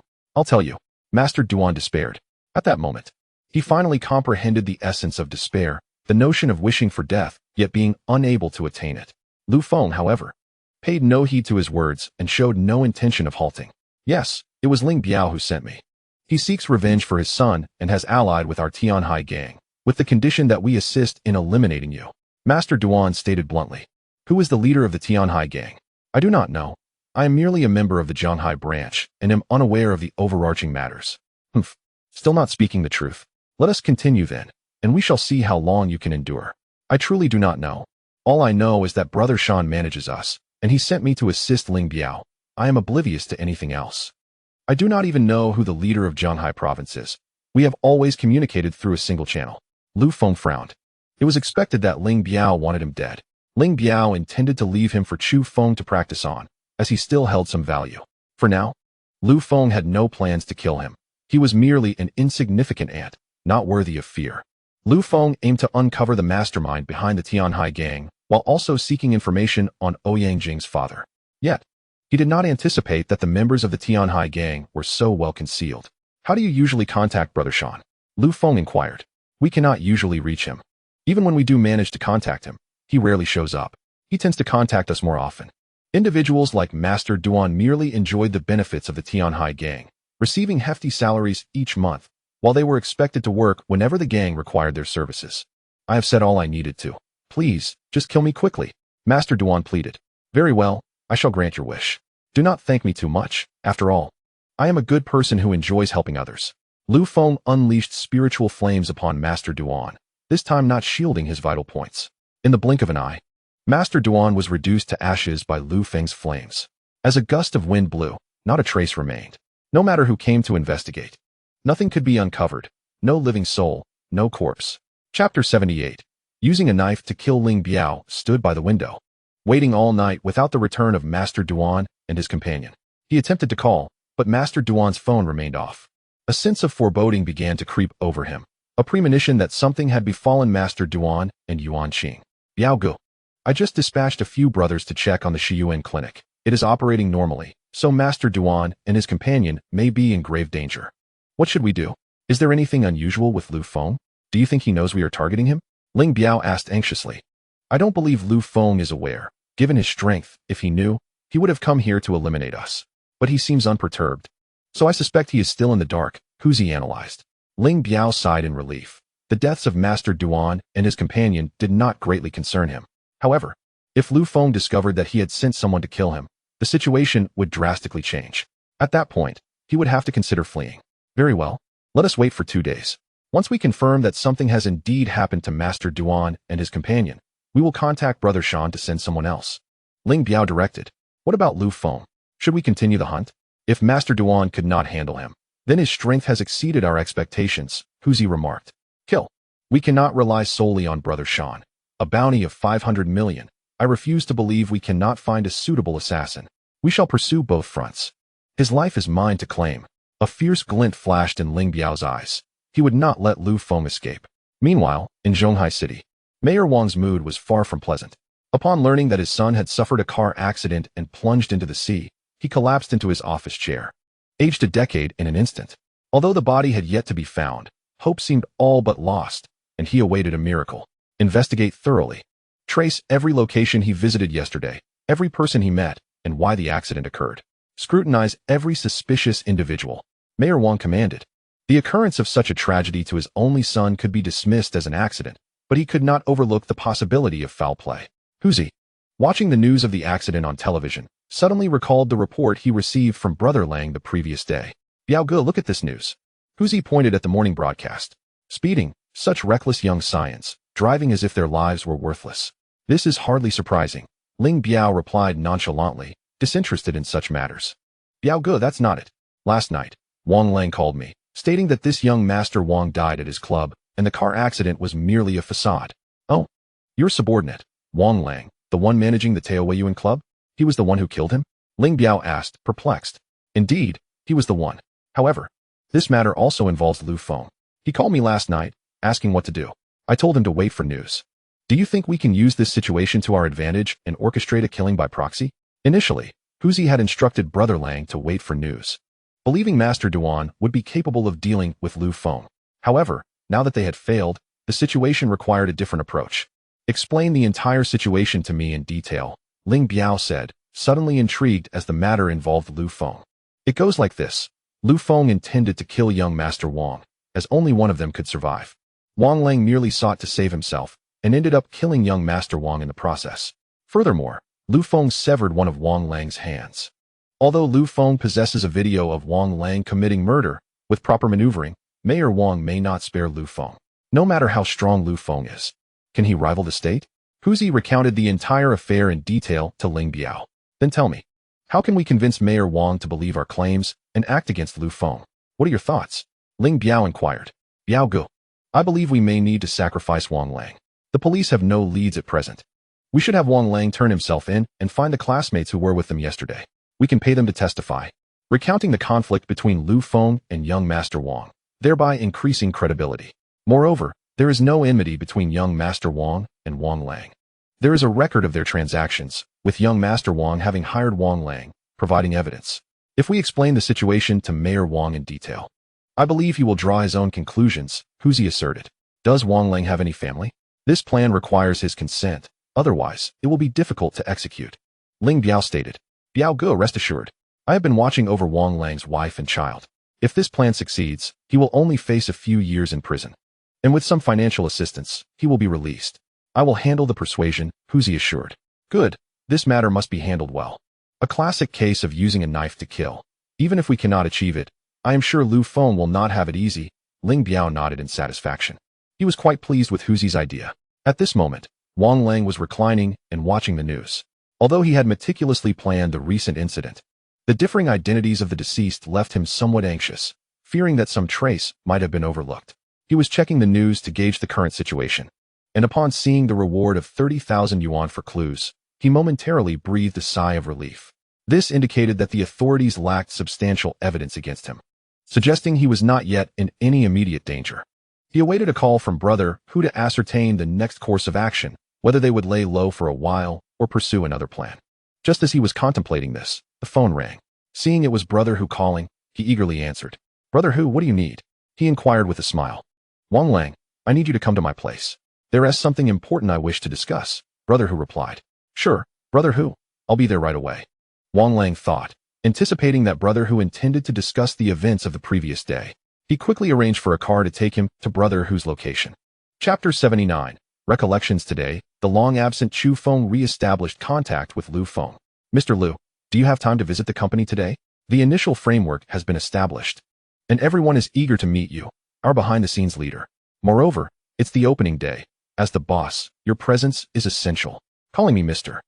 Master Duan despaired. At that moment, he finally comprehended the essence of despair, the notion of wishing for death, yet being unable to attain it. Lu Feng, however, paid no heed to his words and showed no intention of halting. Yes, it was Ling Biao who sent me. He seeks revenge for his son and has allied with our Tianhai gang, with the condition that we assist in eliminating you. Master Duan stated bluntly. Who is the leader of the Tianhai gang? I do not know. I am merely a member of the Zhanghai branch and am unaware of the overarching matters. Humph. Still not speaking the truth. Let us continue then, and we shall see how long you can endure. I truly do not know. All I know is that Brother Shan manages us, and he sent me to assist Ling Biao. I am oblivious to anything else. I do not even know who the leader of Zhanghai province is. We have always communicated through a single channel. Lu Feng frowned. It was expected that Ling Biao wanted him dead. Ling Biao intended to leave him for Chu Feng to practice on, as he still held some value. For now, Lu Feng had no plans to kill him. He was merely an insignificant ant, not worthy of fear. Lu Feng aimed to uncover the mastermind behind the Tianhai gang, while also seeking information on Ouyang Jing's father. Yet, he did not anticipate that the members of the Tianhai gang were so well concealed. How do you usually contact Brother Shan? Lu Feng inquired. We cannot usually reach him. Even when we do manage to contact him, he rarely shows up. He tends to contact us more often. Individuals like Master Duan merely enjoyed the benefits of the Tianhai gang, receiving hefty salaries each month, while they were expected to work whenever the gang required their services. I have said all I needed to. Please, just kill me quickly, Master Duan pleaded. Very well, I shall grant your wish. Do not thank me too much. After all, I am a good person who enjoys helping others. Lu Feng unleashed spiritual flames upon Master Duan, this time not shielding his vital points. In the blink of an eye, Master Duan was reduced to ashes by Lu Feng's flames. As a gust of wind blew, not a trace remained. No matter who came to investigate, nothing could be uncovered. No living soul, no corpse. Chapter 78. Using a knife to kill Ling Biao stood by the window, waiting all night without the return of Master Duan and his companion. He attempted to call, but Master Duan's phone remained off. A sense of foreboding began to creep over him, a premonition that something had befallen Master Duan and Yuan Qing. Biao Gu. I just dispatched a few brothers to check on the Shiyuan clinic. It is operating normally, so Master Duan and his companion may be in grave danger. What should we do? Is there anything unusual with Lu Feng? Do you think he knows we are targeting him? Ling Biao asked anxiously. I don't believe Lu Feng is aware. Given his strength, if he knew, he would have come here to eliminate us. But he seems unperturbed. So I suspect he is still in the dark, Huzi analyzed. Ling Biao sighed in relief. The deaths of Master Duan and his companion did not greatly concern him. However, if Lu Feng discovered that he had sent someone to kill him, the situation would drastically change. At that point, he would have to consider fleeing. Very well. Let us wait for 2 days. Once we confirm that something has indeed happened to Master Duan and his companion, we will contact Brother Shan to send someone else. Ling Biao directed. What about Lu Feng? Should we continue the hunt? If Master Duan could not handle him, then his strength has exceeded our expectations, Huzi remarked. Kill. We cannot rely solely on Brother Shan. A bounty of 500 million. I refuse to believe we cannot find a suitable assassin. We shall pursue both fronts. His life is mine to claim. A fierce glint flashed in Ling Biao's eyes. He would not let Lu Feng escape. Meanwhile, in Zhonghai City, Mayor Wang's mood was far from pleasant. Upon learning that his son had suffered a car accident and plunged into the sea, he collapsed into his office chair. Aged a decade in an instant. Although the body had yet to be found, hope seemed all but lost, and he awaited a miracle. Investigate thoroughly. Trace every location he visited yesterday, every person he met, and why the accident occurred. Scrutinize every suspicious individual. Mayor Wang commanded. The occurrence of such a tragedy to his only son could be dismissed as an accident, but he could not overlook the possibility of foul play. Huzi, watching the news of the accident on television, suddenly recalled the report he received from Brother Lang the previous day. Biao Ge, look at this news. Huzi pointed at the morning broadcast. Speeding, such reckless young science, driving as if their lives were worthless. This is hardly surprising. Ling Biao replied nonchalantly, disinterested in such matters. Biao Ge, that's not it. Last night, Wang Lang called me, stating that this young Master Wang died at his club, and the car accident was merely a facade. Oh, your subordinate, Wang Lang, the one managing the Taoyuan club? He was the one who killed him? Ling Biao asked, perplexed. Indeed, he was the one. However, this matter also involves Lu Feng. He called me last night, asking what to do. I told him to wait for news. Do you think we can use this situation to our advantage and orchestrate a killing by proxy? Initially, Huzi had instructed Brother Lang to wait for news, believing Master Duan would be capable of dealing with Lu Feng. However, now that they had failed, the situation required a different approach. Explain the entire situation to me in detail, Ling Biao said, suddenly intrigued as the matter involved Lu Feng. It goes like this. Lu Feng intended to kill young Master Wang, as only one of them could survive. Wang Lang merely sought to save himself, and ended up killing young Master Wang in the process. Furthermore, Lu Feng severed one of Wang Lang's hands. Although Lu Feng possesses a video of Wang Lang committing murder, with proper maneuvering, Mayor Wang may not spare Lu Feng. No matter how strong Lu Feng is. Can he rival the state? Huzi recounted the entire affair in detail to Ling Biao. Then tell me, how can we convince Mayor Wang to believe our claims and act against Lu Feng? What are your thoughts? Ling Biao inquired. Biao Ge, I believe we may need to sacrifice Wang Lang. The police have no leads at present. We should have Wang Lang turn himself in and find the classmates who were with them yesterday. We can pay them to testify, recounting the conflict between Lu Feng and young Master Wang, thereby increasing credibility. Moreover, there is no enmity between young Master Wang and Wang Lang. There is a record of their transactions, with young Master Wang having hired Wang Lang, providing evidence. If we explain the situation to Mayor Wang in detail, I believe he will draw his own conclusions, Huzi asserted. Does Wang Lang have any family? This plan requires his consent, otherwise, it will be difficult to execute. Ling Biao stated. Biao Ge, rest assured. I have been watching over Wang Lang's wife and child. If this plan succeeds, he will only face a few years in prison. And with some financial assistance, he will be released. I will handle the persuasion, Huzi assured. Good. This matter must be handled well. A classic case of using a knife to kill. Even if we cannot achieve it, I am sure Lu Feng will not have it easy. Ling Biao nodded in satisfaction. He was quite pleased with Huzi's idea. At this moment, Wang Lang was reclining and watching the news. Although he had meticulously planned the recent incident, the differing identities of the deceased left him somewhat anxious, fearing that some trace might have been overlooked. He was checking the news to gauge the current situation, and upon seeing the reward of 30,000 yuan for clues, he momentarily breathed a sigh of relief. This indicated that the authorities lacked substantial evidence against him, suggesting he was not yet in any immediate danger. He awaited a call from Brother Hu to ascertain the next course of action, whether they would lay low for a while or pursue another plan. Just as he was contemplating this, the phone rang. Seeing it was Brother Hu calling, he eagerly answered. Brother Hu, what do you need? He inquired with a smile. Wang Lang, I need you to come to my place. There is something important I wish to discuss, Brother Hu replied. Sure, Brother Hu, I'll be there right away. Wang Lang thought, anticipating that Brother Hu intended to discuss the events of the previous day. He quickly arranged for a car to take him to Brother Hu's location. Chapter 79. Recollections. Today, the long-absent Chu Feng re-established contact with Lu Feng. Mr. Lu, Do you have time to visit the company today? The initial framework has been established, and everyone is eager to meet you, our behind-the-scenes leader. Moreover, it's the opening day. As the boss, your presence is essential. Calling me Mr.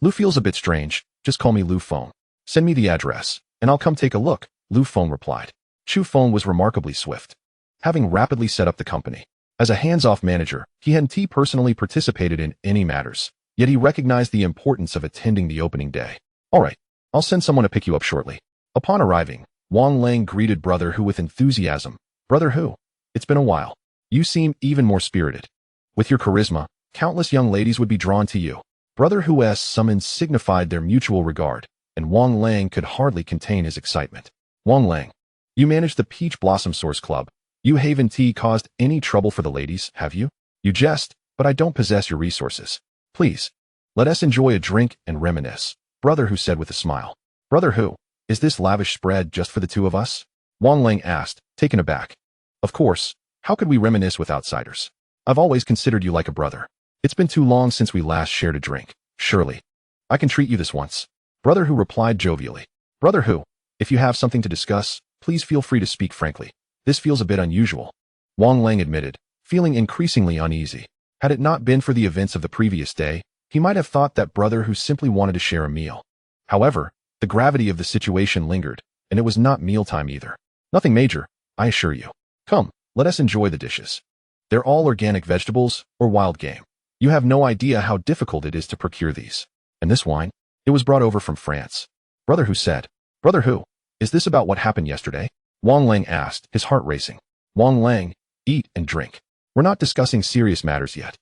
Lu feels a bit strange. Just call me Lu Feng. Send me the address, and I'll come take a look, Lu Feng replied. Chu Feng was remarkably swift, having rapidly set up the company. As a hands-off manager, he hadn't personally participated in any matters, yet he recognized the importance of attending the opening day. All right, I'll send someone to pick you up shortly. Upon arriving, Wang Lang greeted Brother Hu with enthusiasm. Brother Hu, it's been a while. You seem even more spirited. With your charisma, countless young ladies would be drawn to you. Brother Hu's summons signified their mutual regard, and Wang Lang could hardly contain his excitement. Wang Lang, you manage the Peach Blossom Source Club. You haven't caused any trouble for the ladies, have you? You jest, but I don't possess your resources. Please, let us enjoy a drink and reminisce, Brother Hu said with a smile. Brother Hu, is this lavish spread just for the two of us? Wang Lang asked, taken aback. Of course, how could we reminisce with outsiders? I've always considered you like a brother. It's been too long since we last shared a drink. Surely, I can treat you this once. Brother Hu replied jovially. Brother Hu, if you have something to discuss, please feel free to speak frankly. This feels a bit unusual, Wang Lang admitted, feeling increasingly uneasy. Had it not been for the events of the previous day, he might have thought that Brother Hu simply wanted to share a meal. However, the gravity of the situation lingered, and it was not mealtime either. Nothing major, I assure you. Come, let us enjoy the dishes. They're all organic vegetables or wild game. You have no idea how difficult it is to procure these. And this wine? It was brought over from France. Brother Hu said. Brother Hu, is this about what happened yesterday? Wang Lang asked, his heart racing. Wang Lang, eat and drink. We're not discussing serious matters yet.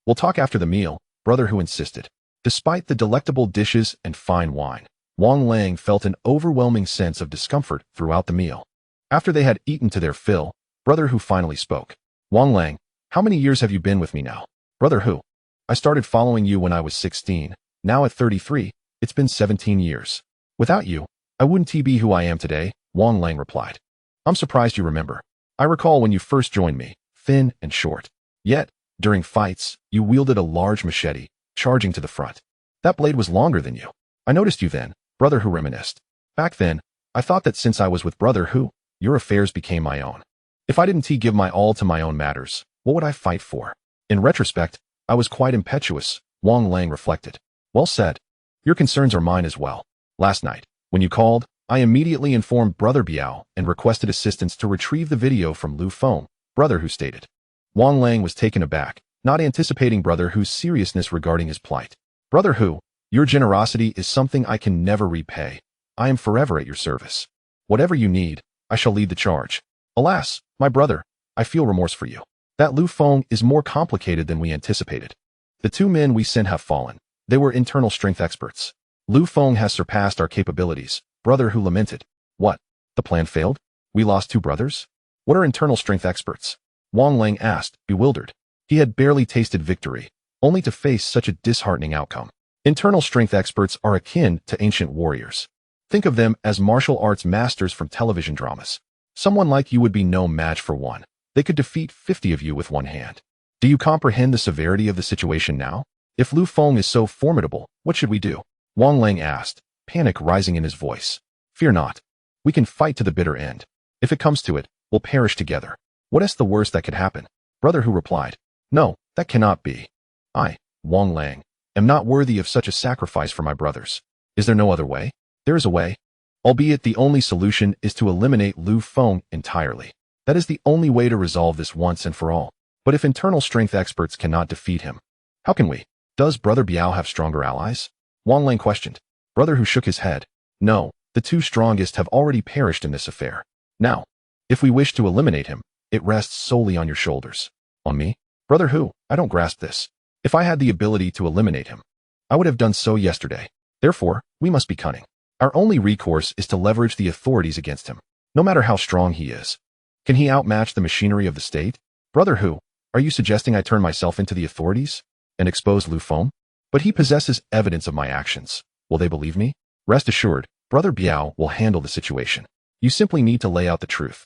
We'll talk after the meal, Brother Hu insisted. Despite the delectable dishes and fine wine, Wang Lang felt an overwhelming sense of discomfort throughout the meal. After they had eaten to their fill, Brother Hu finally spoke. Wang Lang, how many years have you been with me now? Brother Hu, I started following you when I was 16. Now at 33, it's been 17 years. Without you, I wouldn't be who I am today, Wang Lang replied. I'm surprised you remember. I recall when you first joined me, thin and short. Yet, during fights, you wielded a large machete, charging to the front. That blade was longer than you. I noticed you then, Brother Hu reminisced. Back then, I thought that since I was with Brother Hu, your affairs became my own. If I didn't give my all to my own matters, what would I fight for? In retrospect, I was quite impetuous, Wang Lang reflected. Well said. Your concerns are mine as well. Last night, when you called, I immediately informed Brother Biao and requested assistance to retrieve the video from Lu Feng, Brother Hu stated. Wang Lang was taken aback, not anticipating Brother Hu's seriousness regarding his plight. Brother Hu, your generosity is something I can never repay. I am forever at your service. Whatever you need, I shall lead the charge. Alas, my brother, I feel remorse for you. That Lu Feng is more complicated than we anticipated. The two men we sent have fallen. They were internal strength experts. Lu Feng has surpassed our capabilities, Brother Hu lamented. What? The plan failed? We lost two brothers? What are internal strength experts? Wang Lang asked, bewildered. He had barely tasted victory, only to face such a disheartening outcome. Internal strength experts are akin to ancient warriors. Think of them as martial arts masters from television dramas. Someone like you would be no match for one. They could defeat 50 of you with one hand. Do you comprehend the severity of the situation now? If Lu Feng is so formidable, what should we do? Wang Lang asked, panic rising in his voice. Fear not. We can fight to the bitter end. If it comes to it, we'll perish together. What is the worst that could happen? Brother Hu replied. No, that cannot be. I, Wang Lang, am not worthy of such a sacrifice for my brothers. Is there no other way? There is a way. Albeit the only solution is to eliminate Lu Feng entirely. That is the only way to resolve this once and for all. But if internal strength experts cannot defeat him, how can we? Does Brother Biao have stronger allies? Wang Lang questioned. Brother Hu shook his head. No, the two strongest have already perished in this affair. Now, if we wish to eliminate him, it rests solely on your shoulders. On me? Brother Hu, I don't grasp this. If I had the ability to eliminate him, I would have done so yesterday. Therefore, we must be cunning. Our only recourse is to leverage the authorities against him, no matter how strong he is. Can he outmatch the machinery of the state? Brother Hu, are you suggesting I turn myself into the authorities and expose Lu Feng? But he possesses evidence of my actions. Will they believe me? Rest assured, Brother Biao will handle the situation. You simply need to lay out the truth,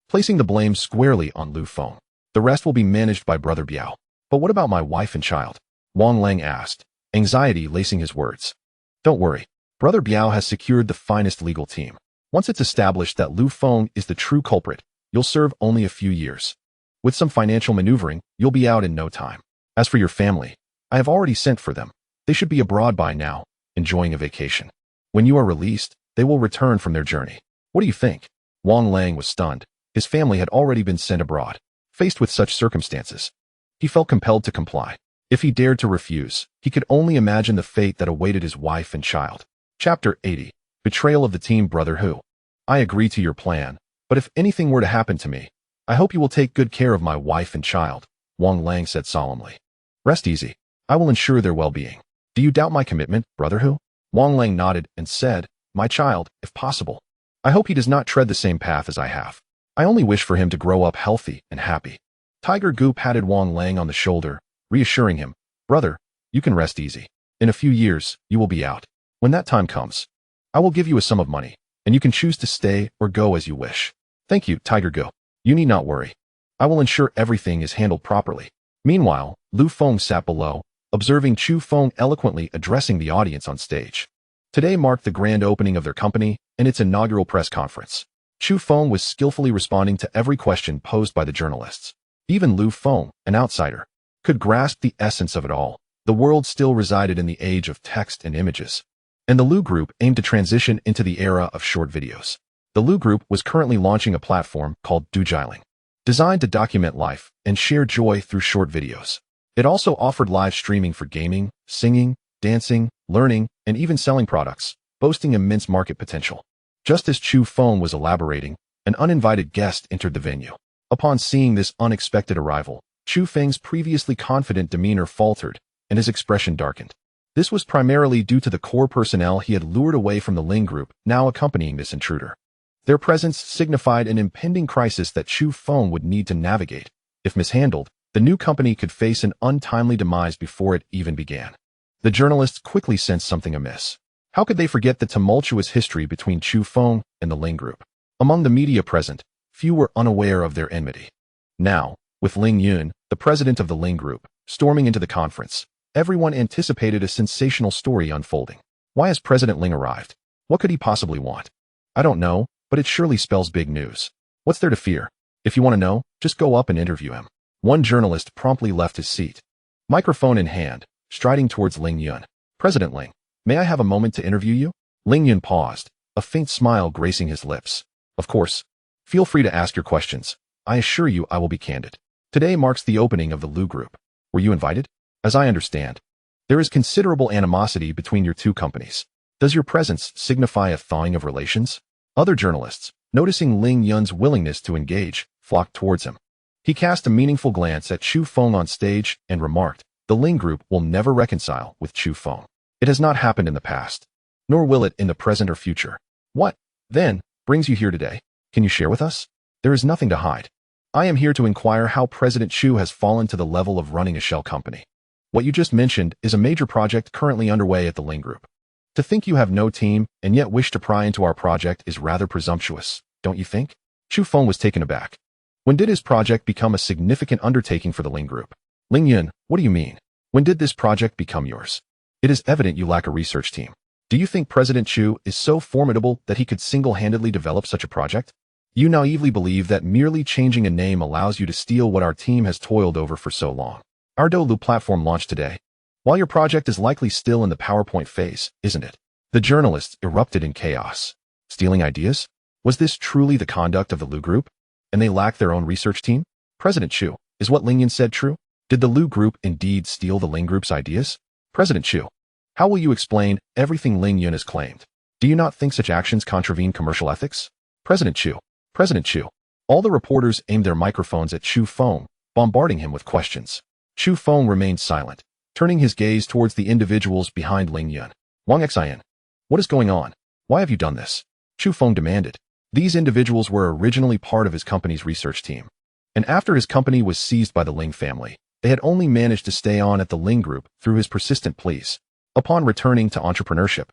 placing the blame squarely on Lu Feng. The rest will be managed by Brother Biao. But what about my wife and child? Wang Lang asked, anxiety lacing his words. Don't worry. Brother Biao has secured the finest legal team. Once it's established that Lu Feng is the true culprit, you'll serve only a few years. With some financial maneuvering, you'll be out in no time. As for your family, I have already sent for them. They should be abroad by now, enjoying a vacation. When you are released, they will return from their journey. What do you think? Wang Lang was stunned. His family had already been sent abroad. Faced with such circumstances, he felt compelled to comply. If he dared to refuse, he could only imagine the fate that awaited his wife and child. Chapter 80. Betrayal of the team. Brother Hu. I agree to your plan, but if anything were to happen to me, I hope you will take good care of my wife and child, Wang Lang said solemnly. Rest easy. I will ensure their well-being. Do you doubt my commitment, Brother Hu? Wang Lang nodded and said, my child, if possible. I hope he does not tread the same path as I have. I only wish for him to grow up healthy and happy. Tiger Gu patted Wang Lang on the shoulder, reassuring him, brother, you can rest easy. In a few years, you will be out. When that time comes, I will give you a sum of money, and you can choose to stay or go as you wish. Thank you, Tiger Gu. You need not worry. I will ensure everything is handled properly. Meanwhile, Lu Feng sat below, observing Chu Feng eloquently addressing the audience on stage. Today marked the grand opening of their company and its inaugural press conference. Chu Feng was skillfully responding to every question posed by the journalists. Even Lu Feng, an outsider, could grasp the essence of it all. The world still resided in the age of text and images, and the Lu Group aimed to transition into the era of short videos. The Lu Group was currently launching a platform called Dujiling, designed to document life and share joy through short videos. It also offered live streaming for gaming, singing, dancing, learning, and even selling products, boasting immense market potential. Just as Chu Feng was elaborating, an uninvited guest entered the venue. Upon seeing this unexpected arrival, Chu Feng's previously confident demeanor faltered, and his expression darkened. This was primarily due to the core personnel he had lured away from the Ling Group, now accompanying this intruder. Their presence signified an impending crisis that Chu Feng would need to navigate. If mishandled, the new company could face an untimely demise before it even began. The journalists quickly sensed something amiss. How could they forget the tumultuous history between Chu Feng and the Ling Group? Among the media present, few were unaware of their enmity. Now, with Ling Yun, the president of the Ling Group, storming into the conference, everyone anticipated a sensational story unfolding. Why has President Ling arrived? What could he possibly want? I don't know, but it surely spells big news. What's there to fear? If you want to know, just go up and interview him. One journalist promptly left his seat, microphone in hand, striding towards Ling Yun. President Ling, may I have a moment to interview you? Ling Yun paused, a faint smile gracing his lips. Of course. Feel free to ask your questions. I assure you I will be candid. Today marks the opening of the Lu Group. Were you invited? As I understand, there is considerable animosity between your two companies. Does your presence signify a thawing of relations? Other journalists, noticing Ling Yun's willingness to engage, flocked towards him. He cast a meaningful glance at Chu Feng on stage and remarked, the Ling Group will never reconcile with Chu Feng. It has not happened in the past, nor will it in the present or future. What, then, brings you here today? Can you share with us? There is nothing to hide. I am here to inquire how President Chu has fallen to the level of running a shell company. What you just mentioned is a major project currently underway at the Ling Group. To think you have no team and yet wish to pry into our project is rather presumptuous, don't you think? Chu Feng was taken aback. When did his project become a significant undertaking for the Ling Group? Ling Yun, what do you mean? When did this project become yours? It is evident you lack a research team. Do you think President Chu is so formidable that he could single-handedly develop such a project? You naively believe that merely changing a name allows you to steal what our team has toiled over for so long. Our Dolu platform launched today. While your project is likely still in the PowerPoint phase, isn't it? The journalists erupted in chaos. Stealing ideas? Was this truly the conduct of the Lu Group? And they lack their own research team? President Chu, is what Ling Yun said true? Did the Lu Group indeed steal the Ling Group's ideas? President Chu, how will you explain everything Ling Yun has claimed? Do you not think such actions contravene commercial ethics? President Chu, all the reporters aimed their microphones at Chu Feng, bombarding him with questions. Chu Feng remained silent, turning his gaze towards the individuals behind Ling Yun. Wang Xian, what is going on? Why have you done this? Chu Feng demanded. These individuals were originally part of his company's research team, and after his company was seized by the Ling family, they had only managed to stay on at the Ling Group through his persistent pleas. Upon returning to entrepreneurship,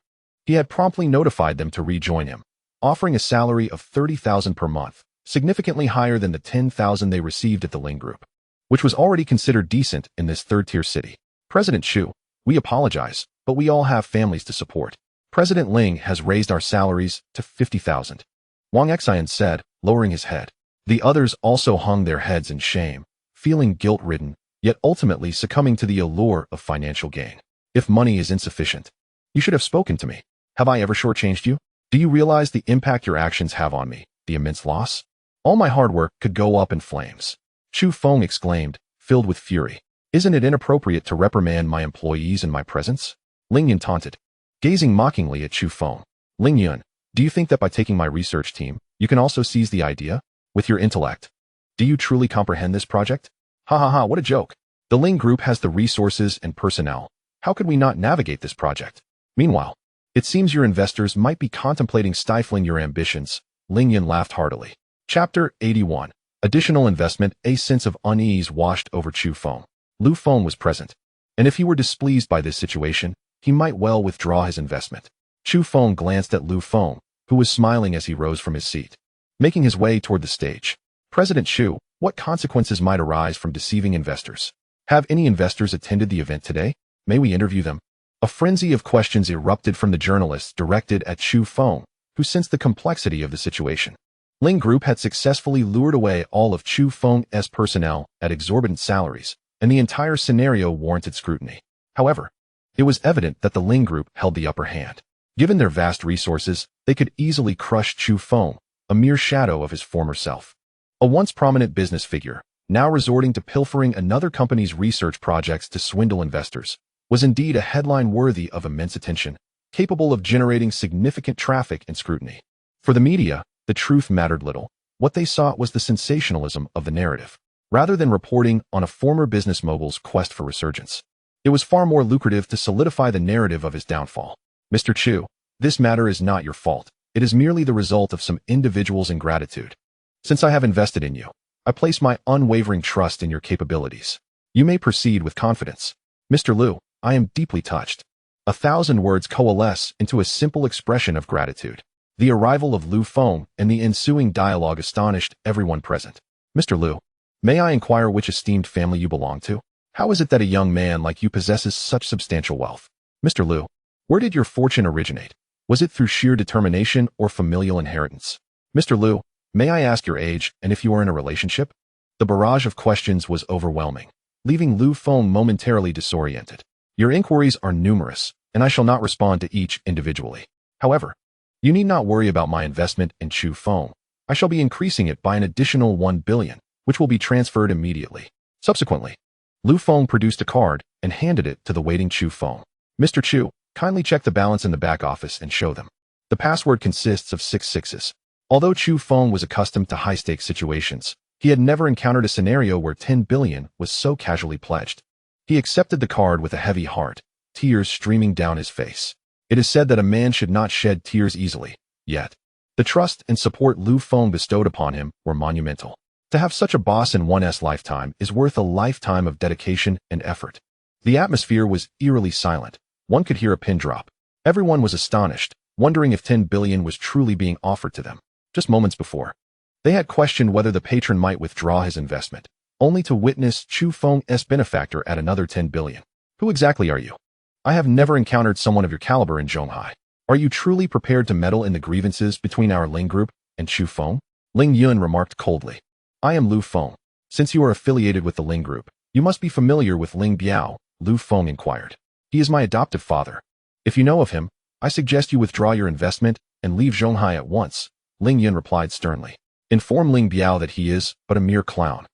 he had promptly notified them to rejoin him, offering a salary of 30,000 per month, significantly higher than the 10,000 they received at the Ling Group, which was already considered decent in this third-tier city. President Chu, we apologize, but we all have families to support. President Ling has raised our salaries to 50,000. Wang Xian said, lowering his head. The others also hung their heads in shame, feeling guilt-ridden, yet ultimately succumbing to the allure of financial gain. If money is insufficient, you should have spoken to me. Have I ever shortchanged you? Do you realize the impact your actions have on me, the immense loss? All my hard work could go up in flames. Chu Feng exclaimed, filled with fury. Isn't it inappropriate to reprimand my employees in my presence? Ling Yun taunted, gazing mockingly at Chu Feng. Ling Yun, do you think that by taking my research team, you can also seize the idea? With your intellect? Do you truly comprehend this project? Ha ha ha, what a joke. The Ling Group has the resources and personnel. How could we not navigate this project? Meanwhile, it seems your investors might be contemplating stifling your ambitions. Ling Yun laughed heartily. Chapter 81. Additional investment. A sense of unease washed over Chu Feng. Lu Feng was present, and if he were displeased by this situation, he might well withdraw his investment. Chu Feng glanced at Lu Feng, who was smiling as he rose from his seat. Making his way toward the stage. President Chu, what consequences might arise from deceiving investors? Have any investors attended the event today? May we interview them? A frenzy of questions erupted from the journalists directed at Chu Feng, who sensed the complexity of the situation. Ling Group had successfully lured away all of Chu Feng's personnel at exorbitant salaries, and the entire scenario warranted scrutiny. However, it was evident that the Ling Group held the upper hand. Given their vast resources, they could easily crush Chu Feng, a mere shadow of his former self. A once prominent business figure, now resorting to pilfering another company's research projects to swindle investors, was indeed a headline worthy of immense attention, capable of generating significant traffic and scrutiny. For the media, the truth mattered little. What they sought was the sensationalism of the narrative, rather than reporting on a former business mogul's quest for resurgence. It was far more lucrative to solidify the narrative of his downfall. Mr. Chu, this matter is not your fault. It is merely the result of some individuals' ingratitude. Since I have invested in you, I place my unwavering trust in your capabilities. You may proceed with confidence. Mr. Liu, I am deeply touched. 1,000 words coalesce into a simple expression of gratitude. The arrival of Lu Feng and the ensuing dialogue astonished everyone present. Mr. Liu, may I inquire which esteemed family you belong to? How is it that a young man like you possesses such substantial wealth? Mr. Liu, where did your fortune originate? Was it through sheer determination or familial inheritance? Mr. Liu, may I ask your age and if you are in a relationship? The barrage of questions was overwhelming, leaving Lu Feng momentarily disoriented. Your inquiries are numerous, and I shall not respond to each individually. However, you need not worry about my investment in Chu Feng. I shall be increasing it by an additional 1 billion, which will be transferred immediately. Subsequently, Lu Feng produced a card and handed it to the waiting Chu Feng. Mr. Chu, kindly check the balance in the back office and show them. The password consists of 6 sixes. Although Chu Feng was accustomed to high-stakes situations, he had never encountered a scenario where 10 billion was so casually pledged. He accepted the card with a heavy heart, tears streaming down his face. It is said that a man should not shed tears easily, yet the trust and support Lu Feng bestowed upon him were monumental. To have such a boss in one's lifetime is worth a lifetime of dedication and effort. The atmosphere was eerily silent. One could hear a pin drop. Everyone was astonished, wondering if 10 billion was truly being offered to them. Just moments before, they had questioned whether the patron might withdraw his investment, only to witness Chu Feng's benefactor at another 10 billion. Who exactly are you? I have never encountered someone of your caliber in Zhonghai. Are you truly prepared to meddle in the grievances between our Ling Group and Chu Feng? Ling Yun remarked coldly. I am Lu Feng. Since you are affiliated with the Ling Group, you must be familiar with Ling Biao, Lu Feng inquired. He is my adoptive father. If you know of him, I suggest you withdraw your investment and leave Zhonghai at once, Ling Yun replied sternly. Inform Ling Biao that he is but a mere clown,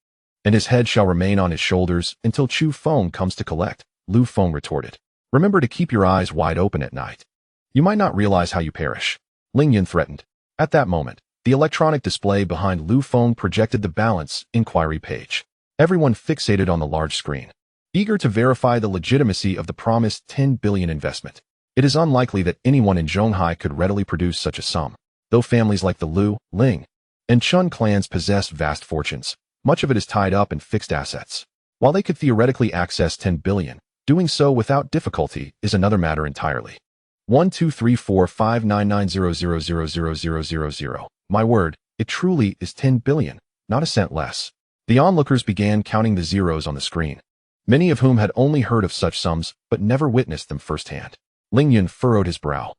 and his head shall remain on his shoulders until Chu Feng comes to collect, Lu Feng retorted. Remember to keep your eyes wide open at night. You might not realize how you perish, Ling Yun threatened. At that moment, the electronic display behind Lu Feng projected the balance inquiry page. Everyone fixated on the large screen, eager to verify the legitimacy of the promised 10 billion investment. It is unlikely that anyone in Zhonghai could readily produce such a sum. Though families like the Lu, Ling, and Chun clans possess vast fortunes, much of it is tied up in fixed assets. While they could theoretically access 10 billion, doing so without difficulty is another matter entirely. 1234599000000. My word, it truly is 10 billion, not a cent less. The onlookers began counting the zeros on the screen, many of whom had only heard of such sums but never witnessed them firsthand. Ling Yun furrowed his brow.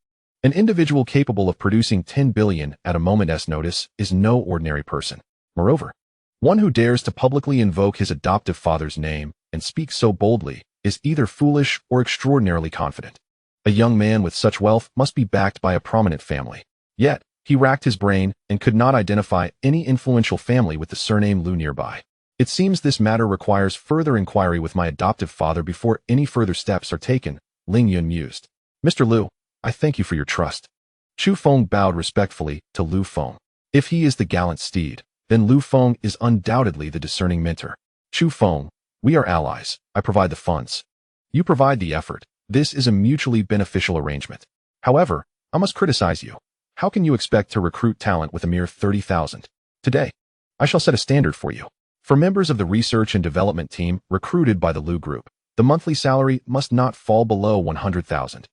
An individual capable of producing 10 billion at a moment's notice is no ordinary person. Moreover, one who dares to publicly invoke his adoptive father's name and speak so boldly is either foolish or extraordinarily confident. A young man with such wealth must be backed by a prominent family. Yet, he racked his brain and could not identify any influential family with the surname Liu nearby. It seems this matter requires further inquiry with my adoptive father before any further steps are taken, Ling Yun mused. Mr. Liu, I thank you for your trust. Chu Feng bowed respectfully to Liu Feng. If he is the gallant steed, then Liu Feng is undoubtedly the discerning mentor. Chu Feng, we are allies. I provide the funds. You provide the effort. This is a mutually beneficial arrangement. However, I must criticize you. How can you expect to recruit talent with a mere 30,000? Today, I shall set a standard for you. For members of the research and development team recruited by the Liu Group, the monthly salary must not fall below 100,000.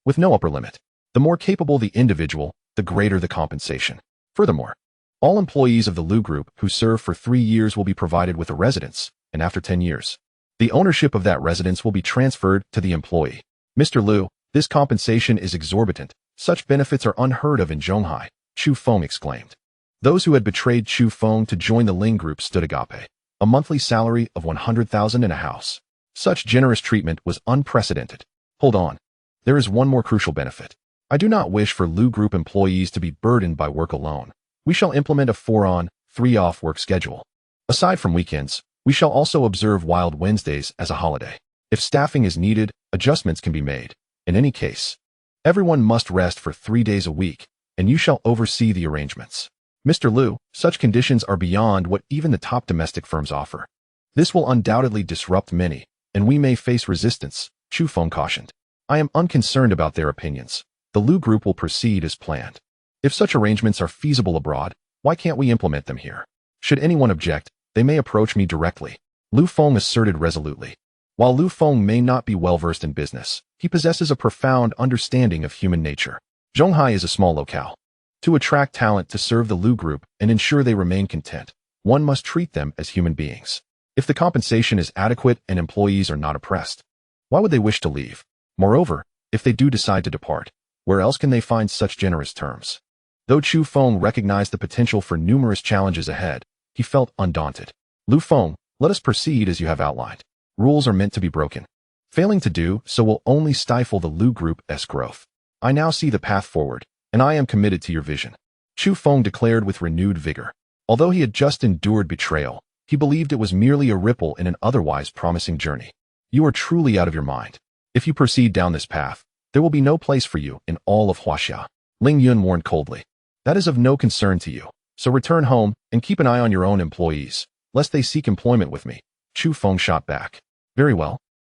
With no upper limit. The more capable the individual, the greater the compensation. Furthermore, all employees of the Liu Group who serve for 3 years will be provided with a residence, and after 10 years, the ownership of that residence will be transferred to the employee. Mr. Liu, this compensation is exorbitant. Such benefits are unheard of in Zhonghai, Chu Feng exclaimed. Those who had betrayed Chu Feng to join the Ling Group stood agape. A monthly salary of 100,000 and a house. Such generous treatment was unprecedented. Hold on. There is one more crucial benefit. I do not wish for Liu Group employees to be burdened by work alone. We shall implement a 4-on, 3-off work schedule. Aside from weekends, we shall also observe Wild Wednesdays as a holiday. If staffing is needed, adjustments can be made. In any case, everyone must rest for 3 days a week, and you shall oversee the arrangements. Mr. Liu, such conditions are beyond what even the top domestic firms offer. This will undoubtedly disrupt many, and we may face resistance, Chu Feng cautioned. I am unconcerned about their opinions. The Liu Group will proceed as planned. If such arrangements are feasible abroad, why can't we implement them here? Should anyone object, they may approach me directly, Liu Feng asserted resolutely. While Liu Feng may not be well-versed in business, he possesses a profound understanding of human nature. Zhonghai is a small locale. To attract talent to serve the Liu Group and ensure they remain content, one must treat them as human beings. If the compensation is adequate and employees are not oppressed, why would they wish to leave? Moreover, if they do decide to depart, where else can they find such generous terms? Though Chu Feng recognized the potential for numerous challenges ahead, he felt undaunted. Liu Feng, let us proceed as you have outlined. Rules are meant to be broken. Failing to do so will only stifle the Liu Group's growth. I now see the path forward, and I am committed to your vision. Chu Feng declared with renewed vigor. Although he had just endured betrayal, he believed it was merely a ripple in an otherwise promising journey. You are truly out of your mind. If you proceed down this path, there will be no place for you in all of Huaxia. Ling Yun warned coldly. That is of no concern to you, so return home and keep an eye on your own employees, lest they seek employment with me. Chu Feng shot back. Very well.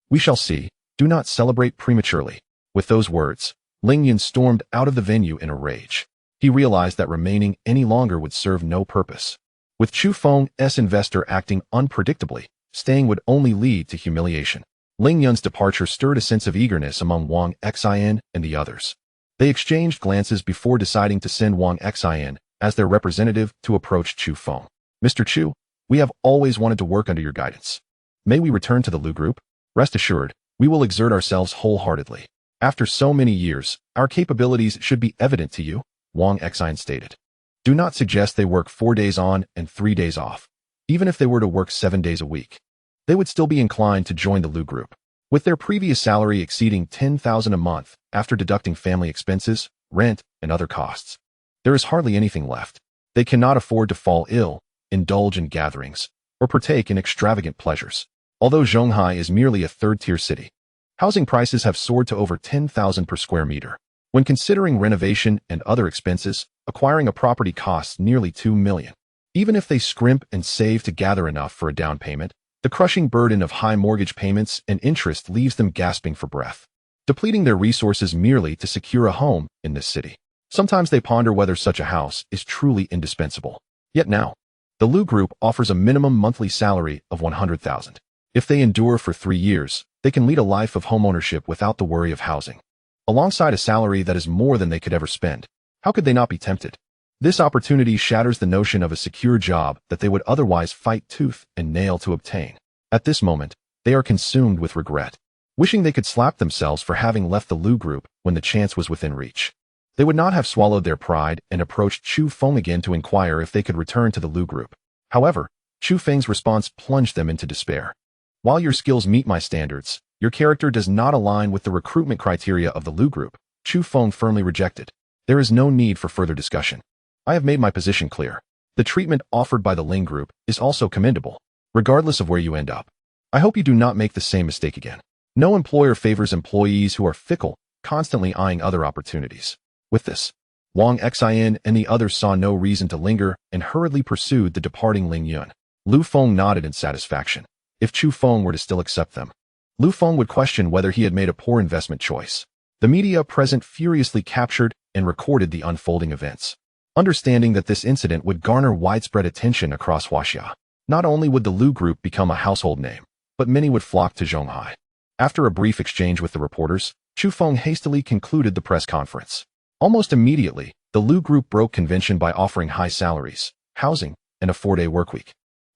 We shall see. Do not celebrate prematurely. With those words, Ling Yun stormed out of the venue in a rage. He realized that remaining any longer would serve no purpose. With Chu Feng's investor acting unpredictably, staying would only lead to humiliation. Ling Yun's departure stirred a sense of eagerness among Wang Xin and the others. They exchanged glances before deciding to send Wang Xin as their representative to approach Chu Feng. Mr. Chu, we have always wanted to work under your guidance. May we return to the Liu Group? Rest assured, we will exert ourselves wholeheartedly. After so many years, our capabilities should be evident to you, Wang Xin stated. Do not suggest they work 4 days on and 3 days off. Even if they were to work 7 days a week, they would still be inclined to join the Liu Group. With their previous salary exceeding 10,000 a month after deducting family expenses, rent, and other costs, there is hardly anything left. They cannot afford to fall ill, indulge in gatherings, or partake in extravagant pleasures. Although Zhonghai is merely a third-tier city, housing prices have soared to over 10,000 per square meter. When considering renovation and other expenses, acquiring a property costs nearly 2 million. Even if they scrimp and save to gather enough for a down payment, the crushing burden of high mortgage payments and interest leaves them gasping for breath, depleting their resources merely to secure a home in this city. Sometimes they ponder whether such a house is truly indispensable. Yet now, the Liu Group offers a minimum monthly salary of 100,000. If they endure for 3 years, they can lead a life of homeownership without the worry of housing. Alongside a salary that is more than they could ever spend, how could they not be tempted? This opportunity shatters the notion of a secure job that they would otherwise fight tooth and nail to obtain. At this moment, they are consumed with regret, wishing they could slap themselves for having left the Liu Group when the chance was within reach. They would not have swallowed their pride and approached Chu Feng again to inquire if they could return to the Lu group. However, Chu Feng's response plunged them into despair. While your skills meet my standards, your character does not align with the recruitment criteria of the Lu group, Chu Feng firmly rejected. There is no need for further discussion. I have made my position clear. The treatment offered by the Ling group is also commendable, regardless of where you end up. I hope you do not make the same mistake again. No employer favors employees who are fickle, constantly eyeing other opportunities. With this, Wang Xin and the others saw no reason to linger and hurriedly pursued the departing Ling Yun. Lu Feng nodded in satisfaction. If Chu Feng were to still accept them, Lu Feng would question whether he had made a poor investment choice. The media present furiously captured and recorded the unfolding events. Understanding that this incident would garner widespread attention across Huaxia, not only would the Lu group become a household name, but many would flock to Zhonghai. After a brief exchange with the reporters, Chu Feng hastily concluded the press conference. Almost immediately, the Lu group broke convention by offering high salaries, housing, and a 4-day workweek.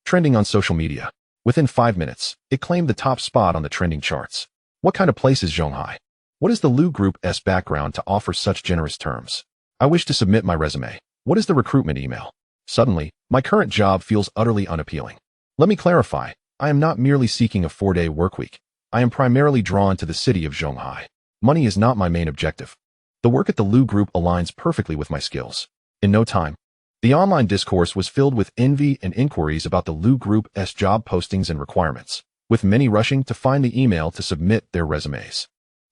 Trending on social media. Within 5 minutes, it claimed the top spot on the trending charts. What kind of place is Zhonghai? What is the Lu group's background to offer such generous terms? I wish to submit my resume. What is the recruitment email? Suddenly, my current job feels utterly unappealing. Let me clarify. I am not merely seeking a 4-day workweek. I am primarily drawn to the city of Zhonghai. Money is not my main objective. The work at the Lu group aligns perfectly with my skills. In no time, the online discourse was filled with envy and inquiries about the Lu group's job postings and requirements, with many rushing to find the email to submit their resumes.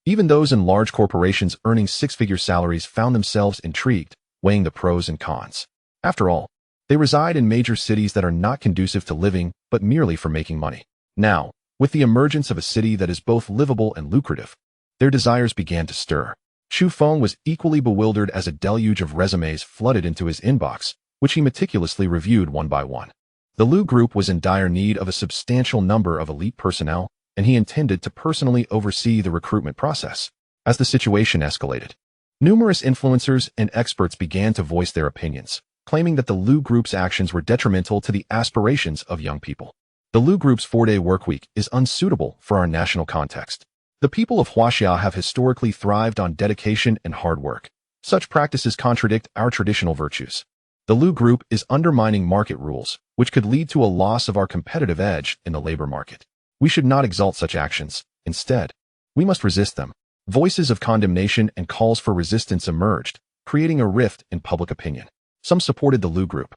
Even those in large corporations earning 6-figure salaries found themselves intrigued, weighing the pros and cons. After all, they reside in major cities that are not conducive to living, but merely for making money. Now, with the emergence of a city that is both livable and lucrative, their desires began to stir. Chu Feng was equally bewildered as a deluge of resumes flooded into his inbox, which he meticulously reviewed one by one. The Lu group was in dire need of a substantial number of elite personnel, and he intended to personally oversee the recruitment process. As the situation escalated, numerous influencers and experts began to voice their opinions, claiming that the Lu group's actions were detrimental to the aspirations of young people. The Lu group's 4-day workweek is unsuitable for our national context. The people of Huaxia have historically thrived on dedication and hard work. Such practices contradict our traditional virtues. The Lu group is undermining market rules, which could lead to a loss of our competitive edge in the labor market. We should not exalt such actions. Instead, we must resist them. Voices of condemnation and calls for resistance emerged, creating a rift in public opinion. Some supported the Lu group,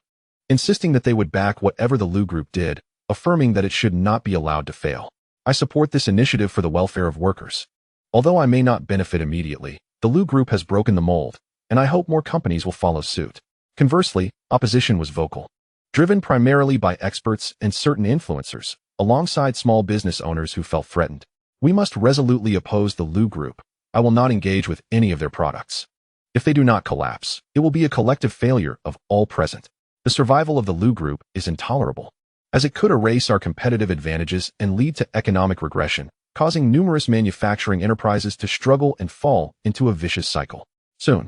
insisting that they would back whatever the Lu group did, affirming that it should not be allowed to fail. I support this initiative for the welfare of workers. Although I may not benefit immediately, the Lu group has broken the mold, and I hope more companies will follow suit. Conversely, opposition was vocal, driven primarily by experts and certain influencers, alongside small business owners who felt threatened. We must resolutely oppose the Lu group. I will not engage with any of their products. If they do not collapse, it will be a collective failure of all present. The survival of the Lu group is intolerable, as it could erase our competitive advantages and lead to economic regression, causing numerous manufacturing enterprises to struggle and fall into a vicious cycle. Soon,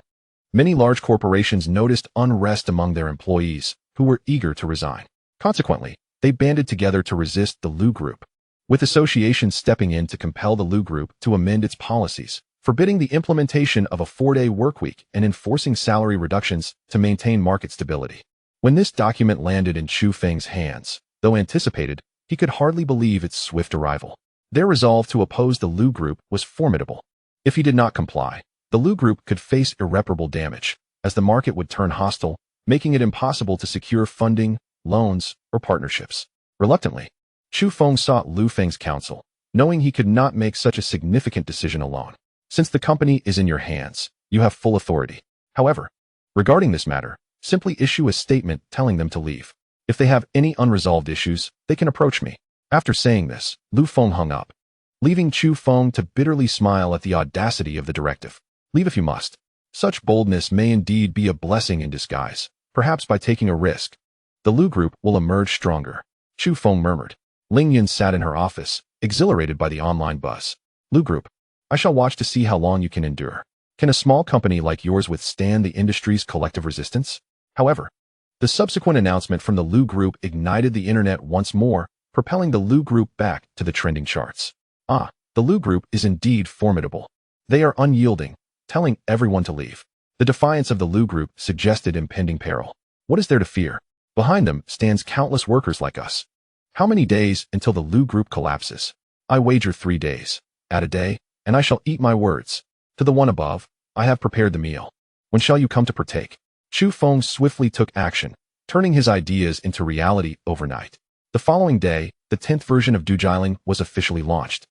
many large corporations noticed unrest among their employees, who were eager to resign. Consequently, they banded together to resist the Lu group, with associations stepping in to compel the Lu group to amend its policies, forbidding the implementation of a 4-day workweek and enforcing salary reductions to maintain market stability. When this document landed in Chu Feng's hands, though anticipated, he could hardly believe its swift arrival. Their resolve to oppose the Lu group was formidable. If he did not comply, the Lu group could face irreparable damage, as the market would turn hostile, making it impossible to secure funding, loans, or partnerships. Reluctantly, Chu Feng sought Lu Feng's counsel, knowing he could not make such a significant decision alone. Since the company is in your hands, you have full authority. However, regarding this matter, simply issue a statement telling them to leave. If they have any unresolved issues, they can approach me. After saying this, Lu Feng hung up, leaving Chu Feng to bitterly smile at the audacity of the directive. Leave if you must. Such boldness may indeed be a blessing in disguise. Perhaps by taking a risk, the Lu group will emerge stronger. Chu Feng murmured. Ling Yun sat in her office, exhilarated by the online buzz. Lu group, I shall watch to see how long you can endure. Can a small company like yours withstand the industry's collective resistance? However, the subsequent announcement from the Lu group ignited the internet once more, propelling the Lu group back to the trending charts. The Lu group is indeed formidable. They are unyielding, telling everyone to leave. The defiance of the Lu group suggested impending peril. What is there to fear? Behind them stands countless workers like us. How many days until the Lu group collapses? I wager 3 days. Add a day, and I shall eat my words. To the one above, I have prepared the meal. When shall you come to partake? Chu Feng swiftly took action, turning his ideas into reality overnight. The following day, the 10th version of Dujiling was officially launched,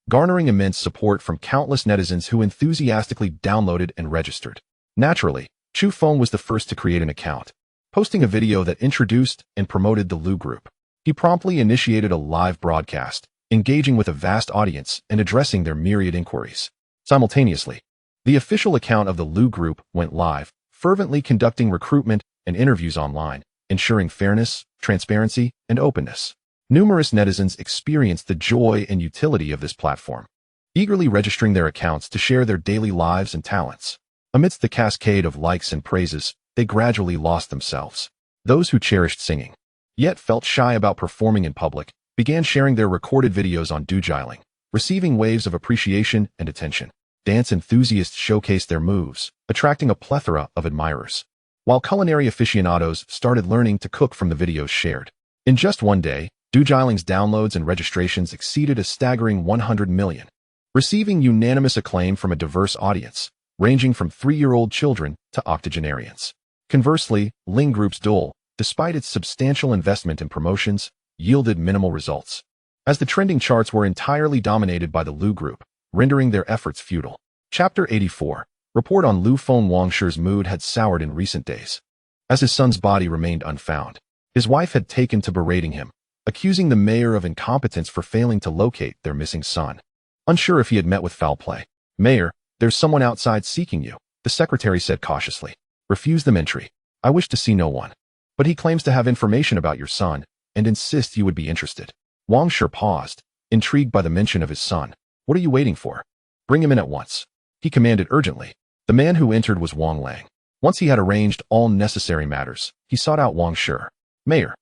garnering immense support from countless netizens who enthusiastically downloaded and registered. Naturally, Chu Feng was the first to create an account, posting a video that introduced and promoted the Lu group. He promptly initiated a live broadcast, engaging with a vast audience and addressing their myriad inquiries. Simultaneously, the official account of the Lu group went live, fervently conducting recruitment and interviews online, ensuring fairness, transparency, and openness. Numerous netizens experienced the joy and utility of this platform, eagerly registering their accounts to share their daily lives and talents. Amidst the cascade of likes and praises, they gradually lost themselves. Those who cherished singing, yet felt shy about performing in public, began sharing their recorded videos on Dujiling, receiving waves of appreciation and attention. Dance enthusiasts showcased their moves, attracting a plethora of admirers, while culinary aficionados started learning to cook from the videos shared. In just one day, Dujiling's downloads and registrations exceeded a staggering 100 million, receiving unanimous acclaim from a diverse audience, ranging from 3-year-old children to octogenarians. Conversely, Ling Group's Dole, despite its substantial investment in promotions, yielded minimal results, as the trending charts were entirely dominated by the Lu Group, rendering their efforts futile. Chapter 84. Report on Lu Feng. Wangshi's mood had soured in recent days, as his son's body remained unfound. His wife had taken to berating him, accusing the mayor of incompetence for failing to locate their missing son. Unsure if he had met with foul play. "Mayor, there's someone outside seeking you," the secretary said cautiously. "Refuse them entry. I wish to see no one. But he claims to have information about your son and insists you would be interested." Wangshi paused, intrigued by the mention of his son. "What are you waiting for? Bring him in at once," he commanded urgently. The man who entered was Wang Lang. Once he had arranged all necessary matters, he sought out Wangshi. "Mayor,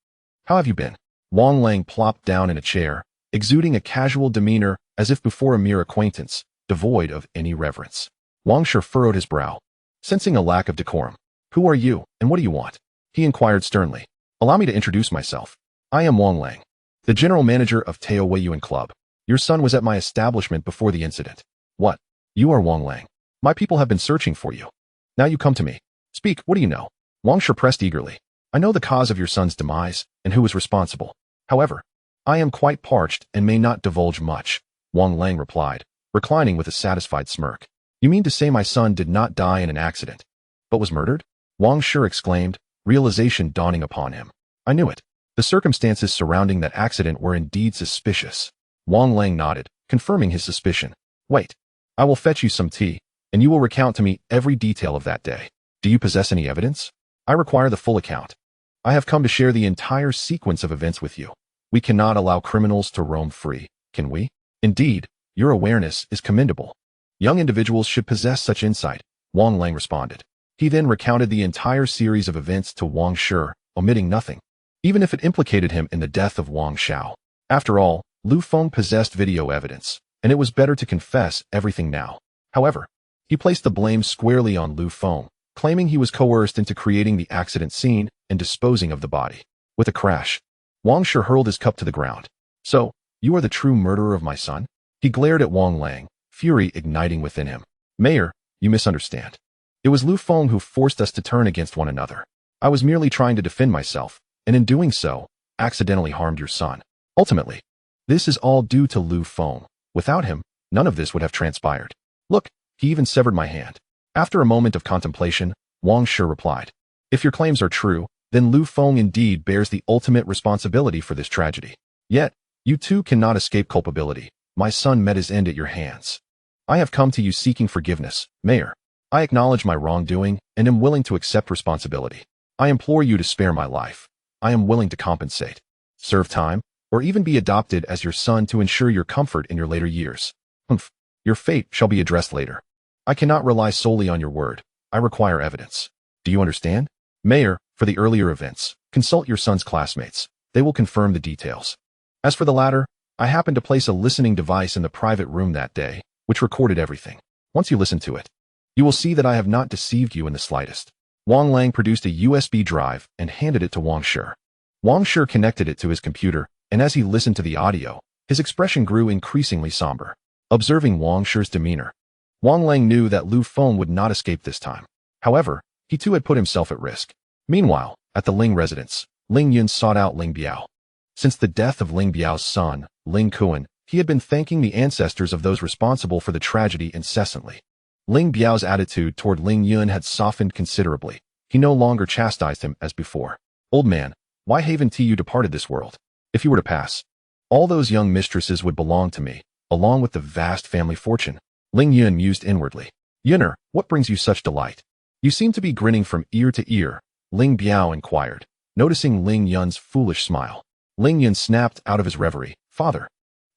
how have you been?" Wang Lang plopped down in a chair, exuding a casual demeanor as if before a mere acquaintance, devoid of any reverence. Wangshi furrowed his brow, sensing a lack of decorum. "Who are you, and what do you want?" he inquired sternly. "Allow me to introduce myself. I am Wang Lang, the general manager of Teo Weiyuan Club. Your son was at my establishment before the incident." "What? You are Wang Lang? My people have been searching for you. Now you come to me. Speak, what do you know?" Wangshi pressed eagerly. "I know the cause of your son's demise and who is responsible. However, I am quite parched and may not divulge much," Wang Lang replied, reclining with a satisfied smirk. "You mean to say my son did not die in an accident, but was murdered?" Wangshi exclaimed, realization dawning upon him. "I knew it. The circumstances surrounding that accident were indeed suspicious." Wang Lang nodded, confirming his suspicion. "Wait. I will fetch you some tea, and you will recount to me every detail of that day. Do you possess any evidence?" "I require the full account. I have come to share the entire sequence of events with you. We cannot allow criminals to roam free, can we?" "Indeed, your awareness is commendable. Young individuals should possess such insight," Wang Lang responded. He then recounted the entire series of events to Wangshi, omitting nothing, even if it implicated him in the death of Wang Xiao. After all, Lu Feng possessed video evidence, and it was better to confess everything now. However, he placed the blame squarely on Lu Feng, claiming he was coerced into creating the accident scene and disposing of the body. With a crash, Wangshi hurled his cup to the ground. "So, you are the true murderer of my son?" He glared at Wang Lang, fury igniting within him. "Mayor, you misunderstand. It was Lu Feng who forced us to turn against one another. I was merely trying to defend myself, and in doing so, accidentally harmed your son. Ultimately, this is all due to Lu Feng. Without him, none of this would have transpired. Look, he even severed my hand." After a moment of contemplation, Wangshi replied, "If your claims are true, then Lu Feng indeed bears the ultimate responsibility for this tragedy. Yet, you too cannot escape culpability. My son met his end at your hands. I have come to you seeking forgiveness, Mayor. I acknowledge my wrongdoing and am willing to accept responsibility. I implore you to spare my life. I am willing to compensate, serve time, or even be adopted as your son to ensure your comfort in your later years. Your fate shall be addressed later. I cannot rely solely on your word. I require evidence. Do you understand? Mayor, for the earlier events, consult your son's classmates. They will confirm the details. As for the latter, I happened to place a listening device in the private room that day, which recorded everything. Once you listen to it, You will see that I have not deceived you in the slightest. Wang Lang produced a USB drive and handed it to Wang Shi. Wang Shi connected it to his computer, and as he listened to the audio, his expression grew increasingly somber. Observing Wang Shi's demeanor, Wang Lang knew that Lu Feng would not escape this time. However, he too had put himself at risk. Meanwhile, at the Ling residence, Ling Yun sought out Ling Biao. Since the death of Ling Biao's son, Ling Kuan, he had been thanking the ancestors of those responsible for the tragedy incessantly. Ling Biao's attitude toward Ling Yun had softened considerably. He no longer chastised him as before. Old man, why haven't you departed this world? If you were to pass, all those young mistresses would belong to me, along with the vast family fortune. Ling Yun mused inwardly. Yunner, what brings you such delight? You seem to be grinning from ear to ear, Ling Biao inquired, noticing Ling Yun's foolish smile. Ling Yun snapped out of his reverie. Father,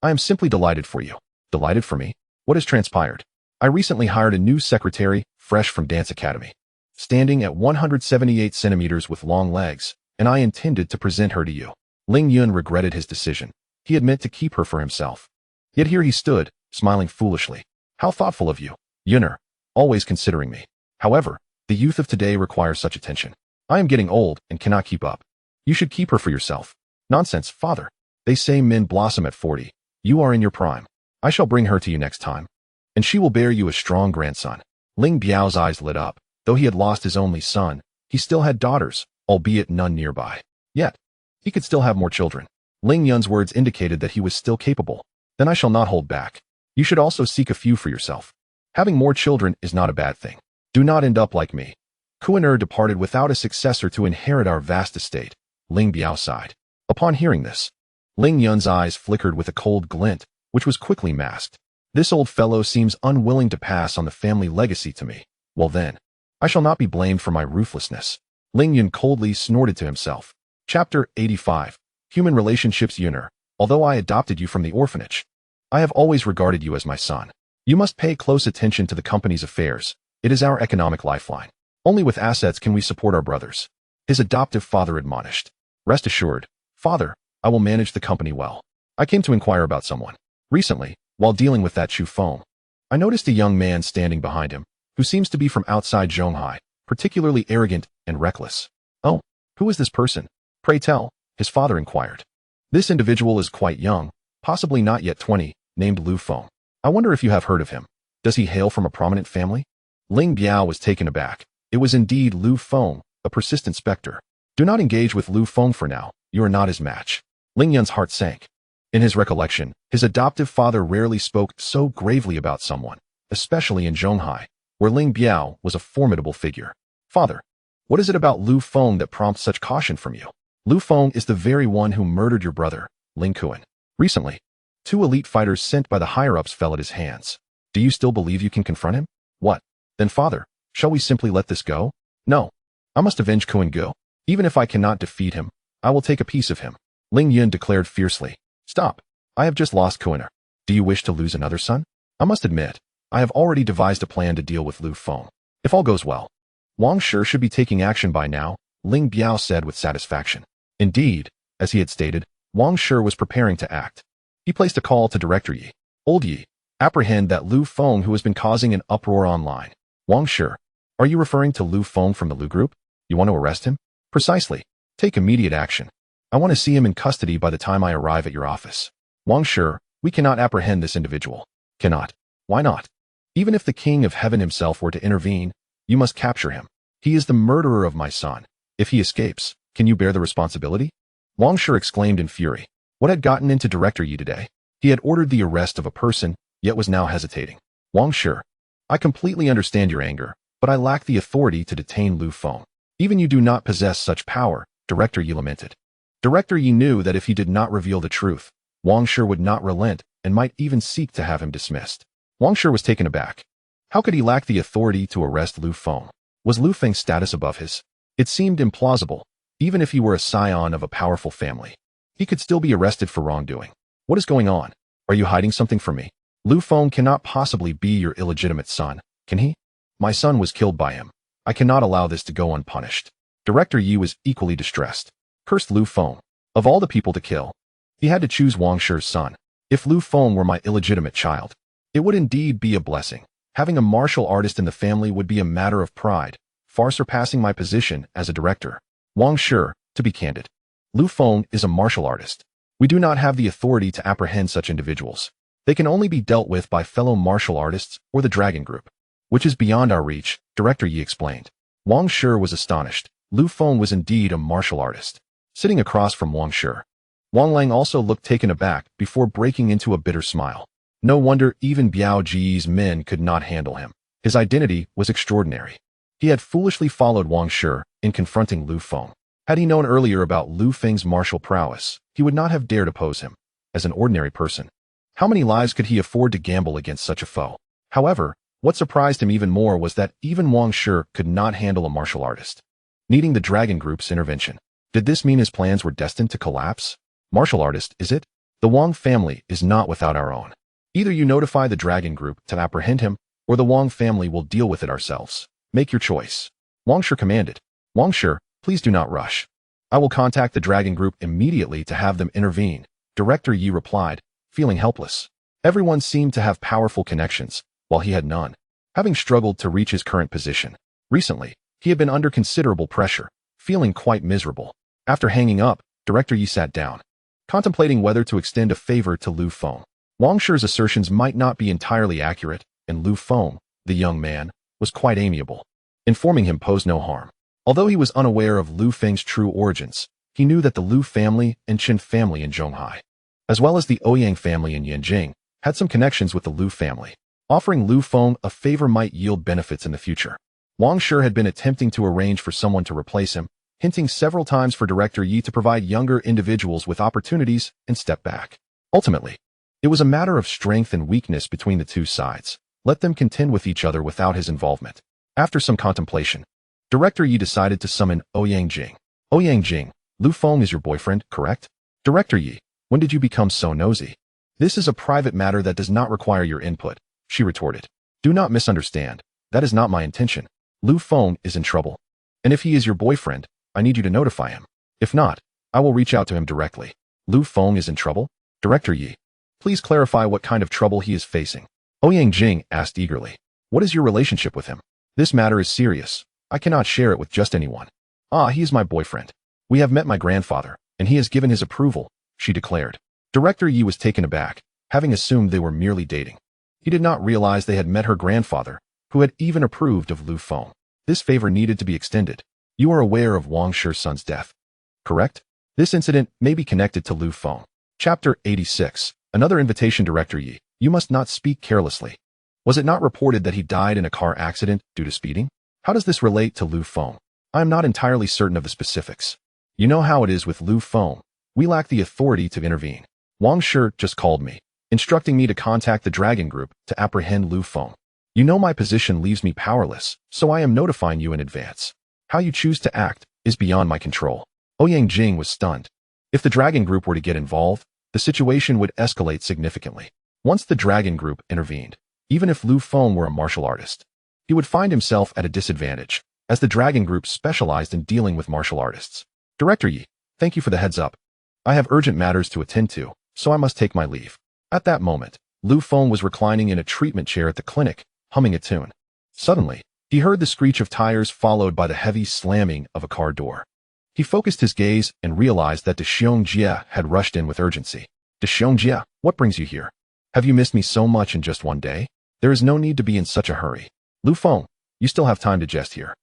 I am simply delighted for you. Delighted for me? What has transpired? I recently hired a new secretary, fresh from dance academy. Standing at 178 centimeters with long legs, and I intended to present her to you. Ling Yun regretted his decision. He had meant to keep her for himself. Yet here he stood, smiling foolishly. How thoughtful of you, Yunner, always considering me. However, the youth of today require such attention. I am getting old and cannot keep up. You should keep her for yourself. Nonsense, father. They say men blossom at 40. You are in your prime. I shall bring her to you next time, and she will bear you a strong grandson. Ling Biao's eyes lit up. Though he had lost his only son, he still had daughters, albeit none nearby. Yet, he could still have more children. Ling Yun's words indicated that he was still capable. Then I shall not hold back. You should also seek a few for yourself. Having more children is not a bad thing. Do not end up like me. Kuan-er departed without a successor to inherit our vast estate. Ling Biao sighed. Upon hearing this, Ling Yun's eyes flickered with a cold glint, which was quickly masked. This old fellow seems unwilling to pass on the family legacy to me. Well then, I shall not be blamed for my ruthlessness. Ling Yun coldly snorted to himself. Chapter 85. Human Relationships. Yunner, although I adopted you from the orphanage, I have always regarded you as my son. You must pay close attention to the company's affairs. It is our economic lifeline. Only with assets can we support our brothers. His adoptive father admonished. Rest assured, father, I will manage the company well. I came to inquire about someone. Recently, while dealing with that Chu Feng, I noticed a young man standing behind him, who seems to be from outside Zhonghai, particularly arrogant and reckless. Oh, who is this person? Pray tell, his father inquired. This individual is quite young, possibly not yet 20, named Lu Feng. I wonder if you have heard of him. Does he hail from a prominent family? Ling Biao was taken aback. It was indeed Lu Feng, a persistent specter. Do not engage with Lu Feng for now. You are not his match. Ling Yun's heart sank. In his recollection, his adoptive father rarely spoke so gravely about someone, especially in Zhonghai, where Ling Biao was a formidable figure. Father, what is it about Lu Feng that prompts such caution from you? Lu Feng is the very one who murdered your brother, Ling Kuan. Recently, 2 elite fighters sent by the higher-ups fell at his hands. Do you still believe you can confront him? What? Then father, shall we simply let this go? No. I must avenge Kuan Gu. Even if I cannot defeat him, I will take a piece of him. Ling Yun declared fiercely. Stop. I have just lost Kuan-er. Do you wish to lose another son? I must admit, I have already devised a plan to deal with Lu Feng. If all goes well, Wang Shi should be taking action by now, Ling Biao said with satisfaction. Indeed, as he had stated, Wang Shi was preparing to act. He placed a call to Director Yi. Old Yi, apprehend that Lu Feng who has been causing an uproar online. Wang Shi, are you referring to Lu Feng from the Lu Group? You want to arrest him? Precisely. Take immediate action. I want to see him in custody by the time I arrive at your office. Wang Shi, we cannot apprehend this individual. Cannot. Why not? Even if the King of Heaven himself were to intervene, you must capture him. He is the murderer of my son. If he escapes, can you bear the responsibility? Wang Shi exclaimed in fury. What had gotten into Director Yi today? He had ordered the arrest of a person, yet was now hesitating. Wang Shi, I completely understand your anger, but I lack the authority to detain Lu Feng. Even you do not possess such power, Director Yi lamented. Director Yi knew that if he did not reveal the truth, Wang Shi would not relent and might even seek to have him dismissed. Wang Shi was taken aback. How could he lack the authority to arrest Lu Feng? Was Lu Feng's status above his? It seemed implausible. Even if he were a scion of a powerful family, he could still be arrested for wrongdoing. What is going on? Are you hiding something from me? Lu Feng cannot possibly be your illegitimate son, can he? My son was killed by him. I cannot allow this to go unpunished. Director Yi was equally distressed. Cursed Lu Feng. Of all the people to kill, he had to choose Wang Shi's son. If Lu Feng were my illegitimate child, it would indeed be a blessing. Having a martial artist in the family would be a matter of pride, far surpassing my position as a director. Wang Shi, to be candid. Lu Feng is a martial artist. We do not have the authority to apprehend such individuals. They can only be dealt with by fellow martial artists or the Dragon Group, which is beyond our reach, Director Yi explained. Wang Shi was astonished. Lu Feng was indeed a martial artist. Sitting across from Wang Shi, Wang Lang also looked taken aback before breaking into a bitter smile. No wonder even Biao Ji's men could not handle him. His identity was extraordinary. He had foolishly followed Wang Shi in confronting Lu Feng. Had he known earlier about Lu Feng's martial prowess, he would not have dared oppose him. As an ordinary person, how many lives could he afford to gamble against such a foe? However, what surprised him even more was that even Wang Shi could not handle a martial artist, needing the Dragon Group's intervention. Did this mean his plans were destined to collapse? Martial artist, is it? The Wang family is not without our own. Either you notify the Dragon Group to apprehend him, or the Wang family will deal with it ourselves. Make your choice. Wang Shi commanded. Wang Shi, please do not rush. I will contact the Dragon Group immediately to have them intervene, Director Yi replied, feeling helpless. Everyone seemed to have powerful connections, while he had none. Having struggled to reach his current position, recently, he had been under considerable pressure, feeling quite miserable. After hanging up, Director Yi sat down, contemplating whether to extend a favor to Lu Feng. Wang Shi's assertions might not be entirely accurate, and Lu Feng, the young man, was quite amiable. Informing him posed no harm. Although he was unaware of Lu Feng's true origins, he knew that the Lu family and Qin family in Zhonghai, as well as the Ouyang family in Yanjing, had some connections with the Lu family. Offering Lu Feng a favor might yield benefits in the future. Wang Shi had been attempting to arrange for someone to replace him, hinting several times for Director Yi to provide younger individuals with opportunities and step back. Ultimately, it was a matter of strength and weakness between the two sides. Let them contend with each other without his involvement. After some contemplation, Director Yi decided to summon Ouyang Jing. Ouyang Jing, Lu Feng is your boyfriend, correct? Director Yi, when did you become so nosy? This is a private matter that does not require your input, she retorted. Do not misunderstand. That is not my intention. Lu Feng is in trouble. And if he is your boyfriend, I need you to notify him. If not, I will reach out to him directly. Lu Feng is in trouble? Director Yi, please clarify what kind of trouble he is facing. Ouyang Jing asked eagerly. What is your relationship with him? This matter is serious. I cannot share it with just anyone. Ah, he is my boyfriend. We have met my grandfather, and he has given his approval, she declared. Director Yi was taken aback, having assumed they were merely dating. He did not realize they had met her grandfather, who had even approved of Lu Feng. This favor needed to be extended. You are aware of Wang Shi's son's death, correct? This incident may be connected to Lu Feng. Chapter 86. Another invitation. Director Yi, you must not speak carelessly. Was it not reported that he died in a car accident due to speeding? How does this relate to Lu Feng? I am not entirely certain of the specifics. You know how it is with Lu Feng. We lack the authority to intervene. Wang Shi just called me, instructing me to contact the Dragon Group to apprehend Lu Feng. You know my position leaves me powerless, so I am notifying you in advance. How you choose to act is beyond my control. Ouyang Jing was stunned. If the Dragon Group were to get involved, the situation would escalate significantly. Once the Dragon Group intervened, even if Lu Feng were a martial artist, he would find himself at a disadvantage, as the Dragon Group specialized in dealing with martial artists. Director Yi, thank you for the heads up. I have urgent matters to attend to, so I must take my leave. At that moment, Lu Feng was reclining in a treatment chair at the clinic, humming a tune. Suddenly, he heard the screech of tires followed by the heavy slamming of a car door. He focused his gaze and realized that De Xiong had rushed in with urgency. De Xiong, what brings you here? Have you missed me so much in just one day? There is no need to be in such a hurry. Lu Feng, you still have time to jest here.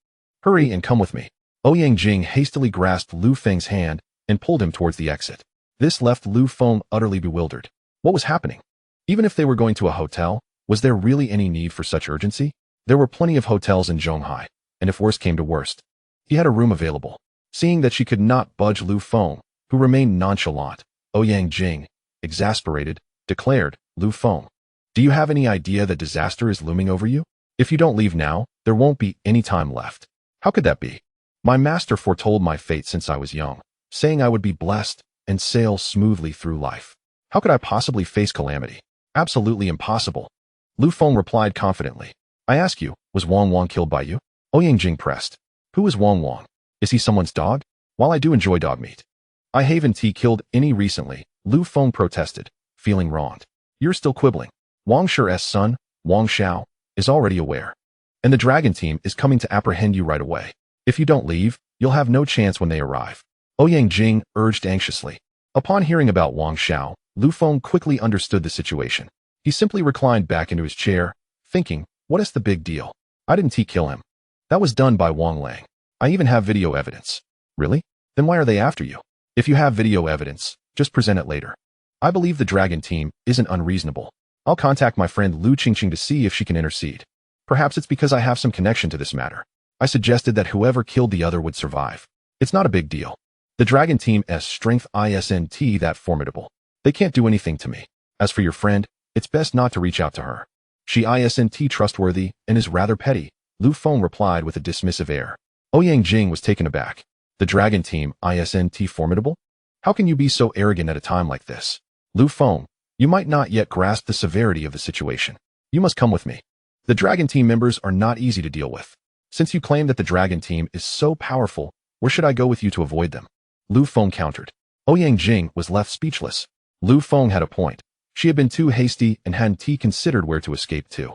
Hurry and come with me. Ouyang Jing hastily grasped Lu Feng's hand and pulled him towards the exit. This left Lu Feng utterly bewildered. What was happening? Even if they were going to a hotel, was there really any need for such urgency? There were plenty of hotels in Zhonghai, and if worst came to worst, he had a room available. Seeing that she could not budge Lu Feng, who remained nonchalant, Ouyang Jing, exasperated, declared, Lu Feng, do you have any idea that disaster is looming over you? If you don't leave now, there won't be any time left. How could that be? My master foretold my fate since I was young, saying I would be blessed and sail smoothly through life. How could I possibly face calamity? Absolutely impossible. Lu Feng replied confidently. I ask you, was Wang killed by you? Ouyang Jing pressed. Who is Wang? Is he someone's dog? While I do enjoy dog meat, I haven't killed any recently, Lu Feng protested, feeling wronged. You're still quibbling. Wang Shi's son, Wang Xiao, is already aware. And the dragon team is coming to apprehend you right away. If you don't leave, you'll have no chance when they arrive. Ouyang Jing urged anxiously. Upon hearing about Wang Xiao, Lu Feng quickly understood the situation. He simply reclined back into his chair, thinking, what is the big deal? I didn't kill him. That was done by Wang Lang. I even have video evidence. Really? Then why are they after you? If you have video evidence, just present it later. I believe the dragon team isn't unreasonable. I'll contact my friend Lu Qingqing to see if she can intercede. Perhaps it's because I have some connection to this matter. I suggested that whoever killed the other would survive. It's not a big deal. The dragon team's strength isn't that formidable. They can't do anything to me. As for your friend, it's best not to reach out to her. She isn't trustworthy and is rather petty, Lu Feng replied with a dismissive air. Ouyang Jing was taken aback. The dragon team isn't formidable? How can you be so arrogant at a time like this? Lu Feng, you might not yet grasp the severity of the situation. You must come with me. The dragon team members are not easy to deal with. Since you claim that the dragon team is so powerful, where should I go with you to avoid them? Lu Feng countered. Ouyang Jing was left speechless. Lu Feng had a point. She had been too hasty and hadn't considered where to escape to.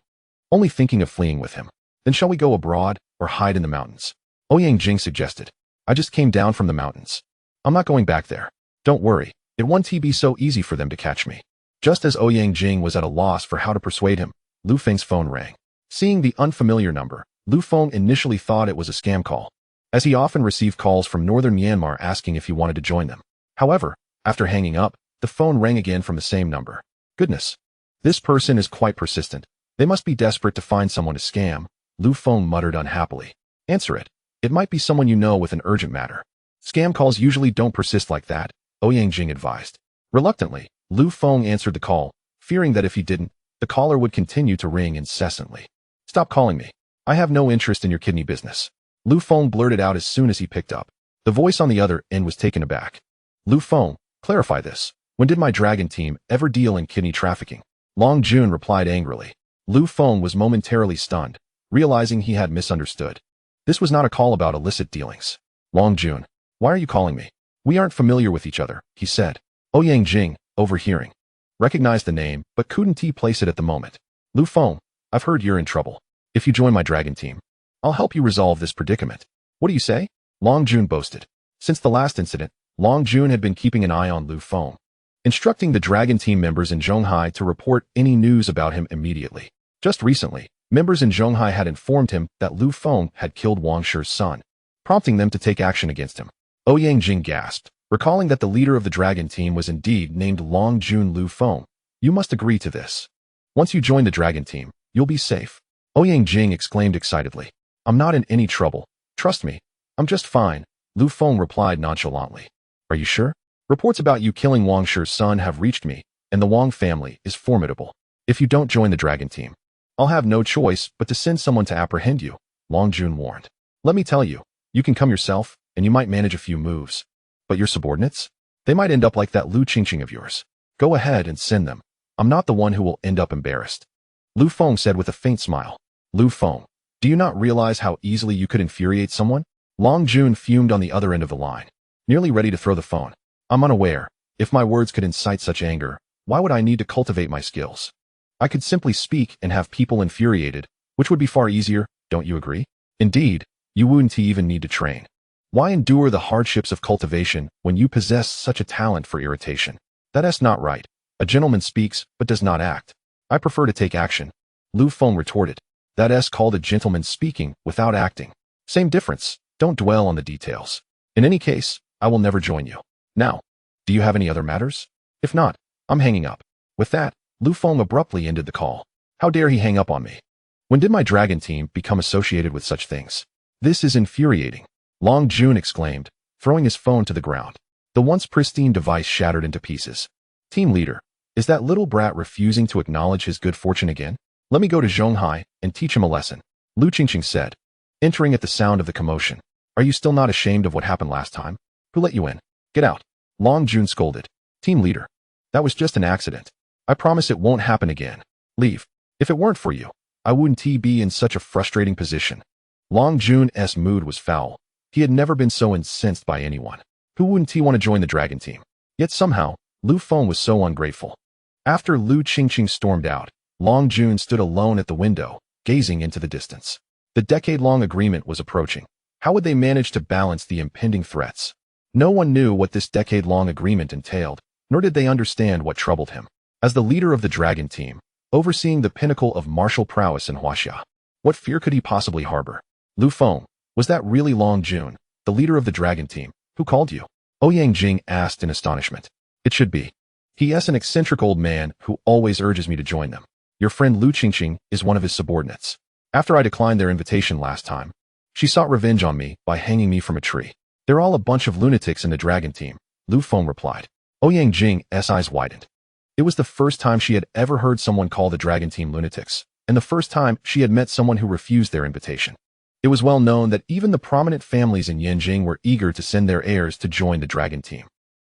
Only thinking of fleeing with him. Then shall we go abroad or hide in the mountains? Ouyang Jing suggested. I just came down from the mountains. I'm not going back there. Don't worry. It won't be so easy for them to catch me. Just as Ouyang Jing was at a loss for how to persuade him, Lu Feng's phone rang. Seeing the unfamiliar number, Lu Feng initially thought it was a scam call, as he often received calls from northern Myanmar asking if he wanted to join them. However, after hanging up, the phone rang again from the same number. Goodness. This person is quite persistent. They must be desperate to find someone to scam, Lu Feng muttered unhappily. Answer it. It might be someone you know with an urgent matter. Scam calls usually don't persist like that, Ouyang Jing advised. Reluctantly, Lu Feng answered the call, fearing that if he didn't, the caller would continue to ring incessantly. Stop calling me. I have no interest in your kidney business. Lu Feng blurted out as soon as he picked up. The voice on the other end was taken aback. Lu Feng, clarify this. When did my dragon team ever deal in kidney trafficking? Long Jun replied angrily. Lu Feng was momentarily stunned, realizing he had misunderstood. This was not a call about illicit dealings. Long Jun, why are you calling me? We aren't familiar with each other, he said. Ouyang Jing, overhearing, recognized the name, but couldn't place it at the moment. Lu Feng, I've heard you're in trouble. If you join my dragon team, I'll help you resolve this predicament. What do you say? Long Jun boasted. Since the last incident, Long Jun had been keeping an eye on Lu Feng, instructing the dragon team members in Zhonghai to report any news about him immediately. Just recently, members in Zhonghai had informed him that Lu Feng had killed Wang Shi's son, prompting them to take action against him. Ouyang Jing gasped, recalling that the leader of the dragon team was indeed named Long Jun Lu Feng. You must agree to this. Once you join the dragon team, you'll be safe. Ouyang Jing exclaimed excitedly. I'm not in any trouble. Trust me. I'm just fine, Lu Feng replied nonchalantly. Are you sure? Reports about you killing Wang Shi's son have reached me, and the Wang family is formidable. If you don't join the dragon team, I'll have no choice but to send someone to apprehend you, Long Jun warned. Let me tell you, you can come yourself, and you might manage a few moves. But your subordinates? They might end up like that Lu Qingqing of yours. Go ahead and send them. I'm not the one who will end up embarrassed. Lu Feng said with a faint smile. Lu Feng, do you not realize how easily you could infuriate someone? Long Jun fumed on the other end of the line, nearly ready to throw the phone. I'm unaware. If my words could incite such anger, why would I need to cultivate my skills? I could simply speak and have people infuriated, which would be far easier, don't you agree? Indeed, you wouldn't even need to train. Why endure the hardships of cultivation when you possess such a talent for irritation? That's not right. A gentleman speaks, but does not act. I prefer to take action. Lu Feng retorted. That's called a gentleman speaking without acting. Same difference. Don't dwell on the details. In any case, I will never join you. Now, do you have any other matters? If not, I'm hanging up. With that, Lu Feng abruptly ended the call. How dare he hang up on me? When did my dragon team become associated with such things? This is infuriating. Long Jun exclaimed, throwing his phone to the ground. The once pristine device shattered into pieces. Team leader, is that little brat refusing to acknowledge his good fortune again? Let me go to Zhonghai and teach him a lesson, Lu Qingqing said, entering at the sound of the commotion. Are you still not ashamed of what happened last time? Who let you in? Get out. Long Jun scolded. Team leader, that was just an accident. I promise it won't happen again. Leave. If it weren't for you, I wouldn't be in such a frustrating position. Long Jun's mood was foul. He had never been so incensed by anyone. Who wouldn't want to join the dragon team? Yet somehow, Lu Feng was so ungrateful. After Lu Qingqing stormed out, Long Jun stood alone at the window, gazing into the distance. The decade-long agreement was approaching. How would they manage to balance the impending threats? No one knew what this decade-long agreement entailed, nor did they understand what troubled him. As the leader of the dragon team, overseeing the pinnacle of martial prowess in Huaxia, what fear could he possibly harbor? Lu Feng, was that really Long Jun, the leader of the dragon team, who called you? Ouyang Jing asked in astonishment. It should be. He is an eccentric old man who always urges me to join them. Your friend Lu Qingqing is one of his subordinates. After I declined their invitation last time, she sought revenge on me by hanging me from a tree. They're all a bunch of lunatics in the dragon team, Lu Feng replied. Ouyang Jing's eyes widened. It was the first time she had ever heard someone call the dragon team lunatics, and the first time she had met someone who refused their invitation. It was well known that even the prominent families in Yanjing were eager to send their heirs to join the dragon team.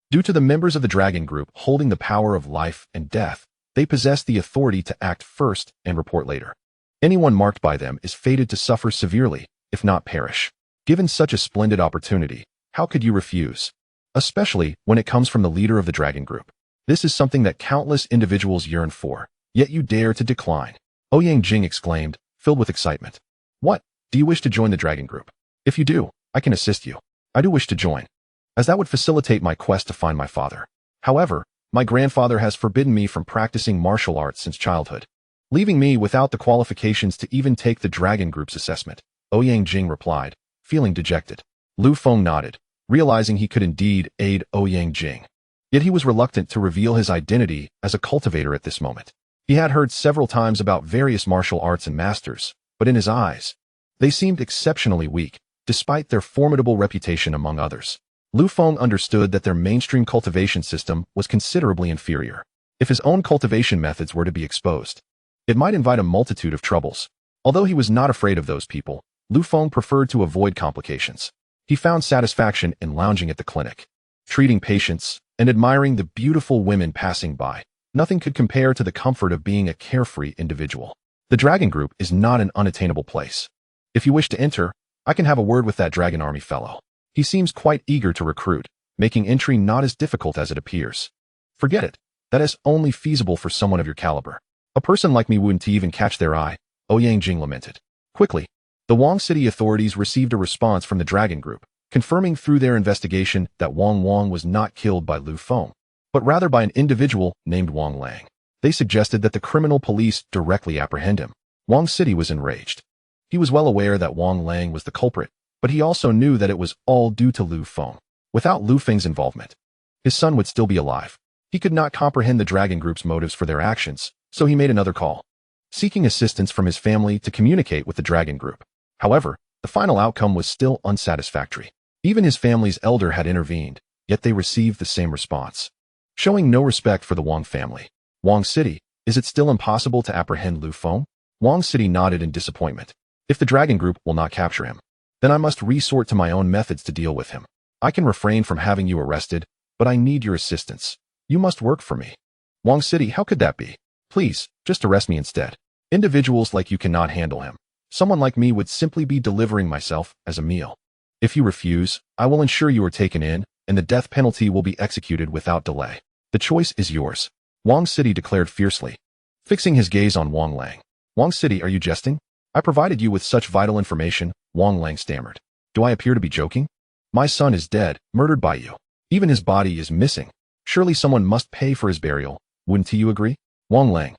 Due to the members of the dragon group holding the power of life and death, they possessed the authority to act first and report later. Anyone marked by them is fated to suffer severely, if not perish. Given such a splendid opportunity, how could you refuse? Especially when it comes from the leader of the dragon group. This is something that countless individuals yearn for, yet you dare to decline. Ouyang Jing exclaimed, filled with excitement. What? Do you wish to join the dragon group? If you do, I can assist you. I do wish to join, as that would facilitate my quest to find my father. However, my grandfather has forbidden me from practicing martial arts since childhood, leaving me without the qualifications to even take the dragon group's assessment, Ouyang Jing replied, feeling dejected. Lu Feng nodded, realizing he could indeed aid Ouyang Jing. Yet he was reluctant to reveal his identity as a cultivator at this moment. He had heard several times about various martial arts and masters, but in his eyes, they seemed exceptionally weak, despite their formidable reputation among others. Lu Feng understood that their mainstream cultivation system was considerably inferior. If his own cultivation methods were to be exposed, it might invite a multitude of troubles. Although he was not afraid of those people, Lu Feng preferred to avoid complications. He found satisfaction in lounging at the clinic, treating patients, and admiring the beautiful women passing by. Nothing could compare to the comfort of being a carefree individual. The dragon group is not an unattainable place. If you wish to enter, I can have a word with that dragon army fellow. He seems quite eager to recruit, making entry not as difficult as it appears. Forget it. That is only feasible for someone of your caliber. A person like me wouldn't even catch their eye, Ouyang Jing lamented. Quickly, the Wang City authorities received a response from the dragon group, confirming through their investigation that Wang was not killed by Lu Feng, but rather by an individual named Wang Lang. They suggested that the criminal police directly apprehend him. Wang City was enraged. He was well aware that Wang Lang was the culprit, but he also knew that it was all due to Lu Feng. Without Lu Feng's involvement, his son would still be alive. He could not comprehend the dragon group's motives for their actions, so he made another call, seeking assistance from his family to communicate with the dragon group. However, the final outcome was still unsatisfactory. Even his family's elder had intervened, yet they received the same response. Showing no respect for the Wang family. Wang City, is it still impossible to apprehend Lu Feng? Wang City nodded in disappointment. If the dragon group will not capture him, then I must resort to my own methods to deal with him. I can refrain from having you arrested, but I need your assistance. You must work for me. Wang City, how could that be? Please, just arrest me instead. Individuals like you cannot handle him. Someone like me would simply be delivering myself as a meal. If you refuse, I will ensure you are taken in, and the death penalty will be executed without delay. The choice is yours, Wang City declared fiercely, fixing his gaze on Wang Lang. Wang City, are you jesting? I provided you with such vital information, Wang Lang stammered. Do I appear to be joking? My son is dead, murdered by you. Even his body is missing. Surely someone must pay for his burial, wouldn't you agree? Wang Lang,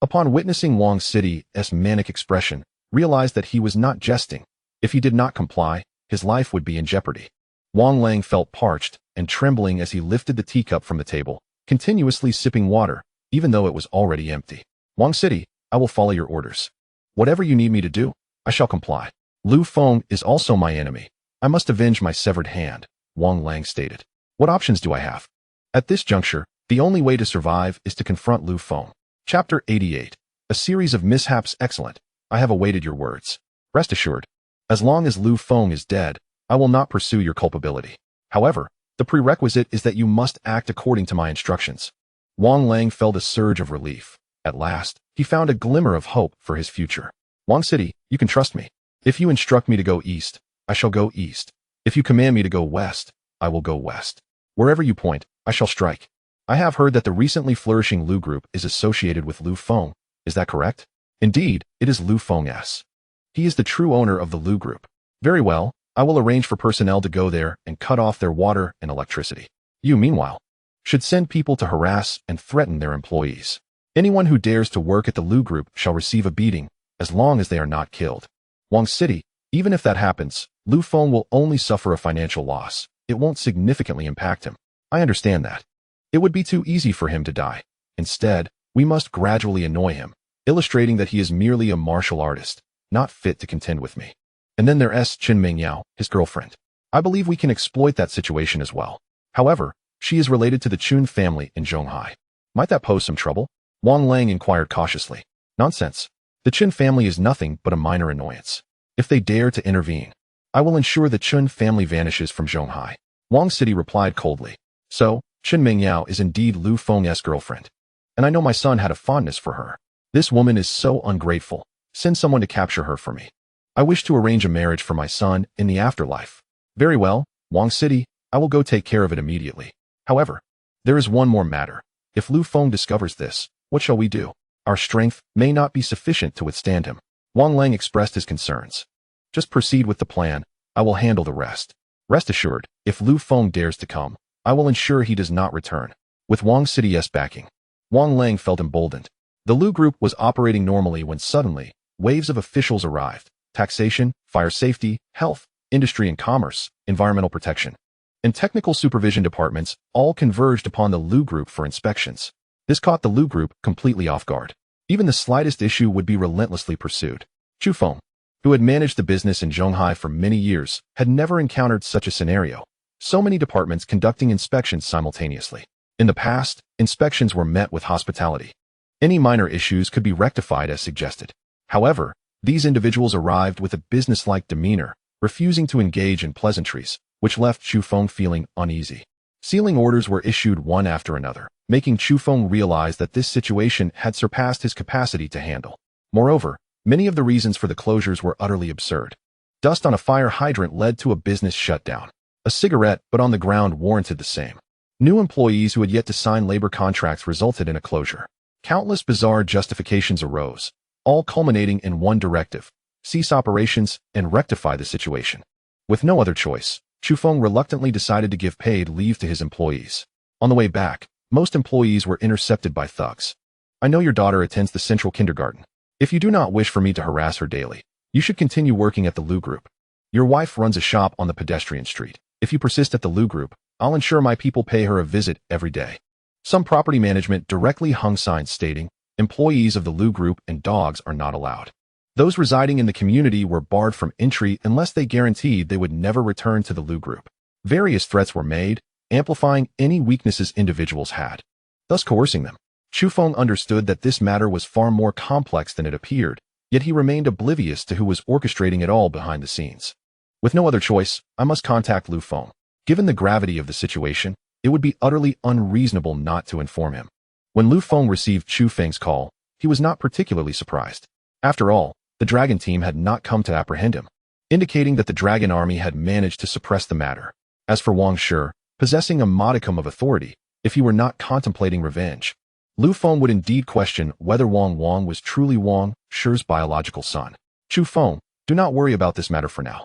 upon witnessing Wang City's manic expression, realized that he was not jesting. If he did not comply, his life would be in jeopardy. Wang Lang felt parched and trembling as he lifted the teacup from the table, continuously sipping water, even though it was already empty. Wang City, I will follow your orders. Whatever you need me to do, I shall comply. Lu Feng is also my enemy. I must avenge my severed hand, Wang Lang stated. What options do I have? At this juncture, the only way to survive is to confront Lu Feng. Chapter 88. A series of mishaps. Excellent. I have awaited your words. Rest assured, as long as Lu Feng is dead, I will not pursue your culpability. However, the prerequisite is that you must act according to my instructions. Wang Lang felt a surge of relief. At last, he found a glimmer of hope for his future. Wang City, you can trust me. If you instruct me to go east, I shall go east. If you command me to go west, I will go west. Wherever you point, I shall strike. I have heard that the recently flourishing Lu group is associated with Lu Feng. Is that correct? Indeed, it is Lu Feng's. He is the true owner of the Lu Group. Very well, I will arrange for personnel to go there and cut off their water and electricity. You, meanwhile, should send people to harass and threaten their employees. Anyone who dares to work at the Lu Group shall receive a beating, as long as they are not killed. Wang City, even if that happens, Lu Feng will only suffer a financial loss. It won't significantly impact him. I understand that. It would be too easy for him to die. Instead, we must gradually annoy him, illustrating that he is merely a martial artist, not fit to contend with me. And then there's Qin Mingyao, his girlfriend. I believe we can exploit that situation as well. However, she is related to the Chun family in Zhonghai. Might that pose some trouble? Wang Lang inquired cautiously. Nonsense. The Chun family is nothing but a minor annoyance. If they dare to intervene, I will ensure the Chun family vanishes from Zhonghai. Wang City replied coldly. So, Qin Mingyao is indeed Lu Feng's girlfriend. And I know my son had a fondness for her. This woman is so ungrateful. Send someone to capture her for me. I wish to arrange a marriage for my son in the afterlife. Very well, Wang City, I will go take care of it immediately. However, there is one more matter. If Lu Feng discovers this, what shall we do? Our strength may not be sufficient to withstand him. Wang Lang expressed his concerns. Just proceed with the plan. I will handle the rest. Rest assured, if Lu Feng dares to come, I will ensure he does not return. With Wang City's backing, Wang Lang felt emboldened. The Lu Group was operating normally when suddenly, waves of officials arrived. Taxation, fire safety, health, industry and commerce, environmental protection, and technical supervision departments all converged upon the Lu Group for inspections. This caught the Lu Group completely off guard. Even the slightest issue would be relentlessly pursued. Chu Feng, who had managed the business in Zhonghai for many years, had never encountered such a scenario. So many departments conducting inspections simultaneously. In the past, inspections were met with hospitality. Any minor issues could be rectified as suggested. However, these individuals arrived with a businesslike demeanor, refusing to engage in pleasantries, which left Chu Feng feeling uneasy. Sealing orders were issued one after another, making Chu Feng realize that this situation had surpassed his capacity to handle. Moreover, many of the reasons for the closures were utterly absurd. Dust on a fire hydrant led to a business shutdown. A cigarette, but on the ground, warranted the same. New employees who had yet to sign labor contracts resulted in a closure. Countless bizarre justifications arose, all culminating in one directive: cease operations and rectify the situation. With no other choice, Chu Feng reluctantly decided to give paid leave to his employees. On the way back, most employees were intercepted by thugs. I know your daughter attends the central kindergarten. If you do not wish for me to harass her daily, you should continue working at the Lu Group. Your wife runs a shop on the pedestrian street. If you persist at the Lu Group, I'll ensure my people pay her a visit every day. Some property management directly hung signs stating, employees of the Lu Group and dogs are not allowed. Those residing in the community were barred from entry unless they guaranteed they would never return to the Lu Group. Various threats were made, amplifying any weaknesses individuals had, thus coercing them. Chu Feng understood that this matter was far more complex than it appeared, yet he remained oblivious to who was orchestrating it all behind the scenes. With no other choice, I must contact Lu Feng. Given the gravity of the situation, it would be utterly unreasonable not to inform him. When Lu Feng received Chu Feng's call, he was not particularly surprised. After all, the dragon team had not come to apprehend him, indicating that the dragon army had managed to suppress the matter. As for Wang Shi, possessing a modicum of authority, if he were not contemplating revenge, Lu Feng would indeed question whether Wang was truly Wang Shi's biological son. Chu Feng, do not worry about this matter for now.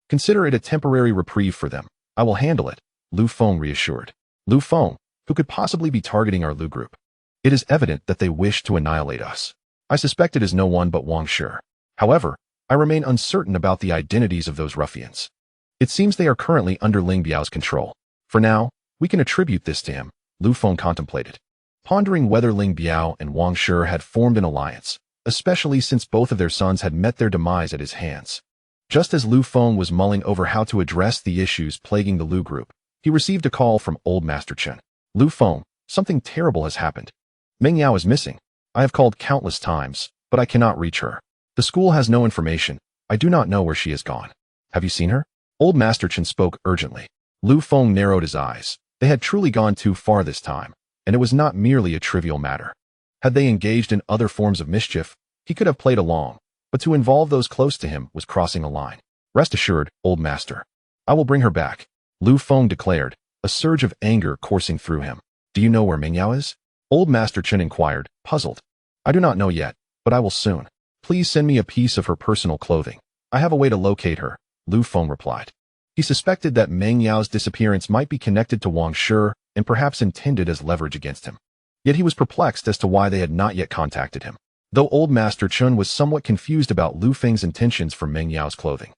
Consider it a temporary reprieve for them. I will handle it, Lu Feng reassured. Lu Feng, who could possibly be targeting our Lu Group? It is evident that they wish to annihilate us. I suspect it is no one but Wang Shi. However, I remain uncertain about the identities of those ruffians. It seems they are currently under Ling Biao's control. For now, we can attribute this to him, Lu Feng contemplated, pondering whether Ling Biao and Wang Shi had formed an alliance, especially since both of their sons had met their demise at his hands. Just as Lu Feng was mulling over how to address the issues plaguing the Lu Group, he received a call from old Master Chen. Lu Feng, something terrible has happened. Meng Yao is missing. I have called countless times, but I cannot reach her. The school has no information. I do not know where she has gone. Have you seen her? Old Master Chen spoke urgently. Lu Feng narrowed his eyes. They had truly gone too far this time, and it was not merely a trivial matter. Had they engaged in other forms of mischief, he could have played along, but to involve those close to him was crossing a line. Rest assured, old master. I will bring her back, Lu Feng declared, a surge of anger coursing through him. Do you know where Meng Yao is? Old Master Chen inquired, puzzled. I do not know yet, but I will soon. Please send me a piece of her personal clothing. I have a way to locate her, Lu Feng replied. He suspected that Meng Yao's disappearance might be connected to Wang Shi and perhaps intended as leverage against him. Yet he was perplexed as to why they had not yet contacted him, though Old Master Chun was somewhat confused about Lu Feng's intentions for Meng Yao's clothing.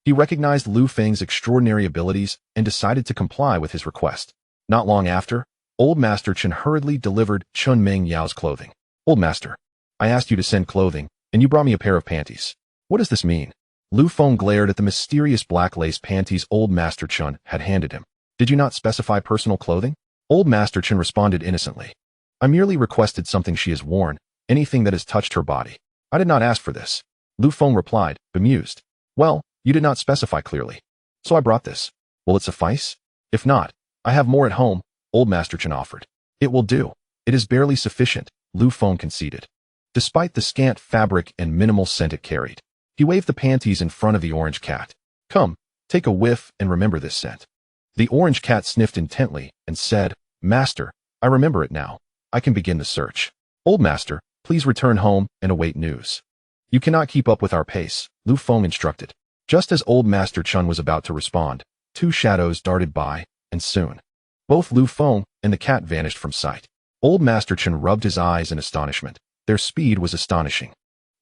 He recognized Lu Feng's extraordinary abilities and decided to comply with his request. Not long after, Old Master Chun hurriedly delivered Chun Meng Yao's clothing. Old Master, I asked you to send clothing, and you brought me a pair of panties. What does this mean? Lu Feng glared at the mysterious black lace panties Old Master Chun had handed him. Did you not specify personal clothing? Old Master Chun responded innocently. I merely requested something she has worn, anything that has touched her body. I did not ask for this. Lu Feng replied, bemused. Well, you did not specify clearly. So I brought this. Will it suffice? If not, I have more at home, Old Master Chun offered. It will do. It is barely sufficient, Lu Feng conceded. Despite the scant fabric and minimal scent it carried, he waved the panties in front of the orange cat. Come, take a whiff and remember this scent. The orange cat sniffed intently and said, Master, I remember it now. I can begin the search. Old Master, please return home and await news. You cannot keep up with our pace, Lu Feng instructed. Just as Old Master Chun was about to respond, two shadows darted by, and soon, both Lu Feng and the cat vanished from sight. Old Master Chun rubbed his eyes in astonishment. Their speed was astonishing.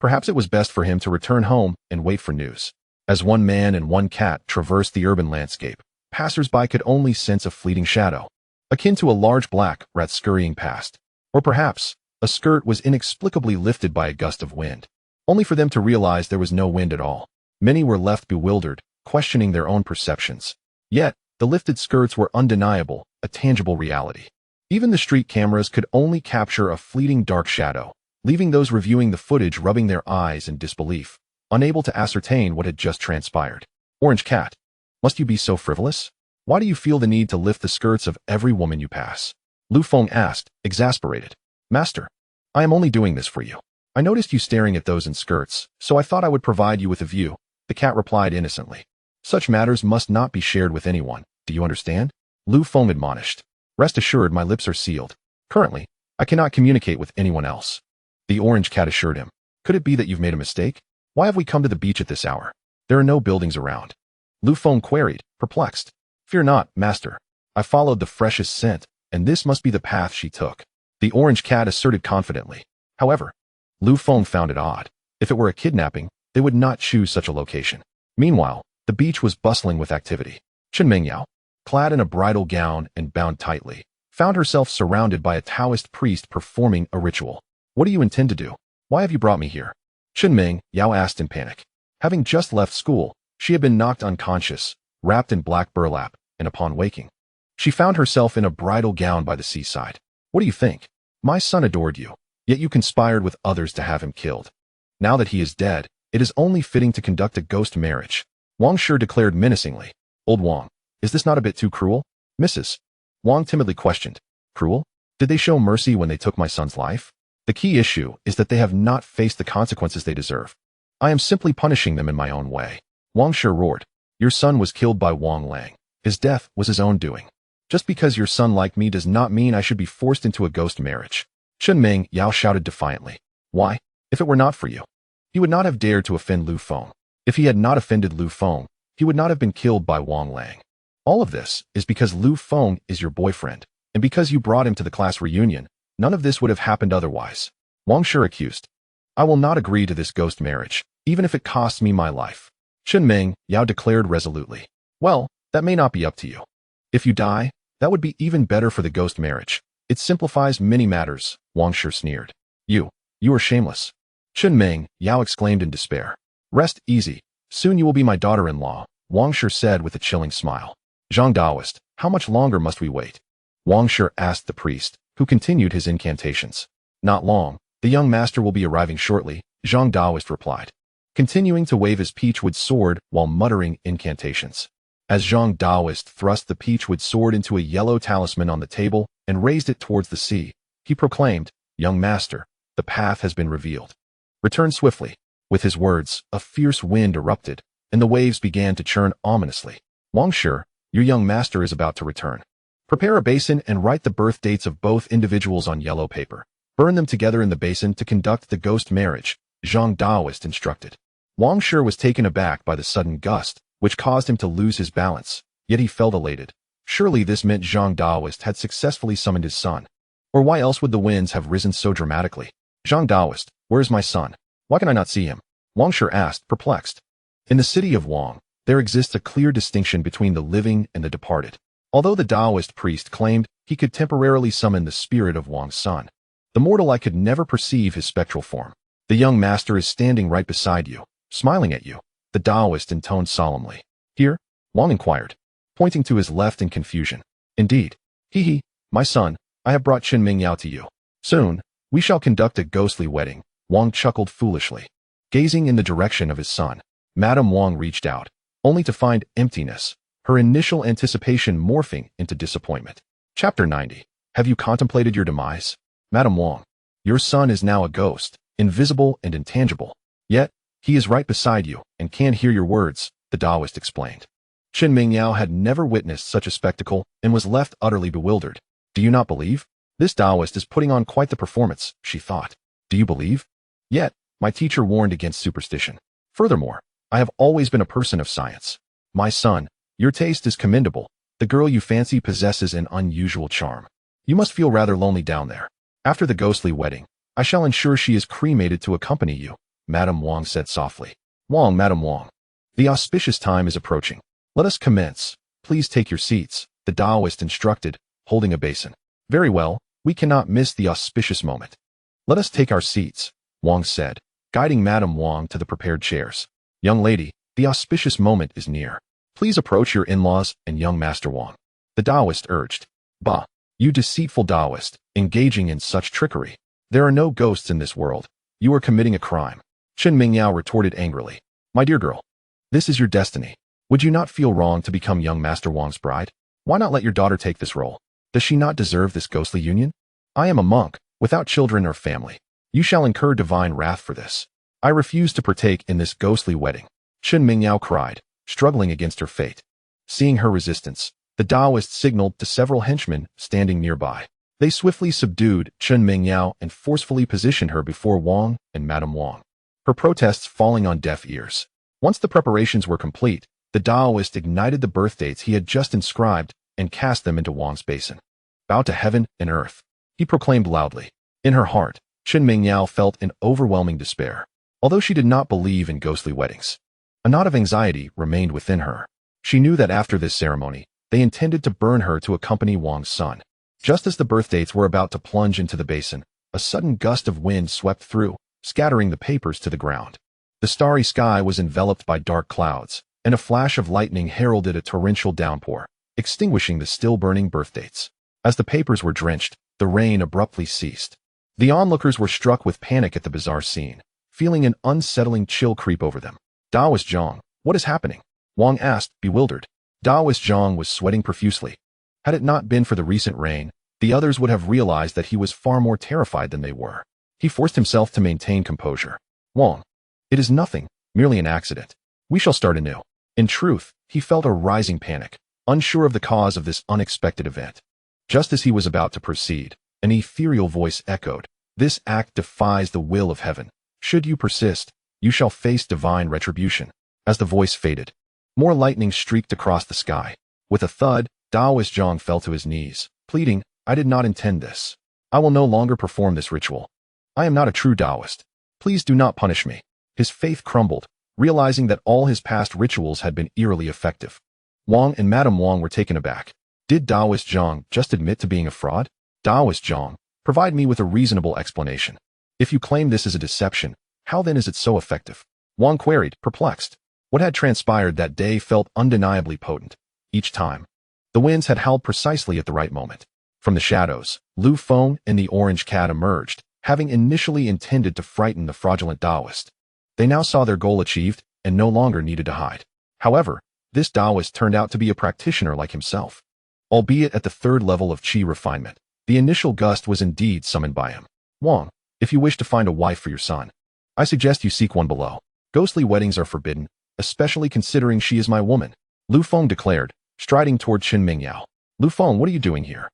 Perhaps it was best for him to return home and wait for news. As one man and one cat traversed the urban landscape, passers-by could only sense a fleeting shadow, akin to a large black rat scurrying past. Or perhaps, a skirt was inexplicably lifted by a gust of wind, only for them to realize there was no wind at all. Many were left bewildered, questioning their own perceptions. Yet, the lifted skirts were undeniable, a tangible reality. Even the street cameras could only capture a fleeting dark shadow, leaving those reviewing the footage rubbing their eyes in disbelief, unable to ascertain what had just transpired. Orange Cat, must you be so frivolous? Why do you feel the need to lift the skirts of every woman you pass? Lu Feng asked, exasperated. Master, I am only doing this for you. I noticed you staring at those in skirts, so I thought I would provide you with a view, the cat replied innocently. Such matters must not be shared with anyone, do you understand? Lu Feng admonished. Rest assured my lips are sealed. Currently, I cannot communicate with anyone else. The orange cat assured him. Could it be that you've made a mistake? Why have we come to the beach at this hour? There are no buildings around. Lu Feng queried, perplexed. Fear not, master. I followed the freshest scent, and this must be the path she took. The orange cat asserted confidently. However, Lu Feng found it odd. If it were a kidnapping, they would not choose such a location. Meanwhile, the beach was bustling with activity. Chen Mengyao, clad in a bridal gown and bound tightly, found herself surrounded by a Taoist priest performing a ritual. What do you intend to do? Why have you brought me here? Chen Meng Yao asked in panic. Having just left school, she had been knocked unconscious, wrapped in black burlap, and upon waking, she found herself in a bridal gown by the seaside. What do you think? My son adored you, yet you conspired with others to have him killed. Now that he is dead, it is only fitting to conduct a ghost marriage. Wang Shi declared menacingly. Old Wang, is this not a bit too cruel? Mrs. Wang timidly questioned. Cruel? Did they show mercy when they took my son's life? The key issue is that they have not faced the consequences they deserve. I am simply punishing them in my own way. Wang Shi roared. Your son was killed by Wang Lang. His death was his own doing. Just because your son liked me does not mean I should be forced into a ghost marriage. Chen Meng Yao shouted defiantly. Why? If it were not for you, he would not have dared to offend Lu Feng. If he had not offended Lu Feng, he would not have been killed by Wang Lang. All of this is because Lu Feng is your boyfriend, and because you brought him to the class reunion, none of this would have happened otherwise. Wang Shi accused. I will not agree to this ghost marriage, even if it costs me my life. Chen Meng Yao declared resolutely. Well, that may not be up to you. If you die, that would be even better for the ghost marriage. It simplifies many matters, Wang Shi sneered. You are shameless. Chen Meng Yao exclaimed in despair. Rest easy. Soon you will be my daughter-in-law, Wang Shi said with a chilling smile. Zhang Daoist, how much longer must we wait? Wang Shi asked the priest, who continued his incantations. Not long, the young master will be arriving shortly, Zhang Daoist replied, continuing to wave his peachwood sword while muttering incantations. As Zhang Daoist thrust the peachwood sword into a yellow talisman on the table and raised it towards the sea, he proclaimed, Young master, the path has been revealed. Return swiftly. With his words, a fierce wind erupted, and the waves began to churn ominously. Wang Shi, your young master is about to return. Prepare a basin and write the birth dates of both individuals on yellow paper. Burn them together in the basin to conduct the ghost marriage, Zhang Daoist instructed. Wang Shi was taken aback by the sudden gust, which caused him to lose his balance, yet he felt elated. Surely this meant Zhang Daoist had successfully summoned his son. Or why else would the winds have risen so dramatically? Zhang Daoist, where is my son? Why can I not see him? Wang Shi asked, perplexed. In the city of Wang, there exists a clear distinction between the living and the departed. Although the Taoist priest claimed he could temporarily summon the spirit of Wang's son, the mortal eye could never perceive his spectral form. The young master is standing right beside you, smiling at you, the Taoist intoned solemnly. Here? Wang inquired, pointing to his left in confusion. Indeed. He, my son, I have brought Qin Mingyao to you. Soon, we shall conduct a ghostly wedding. Wang chuckled foolishly. Gazing in the direction of his son, Madame Wang reached out, only to find emptiness, her initial anticipation morphing into disappointment. Chapter 90. Have you contemplated your demise? Madame Wang, your son is now a ghost, invisible and intangible. Yet, he is right beside you and can hear your words, the Taoist explained. Qin Mingyao had never witnessed such a spectacle and was left utterly bewildered. Do you not believe? This Taoist is putting on quite the performance, she thought. Do you believe? Yet, my teacher warned against superstition. Furthermore, I have always been a person of science. My son, your taste is commendable. The girl you fancy possesses an unusual charm. You must feel rather lonely down there. After the ghostly wedding, I shall ensure she is cremated to accompany you, Madame Wang said softly. Madame Wang. The auspicious time is approaching. Let us commence. Please take your seats, the Taoist instructed, holding a basin. Very well, we cannot miss the auspicious moment. Let us take our seats, Wang said, guiding Madame Wang to the prepared chairs. Young lady, the auspicious moment is near. Please approach your in-laws and young Master Wang. The Taoist urged. Bah, you deceitful Taoist, engaging in such trickery. There are no ghosts in this world. You are committing a crime. Qin Mingyao retorted angrily. My dear girl, this is your destiny. Would you not feel wrong to become young Master Wang's bride? Why not let your daughter take this role? Does she not deserve this ghostly union? I am a monk, without children or family. You shall incur divine wrath for this. I refuse to partake in this ghostly wedding. Qin Mingyao cried, struggling against her fate. Seeing her resistance, the Taoist signaled to several henchmen standing nearby. They swiftly subdued Qin Mingyao and forcefully positioned her before Wang and Madame Wang, her protests falling on deaf ears. Once the preparations were complete, the Taoist ignited the birth dates he had just inscribed and cast them into Wang's basin. Bow to heaven and earth, he proclaimed loudly. In her heart, Qin Mingyao felt an overwhelming despair. Although she did not believe in ghostly weddings, a knot of anxiety remained within her. She knew that after this ceremony, they intended to burn her to accompany Wang's son. Just as the birth dates were about to plunge into the basin, a sudden gust of wind swept through, scattering the papers to the ground. The starry sky was enveloped by dark clouds, and a flash of lightning heralded a torrential downpour, extinguishing the still-burning birth dates. As the papers were drenched, the rain abruptly ceased. The onlookers were struck with panic at the bizarre scene, feeling an unsettling chill creep over them. Taoist Zhang, what is happening? Wang asked, bewildered. Taoist Zhang was sweating profusely. Had it not been for the recent rain, the others would have realized that he was far more terrified than they were. He forced himself to maintain composure. Wang, it is nothing, merely an accident. We shall start anew. In truth, he felt a rising panic, unsure of the cause of this unexpected event. Just as he was about to proceed, an ethereal voice echoed, "This act defies the will of heaven. Should you persist, you shall face divine retribution." As the voice faded, more lightning streaked across the sky. With a thud, Taoist Zhang fell to his knees, pleading, "I did not intend this. I will no longer perform this ritual. I am not a true Taoist. Please do not punish me." His faith crumbled, realizing that all his past rituals had been eerily effective. Wang and Madame Wang were taken aback. Did Taoist Zhang just admit to being a fraud? Taoist Zhang, provide me with a reasonable explanation. If you claim this is a deception, how then is it so effective? Wang queried, perplexed. What had transpired that day felt undeniably potent. Each time, the winds had howled precisely at the right moment. From the shadows, Lu Feng and the orange cat emerged, having initially intended to frighten the fraudulent Taoist. They now saw their goal achieved and no longer needed to hide. However, this Taoist turned out to be a practitioner like himself. Albeit at the third level of Qi refinement, the initial gust was indeed summoned by him. Wang, if you wish to find a wife for your son, I suggest you seek one below. Ghostly weddings are forbidden, especially considering she is my woman, Lu Feng declared, striding toward Qin Mingyao. Lu Feng, what are you doing here?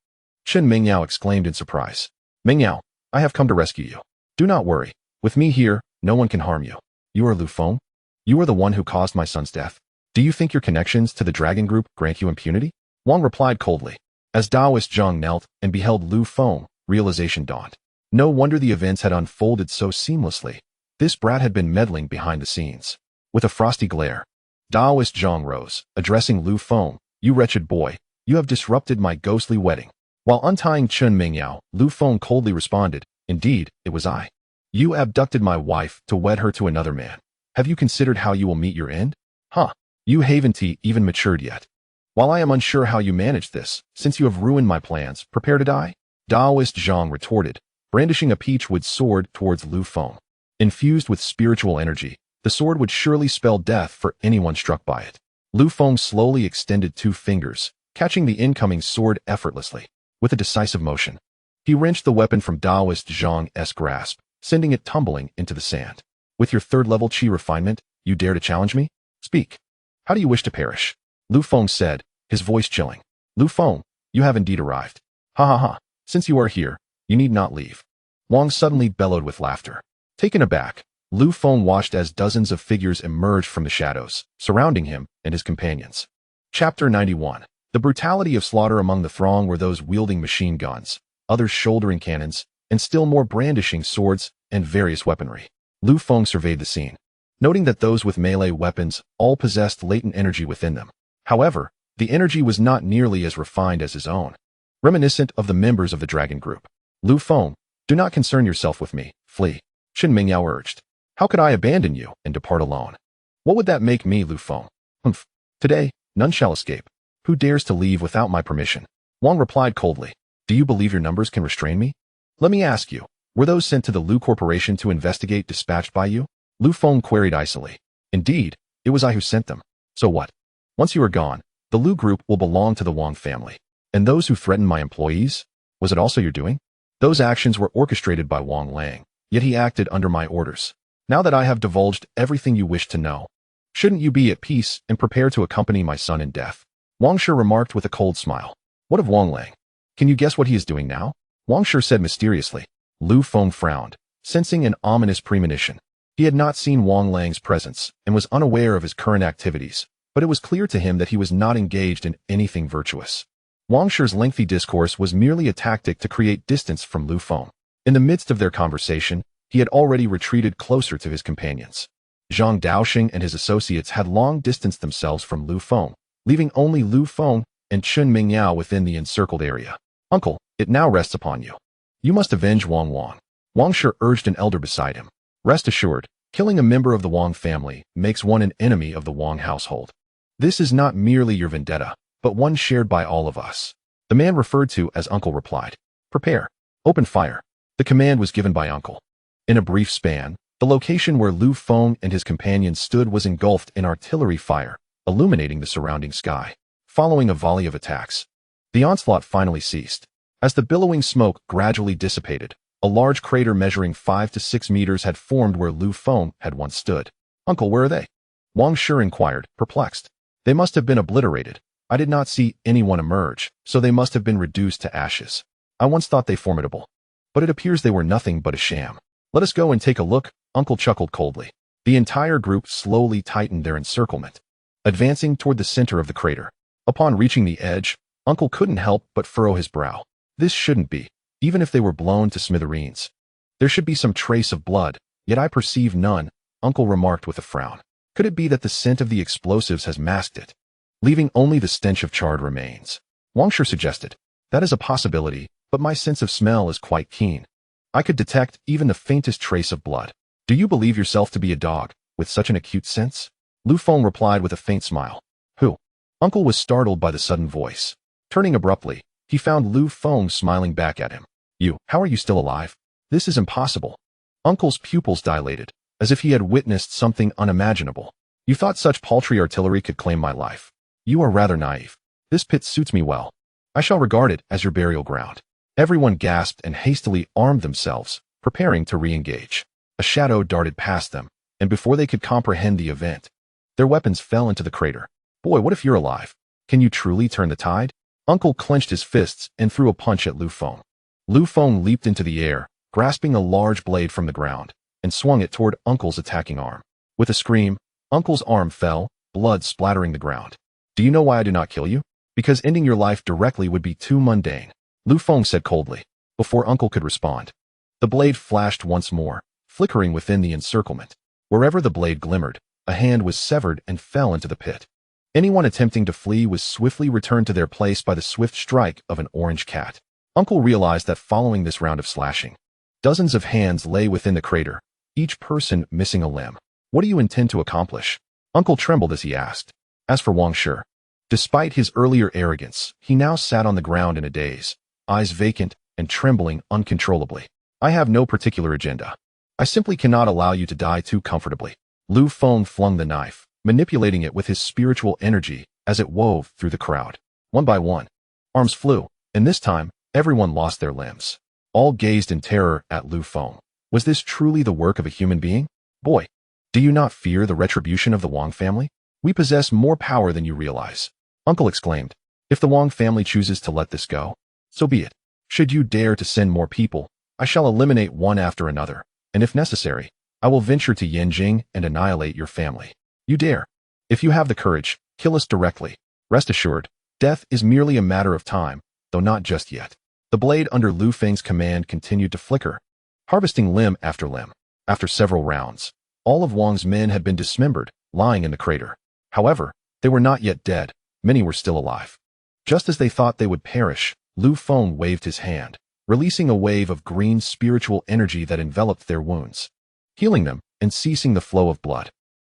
Qin Mingyao exclaimed in surprise. Mingyao, I have come to rescue you. Do not worry. With me here, No one can harm you. You are Lu Feng? You are the one who caused my son's death. Do you think your connections to the dragon group grant you impunity? Wang replied coldly. As Taoist Zhang knelt and beheld Lu Feng, realization dawned. No wonder the events had unfolded so seamlessly. This brat had been meddling behind the scenes. With a frosty glare, Taoist Zhang rose, addressing Lu Feng. You wretched boy, you have disrupted my ghostly wedding. While untying Chun Mingyao, Lu Feng coldly responded, Indeed, it was I. You abducted my wife to wed her to another man. Have you considered how you will meet your end? Huh. You haven't even matured yet. While I am unsure how you managed this, since you have ruined my plans, prepare to die? Taoist Zhang retorted, brandishing a peachwood sword towards Lu Feng. Infused with spiritual energy, the sword would surely spell death for anyone struck by it. Lu Feng slowly extended 2 fingers, catching the incoming sword effortlessly. With a decisive motion, he wrenched the weapon from Taoist Zhang's grasp, sending it tumbling into the sand. With your 3rd-level qi refinement, you dare to challenge me? Speak. How do you wish to perish? Lu Feng said, his voice chilling. Lu Feng, you have indeed arrived. Ha ha ha. Since you are here, you need not leave. Wang suddenly bellowed with laughter. Taken aback, Lu Feng watched as dozens of figures emerged from the shadows, surrounding him and his companions. Chapter 91. The brutality of slaughter among the throng were those wielding machine guns, others shouldering cannons, and still more brandishing swords and various weaponry. Lu Feng surveyed the scene, noting that those with melee weapons all possessed latent energy within them. However, the energy was not nearly as refined as his own. Reminiscent of the members of the dragon group. Lu Feng, do not concern yourself with me, flee. Qin Mingyao urged. How could I abandon you and depart alone? What would that make me, Lu Feng? Humph. Today, none shall escape. Who dares to leave without my permission? Wang replied coldly. Do you believe your numbers can restrain me? Let me ask you, were those sent to the Lu Corporation to investigate dispatched by you? Lu Feng queried icily. Indeed, it was I who sent them. So what? Once you are gone, the Lu group will belong to the Wang family. And those who threatened my employees? Was it also your doing? Those actions were orchestrated by Wang Lang, yet he acted under my orders. Now that I have divulged everything you wish to know, shouldn't you be at peace and prepare to accompany my son in death? Wang Shi remarked with a cold smile. What of Wang Lang? Can you guess what he is doing now? Wang Shi said mysteriously. Lu Feng frowned, sensing an ominous premonition. He had not seen Wang Lang's presence and was unaware of his current activities, but it was clear to him that he was not engaged in anything virtuous. Wang Shi's lengthy discourse was merely a tactic to create distance from Lu Feng. In the midst of their conversation, he had already retreated closer to his companions. Zhang Daoxing and his associates had long distanced themselves from Lu Feng, leaving only Lu Feng and Chun Mingyao within the encircled area. Uncle, it now rests upon you. You must avenge Wang. Wang Shi urged an elder beside him. Rest assured, killing a member of the Wang family makes one an enemy of the Wang household. This is not merely your vendetta, but one shared by all of us. The man referred to as Uncle replied. Prepare. Open fire. The command was given by Uncle. In a brief span, the location where Lu Feng and his companions stood was engulfed in artillery fire, illuminating the surrounding sky. Following a volley of attacks, the onslaught finally ceased. As the billowing smoke gradually dissipated, a large crater measuring 5 to 6 meters had formed where Lu Feng had once stood. Uncle, where are they? Wang Shi inquired, perplexed. They must have been obliterated. I did not see anyone emerge, so they must have been reduced to ashes. I once thought they formidable, but it appears they were nothing but a sham. Let us go and take a look, Uncle chuckled coldly. The entire group slowly tightened their encirclement, advancing toward the center of the crater. Upon reaching the edge, Uncle couldn't help but furrow his brow. This shouldn't be, even if they were blown to smithereens. There should be some trace of blood, yet I perceive none, Uncle remarked with a frown. Could it be that the scent of the explosives has masked it, leaving only the stench of charred remains? Wang Shi suggested. That is a possibility, but my sense of smell is quite keen. I could detect even the faintest trace of blood. Do you believe yourself to be a dog, with such an acute sense? Lu Feng replied with a faint smile. Who? Uncle was startled by the sudden voice. Turning abruptly, he found Lu Feng smiling back at him. You, how are you still alive? This is impossible. Uncle's pupils dilated, as if he had witnessed something unimaginable. You thought such paltry artillery could claim my life. You are rather naive. This pit suits me well. I shall regard it as your burial ground. Everyone gasped and hastily armed themselves, preparing to re-engage. A shadow darted past them, and before they could comprehend the event, their weapons fell into the crater. Boy, what if you're alive? Can you truly turn the tide? Uncle clenched his fists and threw a punch at Lu Feng. Lu Feng leaped into the air, grasping a large blade from the ground. and swung it toward Uncle's attacking arm. With a scream, Uncle's arm fell, blood splattering the ground. Do you know why I do not kill you? Because ending your life directly would be too mundane, Lu Feng said coldly, before Uncle could respond. The blade flashed once more, flickering within the encirclement. Wherever the blade glimmered, a hand was severed and fell into the pit. Anyone attempting to flee was swiftly returned to their place by the swift strike of an orange cat. Uncle realized that following this round of slashing, dozens of hands lay within the crater, each person missing a limb. What do you intend to accomplish? Uncle trembled as he asked. As for Wang Shi, despite his earlier arrogance, he now sat on the ground in a daze, eyes vacant and trembling uncontrollably. I have no particular agenda. I simply cannot allow you to die too comfortably. Lu Feng flung the knife, manipulating it with his spiritual energy as it wove through the crowd. One by one, arms flew, and this time, everyone lost their limbs. All gazed in terror at Lu Feng. Was this truly the work of a human being? Boy, do you not fear the retribution of the Wang family? We possess more power than you realize. Uncle exclaimed. If the Wang family chooses to let this go, so be it. Should you dare to send more people, I shall eliminate one after another, and if necessary, I will venture to Yanjing and annihilate your family. You dare. If you have the courage, kill us directly. Rest assured, death is merely a matter of time, though not just yet. The blade under Lu Feng's command continued to flicker, harvesting limb after limb. After several rounds, all of Wang's men had been dismembered, lying in the crater. However, they were not yet dead. Many were still alive. Just as they thought they would perish, Lu Feng waved his hand, releasing a wave of green spiritual energy that enveloped their wounds, healing them and ceasing the flow of blood.